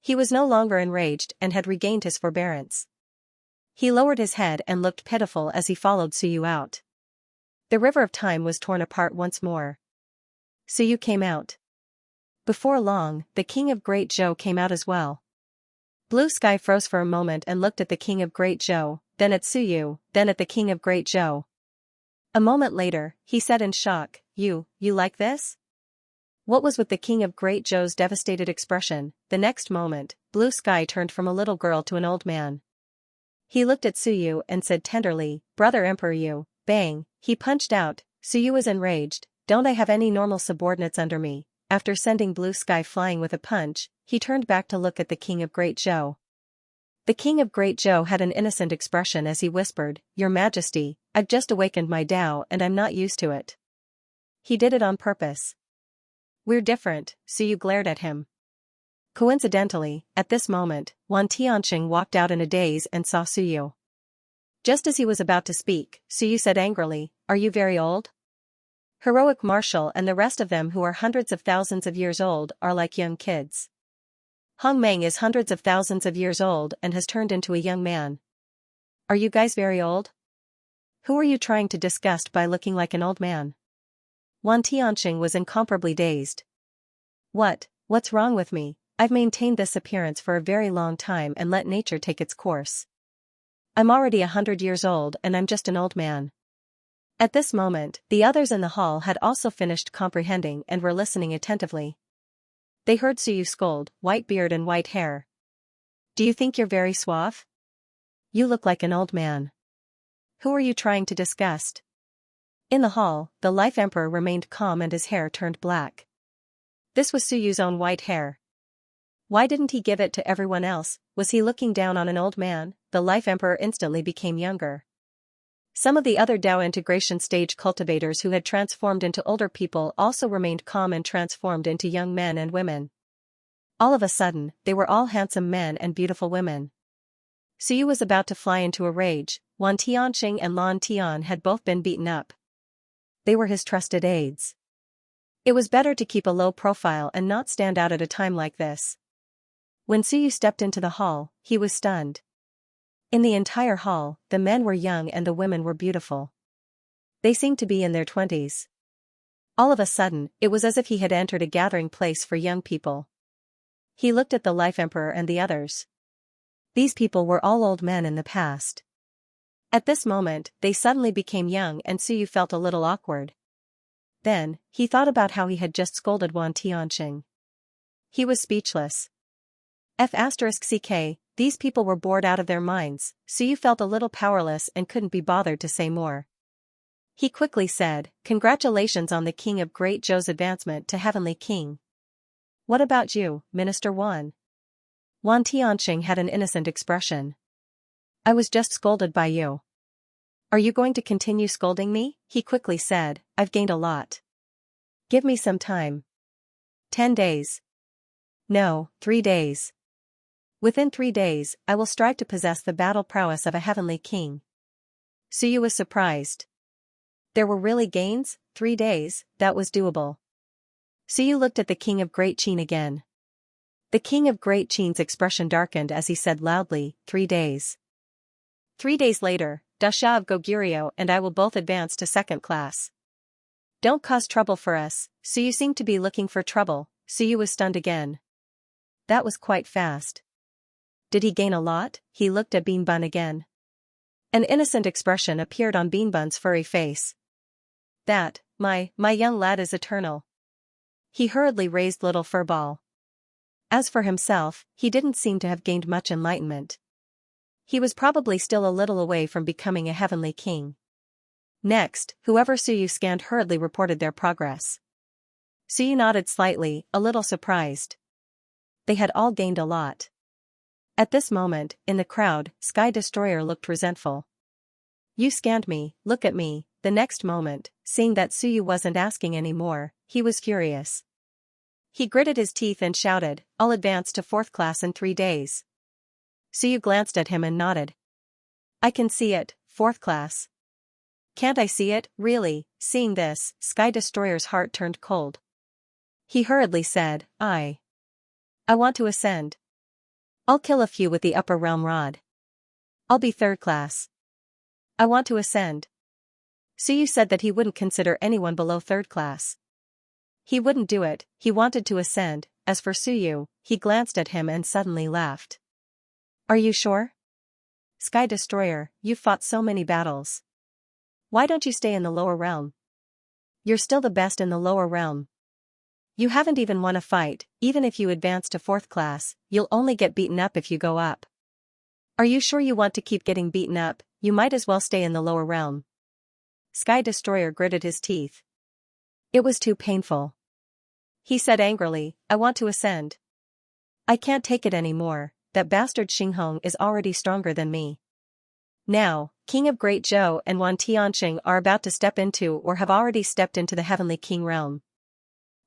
Speaker 1: He was no longer enraged and had regained his forbearance. He lowered his head and looked pitiful as he followed Suyu out. The river of time was torn apart once more. Suyu came out. Before long, the King of Great Zhou came out as well. Blue Sky froze for a moment and looked at the King of Great Zhou, then at Suyu, then at the King of Great Zhou. A moment later, he said in shock, You like this? What was with the King of Great Zhou's devastated expression? The next moment, Blue Sky turned from a little girl to an old man. He looked at Suyu and said tenderly, Brother Emperor you, bang, he punched out. Suyu was enraged, don't I have any normal subordinates under me? After sending Blue Sky flying with a punch, he turned back to look at the King of Great Zhou. The King of Great Zhou had an innocent expression as he whispered, Your Majesty, I've just awakened my Tao and I'm not used to it. He did it on purpose. We're different, Suyu glared at him. Coincidentally, at this moment, Wan Tianxing walked out in a daze and saw Suyu. Just as he was about to speak, Suyu said angrily, "Are you very old?" Heroic Marshal and the rest of them who are hundreds of thousands of years old are like young kids. Hong Meng is hundreds of thousands of years old and has turned into a young man. Are you guys very old? Who are you trying to disgust by looking like an old man? Wan Tianxing was incomparably dazed. What's wrong with me? I've maintained this appearance for a very long time and let nature take its course. I'm already 100 years old and I'm just an old man. At this moment, the others in the hall had also finished comprehending and were listening attentively. They heard Suyu scold, "White beard and white hair. Do you think you're very suave? You look like an old man. Who are you trying to disgust?" In the hall, the Life Emperor remained calm and his hair turned black. This was Suyu's own white hair. Why didn't he give it to everyone else? Was he looking down on an old man? The Life Emperor instantly became younger. Some of the other Dao integration stage cultivators who had transformed into older people also remained calm and transformed into young men and women. All of a sudden, they were all handsome men and beautiful women. Suyu was about to fly into a rage. Wan Tianxing and Lan Tian had both been beaten up. They were his trusted aides. It was better to keep a low profile and not stand out at a time like this. When Suyu stepped into the hall, he was stunned. In the entire hall, the men were young and the women were beautiful. They seemed to be in their 20s. All of a sudden, it was as if he had entered a gathering place for young people. He looked at the Life Emperor and the others. These people were all old men in the past. At this moment, they suddenly became young and Suyu felt a little awkward. Then, he thought about how he had just scolded Wan Tianxing. He was speechless. F***ck, these people were bored out of their minds, Suyu felt a little powerless and couldn't be bothered to say more. He quickly said, "Congratulations on the King of Great Zhou's advancement to Heavenly King. What about you, Minister Wan?" Wan Tianxing had an innocent expression. "I was just scolded by you." "Are you going to continue scolding me?" He quickly said, "I've gained a lot. Give me some time." 10 days. No, 3 days. Within 3 days, I will strive to possess the battle prowess of a heavenly king. Suyu was surprised. There were really gains? 3 days, that was doable. Suyu looked at the King of Great Qin again. The King of Great Qin's expression darkened as he said loudly, 3 days. 3 days later, Dasha of Goguryeo and I will both advance to 2nd class. Don't cause trouble for us. Suyu seemed to be looking for trouble. Suyu was stunned again. That was quite fast. Did he gain a lot? He looked at Beanbun again. An innocent expression appeared on Beanbun's furry face. That, my young lad is eternal. He hurriedly raised little Furball. As for himself, he didn't seem to have gained much enlightenment. He was probably still a little away from becoming a heavenly king. Next, whoever Suyu scanned hurriedly reported their progress. Suyu nodded slightly, a little surprised. They had all gained a lot. At this moment, in the crowd, Sky Destroyer looked resentful. You scanned me, look at me. The next moment, seeing that Suyu wasn't asking any more, he was furious. He gritted his teeth and shouted, I'll advance to 4th class in 3 days. Suyu glanced at him and nodded. I can see it, 4th class. Can't I see it, really? Seeing this, Sky Destroyer's heart turned cold. He hurriedly said, I want to ascend. I'll kill a few with the upper realm rod. I'll be 3rd class. I want to ascend. Suyu said that he wouldn't consider anyone below 3rd class. He wouldn't do it, he wanted to ascend. As for Suyu, he glanced at him and suddenly laughed. Are you sure? Sky Destroyer, you've fought so many battles. Why don't you stay in the lower realm? You're still the best in the lower realm. You haven't even won a fight. Even if you advance to 4th class, you'll only get beaten up if you go up. Are you sure you want to keep getting beaten up? You might as well stay in the lower realm. Sky Destroyer gritted his teeth. It was too painful. He said angrily, I want to ascend. I can't take it anymore. That bastard Xinghong is already stronger than me. Now, King of Great Zhou and Wan Tianxing are about to step into or have already stepped into the Heavenly King realm.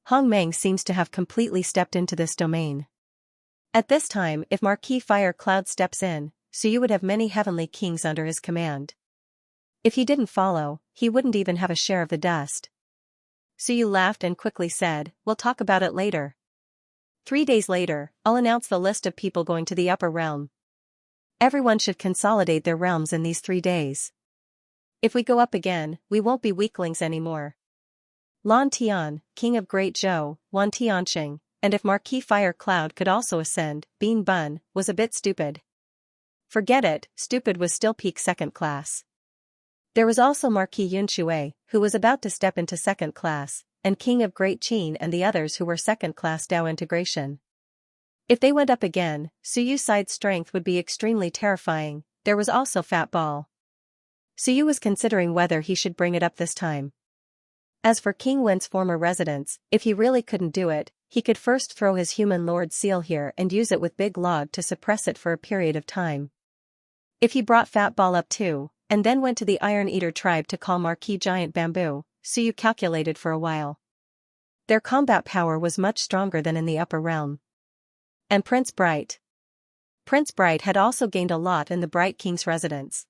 Speaker 1: Hong Meng seems to have completely stepped into this domain. At this time, if Marquis Fire Cloud steps in, Suyu would have many heavenly kings under his command. If he didn't follow, he wouldn't even have a share of the dust. Suyu laughed and quickly said, "We'll talk about it later. 3 days later, I'll announce the list of people going to the upper realm. Everyone should consolidate their realms in these 3 days. If we go up again, we won't be weaklings anymore." Lan Tian, king of Great Zhou, Wan Tianxing, and if Marquis Fire Cloud could also ascend, Bean Bun, was a bit stupid. Forget it, stupid was still peak second class. There was also Marquis Yunshui, who was about to step into second class, and King of Great Qin and the others who were second class Dao integration. If they went up again, Suyu's side strength would be extremely terrifying. There was also Fat Ball. Suyu was considering whether he should bring it up this time. As for King Wen's former residence, if he really couldn't do it, he could first throw his human lord seal here and use it with Big Log to suppress it for a period of time. If he brought Fat Ball up too, and then went to the Iron Eater tribe to call Marquis Giant Bamboo, Suyu calculated for a while. Their combat power was much stronger than in the upper realm. And Prince Bright. Prince Bright had also gained a lot in the Bright King's residence.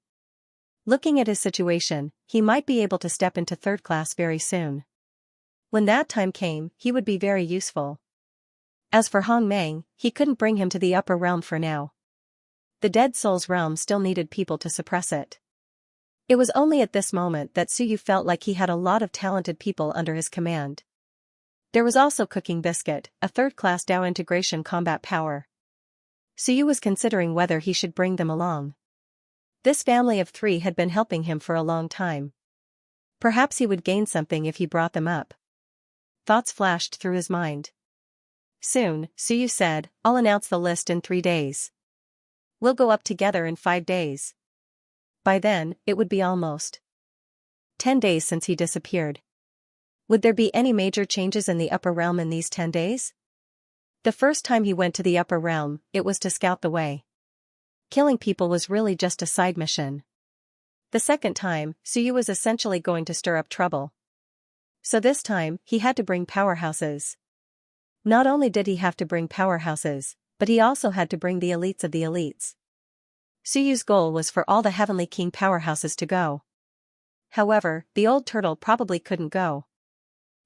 Speaker 1: Looking at his situation, he might be able to step into third class very soon. When that time came, he would be very useful. As for Hong Meng, he couldn't bring him to the upper realm for now. The Dead Souls realm still needed people to suppress it. It was only at this moment that Suyu felt like he had a lot of talented people under his command. There was also Cooking Biscuit, a third-class Dao integration combat power. Suyu was considering whether he should bring them along. This family of 3 had been helping him for a long time. Perhaps he would gain something if he brought them up. Thoughts flashed through his mind. Soon, Suyu said, "I'll announce the list in 3 days. We'll go up together in 5 days. By then, it would be almost 10 days since he disappeared. Would there be any major changes in the upper realm in these 10 days? The first time he went to the upper realm, it was to scout the way. Killing people was really just a side mission. The second time, Suyu was essentially going to stir up trouble. So this time, he had to bring powerhouses. Not only did he have to bring powerhouses, but he also had to bring the elites of the elites. Suyu's goal was for all the Heavenly King powerhouses to go. However, the old turtle probably couldn't go.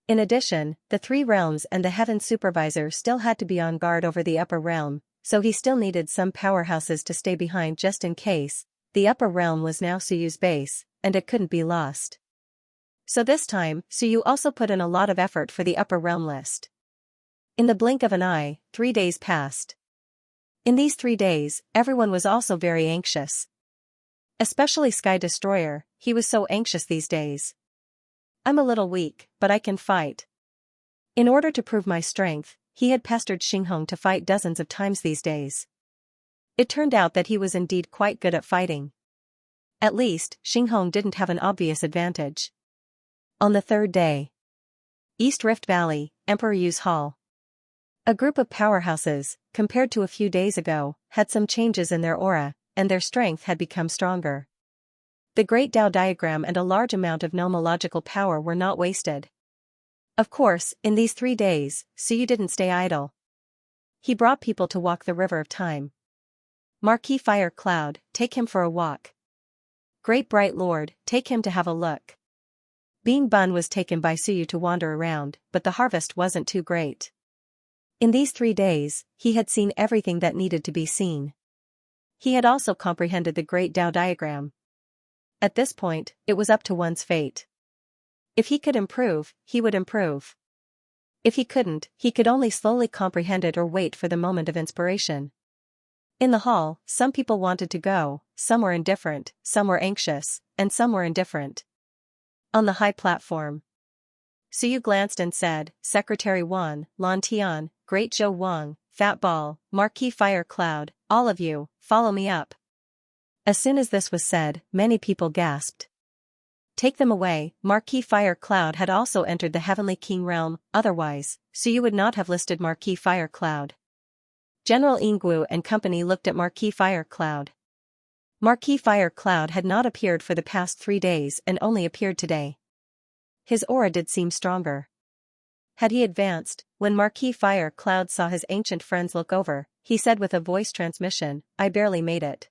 Speaker 1: In addition, the 3 realms and the Heaven Supervisor still had to be on guard over the upper realm, so he still needed some powerhouses to stay behind just in case. The upper realm was now Suyu's base, and it couldn't be lost. So this time, Suyu also put in a lot of effort for the upper realm list. In the blink of an eye, 3 days passed. In these 3 days, everyone was also very anxious. Especially Sky Destroyer, he was so anxious these days. "I'm a little weak, but I can fight." In order to prove my strength, he had pestered Xinghong to fight dozens of times these days. It turned out that he was indeed quite good at fighting. At least, Xinghong didn't have an obvious advantage. On the 3rd day, East Rift Valley, Emperor Yu's Hall. A group of powerhouses, compared to a few days ago, had some changes in their aura, and their strength had become stronger. The Great Dao Diagram and a large amount of nomological power were not wasted. Of course, in these 3 days, Suyu didn't stay idle. He brought people to walk the River of Time. Marquis Fire Cloud, take him for a walk. Great Bright Lord, take him to have a look. Bean Bun was taken by Suyu to wander around, but the harvest wasn't too great. In these 3 days, he had seen everything that needed to be seen. He had also comprehended the Great Dao Diagram. At this point, it was up to one's fate. If he could improve, he would improve. If he couldn't, he could only slowly comprehend it or wait for the moment of inspiration. In the hall, some people wanted to go, some were indifferent, some were anxious, and some were indifferent. On the high platform, Suyu glanced and said, "Secretary Wan, Lan Tian, Great Zhou Wang, Fat Ball, Marquis Fire Cloud, all of you, follow me up." As soon as this was said, many people gasped. Take them away. Marquis Fire Cloud had also entered the Heavenly King realm, otherwise, Suyu would not have listed Marquis Fire Cloud. General Ingwu and company looked at Marquis Fire Cloud. Marquis Fire Cloud had not appeared for the past 3 days and only appeared today. His aura did seem stronger. Had he advanced, when Marquis Fire Cloud saw his ancient friends look over, he said with a voice transmission, I barely made it.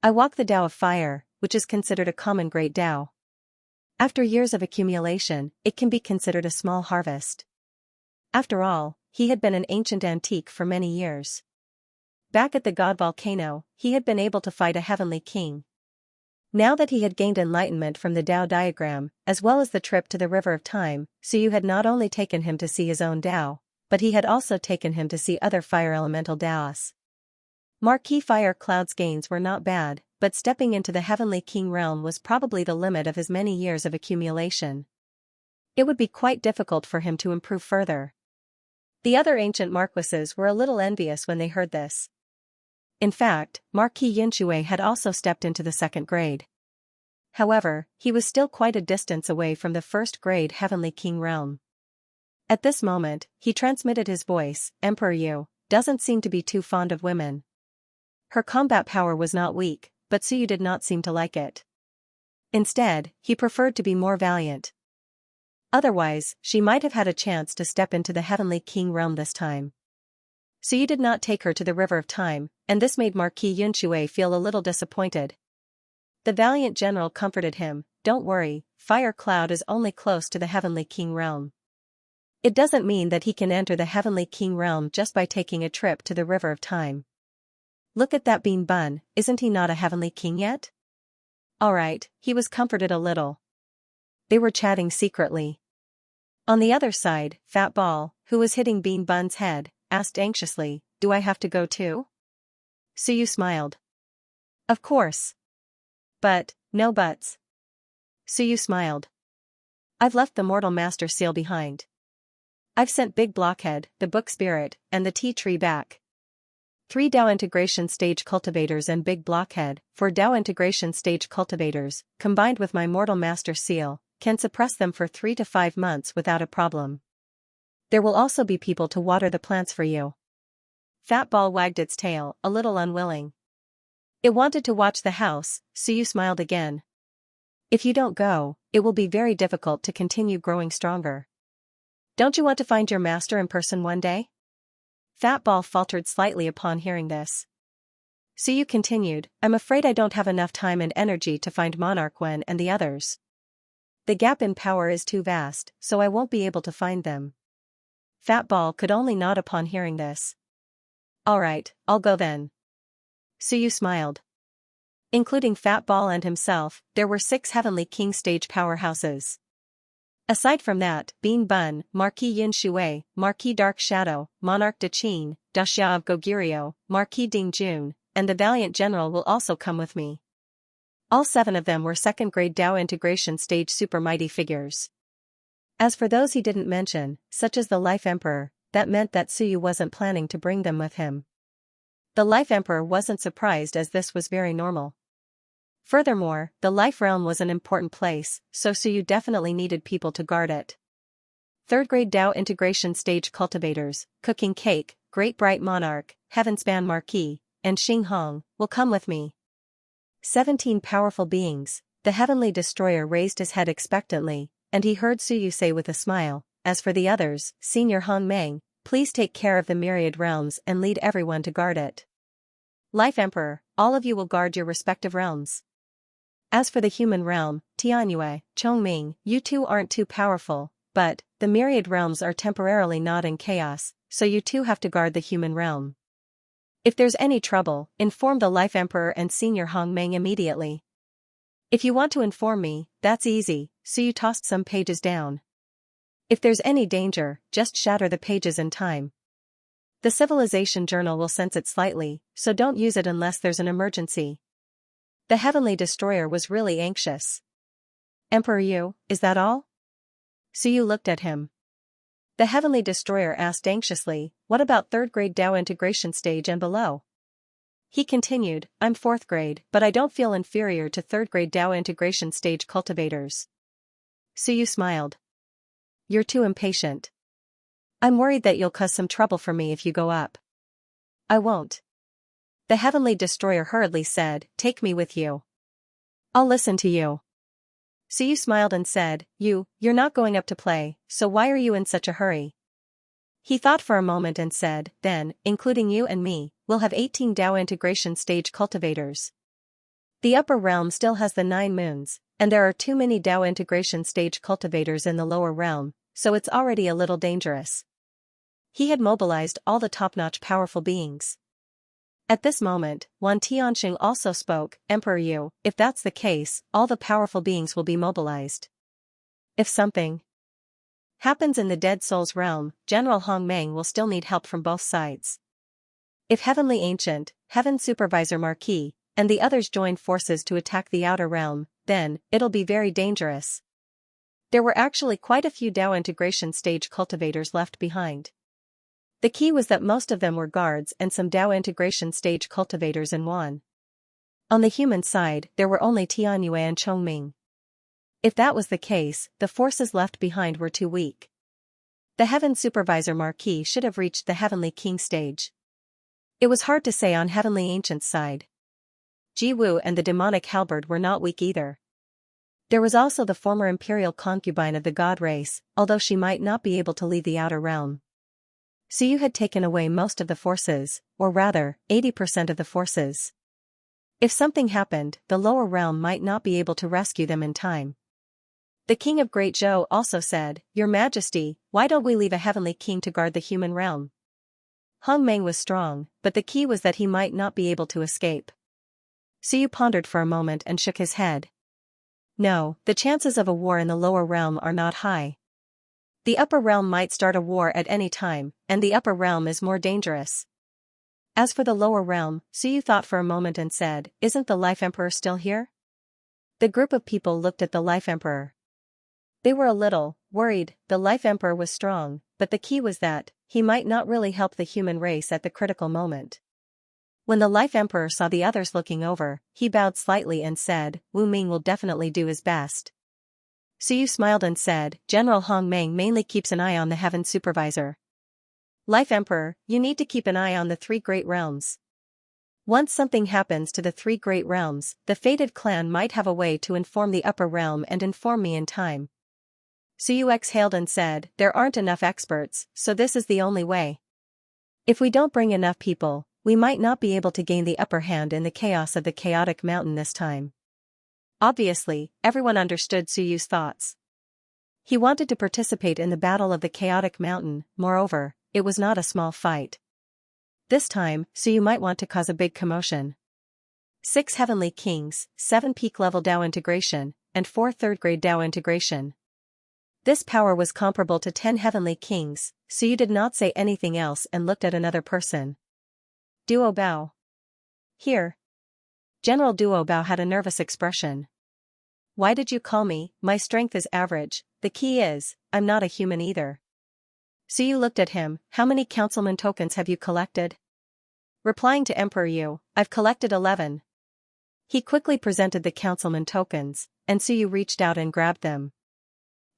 Speaker 1: I walk the Tao of Fire, which is considered a common great Tao. After years of accumulation, it can be considered a small harvest. After all, he had been an ancient antique for many years. Back at the god volcano, he had been able to fight a heavenly king. Now that he had gained enlightenment from the Tao diagram, as well as the trip to the River of Time, Suyu had not only taken him to see his own Tao, but he had also taken him to see other fire elemental Taos. Marquis Fire Cloud's gains were not bad, but stepping into the Heavenly King realm was probably the limit of his many years of accumulation. It would be quite difficult for him to improve further. The other ancient marquises were a little envious when they heard this. In fact, Marquis Xianxia had also stepped into the second grade. However, he was still quite a distance away from the first grade Heavenly King realm. At this moment, he transmitted his voice, Emperor Yu doesn't seem to be too fond of women. Her combat power was not weak, but Suyu did not seem to like it. Instead, he preferred to be more valiant. Otherwise, she might have had a chance to step into the Heavenly King realm this time. Suyu did not take her to the River of Time, and this made Marquis Xianxia feel a little disappointed. The valiant general comforted him, don't worry, Fire Cloud is only close to the Heavenly King realm. It doesn't mean that he can enter the Heavenly King realm just by taking a trip to the River of Time. Look at that Bean Bun, isn't he not a Heavenly King yet? Alright, he was comforted a little. They were chatting secretly. On the other side, Fat Ball, who was hitting Bean Bun's head, asked anxiously, do I have to go too? Suyu smiled. Of course. But, no buts. Suyu smiled. I've left the Mortal Master seal behind. I've sent Big Blockhead, the Book Spirit, and the Tea Tree back. 3 Tao Integration Stage Cultivators and Big Blockhead, 4 Tao Integration Stage Cultivators, combined with my Mortal Master seal, can suppress them for 3 to 5 months without a problem. There will also be people to water the plants for you. Fat Ball wagged its tail, a little unwilling. It wanted to watch the house, Suyu smiled again. If you don't go, it will be very difficult to continue growing stronger. Don't you want to find your master in person one day? Fat Ball faltered slightly upon hearing this. Suyu continued, I'm afraid I don't have enough time and energy to find Monarch Wen and the others. The gap in power is too vast, so I won't be able to find them. Fat Ball could only nod upon hearing this. Alright, I'll go then. Suyu smiled. Including Fat Ball and himself, there were 6 Heavenly King stage powerhouses. Aside from that, Bean Bun, Marquis Yin Shui, Marquis Dark Shadow, Monarch De Qin, Daxia of Goguryeo, Marquis Ding Jun, and the Valiant General will also come with me. All 7 of them were second-grade Tao integration stage super mighty figures. As for those he didn't mention, such as the Life Emperor, that meant that Suyu wasn't planning to bring them with him. The Life Emperor wasn't surprised as this was very normal. Furthermore, the Life Realm was an important place, so Suyu definitely needed people to guard it. Third-grade Tao integration stage cultivators, Cooking Cake, Great Bright Monarch, Heavenspan Marquis, and Xing Hong, will come with me. 17 powerful beings. The Heavenly Destroyer raised his head expectantly, and he heard Suyu say with a smile, as for the others, Senior Hong Meng, please take care of the Myriad realms and lead everyone to guard it. Life Emperor, all of you will guard your respective realms. As for the human realm, Tianyue, Chongming, you two aren't too powerful, but, the Myriad realms are temporarily not in chaos, so you two have to guard the human realm. If there's any trouble, inform the Life Emperor and Senior Hong Meng immediately. If you want to inform me, that's easy, so you tossed some pages down. If there's any danger, just shatter the pages in time. The Civilization Journal will sense it slightly, so don't use it unless there's an emergency. The Heavenly Destroyer was really anxious. Emperor Yu, is that all? Suyu looked at him. The Heavenly Destroyer asked anxiously, what about third-grade Tao integration stage and below? He continued, I'm 4th grade, but I don't feel inferior to 3rd grade Tao integration stage cultivators. Suyu smiled. You're too impatient. I'm worried that you'll cause some trouble for me if you go up. I won't. The Heavenly Destroyer hurriedly said, take me with you. I'll listen to you. Suyu smiled and said, you're not going up to play, so why are you in such a hurry? He thought for a moment and said, then, including you and me, we'll have 18 Dao integration stage cultivators. The upper realm still has the 9 moons, and there are too many Dao integration stage cultivators in the lower realm, so it's already a little dangerous. He had mobilized all the top-notch powerful beings. At this moment, Wan Tianxing also spoke, Emperor Yu, if that's the case, all the powerful beings will be mobilized. If something happens in the Dead Souls realm, General Hong Meng will still need help from both sides. If Heavenly Ancient, Heaven Supervisor Marquis, and the others join forces to attack the outer realm, then, it'll be very dangerous. There were actually quite a few Dao integration stage cultivators left behind. The key was that most of them were guards and some Dao integration stage cultivators in Wan. On the human side, there were only Tianyue and Chongming. If that was the case, the forces left behind were too weak. The Heaven Supervisor Marquis should have reached the Heavenly King stage. It was hard to say on Heavenly Ancient's side. Ji Wu and the demonic halberd were not weak either. There was also the former imperial concubine of the god race, although she might not be able to leave the outer realm. Suyu had taken away most of the forces, or rather, 80% of the forces. If something happened, the lower realm might not be able to rescue them in time. The king of Great Zhou also said, Your Majesty, why don't we leave a heavenly king to guard the human realm? Hong Meng was strong, but the key was that he might not be able to escape. Suyu pondered for a moment and shook his head. No, the chances of a war in the lower realm are not high. The upper realm might start a war at any time, and the upper realm is more dangerous. As for the lower realm, Suyu thought for a moment and said, Isn't the Life Emperor still here? The group of people looked at the Life Emperor. They were a little worried. The Life Emperor was strong, but the key was that he might not really help the human race at the critical moment. When the Life Emperor saw the others looking over, he bowed slightly and said, Wu Ming will definitely do his best. Suyu smiled and said, General Hong Meng mainly keeps an eye on the Heaven Supervisor. Life Emperor, you need to keep an eye on the 3 great realms. Once something happens to the 3 great realms, the fated clan might have a way to inform the upper realm and inform me in time. Suyu exhaled and said, There aren't enough experts, so this is the only way. If we don't bring enough people, we might not be able to gain the upper hand in the chaos of the chaotic mountain this time. Obviously, everyone understood Suyu's thoughts. He wanted to participate in the battle of the chaotic mountain, moreover, it was not a small fight. This time, Suyu might want to cause a big commotion. 6 Heavenly Kings, 7 peak-level Dao integration, and 4 third-grade Dao integration. This power was comparable to 10 Heavenly Kings, Suyu did not say anything else and looked at another person. Duo Bao. Here. General Duo Bao had a nervous expression. Why did you call me? My strength is average, the key is, I'm not a human either. Suyu looked at him, How many councilman tokens have you collected? Replying to Emperor Yu, I've collected 11. He quickly presented the councilman tokens, and Suyu reached out and grabbed them.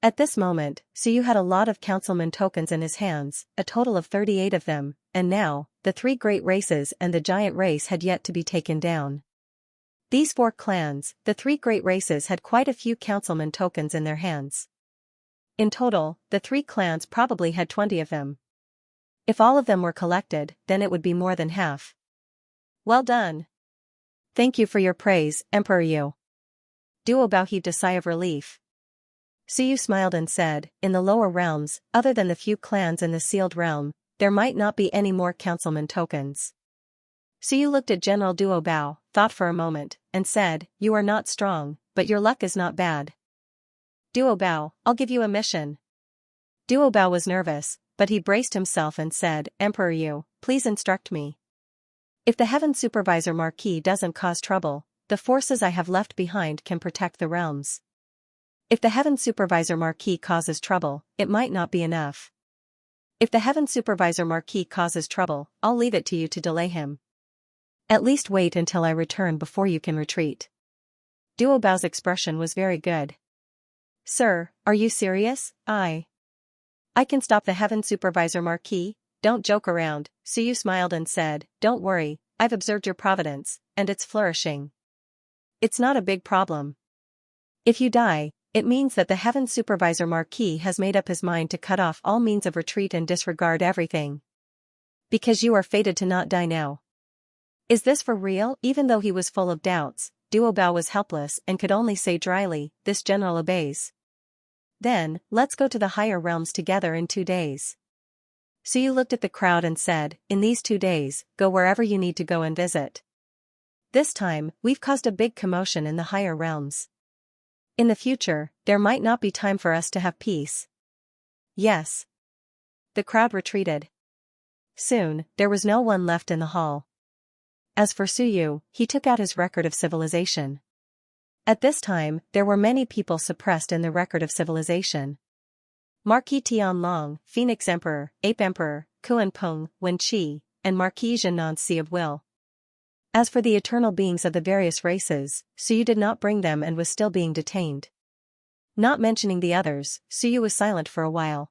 Speaker 1: At this moment, Suyu had a lot of councilman tokens in his hands, a total of 38 of them, and now, the 3 great races and the giant race had yet to be taken down. These 4 clans, the 3 great races had quite a few councilman tokens in their hands. In total, the 3 clans probably had 20 of them. If all of them were collected, then it would be more than half. Well done. Thank you for your praise, Emperor Yu. Duo Bao heaved a sigh of relief. Suyu smiled and said, In the lower realms, other than the few clans in the sealed realm, there might not be any more councilman tokens. Suyu looked at General Duo Bao, thought for a moment, and said, You are not strong, but your luck is not bad. Duo Bao, I'll give you a mission. Duo Bao was nervous, but he braced himself and said, Emperor Yu, please instruct me. If the Heaven Supervisor Marquis doesn't cause trouble, the forces I have left behind can protect the realms. If the Heaven Supervisor Marquis causes trouble, it might not be enough. If the Heaven Supervisor Marquis causes trouble, I'll leave it to you to delay him. At least wait until I return before you can retreat. Duo Bao's expression was very good. Sir, are you serious? I can stop the Heaven Supervisor Marquis? Don't joke around, Suyu smiled and said, Don't worry, I've observed your providence, and it's flourishing. It's not a big problem. If you die, it means that the Heaven Supervisor Marquis has made up his mind to cut off all means of retreat and disregard everything. Because you are fated to not die now. Is this for real? Even though he was full of doubts, Duobao was helpless and could only say dryly, this general obeys. Then, let's go to the higher realms together in 2 days. Suyu looked at the crowd and said, in these 2 days, go wherever you need to go and visit. This time, we've caused a big commotion in the higher realms. In the future, there might not be time for us to have peace. Yes. The crowd retreated. Soon, there was no one left in the hall. As for Suyu, he took out his record of civilization. At this time, there were many people suppressed in the record of civilization. Marquis Tianlong, Phoenix Emperor, Ape Emperor, Kuan Peng, Wen Qi, and Marquis Zhenan Sea of Will. As for the eternal beings of the various races, Suyu did not bring them and was still being detained. Not mentioning the others, Suyu was silent for a while.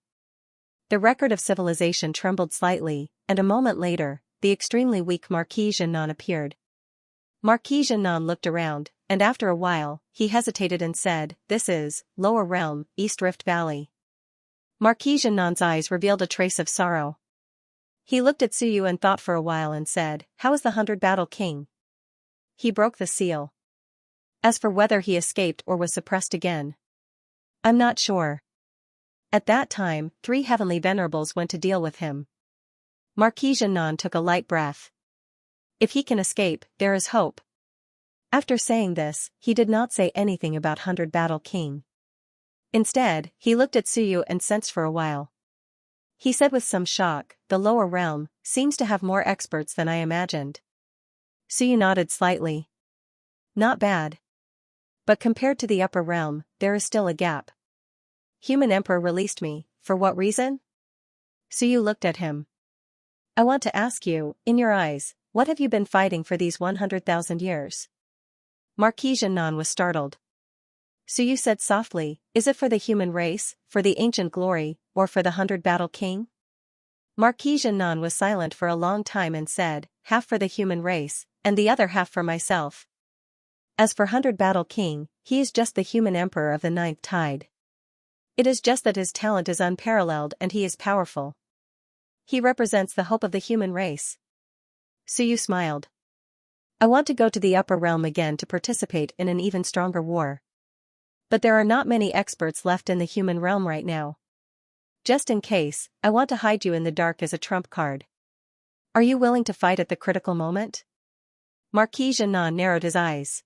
Speaker 1: The record of civilization trembled slightly, and a moment later, the extremely weak Marquis Zhenan appeared. Marquis Zhenan looked around, and after a while, he hesitated and said, this is, Lower Realm, East Rift Valley. Marquis Zhenan's eyes revealed a trace of sorrow. He looked at Suyu and thought for a while and said, how is the 100-Battle King? He broke the seal. As for whether he escaped or was suppressed again, I'm not sure. At that time, 3 heavenly venerables went to deal with him. Marquis Zhenan took a light breath. If he can escape, there is hope. After saying this, he did not say anything about 100-Battle King. Instead, he looked at Suyu and sensed for a while. He said with some shock, the lower realm seems to have more experts than I imagined. Suyu nodded slightly. Not bad. But compared to the upper realm, there is still a gap. Human Emperor released me, for what reason? Suyu looked at him. I want to ask you, in your eyes, what have you been fighting for these 100,000 years? Marquis Zhenan was startled. Suyu said softly, is it for the human race, for the ancient glory, or for the 100-Battle King? Marquis Zhenan was silent for a long time and said, half for the human race, and the other half for myself. As for 100-Battle King, he is just the human emperor of the 9th tide. It is just that his talent is unparalleled and he is powerful. He represents the hope of the human race. Suyu smiled. I want to go to the upper realm again to participate in an even stronger war. But there are not many experts left in the human realm right now. Just in case, I want to hide you in the dark as a trump card. Are you willing to fight at the critical moment? Marquis Zhenan narrowed his eyes.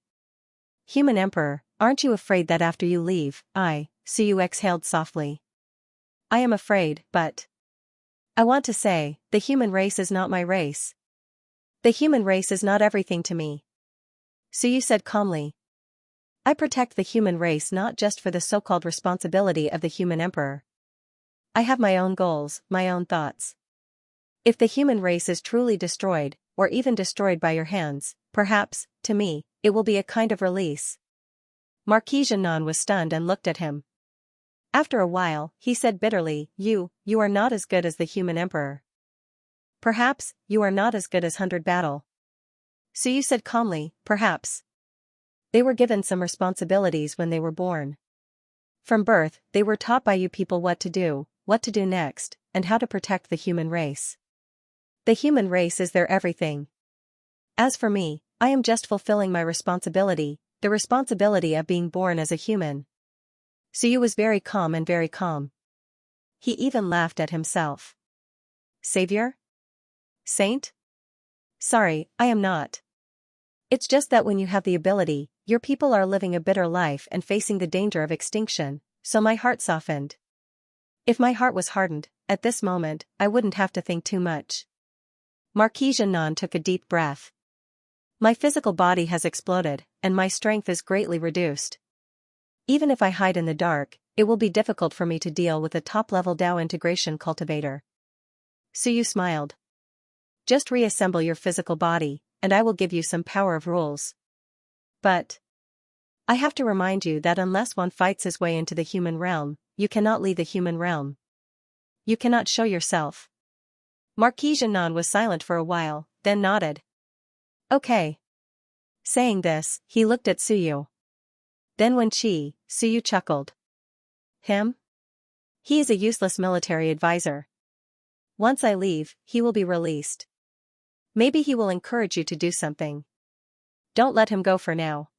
Speaker 1: Human Emperor, aren't you afraid that after you leave, Suyu exhaled softly. I am afraid, but I want to say, the human race is not my race. The human race is not everything to me. Suyu said calmly. I protect the human race not just for the so-called responsibility of the human emperor. I have my own goals, my own thoughts. If the human race is truly destroyed, or even destroyed by your hands, perhaps, to me, it will be a kind of release. Marquis Zhenan was stunned and looked at him. After a while, he said bitterly, you are not as good as the human emperor. Perhaps, you are not as good as 100-Battle. Suyu said calmly, perhaps. They were given some responsibilities when they were born. From birth, they were taught by you people what to do next, and how to protect the human race. The human race is their everything. As for me, I am just fulfilling my responsibility, the responsibility of being born as a human. Suyu was very calm and very calm. He even laughed at himself. Savior? Saint? Sorry, I am not. It's just that when you have the ability, your people are living a bitter life and facing the danger of extinction, so my heart softened. If my heart was hardened, at this moment, I wouldn't have to think too much. Marquis Zhenan took a deep breath. My physical body has exploded, and my strength is greatly reduced. Even if I hide in the dark, it will be difficult for me to deal with a top-level Dao integration cultivator. Suyu smiled. Just reassemble your physical body, and I will give you some power of rules. But I have to remind you that unless one fights his way into the human realm, you cannot leave the human realm. You cannot show yourself. Marquis Zhenan was silent for a while, then nodded. Okay. Saying this, he looked at Suyu. Then when Suyu chuckled. Him? He is a useless military advisor. Once I leave, he will be released. Maybe he will encourage you to do something. Don't let him go for now.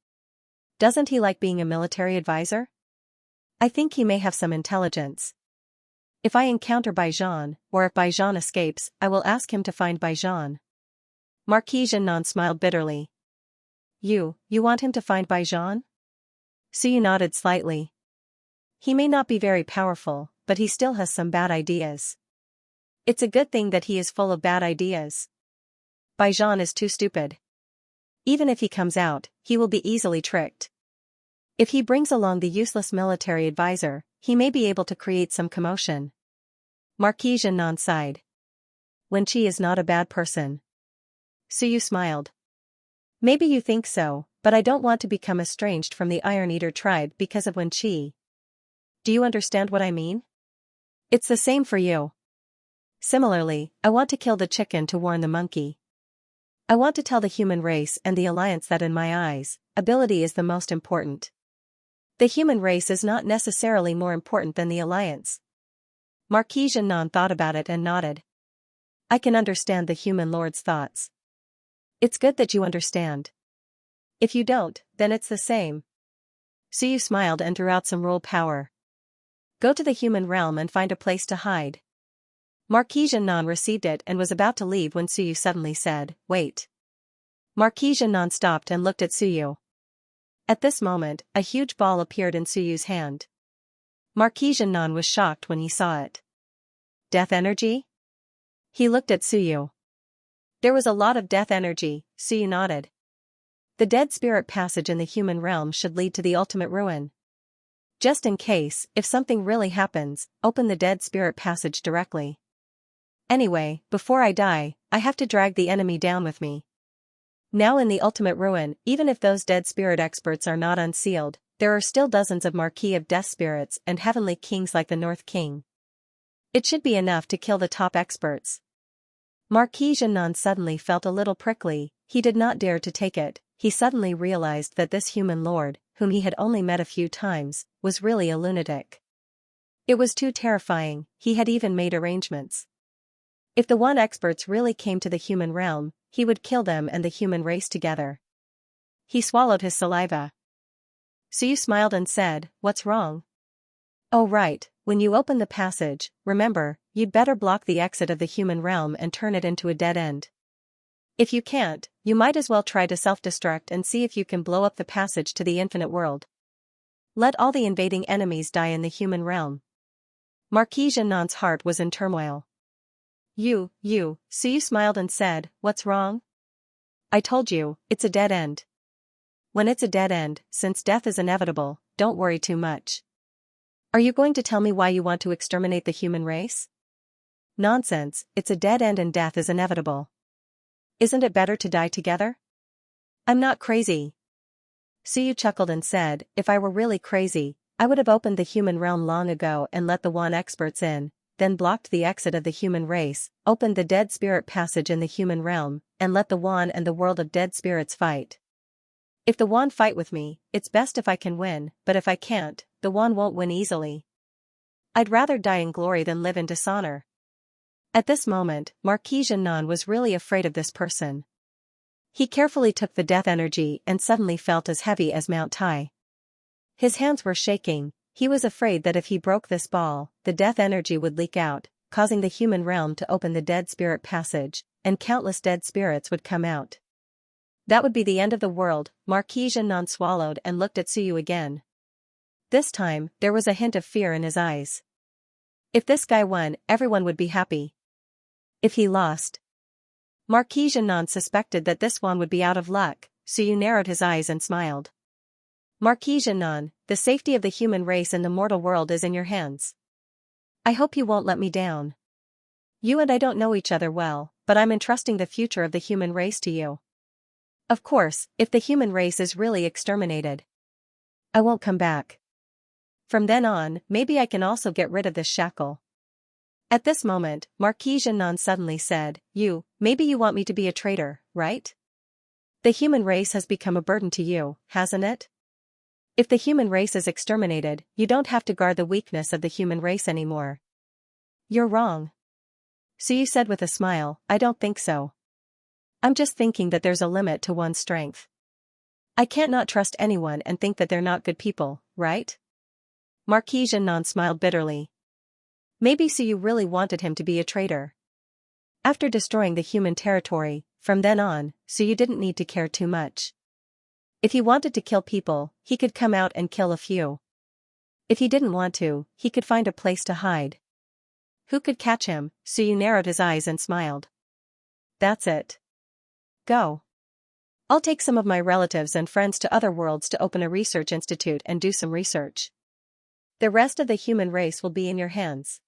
Speaker 1: Doesn't he like being a military advisor? I think he may have some intelligence. If I encounter Baijan, or if Baijan escapes, I will ask him to find Baijan. Marquis Xianxia smiled bitterly. You want him to find Baijan? Suyu nodded slightly. He may not be very powerful, but he still has some bad ideas. It's a good thing that he is full of bad ideas. Baijan is too stupid. Even if he comes out, he will be easily tricked. If he brings along the useless military advisor, he may be able to create some commotion. Marquis Xianxia sighed. Wenqi is not a bad person. Suyu smiled. Maybe you think so, but I don't want to become estranged from the Iron Eater tribe because of Wenqi. Do you understand what I mean? It's the same for you. Similarly, I want to kill the chicken to warn the monkey. I want to tell the human race and the alliance that in my eyes, ability is the most important. The human race is not necessarily more important than the alliance. Marquis Xianxia thought about it and nodded. I can understand the human lord's thoughts. It's good that you understand. If you don't, then it's the same. Suyu smiled and drew out some rule power. Go to the human realm and find a place to hide. Marquis Xianxia received it and was about to leave when Suyu suddenly said, Wait. Marquis Xianxia stopped and looked at Suyu. At this moment, a huge ball appeared in Suyu's hand. Marquis Xianxia was shocked when he saw it. Death energy? He looked at Suyu. There was a lot of death energy, Suyu nodded. The dead spirit passage in the human realm should lead to the ultimate ruin. Just in case, if something really happens, open the dead spirit passage directly. Anyway, before I die, I have to drag the enemy down with me. Now in the ultimate ruin, even if those dead spirit experts are not unsealed, there are still dozens of Marquis of Death spirits and heavenly kings like the North King. It should be enough to kill the top experts. Marquis Xianxia suddenly felt a little prickly. He did not dare to take it. He suddenly realized that this human lord, whom he had only met a few times, was really a lunatic. It was too terrifying. He had even made arrangements. If the one experts really came to the human realm, he would kill them and the human race together. He swallowed his saliva. Suyu smiled and said, What's wrong? Oh right, when you open the passage, remember, you'd better block the exit of the human realm and turn it into a dead end. If you can't, you might as well try to self-destruct and see if you can blow up the passage to the infinite world. Let all the invading enemies die in the human realm. Marquis Xianxia's heart was in turmoil. Suyu smiled and said, What's wrong? I told you, it's a dead end. When it's a dead end, since death is inevitable, don't worry too much. Are you going to tell me why you want to exterminate the human race? Nonsense, it's a dead end and death is inevitable. Isn't it better to die together? I'm not crazy. Suyu chuckled and said, If I were really crazy, I would have opened the human realm long ago and let the one experts in, then blocked the exit of the human race, opened the dead spirit passage in the human realm, and let the Wan and the world of dead spirits fight. If the Wan fight with me, it's best if I can win, but if I can't, the Wan won't win easily. I'd rather die in glory than live in dishonor. At this moment, Marquis Xianxia was really afraid of this person. He carefully took the death energy and suddenly felt as heavy as Mount Tai. His hands were shaking. He was afraid that if he broke this ball, the death energy would leak out, causing the human realm to open the dead spirit passage, and countless dead spirits would come out. That would be the end of the world. Marquis Xianxia swallowed and looked at Suyu again. This time, there was a hint of fear in his eyes. If this guy won, everyone would be happy. If he lost, Marquis Xianxia suspected that this one would be out of luck. Suyu narrowed his eyes and smiled. Marquis Xianxia, the safety of the human race in the mortal world is in your hands. I hope you won't let me down. You and I don't know each other well, but I'm entrusting the future of the human race to you. Of course, if the human race is really exterminated, I won't come back. From then on, maybe I can also get rid of this shackle. At this moment, Marquis Xianxia suddenly said, Maybe you want me to be a traitor, right? The human race has become a burden to you, hasn't it? If the human race is exterminated, you don't have to guard the weakness of the human race anymore. You're wrong. Suyu said with a smile, I don't think so. I'm just thinking that there's a limit to one's strength. I can't not trust anyone and think that they're not good people, right? Marquis Xianxia smiled bitterly. Maybe Suyu really wanted him to be a traitor. After destroying the human territory, from then on, Suyu didn't need to care too much. If he wanted to kill people, he could come out and kill a few. If he didn't want to, he could find a place to hide. Who could catch him? Suyu narrowed his eyes and smiled. That's it. Go. I'll take some of my relatives and friends to other worlds to open a research institute and do some research. The rest of the human race will be in your hands.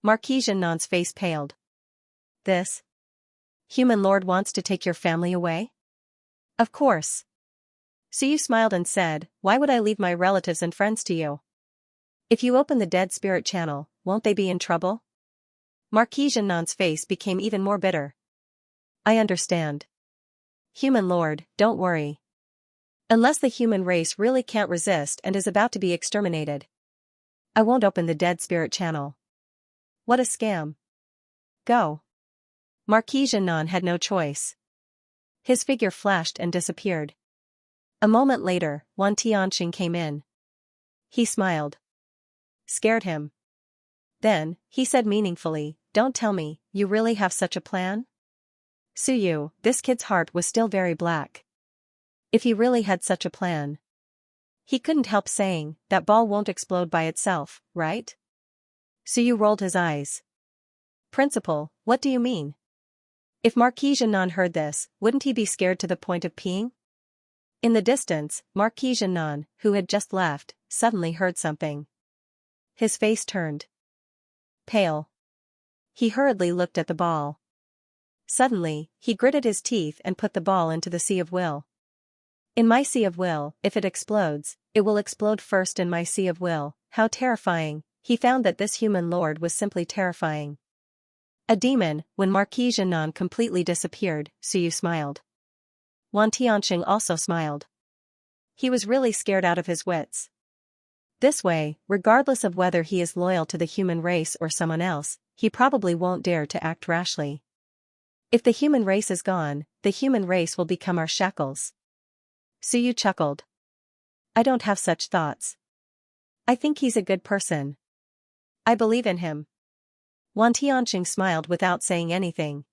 Speaker 1: Marquis Xianxia's face paled. This human lord wants to take your family away? Of course. Suyu smiled and said, why would I leave my relatives and friends to you? If you open the dead spirit channel, won't they be in trouble? Marquis Xianxia's face became even more bitter. I understand. Human lord, don't worry. Unless the human race really can't resist and is about to be exterminated, I won't open the dead spirit channel. What a scam. Go. Marquis Xianxia had no choice. His figure flashed and disappeared. A moment later, Wan Tianxing came in. He smiled. Scared him. Then, he said meaningfully, don't tell me, you really have such a plan? Suyu, this kid's heart was still very black. If he really had such a plan. He couldn't help saying, that ball won't explode by itself, right? Suyu rolled his eyes. Principal, what do you mean? If Marquis Xianxia heard this, wouldn't he be scared to the point of peeing? In the distance, Marquis Xianxia, who had just left, suddenly heard something. His face turned pale. He hurriedly looked at the ball. Suddenly, he gritted his teeth and put the ball into the Sea of Will. In my Sea of Will, if it explodes, it will explode first in my Sea of Will. How terrifying. He found that this human lord was simply terrifying. A demon. When Marquis Xianxia completely disappeared, Suyu smiled. Wan Tianxing also smiled. He was really scared out of his wits. This way, regardless of whether he is loyal to the human race or someone else, he probably won't dare to act rashly. If the human race is gone, the human race will become our shackles. Suyu chuckled. I don't have such thoughts. I think he's a good person. I believe in him. Wan Tianxing smiled without saying anything.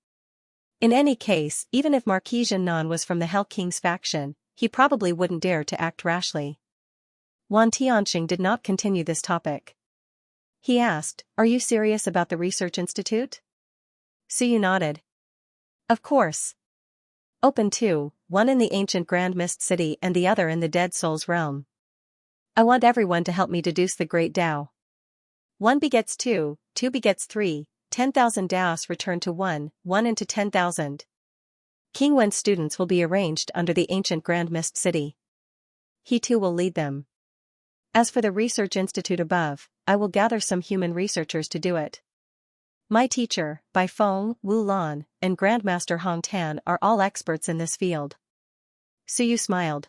Speaker 1: In any case, even if Marquis Xianxia was from the Hell King's faction, he probably wouldn't dare to act rashly. Wan Tianxing did not continue this topic. He asked, are you serious about the research institute? Suyu nodded. Of course. Open two, one in the ancient Grand Mist City and the other in the Dead Souls realm. I want everyone to help me deduce the Great Tao. 1 begets 2, 2 begets 3, 10,000 Daos return to 1, 1 into 10,000. King Wen's students will be arranged under the ancient Grand Mist City. He too will lead them. As for the research institute above, I will gather some human researchers to do it. My teacher, Bai Feng, Wu Lan, and Grandmaster Hong Tan are all experts in this field. Suyu smiled.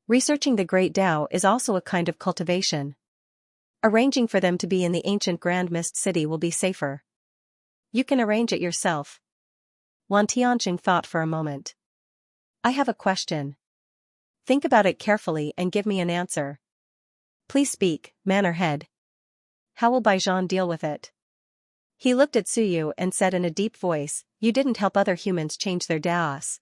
Speaker 1: Researching the Great Tao is also a kind of cultivation. Arranging for them to be in the ancient Grand Mist City will be safer. You can arrange it yourself. Wan Tianxing thought for a moment. I have a question. Think about it carefully and give me an answer. Please speak, man or head. How will Baijan deal with it? He looked at Suyu and said in a deep voice, you didn't help other humans change their Daos.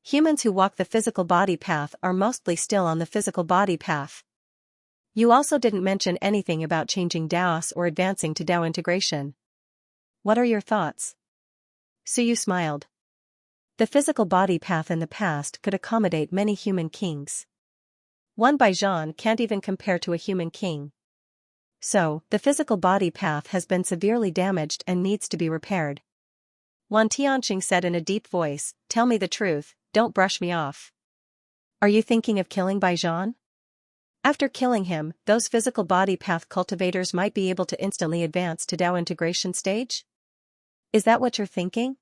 Speaker 1: Humans who walk the physical body path are mostly still on the physical body path. You also didn't mention anything about changing Daos or advancing to Dao integration. What are your thoughts? Suyu smiled. The physical body path in the past could accommodate many human kings. One Baijan can't even compare to a human king. So, the physical body path has been severely damaged and needs to be repaired. Wan Tianxing said in a deep voice, tell me the truth, don't brush me off. Are you thinking of killing Baijan? After killing him, those physical body path cultivators might be able to instantly advance to Dao integration stage? Is that what you're thinking?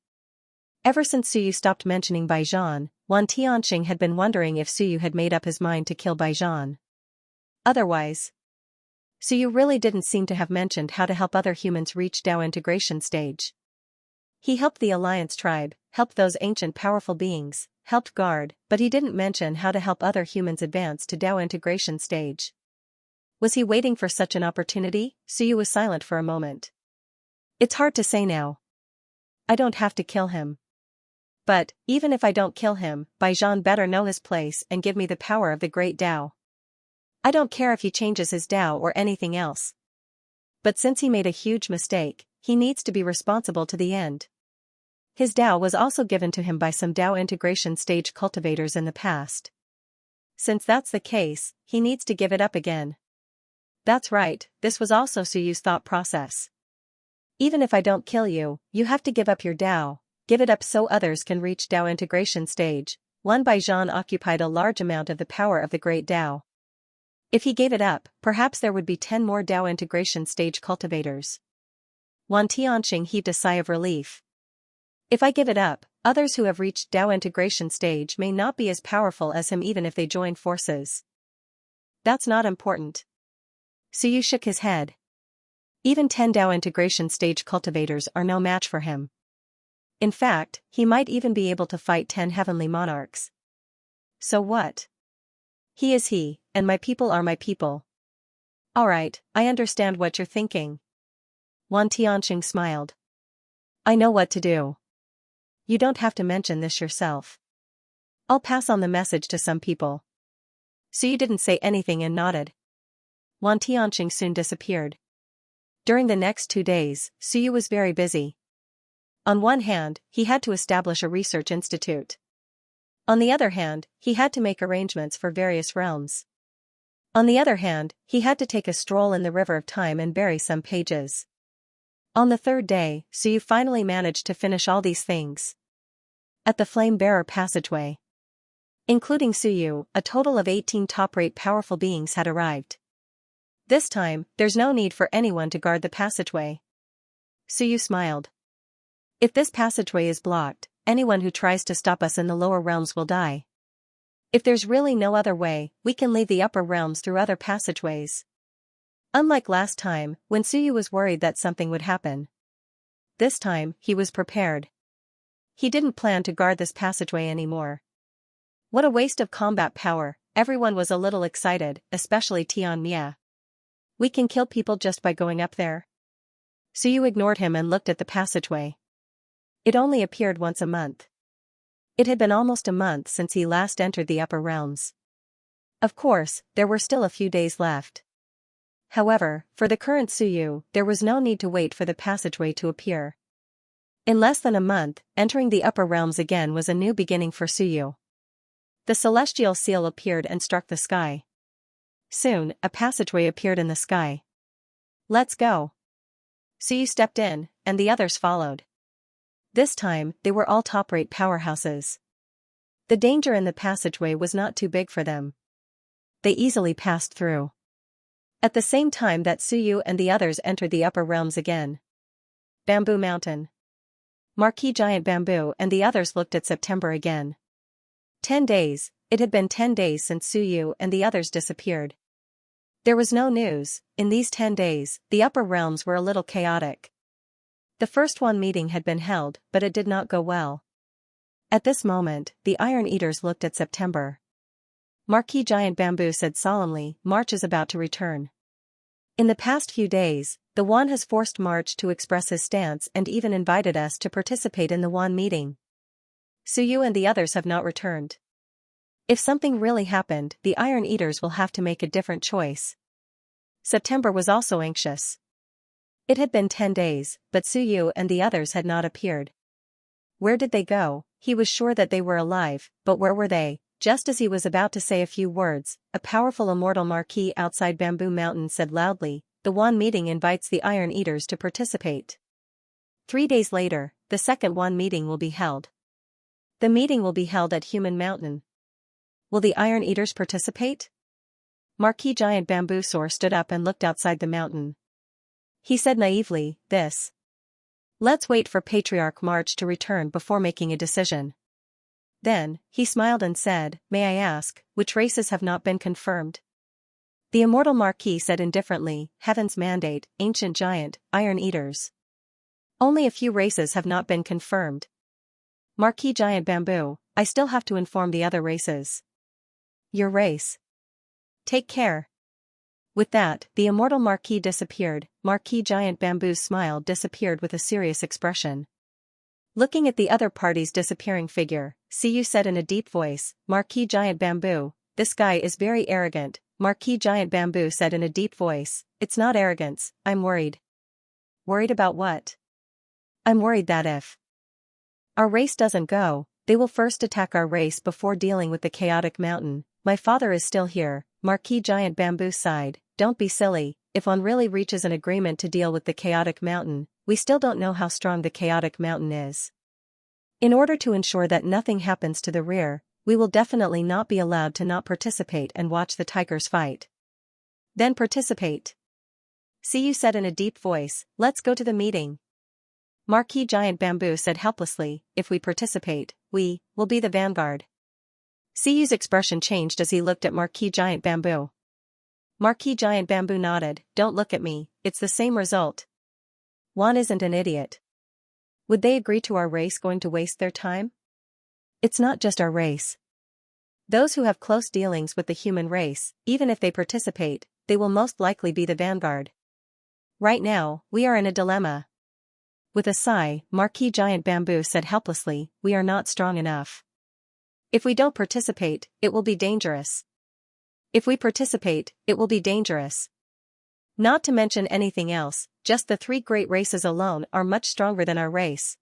Speaker 1: Ever since Suyu stopped mentioning Baijian, Wan Tianxing had been wondering if Suyu had made up his mind to kill Baijian. Otherwise, Suyu really didn't seem to have mentioned how to help other humans reach Dao integration stage. He helped the Alliance tribe, helped those ancient powerful beings, helped guard, but he didn't mention how to help other humans advance to Dao integration stage. Was he waiting for such an opportunity? Suyu was silent for a moment. It's hard to say now. I don't have to kill him. But, even if I don't kill him, Baijian better know his place and give me the power of the great Dao. I don't care if he changes his Dao or anything else. But since he made a huge mistake, he needs to be responsible to the end. His Dao was also given to him by some Dao integration stage cultivators in the past. Since that's the case, he needs to give it up again. That's right, this was also Suyu's thought process. Even if I don't kill you, you have to give up your Dao. Give it up so others can reach Dao integration stage. One Baijian occupied a large amount of the power of the great Dao. If he gave it up, perhaps there would be 10 more Dao integration stage cultivators. Wan Tianxing heaved a sigh of relief. If I give it up, others who have reached Dao integration stage may not be as powerful as him even if they join forces. That's not important. Suyu shook his head. Even 10 Dao integration stage cultivators are no match for him. In fact, he might even be able to fight 10 heavenly monarchs. So what? He is he, and my people are my people. Alright, I understand what you're thinking. Wan Tianxing smiled. I know what to do. You don't have to mention this yourself. I'll pass on the message to some people. Suyu didn't say anything and nodded. Wan Tianxing soon disappeared. During the next 2 days, Suyu was very busy. On one hand, he had to establish a research institute. On the other hand, he had to make arrangements for various realms. On the other hand, he had to take a stroll in the river of time and bury some pages. On the 3rd day, Suyu finally managed to finish all these things. At the flame-bearer passageway, including Suyu, a total of 18 top-rate powerful beings had arrived. This time, there's no need for anyone to guard the passageway. Suyu smiled. If this passageway is blocked, anyone who tries to stop us in the lower realms will die. If there's really no other way, we can leave the upper realms through other passageways. Unlike last time, when Suyu was worried that something would happen. This time, he was prepared. He didn't plan to guard this passageway anymore. What a waste of combat power, everyone was a little excited, especially Xianxia. We can kill people just by going up there? Suyu ignored him and looked at the passageway. It only appeared once a month. It had been almost a month since he last entered the upper realms. Of course, there were still a few days left. However, for the current Suyu, there was no need to wait for the passageway to appear. In less than a month, entering the upper realms again was a new beginning for Suyu. The celestial seal appeared and struck the sky. Soon, a passageway appeared in the sky. Let's go. Suyu stepped in, and the others followed. This time, they were all top-rate powerhouses. The danger in the passageway was not too big for them. They easily passed through. At the same time that Suyu and the others entered the upper realms again. Bamboo Mountain. Marquis Giant Bamboo and the others looked at September again. 10 days, it had been 10 days since Suyu and the others disappeared. There was no news. In these 10 days, the upper realms were a little chaotic. The first one meeting had been held, but it did not go well. At this moment, the Iron Eaters looked at September. Marquis Giant Bamboo said solemnly, March is about to return. In the past few days, the Wan has forced March to express his stance and even invited us to participate in the Wan meeting. Suyu and the others have not returned. If something really happened, the Iron Eaters will have to make a different choice. September was also anxious. It had been 10 days, but Suyu and the others had not appeared. Where did they go? He was sure that they were alive, but where were they? Just as he was about to say a few words, a powerful immortal marquis outside Bamboo Mountain said loudly, the Wan meeting invites the Iron Eaters to participate. 3 days later, the second Wan meeting will be held. The meeting will be held at Human Mountain. Will the Iron Eaters participate? Marquis Giant Bamboo stood up and looked outside the mountain. He said naively, this Let's wait for Patriarch March to return before making a decision. Then, he smiled and said, may I ask, which races have not been confirmed? The immortal Marquis said indifferently, Heaven's Mandate, Ancient Giant, Iron Eaters. Only a few races have not been confirmed. Marquis Giant Bamboo, I still have to inform the other races. Your race. Take care. With that, the immortal Marquis disappeared. Marquis Giant Bamboo's smile disappeared with a serious expression. Looking at the other party's disappearing figure, Xiu said in a deep voice, Marquis Giant Bamboo, this guy is very arrogant. Marquis Giant Bamboo said in a deep voice, it's not arrogance, I'm worried. Worried about what? I'm worried that if our race doesn't go, they will first attack our race before dealing with the chaotic mountain. My father is still here. Marquis Giant Bamboo sighed, don't be silly, if one really reaches an agreement to deal with the chaotic mountain, we still don't know how strong the chaotic mountain is. In order to ensure that nothing happens to the rear, we will definitely not be allowed to not participate and watch the tigers fight. Then participate. Xiu said in a deep voice, let's go to the meeting. Marquis Giant Bamboo said helplessly, if we participate, we will be the vanguard. Xiu's expression changed as he looked at Marquis Giant Bamboo. Marquis Giant Bamboo nodded, don't look at me, it's the same result. Juan isn't an idiot. Would they agree to our race going to waste their time? It's not just our race. Those who have close dealings with the human race, even if they participate, they will most likely be the vanguard. Right now, we are in a dilemma. With a sigh, Marquis Giant Bamboo said helplessly, we are not strong enough. If we don't participate, it will be dangerous. If we participate, it will be dangerous. Not to mention anything else, just the three great races alone are much stronger than our race.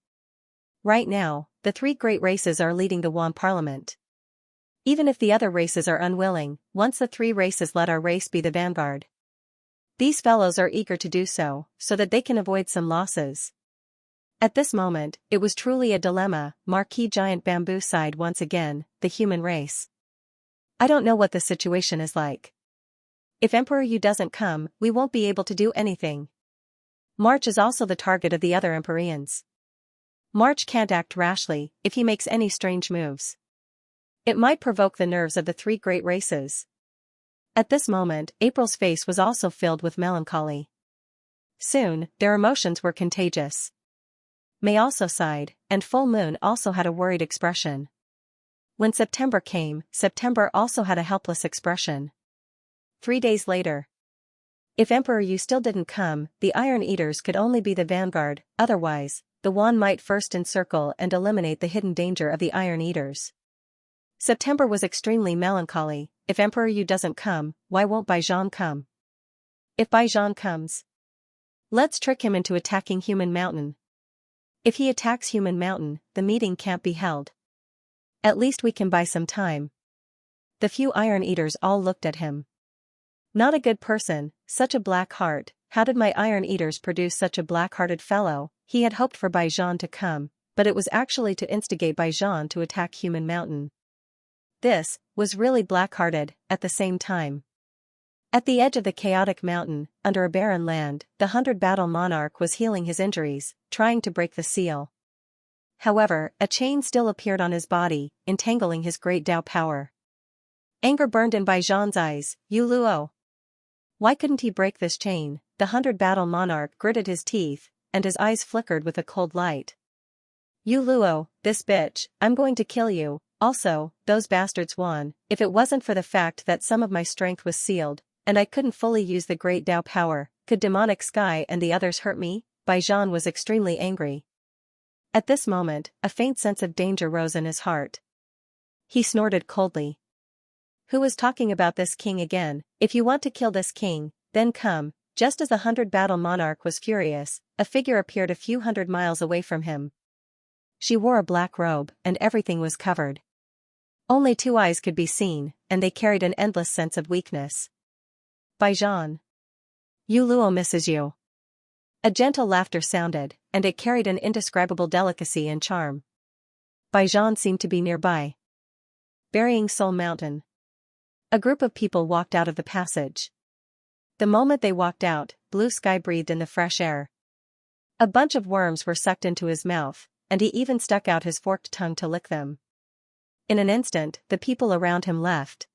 Speaker 1: Right now, the three great races are leading the Yuan Parliament. Even if the other races are unwilling, once the three races let our race be the vanguard. These fellows are eager to do so that they can avoid some losses. At this moment, it was truly a dilemma. Marquis Giant Bamboo sighed once again, the human race. I don't know what the situation is like. If Emperor Yu doesn't come, we won't be able to do anything. March is also the target of the other Empyreans. March can't act rashly if he makes any strange moves. It might provoke the nerves of the three great races. At this moment, April's face was also filled with melancholy. Soon, their emotions were contagious. May also sighed, and Full Moon also had a worried expression. When September came, September also had a helpless expression. 3 days later. If Emperor Yu still didn't come, the Iron Eaters could only be the vanguard, otherwise, the Yuan might first encircle and eliminate the hidden danger of the Iron Eaters. September was extremely melancholy. If Emperor Yu doesn't come, why won't Baijian come? If Baijian comes, let's trick him into attacking Human Mountain. If he attacks Human Mountain, the meeting can't be held. At least we can buy some time. The few Iron Eaters all looked at him. Not a good person, such a black heart. How did my Iron Eaters produce such a black-hearted fellow? He had hoped for Baijian to come, but it was actually to instigate Baijian to attack Human Mountain. This was really black-hearted. At the same time, at the edge of the chaotic mountain, under a barren land, the 100-battle monarch was healing his injuries, trying to break the seal. However, a chain still appeared on his body, entangling his great Dao power. Anger burned in Baijian's eyes. Yu Luo. Why couldn't he break this chain? The 100-battle monarch gritted his teeth, and his eyes flickered with a cold light. Yu Luo, this bitch, I'm going to kill you. Also, those bastards won. If it wasn't for the fact that some of my strength was sealed, and I couldn't fully use the great Dao power, could Demonic Sky and the others hurt me? Baijian was extremely angry. At this moment, a faint sense of danger rose in his heart. He snorted coldly. Who was talking about this king again? If you want to kill this king, then come. Just as the 100-battle monarch was furious, a figure appeared a few hundred miles away from him. She wore a black robe, and everything was covered. Only 2 eyes could be seen, and they carried an endless sense of weakness. Baijian. Yu Luo misses you. A gentle laughter sounded, and it carried an indescribable delicacy and charm. Baijian seemed to be nearby. Burying Soul Mountain. A group of people walked out of the passage. The moment they walked out, blue sky breathed in the fresh air. A bunch of worms were sucked into his mouth, and he even stuck out his forked tongue to lick them. In an instant, the people around him left.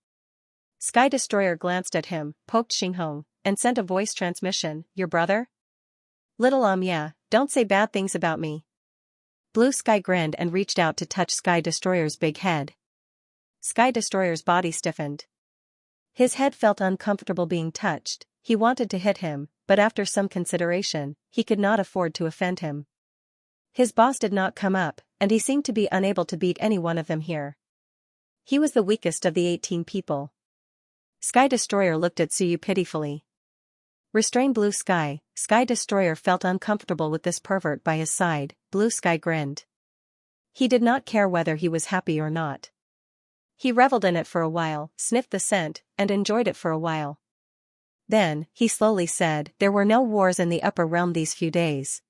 Speaker 1: Sky Destroyer glanced at him, poked Xinghong, and sent a voice transmission, "Your brother? Little yeah, don't say bad things about me." Blue Sky grinned and reached out to touch Sky Destroyer's big head. Sky Destroyer's body stiffened. His head felt uncomfortable being touched. He wanted to hit him, but after some consideration, he could not afford to offend him. His boss did not come up, and he seemed to be unable to beat any one of them here. He was the weakest of the 18 people. Sky Destroyer looked at Suyu pitifully. Restrain Blue Sky. Sky Destroyer felt uncomfortable with this pervert by his side. Blue Sky grinned. He did not care whether he was happy or not. He reveled in it for a while, sniffed the scent, and enjoyed it for a while. Then, he slowly said, "There were no wars in the upper realm these few days.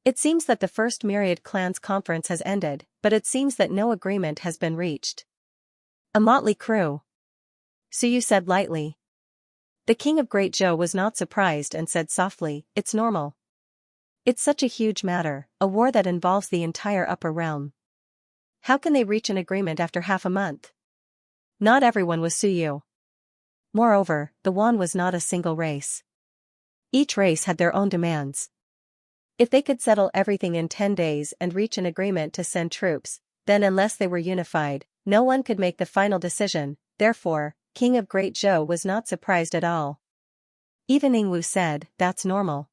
Speaker 1: It seems that the first Myriad Clans conference has ended, but it seems that no agreement has been reached." "A motley crew," Suyu said lightly. The King of Great Zhou was not surprised and said softly, "It's normal. It's such a huge matter, a war that involves the entire upper realm. How can they reach an agreement after half a month?" Not everyone was Suyu. Moreover, the Wan was not a single race. Each race had their own demands. If they could settle everything in 10 days and reach an agreement to send troops, then unless they were unified, no one could make the final decision. Therefore, King of Great Zhou was not surprised at all. Even Yingwu said, "That's normal."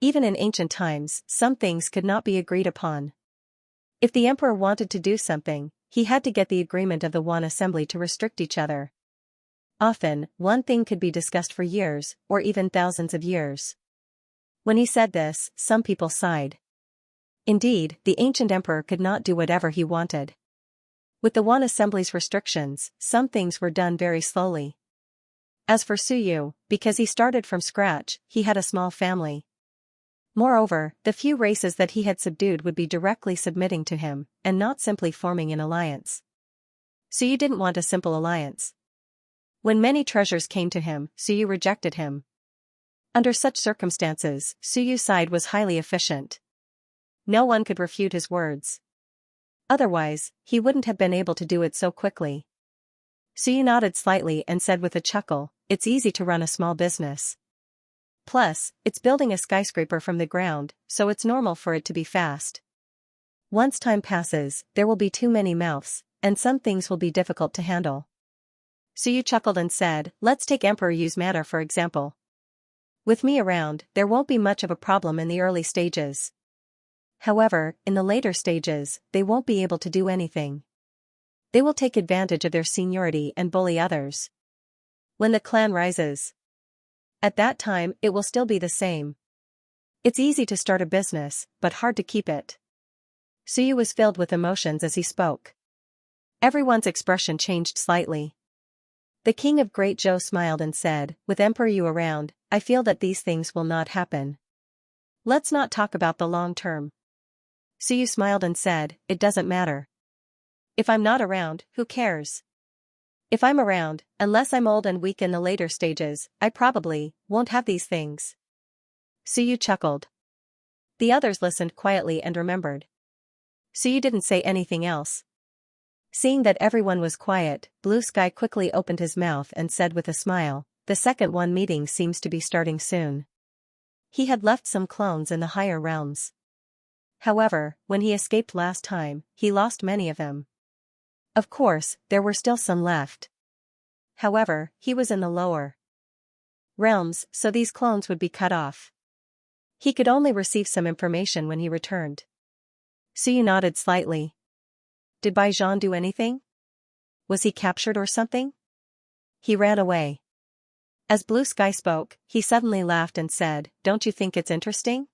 Speaker 1: Even in ancient times, some things could not be agreed upon. If the emperor wanted to do something, he had to get the agreement of the Wan assembly to restrict each other. Often, one thing could be discussed for years, or even thousands of years. When he said this, some people sighed. Indeed, the ancient emperor could not do whatever he wanted. With the Wan assembly's restrictions, some things were done very slowly. As for Suyu, because he started from scratch, he had a small family. Moreover, the few races that he had subdued would be directly submitting to him, and not simply forming an alliance. Suyu didn't want a simple alliance. When many treasures came to him, Suyu rejected him. Under such circumstances, Suyu's side was highly efficient. No one could refute his words. Otherwise, he wouldn't have been able to do it so quickly. Suyu nodded slightly and said with a chuckle, "It's easy to run a small business. Plus, it's building a skyscraper from the ground, so it's normal for it to be fast. Once time passes, there will be too many mouths, and some things will be difficult to handle." Suyu chuckled and said, "Let's take Emperor Yu's matter for example. With me around, there won't be much of a problem in the early stages. However, in the later stages, they won't be able to do anything. They will take advantage of their seniority and bully others. When the clan rises, at that time it will still be the same. It's easy to start a business, but hard to keep it." Suyu was filled with emotions as he spoke. Everyone's expression changed slightly. The King of Great Zhou smiled and said, "With Emperor Yu around, I feel that these things will not happen. Let's not talk about the long term." Suyu smiled and said, "It doesn't matter. If I'm not around, who cares? If I'm around, unless I'm old and weak in the later stages, I probably won't have these things." Suyu chuckled. The others listened quietly and remembered. Suyu didn't say anything else. Seeing that everyone was quiet, Blue Sky quickly opened his mouth and said with a smile, "The second one meeting seems to be starting soon." He had left some clones in the higher realms. However, when he escaped last time, he lost many of them. Of course, there were still some left. However, he was in the lower realms, so these clones would be cut off. He could only receive some information when he returned. Suyu nodded slightly. Did Bai Zhan do anything? Was he captured or something? He ran away. As Blue Sky spoke, he suddenly laughed and said, "Don't you think it's interesting?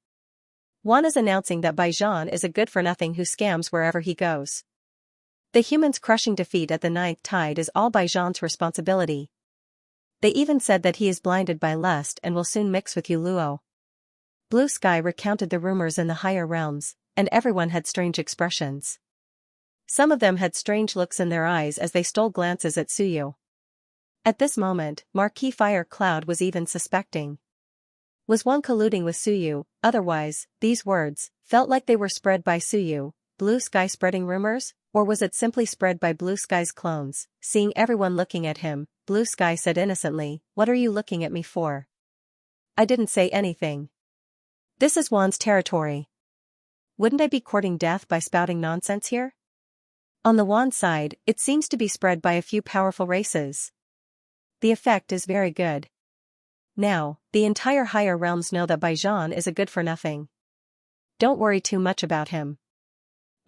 Speaker 1: One is announcing that Bai Zhan is a good-for-nothing who scams wherever he goes. The humans' crushing defeat at the ninth tide is all Bai Zhan's responsibility. They even said that he is blinded by lust and will soon mix with Yu Luo." Blue Sky recounted the rumors in the higher realms, and everyone had strange expressions. Some of them had strange looks in their eyes as they stole glances at Suyu. At this moment, Marquis Fire Cloud was even suspecting. Was Juan colluding with Suyu? Otherwise, these words felt like they were spread by Suyu, Blue Sky spreading rumors, or was it simply spread by Blue Sky's clones? Seeing everyone looking at him, Blue Sky said innocently, "What are you looking at me for? I didn't say anything. This is Juan's territory. Wouldn't I be courting death by spouting nonsense here?" On the Juan side, it seems to be spread by a few powerful races. The effect is very good. Now, the entire higher realms know that Baijan is a good-for-nothing. Don't worry too much about him.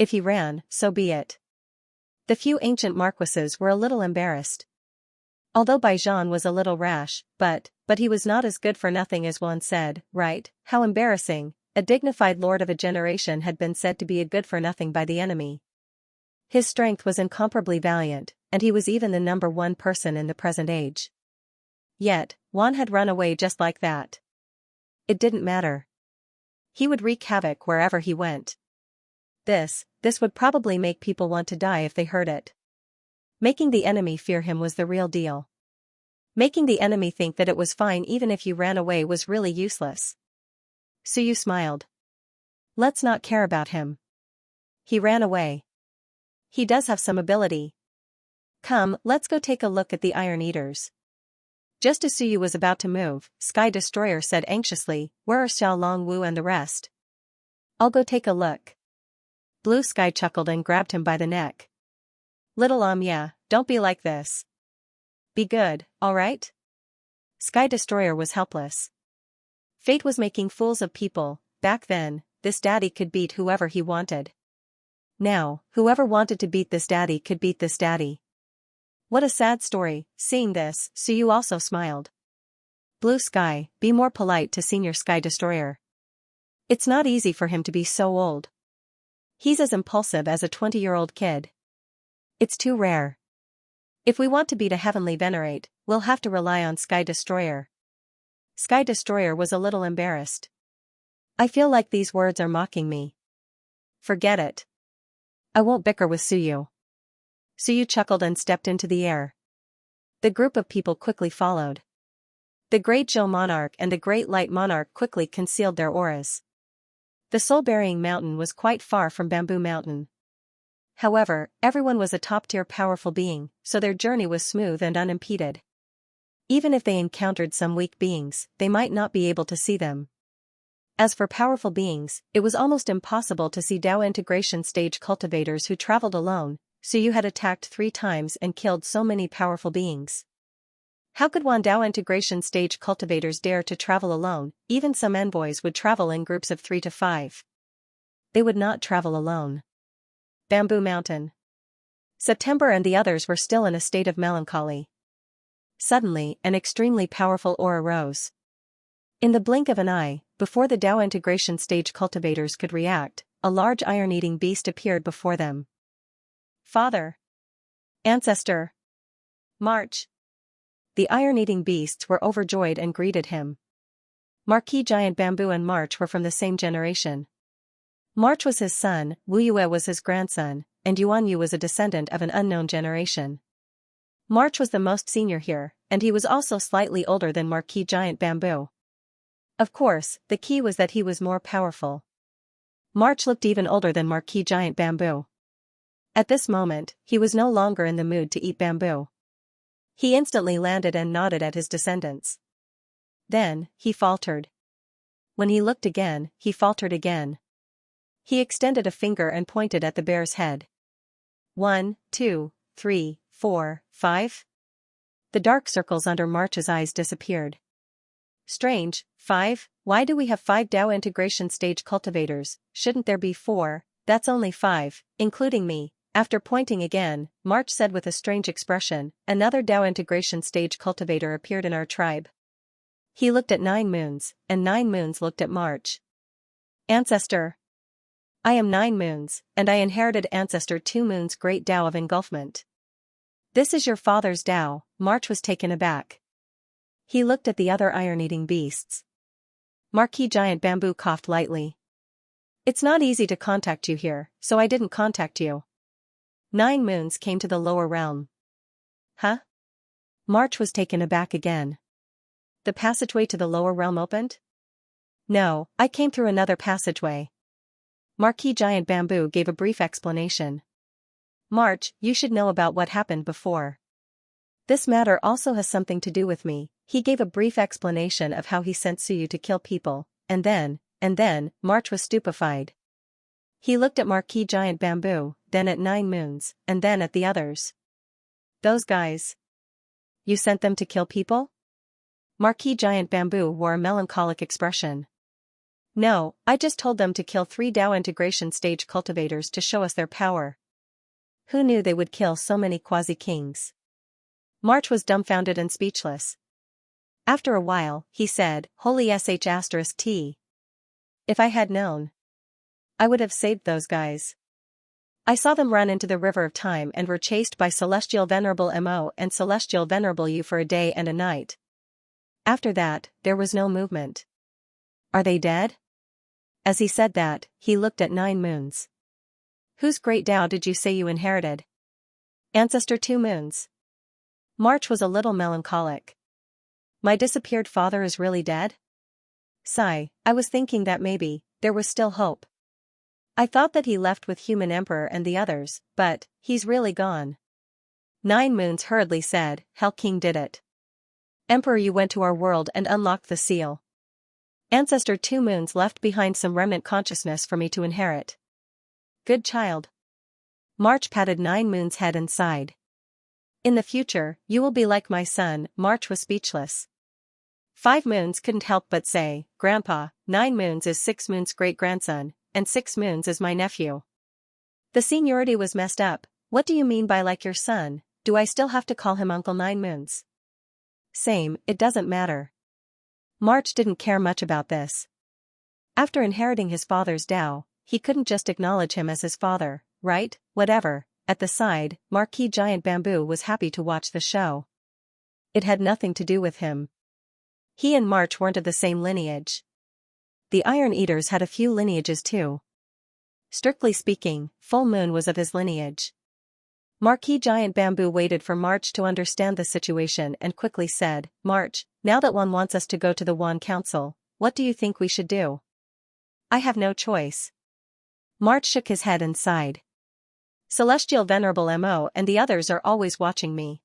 Speaker 1: If he ran, so be it. The few ancient marquises were a little embarrassed. Although Baijan was a little rash, but he was not as good-for-nothing as one said, right? How embarrassing, a dignified lord of a generation had been said to be a good-for-nothing by the enemy. His strength was incomparably valiant, and he was even the number one person in the present age. Yet, Juan had run away just like that. It didn't matter. He would wreak havoc wherever he went. This would probably make people want to die if they heard it. Making the enemy fear him was the real deal. Making the enemy think that it was fine even if you ran away was really useless. Suyu smiled. Let's not care about him. He ran away. He does have some ability. Come, let's go take a look at the Iron Eaters. Just as Suyu was about to move, Sky Destroyer said anxiously, "Where are Xiao Longwu and the rest?" "I'll go take a look." Blue Sky chuckled and grabbed him by the neck. "Little yeah, don't be like this. Be good, alright?" Sky Destroyer was helpless. Fate was making fools of people. Back then, this daddy could beat whoever he wanted. Now, whoever wanted to beat this daddy could beat this daddy. What a sad story. Seeing this, Suyu also smiled. Blue Sky, be more polite to Senior Sky Destroyer. It's not easy for him to be so old. He's as impulsive as a 20-year-old kid. It's too rare. If we want to beat a heavenly venerate, we'll have to rely on Sky Destroyer. Sky Destroyer was a little embarrassed. I feel like these words are mocking me. Forget it. I won't bicker with Suyu. Suyu chuckled and stepped into the air. The group of people quickly followed. The Great Zhou Monarch and the Great Light Monarch quickly concealed their auras. The soul-burying mountain was quite far from Bamboo Mountain. However, everyone was a top-tier powerful being, so their journey was smooth and unimpeded. Even if they encountered some weak beings, they might not be able to see them. As for powerful beings, it was almost impossible to see Dao integration stage cultivators who traveled alone. Suyu had attacked 3 times and killed so many powerful beings. How could one Dao integration stage cultivators dare to travel alone? Even some envoys would travel in groups of 3 to 5. They would not travel alone. Bamboo Mountain. September and the others were still in a state of melancholy. Suddenly, an extremely powerful aura rose. In the blink of an eye, before the Dao integration stage cultivators could react, a large iron-eating beast appeared before them. Father. Ancestor. March. The iron-eating beasts were overjoyed and greeted him. Marquis Giant Bamboo and March were from the same generation. March was his son, Wu Yue was his grandson, and Yuan Yu was a descendant of an unknown generation. March was the most senior here, and he was also slightly older than Marquis Giant Bamboo. Of course, the key was that he was more powerful. March looked even older than Marquis Giant Bamboo. At this moment, he was no longer in the mood to eat bamboo. He instantly landed and nodded at his descendants. Then, he faltered. When he looked again, he faltered again. He extended a finger and pointed at the bear's head. 1, 2, 3, 4, 5? The dark circles under March's eyes disappeared. Strange, 5? Why do we have 5 Dao integration stage cultivators? Shouldn't there be 4? That's only 5, including me. After pointing again, March said with a strange expression, another Dao integration stage cultivator appeared in our tribe. He looked at 9 moons, and 9 moons looked at March. Ancestor. I am 9 moons, and I inherited Ancestor 2 moons' great Dao of engulfment. This is your father's Dao. March was taken aback. He looked at the other iron-eating beasts. Marquis Giant Bamboo coughed lightly. It's not easy to contact you here, so I didn't contact you. 9 moons came to the lower realm. Huh? March was taken aback again. The passageway to the lower realm opened? No, I came through another passageway. Marquis Giant Bamboo gave a brief explanation. March, you should know about what happened before. This matter also has something to do with me. He gave a brief explanation of how he sent Suyu to kill people, and then, March was stupefied. He looked at Marquis Giant Bamboo, then at 9 Moons, and then at the others. Those guys. You sent them to kill people? Marquis Giant Bamboo wore a melancholic expression. No, I just told them to kill 3 Dao integration stage cultivators to show us their power. Who knew they would kill so many quasi-kings? March was dumbfounded and speechless. After a while, he said, Holy sh*t. If I had known, I would have saved those guys. I saw them run into the river of time and were chased by Celestial Venerable Mo and Celestial Venerable U for a day and a night. After that, there was no movement. Are they dead? As he said that, he looked at 9 Moons. Whose great Dao did you say you inherited? Ancestor 2 Moons. March was a little melancholic. My disappeared father is really dead? Sigh, I was thinking that maybe, there was still hope. I thought that he left with Human Emperor and the others, but, he's really gone. 9 Moons hurriedly said, Hell King did it. Emperor, you went to our world and unlocked the seal. Ancestor 2 Moons left behind some remnant consciousness for me to inherit. Good child. March patted 9 Moons' head and sighed. In the future, you will be like my son. March was speechless. 5 Moons couldn't help but say, Grandpa, 9 Moons is 6 Moons' great-grandson, and 6 Moons is my nephew. The seniority was messed up. What do you mean by like your son? Do I still have to call him Uncle 9 Moons? Same, it doesn't matter. March didn't care much about this. After inheriting his father's Dao, he couldn't just acknowledge him as his father, right? Whatever. At the side, Marquis Giant Bamboo was happy to watch the show. It had nothing to do with him. He and March weren't of the same lineage. The Iron Eaters had a few lineages too. Strictly speaking, Full Moon was of his lineage. Marquis Giant Bamboo waited for March to understand the situation and quickly said, March, now that Wan wants us to go to the Wan Council, what do you think we should do? I have no choice. March shook his head and sighed. Celestial Venerable Mo and the others are always watching me.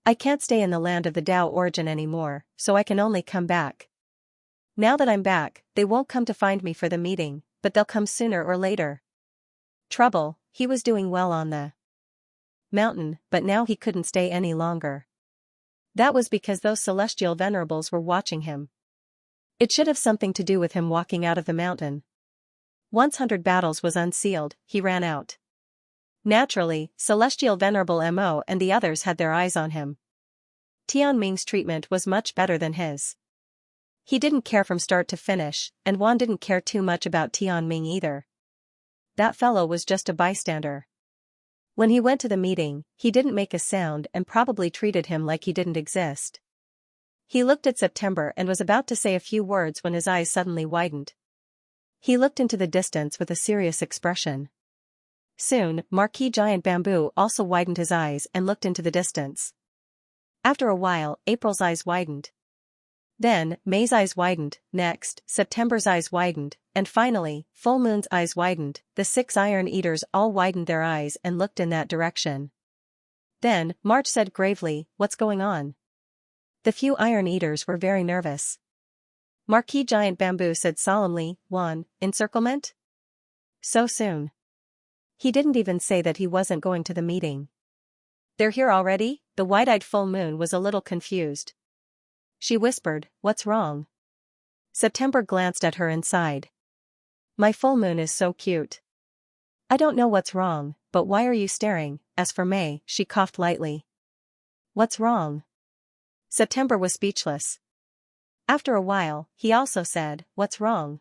Speaker 1: I can't stay in the land of the Dao origin anymore, so I can only come back. Now that I'm back, they won't come to find me for the meeting, but they'll come sooner or later. Trouble, he was doing well on the mountain, but now he couldn't stay any longer. That was because those Celestial Venerables were watching him. It should have something to do with him walking out of the mountain. Once 100 battles was unsealed, he ran out. Naturally, Celestial Venerable Mo and the others had their eyes on him. Tianming's treatment was much better than his. He didn't care from start to finish, and Wan didn't care too much about Tianming either. That fellow was just a bystander. When he went to the meeting, he didn't make a sound and probably treated him like he didn't exist. He looked at September and was about to say a few words when his eyes suddenly widened. He looked into the distance with a serious expression. Soon, Marquis Giant Bamboo also widened his eyes and looked into the distance. After a while, April's eyes widened. Then, May's eyes widened, next, September's eyes widened, and finally, Full Moon's eyes widened. The 6 Iron Eaters all widened their eyes and looked in that direction. Then, March said gravely, What's going on? The few Iron Eaters were very nervous. Marquis Giant Bamboo said solemnly, Wan, encirclement? So soon. He didn't even say that he wasn't going to the meeting. They're here already? The wide-eyed Full Moon was a little confused. She whispered, What's wrong? September glanced at her and sighed. My Full Moon is so cute. I don't know what's wrong, but why are you staring? As for May, she coughed lightly. What's wrong? September was speechless. After a while, he also said, What's wrong?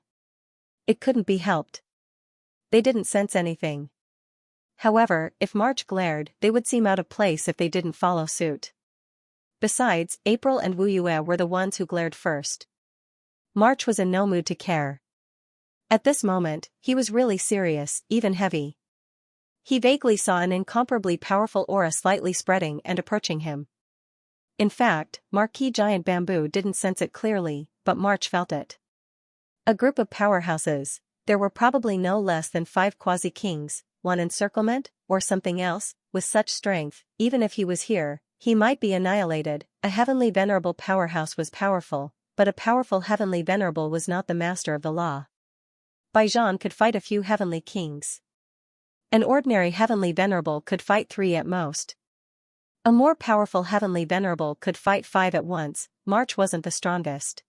Speaker 1: It couldn't be helped. They didn't sense anything. However, if March glared, they would seem out of place if they didn't follow suit. Besides, April and Wu Yue were the ones who glared first. March was in no mood to care. At this moment, he was really serious, even heavy. He vaguely saw an incomparably powerful aura slightly spreading and approaching him. In fact, Marquis Giant Bamboo didn't sense it clearly, but March felt it. A group of powerhouses. There were probably no less than 5 quasi-kings, one encirclement, or something else, with such strength. Even if he was here, he might be annihilated. A heavenly venerable powerhouse was powerful, but a powerful heavenly venerable was not the master of the law. Baijan could fight a few heavenly kings. An ordinary heavenly venerable could fight 3 at most. A more powerful heavenly venerable could fight 5 at once. March wasn't the strongest.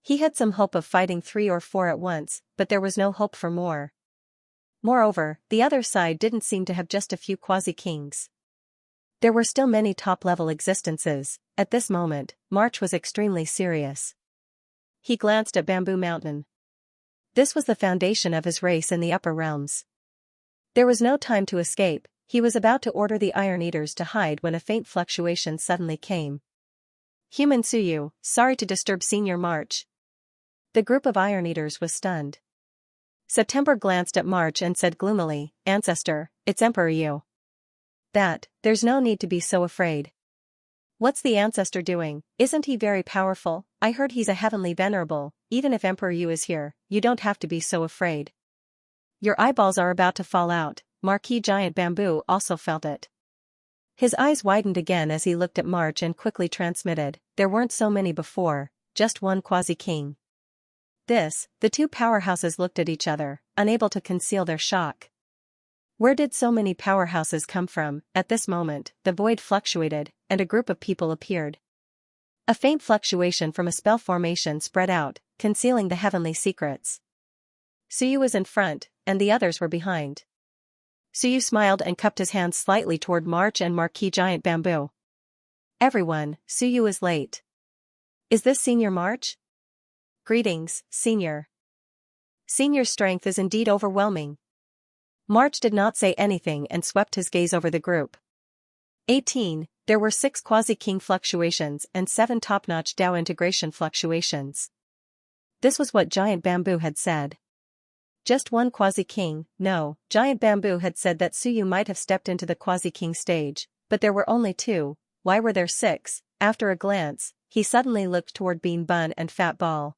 Speaker 1: He had some hope of fighting 3 or 4 at once, but there was no hope for more. Moreover, the other side didn't seem to have just a few quasi-kings. There were still many top-level existences. At this moment, March was extremely serious. He glanced at Bamboo Mountain. This was the foundation of his race in the upper realms. There was no time to escape. He was about to order the Iron Eaters to hide when a faint fluctuation suddenly came. Human Suyu, sorry to disturb Senior March. The group of Iron Eaters was stunned. September glanced at March and said gloomily, Ancestor, it's Emperor Yu. There's no need to be so afraid. What's the Ancestor doing? Isn't he very powerful? I heard he's a heavenly venerable. Even if Emperor Yu is here, you don't have to be so afraid. Your eyeballs are about to fall out. Marquis Giant Bamboo also felt it. His eyes widened again as he looked at March and quickly transmitted, there weren't so many before, just one quasi-king. The 2 powerhouses looked at each other, unable to conceal their shock. Where did so many powerhouses come from? At this moment, the void fluctuated, and a group of people appeared. A faint fluctuation from a spell formation spread out, concealing the heavenly secrets. Suyu was in front, and the others were behind. Suyu smiled and cupped his hands slightly toward March and Marquis Giant Bamboo. Everyone, Suyu is late. Is this Senior March? Greetings, Senior. Senior's strength is indeed overwhelming. March did not say anything and swept his gaze over the group. 18. There were 6 quasi-king fluctuations and 7 top-notch Dao integration fluctuations. This was what Giant Bamboo had said. Just one quasi-king, no, Giant Bamboo had said that Suyu might have stepped into the quasi-king stage, but there were only 2, why were there 6? After a glance, he suddenly looked toward Bean Bun and Fat Ball.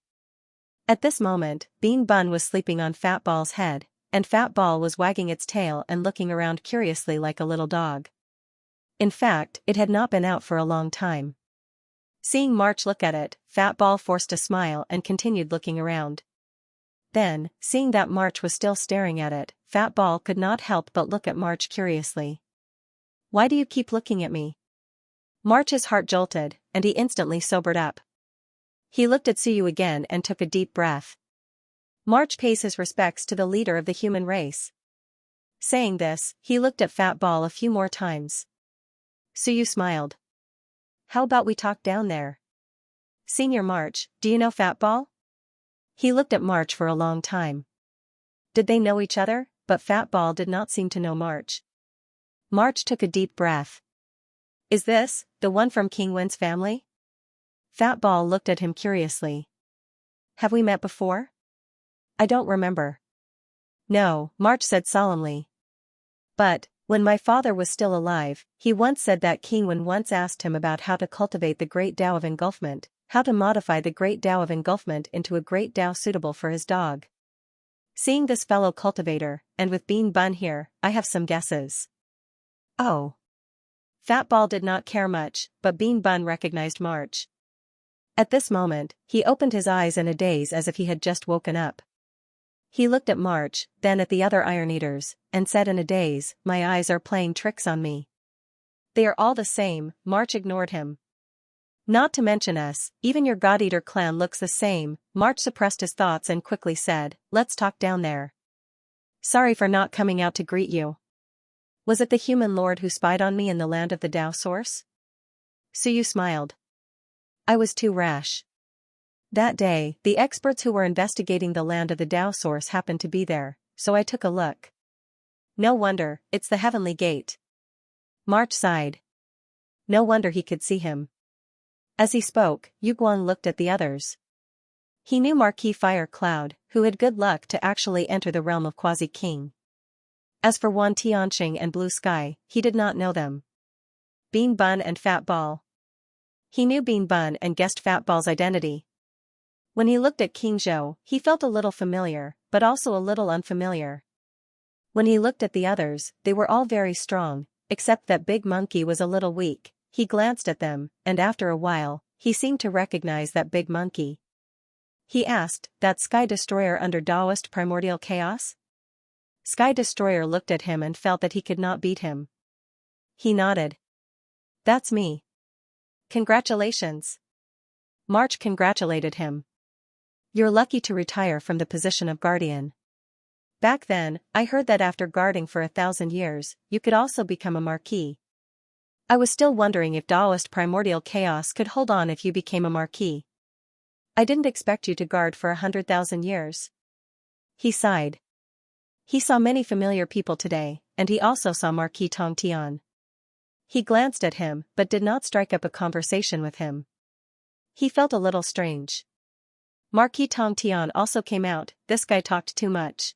Speaker 1: At this moment, Bean Bun was sleeping on Fat Ball's head, and Fat Ball was wagging its tail and looking around curiously like a little dog. In fact, it had not been out for a long time. Seeing March look at it, Fat Ball forced a smile and continued looking around. Then, seeing that March was still staring at it, Fat Ball could not help but look at March curiously. Why do you keep looking at me? March's heart jolted, and he instantly sobered up. He looked at Suyu again and took a deep breath. March pays his respects to the leader of the human race. Saying this, he looked at Fat Ball a few more times. Suyu smiled. How about we talk down there? Senior March, do you know Fat Ball? He looked at March for a long time. Did they know each other? But Fat Ball did not seem to know March. March took a deep breath. Is this the one from King Wen's family? Fat Ball looked at him curiously. Have we met before? I don't remember. No, March said solemnly. But, when my father was still alive, he once said that King Wen once asked him about how to cultivate the great Tao of engulfment, how to modify the great Tao of engulfment into a great Tao suitable for his dog. Seeing this fellow cultivator, and with Bean Bun here, I have some guesses. Oh. Fat Ball did not care much, but Bean Bun recognized March. At this moment, he opened his eyes in a daze as if he had just woken up. He looked at March, then at the other Iron Eaters, and said in a daze, my eyes are playing tricks on me. They are all the same. March ignored him. Not to mention us, even your God Eater clan looks the same. March suppressed his thoughts and quickly said, let's talk down there. Sorry for not coming out to greet you. Was it the human lord who spied on me in the land of the Tao source? Suyu smiled. I was too rash. That day, the experts who were investigating the land of the Tao source happened to be there, so I took a look. No wonder, it's the heavenly gate. March sighed. No wonder he could see him. As he spoke, Yu Guang looked at the others. He knew Marquis Fire Cloud, who had good luck to actually enter the realm of Quasi-King. As for Wan Tianxing and Blue Sky, he did not know them. Bean Bun and Fat Ball. He knew Bean Bun and guessed Fat Ball's identity. When he looked at King Zhou, he felt a little familiar, but also a little unfamiliar. When he looked at the others, they were all very strong, except that big monkey was a little weak. He glanced at them, and after a while, he seemed to recognize that big monkey. He asked, "That Sky Destroyer under Taoist primordial chaos?" Sky Destroyer looked at him and felt that he could not beat him. He nodded. "That's me." "Congratulations." March congratulated him. "You're lucky to retire from the position of guardian. Back then, I heard that after guarding for 1,000 years, you could also become a marquis. I was still wondering if Taoist primordial chaos could hold on if you became a marquis. I didn't expect you to guard for 100,000 years." He sighed. He saw many familiar people today, and he also saw Marquis Tongtian. He glanced at him but did not strike up a conversation with him. He felt a little strange. Marquis Tongtian also came out. "This guy talked too much.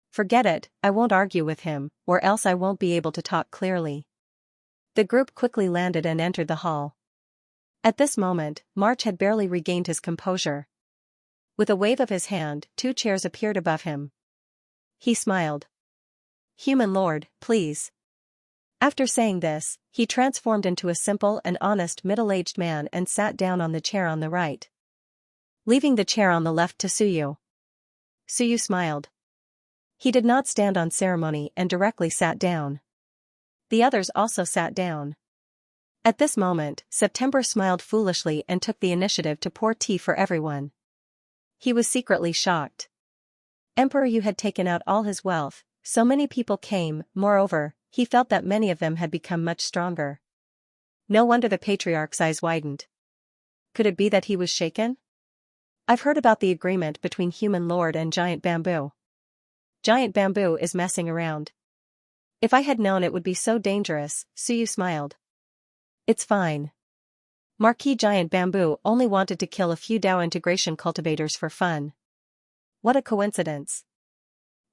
Speaker 1: Forget it, I won't argue with him, or else I won't be able to talk clearly." The group quickly landed and entered the hall. At this moment, March had barely regained his composure. With a wave of his hand, 2 chairs appeared above him. He smiled. "Human Lord, please." After saying this, he transformed into a simple and honest middle-aged man and sat down on the chair on the right, leaving the chair on the left to Suyu. Suyu smiled. He did not stand on ceremony and directly sat down. The others also sat down. At this moment, September smiled foolishly and took the initiative to pour tea for everyone. He was secretly shocked. Emperor Yu had taken out all his wealth, so many people came. Moreover, he felt that many of them had become much stronger. No wonder the patriarch's eyes widened. Could it be that he was shaken? "I've heard about the agreement between Human Lord and Giant Bamboo. Giant Bamboo is messing around. If I had known it would be so dangerous." Suyu smiled. "It's fine. Marquis Giant Bamboo only wanted to kill a few Dao integration cultivators for fun. What a coincidence.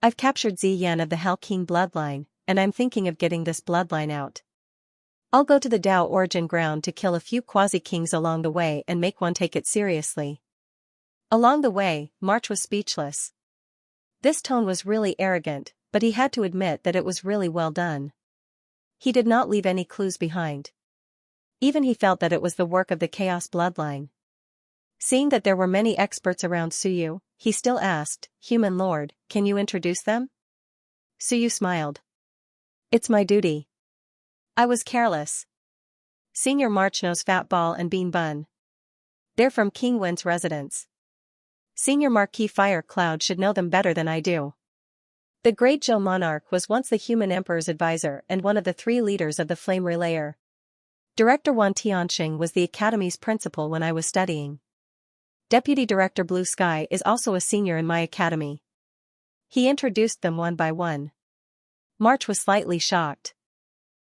Speaker 1: I've captured Ziyan of the Hell King bloodline, and I'm thinking of getting this bloodline out. I'll go to the Dao origin ground to kill a few quasi-kings along the way and make one take it seriously." Along the way, March was speechless. This tone was really arrogant, but he had to admit that it was really well done. He did not leave any clues behind. Even he felt that it was the work of the Chaos bloodline. Seeing that there were many experts around Suyu, he still asked, "Human Lord, can you introduce them?" Suyu smiled. "It's my duty. I was careless. Senior March knows Fat Ball and Bean Bun. They're from King Wen's residence. Senior Marquis Fire Cloud should know them better than I do. The Great Zhou Monarch was once the human emperor's advisor and one of the 3 leaders of the Flame Relayer. Director Wan Tianxing was the academy's principal when I was studying. Deputy Director Blue Sky is also a senior in my academy." He introduced them one by one. March was slightly shocked.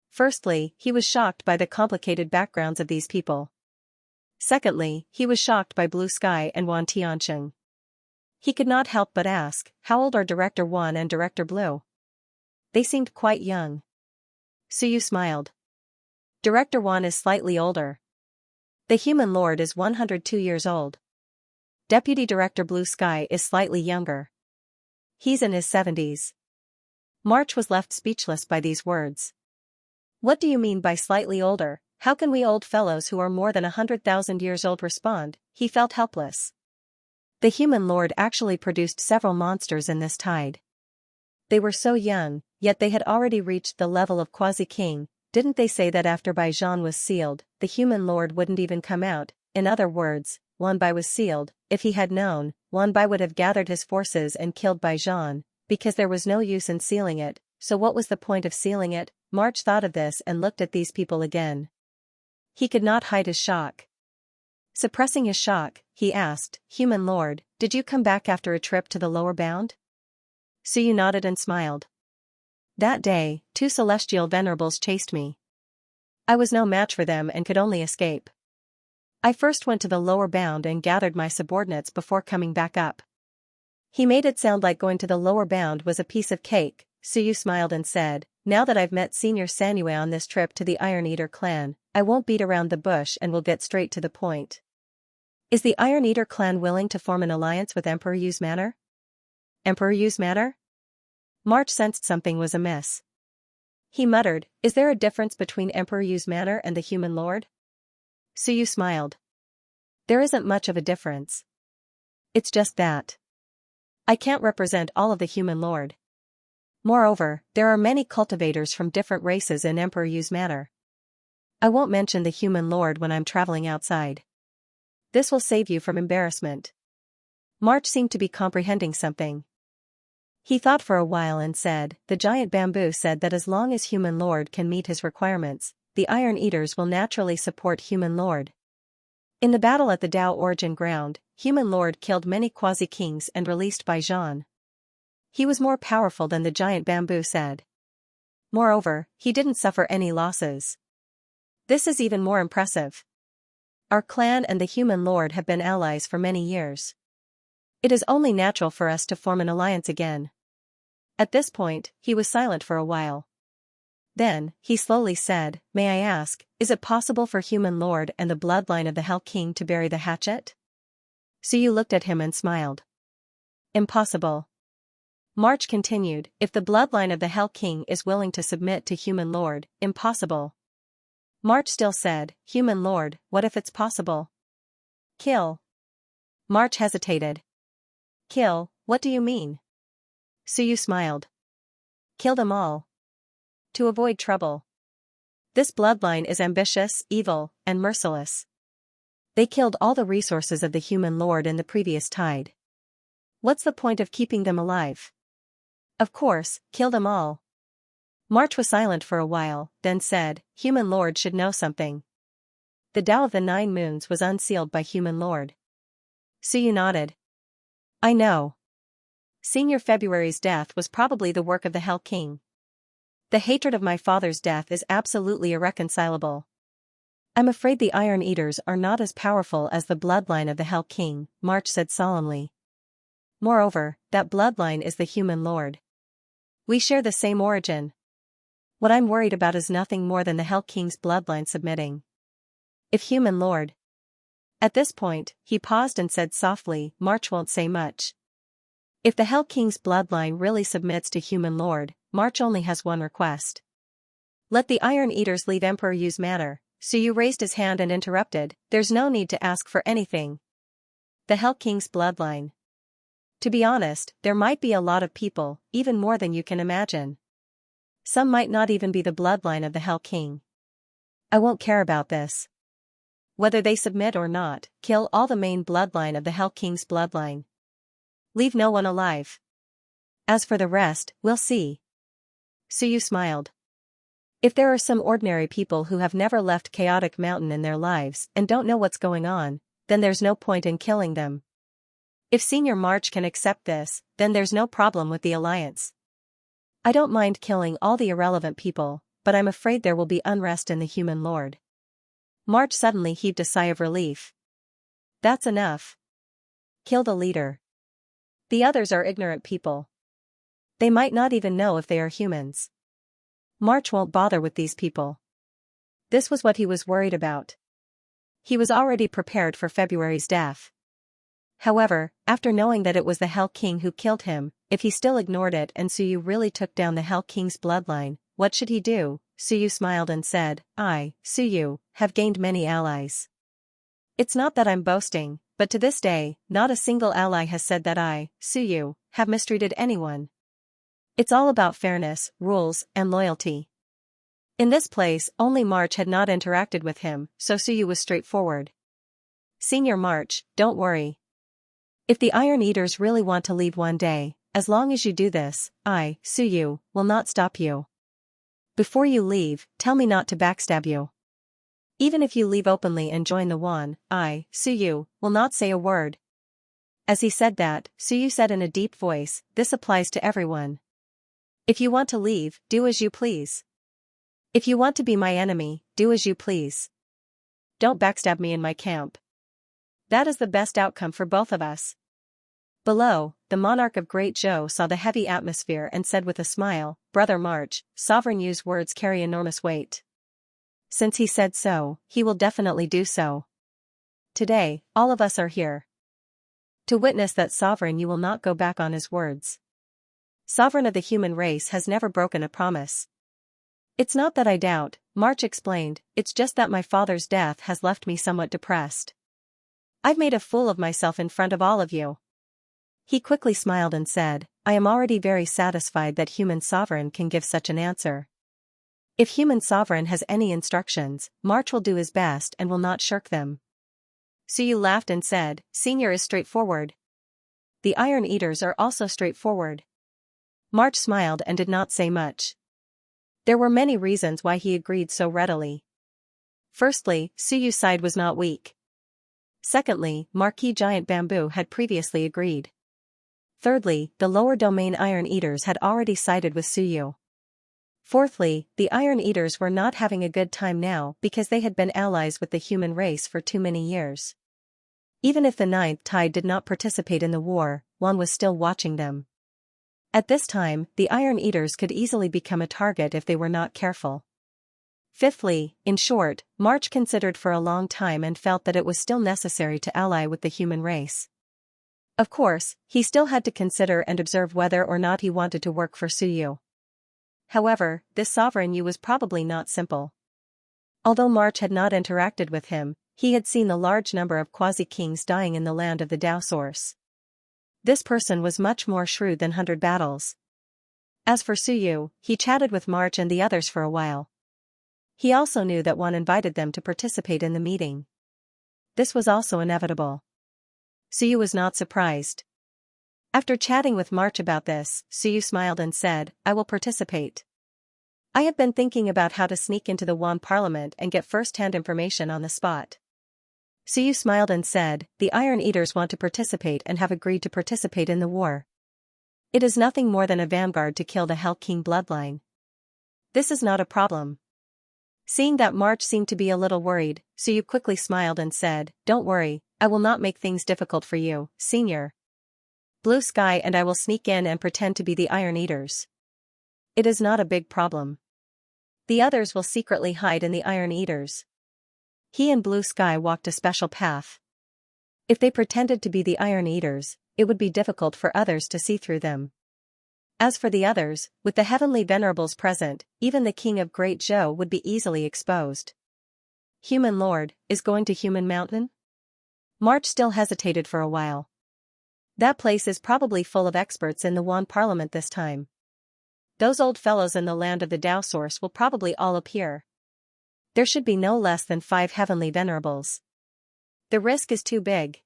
Speaker 1: Firstly, he was shocked by the complicated backgrounds of these people. Secondly, he was shocked by Blue Sky and Wan Tianxing. He could not help but ask, "How old are Director Wan and Director Blue?" They seemed quite young. Suyu smiled. "Director Wan is slightly older. The Human Lord is 102 years old. Deputy Director Blue Sky is slightly younger. He's in his 70s. March was left speechless by these words. "What do you mean by slightly older? How can we old fellows who are more than 100,000 years old respond?" He felt helpless. The Human Lord actually produced several monsters in this tide. They were so young, yet they had already reached the level of Quasi-King. Didn't they say that after Baijian was sealed, the Human Lord wouldn't even come out? In other words, Wanbai was sealed. If he had known, Wanbai would have gathered his forces and killed Baijian, because there was no use in sealing it. So what was the point of sealing it? March thought of this and looked at these people again. He could not hide his shock. Suppressing his shock, he asked, "Human Lord, did you come back after a trip to the lower bound?" Suyu nodded and smiled. "That day, 2 celestial venerables chased me. I was no match for them and could only escape. I first went to the lower bound and gathered my subordinates before coming back up." He made it sound like going to the lower bound was a piece of cake. Suyu smiled and said, "Now that I've met Senior Sanue on this trip to the Iron Eater clan, I won't beat around the bush and will get straight to the point. Is the Iron Eater clan willing to form an alliance with Emperor Yu's manor? Emperor Yu's manor? March sensed something was amiss. He muttered, is there a difference between Emperor Yu's manor and the human lord? Suyu smiled. There isn't much of a difference. It's just that I can't represent all of the human lord. Moreover, there are many cultivators from different races in Emperor Yu's manor. I won't mention the human lord when I'm traveling outside. This will save you from embarrassment. March seemed to be comprehending something. He thought for a while and said, the giant bamboo said that as long as human lord can meet his requirements, the Iron Eaters will naturally support human lord. In the battle at the Dao origin ground, human lord killed many quasi-kings and released Bai Zhan. He was more powerful than the giant bamboo said. Moreover, he didn't suffer any losses. This is even more impressive. Our clan and the human lord have been allies for many years. It is only natural for us to form an alliance again. At this point, he was silent for a while. Then, he slowly said, may I ask, is it possible for human lord and the bloodline of the Hell King to bury the hatchet? Suyu looked at him and smiled. Impossible. March continued, if the bloodline of the Hell King is willing to submit to human lord, impossible. March still said, human lord, what if it's possible? Kill. March hesitated. Kill, what do you mean? Suyu smiled. Kill them all. To avoid trouble. This bloodline is ambitious, evil, and merciless. They killed all the resources of the human lord in the previous tide. What's the point of keeping them alive? Of course, kill them all. March was silent for a while, then said, human lord should know something. The Tao of the 9 Moons was unsealed by human lord. Suyu nodded. I know. Senior February's death was probably the work of the Hell King. The hatred of my father's death is absolutely irreconcilable. I'm afraid the Iron Eaters are not as powerful as the bloodline of the Hell King, March said solemnly. Moreover, that bloodline is the human lord. We share the same origin. What I'm worried about is nothing more than the Hell King's bloodline submitting. If human lord. At this point, he paused and said softly, March won't say much. If the Hell King's bloodline really submits to human lord, March only has one request. Let the Iron Eaters leave Emperor Yu's manor. Suyu raised his hand and interrupted, there's no need to ask for anything. The Hell King's bloodline. To be honest, there might be a lot of people, even more than you can imagine. Some might not even be the bloodline of the Hell King. I won't care about this. Whether they submit or not, kill all the main bloodline of the Hell King's bloodline. Leave no one alive. As for the rest, we'll see. Suyu smiled. If there are some ordinary people who have never left Chaotic Mountain in their lives and don't know what's going on, then there's no point in killing them. If Senior March can accept this, then there's no problem with the alliance. I don't mind killing all the irrelevant people, but I'm afraid there will be unrest in the human lord. March suddenly heaved a sigh of relief. That's enough. Kill the leader. The others are ignorant people. They might not even know if they are humans. March won't bother with these people. This was what he was worried about. He was already prepared for February's death. However, after knowing that it was the Hell King who killed him, if he still ignored it and Suyu really took down the Hell King's bloodline, what should he do? Suyu smiled and said, I, Suyu, have gained many allies. It's not that I'm boasting, but to this day, not a single ally has said that I, Suyu, have mistreated anyone. It's all about fairness, rules, and loyalty. In this place, only March had not interacted with him, so Suyu was straightforward. Senior March, don't worry. If the Iron Eaters really want to leave one day, as long as you do this, I, Suyu, will not stop you. Before you leave, tell me not to backstab you. Even if you leave openly and join the Wan, I, Suyu, will not say a word. As he said that, Suyu said in a deep voice, this applies to everyone. If you want to leave, do as you please. If you want to be my enemy, do as you please. Don't backstab me in my camp. That is the best outcome for both of us. Below, the monarch of Great Zhou saw the heavy atmosphere and said with a smile, Brother March, Sovereign Yu's words carry enormous weight. Since he said so, he will definitely do so. Today, all of us are here to witness that sovereign you will not go back on his words. Sovereign of the human race has never broken a promise. It's not that I doubt, March explained, it's just that my father's death has left me somewhat depressed. I've made a fool of myself in front of all of you. He quickly smiled and said, I am already very satisfied that human sovereign can give such an answer. If human sovereign has any instructions, March will do his best and will not shirk them. Suyu laughed and said, Senior is straightforward. The Iron Eaters are also straightforward. March smiled and did not say much. There were many reasons why he agreed so readily. Firstly, Suyu's side was not weak. Secondly, Marquis Giant Bamboo had previously agreed. Thirdly, the lower domain Iron Eaters had already sided with Suyu. Fourthly, the Iron Eaters were not having a good time now because they had been allies with the human race for too many years. Even if the Ninth Tide did not participate in the war, one was still watching them. At this time, the Iron Eaters could easily become a target if they were not careful. Fifthly, in short, March considered for a long time and felt that it was still necessary to ally with the human race. Of course, he still had to consider and observe whether or not he wanted to work for Suyu. However, this sovereign Yu was probably not simple. Although March had not interacted with him, he had seen the large number of quasi-kings dying in the land of the Tao Source. This person was much more shrewd than 100 battles. As for Suyu, he chatted with March and the others for a while. He also knew that one invited them to participate in the meeting. This was also inevitable. Suyu was not surprised. After chatting with March about this, Suyu smiled and said, I will participate. I have been thinking about how to sneak into the Wan Parliament and get first-hand information on the spot. Suyu smiled and said, the Iron Eaters want to participate and have agreed to participate in the war. It is nothing more than a vanguard to kill the Hell King bloodline. This is not a problem. Seeing that March seemed to be a little worried, Suyu quickly smiled and said, don't worry, I will not make things difficult for you, Senior. Blue Sky and I will sneak in and pretend to be the Iron Eaters. It is not a big problem. The others will secretly hide in the Iron Eaters. He and Blue Sky walked a special path. If they pretended to be the Iron Eaters, it would be difficult for others to see through them. As for the others, with the heavenly venerables present, even the King of Great Zhou would be easily exposed. Human Lord, is going to Human Mountain? March still hesitated for a while. That place is probably full of experts in the Wan Parliament this time. Those old fellows in the land of the Tao Source will probably all appear. There should be no less than 5 heavenly venerables. The risk is too big.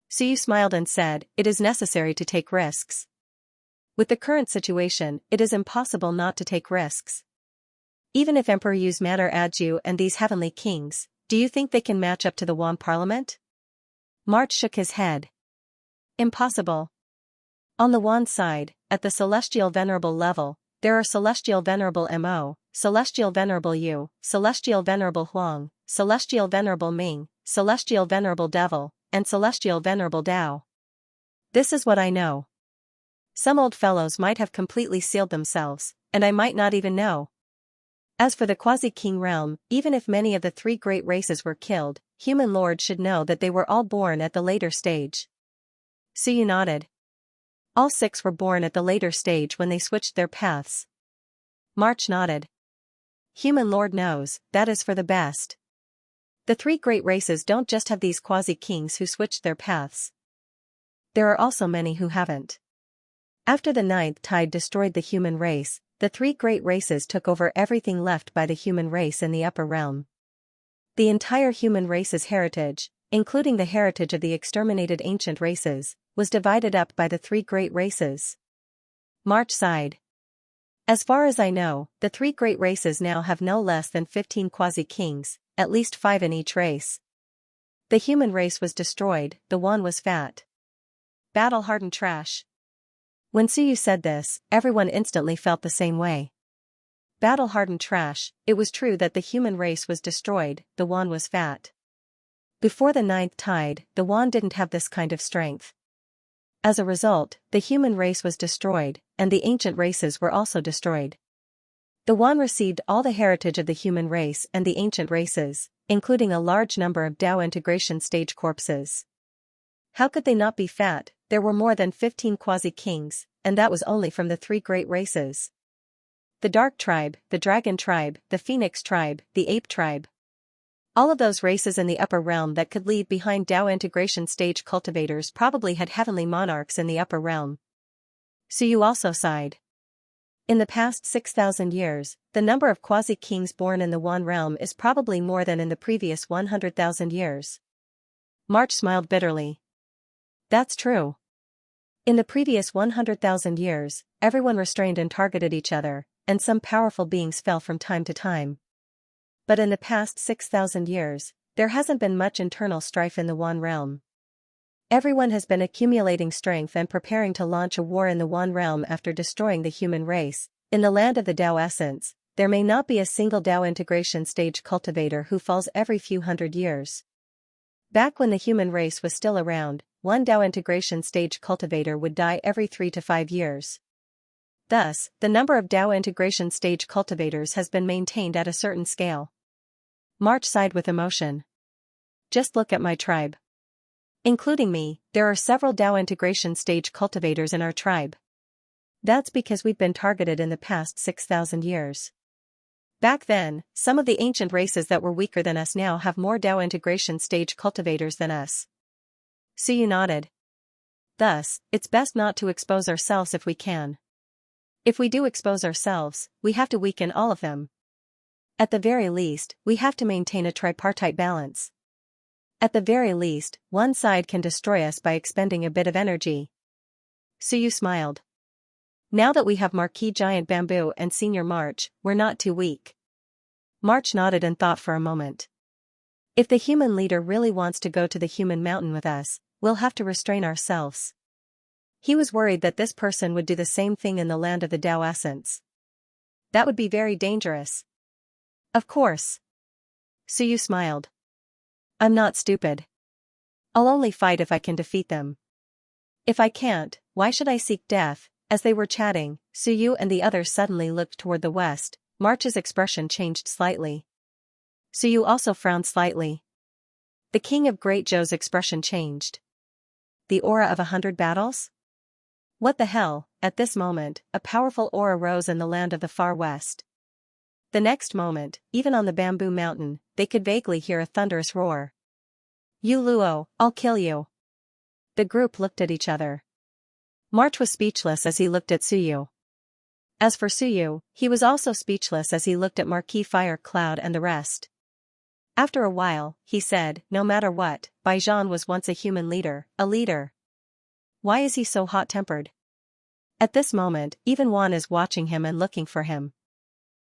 Speaker 1: Suyu smiled and said, it is necessary to take risks. With the current situation, it is impossible not to take risks. Even if Emperor Yu's manner adds you and these heavenly kings, do you think they can match up to the Wan Parliament? March shook his head. Impossible. On the Wan side, at the Celestial Venerable level, there are Celestial Venerable Mo, Celestial Venerable Yu, Celestial Venerable Huang, Celestial Venerable Ming, Celestial Venerable Devil, and Celestial Venerable Dao. This is what I know. Some old fellows might have completely sealed themselves, and I might not even know. As for the Quasi-King realm, even if many of the 3 great races were killed, human lords should know that they were all born at the later stage. Suyu nodded. All 6 were born at the later stage when they switched their paths. March nodded. Human Lord knows, that is for the best. The 3 great races don't just have these quasi-kings who switched their paths. There are also many who haven't. After the Ninth Tide destroyed the human race, the 3 great races took over everything left by the human race in the upper realm. The entire human race's heritage, including the heritage of the exterminated ancient races, was divided up by the 3 great races. March sighed. As far as I know, the 3 great races now have no less than 15 quasi-kings, at least 5 in each race. The human race was destroyed, the one was fat. Battle-hardened trash. When Suyu said this, everyone instantly felt the same way. Battle-hardened trash, it was true that the human race was destroyed, the one was fat. Before the Ninth Tide, the Wan didn't have this kind of strength. As a result, the human race was destroyed, and the ancient races were also destroyed. The Wan received all the heritage of the human race and the ancient races, including a large number of Dao integration stage corpses. How could they not be fat? There were more than 15 quasi-kings, and that was only from the 3 great races. The Dark Tribe, the Dragon Tribe, the Phoenix Tribe, the Ape Tribe. All of those races in the upper realm that could leave behind Dao integration stage cultivators probably had heavenly monarchs in the upper realm. Suyu also sighed. In the past 6,000 years, the number of quasi-kings born in the Wan realm is probably more than in the previous 100,000 years. March smiled bitterly. That's true. In the previous 100,000 years, everyone restrained and targeted each other, and some powerful beings fell from time to time. But in the past 6,000 years, there hasn't been much internal strife in the Wan realm. Everyone has been accumulating strength and preparing to launch a war in the Wan realm after destroying the human race. In the land of the Dao essence, there may not be a single Dao integration stage cultivator who falls every few hundred years. Back when the human race was still around, one Dao integration stage cultivator would die every 3 to 5 years. Thus, the number of Dao integration stage cultivators has been maintained at a certain scale. March sighed with emotion. Just look at my tribe. Including me, there are several Dao integration stage cultivators in our tribe. That's because we've been targeted in the past 6,000 years. Back then, some of the ancient races that were weaker than us now have more Dao integration stage cultivators than us. Suyu nodded. Thus, it's best not to expose ourselves if we can. If we do expose ourselves, we have to weaken all of them. At the very least, we have to maintain a tripartite balance. At the very least, one side can destroy us by expending a bit of energy. Suyu smiled. Now that we have Marquis Giant Bamboo and Senior March, we're not too weak. March nodded and thought for a moment. If the human leader really wants to go to the human mountain with us, we'll have to restrain ourselves. He was worried that this person would do the same thing in the land of the Dao essence. That would be very dangerous. Of course. Suyu smiled. I'm not stupid. I'll only fight if I can defeat them. If I can't, why should I seek death? As they were chatting, Suyu and the others suddenly looked toward the west. March's expression changed slightly. Suyu also frowned slightly. The King of Great Zhou's expression changed. The aura of 100 battles? What the hell? At this moment, a powerful aura rose in the land of the far west. The next moment, even on the bamboo mountain, they could vaguely hear a thunderous roar. You Luo, I'll kill you. The group looked at each other. March was speechless as he looked at Suyu. As for Suyu, he was also speechless as he looked at Marquis Fire Cloud and the rest. After a while, he said, no matter what, Baijian was once a human leader, a leader. Why is he so hot-tempered? At this moment, even Wan is watching him and looking for him.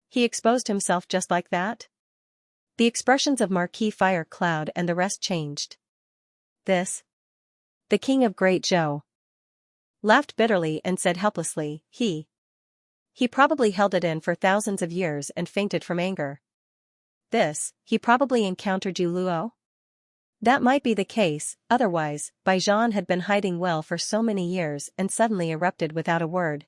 Speaker 1: He exposed himself just like that? The expressions of Marquis Fire Cloud and the rest changed. This? The King of Great Zhou laughed bitterly and said helplessly, He probably held it in for thousands of years and fainted from anger. This, he probably encountered Yu Luo? That might be the case, otherwise, Baijian had been hiding well for so many years and suddenly erupted without a word.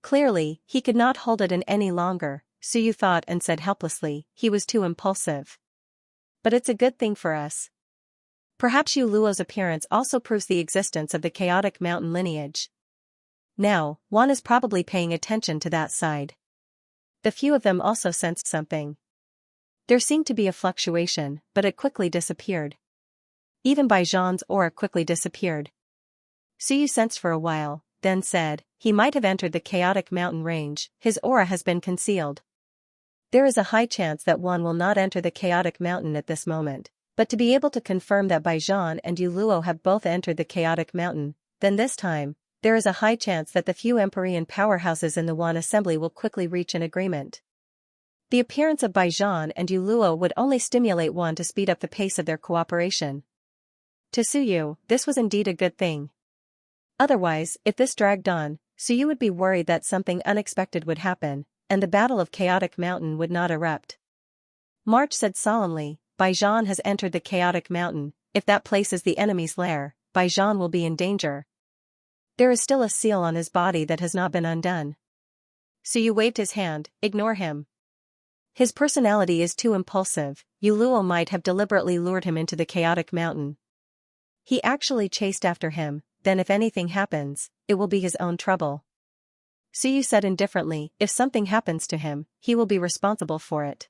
Speaker 1: Clearly, he could not hold it in any longer, Suyu thought and said helplessly, he was too impulsive. But it's a good thing for us. Perhaps Yu Luo's appearance also proves the existence of the chaotic mountain lineage. Now, Wan is probably paying attention to that side. The few of them also sensed something. There seemed to be a fluctuation, but it quickly disappeared. Even Baijian's aura quickly disappeared. Suyu sensed for a while, then said, he might have entered the chaotic mountain range, his aura has been concealed. There is a high chance that Wan will not enter the chaotic mountain at this moment, but to be able to confirm that Baijian and Yu Luo have both entered the chaotic mountain, then this time, there is a high chance that the few Empyrean powerhouses in the Wan assembly will quickly reach an agreement. The appearance of Baijian and Yu Luo would only stimulate Wan to speed up the pace of their cooperation. To Suyu, this was indeed a good thing. Otherwise, if this dragged on, Suyu would be worried that something unexpected would happen, and the Battle of Chaotic Mountain would not erupt. March said solemnly, Baijian has entered the Chaotic Mountain, if that place is the enemy's lair, Baijian will be in danger. There is still a seal on his body that has not been undone. Suyu waved his hand, ignore him. His personality is too impulsive, Yuluo might have deliberately lured him into the chaotic mountain. He actually chased after him, then if anything happens, it will be his own trouble. Suyu said indifferently, if something happens to him, he will be responsible for it.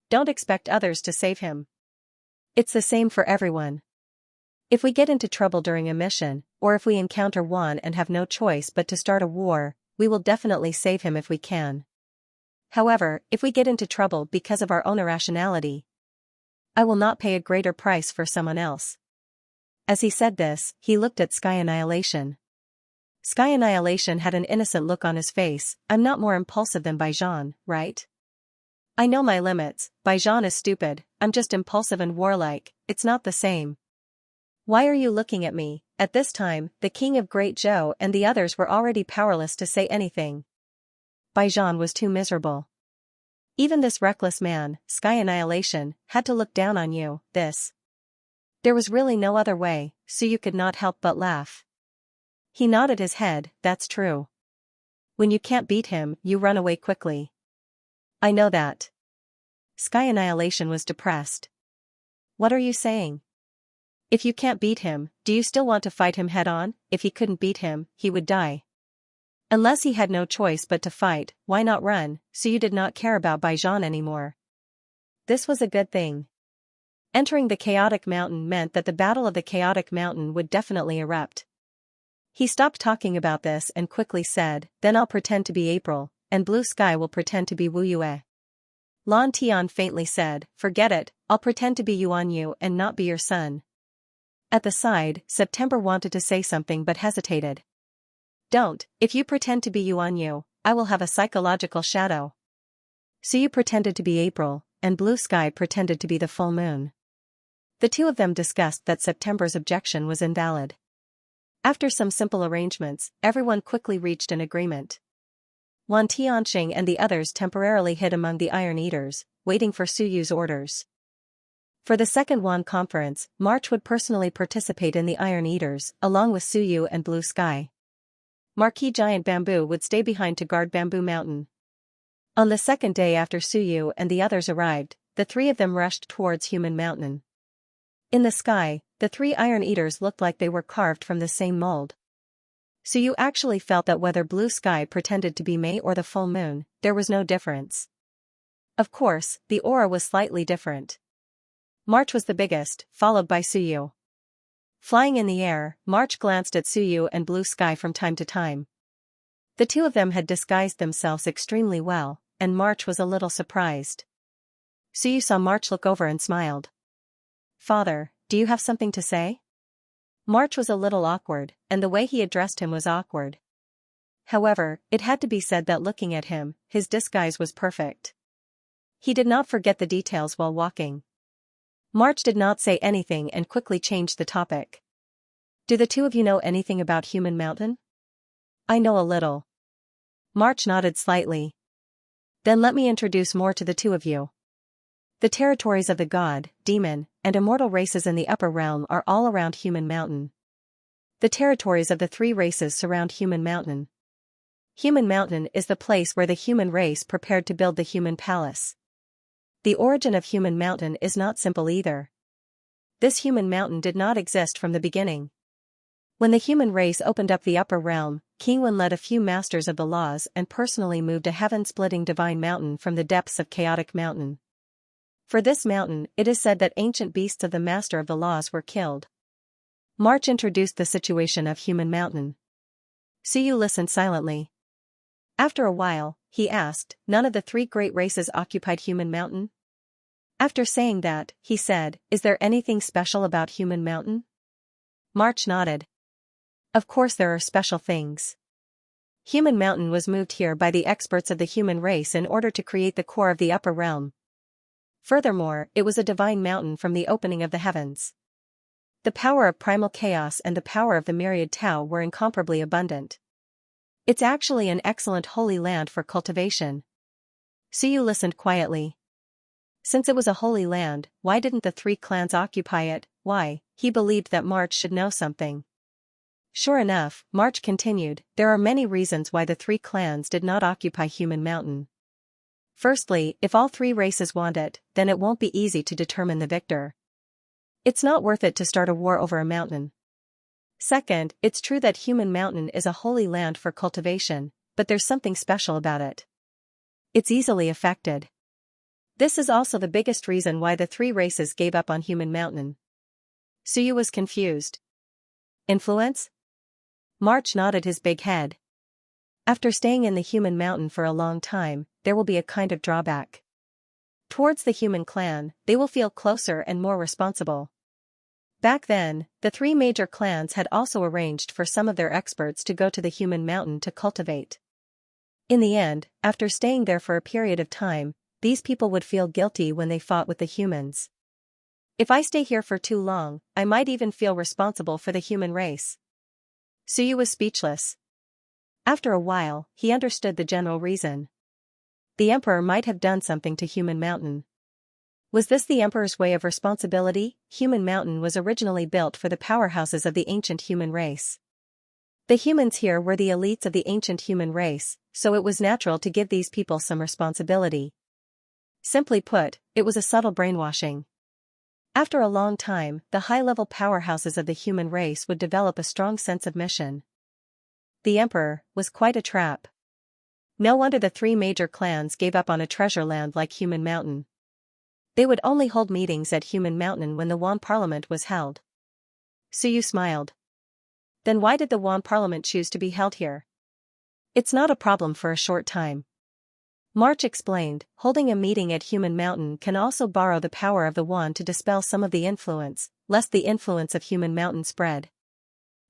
Speaker 1: Don't expect others to save him. It's the same for everyone. If we get into trouble during a mission, or if we encounter one and have no choice but to start a war, we will definitely save him if we can. However, if we get into trouble because of our own irrationality, I will not pay a greater price for someone else. As he said this, he looked at Sky Annihilation. Sky Annihilation had an innocent look on his face. I'm not more impulsive than Baijan, right? I know my limits. Baijan is stupid, I'm just impulsive and warlike, it's not the same. Why are you looking at me? At this time, the king of Great Zhou and the others were already powerless to say anything. Baijan was too miserable. Even this reckless man, Sky Annihilation, had to look down on you, this. There was really no other way, so you could not help but laugh. He nodded his head, that's true. When you can't beat him, you run away quickly. I know that. Sky Annihilation was depressed. What are you saying? If you can't beat him, do you still want to fight him head-on? If he couldn't beat him, he would die. Unless he had no choice but to fight, why not run? So you did not care about Baijan anymore. This was a good thing. Entering the Chaotic Mountain meant that the Battle of the Chaotic Mountain would definitely erupt. He stopped talking about this and quickly said, then I'll pretend to be April, and Blue Sky will pretend to be Wu Yue. Lan Tian faintly said, forget it, I'll pretend to be Yuan Yu and not be your son. At the side, September wanted to say something but hesitated. Don't, if you pretend to be Yuan Yu, I will have a psychological shadow. So you pretended to be April, and Blue Sky pretended to be the full moon. The two of them discussed that September's objection was invalid. After some simple arrangements, everyone quickly reached an agreement. Wan Tianxing and the others temporarily hid among the Iron Eaters, waiting for Suyu's orders. For the second Wan conference, March would personally participate in the Iron Eaters, along with Suyu and Blue Sky. Marquis Giant Bamboo would stay behind to guard Bamboo Mountain. On the second day after Suyu and the others arrived, the three of them rushed towards Human Mountain. In the sky, the three Iron Eaters looked like they were carved from the same mold. Suyu actually felt that whether Blue Sky pretended to be May or the full moon, there was no difference. Of course, the aura was slightly different. March was the biggest, followed by Suyu. Flying in the air, March glanced at Suyu and Blue Sky from time to time. The two of them had disguised themselves extremely well, and March was a little surprised. Suyu saw March look over and smiled. Father, do you have something to say? March was a little awkward, and the way he addressed him was awkward. However, it had to be said that looking at him, his disguise was perfect. He did not forget the details while walking. March did not say anything and quickly changed the topic. Do the two of you know anything about Human Mountain? I know a little. March nodded slightly. Then let me introduce more to the two of you. The territories of the god, demon, and immortal races in the upper realm are all around Human Mountain. The territories of the three races surround Human Mountain. Human Mountain is the place where the human race prepared to build the human palace. The origin of Human Mountain is not simple either. This Human Mountain did not exist from the beginning. When the human race opened up the upper realm, King Wen led a few masters of the laws and personally moved a heaven-splitting divine mountain from the depths of Chaotic Mountain. For this mountain, it is said that ancient beasts of the Master of the Laws were killed. March introduced the situation of Human Mountain. Suyu listened silently. After a while, he asked, none of the three great races occupied Human Mountain? After saying that, he said, is there anything special about Human Mountain? March nodded. Of course there are special things. Human Mountain was moved here by the experts of the human race in order to create the core of the upper realm. Furthermore, it was a divine mountain from the opening of the heavens. The power of primal chaos and the power of the Myriad Tao were incomparably abundant. It's actually an excellent holy land for cultivation. Suyu listened quietly. Since it was a holy land, why didn't the three clans occupy it? Why? He believed that March should know something. Sure enough, March continued, there are many reasons why the three clans did not occupy Human Mountain. Firstly, if all three races want it, then it won't be easy to determine the victor. It's not worth it to start a war over a mountain. Second, it's true that Human Mountain is a holy land for cultivation, but there's something special about it. It's easily affected. This is also the biggest reason why the three races gave up on Human Mountain. Suyu was confused. Influence? March nodded his big head. After staying in the Human Mountain for a long time, there will be a kind of drawback. Towards the human clan, they will feel closer and more responsible. Back then, the three major clans had also arranged for some of their experts to go to the Human Mountain to cultivate. In the end, after staying there for a period of time, these people would feel guilty when they fought with the humans. If I stay here for too long, I might even feel responsible for the human race. Suyu was speechless. After a while, he understood the general reason. The Emperor might have done something to Human Mountain. Was this the Emperor's way of responsibility? Human Mountain was originally built for the powerhouses of the ancient human race. The humans here were the elites of the ancient human race, so it was natural to give these people some responsibility. Simply put, it was a subtle brainwashing. After a long time, the high-level powerhouses of the human race would develop a strong sense of mission. The Emperor was quite a trap. No wonder the three major clans gave up on a treasure land like Human Mountain. They would only hold meetings at Human Mountain when the Wan Parliament was held. Suyu smiled. Then why did the Wan Parliament choose to be held here? It's not a problem for a short time. March explained, holding a meeting at Human Mountain can also borrow the power of the Wan to dispel some of the influence, lest the influence of Human Mountain spread.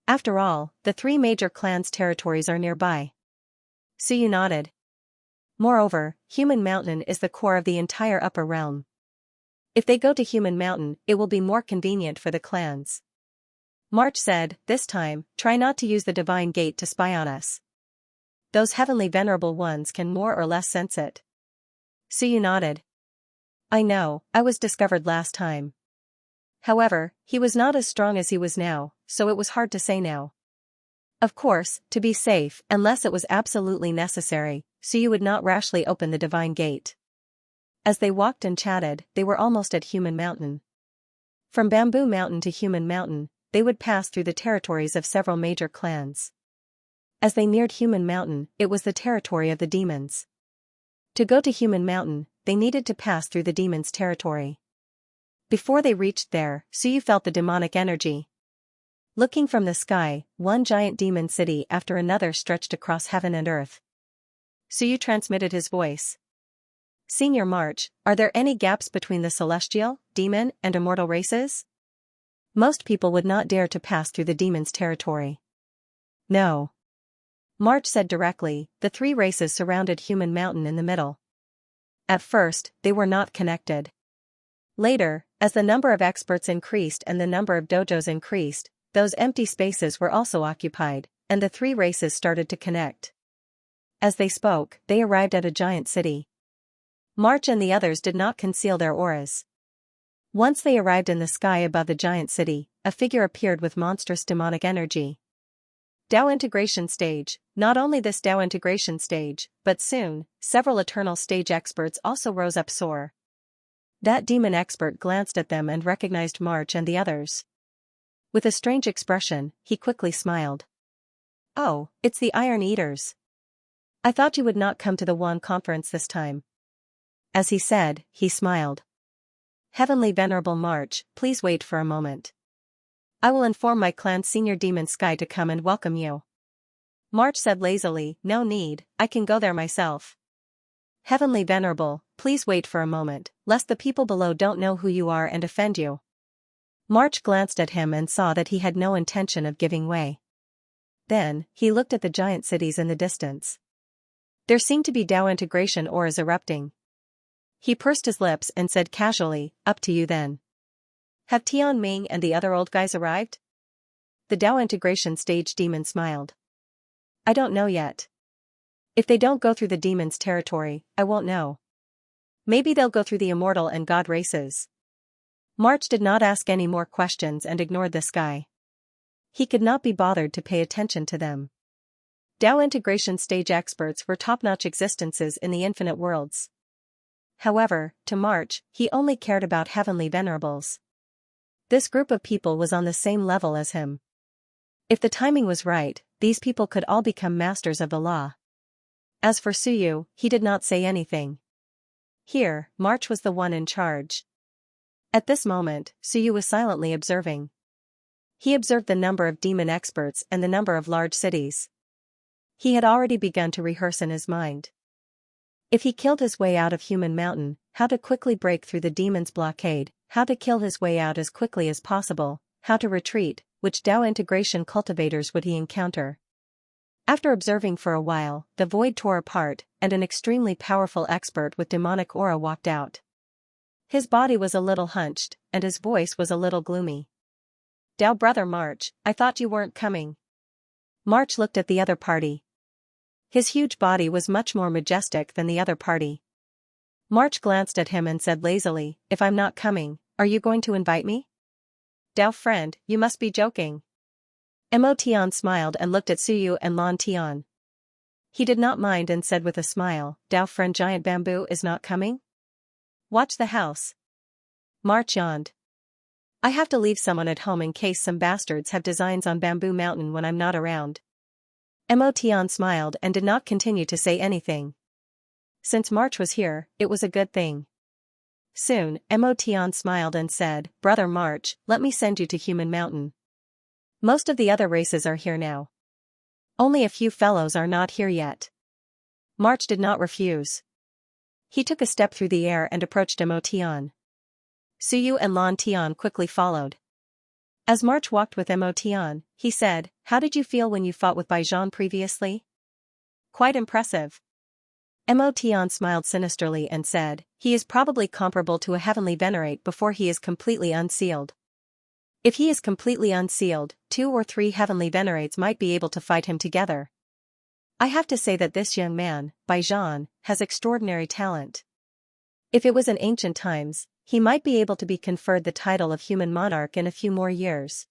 Speaker 1: After all, the three major clans' territories are nearby. Suyu nodded. Moreover, Human Mountain is the core of the entire upper realm. If they go to Human Mountain, it will be more convenient for the clans. March said, this time, try not to use the divine gate to spy on us. Those heavenly venerable ones can more or less sense it. Suyu nodded. I know, I was discovered last time. However, he was not as strong as he was now, so it was hard to say now. Of course, to be safe, unless it was absolutely necessary, Suyu would not rashly open the divine gate. As they walked and chatted, they were almost at Human Mountain. From Bamboo Mountain to Human Mountain, they would pass through the territories of several major clans. As they neared Human Mountain, it was the territory of the demons. To go to Human Mountain, they needed to pass through the demons' territory. Before they reached there, Suyu felt the demonic energy. Looking from the sky, one giant demon city after another stretched across heaven and earth. Suyu transmitted his voice. Senior March, are there any gaps between the celestial, demon, and immortal races? Most people would not dare to pass through the demon's territory. No. March said directly, the three races surrounded Human Mountain in the middle. At first, they were not connected. Later, as the number of experts increased and the number of dojos increased, those empty spaces were also occupied, and the three races started to connect. As they spoke, they arrived at a giant city. March and the others did not conceal their auras. Once they arrived in the sky above the giant city, a figure appeared with monstrous demonic energy. Dao integration stage. Not only this Dao integration stage, but soon, several eternal stage experts also rose up soar. That demon expert glanced at them and recognized March and the others. With a strange expression, he quickly smiled. Oh, it's the Iron Eaters. I thought you would not come to the Wan conference this time. As he said, he smiled. Heavenly Venerable March, please wait for a moment. I will inform my clan's senior demon Sky to come and welcome you. March said lazily, no need, I can go there myself. Heavenly Venerable, please wait for a moment, lest the people below don't know who you are and offend you. March glanced at him and saw that he had no intention of giving way. Then, he looked at the giant cities in the distance. There seemed to be Dao integration auras erupting. He pursed his lips and said casually, up to you then. Have Tian Ming and the other old guys arrived? The Dao integration stage demon smiled. I don't know yet. If they don't go through the demon's territory, I won't know. Maybe they'll go through the immortal and god races. March did not ask any more questions and ignored the sky. He could not be bothered to pay attention to them. Dao integration stage experts were top-notch existences in the infinite worlds. However, to March, he only cared about heavenly venerables. This group of people was on the same level as him. If the timing was right, these people could all become masters of the law. As for Suyu, he did not say anything. Here, March was the one in charge. At this moment, Suyu was silently observing. He observed the number of demon experts and the number of large cities. He had already begun to rehearse in his mind. If he killed his way out of Human Mountain, how to quickly break through the demon's blockade, how to kill his way out as quickly as possible, how to retreat, which Dao integration cultivators would he encounter. After observing for a while, the void tore apart, and an extremely powerful expert with demonic aura walked out. His body was a little hunched, and his voice was a little gloomy. "Dao brother March, I thought you weren't coming." March looked at the other party. His huge body was much more majestic than the other party. March glanced at him and said lazily, "If I'm not coming, are you going to invite me?" "Dao friend, you must be joking." Mo Tian smiled and looked at Suyu and Lan Tian. He did not mind and said with a smile, "Dao friend giant bamboo is not coming? Watch the house." March yawned. "I have to leave someone at home in case some bastards have designs on Bamboo Mountain when I'm not around." Mo Tian smiled and did not continue to say anything. Since March was here, it was a good thing. Soon, Mo Tian smiled and said, "Brother March, let me send you to Human Mountain. Most of the other races are here now. Only a few fellows are not here yet." March did not refuse. He took a step through the air and approached Mo Tian. Suyu and Lan Tian quickly followed. As March walked with Mo Tian, he said, "How did you feel when you fought with Baijian previously?" "Quite impressive." Mo Tian smiled sinisterly and said, "He is probably comparable to a heavenly venerate before he is completely unsealed. If he is completely unsealed, 2 or 3 heavenly venerates might be able to fight him together. I have to say that this young man, Baijian, has extraordinary talent. If it was in ancient times, he might be able to be conferred the title of human monarch in a few more years."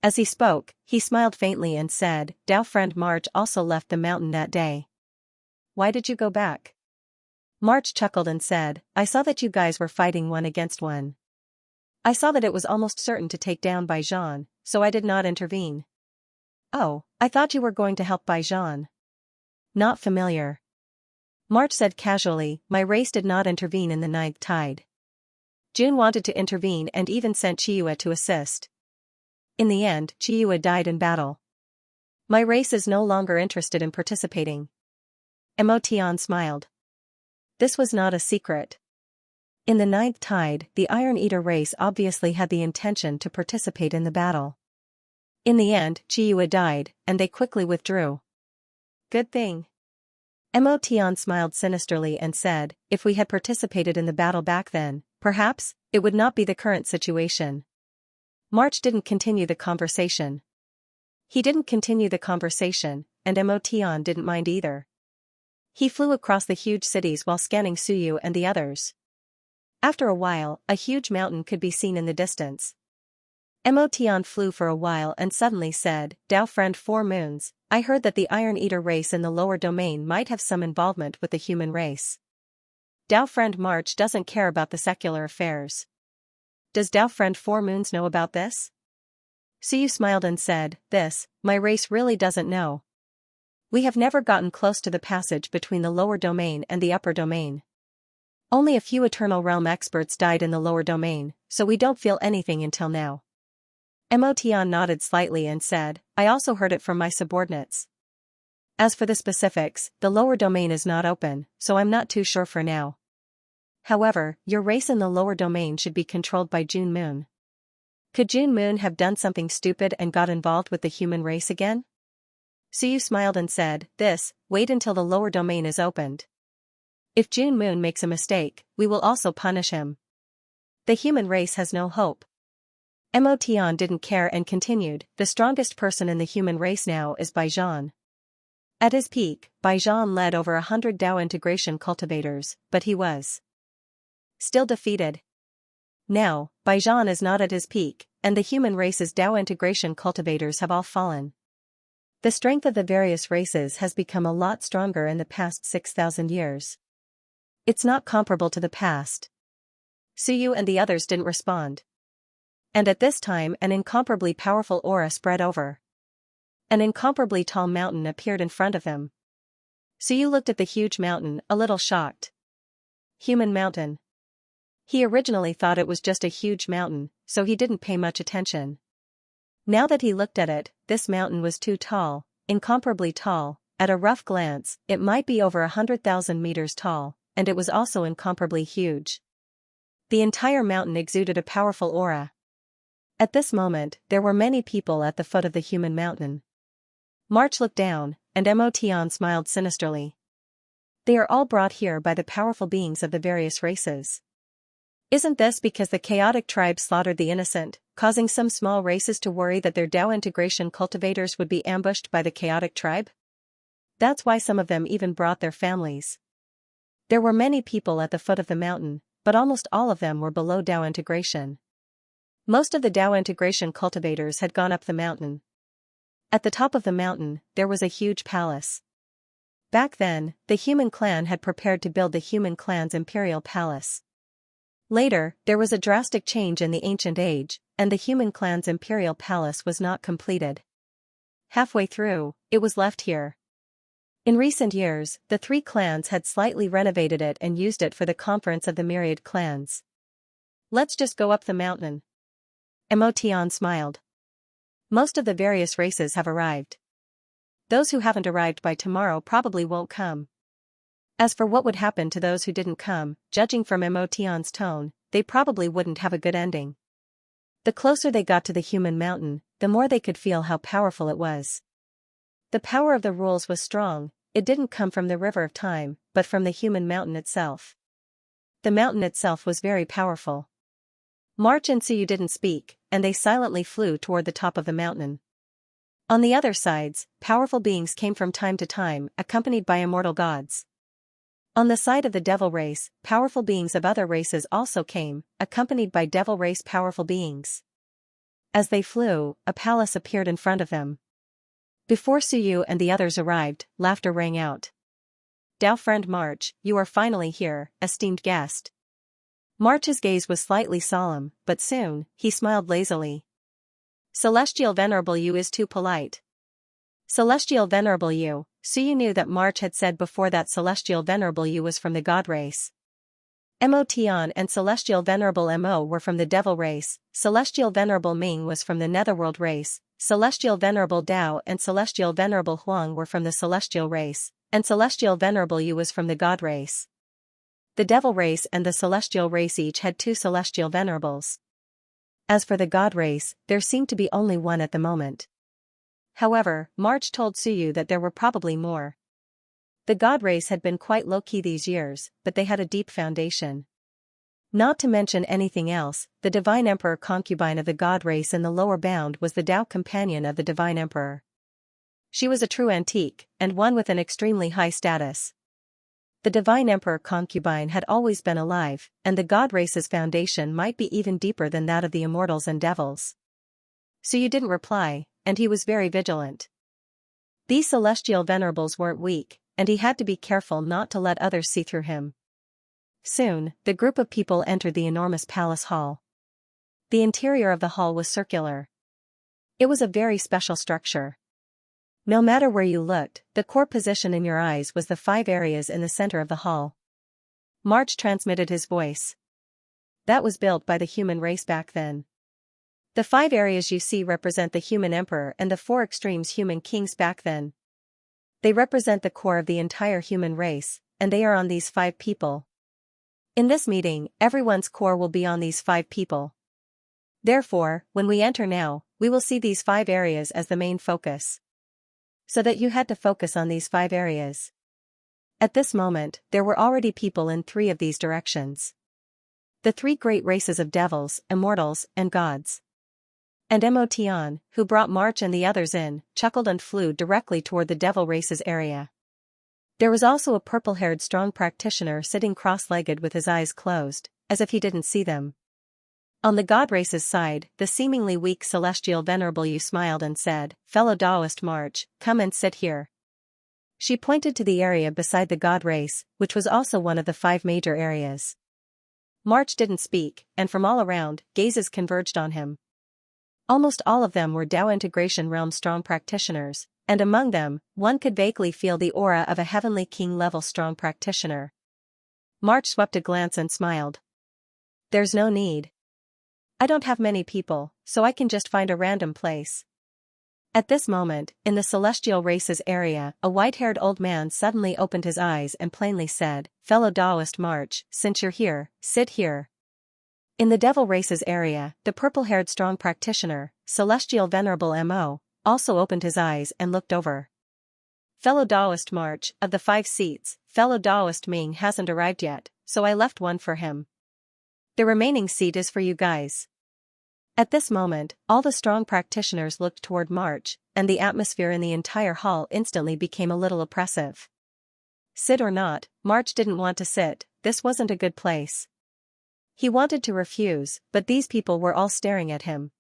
Speaker 1: As he spoke, he smiled faintly and said, "Dao friend March also left the mountain that day. Why did you go back?" March chuckled and said, "I saw that you guys were fighting one against one. I saw that it was almost certain to take down Baijian, so I did not intervene." "Oh, I thought you were going to help Baijian." "Not familiar." March said casually, "My race did not intervene in the 9th tide. June wanted to intervene and even sent Chiyue to assist. In the end, Chiyue died in battle. My race is no longer interested in participating." Mo Tian smiled. This was not a secret. In the 9th tide, the Iron Eater race obviously had the intention to participate in the battle. In the end, Chiyue died, and they quickly withdrew. "Good thing." Mo Tian smiled sinisterly and said, "If we had participated in the battle back then, perhaps, it would not be the current situation." March didn't continue the conversation. He didn't continue the conversation, and Mo Tian didn't mind either. He flew across the huge cities while scanning Suyu and the others. After a while, a huge mountain could be seen in the distance. Mo Tian flew for a while and suddenly said, "Dao friend 4 moons, I heard that the Iron Eater race in the lower domain might have some involvement with the human race. Dao friend March doesn't care about the secular affairs. Does Dao friend 4 moons know about this?" Suyu smiled and said, "This, my race really doesn't know. We have never gotten close to the passage between the lower domain and the upper domain. Only a few Eternal Realm experts died in the lower domain, so we don't feel anything until now." Mo Tian nodded slightly and said, "I also heard it from my subordinates. As for the specifics, the lower domain is not open, so I'm not too sure for now. However, your race in the lower domain should be controlled by June Moon. Could June Moon have done something stupid and got involved with the human race again?" Suyu smiled and said, Wait until the lower domain is opened. If June Moon makes a mistake, we will also punish him. The human race has no hope." Mo Tian didn't care and continued, "The strongest person in the human race now is Baijian. At his peak, Baijian led over 100 Dao integration cultivators, but he was still defeated. Now, Baijian is not at his peak, and the human race's Tao integration cultivators have all fallen. The strength of the various races has become a lot stronger in the past 6,000 years. It's not comparable to the past. Suyu and the others didn't respond. And at this time an incomparably powerful aura spread over. An incomparably tall mountain appeared in front of him. Suyu looked at the huge mountain, a little shocked. Human mountain. He originally thought it was just a huge mountain, so he didn't pay much attention. Now that he looked at it, this mountain was too tall, incomparably tall. At a rough glance, it might be over 100,000 meters tall, and it was also incomparably huge. The entire mountain exuded a powerful aura. At this moment, there were many people at the foot of the human mountain. March looked down, and Motian smiled sinisterly. They are all brought here by the powerful beings of the various races. Isn't this because the chaotic tribe slaughtered the innocent, causing some small races to worry that their Tao integration cultivators would be ambushed by the chaotic tribe? That's why some of them even brought their families. There were many people at the foot of the mountain, but almost all of them were below Tao integration. Most of the Tao integration cultivators had gone up the mountain. At the top of the mountain, there was a huge palace. Back then, the human clan had prepared to build the human clan's imperial palace. Later, there was a drastic change in the ancient age, and the human clan's imperial palace was not completed. Halfway through, it was left here. In recent years, the three clans had slightly renovated it and used it for the conference of the Myriad clans. Let's just go up the mountain. Emotion smiled. Most of the various races have arrived. Those who haven't arrived by tomorrow probably won't come. As for what would happen to those who didn't come, judging from Emotion's tone, they probably wouldn't have a good ending. The closer they got to the human mountain, the more they could feel how powerful it was. The power of the rules was strong. It didn't come from the river of time, but from the human mountain itself. The mountain itself was very powerful. March and Suyu didn't speak, and they silently flew toward the top of the mountain. On the other sides, powerful beings came from time to time, accompanied by immortal gods. On the side of the devil race, powerful beings of other races also came, accompanied by devil race powerful beings. As they flew, a palace appeared in front of them. Before Suyu and the others arrived, laughter rang out. Tao friend March, you are finally here, esteemed guest. March's gaze was slightly solemn, but soon, he smiled lazily. Celestial Venerable You is too polite. Celestial Venerable You, Suyu knew that March had said before that Celestial Venerable You was from the God race. Motion and Celestial Venerable Mo were from the Devil race, Celestial Venerable Ming was from the Netherworld race, Celestial Venerable Dao and Celestial Venerable Huang were from the Celestial race, and Celestial Venerable Yu was from the God race. The Devil race and the Celestial race each had 2 Celestial Venerables. As for the God race, there seemed to be only one at the moment. However, March told Suyu that there were probably more. The God race had been quite low-key these years, but they had a deep foundation. Not to mention anything else, the Divine Emperor concubine of the God race in the lower bound was the Tao companion of the Divine Emperor. She was a true antique, and one with an extremely high status. The Divine Emperor concubine had always been alive, and the God race's foundation might be even deeper than that of the immortals and devils. Suyu didn't reply, and he was very vigilant. These celestial venerables weren't weak, and he had to be careful not to let others see through him. Soon, the group of people entered the enormous palace hall. The interior of the hall was circular. It was a very special structure. No matter where you looked, the core position in your eyes was the 5 areas in the center of the hall. March transmitted his voice. That was built by the human race back then. The 5 areas you see represent the human emperor and the 4 extremes human kings back then. They represent the core of the entire human race, and they are on these 5 people. In this meeting, everyone's core will be on these 5 people. Therefore, when we enter now, we will see these 5 areas as the main focus. So that you had to focus on these 5 areas. At this moment, there were already people in 3 of these directions. The 3 great races of devils, immortals, and gods. And Motion, who brought March and the others in, chuckled and flew directly toward the devil race's area. There was also a purple-haired strong practitioner sitting cross-legged with his eyes closed, as if he didn't see them. On the god race's side, the seemingly weak celestial venerable Yu smiled and said, "Fellow Taoist March, come and sit here." She pointed to the area beside the god race, which was also one of the 5 major areas. March didn't speak, and from all around, gazes converged on him. Almost all of them were Dao Integration Realm strong practitioners, and among them, one could vaguely feel the aura of a heavenly king-level strong practitioner. March swept a glance and smiled. "There's no need. I don't have many people, so I can just find a random place." At this moment, in the celestial races area, a white-haired old man suddenly opened his eyes and plainly said, "Fellow Taoist March, since you're here, sit here." In the devil races area, the purple-haired strong practitioner, celestial venerable Mo, also opened his eyes and looked over. "Fellow Taoist March, of the 5 seats, fellow Taoist Ming hasn't arrived yet, so I left one for him. The remaining seat is for you guys." At this moment, all the strong practitioners looked toward March, and the atmosphere in the entire hall instantly became a little oppressive. Sit or not, March didn't want to sit. This wasn't a good place. He wanted to refuse, but these people were all staring at him.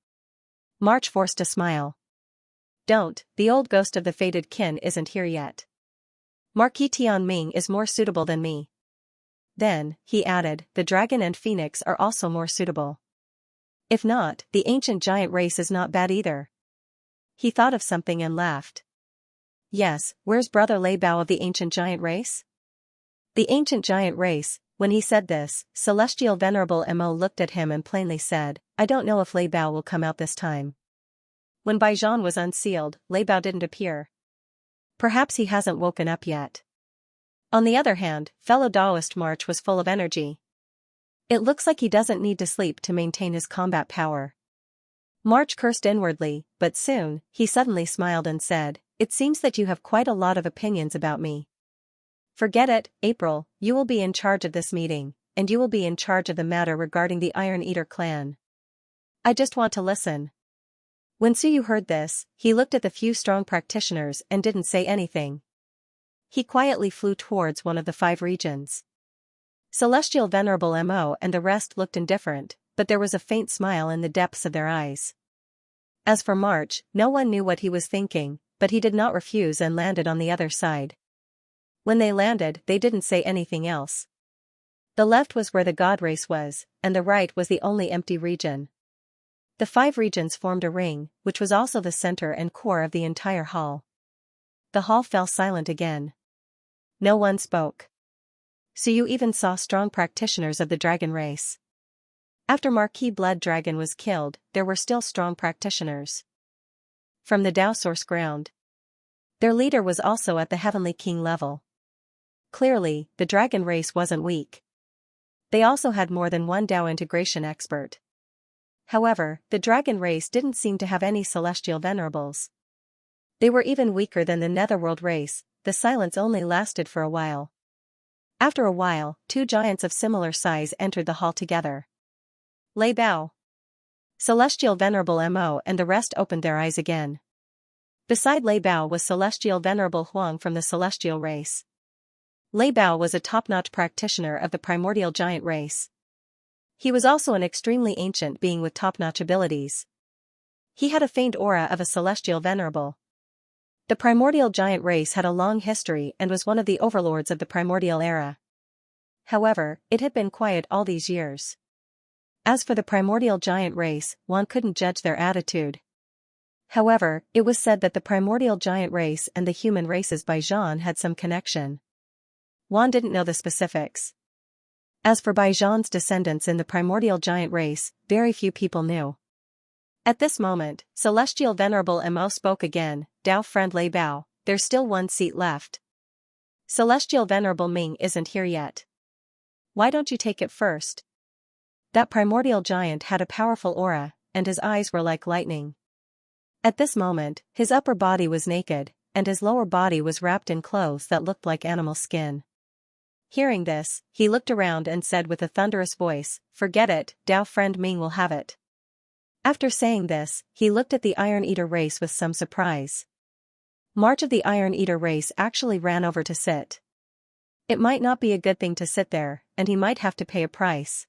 Speaker 1: March forced a smile. "Don't, the old ghost of the fated kin isn't here yet. Marquis Tian Ming is more suitable than me." Then, he added, "the dragon and phoenix are also more suitable. If not, the ancient giant race is not bad either." He thought of something and laughed. "Yes, where's brother Lei Bao of the ancient giant race?" The ancient giant race. When he said this, celestial venerable Mo looked at him and plainly said, "I don't know if Lei Bao will come out this time." When Baijan was unsealed, Lei Bao didn't appear. Perhaps he hasn't woken up yet. On the other hand, fellow Taoist March was full of energy. It looks like he doesn't need to sleep to maintain his combat power. March cursed inwardly, but soon, he suddenly smiled and said, "It seems that you have quite a lot of opinions about me. Forget it, April, you will be in charge of this meeting, and you will be in charge of the matter regarding the Iron Eater clan. I just want to listen." When Suyu heard this, he looked at the few strong practitioners and didn't say anything. He quietly flew towards one of the 5 regions. Celestial Venerable Mo and the rest looked indifferent, but there was a faint smile in the depths of their eyes. As for March, no one knew what he was thinking, but he did not refuse and landed on the other side. When they landed, they didn't say anything else. The left was where the god race was, and the right was the only empty region. The 5 regions formed a ring, which was also the center and core of the entire hall. The hall fell silent again. No one spoke. So you even saw strong practitioners of the dragon race. After Marquis Blood Dragon was killed, there were still strong practitioners. From the Dao source ground. Their leader was also at the Heavenly King level. Clearly, the dragon race wasn't weak. They also had more than one Dao integration expert. However, the dragon race didn't seem to have any celestial venerables. They were even weaker than the Netherworld race. The silence only lasted for a while. After a while, 2 giants of similar size entered the hall together. Lei Bao. Celestial Venerable Mo and the rest opened their eyes again. Beside Lei Bao was Celestial Venerable Huang from the Celestial race. Lei Bao was a top-notch practitioner of the primordial giant race. He was also an extremely ancient being with top-notch abilities. He had a faint aura of a celestial venerable. The primordial giant race had a long history and was one of the overlords of the primordial era. However, it had been quiet all these years. As for the primordial giant race, one couldn't judge their attitude. However, it was said that the primordial giant race and the human races Baijan had some connection. Juan didn't know the specifics. As for Baijan's descendants in the primordial giant race, very few people knew. At this moment, Celestial Venerable Mo spoke again, "Dao friend Lei Bao, there's still one seat left. Celestial Venerable Ming isn't here yet. Why don't you take it first?" That primordial giant had a powerful aura, and his eyes were like lightning. At this moment, his upper body was naked, and his lower body was wrapped in clothes that looked like animal skin. Hearing this, he looked around and said with a thunderous voice, "Forget it, Dao friend Ming will have it." After saying this, he looked at the Iron Eater race with some surprise. March of the Iron Eater race actually ran over to sit. It might not be a good thing to sit there, and he might have to pay a price.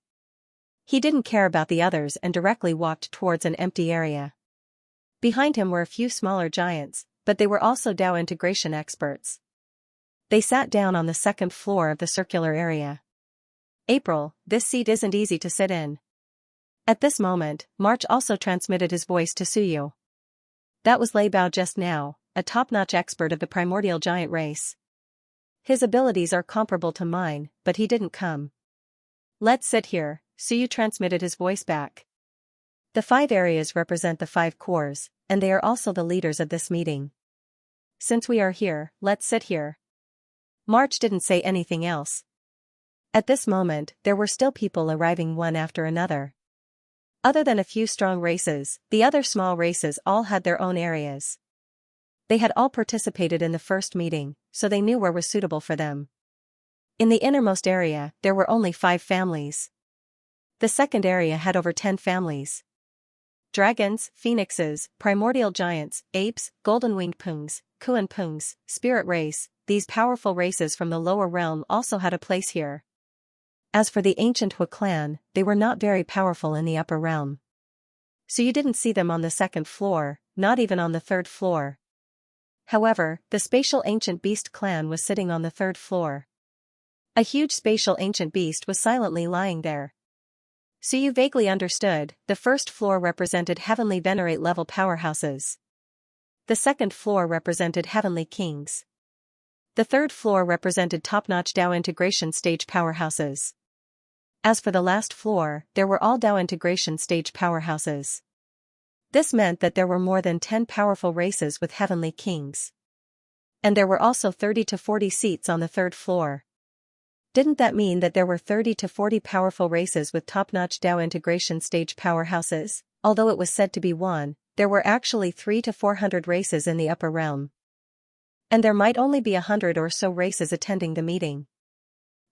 Speaker 1: He didn't care about the others and directly walked towards an empty area. Behind him were a few smaller giants, but they were also Dao integration experts. They sat down on the second floor of the circular area. April, this seat isn't easy to sit in. At this moment, March also transmitted his voice to Suyu. That was Lei Bao just now, a top-notch expert of the primordial giant race. His abilities are comparable to mine, but he didn't come. Let's sit here, Suyu transmitted his voice back. The 5 areas represent the 5 cores, and they are also the leaders of this meeting. Since we are here, let's sit here. March didn't say anything else. At this moment, there were still people arriving one after another. Other than a few strong races, the other small races all had their own areas. They had all participated in the first meeting, so they knew where was suitable for them. In the innermost area, there were only 5 families. The second area had over 10 families. Dragons, phoenixes, primordial giants, apes, golden-winged pungs, Kuan pungs, spirit race, these powerful races from the lower realm also had a place here. As for the ancient Hui clan, they were not very powerful in the upper realm. So you didn't see them on the second floor, not even on the third floor. However, the spatial ancient beast clan was sitting on the third floor. A huge spatial ancient beast was silently lying there. So you vaguely understood, the first floor represented heavenly venerate level powerhouses. The second floor represented heavenly kings. The third floor represented top-notch Dao integration stage powerhouses. As for the last floor, there were all Dao integration stage powerhouses. This meant that there were more than 10 powerful races with heavenly kings. And there were also 30 to 40 seats on the third floor. Didn't that mean that there were 30 to 40 powerful races with top-notch Dao integration stage powerhouses? Although it was said to be 1, there were actually 300 to 400 races in the upper realm. And there might only be 100 or so races attending the meeting.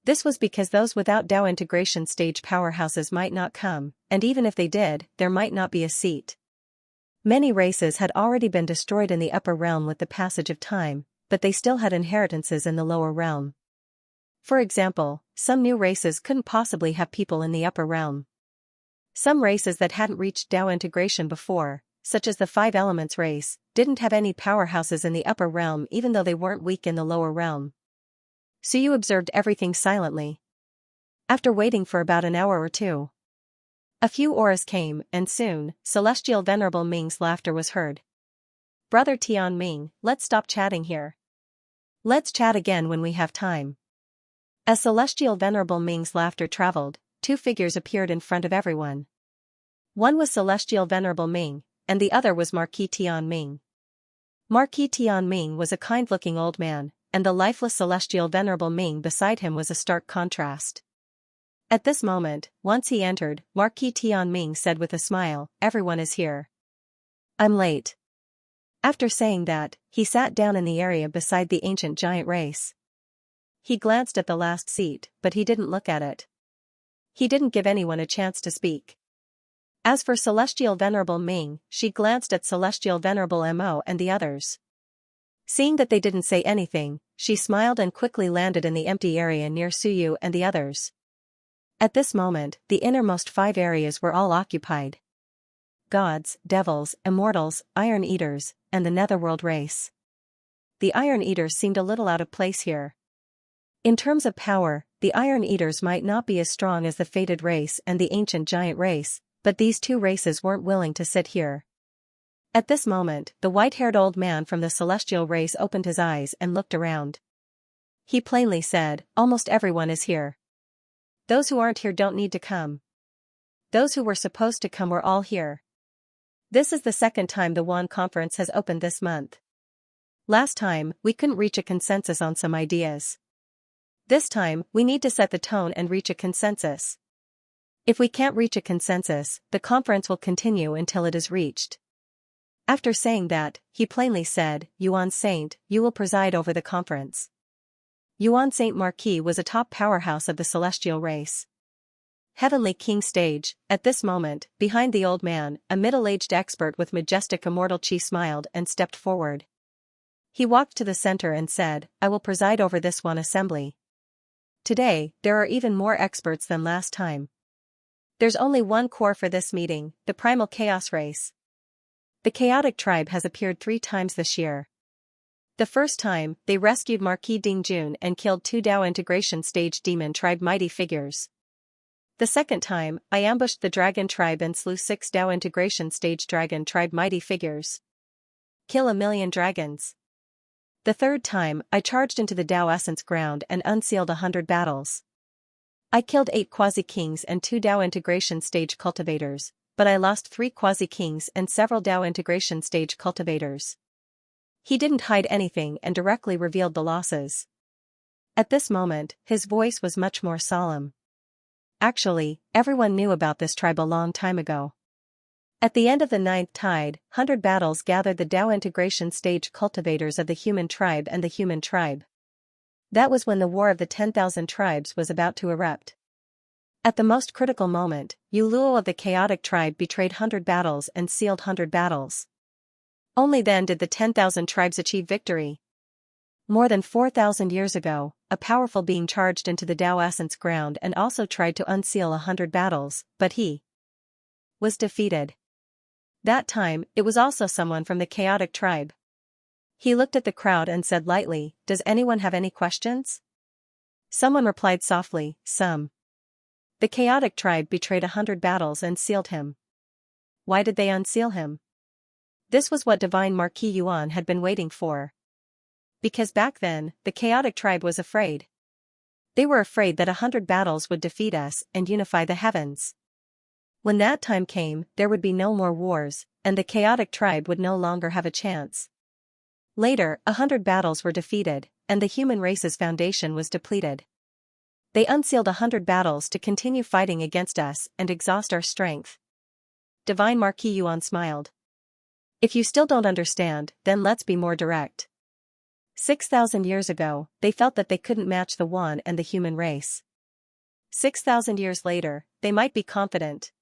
Speaker 1: This was because those without Dao integration stage powerhouses might not come, and even if they did, there might not be a seat. Many races had already been destroyed in the upper realm with the passage of time, but they still had inheritances in the lower realm. For example, some new races couldn't possibly have people in the upper realm. Some races that hadn't reached Dao integration before, such as the 5 elements race, didn't have any powerhouses in the upper realm even though they weren't weak in the lower realm. So you observed everything silently. After waiting for about an hour or two, a few auras came, and soon, Celestial Venerable Ming's laughter was heard. Brother Tian Ming, let's stop chatting here. Let's chat again when we have time. As Celestial Venerable Ming's laughter traveled, 2 figures appeared in front of everyone. One was Celestial Venerable Ming, and the other was Marquis Tian Ming. Marquis Tian Ming was a kind-looking old man, and the lifeless Celestial Venerable Ming beside him was a stark contrast. At this moment, once he entered, Marquis Tian Ming said with a smile, "Everyone is here. I'm late." After saying that, he sat down in the area beside the ancient giant race. He glanced at the last seat, but he didn't look at it. He didn't give anyone a chance to speak. As for Celestial Venerable Ming, she glanced at Celestial Venerable Mo and the others. Seeing that they didn't say anything, she smiled and quickly landed in the empty area near Suyu and the others. At this moment, the innermost 5 areas were all occupied. Gods, devils, immortals, Iron Eaters, and the Netherworld race. The Iron Eaters seemed a little out of place here. In terms of power, the Iron Eaters might not be as strong as the Fated race and the Ancient Giant race, but these 2 races weren't willing to sit here. At this moment, the white-haired old man from the celestial race opened his eyes and looked around. He plainly said, "Almost everyone is here. Those who aren't here don't need to come. Those who were supposed to come were all here. This is the second time the WAN conference has opened this month. Last time, we couldn't reach a consensus on some ideas. This time, we need to set the tone and reach a consensus. If we can't reach a consensus, the conference will continue until it is reached." After saying that, he plainly said, "Yuan Saint, you will preside over the conference." Yuan Saint Marquis was a top powerhouse of the celestial race. Heavenly King stage. At this moment, behind the old man, a middle-aged expert with majestic immortal chi smiled and stepped forward. He walked to the center and said, "I will preside over this one assembly. Today, there are even more experts than last time. There's only one core for this meeting, the primal chaos race. The chaotic tribe has appeared 3 times this year. The first time, they rescued Marquis Dingjun and killed 2 Dao integration stage demon tribe mighty figures. The second time, I ambushed the dragon tribe and slew 6 Dao integration stage dragon tribe mighty figures. Kill 1,000,000 dragons. The third time, I charged into the Dao essence ground and unsealed 100 battles. I killed 8 quasi-kings and 2 Dao integration stage cultivators, but I lost 3 quasi-kings and several Dao integration stage cultivators. He didn't hide anything and directly revealed the losses. At this moment, his voice was much more solemn. Actually, everyone knew about this tribe a long time ago. At the end of the 9th tide, 100 battles gathered the Dao integration stage cultivators of the human tribe and the human tribe. That was when the War of the 10,000 Tribes was about to erupt. At the most critical moment, Yu Luo of the chaotic tribe betrayed 100 battles and sealed 100 battles. Only then did the 10,000 tribes achieve victory. More than 4,000 years ago, a powerful being charged into the Dao essence ground and also tried to unseal 100 battles, but he was defeated. That time, it was also someone from the chaotic tribe. He looked at the crowd and said lightly, "Does anyone have any questions?" Someone replied softly, "Some." The chaotic tribe betrayed 100 battles and sealed him. Why did they unseal him? This was what Divine Marquis Yuan had been waiting for. Because back then, the chaotic tribe was afraid. They were afraid that 100 battles would defeat us and unify the heavens. When that time came, there would be no more wars, and the chaotic tribe would no longer have a chance. Later, 100 battles were defeated, and the human race's foundation was depleted. They unsealed 100 battles to continue fighting against us and exhaust our strength. Divine Marquis Yuan smiled. If you still don't understand, then let's be more direct. 6,000 years ago, they felt that they couldn't match the Wan and the human race. 6,000 years later, they might be confident.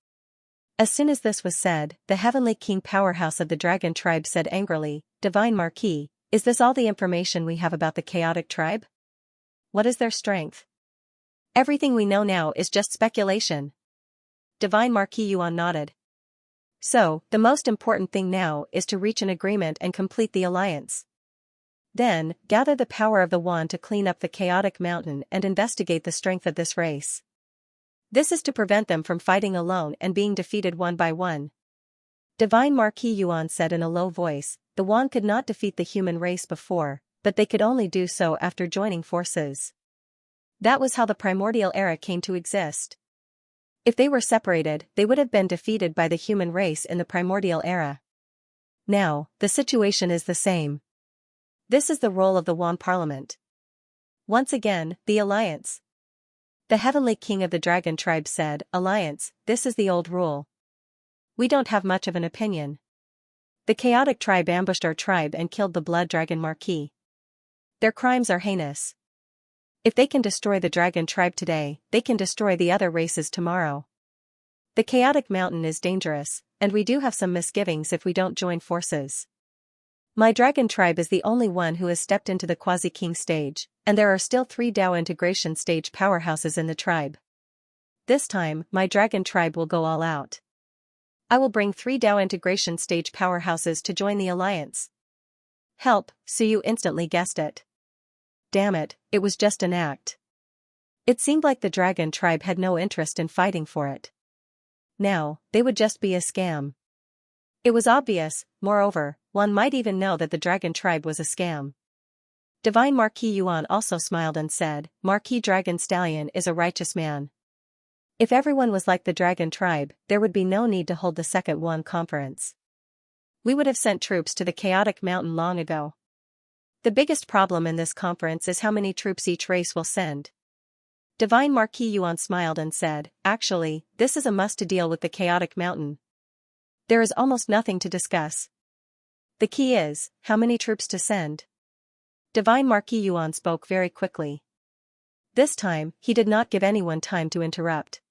Speaker 1: As soon as this was said, the heavenly king powerhouse of the dragon tribe said angrily, "Divine Marquis, is this all the information we have about the chaotic tribe? What is their strength? Everything we know now is just speculation." Divine Marquis Yuan nodded. So, the most important thing now is to reach an agreement and complete the alliance. Then, gather the power of the Wan to clean up the chaotic mountain and investigate the strength of this race. This is to prevent them from fighting alone and being defeated one by one. Divine Marquis Yuan said in a low voice, the Wan could not defeat the human race before, but they could only do so after joining forces. That was how the primordial era came to exist. If they were separated, they would have been defeated by the human race in the primordial era. Now, the situation is the same. This is the role of the Wan Parliament. Once again, the alliance. The heavenly king of the dragon tribe said, "Alliance, this is the old rule. We don't have much of an opinion. The chaotic tribe ambushed our tribe and killed the blood dragon Marquis. Their crimes are heinous. If they can destroy the dragon tribe today, they can destroy the other races tomorrow. The chaotic mountain is dangerous, and we do have some misgivings if we don't join forces. My dragon tribe is the only one who has stepped into the quasi-king stage, and there are still 3 Dao integration stage powerhouses in the tribe. This time, my dragon tribe will go all out. I will bring 3 Dao integration stage powerhouses to join the alliance." Help, so you instantly guessed it. Damn it, it was just an act. It seemed like the dragon tribe had no interest in fighting for it. Now, they would just be a scam. It was obvious, moreover, one might even know that the dragon tribe was a scam. Divine Marquis Yuan also smiled and said, "Marquis Dragon Stallion is a righteous man. If everyone was like the dragon tribe, there would be no need to hold the second Wan conference. We would have sent troops to the chaotic mountain long ago. The biggest problem in this conference is how many troops each race will send." Divine Marquis Yuan smiled and said, "Actually, this is a must to deal with the chaotic mountain. There is almost nothing to discuss. The key is, how many troops to send." Divine Marquis Yuan spoke very quickly. This time, he did not give anyone time to interrupt.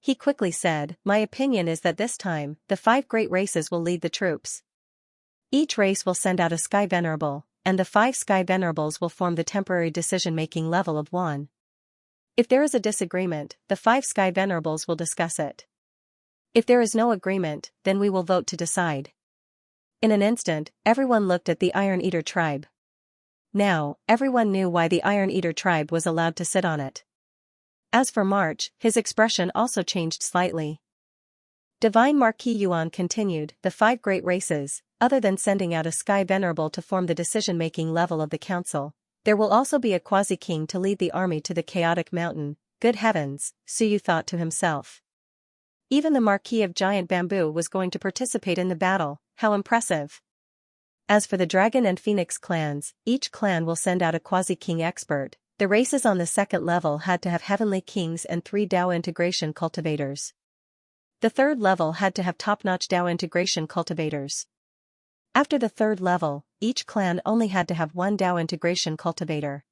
Speaker 1: He quickly said, "My opinion is that this time, the 5 great races will lead the troops. Each race will send out a Sky Venerable, and the 5 Sky Venerables will form the temporary decision-making level of Wan. If there is a disagreement, the 5 Sky Venerables will discuss it. If there is no agreement, then we will vote to decide. In an instant, everyone looked at the Iron Eater tribe. Now, everyone knew why the Iron Eater tribe was allowed to sit on it. As for March, his expression also changed slightly. Divine Marquis Yuan continued, the 5 great races, other than sending out a Sky Venerable to form the decision-making level of the council, there will also be a quasi-king to lead the army to the chaotic mountain. Good heavens, Suyu thought to himself. Even the Marquis of Giant Bamboo was going to participate in the battle, how impressive. As for the Dragon and Phoenix clans, each clan will send out a quasi-king expert. The races on the second level had to have heavenly kings and 3 Dao integration cultivators. The third level had to have top-notch Dao integration cultivators. After the third level, each clan only had to have 1 Dao integration cultivator.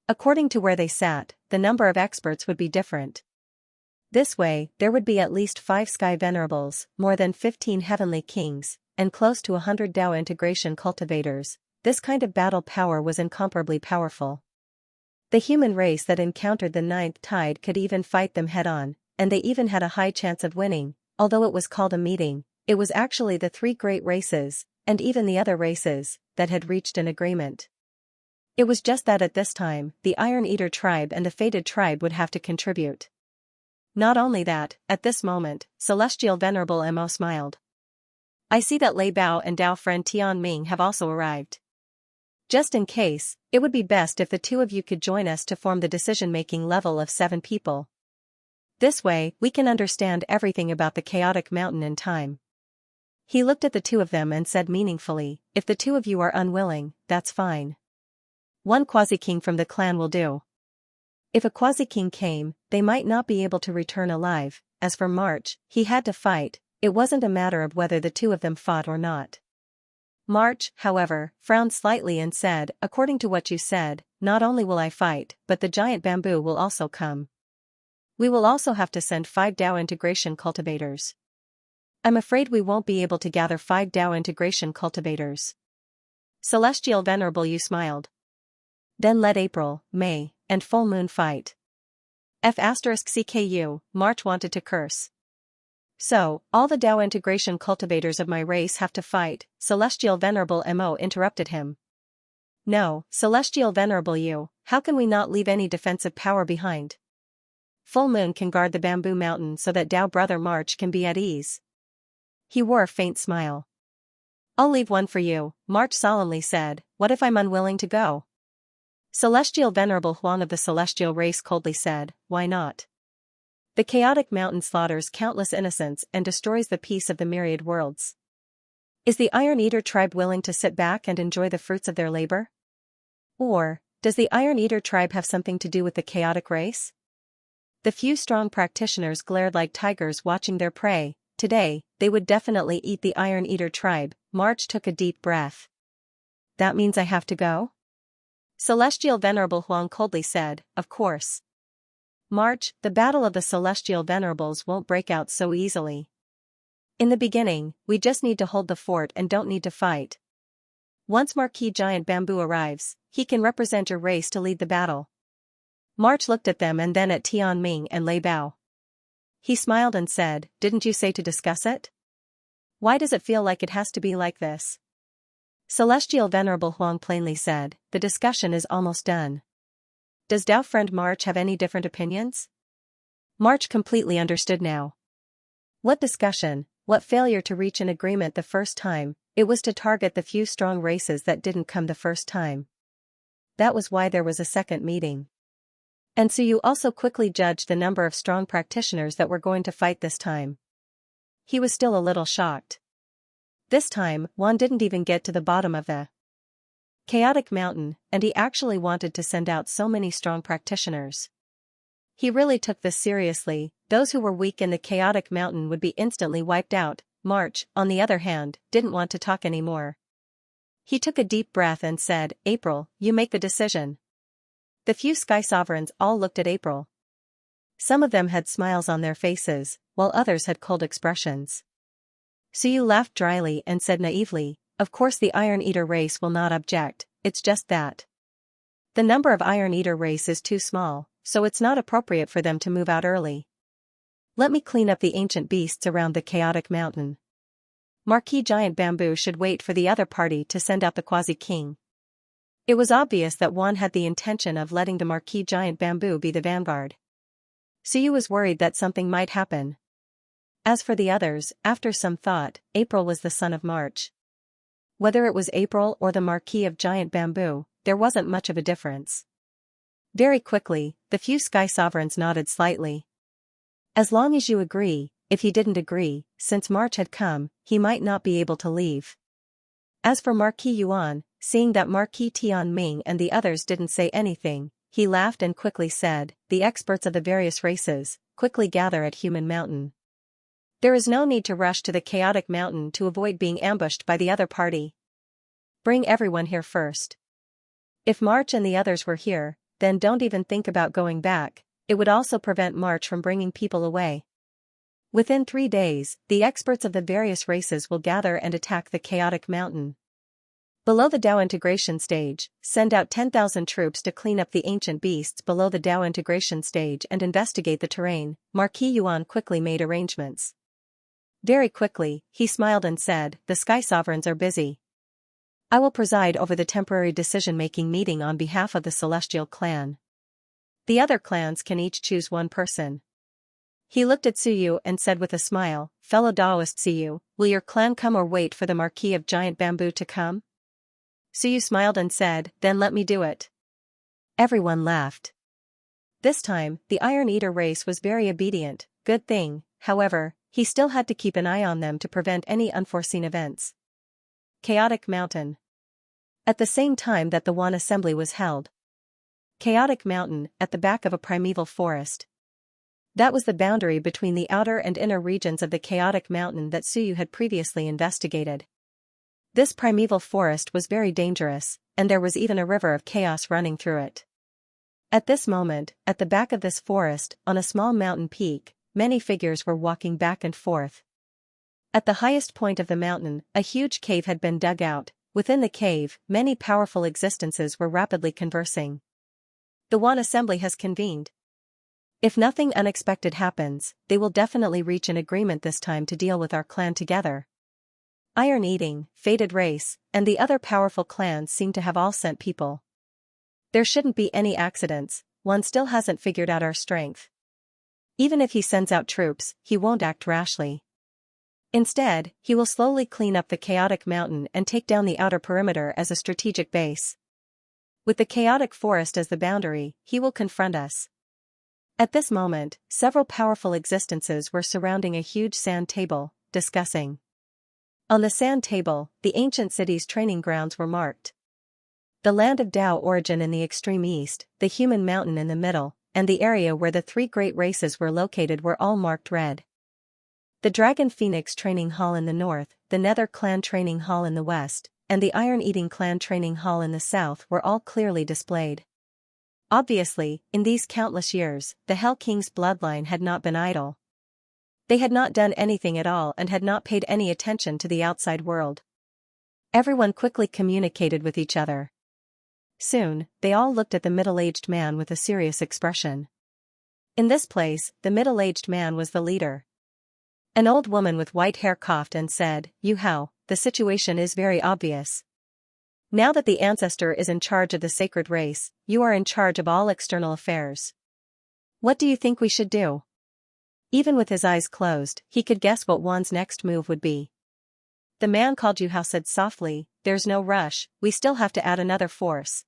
Speaker 1: According to where they sat, the number of experts would be different. This way, there would be at least 5 Sky Venerables, more than 15 Heavenly Kings, and close to 100 Dao integration cultivators. This kind of battle power was incomparably powerful. The human race that encountered the 9th tide could even fight them head-on, and they even had a high chance of winning. Although it was called a meeting, it was actually the 3 great races, and even the other races, that had reached an agreement. It was just that at this time, the Iron Eater tribe and the Fated tribe would have to contribute. Not only that, at this moment, Celestial Venerable Mo smiled. I see that Lei Bao and Dao friend Tian Ming have also arrived. Just in case, it would be best if the 2 of you could join us to form the decision-making level of 7 people. This way, we can understand everything about the chaotic mountain in time. He looked at the 2 of them and said meaningfully, if the 2 of you are unwilling, that's fine. 1 quasi-king from the clan will do. If a quasi-king came, they might not be able to return alive. As for March, he had to fight. It wasn't a matter of whether the 2 of them fought or not. March, however, frowned slightly and said, according to what you said, not only will I fight, but the giant bamboo will also come. We will also have to send 5 Dao integration cultivators. I'm afraid we won't be able to gather 5 Dao integration cultivators. Celestial Venerable You smiled. Then let April, May, and Full Moon fight. F***CKU, March wanted to curse. So, all the Dao integration cultivators of my race have to fight, Celestial Venerable Mo interrupted him. No, Celestial Venerable You, how can we not leave any defensive power behind? Full Moon can guard the bamboo mountain so that Dao Brother March can be at ease. He wore a faint smile. I'll leave one for you, March solemnly said. What if I'm unwilling to go? Celestial Venerable Huang of the Celestial race coldly said, why not? The chaotic mountain slaughters countless innocents and destroys the peace of the myriad worlds. Is the Iron Eater tribe willing to sit back and enjoy the fruits of their labor? Or, does the Iron Eater tribe have something to do with the chaotic race? The few strong practitioners glared like tigers watching their prey. Today, they would definitely eat the Iron Eater tribe. March took a deep breath. That means I have to go? Celestial Venerable Huang coldly said, of course. March, the battle of the Celestial Venerables won't break out so easily. In the beginning, we just need to hold the fort and don't need to fight. Once Marquis Giant Bamboo arrives, he can represent your race to lead the battle. March looked at them and then at Tian Ming and Lei Bao. He smiled and said, didn't you say to discuss it? Why does it feel like it has to be like this? Celestial Venerable Huang plainly said, the discussion is almost done. Does Dao friend March have any different opinions? March completely understood now. What discussion, what failure to reach an agreement the first time, it was to target the few strong races that didn't come the first time. That was why there was a second meeting. And so you also quickly judged the number of strong practitioners that were going to fight this time. He was still a little shocked. This time, Juan didn't even get to the bottom of the chaotic mountain, and he actually wanted to send out so many strong practitioners. He really took this seriously. Those who were weak in the chaotic mountain would be instantly wiped out. March, on the other hand, didn't want to talk anymore. He took a deep breath and said, April, you make the decision. The few Sky Sovereigns all looked at April. Some of them had smiles on their faces, while others had cold expressions. Suyu laughed dryly and said naively, of course the Iron Eater race will not object, it's just that the number of Iron Eater race is too small, so it's not appropriate for them to move out early. Let me clean up the ancient beasts around the chaotic mountain. Marquis Giant Bamboo should wait for the other party to send out the Quasi-King. It was obvious that Juan had the intention of letting the Marquis Giant Bamboo be the vanguard. Suyu was worried that something might happen. As for the others, after some thought, April was the son of March. Whether it was April or the Marquis of Giant Bamboo, there wasn't much of a difference. Very quickly, the few sky sovereigns nodded slightly. As long as you agree, if he didn't agree, since March had come, he might not be able to leave. As for Marquis Yuan, seeing that Marquis Tianming and the others didn't say anything, he laughed and quickly said, "The experts of the various races, quickly gather at Human Mountain. There is no need to rush to the chaotic mountain to avoid being ambushed by the other party. Bring everyone here first. If March and the others were here, then don't even think about going back. It would also prevent March from bringing people away. Within 3 days, the experts of the various races will gather and attack the chaotic mountain. Below the Dao integration stage, send out 10,000 troops to clean up the ancient beasts below the Dao integration stage and investigate the terrain." Marquis Yuan quickly made arrangements. Very quickly, he smiled and said, "The Sky Sovereigns are busy. I will preside over the temporary decision-making meeting on behalf of the Celestial Clan. The other clans can each choose one person." He looked at Suyu and said with a smile, "Fellow Daoist Suyu, will your clan come or wait for the Marquis of Giant Bamboo to come?" Suyu smiled and said, "Then let me do it." Everyone laughed. This time, the Iron Eater race was very obedient. Good thing, however, he still had to keep an eye on them to prevent any unforeseen events. Chaotic Mountain. At the same time that the Wan assembly was held. Chaotic Mountain, at the back of a primeval forest. That was the boundary between the outer and inner regions of the chaotic mountain that Suyu had previously investigated. This primeval forest was very dangerous, and there was even a river of chaos running through it. At this moment, at the back of this forest, on a small mountain peak, many figures were walking back and forth. At the highest point of the mountain, a huge cave had been dug out. Within the cave, many powerful existences were rapidly conversing. The Wan assembly has convened. If nothing unexpected happens, they will definitely reach an agreement this time to deal with our clan together. Iron Eating, Fated Race, and the other powerful clans seem to have all sent people. There shouldn't be any accidents. One still hasn't figured out our strength. Even if he sends out troops, he won't act rashly. Instead, he will slowly clean up the chaotic mountain and take down the outer perimeter as a strategic base. With the chaotic forest as the boundary, he will confront us. At this moment, several powerful existences were surrounding a huge sand table, discussing. On the sand table, the ancient city's training grounds were marked. The land of Dao origin in the extreme east, the human mountain in the middle, and the area where the 3 great races were located were all marked red. The Dragon Phoenix Training Hall in the north, the Nether Clan Training Hall in the west, and the Iron Eating Clan Training Hall in the south were all clearly displayed. Obviously, in these countless years, the Hell King's bloodline had not been idle. They had not done anything at all and had not paid any attention to the outside world. Everyone quickly communicated with each other. Soon, they all looked at the middle-aged man with a serious expression. In this place, the middle-aged man was the leader. An old woman with white hair coughed and said, "Yu Hao, the situation is very obvious. Now that the ancestor is in charge of the sacred race, you are in charge of all external affairs. What do you think we should do?" Even with his eyes closed, he could guess what Wan's next move would be. The man called Yu Hao said softly, "There's no rush, we still have to add another force."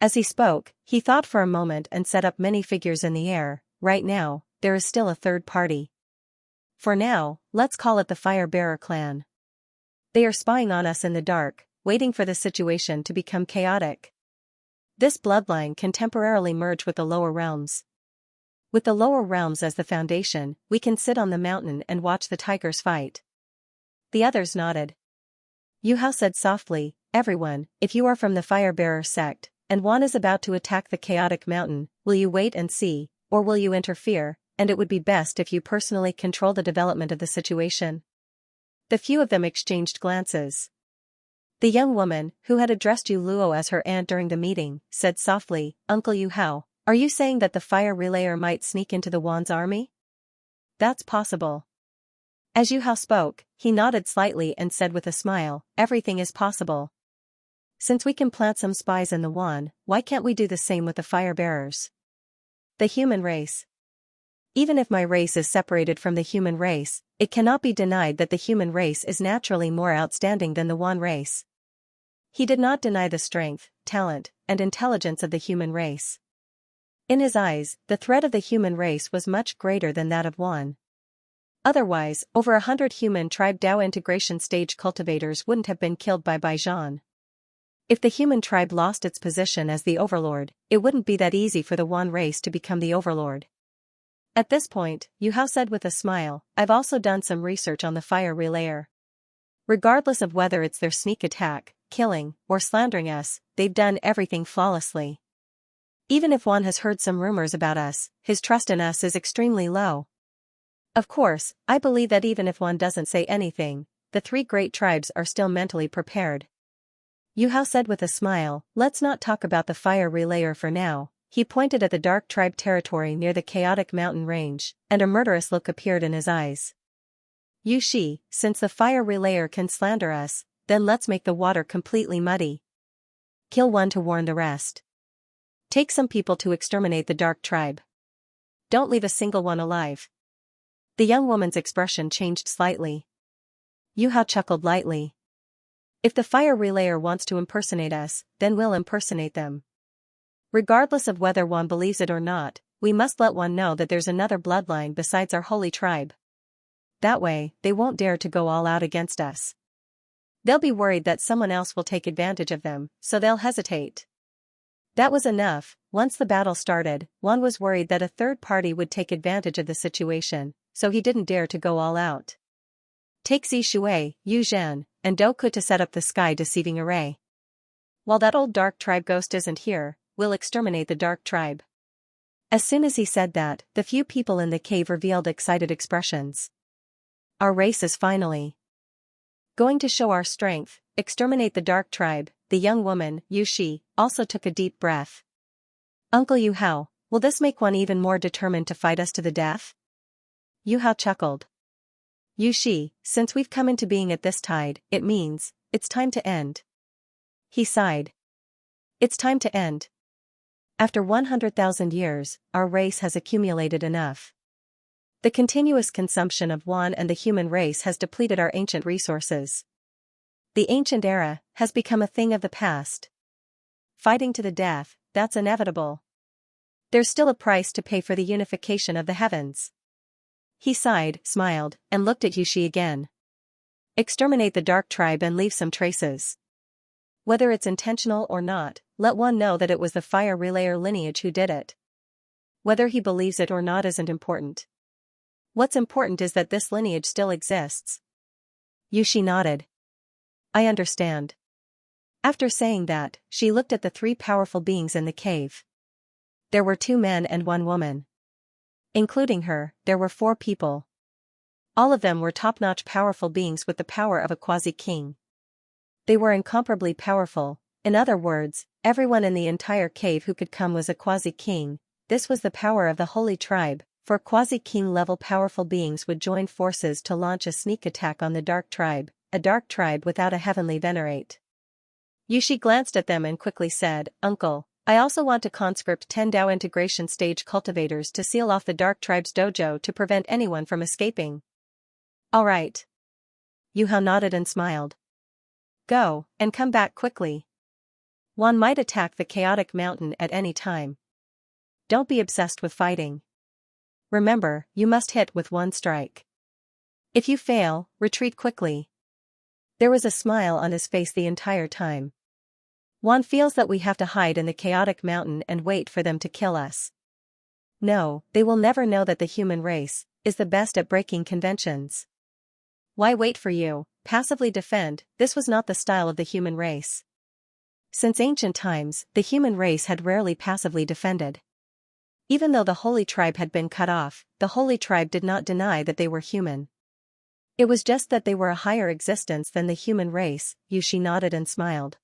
Speaker 1: As he spoke, he thought for a moment and set up many figures in the air. Right now, there is still a third party. For now, let's call it the Fire Bearer clan. They are spying on us in the dark, waiting for the situation to become chaotic. This bloodline can temporarily merge with the lower realms. With the lower realms as the foundation, we can sit on the mountain and watch the tigers fight. The others nodded. Yu Hao said softly, "Everyone, if you are from the Fire Bearer sect, and Wan is about to attack the chaotic mountain, will you wait and see, or will you interfere? And it would be best if you personally control the development of the situation." The few of them exchanged glances. The young woman, who had addressed Yu Luo as her aunt during the meeting, said softly, "Uncle Yu Hao, Are you saying that the fire relayer might sneak into the Wan's army? That's possible. As Yu Hao spoke, he nodded slightly and said with a smile, everything is possible. Since we can plant some spies in the Wan, why can't we do the same with the fire bearers? The human race. Even if my race is separated from the human race, it cannot be denied that the human race is naturally more outstanding than the Wan race. He did not deny the strength, talent, and intelligence of the human race. In his eyes, the threat of the human race was much greater than that of Wan. Otherwise, over 100 human tribe Dao integration stage cultivators wouldn't have been killed by Baijian. If the human tribe lost its position as the overlord, it wouldn't be that easy for the Wan race to become the overlord. At this point, Yu Hao said with a smile, I've also done some research on the fire relayer. Regardless of whether it's their sneak attack, killing, or slandering us, they've done everything flawlessly. Even if Wan has heard some rumors about us, his trust in us is extremely low. Of course, I believe that even if Wan doesn't say anything, the three great tribes are still mentally prepared. Yu Hao said with a smile, let's not talk about the fire relayer for now. He pointed at the dark tribe territory near the chaotic mountain range, and a murderous look appeared in his eyes. Yu Shi, since the fire relayer can slander us, then let's make the water completely muddy. Kill one to warn the rest. Take some people to exterminate the dark tribe. Don't leave a single one alive. The young woman's expression changed slightly. Yu Hao chuckled lightly. If the fire relayer wants to impersonate us, then we'll impersonate them. Regardless of whether Wan believes it or not, we must let Wan know that there's another bloodline besides our holy tribe. That way, they won't dare to go all out against us. They'll be worried that someone else will take advantage of them, so they'll hesitate. That was enough. Once the battle started, Wan was worried that a third party would take advantage of the situation, so he didn't dare to go all out. Take Zi Shui, Yu Zhan, and Do Ku to set up the sky-deceiving array. While that old dark tribe ghost isn't here, we'll exterminate the dark tribe. As soon as he said that, the few people in the cave revealed excited expressions. Our race is finally going to show our strength, exterminate the dark tribe. The young woman, Yu Shi, also took a deep breath. Uncle Yu Hao, will this make one even more determined to fight us to the death? Yu Hao chuckled. Yu Shi, since we've come into being at this tide, it means, it's time to end. He sighed. It's time to end. After 100,000 years, our race has accumulated enough. The continuous consumption of Wan and the human race has depleted our ancient resources. The ancient era has become a thing of the past. Fighting to the death, that's inevitable. There's still a price to pay for the unification of the heavens. He sighed, smiled, and looked at Yu Shi again. Exterminate the dark tribe and leave some traces. Whether it's intentional or not, let one know that it was the fire relayer lineage who did it. Whether he believes it or not isn't important. What's important is that this lineage still exists. Yu Shi nodded. I understand. After saying that, she looked at the three powerful beings in the cave. There were 2 men and 1 woman. Including her, there were 4 people. All of them were top-notch powerful beings with the power of a quasi-king. They were incomparably powerful. In other words, everyone in the entire cave who could come was a quasi-king. This was the power of the holy tribe, for quasi-king level powerful beings would join forces to launch a sneak attack on the dark tribe, a dark tribe without a heavenly venerate. Yu Shi glanced at them and quickly said, Uncle, I also want to conscript 10 Dao integration stage cultivators to seal off the dark tribe's dojo to prevent anyone from escaping. All right. Yu Hao nodded and smiled. Go, and come back quickly. Wan might attack the chaotic mountain at any time. Don't be obsessed with fighting. Remember, you must hit with 1 strike. If you fail, retreat quickly. There was a smile on his face the entire time. Wan feels that we have to hide in the chaotic mountain and wait for them to kill us. No, they will never know that the human race is the best at breaking conventions. Why wait for you? Passively defend. This was not the style of the human race. Since ancient times, the human race had rarely passively defended. Even though the holy tribe had been cut off, the holy tribe did not deny that they were human. It was just that they were a higher existence than the human race. Yu Shi nodded and smiled.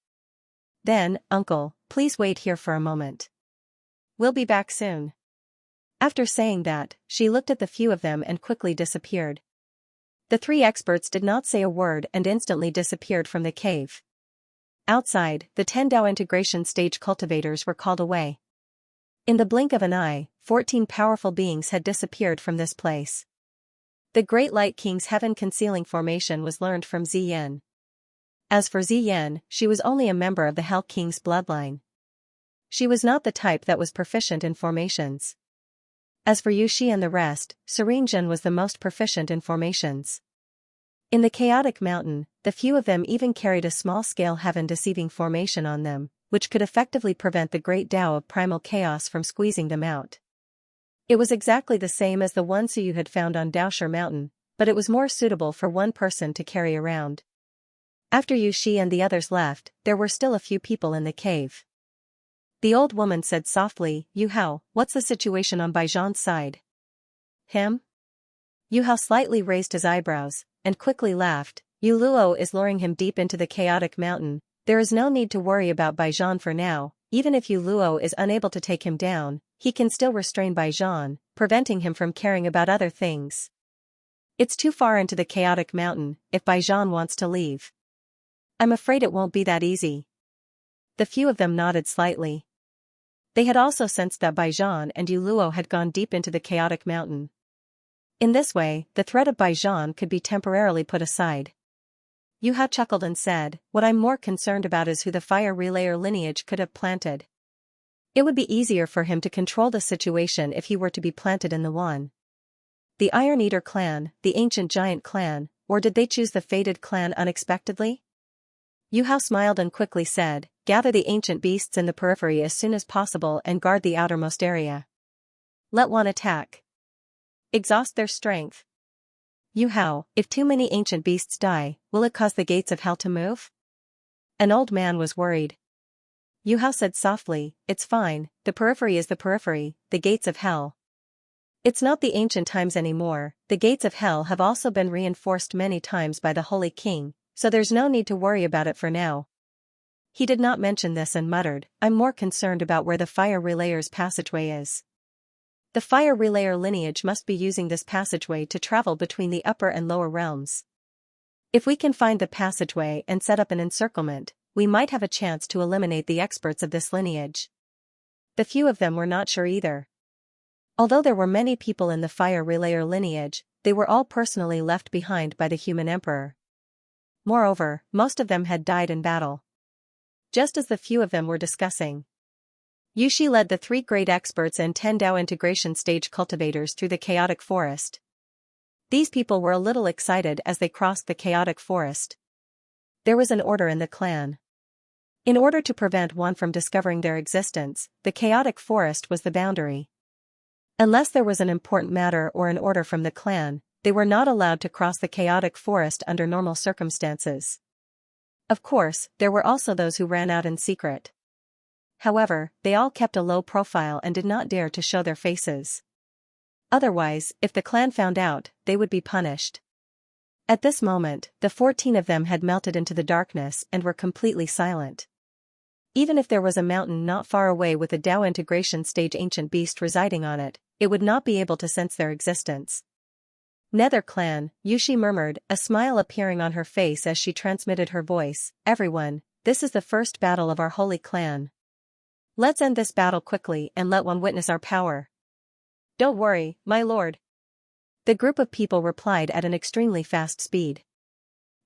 Speaker 1: Then, Uncle, please wait here for a moment. We'll be back soon. After saying that, she looked at the few of them and quickly disappeared. The three experts did not say a word and instantly disappeared from the cave. Outside, the 10 Dao integration stage cultivators were called away. In the blink of an eye, 14 powerful beings had disappeared from this place. The Great Light King's heaven-concealing formation was learned from Ziyin. As for Ziyin, she was only a member of the Hell King's bloodline. She was not the type that was proficient in formations. As for Yuxi and the rest, Serene Jin was the most proficient in formations. In the Chaotic Mountain, the few of them even carried a small-scale heaven-deceiving formation on them, which could effectively prevent the great Tao of primal chaos from squeezing them out. It was exactly the same as the one Suyu had found on Daosher Mountain, but it was more suitable for one person to carry around. After Yuxi and the others left, there were still a few people in the cave. The old woman said softly, "Yu Hao, what's the situation on Baijian's side?" "Him?" Yu Hao slightly raised his eyebrows, and quickly laughed. "Yu Luo is luring him deep into the Chaotic Mountain. There is no need to worry about Baijian for now. Even if Yu Luo is unable to take him down, he can still restrain Baijian, preventing him from caring about other things. It's too far into the Chaotic Mountain, if Baijian wants to leave. I'm afraid it won't be that easy." The few of them nodded slightly. They had also sensed that Baijian and Yu Luo had gone deep into the Chaotic Mountain. In this way, the threat of Baijian could be temporarily put aside. Yu Hao chuckled and said, "What I'm more concerned about is who the fire relayer lineage could have planted. It would be easier for him to control the situation if he were to be planted in the one. The Iron Eater clan, the ancient giant clan, or did they choose the fated clan unexpectedly?" Yu Hao smiled and quickly said, "Gather the ancient beasts in the periphery as soon as possible and guard the outermost area. Let one attack. Exhaust their strength." "Yu Hao, if too many ancient beasts die, will it cause the gates of hell to move?" An old man was worried. Yu Hao said softly, "It's fine, the periphery is the periphery, the gates of hell. It's not the ancient times anymore, the gates of hell have also been reinforced many times by the Holy King, so there's no need to worry about it for now." He did not mention this and muttered, "I'm more concerned about where the fire relayer's passageway is. The fire relayer lineage must be using this passageway to travel between the upper and lower realms. If we can find the passageway and set up an encirclement, we might have a chance to eliminate the experts of this lineage." The few of them were not sure either. Although there were many people in the fire relayer lineage, they were all personally left behind by the human emperor. Moreover, most of them had died in battle. Just as the few of them were discussing, Yuxi led the 3 great experts and 10 Dao integration stage cultivators through the chaotic forest. These people were a little excited as they crossed the chaotic forest. There was an order in the clan. In order to prevent one from discovering their existence, the chaotic forest was the boundary. Unless there was an important matter or an order from the clan, they were not allowed to cross the chaotic forest under normal circumstances. Of course, there were also those who ran out in secret. However, they all kept a low profile and did not dare to show their faces. Otherwise, if the clan found out, they would be punished. At this moment, the 14 of them had melted into the darkness and were completely silent. Even if there was a mountain not far away with a Dao integration stage ancient beast residing on it, it would not be able to sense their existence. "Nether clan," Yuxi murmured, a smile appearing on her face as she transmitted her voice, "Everyone, this is the first battle of our holy clan. Let's end this battle quickly and let one witness our power." "Don't worry, my lord." The group of people replied at an extremely fast speed.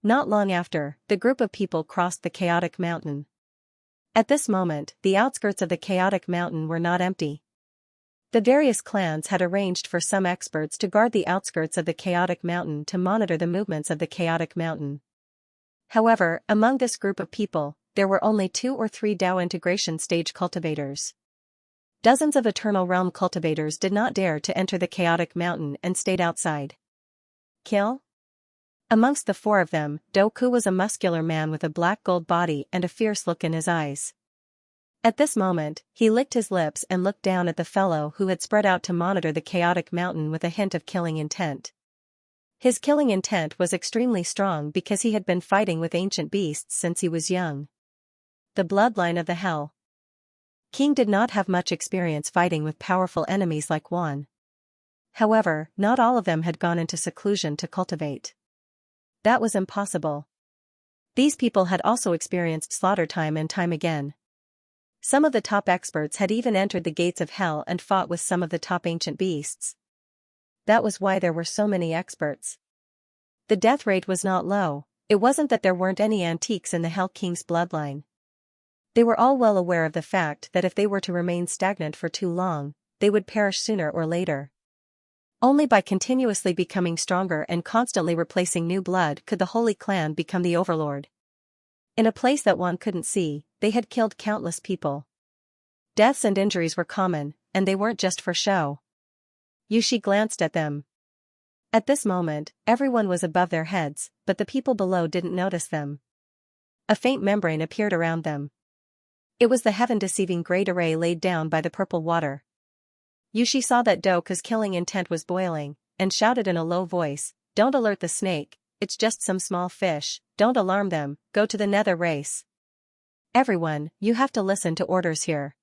Speaker 1: Not long after, the group of people crossed the chaotic mountain. At this moment, the outskirts of the chaotic mountain were not empty. The various clans had arranged for some experts to guard the outskirts of the chaotic mountain to monitor the movements of the chaotic mountain. However, among this group of people, there were only 2 or 3 Dao integration stage cultivators. Dozens of Eternal Realm cultivators did not dare to enter the chaotic mountain and stayed outside. Kill? Amongst the 4 of them, Doku was a muscular man with a black gold body and a fierce look in his eyes. At this moment, he licked his lips and looked down at the fellow who had spread out to monitor the chaotic mountain with a hint of killing intent. His killing intent was extremely strong because he had been fighting with ancient beasts since he was young. The bloodline of the hell. King did not have much experience fighting with powerful enemies like Wan. However, not all of them had gone into seclusion to cultivate. That was impossible. These people had also experienced slaughter time and time again. Some of the top experts had even entered the gates of hell and fought with some of the top ancient beasts. That was why there were so many experts. The death rate was not low. It wasn't that there weren't any antiques in the Hell King's bloodline. They were all well aware of the fact that if they were to remain stagnant for too long, they would perish sooner or later. Only by continuously becoming stronger and constantly replacing new blood could the Holy Clan become the overlord. In a place that one couldn't see, they had killed countless people. Deaths and injuries were common, and they weren't just for show. Yushi glanced at them. At this moment, everyone was above their heads, but the people below didn't notice them. A faint membrane appeared around them. It was the heaven-deceiving great array laid down by the purple water. Yushi saw that Doku's killing intent was boiling, and shouted in a low voice, "Don't alert the snake, it's just some small fish, don't alarm them, go to the nether race. Everyone, you have to listen to orders here.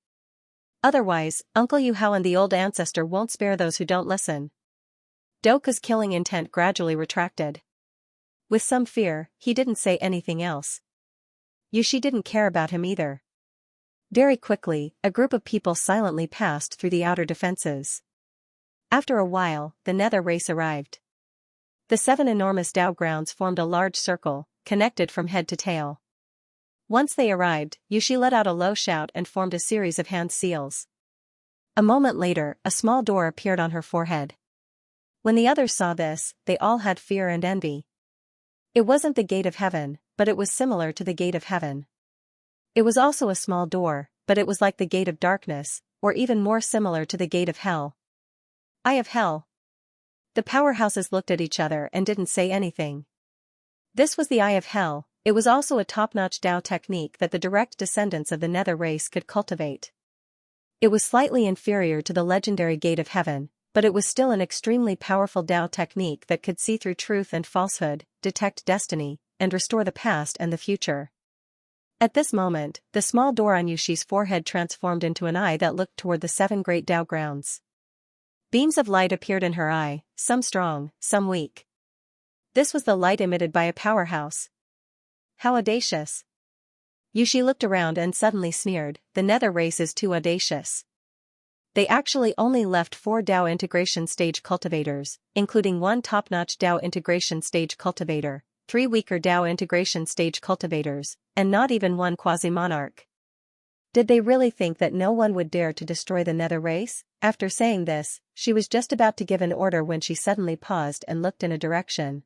Speaker 1: Otherwise, Uncle Yuhao and the old ancestor won't spare those who don't listen." Doku's killing intent gradually retracted. With some fear, he didn't say anything else. Yushi didn't care about him either. Very quickly, a group of people silently passed through the outer defenses. After a while, the nether race arrived. The 7 enormous Dao grounds formed a large circle, connected from head to tail. Once they arrived, Yushi let out a low shout and formed a series of hand seals. A moment later, a small door appeared on her forehead. When the others saw this, they all had fear and envy. It wasn't the gate of heaven, but it was similar to the gate of heaven. It was also a small door, but it was like the gate of darkness, or even more similar to the gate of hell. Eye of Hell. The powerhouses looked at each other and didn't say anything. This was the Eye of Hell. It was also a top-notch Dao technique that the direct descendants of the Nether race could cultivate. It was slightly inferior to the legendary Gate of Heaven, but it was still an extremely powerful Dao technique that could see through truth and falsehood, detect destiny, and restore the past and the future. At this moment, the small door on Yushi's forehead transformed into an eye that looked toward the 7 great Dao grounds. Beams of light appeared in her eye, some strong, some weak. This was the light emitted by a powerhouse. How audacious! Yushi looked around and suddenly sneered, the Nether race is too audacious. They actually only left 4 Dao integration stage cultivators, including 1 top-notch Dao integration stage cultivator, 3 weaker Dao integration stage cultivators, and not even 1 quasi-monarch. Did they really think that no one would dare to destroy the Nether race? After saying this, she was just about to give an order when she suddenly paused and looked in a direction.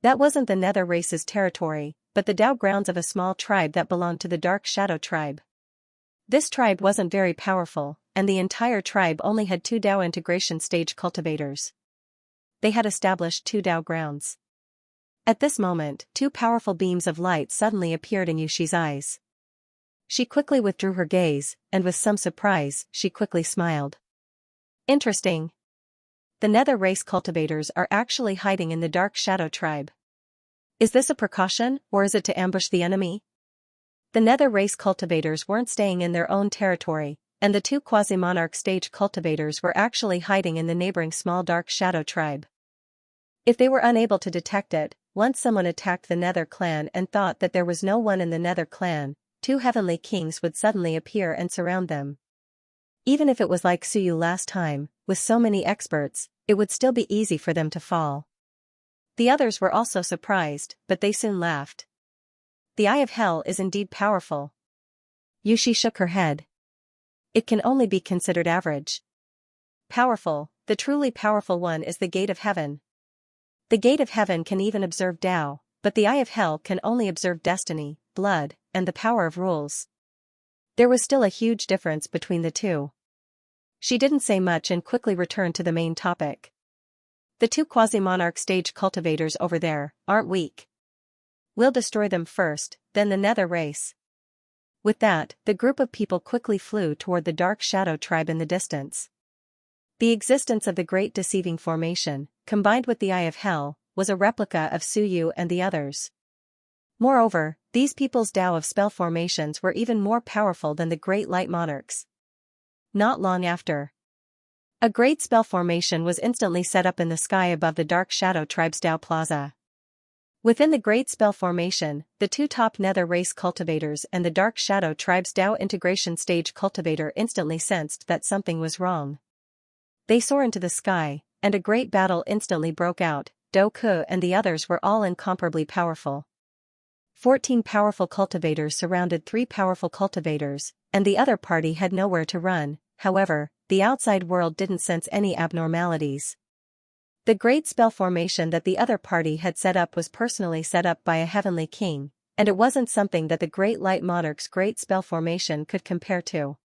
Speaker 1: That wasn't the Nether race's territory, but the Dao grounds of a small tribe that belonged to the Dark Shadow tribe. This tribe wasn't very powerful, and the entire tribe only had 2 Dao integration stage cultivators. They had established 2 Dao grounds. At this moment, 2 powerful beams of light suddenly appeared in Yushi's eyes. She quickly withdrew her gaze, and with some surprise, she quickly smiled. Interesting. The Nether race cultivators are actually hiding in the Dark Shadow tribe. Is this a precaution, or is it to ambush the enemy? The Nether race cultivators weren't staying in their own territory, and the 2 quasi-monarch stage cultivators were actually hiding in the neighboring small Dark Shadow tribe. If they were unable to detect it, once someone attacked the Nether clan and thought that there was no one in the Nether clan, 2 heavenly kings would suddenly appear and surround them. Even if it was like Suyu last time, with so many experts, it would still be easy for them to fall. The others were also surprised, but they soon laughed. The Eye of Hell is indeed powerful. Yushi shook her head. It can only be considered average. Powerful, the truly powerful one is the Gate of Heaven. The Gate of Heaven can even observe Tao, but the Eye of Hell can only observe destiny, blood, and the power of rules. There was still a huge difference between the two. She didn't say much and quickly returned to the main topic. The 2 quasi-monarch stage cultivators over there aren't weak. We'll destroy them first, then the Nether race. With that, the group of people quickly flew toward the Dark Shadow tribe in the distance. The existence of the Great Deceiving Formation, combined with the Eye of Hell, was a replica of Suyu and the others. Moreover, These people's Tao of spell formations were even more powerful than the great light monarchs. Not long after, a great spell formation was instantly set up in the sky above the Dark Shadow Tribe's Tao Plaza. Within the great spell formation, the two top Nether race cultivators and the Dark Shadow Tribe's Tao integration stage cultivator instantly sensed that something was wrong. They soar into the sky, and a great battle instantly broke out. Do Ku and the others were all incomparably powerful. 14 powerful cultivators surrounded 3 powerful cultivators, and the other party had nowhere to run. However, the outside world didn't sense any abnormalities. The great spell formation that the other party had set up was personally set up by a heavenly king, and it wasn't something that the great light monarch's great spell formation could compare to.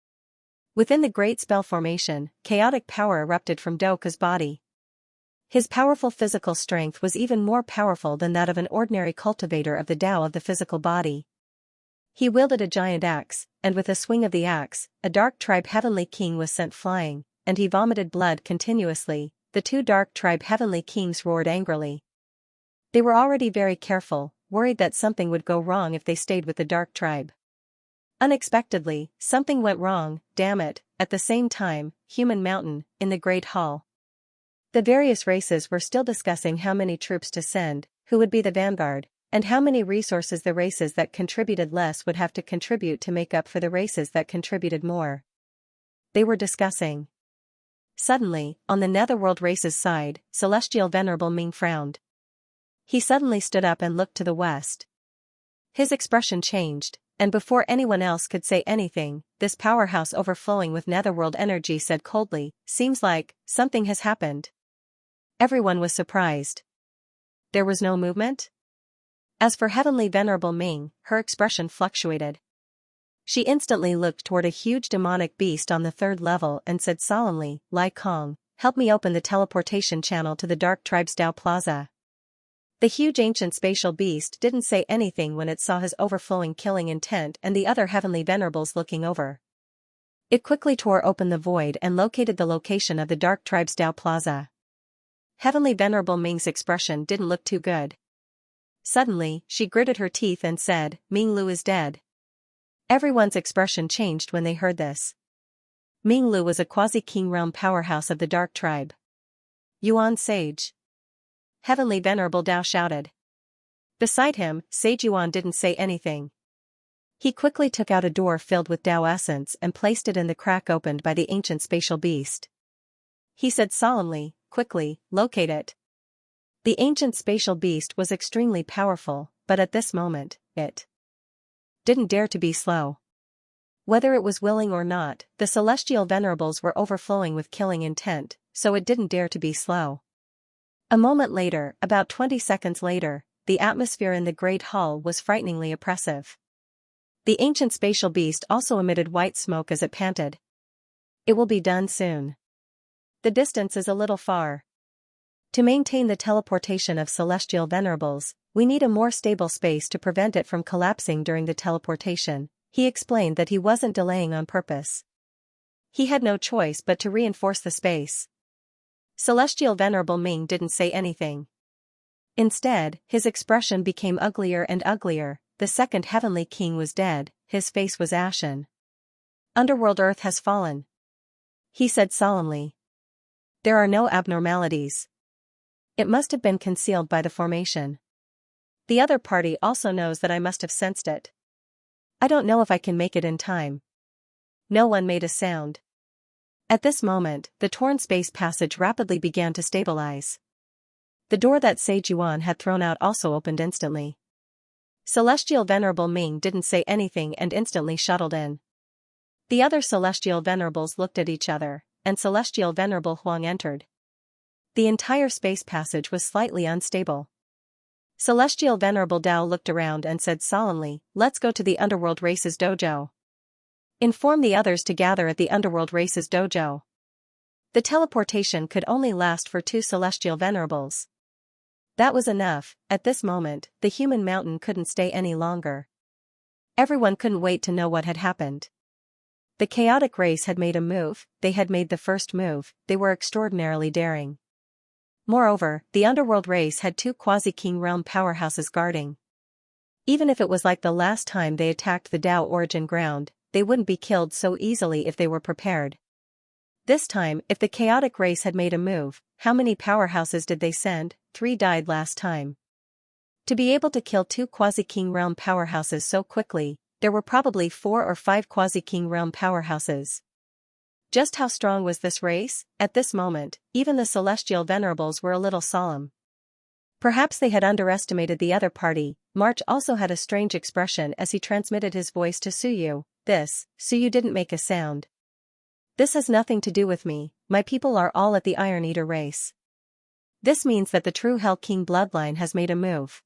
Speaker 1: Within the great spell formation, chaotic power erupted from Do Ku's body. His powerful physical strength was even more powerful than that of an ordinary cultivator of the Tao of the physical body. He wielded a giant axe, and with a swing of the axe, a dark tribe heavenly king was sent flying, and he vomited blood continuously. The 2 dark tribe heavenly kings roared angrily. They were already very careful, worried that something would go wrong if they stayed with the dark tribe. Unexpectedly, something went wrong, damn it. At the same time, Human Mountain, in the Great Hall. The various races were still discussing how many troops to send, who would be the vanguard, and how many resources the races that contributed less would have to contribute to make up for the races that contributed more. They were discussing. Suddenly, on the Netherworld race's side, Celestial Venerable Ming frowned. He suddenly stood up and looked to the west. His expression changed, and before anyone else could say anything, this powerhouse overflowing with Netherworld energy said coldly, "Seems like something has happened." Everyone was surprised. There was no movement? As for Heavenly Venerable Ming, her expression fluctuated. She instantly looked toward a huge demonic beast on the 3rd level and said solemnly, "Lai Kong, help me open the teleportation channel to the Dark Tribe's Tao Plaza." The huge ancient spatial beast didn't say anything when it saw his overflowing killing intent and the other Heavenly Venerables looking over. It quickly tore open the void and located the location of the Dark Tribe's Tao Plaza. Heavenly Venerable Ming's expression didn't look too good. Suddenly, she gritted her teeth and said, "Ming Lu is dead." Everyone's expression changed when they heard this. Ming Lu was a quasi-king realm powerhouse of the Dark Tribe. Yuan Sage. Heavenly Venerable Tao shouted. Beside him, Sage Yuan didn't say anything. He quickly took out a door filled with Tao essence and placed it in the crack opened by the ancient spatial beast. He said solemnly, "Quickly, locate it." The ancient spatial beast was extremely powerful, but at this moment, it didn't dare to be slow. Whether it was willing or not, the celestial venerables were overflowing with killing intent, so it didn't dare to be slow. A moment later, about 20 seconds later, the atmosphere in the Great Hall was frighteningly oppressive. The ancient spatial beast also emitted white smoke as it panted. "It will be done soon. The distance is a little far. To maintain the teleportation of celestial venerables, we need a more stable space to prevent it from collapsing during the teleportation." He explained that he wasn't delaying on purpose. He had no choice but to reinforce the space. Celestial Venerable Ming didn't say anything. Instead, his expression became uglier and uglier. The second Heavenly King was dead, his face was ashen. "Underworld Earth has fallen," he said solemnly. "There are no abnormalities. It must have been concealed by the formation. The other party also knows that I must have sensed it. I don't know if I can make it in time." No one made a sound. At this moment, the torn space passage rapidly began to stabilize. The door that Sage Yuan had thrown out also opened instantly. Celestial Venerable Ming didn't say anything and instantly shuttled in. The other Celestial Venerables looked at each other, and Celestial Venerable Huang entered. The entire space passage was slightly unstable. Celestial Venerable Tao looked around and said solemnly, "Let's go to the Underworld Races dojo. Inform the others to gather at the Underworld Races dojo." The teleportation could only last for 2 Celestial Venerables. That was enough. At this moment, the Human Mountain couldn't stay any longer. Everyone couldn't wait to know what had happened. The chaotic race had made a move, they had made the first move, they were extraordinarily daring. Moreover, the Underworld race had 2 quasi-king realm powerhouses guarding. Even if it was like the last time they attacked the Tao origin ground, they wouldn't be killed so easily if they were prepared. This time, if the chaotic race had made a move, how many powerhouses did they send? 3 died last time. To be able to kill 2 quasi-king realm powerhouses so quickly, there were probably 4 or 5 quasi-king realm powerhouses. Just how strong was this race? At this moment, even the celestial venerables were a little solemn. Perhaps they had underestimated the other party. March also had a strange expression as he transmitted his voice to Suyu. Suyu didn't make a sound. This has nothing to do with me, my people are all at the Iron Eater race. This means that the true Hell King bloodline has made a move.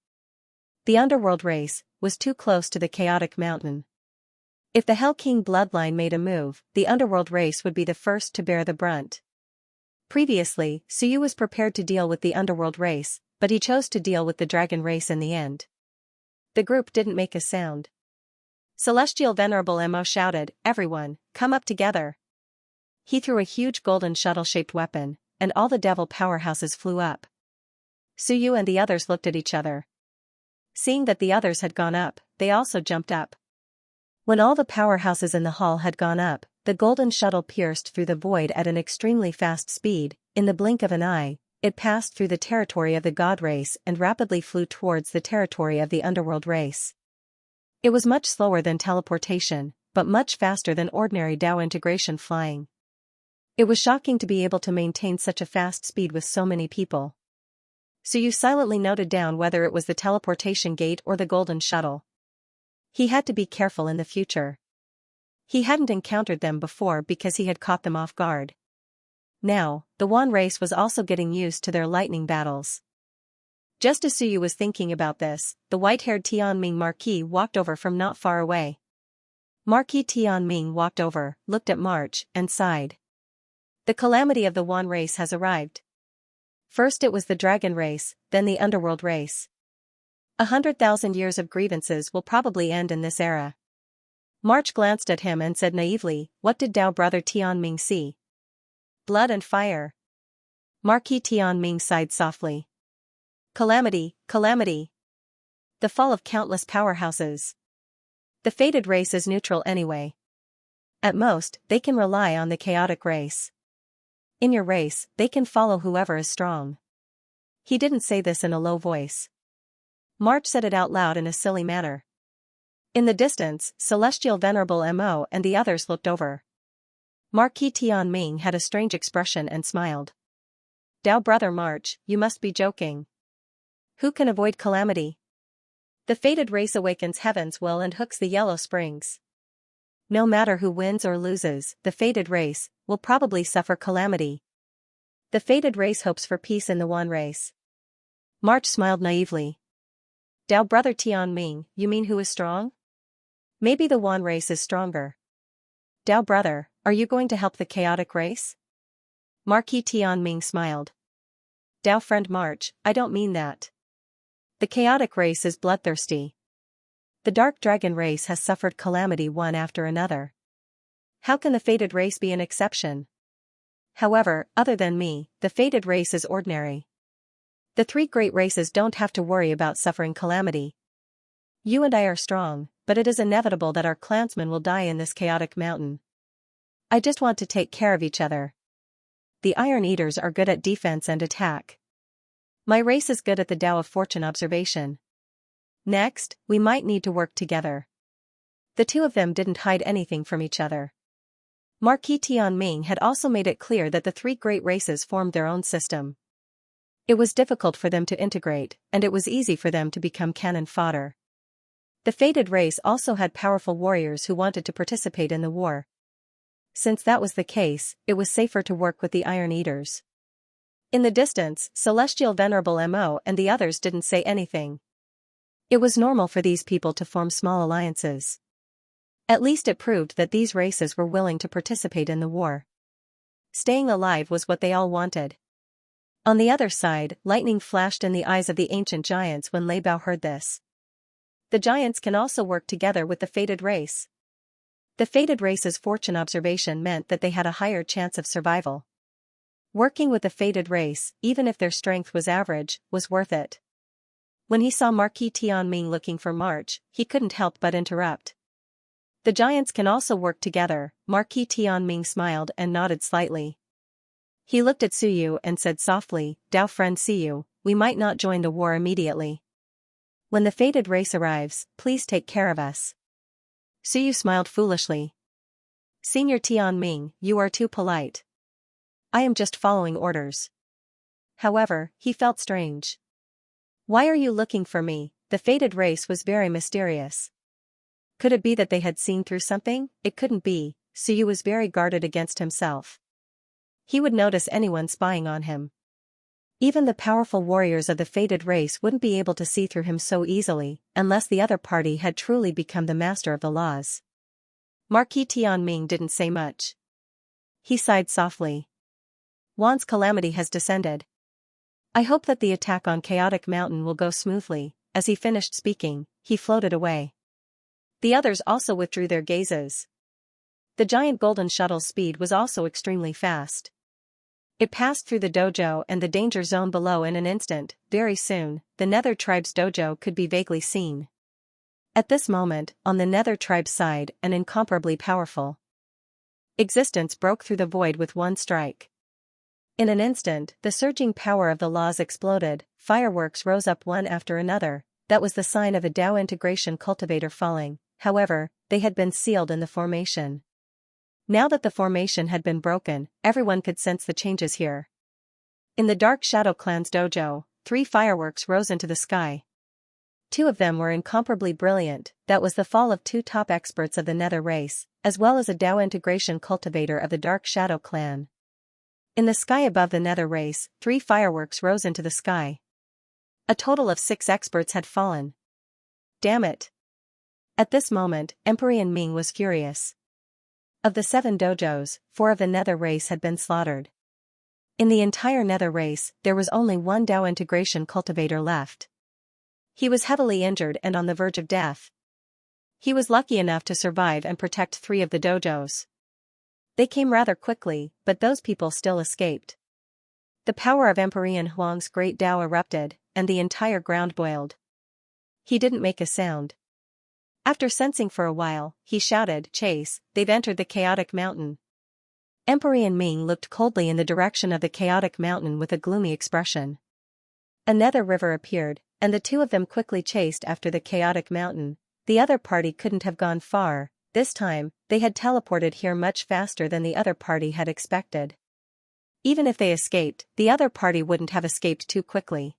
Speaker 1: The Underworld race was too close to the Chaotic Mountain. If the Hell King bloodline made a move, the Underworld race would be the first to bear the brunt. Previously, Suyu was prepared to deal with the Underworld race, but he chose to deal with the Dragon race in the end. The group didn't make a sound. Celestial Venerable Mo shouted, "Everyone, come up together." He threw a huge golden shuttle-shaped weapon, and all the devil powerhouses flew up. Suyu and the others looked at each other. Seeing that the others had gone up, they also jumped up. When all the powerhouses in the hall had gone up, the golden shuttle pierced through the void at an extremely fast speed. In the blink of an eye, it passed through the territory of the God race and rapidly flew towards the territory of the Underworld race. It was much slower than teleportation, but much faster than ordinary Dao integration flying. It was shocking to be able to maintain such a fast speed with so many people. Suyu silently noted down whether it was the teleportation gate or the golden shuttle. He had to be careful in the future. He hadn't encountered them before because he had caught them off guard. Now, the Wan race was also getting used to their lightning battles. Just as Suyu was thinking about this, the white-haired Tianming Marquis walked over from not far away. Marquis Tianming walked over, looked at March, and sighed. The calamity of the Wan race has arrived. First it was the Dragon race, then the Underworld race. 100,000 years of grievances will probably end in this era. March glanced at him and said naively, "What did Dao brother Tianming see?" "Blood and fire." Marquis Tianming sighed softly. "Calamity, calamity. The fall of countless powerhouses. The fated race is neutral anyway. At most, they can rely on the chaotic race. In your race, they can follow whoever is strong." He didn't say this in a low voice. March said it out loud in a silly manner. In the distance, Celestial Venerable Mo and the others looked over. Marquis Tianming had a strange expression and smiled. "Dao brother March, you must be joking. Who can avoid calamity? The fated race awakens heaven's will and hooks the yellow springs. No matter who wins or loses, the fated race will probably suffer calamity. The fated race hopes for peace in the Wan race." March smiled naively. "Dao brother Tianming, you mean who is strong? Maybe the Wan race is stronger. Dao brother, are you going to help the chaotic race?" Marquis Tianming smiled. "Dao friend March, I don't mean that. The chaotic race is bloodthirsty. The dark dragon race has suffered calamity one after another. How can the fated race be an exception? However, other than me, the fated race is ordinary. The 3 great races don't have to worry about suffering calamity. You and I are strong, but it is inevitable that our clansmen will die in this chaotic mountain. I just want to take care of each other. The Iron Eaters are good at defense and attack. My race is good at the Tao of Fortune observation. Next, we might need to work together." The two of them didn't hide anything from each other. Marquis Tianming had also made it clear that the 3 great races formed their own system. It was difficult for them to integrate, and it was easy for them to become cannon fodder. The fated race also had powerful warriors who wanted to participate in the war. Since that was the case, it was safer to work with the Iron Eaters. In the distance, Celestial Venerable Mo and the others didn't say anything. It was normal for these people to form small alliances. At least it proved that these races were willing to participate in the war. Staying alive was what they all wanted. On the other side, lightning flashed in the eyes of the ancient giants when Lei Bao heard this. The giants can also work together with the fated race. The fated race's fortune observation meant that they had a higher chance of survival. Working with the fated race, even if their strength was average, was worth it. When he saw Marquis Tianming looking for March, he couldn't help but interrupt. The giants can also work together, Marquis Tianming smiled and nodded slightly. He looked at Suyu and said softly, Dao friend Suyu, we might not join the war immediately. When the fated race arrives, please take care of us. Suyu smiled foolishly. Senior Tianming, you are too polite. I am just following orders. However, he felt strange. Why are you looking for me? The fated race was very mysterious. Could it be that they had seen through something? It couldn't be, Suyu was very guarded against himself. He would notice anyone spying on him. Even the powerful warriors of the fated race wouldn't be able to see through him so easily, unless the other party had truly become the master of the laws. Marquis Tianming didn't say much. He sighed softly. Wan's calamity has descended. I hope that the attack on Chaotic Mountain will go smoothly. As he finished speaking, he floated away. The others also withdrew their gazes. The giant golden shuttle's speed was also extremely fast. It passed through the dojo and the danger zone below in an instant. Very soon, the Nether Tribe's dojo could be vaguely seen. At this moment, on the Nether Tribe's side, an incomparably powerful existence broke through the void with one strike. In an instant, the surging power of the laws exploded, fireworks rose up one after another. That was the sign of a Dao integration cultivator falling. However, they had been sealed in the formation. Now that the formation had been broken, everyone could sense the changes here. In the Dark Shadow Clan's dojo, 3 fireworks rose into the sky. 2 of them were incomparably brilliant. That was the fall of 2 top experts of the Nether race, as well as a Dao integration cultivator of the Dark Shadow Clan. In the sky above the Nether race, 3 fireworks rose into the sky. A total of 6 experts had fallen. Damn it! At this moment, Emperor Ming was furious. Of the 7 dojos, 4 of the Nether race had been slaughtered. In the entire Nether race, there was only 1 Dao integration cultivator left. He was heavily injured and on the verge of death. He was lucky enough to survive and protect 3 of the dojos. They came rather quickly, but those people still escaped. The power of Emperor Huang's great Dao erupted, and the entire ground boiled. He didn't make a sound. After sensing for a while, he shouted, Chase, they've entered the Chaotic Mountain. Emperor Ming looked coldly in the direction of the Chaotic Mountain with a gloomy expression. A Nether river appeared, and the 2 of them quickly chased after the Chaotic Mountain. The other party couldn't have gone far. This time, they had teleported here much faster than the other party had expected. Even if they escaped, the other party wouldn't have escaped too quickly.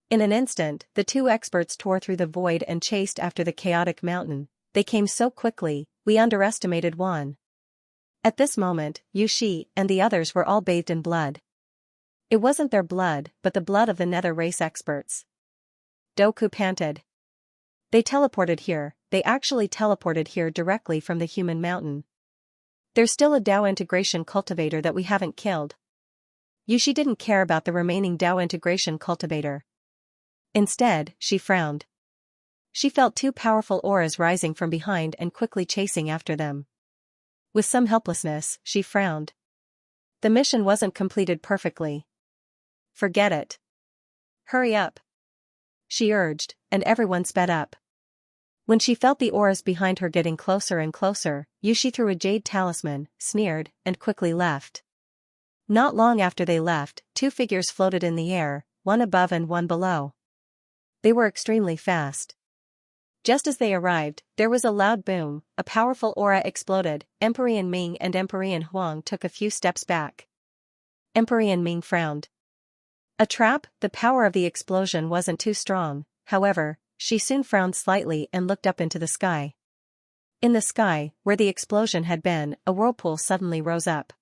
Speaker 1: In an instant, the 2 experts tore through the void and chased after the Chaotic Mountain. They came so quickly, we underestimated Wan. At this moment, Yu Shi and the others were all bathed in blood. It wasn't their blood, but the blood of the Nether race experts. Doku panted. They teleported here. They actually teleported here directly from the human mountain. There's still a Dao integration cultivator that we haven't killed. Yushi didn't care about the remaining Dao integration cultivator. Instead, she frowned. She felt 2 powerful auras rising from behind and quickly chasing after them. With some helplessness, she frowned. The mission wasn't completed perfectly. Forget it. Hurry up. She urged, and everyone sped up. When she felt the auras behind her getting closer and closer, Yushi threw a jade talisman, sneered, and quickly left. Not long after they left, 2 figures floated in the air, one above and one below. They were extremely fast. Just as they arrived, there was a loud boom, a powerful aura exploded. Emperor Ming and Emperor Huang took a few steps back. Emperor Ming frowned. A trap? The power of the explosion wasn't too strong, however, she soon frowned slightly and looked up into the sky. In the sky, where the explosion had been, a whirlpool suddenly rose up.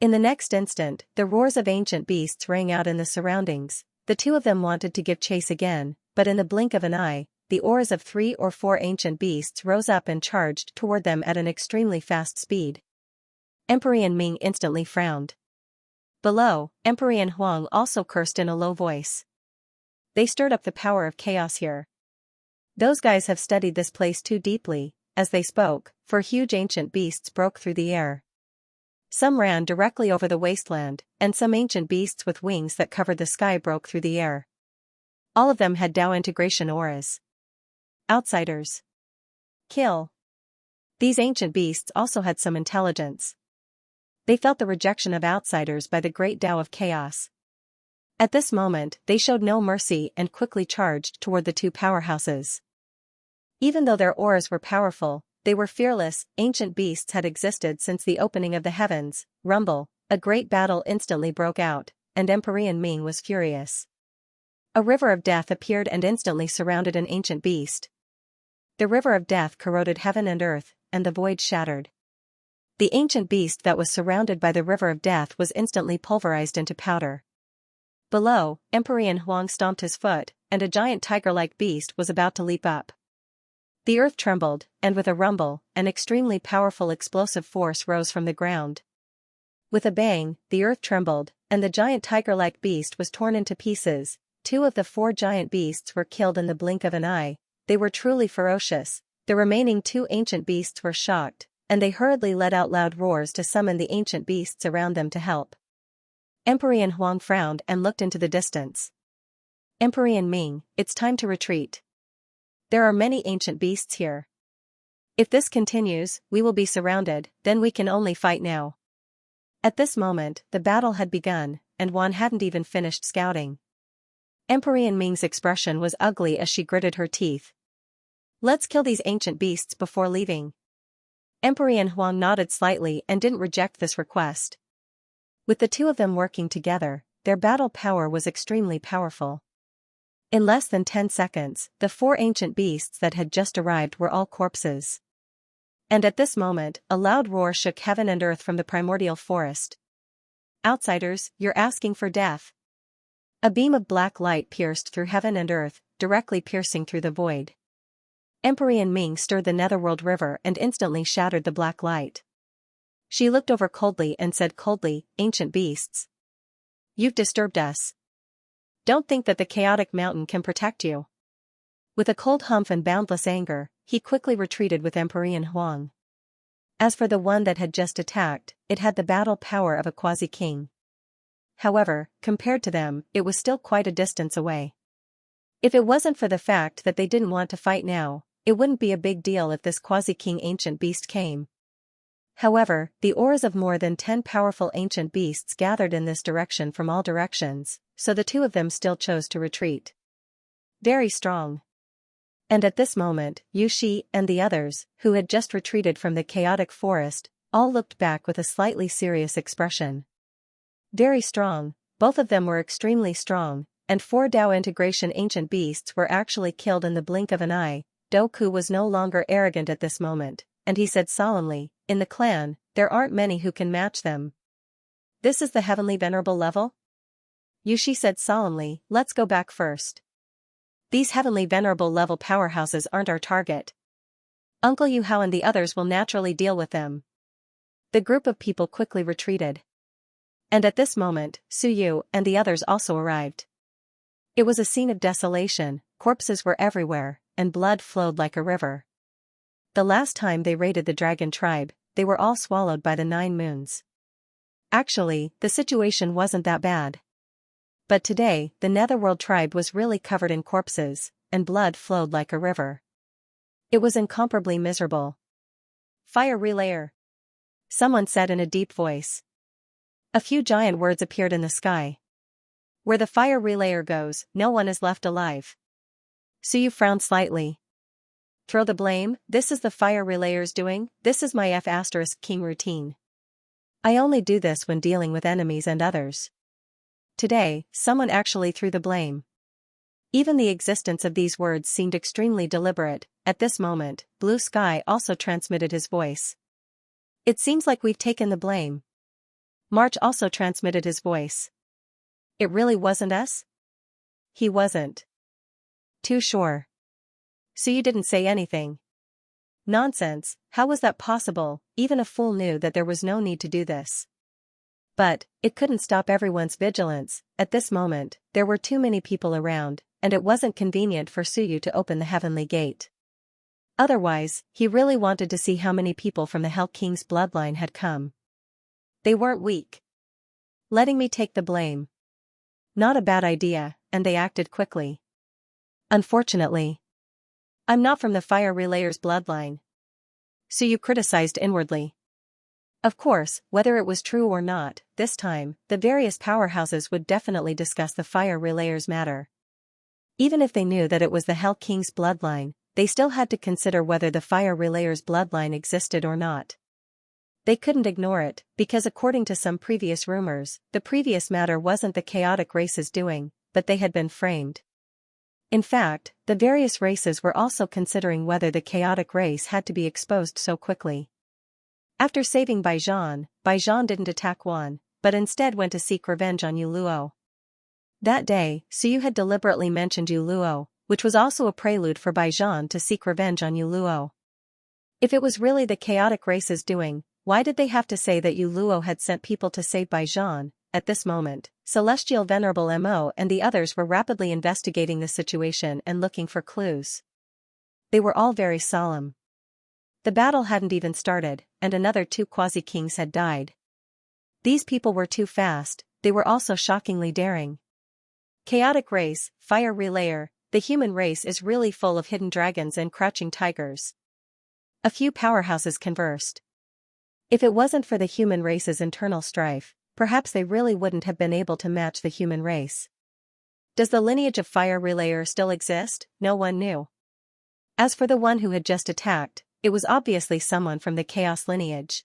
Speaker 1: In the next instant, the roars of ancient beasts rang out in the surroundings. The 2 of them wanted to give chase again, but in the blink of an eye, the auras of 3 or 4 ancient beasts rose up and charged toward them at an extremely fast speed. Emperor Ming instantly frowned. Below, Emperor Huang also cursed in a low voice. They stirred up the power of chaos here. Those guys have studied this place too deeply. As they spoke, 4 huge ancient beasts broke through the air. Some ran directly over the wasteland, and some ancient beasts with wings that covered the sky broke through the air. All of them had Dao integration auras. Outsiders. Kill. These ancient beasts also had some intelligence. They felt the rejection of outsiders by the great Dao of chaos. At this moment, they showed no mercy and quickly charged toward the two powerhouses. Even though their auras were powerful, they were fearless. Ancient beasts had existed since the opening of the heavens. Rumble, a great battle instantly broke out, and Emperor Ming was furious. A river of death appeared and instantly surrounded an ancient beast. The river of death corroded heaven and earth, and the void shattered. The ancient beast that was surrounded by the river of death was instantly pulverized into powder. Below, Emperor Huang stomped his foot, and a giant tiger-like beast was about to leap up. The earth trembled, and with a rumble, an extremely powerful explosive force rose from the ground. With a bang, the earth trembled, and the giant tiger-like beast was torn into pieces. 2 of the 4 giant beasts were killed in the blink of an eye. They were truly ferocious. The remaining 2 ancient beasts were shocked, and they hurriedly let out loud roars to summon the ancient beasts around them to help. Emperor Huang frowned and looked into the distance. Emperor Ming, it's time to retreat. There are many ancient beasts here. If this continues, we will be surrounded, then we can only fight now. At this moment, the battle had begun, and Wan hadn't even finished scouting. Emperor Ming's expression was ugly as she gritted her teeth. Let's kill these ancient beasts before leaving. Emperor Huang nodded slightly and didn't reject this request. With the 2 of them working together, their battle power was extremely powerful. In less than 10 seconds, the 4 ancient beasts that had just arrived were all corpses. And at this moment, a loud roar shook heaven and earth from the primordial forest. Outsiders, you're asking for death. A beam of black light pierced through heaven and earth, directly piercing through the void. Emperor Ming stirred the netherworld river and instantly shattered the black light. She looked over coldly and said coldly, "Ancient beasts. You've disturbed us. Don't think that the chaotic mountain can protect you." With a cold humph and boundless anger, he quickly retreated with Emperor Huang. As for the one that had just attacked, it had the battle power of a quasi-king. However, compared to them, it was still quite a distance away. If it wasn't for the fact that they didn't want to fight now, it wouldn't be a big deal if this quasi-king ancient beast came. However, the auras of more than 10 powerful ancient beasts gathered in this direction from all directions, so the 2 of them still chose to retreat. Very strong. And at this moment, Yu Shi and the others, who had just retreated from the chaotic forest, all looked back with a slightly serious expression. Very strong, both of them were extremely strong, and 4 Dao integration ancient beasts were actually killed in the blink of an eye. Doku was no longer arrogant at this moment, and he said solemnly, "In the clan, there aren't many who can match them." "This is the heavenly venerable level?" Yushi said solemnly, "Let's go back first. These heavenly venerable level powerhouses aren't our target. Uncle Yu Hao and the others will naturally deal with them." The group of people quickly retreated. And at this moment, Su Yu and the others also arrived. It was a scene of desolation, corpses were everywhere, and blood flowed like a river. The last time they raided the dragon tribe, they were all swallowed by the 9 moons. Actually, the situation wasn't that bad. But today, the Netherworld tribe was really covered in corpses, and blood flowed like a river. It was incomparably miserable. "Fire relayer," someone said in a deep voice. A few giant words appeared in the sky. "Where the fire relayer goes, no one is left alive." Suyu frowned slightly. "Throw the blame, this is the fire relayer's doing, this is my F***king routine. I only do this when dealing with enemies and others." Today, someone actually threw the blame. Even the existence of these words seemed extremely deliberate. At this moment, Blue Sky also transmitted his voice. "It seems like we've taken the blame." March also transmitted his voice. "It really wasn't us?" "He wasn't too sure." "So you didn't say anything?" "Nonsense, how was that possible? Even a fool knew that there was no need to do this." But, it couldn't stop everyone's vigilance. At this moment, there were too many people around, and it wasn't convenient for Suyu to open the heavenly gate. Otherwise, he really wanted to see how many people from the Hell King's bloodline had come. They weren't weak. Letting me take the blame. Not a bad idea, and they acted quickly. Unfortunately, I'm not from the fire relayer's bloodline. So you criticized inwardly. Of course, whether it was true or not, this time, the various powerhouses would definitely discuss the fire relayer's matter. Even if they knew that it was the Hell King's bloodline, they still had to consider whether the fire relayer's bloodline existed or not. They couldn't ignore it, because according to some previous rumors, the previous matter wasn't the chaotic race's doing, but they had been framed. In fact, the various races were also considering whether the chaotic race had to be exposed so quickly. After saving Baijan didn't attack Wan, but instead went to seek revenge on Yuluo. That day, Suyu had deliberately mentioned Yuluo, which was also a prelude for Baijan to seek revenge on Yuluo. If it was really the chaotic race's doing, why did they have to say that Yuluo had sent people to save Baijan? At this moment, Celestial Venerable Mo and the others were rapidly investigating the situation and looking for clues. They were all very solemn. The battle hadn't even started, and another 2 quasi-kings had died. These people were too fast, they were also shockingly daring. Chaotic race, fire relayer, the human race is really full of hidden dragons and crouching tigers. A few powerhouses conversed. If it wasn't for the human race's internal strife, perhaps they really wouldn't have been able to match the human race. Does the lineage of fire relayer still exist? No one knew. As for the one who had just attacked, it was obviously someone from the chaos lineage.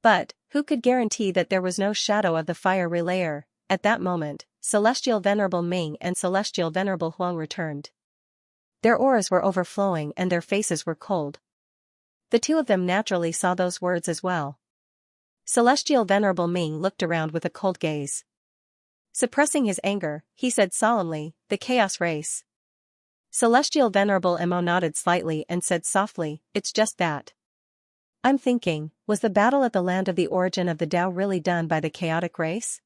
Speaker 1: But, who could guarantee that there was no shadow of the fire relayer? At that moment, Celestial Venerable Ming and Celestial Venerable Huang returned. Their auras were overflowing and their faces were cold. The two of them naturally saw those words as well. Celestial Venerable Ming looked around with a cold gaze. Suppressing his anger, he said solemnly, "The chaos race." Celestial Venerable Mo nodded slightly and said softly, "It's just that. I'm thinking, was the battle at the land of the origin of the Tao really done by the chaotic race?"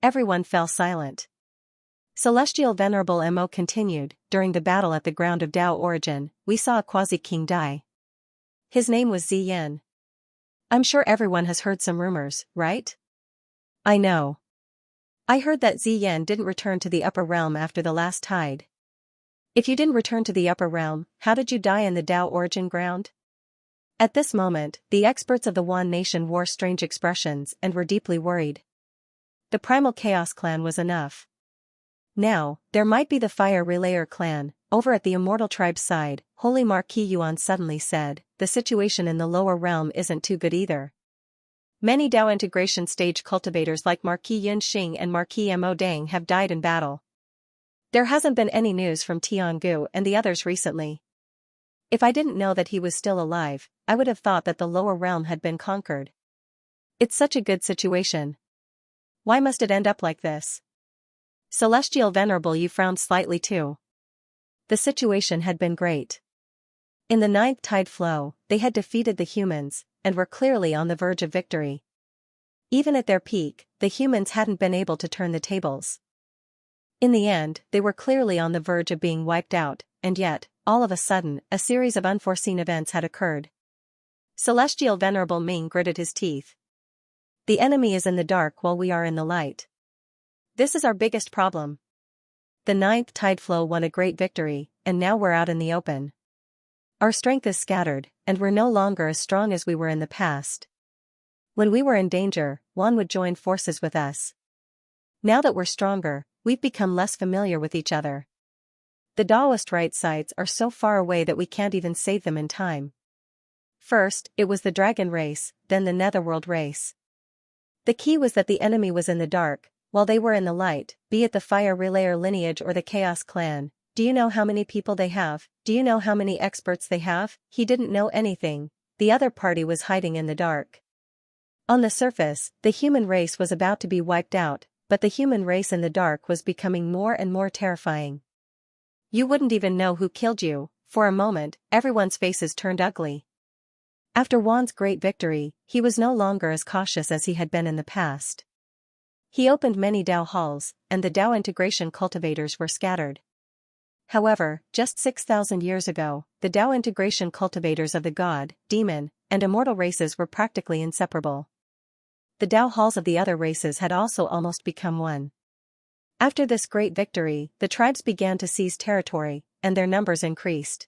Speaker 1: Everyone fell silent. Celestial Venerable Mo continued, "During the battle at the ground of Tao origin, we saw a quasi-king die. His name was Ziyin. I'm sure everyone has heard some rumors, right?" "I know. I heard that Ziyin didn't return to the upper realm after the last tide." "If you didn't return to the upper realm, how did you die in the Tao origin ground?" At this moment, the experts of the Wan nation wore strange expressions and were deeply worried. The Primal Chaos clan was enough. Now, there might be the Fire Relayer clan. Over at the Immortal Tribe's side, Holy Marquis Yuan suddenly said, "The situation in the lower realm isn't too good either. Many Dao integration stage cultivators like Marquis Yun Xing and Marquis Mo Dang have died in battle. There hasn't been any news from Tiangu and the others recently. If I didn't know that he was still alive, I would have thought that the lower realm had been conquered. It's such a good situation. Why must it end up like this?" Celestial Venerable Yu frowned slightly too. The situation had been great. In the 9th tide flow, they had defeated the humans, and were clearly on the verge of victory. Even at their peak, the humans hadn't been able to turn the tables. In the end, they were clearly on the verge of being wiped out, and yet, all of a sudden, a series of unforeseen events had occurred. Celestial Venerable Ming gritted his teeth. "The enemy is in the dark while we are in the light. This is our biggest problem. The 9th tide flow won a great victory, and now we're out in the open. Our strength is scattered, and we're no longer as strong as we were in the past. When we were in danger, Wan would join forces with us. Now that we're stronger, we've become less familiar with each other. The Daoist right sides are so far away that we can't even save them in time. First, it was the dragon race, then the netherworld race. The key was that the enemy was in the dark, while they were in the light, be it the Fire Relayer lineage or the Chaos clan. Do you know how many people they have? Do you know how many experts they have?" He didn't know anything. The other party was hiding in the dark. On the surface, the human race was about to be wiped out, but the human race in the dark was becoming more and more terrifying. You wouldn't even know who killed you. For a moment, everyone's faces turned ugly. After Wan's great victory, he was no longer as cautious as he had been in the past. He opened many Dao halls, and the Dao integration cultivators were scattered. However, just 6,000 years ago, the Dao integration cultivators of the God, Demon, and Immortal races were practically inseparable. The Dao halls of the other races had also almost become one. After this great victory, the tribes began to seize territory, and their numbers increased.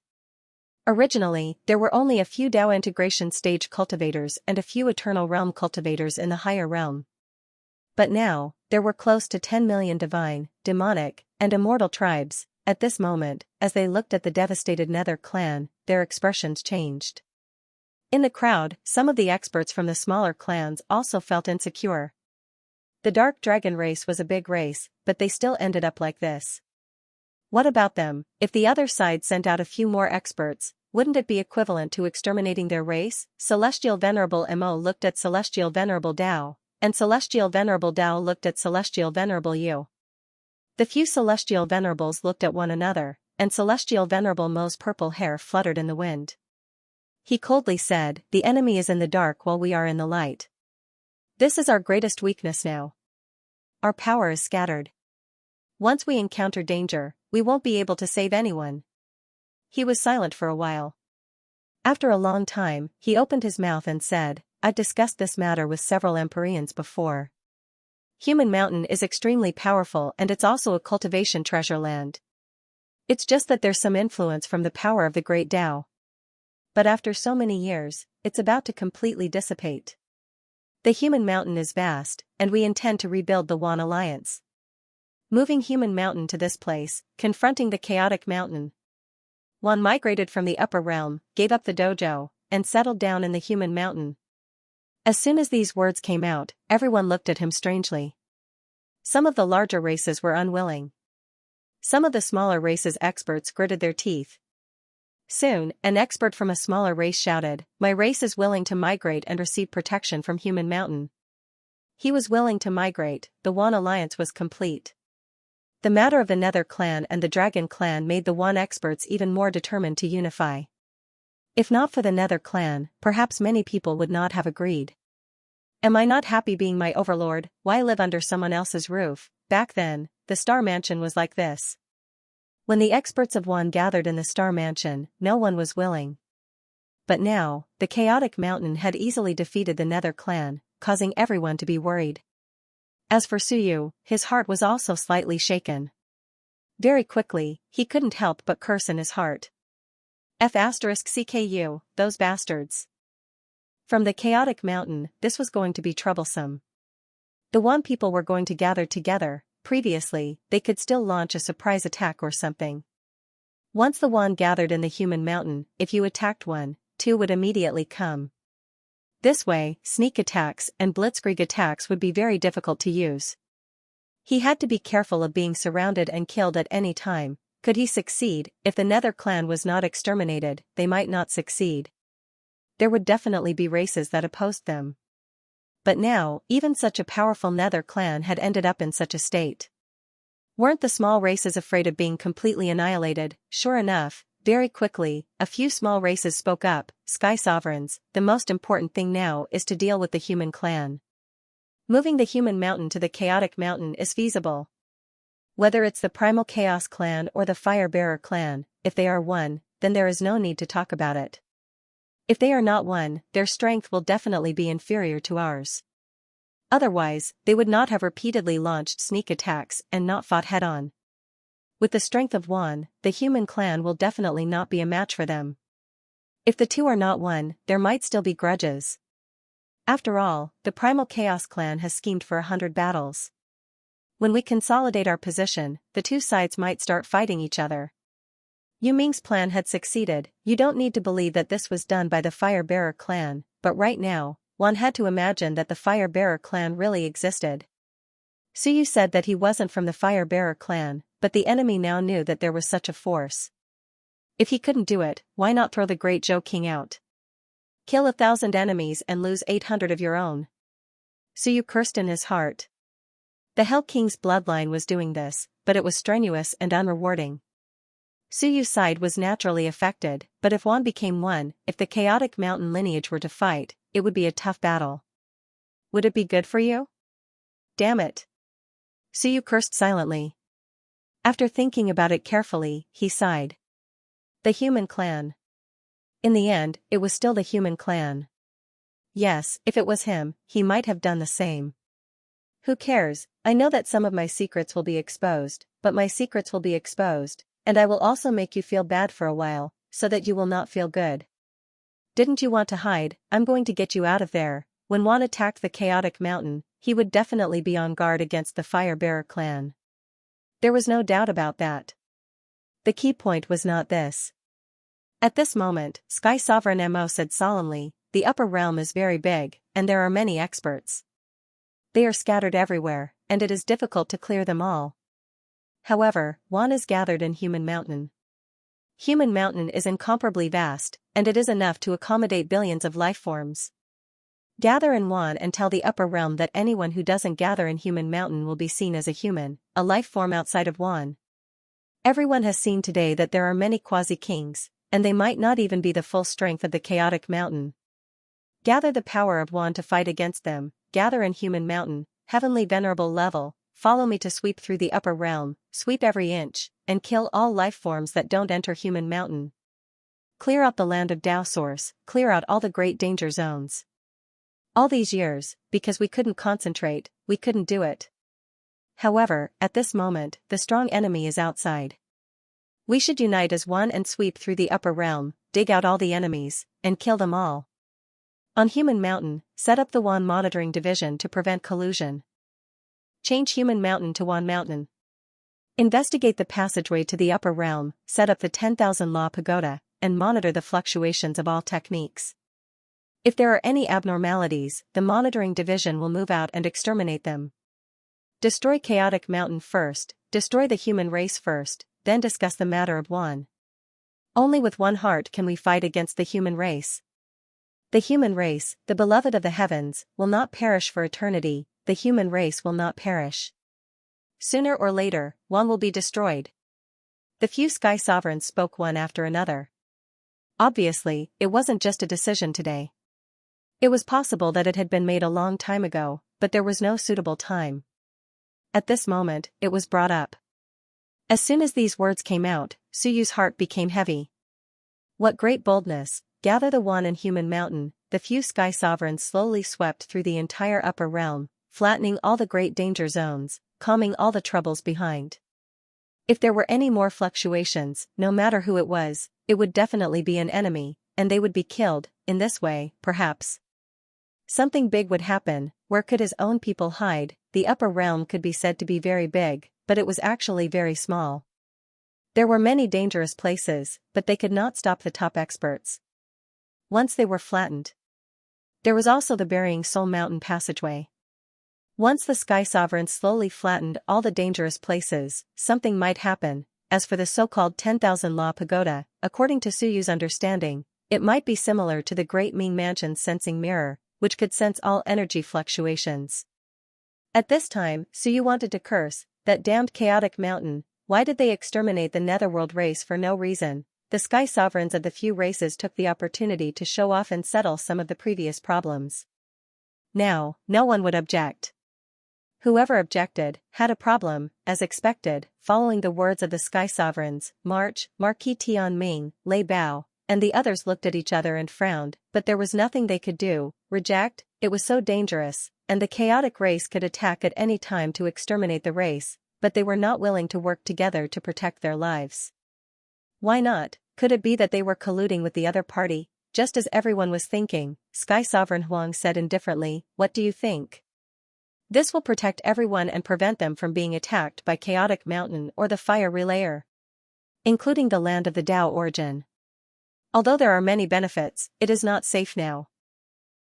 Speaker 1: Originally, there were only a few Dao integration stage cultivators and a few eternal realm cultivators in the higher realm. But now, there were close to 10 million divine, demonic, and immortal tribes. At this moment, as they looked at the devastated Nether clan, their expressions changed. In the crowd, some of the experts from the smaller clans also felt insecure. The Dark Dragon race was a big race, but they still ended up like this. What about them? If the other side sent out a few more experts, wouldn't it be equivalent to exterminating their race? Celestial Venerable Mo looked at Celestial Venerable Dao, and Celestial Venerable Dao looked at Celestial Venerable Yu. The few Celestial Venerables looked at one another, and Celestial Venerable Mo's purple hair fluttered in the wind. He coldly said, "The enemy is in the dark while we are in the light. This is our greatest weakness now. Our power is scattered. Once we encounter danger, we won't be able to save anyone." He was silent for a while. After a long time, he opened his mouth and said, "I've discussed this matter with several Empyreans before. Human Mountain is extremely powerful and it's also a cultivation treasure land. It's just that there's some influence from the power of the Great Tao. But after so many years, it's about to completely dissipate. The Human Mountain is vast, and we intend to rebuild the Wan Alliance. Moving Human Mountain to this place, confronting the Chaotic Mountain. Wan migrated from the upper realm, gave up the dojo, and settled down in the Human Mountain." As soon as these words came out, everyone looked at him strangely. Some of the larger races were unwilling. Some of the smaller races' experts gritted their teeth. Soon, an expert from a smaller race shouted, "My race is willing to migrate and receive protection from Human Mountain." He was willing to migrate, the Wan Alliance was complete. The matter of the Nether clan and the Dragon clan made the Wan experts even more determined to unify. If not for the Nether clan, perhaps many people would not have agreed. "Am I not happy being my overlord? Why live under someone else's roof?" Back then, the Star Mansion was like this. When the experts of Wan gathered in the Star Mansion, no one was willing. But now, the Chaotic Mountain had easily defeated the Nether clan, causing everyone to be worried. As for Suyu, his heart was also slightly shaken. Very quickly, he couldn't help but curse in his heart. *CKU, those bastards. From the Chaotic Mountain, this was going to be troublesome. The Wan people were going to gather together. Previously, they could still launch a surprise attack or something. Once the Wan gathered in the Human Mountain, if you attacked one, two would immediately come. This way, sneak attacks and blitzkrieg attacks would be very difficult to use. He had to be careful of being surrounded and killed at any time. Could he succeed? If the Nether clan was not exterminated, they might not succeed. There would definitely be races that opposed them. But now, even such a powerful Nether clan had ended up in such a state. Weren't the small races afraid of being completely annihilated? Sure enough, very quickly, a few small races spoke up. "Sky Sovereigns, the most important thing now is to deal with the Human clan. Moving the Human Mountain to the Chaotic Mountain is feasible. Whether it's the Primal Chaos clan or the Firebearer clan, if they are one, then there is no need to talk about it. If they are not one, their strength will definitely be inferior to ours. Otherwise, they would not have repeatedly launched sneak attacks and not fought head-on. With the strength of Wan, the Human clan will definitely not be a match for them. If the two are not one, there might still be grudges. After all, the Primal Chaos clan has schemed for 100 battles. When we consolidate our position, the two sides might start fighting each other. Yu Ming's plan had succeeded. You don't need to believe that this was done by the Firebearer clan, but right now, one had to imagine that the Firebearer clan really existed. Suyu said that he wasn't from the Firebearer clan, but the enemy now knew that there was such a force. If he couldn't do it, why not throw the Great Zhou King out? Kill 1,000 enemies and lose 800 of your own. Suyu cursed in his heart. The Hell King's bloodline was doing this, but it was strenuous and unrewarding. Suyu's side was naturally affected, but if Wan became one, if the Chaotic Mountain lineage were to fight, it would be a tough battle. Would it be good for you? Damn it. Suyu cursed silently. After thinking about it carefully, he sighed. The Human clan. In the end, it was still the Human clan. Yes, if it was him, he might have done the same. Who cares? I know that some of my secrets will be exposed, but my secrets will be exposed, and I will also make you feel bad for a while, so that you will not feel good. Didn't you want to hide? I'm going to get you out of there. When Juan attacked the chaotic mountain, he would definitely be on guard against the Fire-Bearer clan. There was no doubt about that. The key point was not this. At this moment, Sky Sovereign Mo said solemnly, the upper realm is very big, and there are many experts. They are scattered everywhere, and it is difficult to clear them all. However, Juan is gathered in Human Mountain. Human Mountain is incomparably vast, and it is enough to accommodate billions of life forms. Gather in Juan and tell the upper realm that anyone who doesn't gather in Human Mountain will be seen as a human, a life form outside of Juan. Everyone has seen today that there are many quasi-kings, and they might not even be the full strength of the chaotic mountain. Gather the power of Juan to fight against them, gather in Human Mountain, heavenly venerable level, follow me to sweep through the upper realm, sweep every inch, and kill all life forms that don't enter Human Mountain. Clear out the land of Tao Source, clear out all the great danger zones. All these years, because we couldn't concentrate, we couldn't do it. However, at this moment, the strong enemy is outside. We should unite as one and sweep through the upper realm, dig out all the enemies, and kill them all. On Human Mountain, set up the Juan Monitoring Division to prevent collusion. Change Human Mountain to Juan Mountain. Investigate the passageway to the upper realm, set up the 10,000 Law Pagoda, and monitor the fluctuations of all techniques. If there are any abnormalities, the Monitoring Division will move out and exterminate them. Destroy Chaotic Mountain first, destroy the human race first, then discuss the matter of Juan. Only with one heart can we fight against the human race. The human race, the beloved of the heavens, will not perish for eternity, the human race will not perish. Sooner or later, Juan will be destroyed. The few sky sovereigns spoke one after another. Obviously, it wasn't just a decision today. It was possible that it had been made a long time ago, but there was no suitable time. At this moment, it was brought up. As soon as these words came out, Suyu's heart became heavy. What great boldness! Gather the One in Human Mountain. The few sky sovereigns slowly swept through the entire upper realm, flattening all the great danger zones, calming all the troubles behind. If there were any more fluctuations, no matter who it would definitely be an enemy, and they would be killed. In this way, perhaps something big would happen. Where could his own people hide? The upper realm could be said to be very big, but it was actually very small. There were many dangerous places, but they could not stop the top experts. Once they were flattened. There was also the Burying Soul Mountain passageway. Once the Sky Sovereigns slowly flattened all the dangerous places, something might happen. As for the so-called 10,000 Law Pagoda, according to Suyu's understanding, it might be similar to the Great Ming Mansion's sensing mirror, which could sense all energy fluctuations. At this time, Suyu wanted to curse, that damned chaotic mountain. Why did they exterminate the Netherworld race for no reason? The Sky Sovereigns of the few races took the opportunity to show off and settle some of the previous problems. Now, no one would object. Whoever objected, had a problem, as expected. Following the words of the Sky Sovereigns, Marquis Tian Ming, Lei Bao, and the others looked at each other and frowned, but there was nothing they could do. Reject? It was so dangerous, and the chaotic race could attack at any time to exterminate the race, but they were not willing to work together to protect their lives. Why not? Could it be that they were colluding with the other party? Just as everyone was thinking, Sky Sovereign Huang said indifferently, "What do you think? This will protect everyone and prevent them from being attacked by Chaotic Mountain or the Fire Relayer, including the land of the Tao Origin. Although there are many benefits, it is not safe now.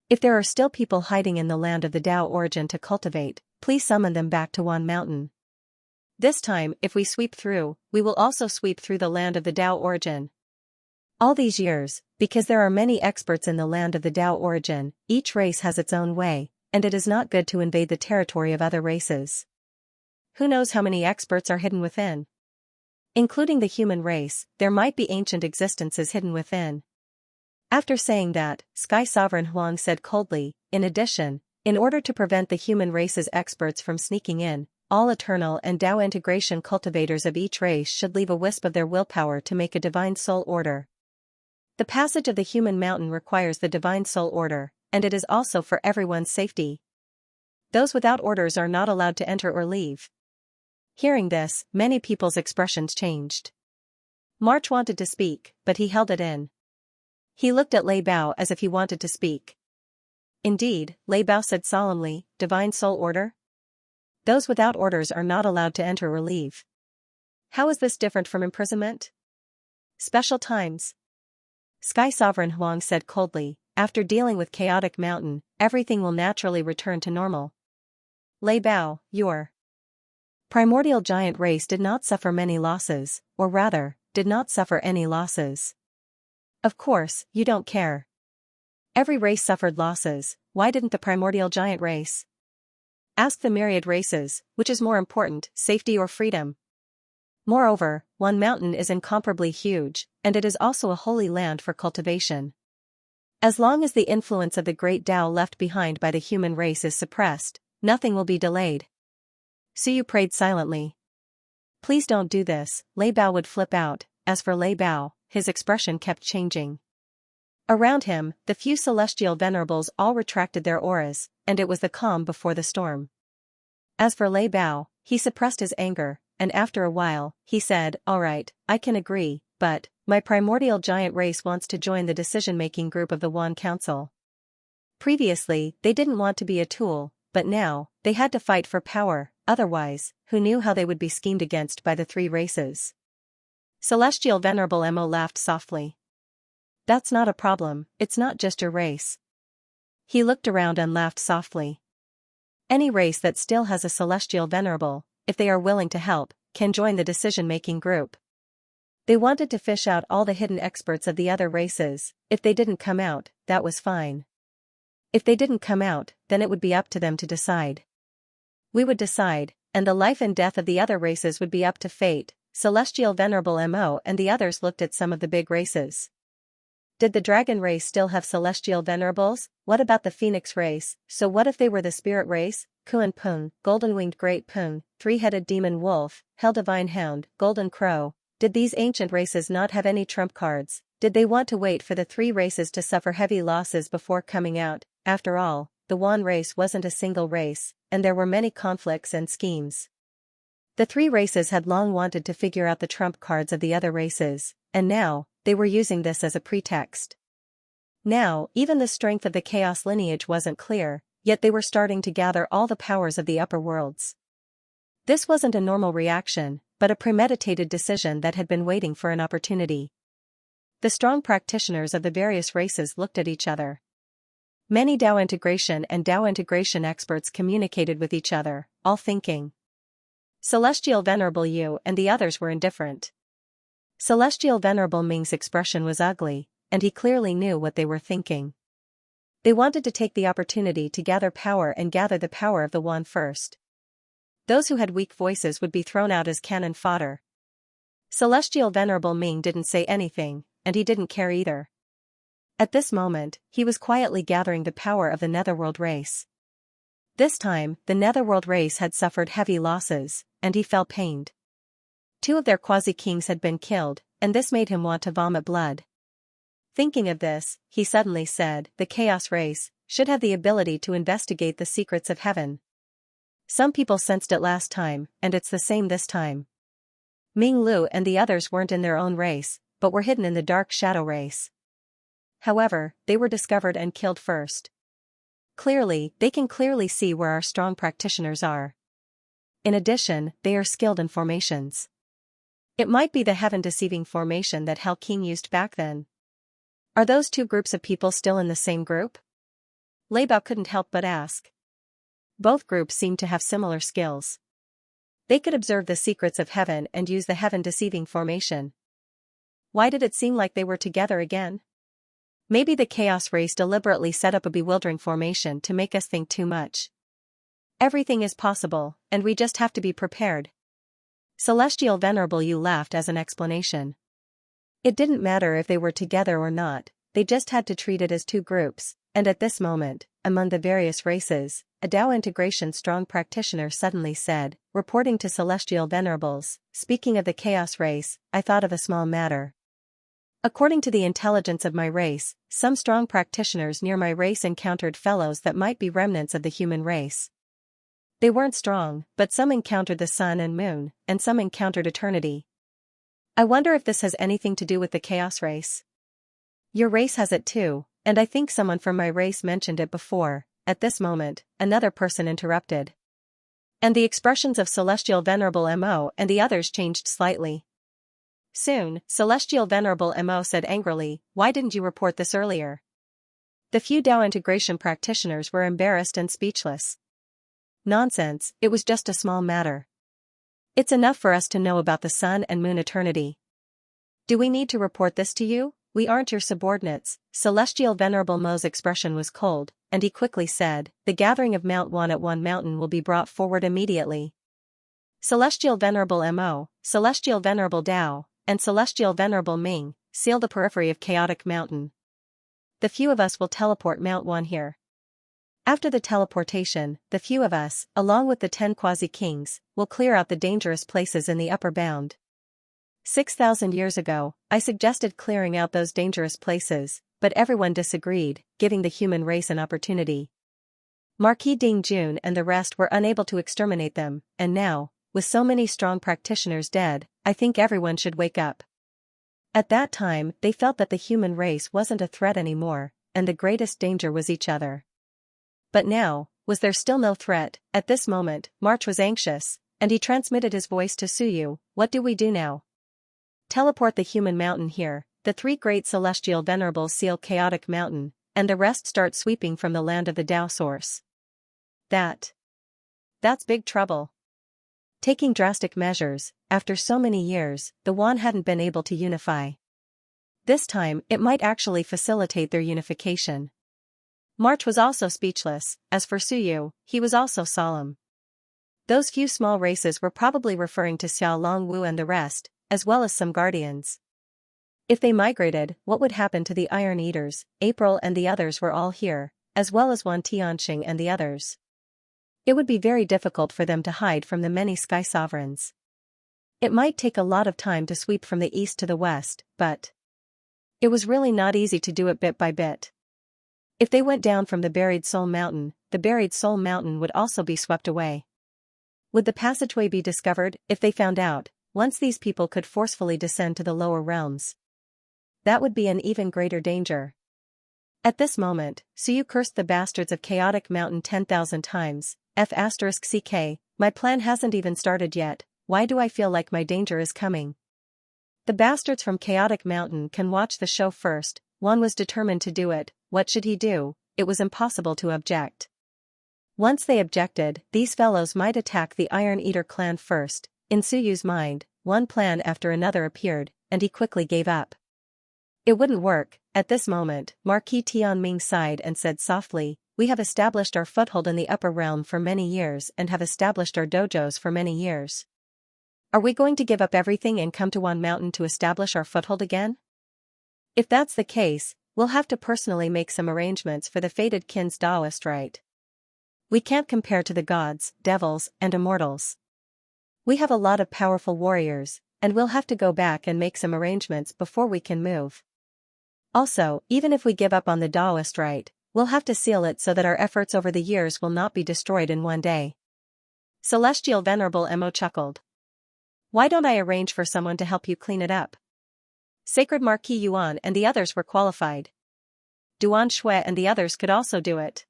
Speaker 1: If there are still people hiding in the land of the Tao Origin to cultivate, please summon them back to Juan Mountain. This time, if we sweep through, we will also sweep through the land of the Tao Origin." All these years, because there are many experts in the land of the Tao Origin, each race has its own way, and it is not good to invade the territory of other races. Who knows how many experts are hidden within? Including the human race, there might be ancient existences hidden within. After saying that, Sky Sovereign Huang said coldly, in addition, in order to prevent the human race's experts from sneaking in, all eternal and Tao integration cultivators of each race should leave a wisp of their willpower to make a divine soul order. The passage of the human mountain requires the divine soul order, and it is also for everyone's safety. Those without orders are not allowed to enter or leave. Hearing this, many people's expressions changed. March wanted to speak, but he held it in. He looked at Lei Bao as if he wanted to speak. Indeed, Lei Bao said solemnly, Divine Soul Order? Those without orders are not allowed to enter or leave. How is this different from imprisonment? Special times. Sky Sovereign Huang said coldly, after dealing with chaotic mountain, everything will naturally return to normal. Lei Bao, your primordial giant race did not suffer many losses, or rather, did not suffer any losses. Of course, you don't care. Every race suffered losses, why didn't the primordial giant race? Ask the myriad races, which is more important, safety or freedom? Moreover, one mountain is incomparably huge, and it is also a holy land for cultivation. As long as the influence of the great Tao left behind by the human race is suppressed, nothing will be delayed. Suyu prayed silently. Please don't do this, Lei Bao would flip out. As for Lei Bao, his expression kept changing. Around him, the few celestial venerables all retracted their auras, and it was the calm before the storm. As for Lei Bao, he suppressed his anger, and after a while, he said, All right, I can agree, but my primordial giant race wants to join the decision-making group of the Wan Council. Previously, they didn't want to be a tool, but now, they had to fight for power, otherwise, who knew how they would be schemed against by the three races? Celestial Venerable Mo laughed softly. That's not a problem, it's not just your race. He looked around and laughed softly. Any race that still has a Celestial Venerable, if they are willing to help, can join the decision-making group. They wanted to fish out all the hidden experts of the other races. If they didn't come out, that was fine. If they didn't come out, then it would be up to them to decide. We would decide, and the life and death of the other races would be up to fate. Celestial Venerable Mo and the others looked at some of the big races. Did the dragon race still have celestial venerables? What about the phoenix race? So what if they were the spirit race? Kuan Pung, golden-winged great Pung, three-headed demon wolf, hell divine hound, golden crow. Did these ancient races not have any trump cards? Did they want to wait for the three races to suffer heavy losses before coming out? After all, the Wan race wasn't a single race, and there were many conflicts and schemes. The three races had long wanted to figure out the trump cards of the other races, and now, they were using this as a pretext. Now, even the strength of the chaos lineage wasn't clear, yet they were starting to gather all the powers of the upper worlds. This wasn't a normal reaction, but a premeditated decision that had been waiting for an opportunity. The strong practitioners of the various races looked at each other. Many Tao integration and Tao integration experts communicated with each other, all thinking. Celestial Venerable Yu and the others were indifferent. Celestial Venerable Ming's expression was ugly, and he clearly knew what they were thinking. They wanted to take the opportunity to gather power and gather the power of the Wan first. Those who had weak voices would be thrown out as cannon fodder. Celestial Venerable Ming didn't say anything, and he didn't care either. At this moment, he was quietly gathering the power of the Netherworld race. This time, the Netherworld race had suffered heavy losses, and he felt pained. 2 of their quasi-kings had been killed, and this made him want to vomit blood. Thinking of this, he suddenly said, the Chaos race should have the ability to investigate the secrets of heaven. Some people sensed it last time, and it's the same this time. Ming Lu and the others weren't in their own race, but were hidden in the Dark Shadow race. However, they were discovered and killed first. Clearly, they can clearly see where our strong practitioners are. In addition, they are skilled in formations. It might be the heaven-deceiving formation that Hell King used back then. Are those 2 groups of people still in the same group? Lei Bao couldn't help but ask. Both groups seemed to have similar skills. They could observe the secrets of heaven and use the heaven-deceiving formation. Why did it seem like they were together again? Maybe the Chaos race deliberately set up a bewildering formation to make us think too much. Everything is possible, and we just have to be prepared. Celestial Venerable Yu laughed as an explanation. It didn't matter if they were together or not, they just had to treat it as 2 groups, and at this moment, among the various races, a Tao integration strong practitioner suddenly said, reporting to Celestial Venerables, speaking of the Chaos race, I thought of a small matter. According to the intelligence of my race, some strong practitioners near my race encountered fellows that might be remnants of the human race. They weren't strong, but some encountered the sun and moon, and some encountered eternity. I wonder if this has anything to do with the chaos race. Your race has it too, and I think someone from my race mentioned it before. At this moment, another person interrupted. And the expressions of Celestial Venerable Mo and the others changed slightly. Soon, Celestial Venerable Mo said angrily, "Why didn't you report this earlier?" The few Dao integration practitioners were embarrassed and speechless. Nonsense, it was just a small matter. It's enough for us to know about the sun and moon eternity. Do we need to report this to you? We aren't your subordinates. Celestial Venerable Mo's expression was cold, and he quickly said, "The gathering of Mount One at One Mountain will be brought forward immediately. Celestial Venerable Mo, Celestial Venerable Dao, and Celestial Venerable Ming, seal the periphery of Chaotic Mountain. The few of us will teleport Mount One here. After the teleportation, the few of us, along with the 10 quasi-kings, will clear out the dangerous places in the upper bound." 6,000 years ago, I suggested clearing out those dangerous places, but everyone disagreed, giving the human race an opportunity. Marquis Ding Jun and the rest were unable to exterminate them, and now, with so many strong practitioners dead, I think everyone should wake up. At that time, they felt that the human race wasn't a threat anymore, and the greatest danger was each other. But now, was there still no threat? At this moment, March was anxious, and he transmitted his voice to Suyu. "What do we do now?" "Teleport the human mountain here." The 3 great celestial venerables seal Chaotic Mountain, and the rest start sweeping from the land of the Tao source. That's big trouble. Taking drastic measures, after so many years, the Wan hadn't been able to unify. This time, it might actually facilitate their unification. March was also speechless. As for Suyu, he was also solemn. Those few small races were probably referring to Xiao Longwu and the rest, as well as some guardians. If they migrated, what would happen to the Iron Eaters? April and the others were all here, as well as Wan Tianxing and the others. It would be very difficult for them to hide from the many sky sovereigns. It might take a lot of time to sweep from the east to the west, but it was really not easy to do it bit by bit. If they went down from the Buried Soul Mountain, the Buried Soul Mountain would also be swept away. Would the passageway be discovered? If they found out, once these people could forcefully descend to the lower realms, that would be an even greater danger. At this moment, Suyu cursed the bastards of Chaotic Mountain 10,000 times. F***ck, my plan hasn't even started yet. Why do I feel like my danger is coming? The bastards from Chaotic Mountain can watch the show first. One was determined to do it. What should he do? It was impossible to object. Once they objected, these fellows might attack the Iron Eater clan first. In Suyu's mind, one plan after another appeared, and he quickly gave up. It wouldn't work. At this moment, Marquis Tianming sighed and said softly, "We have established our foothold in the upper realm for many years and have established our dojos for many years. Are we going to give up everything and come to Wan Mountain to establish our foothold again? If that's the case, we'll have to personally make some arrangements for the fated kin's Taoist rite. We can't compare to the gods, devils, and immortals. We have a lot of powerful warriors, and we'll have to go back and make some arrangements before we can move. Also, even if we give up on the Taoist rite, we'll have to seal it so that our efforts over the years will not be destroyed in one day." Celestial Venerable Mo chuckled. "Why don't I arrange for someone to help you clean it up?" Sacred Marquis Yuan and the others were qualified. Duan Shui and the others could also do it.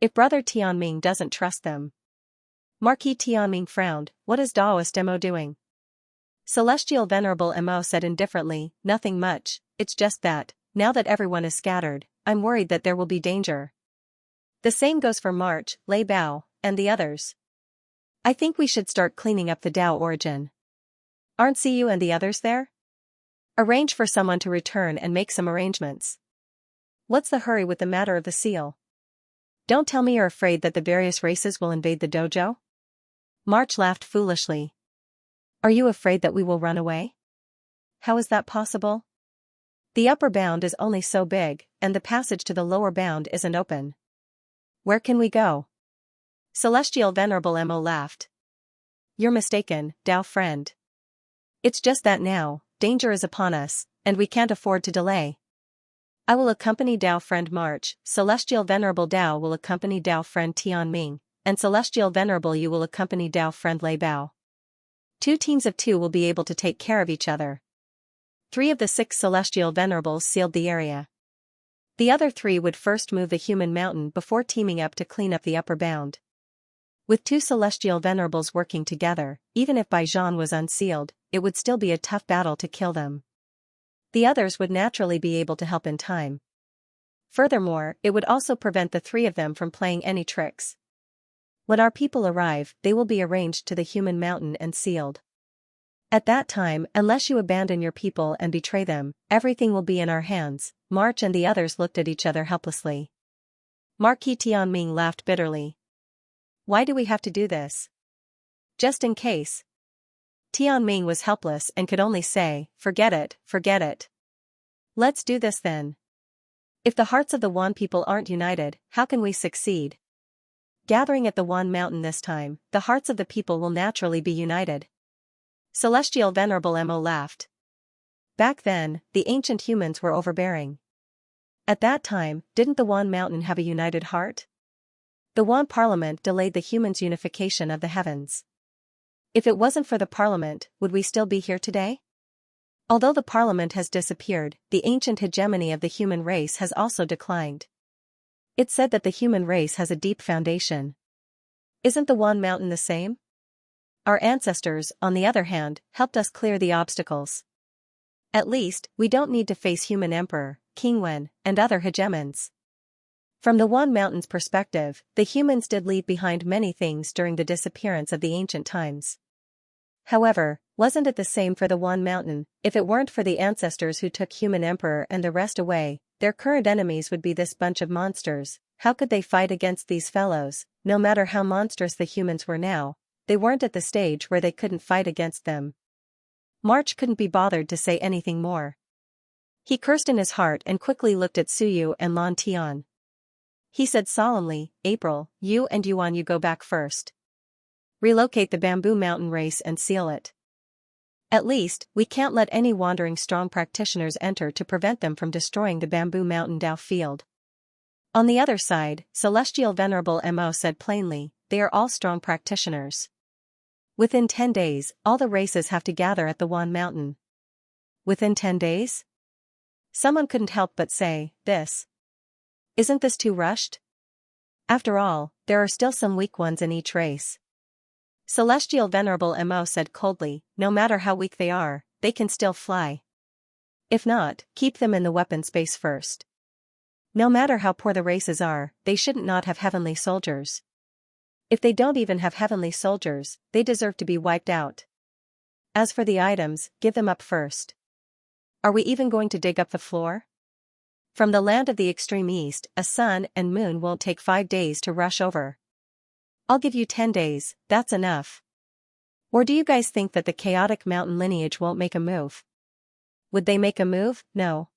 Speaker 1: If Brother Tianming doesn't trust them. Marquis Tianming frowned. "What is Taoist Mo doing?" Celestial Venerable Mo said indifferently, "Nothing much, it's just that, now that everyone is scattered, I'm worried that there will be danger. The same goes for March, Lei Bao, and the others. I think we should start cleaning up the Tao origin. Aren't Siyu and the others there? Arrange for someone to return and make some arrangements. What's the hurry with the matter of the seal? Don't tell me you're afraid that the various races will invade the dojo?" March laughed foolishly. "Are you afraid that we will run away? How is that possible? The upper bound is only so big, and the passage to the lower bound isn't open. Where can we go?" Celestial Venerable Mo laughed. "You're mistaken, Tao friend. It's just that now, danger is upon us, and we can't afford to delay. I will accompany Tao friend March. Celestial Venerable Tao will accompany Tao friend Tianming, and Celestial Venerable Yu will accompany Dao Friend Lei Bao. 2 teams of 2 will be able to take care of each other. 3 of the 6 Celestial Venerables sealed the area. The other 3 would first move the human mountain before teaming up to clean up the upper bound. With 2 Celestial Venerables working together, even if Baijian was unsealed, it would still be a tough battle to kill them. The others would naturally be able to help in time. Furthermore, it would also prevent the 3 of them from playing any tricks. When our people arrive, they will be arranged to the human mountain and sealed. At that time, unless you abandon your people and betray them, everything will be in our hands. March and the others looked at each other helplessly. Marquis Tianming laughed bitterly. Why do we have to do this? Just in case. Tianming was helpless and could only say, forget it, forget it. Let's do this then. If the hearts of the Wan people aren't united, how can we succeed? Gathering at the Wan Mountain this time, the hearts of the people will naturally be united. Celestial Venerable Mo laughed. Back then, the ancient humans were overbearing. At that time, didn't the Wan Mountain have a united heart? The Wan Parliament delayed the humans' unification of the heavens. If it wasn't for the Parliament, would we still be here today? Although the Parliament has disappeared, the ancient hegemony of the human race has also declined. It's said that the human race has a deep foundation. Isn't the Wan Mountain the same? Our ancestors, on the other hand, helped us clear the obstacles. At least, we don't need to face human emperor, King Wen, and other hegemons. From the Wan Mountain's perspective, the humans did leave behind many things during the disappearance of the ancient times. However, wasn't it the same for the Wan Mountain? If it weren't for the ancestors who took human emperor and the rest away, their current enemies would be this bunch of monsters. How could they fight against these fellows? No matter how monstrous the humans were now, they weren't at the stage where they couldn't fight against them. March couldn't be bothered to say anything more. He cursed in his heart and quickly looked at Suyu and Lan Tian. He said solemnly, April, you and Yuan, you go back first. Relocate the Bamboo Mountain race and seal it. At least, we can't let any wandering strong practitioners enter to prevent them from destroying the Bamboo Mountain Dao field. On the other side, Celestial Venerable Mo said plainly, they are all strong practitioners. Within 10 days, all the races have to gather at the Wan Mountain. Within 10 days? Someone couldn't help but say, Isn't this too rushed? After all, there are still some weak ones in each race. Celestial Venerable Mo said coldly, no matter how weak they are, they can still fly. If not, keep them in the weapon space first. No matter how poor the races are, they shouldn't not have heavenly soldiers. If they don't even have heavenly soldiers, they deserve to be wiped out. As for the items, give them up first. Are we even going to dig up the floor? From the land of the extreme east, a sun and moon won't take 5 days to rush over. I'll give you 10 days, that's enough. Or do you guys think that the chaotic mountain lineage won't make a move? Would they make a move? No.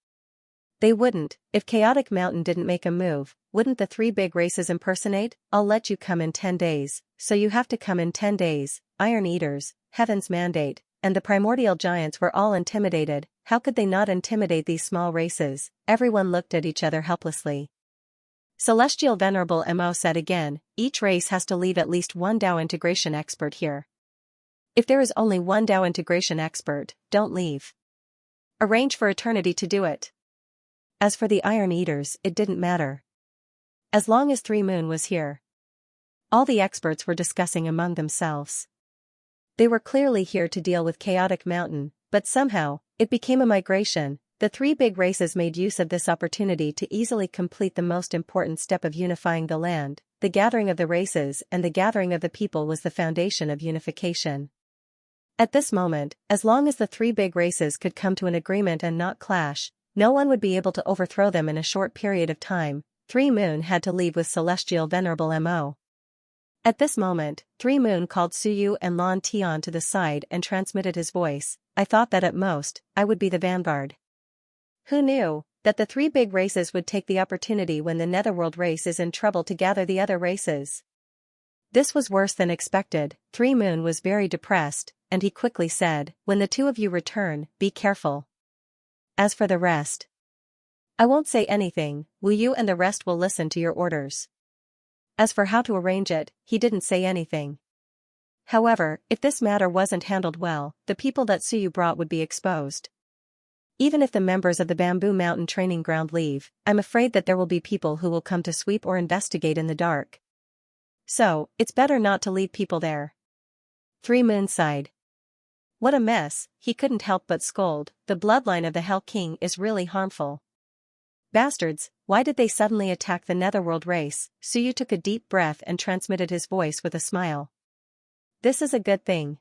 Speaker 1: They wouldn't. If Chaotic Mountain didn't make a move, wouldn't the 3 big races impersonate? I'll let you come in 10 days, so you have to come in 10 days, Iron Eaters, Heaven's Mandate, and the Primordial Giants were all intimidated. How could they not intimidate these small races? Everyone looked at each other helplessly. Celestial Venerable Mo said again, each race has to leave at least one Dao integration expert here. If there is only one Dao integration expert, don't leave. Arrange for eternity to do it. As for the Iron Eaters, it didn't matter. As long as 3 Moon was here. All the experts were discussing among themselves. They were clearly here to deal with Chaotic Mountain, but somehow, it became a migration. The 3 big races made use of this opportunity to easily complete the most important step of unifying the land. The gathering of the races and the gathering of the people was the foundation of unification. At this moment, as long as the 3 big races could come to an agreement and not clash, no one would be able to overthrow them in a short period of time. 3 Moon had to leave with Celestial Venerable Mo. At this moment, 3 Moon called Suyu and Lan Tian to the side and transmitted his voice. I thought that at most, I would be the vanguard. Who knew that the 3 big races would take the opportunity when the Netherworld race is in trouble to gather the other races? This was worse than expected. 3 Moon was very depressed, and he quickly said, when the 2 of you return, be careful. As for the rest, I won't say anything. Wu Yu and the rest will listen to your orders. As for how to arrange it, he didn't say anything. However, if this matter wasn't handled well, the people that Suyu brought would be exposed. Even if the members of the Bamboo Mountain Training Ground leave, I'm afraid that there will be people who will come to sweep or investigate in the dark. So, it's better not to leave people there. 3 Moon sighed. What a mess, he couldn't help but scold. The bloodline of the Hell King is really harmful. Bastards, why did they suddenly attack the Netherworld race? Suyu took a deep breath and transmitted his voice with a smile. This is a good thing.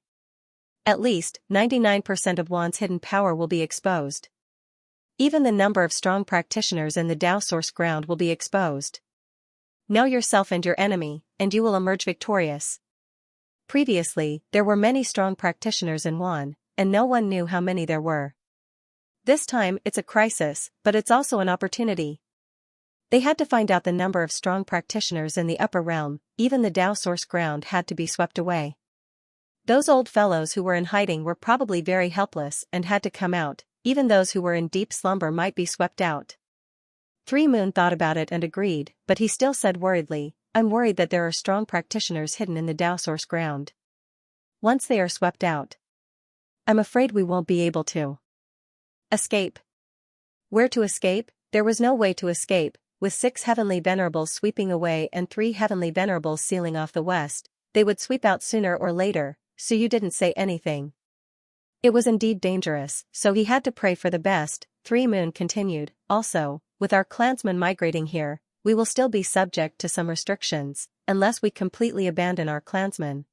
Speaker 1: At least, 99% of Wan's hidden power will be exposed. Even the number of strong practitioners in the Tao Source Ground will be exposed. Know yourself and your enemy, and you will emerge victorious. Previously, there were many strong practitioners in Wan, and no one knew how many there were. This time, it's a crisis, but it's also an opportunity. They had to find out the number of strong practitioners in the upper realm. Even the Tao Source Ground had to be swept away. Those old fellows who were in hiding were probably very helpless and had to come out. Even those who were in deep slumber might be swept out. 3 Moon thought about it and agreed, but he still said worriedly, I'm worried that there are strong practitioners hidden in the Tao Source Ground. Once they are swept out, I'm afraid we won't be able to escape. Where to escape? There was no way to escape. With 6 heavenly venerables sweeping away and 3 heavenly venerables sealing off the west, they would sweep out sooner or later. Suyu didn't say anything. It was indeed dangerous, so he had to pray for the best. 3 Moon continued, also, with our clansmen migrating here, we will still be subject to some restrictions, unless we completely abandon our clansmen.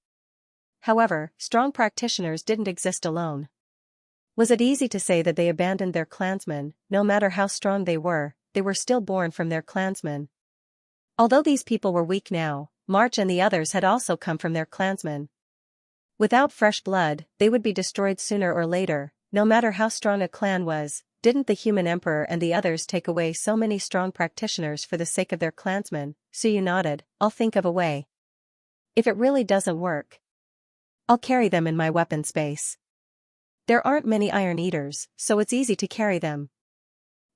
Speaker 1: However, strong practitioners didn't exist alone. Was it easy to say that they abandoned their clansmen? No matter how strong they were still born from their clansmen. Although these people were weak now, March and the others had also come from their clansmen. Without fresh blood, they would be destroyed sooner or later. No matter how strong a clan was, didn't the human emperor and the others take away so many strong practitioners for the sake of their clansmen? Suyu nodded, I'll think of a way. If it really doesn't work, I'll carry them in my weapon space. There aren't many Iron Eaters, so it's easy to carry them.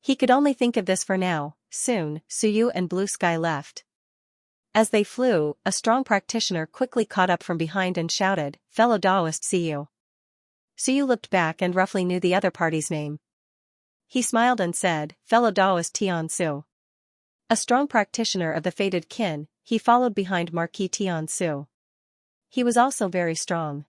Speaker 1: He could only think of this for now. Soon, Suyu and Blue Sky left. As they flew, a strong practitioner quickly caught up from behind and shouted, Fellow Taoist, see you. Suyu looked back and roughly knew the other party's name. He smiled and said, Fellow Taoist Tian Su. A strong practitioner of the fated kin, he followed behind Marquis Tian Su. He was also very strong.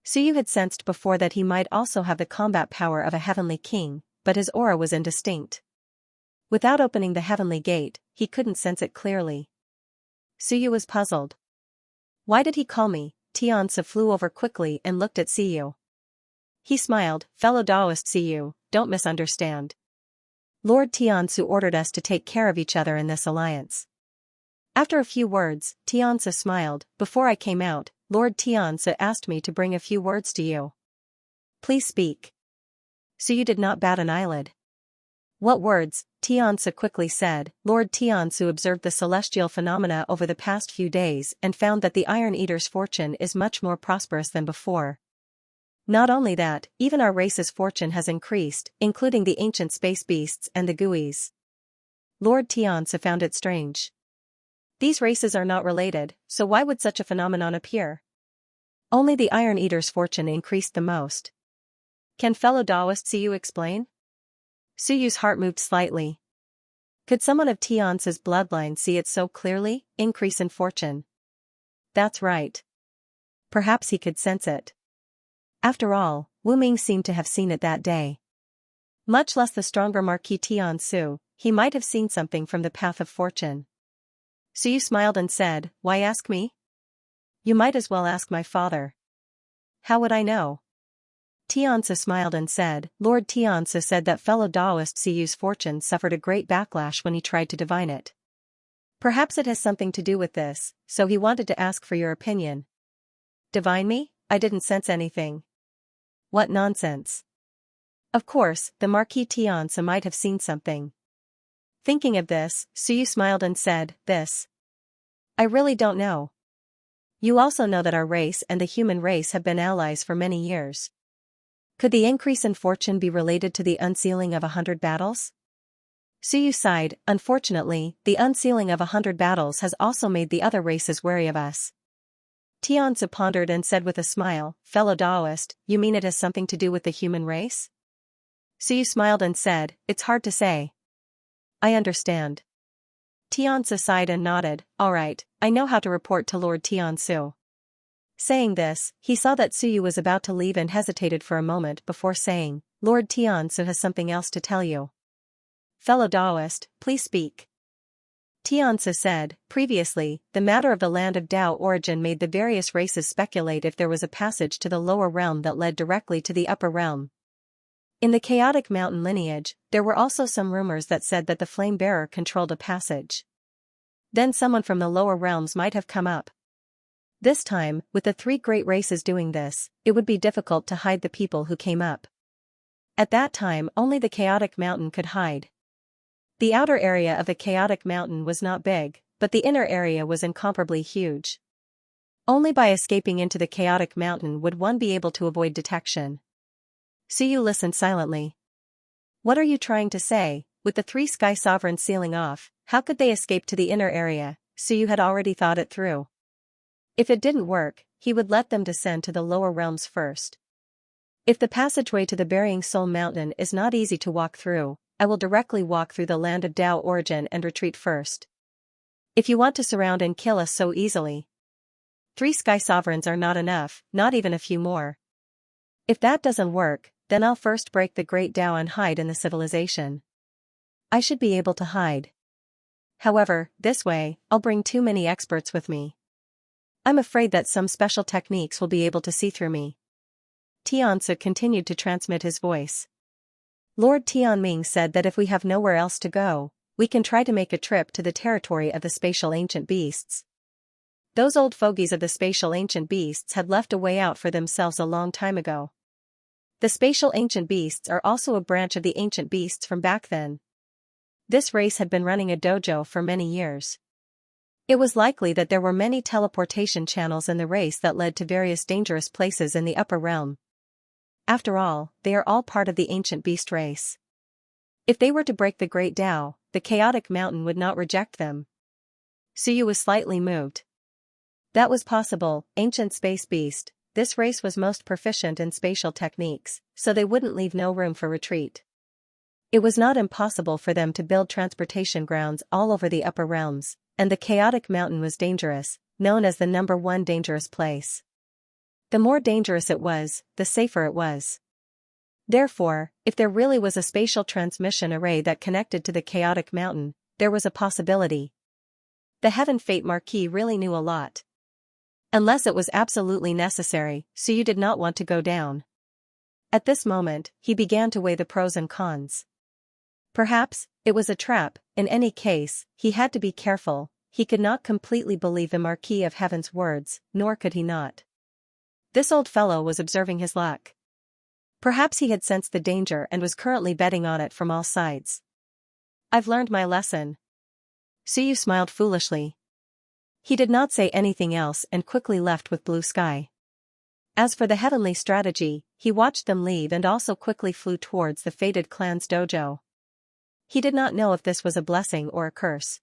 Speaker 1: Suyu had sensed before that he might also have the combat power of a heavenly king, but his aura was indistinct. Without opening the heavenly gate, he couldn't sense it clearly. Suyu was puzzled. Why did he call me? Tianzi flew over quickly and looked at Suyu. He smiled, Fellow Taoist Suyu, don't misunderstand. Lord Tianzi ordered us to take care of each other in this alliance. After a few words, Tianzi smiled, before I came out, Lord Tianzi asked me to bring a few words to you. Please speak. Suyu did not bat an eyelid. What words? Tianzi quickly said. Lord Tianzi observed the celestial phenomena over the past few days and found that the Iron Eater's fortune is much more prosperous than before. Not only that, even our race's fortune has increased, including the ancient space beasts and the Guis. Lord Tianzi found it strange. These races are not related, so why would such a phenomenon appear? Only the Iron Eater's fortune increased the most. Can fellow Taoist Suyu explain? Suyu's heart moved slightly. Could someone of Tianzi's bloodline see it so clearly? Increase in fortune. That's right. Perhaps he could sense it. After all, Wu Ming seemed to have seen it that day. Much less the stronger Marquis Tianzi, he might have seen something from the path of fortune. Suyu smiled and said, Why ask me? You might as well ask my father. How would I know? Tianzi smiled and said, Lord Tianzi said that fellow Taoist Suyu's fortune suffered a great backlash when he tried to divine it. Perhaps it has something to do with this, so he wanted to ask for your opinion. Divine me? I didn't sense anything. What nonsense. Of course, the Marquis Tianzi might have seen something. Thinking of this, Suyu smiled and said, This. I really don't know. You also know that our race and the human race have been allies for many years. Could the increase in fortune be related to the unsealing of 100 battles? Suyu sighed. Unfortunately, the unsealing of 100 battles has also made the other races wary of us. Xianxia pondered and said with a smile, fellow Taoist, you mean it has something to do with the human race? Suyu smiled and said, it's hard to say. I understand. Xianxia sighed and nodded, all right, I know how to report to Lord Tiansu. Saying this, he saw that Suyu was about to leave and hesitated for a moment before saying, Lord Tiansu has something else to tell you. Fellow Taoist, please speak. Xianxia said, previously, the matter of the land of Tao origin made the various races speculate if there was a passage to the lower realm that led directly to the upper realm. In the chaotic mountain lineage, there were also some rumors that said that the flame bearer controlled a passage. Then someone from the lower realms might have come up. This time, with the three great races doing this, it would be difficult to hide the people who came up. At that time, only the chaotic mountain could hide. The outer area of the chaotic mountain was not big, but the inner area was incomparably huge. Only by escaping into the chaotic mountain would one be able to avoid detection. Suyu listened silently. What are you trying to say? With the three sky sovereigns sealing off, how could they escape to the inner area? Suyu had already thought it through. If it didn't work, he would let them descend to the lower realms first. If the passageway to the Burying Soul Mountain is not easy to walk through, I will directly walk through the land of Tao origin and retreat first. If you want to surround and kill us so easily, 3 sky sovereigns are not enough, not even a few more. If that doesn't work, then I'll first break the great Tao and hide in the civilization. I should be able to hide. However, this way, I'll bring too many experts with me. I'm afraid that some special techniques will be able to see through me. Xianxia continued to transmit his voice. Lord Tianming said that if we have nowhere else to go, we can try to make a trip to the territory of the spatial ancient beasts. Those old fogies of the spatial ancient beasts had left a way out for themselves a long time ago. The spatial ancient beasts are also a branch of the ancient beasts from back then. This race had been running a dojo for many years. It was likely that there were many teleportation channels in the race that led to various dangerous places in the upper realm. After all, they are all part of the ancient beast race. If they were to break the great Tao, the chaotic mountain would not reject them. Suyu was slightly moved. That was possible, ancient space beast. This race was most proficient in spatial techniques, so they wouldn't leave no room for retreat. It was not impossible for them to build transportation grounds all over the upper realms, and the chaotic mountain was dangerous, known as the #1 dangerous place. The more dangerous it was, the safer it was. Therefore, if there really was a spatial transmission array that connected to the chaotic mountain, there was a possibility. The Heaven Fate Marquis really knew a lot. Unless it was absolutely necessary, Suyu did not want to go down. At this moment, he began to weigh the pros and cons. Perhaps, it was a trap. In any case, he had to be careful. He could not completely believe the Marquis of Heaven's words, nor could he not. This old fellow was observing his luck. Perhaps he had sensed the danger and was currently betting on it from all sides. I've learned my lesson. Suyu smiled foolishly. He did not say anything else and quickly left with Blue Sky. As for the heavenly strategy, he watched them leave and also quickly flew towards the fated clan's dojo. He did not know if this was a blessing or a curse.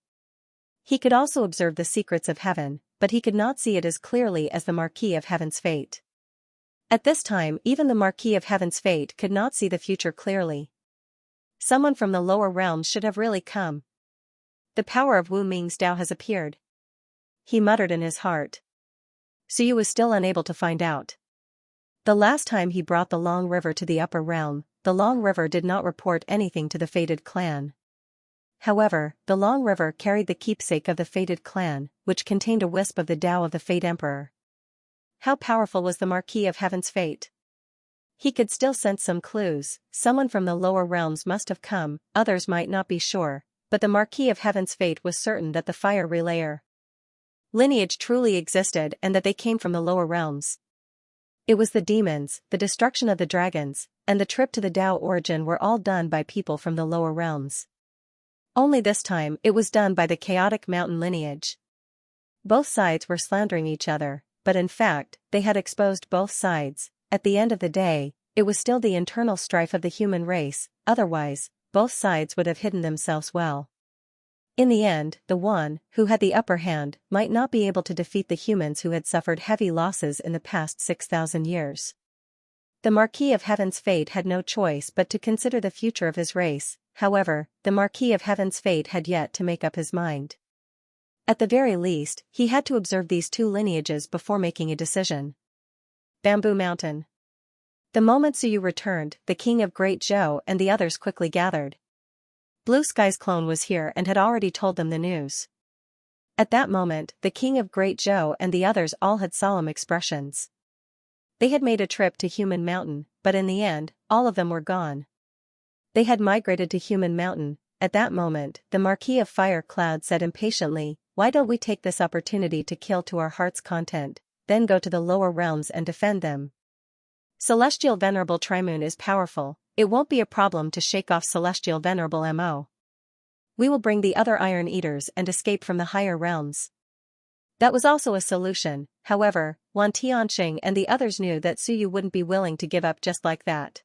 Speaker 1: He could also observe the secrets of heaven, but he could not see it as clearly as the Marquis of Heaven's fate. At this time, even the Marquis of Heaven's fate could not see the future clearly. Someone from the lower realms should have really come. The power of Wu Ming's Tao has appeared. He muttered in his heart. Suyu was still unable to find out. The last time he brought the Long River to the upper realm, the Long River did not report anything to the fated clan. However, the Long River carried the keepsake of the fated clan, which contained a wisp of the Tao of the Fate Emperor. How powerful was the Marquis of Heaven's fate? He could still sense some clues. Someone from the lower realms must have come, others might not be sure, but the Marquis of Heaven's fate was certain that the fire relayer lineage truly existed and that they came from the lower realms. It was the demons, the destruction of the dragons, and the trip to the Tao origin were all done by people from the lower realms. Only this time it was done by the chaotic mountain lineage. Both sides were slandering each other, but in fact, they had exposed both sides. At the end of the day, it was still the internal strife of the human race, otherwise, both sides would have hidden themselves well. In the end, the one who had the upper hand might not be able to defeat the humans who had suffered heavy losses in the past 6,000 years. The Marquis of Heaven's fate had no choice but to consider the future of his race. However, the Marquis of Heaven's fate had yet to make up his mind. At the very least, he had to observe these two lineages before making a decision. Bamboo Mountain. The moment Suyu returned, the king of Great Zhou and the others quickly gathered. Blue Sky's clone was here and had already told them the news. At that moment, the king of Great Zhou and the others all had solemn expressions. They had made a trip to Human Mountain, but in the end, all of them were gone. They had migrated to Human Mountain. At that moment, the Marquis of Fire Cloud said impatiently, "Why don't we take this opportunity to kill to our heart's content, then go to the lower realms and defend them? Celestial Venerable Trimoon is powerful, it won't be a problem to shake off Celestial Venerable Mo. We will bring the other Iron Eaters and escape from the higher realms." That was also a solution. However, Wan Tianxing and the others knew that Suyu wouldn't be willing to give up just like that.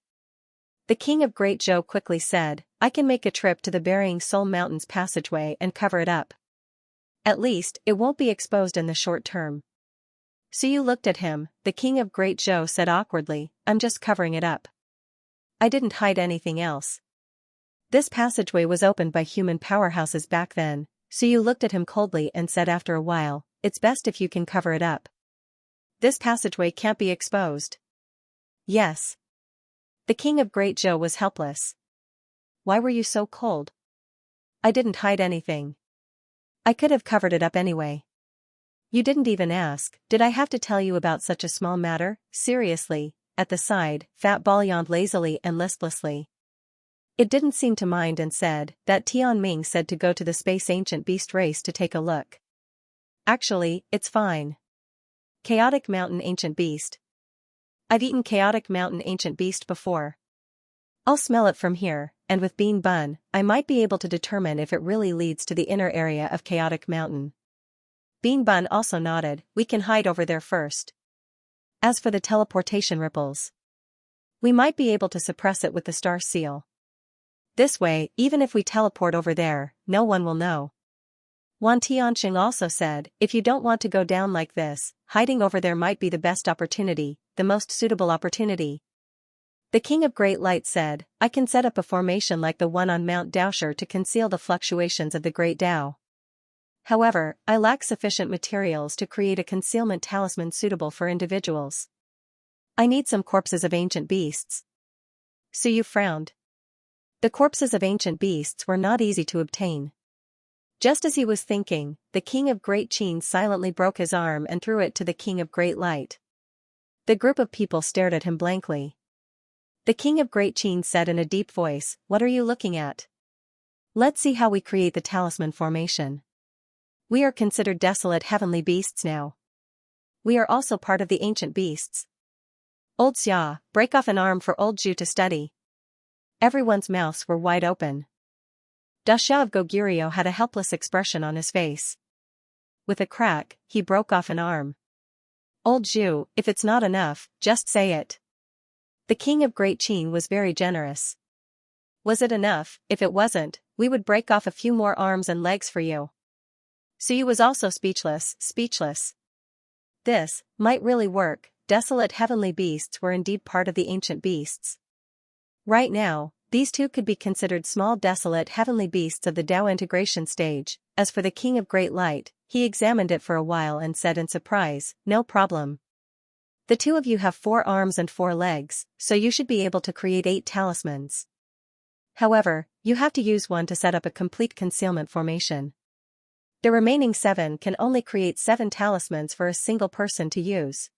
Speaker 1: The king of Great Zhou quickly said, "I can make a trip to the Burying Soul Mountains passageway and cover it up. At least, it won't be exposed in the short term." Suyu looked at him. The king of Great Zhou said awkwardly, "I'm just covering it up. I didn't hide anything else." This passageway was opened by human powerhouses back then. Suyu looked at him coldly and said after a while, "It's best if you can cover it up. This passageway can't be exposed." "Yes." The king of Great Zhou was helpless. "Why were you so cold?" "I didn't hide anything. I could have covered it up anyway." "You didn't even ask, did I have to tell you about such a small matter? Seriously." At the side, Fat Ball yawned lazily and listlessly. It didn't seem to mind and said that Tian Ming said to go to the Space Ancient Beast race to take a look. "Actually, it's fine." Chaotic Mountain Ancient Beast. I've eaten Chaotic Mountain Ancient Beast before. I'll smell it from here, and with Bean Bun, I might be able to determine if it really leads to the inner area of Chaotic Mountain. Bean Bun also nodded, "We can hide over there first. As for the teleportation ripples, we might be able to suppress it with the star seal. This way, even if we teleport over there, no one will know." Wan Tianxing also said, "If you don't want to go down like this, hiding over there might be the best opportunity, the most suitable opportunity." The King of Great Light said, "I can set up a formation like the one on Mount Daosher to conceal the fluctuations of the Great Tao. However, I lack sufficient materials to create a concealment talisman suitable for individuals. I need some corpses of ancient beasts." Suyu frowned. The corpses of ancient beasts were not easy to obtain. Just as he was thinking, the King of Great Qin silently broke his arm and threw it to the King of Great Light. The group of people stared at him blankly. The King of Great Qin said in a deep voice, "What are you looking at? Let's see how we create the talisman formation. We are considered desolate heavenly beasts now. We are also part of the ancient beasts. Old Xia, break off an arm for old Zhu to study." Everyone's mouths were wide open. Dasha of Goguryeo had a helpless expression on his face. With a crack, he broke off an arm. "Old Zhu, if it's not enough, just say it." The King of Great Qin was very generous. "Was it enough? If it wasn't, we would break off a few more arms and legs for you." Suyu was also speechless. This might really work. Desolate heavenly beasts were indeed part of the ancient beasts. Right now, these two could be considered small desolate heavenly beasts of the Tao integration stage. As for the King of Great Light, he examined it for a while and said in surprise, "No problem. The two of you have 4 arms and 4 legs, so you should be able to create 8 talismans. However, you have to use one to set up a complete concealment formation. The remaining 7 can only create 7 talismans for a single person to use.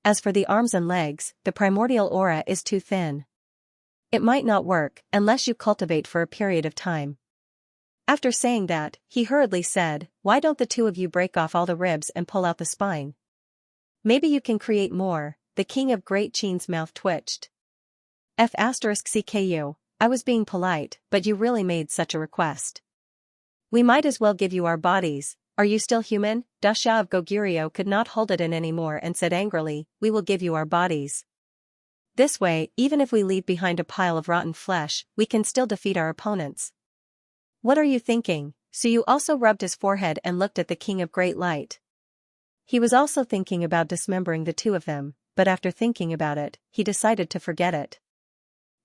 Speaker 1: As for the arms and legs, the primordial aura is too thin. It might not work unless you cultivate for a period of time." After saying that, he hurriedly said, "Why don't the two of you break off all the ribs and pull out the spine? Maybe you can create more." The King of Great Qin's mouth twitched. "CKU, I was being polite, but you really made such a request. We might as well give you our bodies. Are you still human?" Dasha of Goguryeo could not hold it in anymore and said angrily, "We will give you our bodies. This way, even if we leave behind a pile of rotten flesh, we can still defeat our opponents. What are you thinking? Suyu also rubbed his forehead and looked at the King of Great Light. He was also thinking about dismembering the two of them, but after thinking about it, he decided to forget it.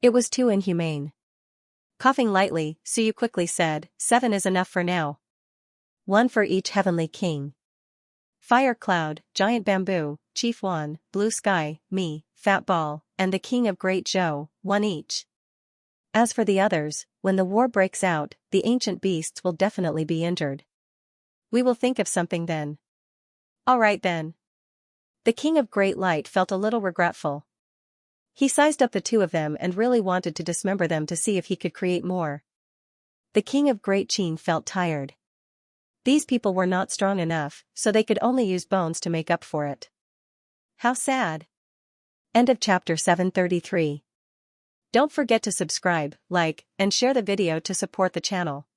Speaker 1: It was too inhumane. Coughing lightly, Suyu quickly said, 7 is enough for now. 1 for each heavenly king. Fire Cloud, Giant Bamboo, Chief Wan, Blue Sky, me, Fat Ball, and the King of Great Zhou, 1 each. As for the others, when the war breaks out, the ancient beasts will definitely be injured. We will think of something then. Alright then. The King of Great Light felt a little regretful. He sized up the two of them and really wanted to dismember them to see if he could create more. The King of Great Qin felt tired. These people were not strong enough, so they could only use bones to make up for it. How sad. End of chapter 733. Don't forget to subscribe, like, and share the video to support the channel.